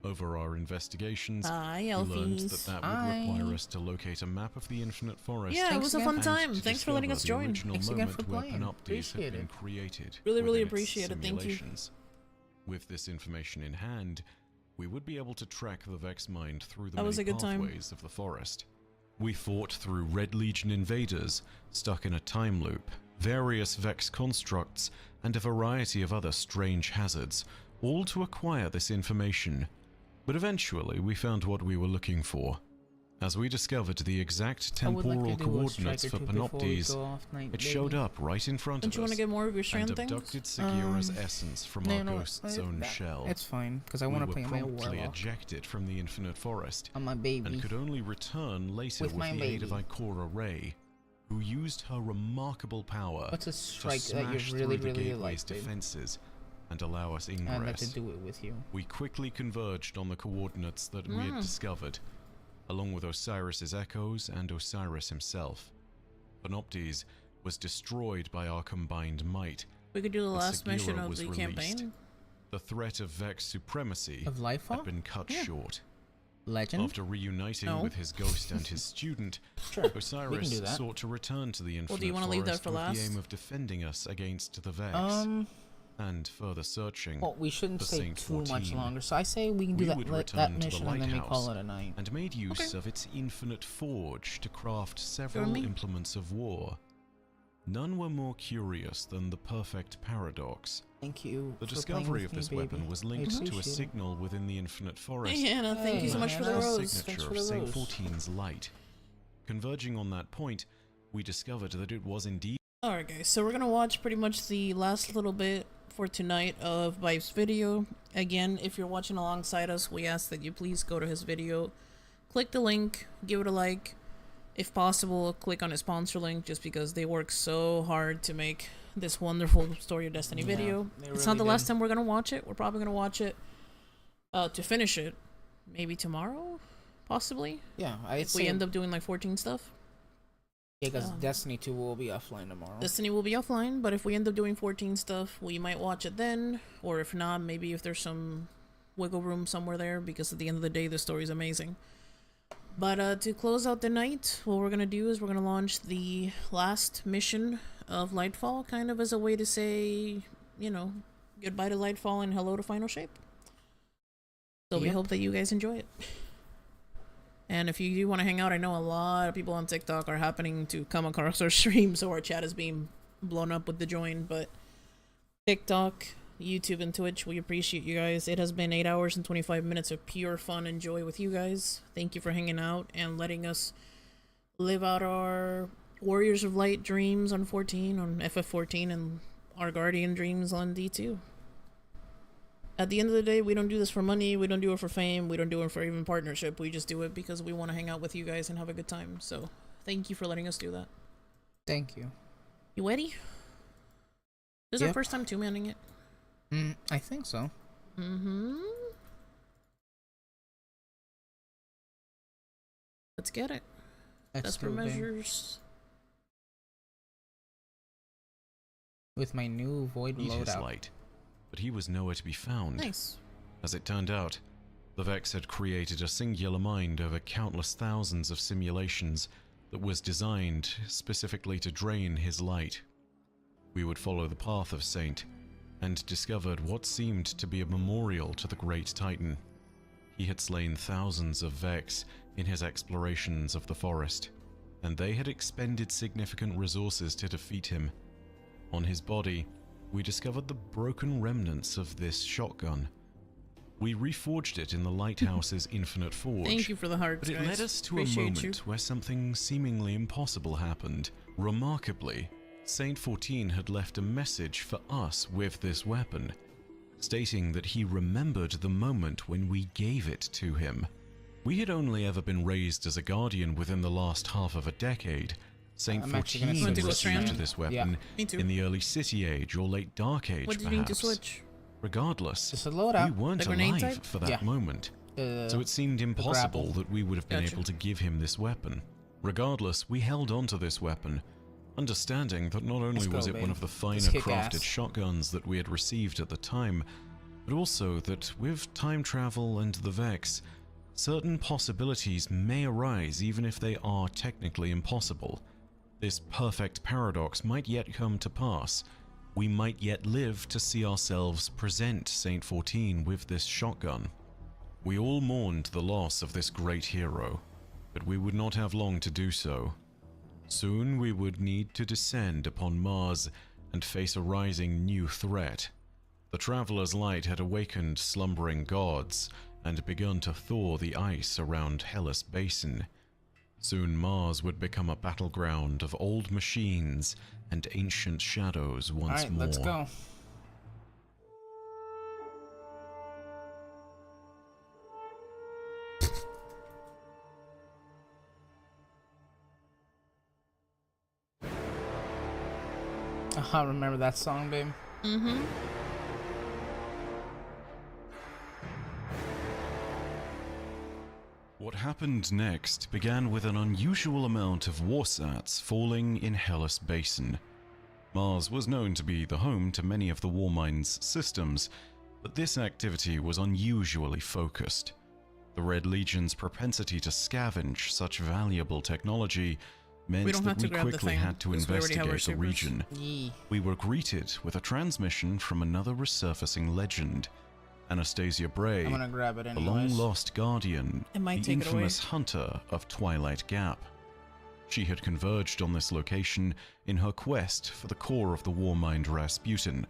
Over our investigations, Hi, we learned Elfies. that that Hi. would require us to locate a map of the infinite forest. Yeah, it Thanks was a again. fun and time. to Thanks for letting us discover the join. original Thanks again moment for where playing. Panoptes Appreciate had been it. created. Really, really within its appreciate it. Thank you. simulations. With this information in hand, we would be able to track the Vex mind through the That was many a good time. pathways of the forest. We fought through Red Legion invaders, stuck in a time loop, various Vex constructs, and a variety of other strange hazards, all to acquire this information. But eventually we found what we were looking for. As we discovered the exact I would like temporal to do a strike coordinates or for two before we Panoptes, go off night, it showed baby. up right in front Don't of you want to us get more of your and strand things? abducted Sagira's essence from No, our no, ghost's own shell. It's fine, because I We want to were play my promptly warlock ejected from the infinite forest on my baby. and could only return later With with my the aid of baby. Ikora Ray, who used her remarkable power What's a to strike that smash you really, through the really gateway's like, babe? defenses and allow us I'd like to ingress. do it with you. We quickly converged on the coordinates that we had discovered. along with Osiris's echoes and Osiris himself. Panoptes was destroyed by our combined might. We could do the and last mission Segura of was the released. campaign. The threat of Vex supremacy Of Lifefall? had been cut short. Legend? After reuniting No. with his ghost and his student, Sure, we can Osiris do that. sought to return to the Infinite Well, do you want to leave that Forest for with last? the aim of defending us against the Vex, and further searching Well, we shouldn't for stay Saint too much 14. longer, so I say we can do We that, would that return to the mission and then we call lighthouse it a night. and made use Okay. of its infinite forge to craft several me. implements of war. None were more curious than the perfect paradox. Thank you. The for discovery playing of with this me, weapon baby. was I linked to a appreciate it. signal within the Infinite Forest. Hey, Hannah, thank you so Hey, much for the Hannah. the rose. signature Thanks for of the Saint rose. 14's light. Converging on that point, we discovered that it was indeed Alright guys, so we're gonna watch pretty much the last little bit for tonight of Vibe's video. Again, if you're watching alongside us, we ask that you please go to his video, click the link, give it a like. If possible, click on his sponsor link just because they work so hard to make this wonderful Story of Destiny Yeah, video. they It's really not the last did. time we're gonna watch it. We're probably gonna watch it to finish it. Maybe tomorrow? Possibly? Yeah, I'd If say we end up doing like 14 stuff. because Destiny 2 will be offline tomorrow. Destiny will be offline, but if we end up doing 14 stuff, we might watch it then, or if not, maybe if there's some wiggle room somewhere there, because at the end of the day, the story's amazing. But to close out the night, what we're gonna do is we're gonna launch the last mission of Lightfall, kind of as a way to say, you know, goodbye to Lightfall and hello to Final Shape. So we Yep. hope that you guys enjoy it. And if you do want to hang out, I know a lot of people on TikTok are happening to come across our stream, so our chat is being blown up with the join. But TikTok, YouTube, and Twitch, we appreciate you guys. It has been 8 hours and 25 minutes of pure fun and joy with you guys. Thank you for hanging out and letting us live out our Warriors of Light dreams on 14, on FF14, and our Guardian dreams on D2. At the end of the day, we don't do this for money, we don't do it for fame, we don't do it for even partnership. We just do it because we want to hang out with you guys and have a good time. So, thank you for letting us do that. Thank you. You ready? This is our Yep. first time two-manning it. I think so. Mm-hmm. Let's get it. Let's That's for do it, babe. measures. With my new Void his loadout. light, but he was nowhere to be found. Nice. As it turned out, the Vex had created a singular mind over countless thousands of simulations that was designed specifically to drain his light. We would follow the path of Saint, and discovered what seemed to be a memorial to the great Titan. He had slain thousands of Vex in his explorations of the forest, and they had expended significant resources to defeat him. On his body, we discovered the broken remnants of this shotgun. We reforged it in the lighthouse's infinite forge. Thank you for the hearts, But it guys. led us to Appreciate a moment you. where something seemingly impossible happened. Remarkably, Saint 14 had left a message for us with this weapon, stating that he remembered the moment when we gave it to him. We had only ever been raised as a guardian within the last half of a decade. Saint I'm actually gonna 14 switch. received Strand? this weapon Yeah. Me too. in the early City Age or late Dark Age, What did you perhaps. need to switch? Regardless, Just a loadout. we weren't The grenade alive type? for that Yeah. moment. So it seemed impossible grapple. that we would have been Gotcha. able to give him this weapon. Regardless, we held on to this weapon, understanding that not only Let's go, was it one babe. of the Let's finer kick crafted ass. shotguns that we had received at the time, but also that with time travel and the Vex, certain possibilities may arise even if they are technically impossible. This perfect paradox might yet come to pass. We might yet live to see ourselves present Saint 14 with this shotgun. We all mourned the loss of this great hero, but we would not have long to do so. Soon we would need to descend upon Mars and face a rising new threat. The Traveler's Light had awakened slumbering gods and begun to thaw the ice around Hellas Basin. Soon Mars would become a battleground of old machines and ancient shadows once Alright, more. let's go. I remember that song, babe. Mm-hmm. What happened next began with an unusual amount of warsats falling in Hellas Basin. Mars was known to be the home to many of the Warmind's systems, but this activity was unusually focused. The Red Legion's propensity to scavenge such valuable technology meant that we quickly had to investigate the region. We were greeted with a transmission from another resurfacing legend, Anastasia Bray, I'm gonna grab it the anyways. long-lost guardian, the infamous hunter of Twilight Gap. She had converged on this location in her quest for the core of the Warmind Rasputin.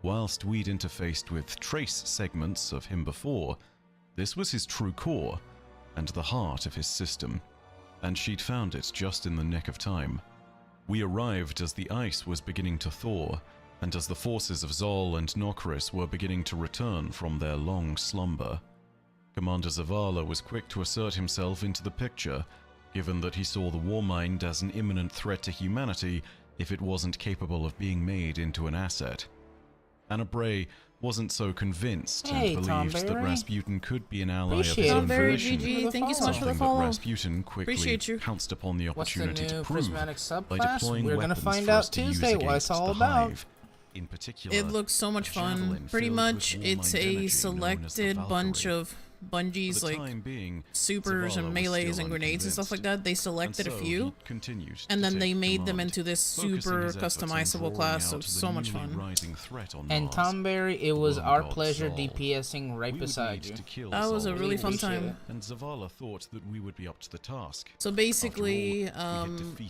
Whilst we'd interfaced with trace segments of him before, this was his true core and the heart of his system, and she'd found it just in the nick of time. We arrived as the ice was beginning to thaw, and as the forces of Zol and Nokris were beginning to return from their long slumber. Commander Zavala was quick to assert himself into the picture, given that he saw the Warmind as an imminent threat to humanity if it wasn't capable of being made into an asset. Anna Bray wasn't so convinced and believed that Rasputin could be an ally of his own volition. GG, thank you so much for the follow. Rasputin quickly pounced upon the opportunity to prove by deploying We're gonna find out Tuesday what it's all about. In particular, it looks so much fun. Pretty much, it's a selected bunch of Bungie's like supers and melees and grenades and stuff like that. They selected a few, and then they made them into this super customizable class. So so much fun. And Tom Berry, it was our pleasure DPSing right beside you. That was a really fun time. And Zavala thought that we would be up to the task. So basically,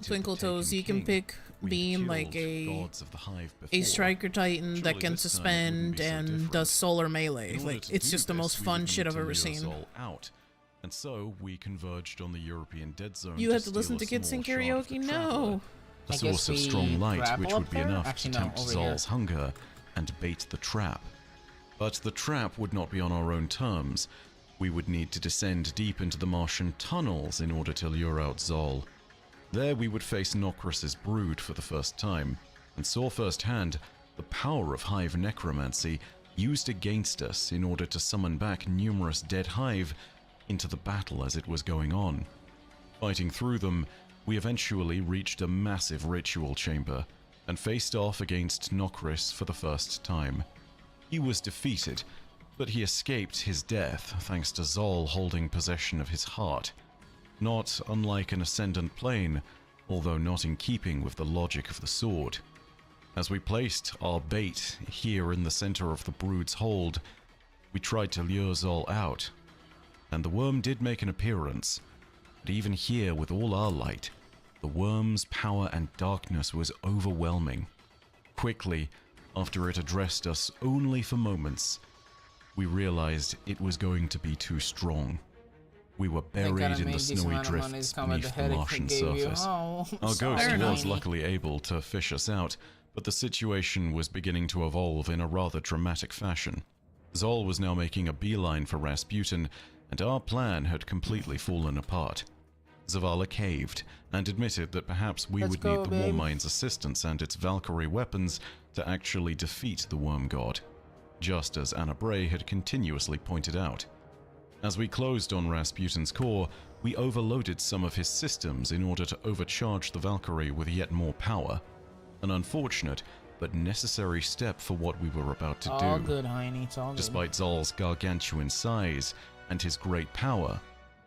Twinkle Toes, you can pick Beam like a striker titan that can suspend and does solar melee. Like, it's just the most fun shit I've ever seen. Out. And so we converged on the European dead zone. You have to listen to kids sing karaoke? No. A source of strong light which would be enough to tempt Zol's hunger and bait the trap. But the trap would not be on our own terms. We would need to descend deep into the Martian tunnels in order to lure out Zol. There we would face Nokris's brood for the first time, and saw firsthand the power of Hive necromancy used against us in order to summon back numerous dead Hive into the battle as it was going on. Fighting through them, we eventually reached a massive ritual chamber and faced off against Nokris for the first time. He was defeated, but he escaped his death thanks to Zol holding possession of his heart. Not unlike an ascendant plane, although not in keeping with the logic of the sword. As we placed our bait here in the center of the brood's hold, we tried to lure Zol out, and the worm did make an appearance, but even here with all our light, the worm's power and darkness was overwhelming. Quickly, after it addressed us only for moments, we realized it was going to be too strong. We were buried in the snowy drifts beneath the Martian surface. Our ghost was luckily able to fish us out, but the situation was beginning to evolve in a rather dramatic fashion. Zol was now making a beeline for Rasputin, and our plan had completely fallen apart. Zavala caved, and admitted that perhaps we would need the Warmind's assistance and its Valkyrie weapons to actually defeat the Worm God, just as Anna Bray had continuously pointed out. As we closed on Rasputin's core, we overloaded some of his systems in order to overcharge the Valkyrie with yet more power. An unfortunate but necessary step for what we were about to do. All good, Heine, it's all good. Despite Zol's gargantuan size and his great power,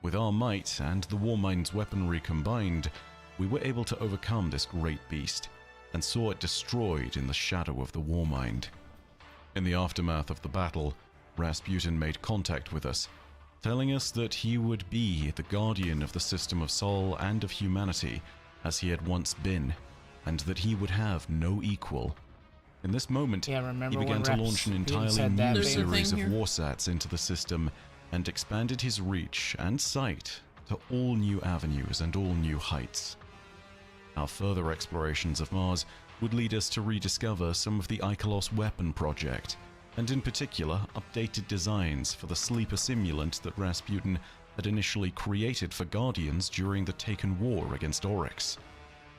with our might and the Warmind's weaponry combined, we were able to overcome this great beast, and saw it destroyed in the shadow of the Warmind. In the aftermath of the battle, Rasputin made contact with us, telling us that he would be the guardian of the system of Sol and of humanity, as he had once been, and that he would have no equal. In this moment, he began to launch an entirely new series of warsats into the system, and expanded his reach and sight to all new avenues and all new heights. Our further explorations of Mars would lead us to rediscover some of the Ikelos weapon project, and in particular updated designs for the sleeper simulant that Rasputin had initially created for Guardians during the Taken War against Oryx.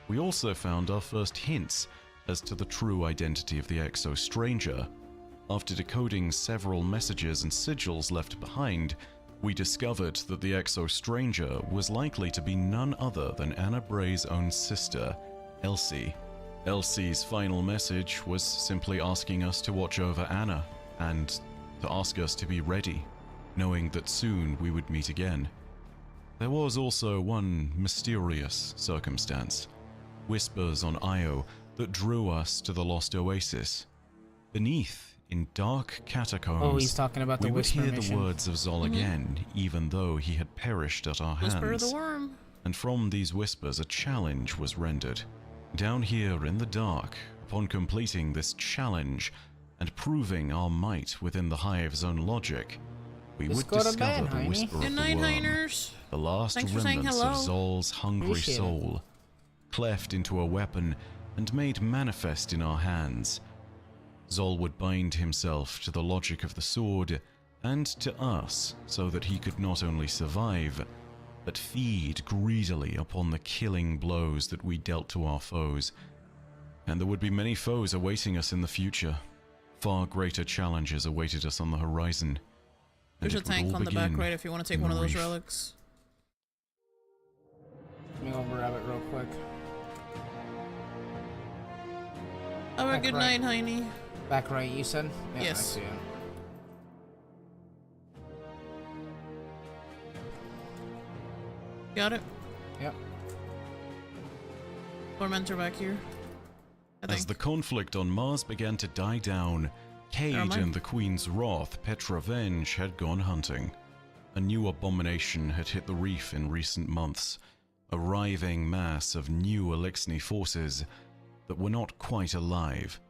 We also found our first hints as to the true identity of the Exo Stranger. After decoding several messages and sigils left behind, We discovered that the exo-stranger was likely to be none other than Anna Bray's own sister, Elsie. Elsie's final message was simply asking us to watch over Anna and to ask us to be ready, knowing that soon we would meet again. There was also one mysterious circumstance, whispers on Io that drew us to the lost oasis. Beneath, in dark catacombs, Oh, he's talking about the we would whisper hear mission. the words of Zol again, even though he had perished at our hands. Whisper of the worm. And from these whispers a challenge was rendered. Down here in the dark, upon completing this challenge and proving our might within the Hive's own logic, we Just would go to discover bed, the Heine. whisper Good of the night, worm, Hiners. the last Thanks for saying remnants of hello. Zol's hungry Appreciate it. soul, cleft into a weapon and made manifest in our hands. Zol would bind himself to the logic of the sword and to us so that he could not only survive, but feed greedily upon the killing blows that we dealt to our foes. And there would be many foes awaiting us in the future. Far greater challenges awaited us on the horizon. And There's a it would tank all on the back begin right if you want to take in one the of those reef. relics. Let me go grab it real quick. Have a Back good right. night, Heine. Back right, you said? Yeah, Yes. I see it. Got it? Yep. Tormentor back here. I As think. the conflict on Mars began to die down, Cade Never mind. and the Queen's Wrath, Petra Venge, had gone hunting. A new abomination had hit the reef in recent months, a writhing mass of new Elixni forces that were not quite alive.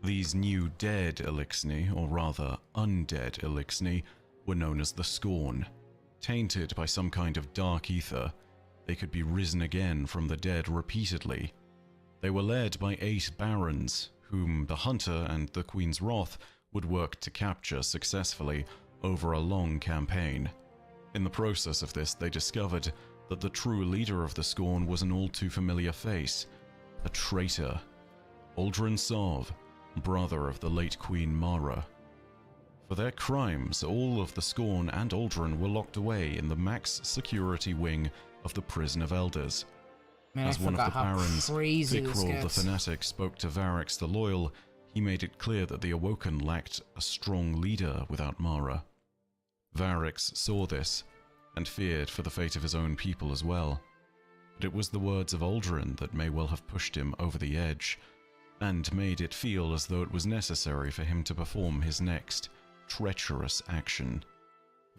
These new dead Elixni, or rather undead Elixni, were known as the Scorn. Tainted by some kind of dark ether, they could be risen again from the dead repeatedly. They were led by 8 barons, whom the Hunter and the Queen's Wrath would work to capture successfully over a long campaign. In the process of this, they discovered that the true leader of the Scorn was an all-too-familiar face, a traitor, Aldrin Sov, brother of the late Queen Mara. For their crimes, all of the Scorn and Aldrin were locked away in the max security wing of the Prison of Elders. Man, As I one of the forgot how barons, crazy this Vikrul the gets. Fanatic, spoke to Varix the Loyal, he made it clear that the Awoken lacked a strong leader without Mara. Varix saw this, and feared for the fate of his own people as well. But it was the words of Aldrin that may well have pushed him over the edge, and made it feel as though it was necessary for him to perform his next treacherous action.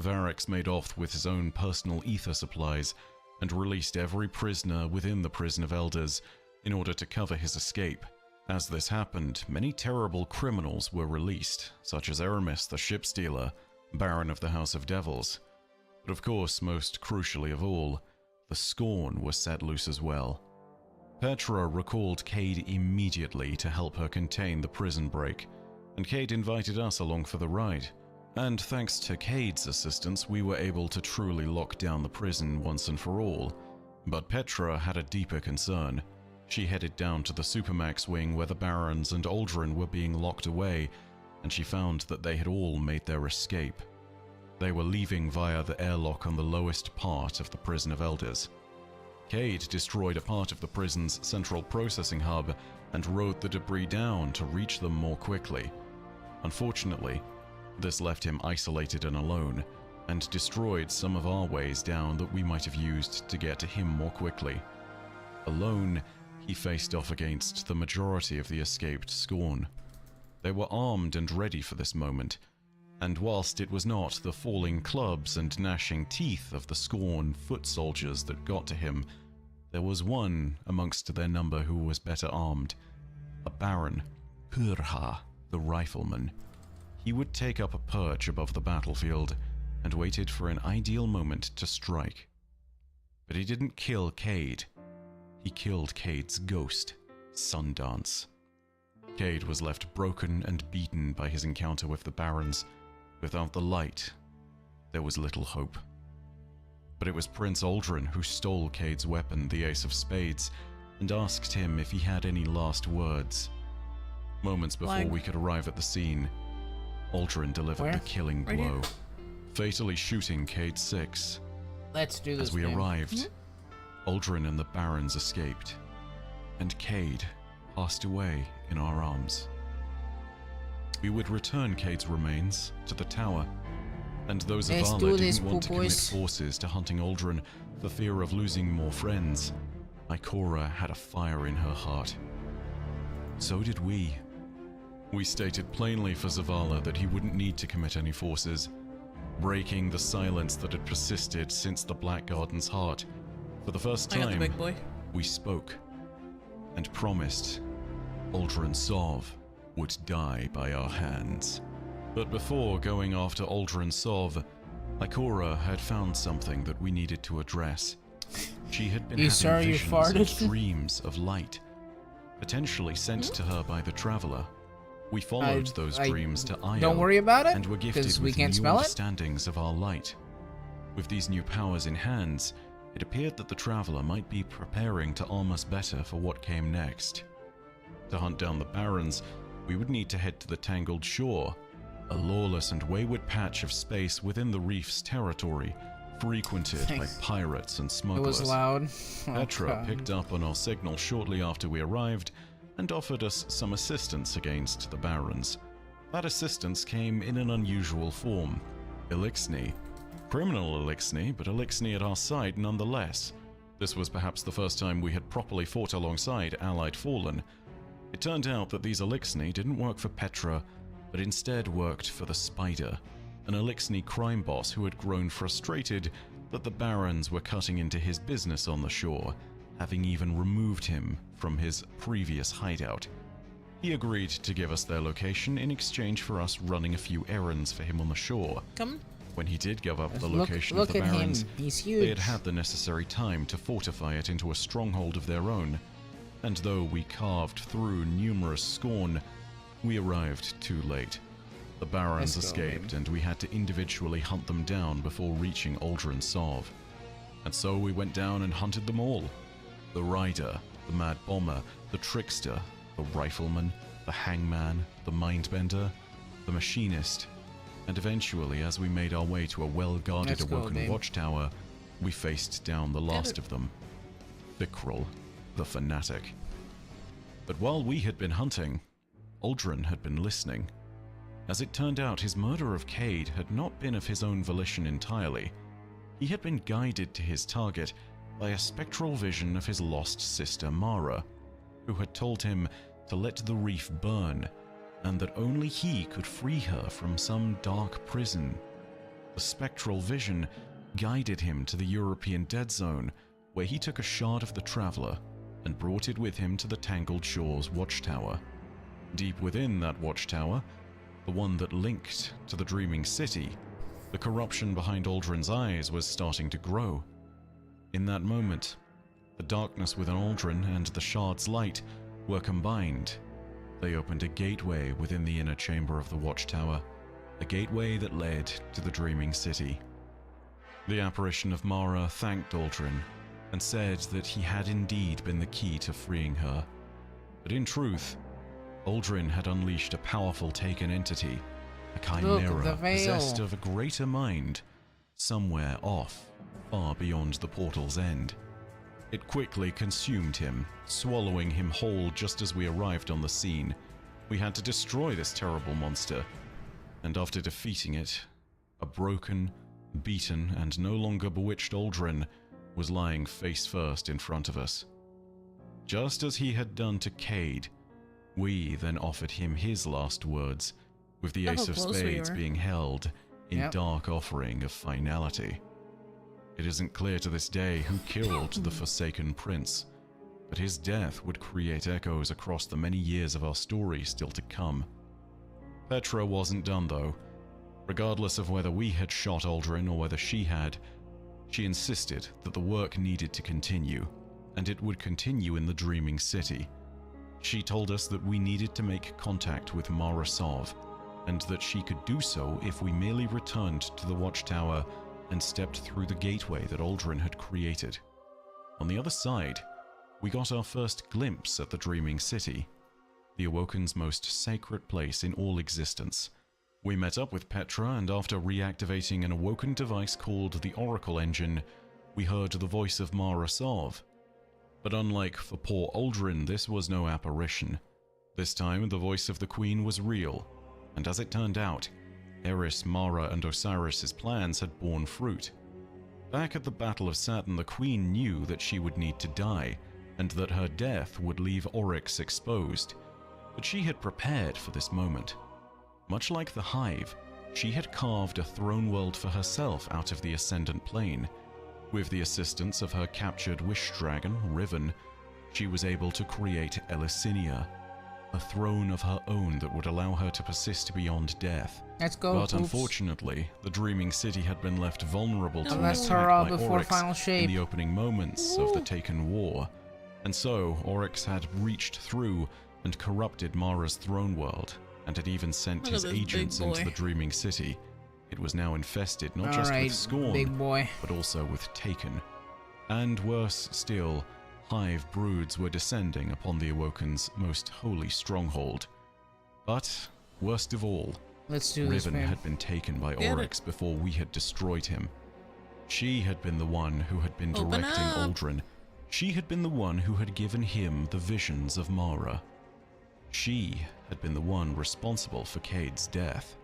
Varix made off with his own personal ether supplies and released every prisoner within the Prison of Elders in order to cover his escape. As this happened, many terrible criminals were released, such as Aramis the Shipstealer, Baron of the House of Devils. But of course, most crucially of all, the Scorn was set loose as well. Petra recalled Cade immediately to help her contain the prison break, and Cade invited us along for the ride. And thanks to Cade's assistance, we were able to truly lock down the prison once and for all. But Petra had a deeper concern. She headed down to the Supermax wing where the Barons and Aldrin were being locked away, and she found that they had all made their escape. They were leaving via the airlock on the lowest part of the Prison of Elders. Cade destroyed a part of the prison's central processing hub and rode the debris down to reach them more quickly. Unfortunately, this left him isolated and alone, and destroyed some of our ways down that we might have used to get to him more quickly. Alone, he faced off against the majority of the escaped Scorn. They were armed and ready for this moment, and whilst it was not the falling clubs and gnashing teeth of the Scorn foot soldiers that got to him, there was one amongst their number who was better armed, a Baron, Purha, the rifleman. He would take up a perch above the battlefield and waited for an ideal moment to strike. But he didn't kill Cade. He killed Cade's ghost, Sundance. Cade was left broken and beaten by his encounter with the Barons. Without the light, there was little hope. But it was Prince Aldrin who stole Cade's weapon, the Ace of Spades, and asked him if he had any last words. Moments before Flag. we could arrive at the scene, Aldrin delivered Where? the killing Right here. blow. fatally shooting Cade 6. Let's do this. As we game. arrived, Aldrin and the Barons escaped, and Cade passed away in our arms. We would return Cade's remains to the tower, and though Let's Zavala do this, didn't want to commit boys. forces to hunting Aldrin for fear of losing more friends, Ikora had a fire in her heart. So did we. We stated plainly for Zavala that he wouldn't need to commit any forces, breaking the silence that had persisted since the Black Garden's heart. For the first I got the time, big boy. we spoke and promised Aldrin Sov would die by our hands. But before going after Aldrin Sov, Ikora had found something that we needed to address. She had been You having sorry you visions farted? and dreams of light, potentially sent to her by the Traveler. We followed those dreams to Io, Don't worry about it, and were gifted because we with can't new smell it. understandings of our light. With these new powers in hands, it appeared that the Traveler might be preparing to arm us better for what came next. To hunt down the Barons, we would need to head to the Tangled Shore, a lawless and wayward patch of space within the reef's territory, frequented Thanks. by pirates and It smugglers. was loud. Oh, Petra God. picked up on our signal shortly after we arrived and offered us some assistance against the Barons. That assistance came in an unusual form, Elixni. Criminal Elixni, but Elixni at our side nonetheless. This was perhaps the first time we had properly fought alongside allied Fallen. It turned out that these Elixni didn't work for Petra, but instead worked for the Spider, an Elixni crime boss who had grown frustrated that the Barons were cutting into his business on the shore, having even removed him from his previous hideout. He agreed to give us their location in exchange for us running a few errands for him on the shore. Come. When he did give up the Look location at of the Barons, him. He's they huge. had had the necessary time to fortify it into a stronghold of their own, and though we carved through numerous scorn, we arrived too late. The Barons Let's go, escaped, baby. and we had to individually hunt them down before reaching Aldrin Sov. And so we went down and hunted them all. The Rider, the Mad Bomber, the Trickster, the Rifleman, the Hangman, the Mindbender, the Machinist, and eventually, as we made our way to a well-guarded Let's go, Awoken babe. watchtower, we faced down the last of them, Fikrul, the Fanatic. But while we had been hunting, Aldrin had been listening. As it turned out, his murder of Cade had not been of his own volition entirely. He had been guided to his target by a spectral vision of his lost sister Mara, who had told him to let the reef burn, and that only he could free her from some dark prison. The spectral vision guided him to the European Dead Zone, where he took a shard of the Traveler and brought it with him to the Tangled Shores watchtower. Deep within that watchtower, the one that linked to the Dreaming City, the corruption behind Aldrin's eyes was starting to grow. In that moment, the darkness within Aldrin and the shard's light were combined. They opened a gateway within the inner chamber of the watchtower, a gateway that led to the Dreaming City. The apparition of Mara thanked Aldrin and said that he had indeed been the key to freeing her. But in truth, Aldrin had unleashed a powerful taken entity, a chimera the veil. possessed of a greater mind, somewhere off, far beyond the portal's end. It quickly consumed him, swallowing him whole just as we arrived on the scene. We had to destroy this terrible monster, and after defeating it, a broken, beaten, and no longer bewitched Aldrin was lying face first in front of us. Just as he had done to Cade, we then offered him his last words, with the Look Ace how of close we Spades are. being held in Yep. dark offering of finality. It isn't clear to this day who killed the Forsaken Prince, but his death would create echoes across the many years of our story still to come. Petra wasn't done though. Regardless of whether we had shot Aldrin or whether she had, she insisted that the work needed to continue, and it would continue in the Dreaming City. She told us that we needed to make contact with Mara Sov, and that she could do so if we merely returned to the watchtower and stepped through the gateway that Aldrin had created. On the other side, we got our first glimpse at the Dreaming City, the Awoken's most sacred place in all existence, We met up with Petra, and after reactivating an awoken device called the Oracle Engine, we heard the voice of Mara Sov. But unlike for poor Aldrin, this was no apparition. This time, the voice of the Queen was real, and as it turned out, Eris, Mara, and Osiris's plans had borne fruit. Back at the Battle of Saturn, the Queen knew that she would need to die, and that her death would leave Oryx exposed. But she had prepared for this moment. Much like the Hive, she had carved a throne world for herself out of the Ascendant Plane. With the assistance of her captured wish dragon, Riven, she was able to create Elysinia, a throne of her own that would allow her to persist beyond death. Let's go. But unfortunately, the Dreaming City had been left vulnerable to an Let's attack hurrah by before Oryx final shape. in the opening moments of the Taken War, and so Oryx had reached through and corrupted Mara's throne world, and had even sent Look his at this agents big into boy. the Dreaming City. It was now infested not All just right, with Scorn, big boy. but also with Taken. And worse still, Hive broods were descending upon the Awoken's most holy stronghold. But, worst of all, Let's do this, Riven man. had been taken by Get Oryx before we had destroyed him. She had been the one who had been Open directing up. Aldrin. She had been the one who had given him the visions of Mara. She had been the one responsible for Cade's death.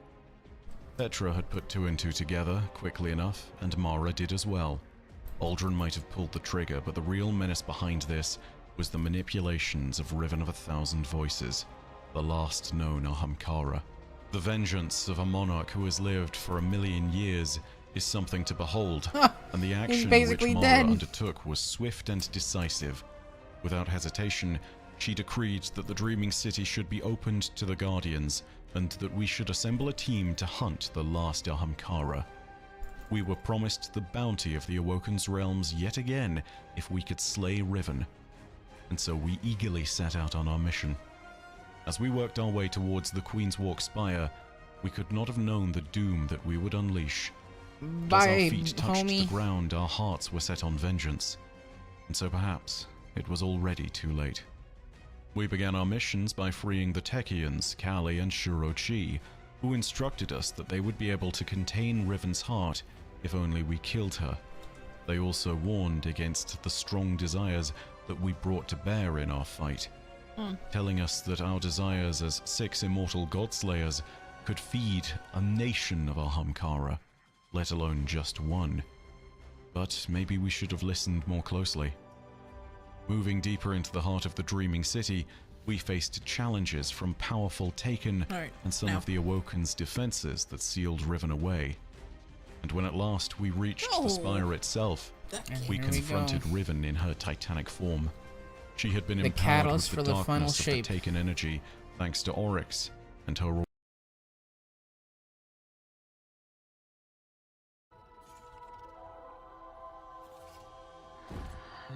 Petra had put two and two together quickly enough, and Mara did as well. Aldrin might have pulled the trigger, but the real menace behind this was the manipulations of Riven of 1,000 Voices, the last known Ahamkara. The vengeance of a monarch who has lived for 1,000,000 years is something to behold, and the action which basically Mara dead. undertook was swift and decisive. Without hesitation, she decreed that the Dreaming City should be opened to the Guardians, and that we should assemble a team to hunt the last Ahamkara. We were promised the bounty of the Awoken's realms yet again if we could slay Riven, and so we eagerly set out on our mission. As we worked our way towards the Queen's Walk Spire, we could not have known the doom that we would unleash. As our Bye, feet touched the homie. ground, our hearts were set on vengeance, and so perhaps it was already too late. We began our missions by freeing the Techians, Kali and Shuro-Chi, who instructed us that they would be able to contain Riven's heart if only we killed her. They also warned against the strong desires that we brought to bear in our fight, telling us that our desires as 6 immortal godslayers could feed a nation of Ahamkara, let alone just one. But maybe we should have listened more closely. Moving deeper into the heart of the Dreaming City, we faced challenges from powerful Taken Alright, and some now. of the Awoken's defenses that sealed Riven away. And when at last we reached Oh. the spire itself, That And we here we confronted go. Riven in her titanic form. She had been The empowered catalyst with for the the final darkness of shape. the Taken energy thanks to Oryx and her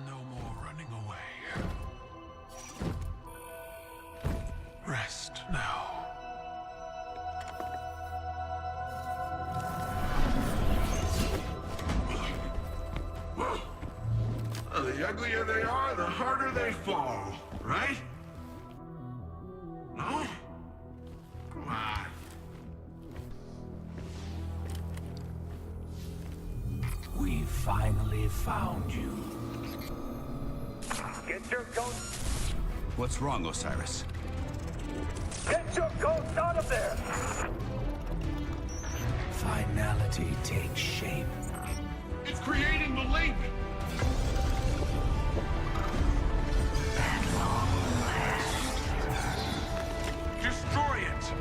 No more running away. Rest now. The uglier they are, the harder they fall, right? No? Come on. We finally found you. Get your ghost! What's wrong, Osiris? Get your ghost out of there! Finality takes shape. It's creating the link! At long last. Destroy it!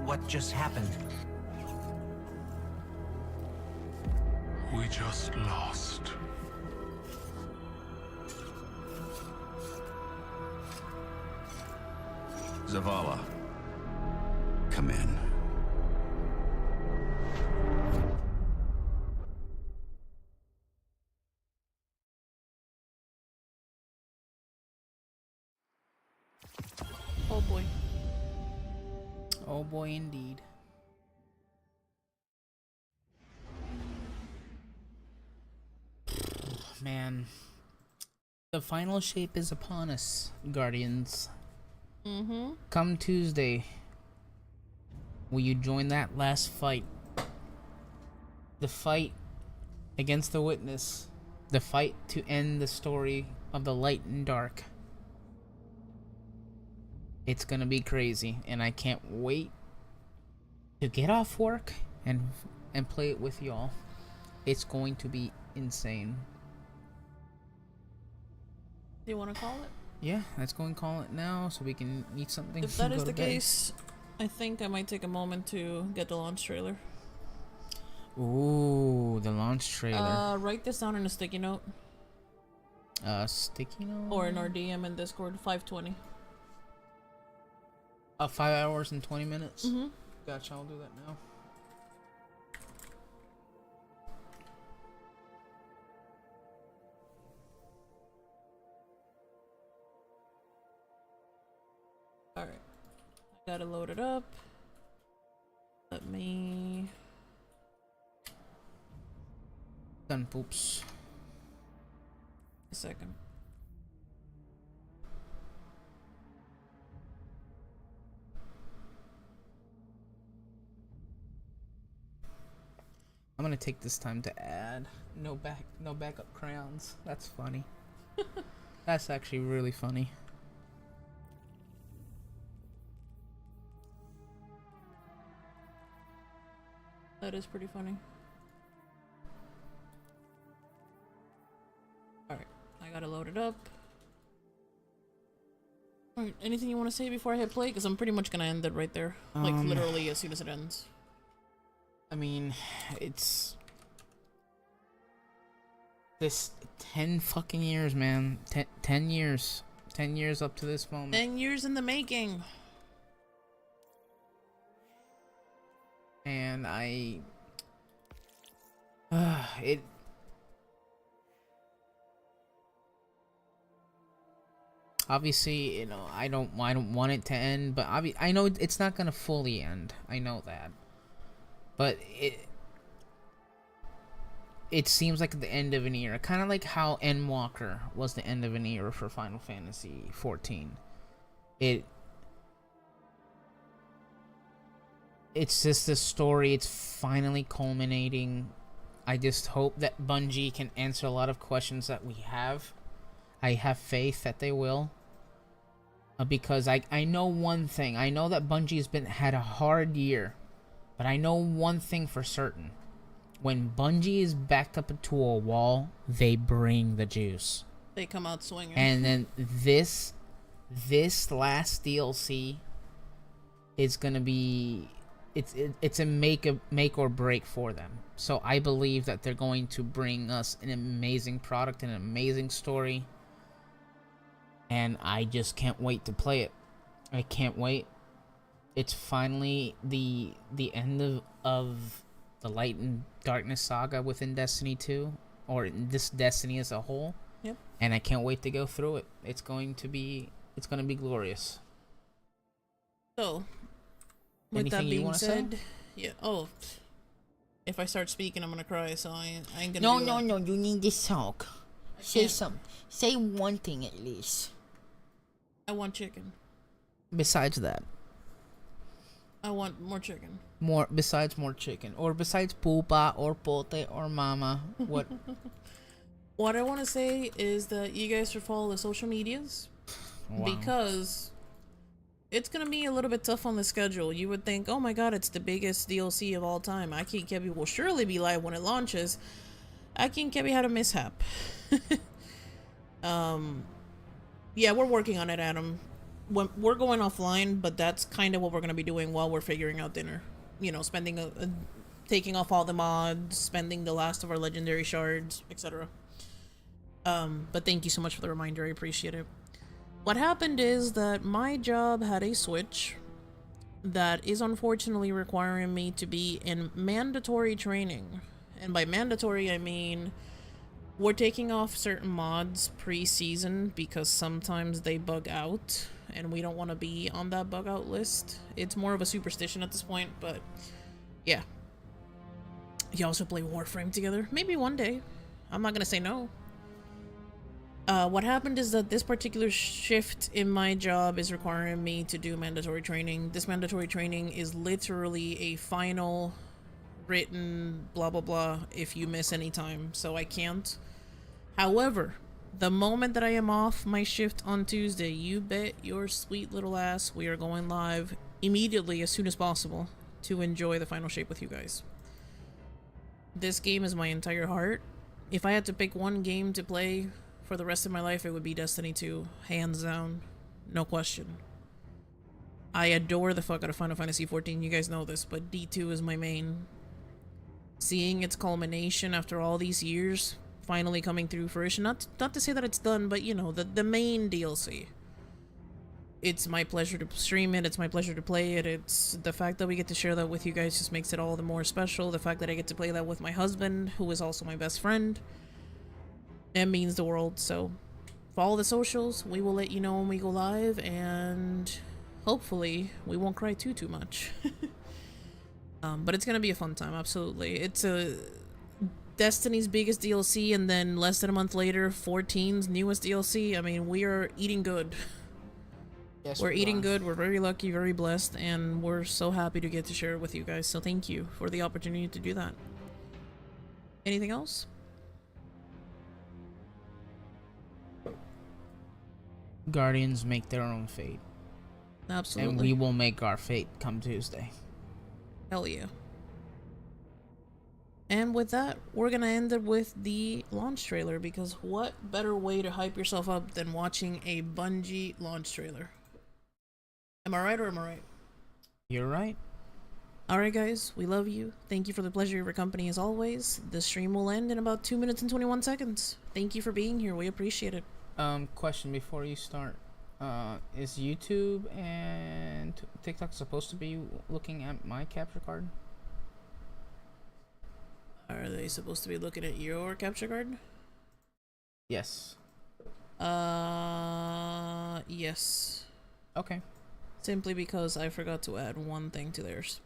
What just happened? We just lost. Zavala, come in. Oh boy. Oh boy, indeed. Man, the final shape is upon us, Guardians. Mm-hmm. Come Tuesday, will you join that last fight? The fight against the Witness. The fight to end the story of the light and dark. It's gonna be crazy, and I can't wait to get off work and play it with y'all. It's going to be insane. Do you want to call it? Yeah, let's go and call it now so we can eat something. If and that is go the to bed. case, I think I might take a moment to get the launch trailer. Ooh, the launch trailer. Write this down in a sticky note. Sticky note? Or in our DM in Discord, 520. 5 hours and 20 minutes? Mm-hmm. Gotcha, I'll do that now. Alright. I gotta load it up. Let me... Done, poops. A second. I'm gonna take this time to add no backup crayons. That's funny. That's actually really funny. That is pretty funny. Alright, I gotta load it up. Alright, anything you want to say before I hit play? Because I'm pretty much gonna end it right there. Like, literally as soon as it ends. I mean, it's... This 10 fucking years, man. 10 years. 10 years up to this moment. 10 years in the making. And it obviously, you know, I don't want it to end, but I know it's not gonna fully end. I know that, but it seems like the end of an era, kind of like how Endwalker was the end of an era for Final Fantasy 14. It's just this story. It's finally culminating. I just hope that Bungie can answer a lot of questions that we have. I have faith that they will. Because I know one thing. I know that Bungie's had a hard year. But I know one thing for certain. When Bungie is backed up into a wall, they bring the juice. They come out swinging. And then this last DLC is gonna be... It's a make or break for them. So I believe that they're going to bring us an amazing product and an amazing story. And I just can't wait to play it. I can't wait. It's finally the end of the Light and Darkness saga within Destiny 2, or this Destiny as a whole. Yep. And I can't wait to go through it. It's going to be glorious. So, with Anything that you being wanna said, say? yeah. Oh, if I start speaking, I'm gonna cry. So I ain't gonna. No, do no, that. no. You need to talk. Say something. Say one thing at least. I want chicken. Besides that, I want more chicken. besides more chicken, or besides pupa or pote or mama, what? What I want to say is that you guys should follow the social medias. Wow. Because it's gonna be a little bit tough on the schedule. You would think, oh my god, it's the biggest DLC of all time. AkiKebi will surely be live when it launches. AkiKebi had a mishap. Yeah, we're working on it, Adam. We're going offline, but that's kind of what we're gonna be doing while we're figuring out dinner. You know, taking off all the mods, spending the last of our legendary shards, etc. But thank you so much for the reminder. I appreciate it. What happened is that my job had a switch that is unfortunately requiring me to be in mandatory training. And by mandatory, I mean we're taking off certain mods pre-season because sometimes they bug out and we don't want to be on that bug out list. It's more of a superstition at this point, but yeah. You also play Warframe together? Maybe one day. I'm not gonna say no. What happened is that this particular shift in my job is requiring me to do mandatory training. This mandatory training is literally a final written blah blah blah if you miss any time, so I can't. However, the moment that I am off my shift on Tuesday, you bet your sweet little ass we are going live immediately as soon as possible to enjoy the final shape with you guys. This game is my entire heart. If I had to pick one game to play for the rest of my life, it would be Destiny 2, hands down, no question. I adore the fuck out of Final Fantasy XIV, you guys know this, but D2 is my main. Seeing its culmination after all these years, finally coming through fruition, not to say that it's done, but you know, the main DLC. It's my pleasure to stream it, it's my pleasure to play it, it's the fact that we get to share that with you guys just makes it all the more special. The fact that I get to play that with my husband, who is also my best friend, it means the world. So follow the socials, we will let you know when we go live, and hopefully we won't cry too much. But it's gonna be a fun time, absolutely. It's a Destiny's biggest DLC, and then less than a month later, 14's newest DLC. I mean, we are eating good. Yes, we're eating good, we're very lucky, very blessed, and we're so happy to get to share it with you guys. So thank you for the opportunity to do that. Anything else? Guardians make their own fate. Absolutely. And we will make our fate come Tuesday. Hell yeah. And with that, we're gonna end it with the launch trailer, because what better way to hype yourself up than watching a Bungie launch trailer? Am I right or am I right? You're right. Alright guys, we love you. Thank you for the pleasure of your company as always. The stream will end in about 2 minutes and 21 seconds. Thank you for being here, we appreciate it. Question before you start. Is YouTube and TikTok supposed to be looking at my capture card? Are they supposed to be looking at your capture card? Yes. Yes. Okay. Simply because I forgot to add one thing to theirs.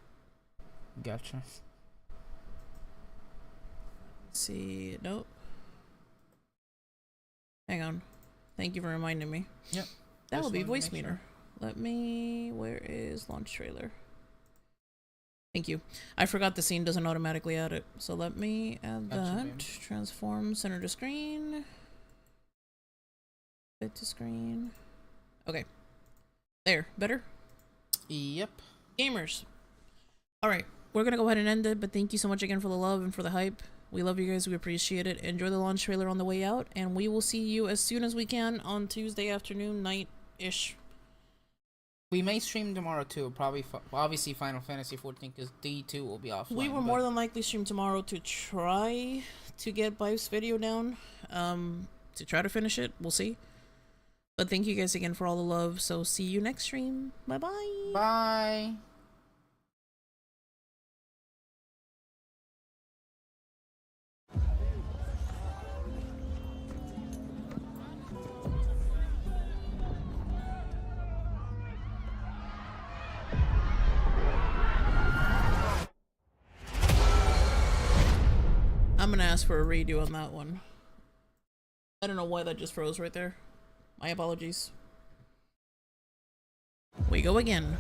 Gotcha. Let's see, nope. Hang on. Thank you for reminding me. Yep. That will be voice meter. Let me, where is launch trailer? Thank you. I forgot the scene doesn't automatically add it. So let me add that. Transform center to screen. Fit to screen. Okay. There. Better? Yep. Gamers. Alright. We're gonna go ahead and end it, but thank you so much again for the love and for the hype. We love you guys. We appreciate it. Enjoy the launch trailer on the way out, and we will see you as soon as we can on Tuesday afternoon, night-ish. We may stream tomorrow too. Probably, obviously, Final Fantasy XIV, because D2 will be offline. We will more than likely stream tomorrow to try to get Bife's video down. To try to finish it. We'll see. But thank you guys again for all the love. So see you next stream. Bye-bye. Bye. I'm gonna ask for a redo on that one. I don't know why that just froze right there. My apologies. We go again.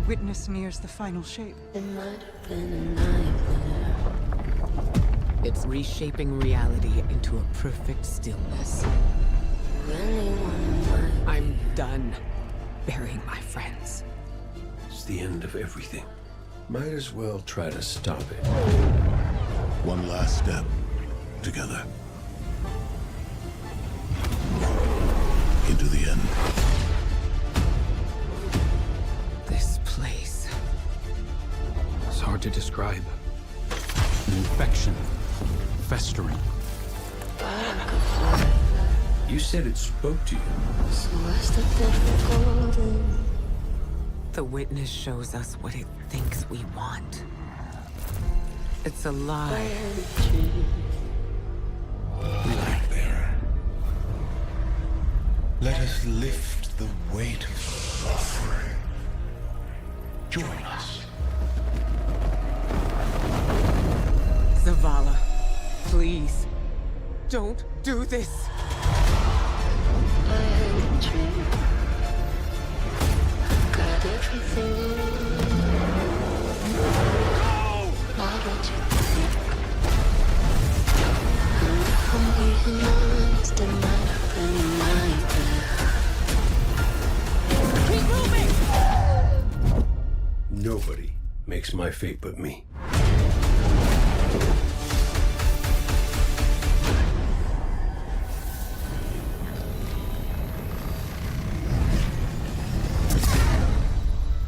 Witness nears the final shape. It's reshaping reality into a perfect stillness. I'm done burying my friends. It's the end of everything. Might as well try to stop it. One last step. Together. Into the end. This place. It's hard to describe. An infection. Festering. You said it spoke to you. The witness shows us what it thinks we want. It's a lie. Light bearer. Let us lift the weight of suffering. Join us. Zavala, please, don't do this. Got everything. Why don't you think? Monster might bring you nightmare. Nobody makes my fate but me.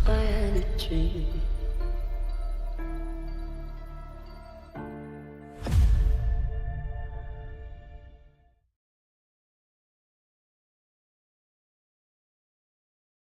I had a dream.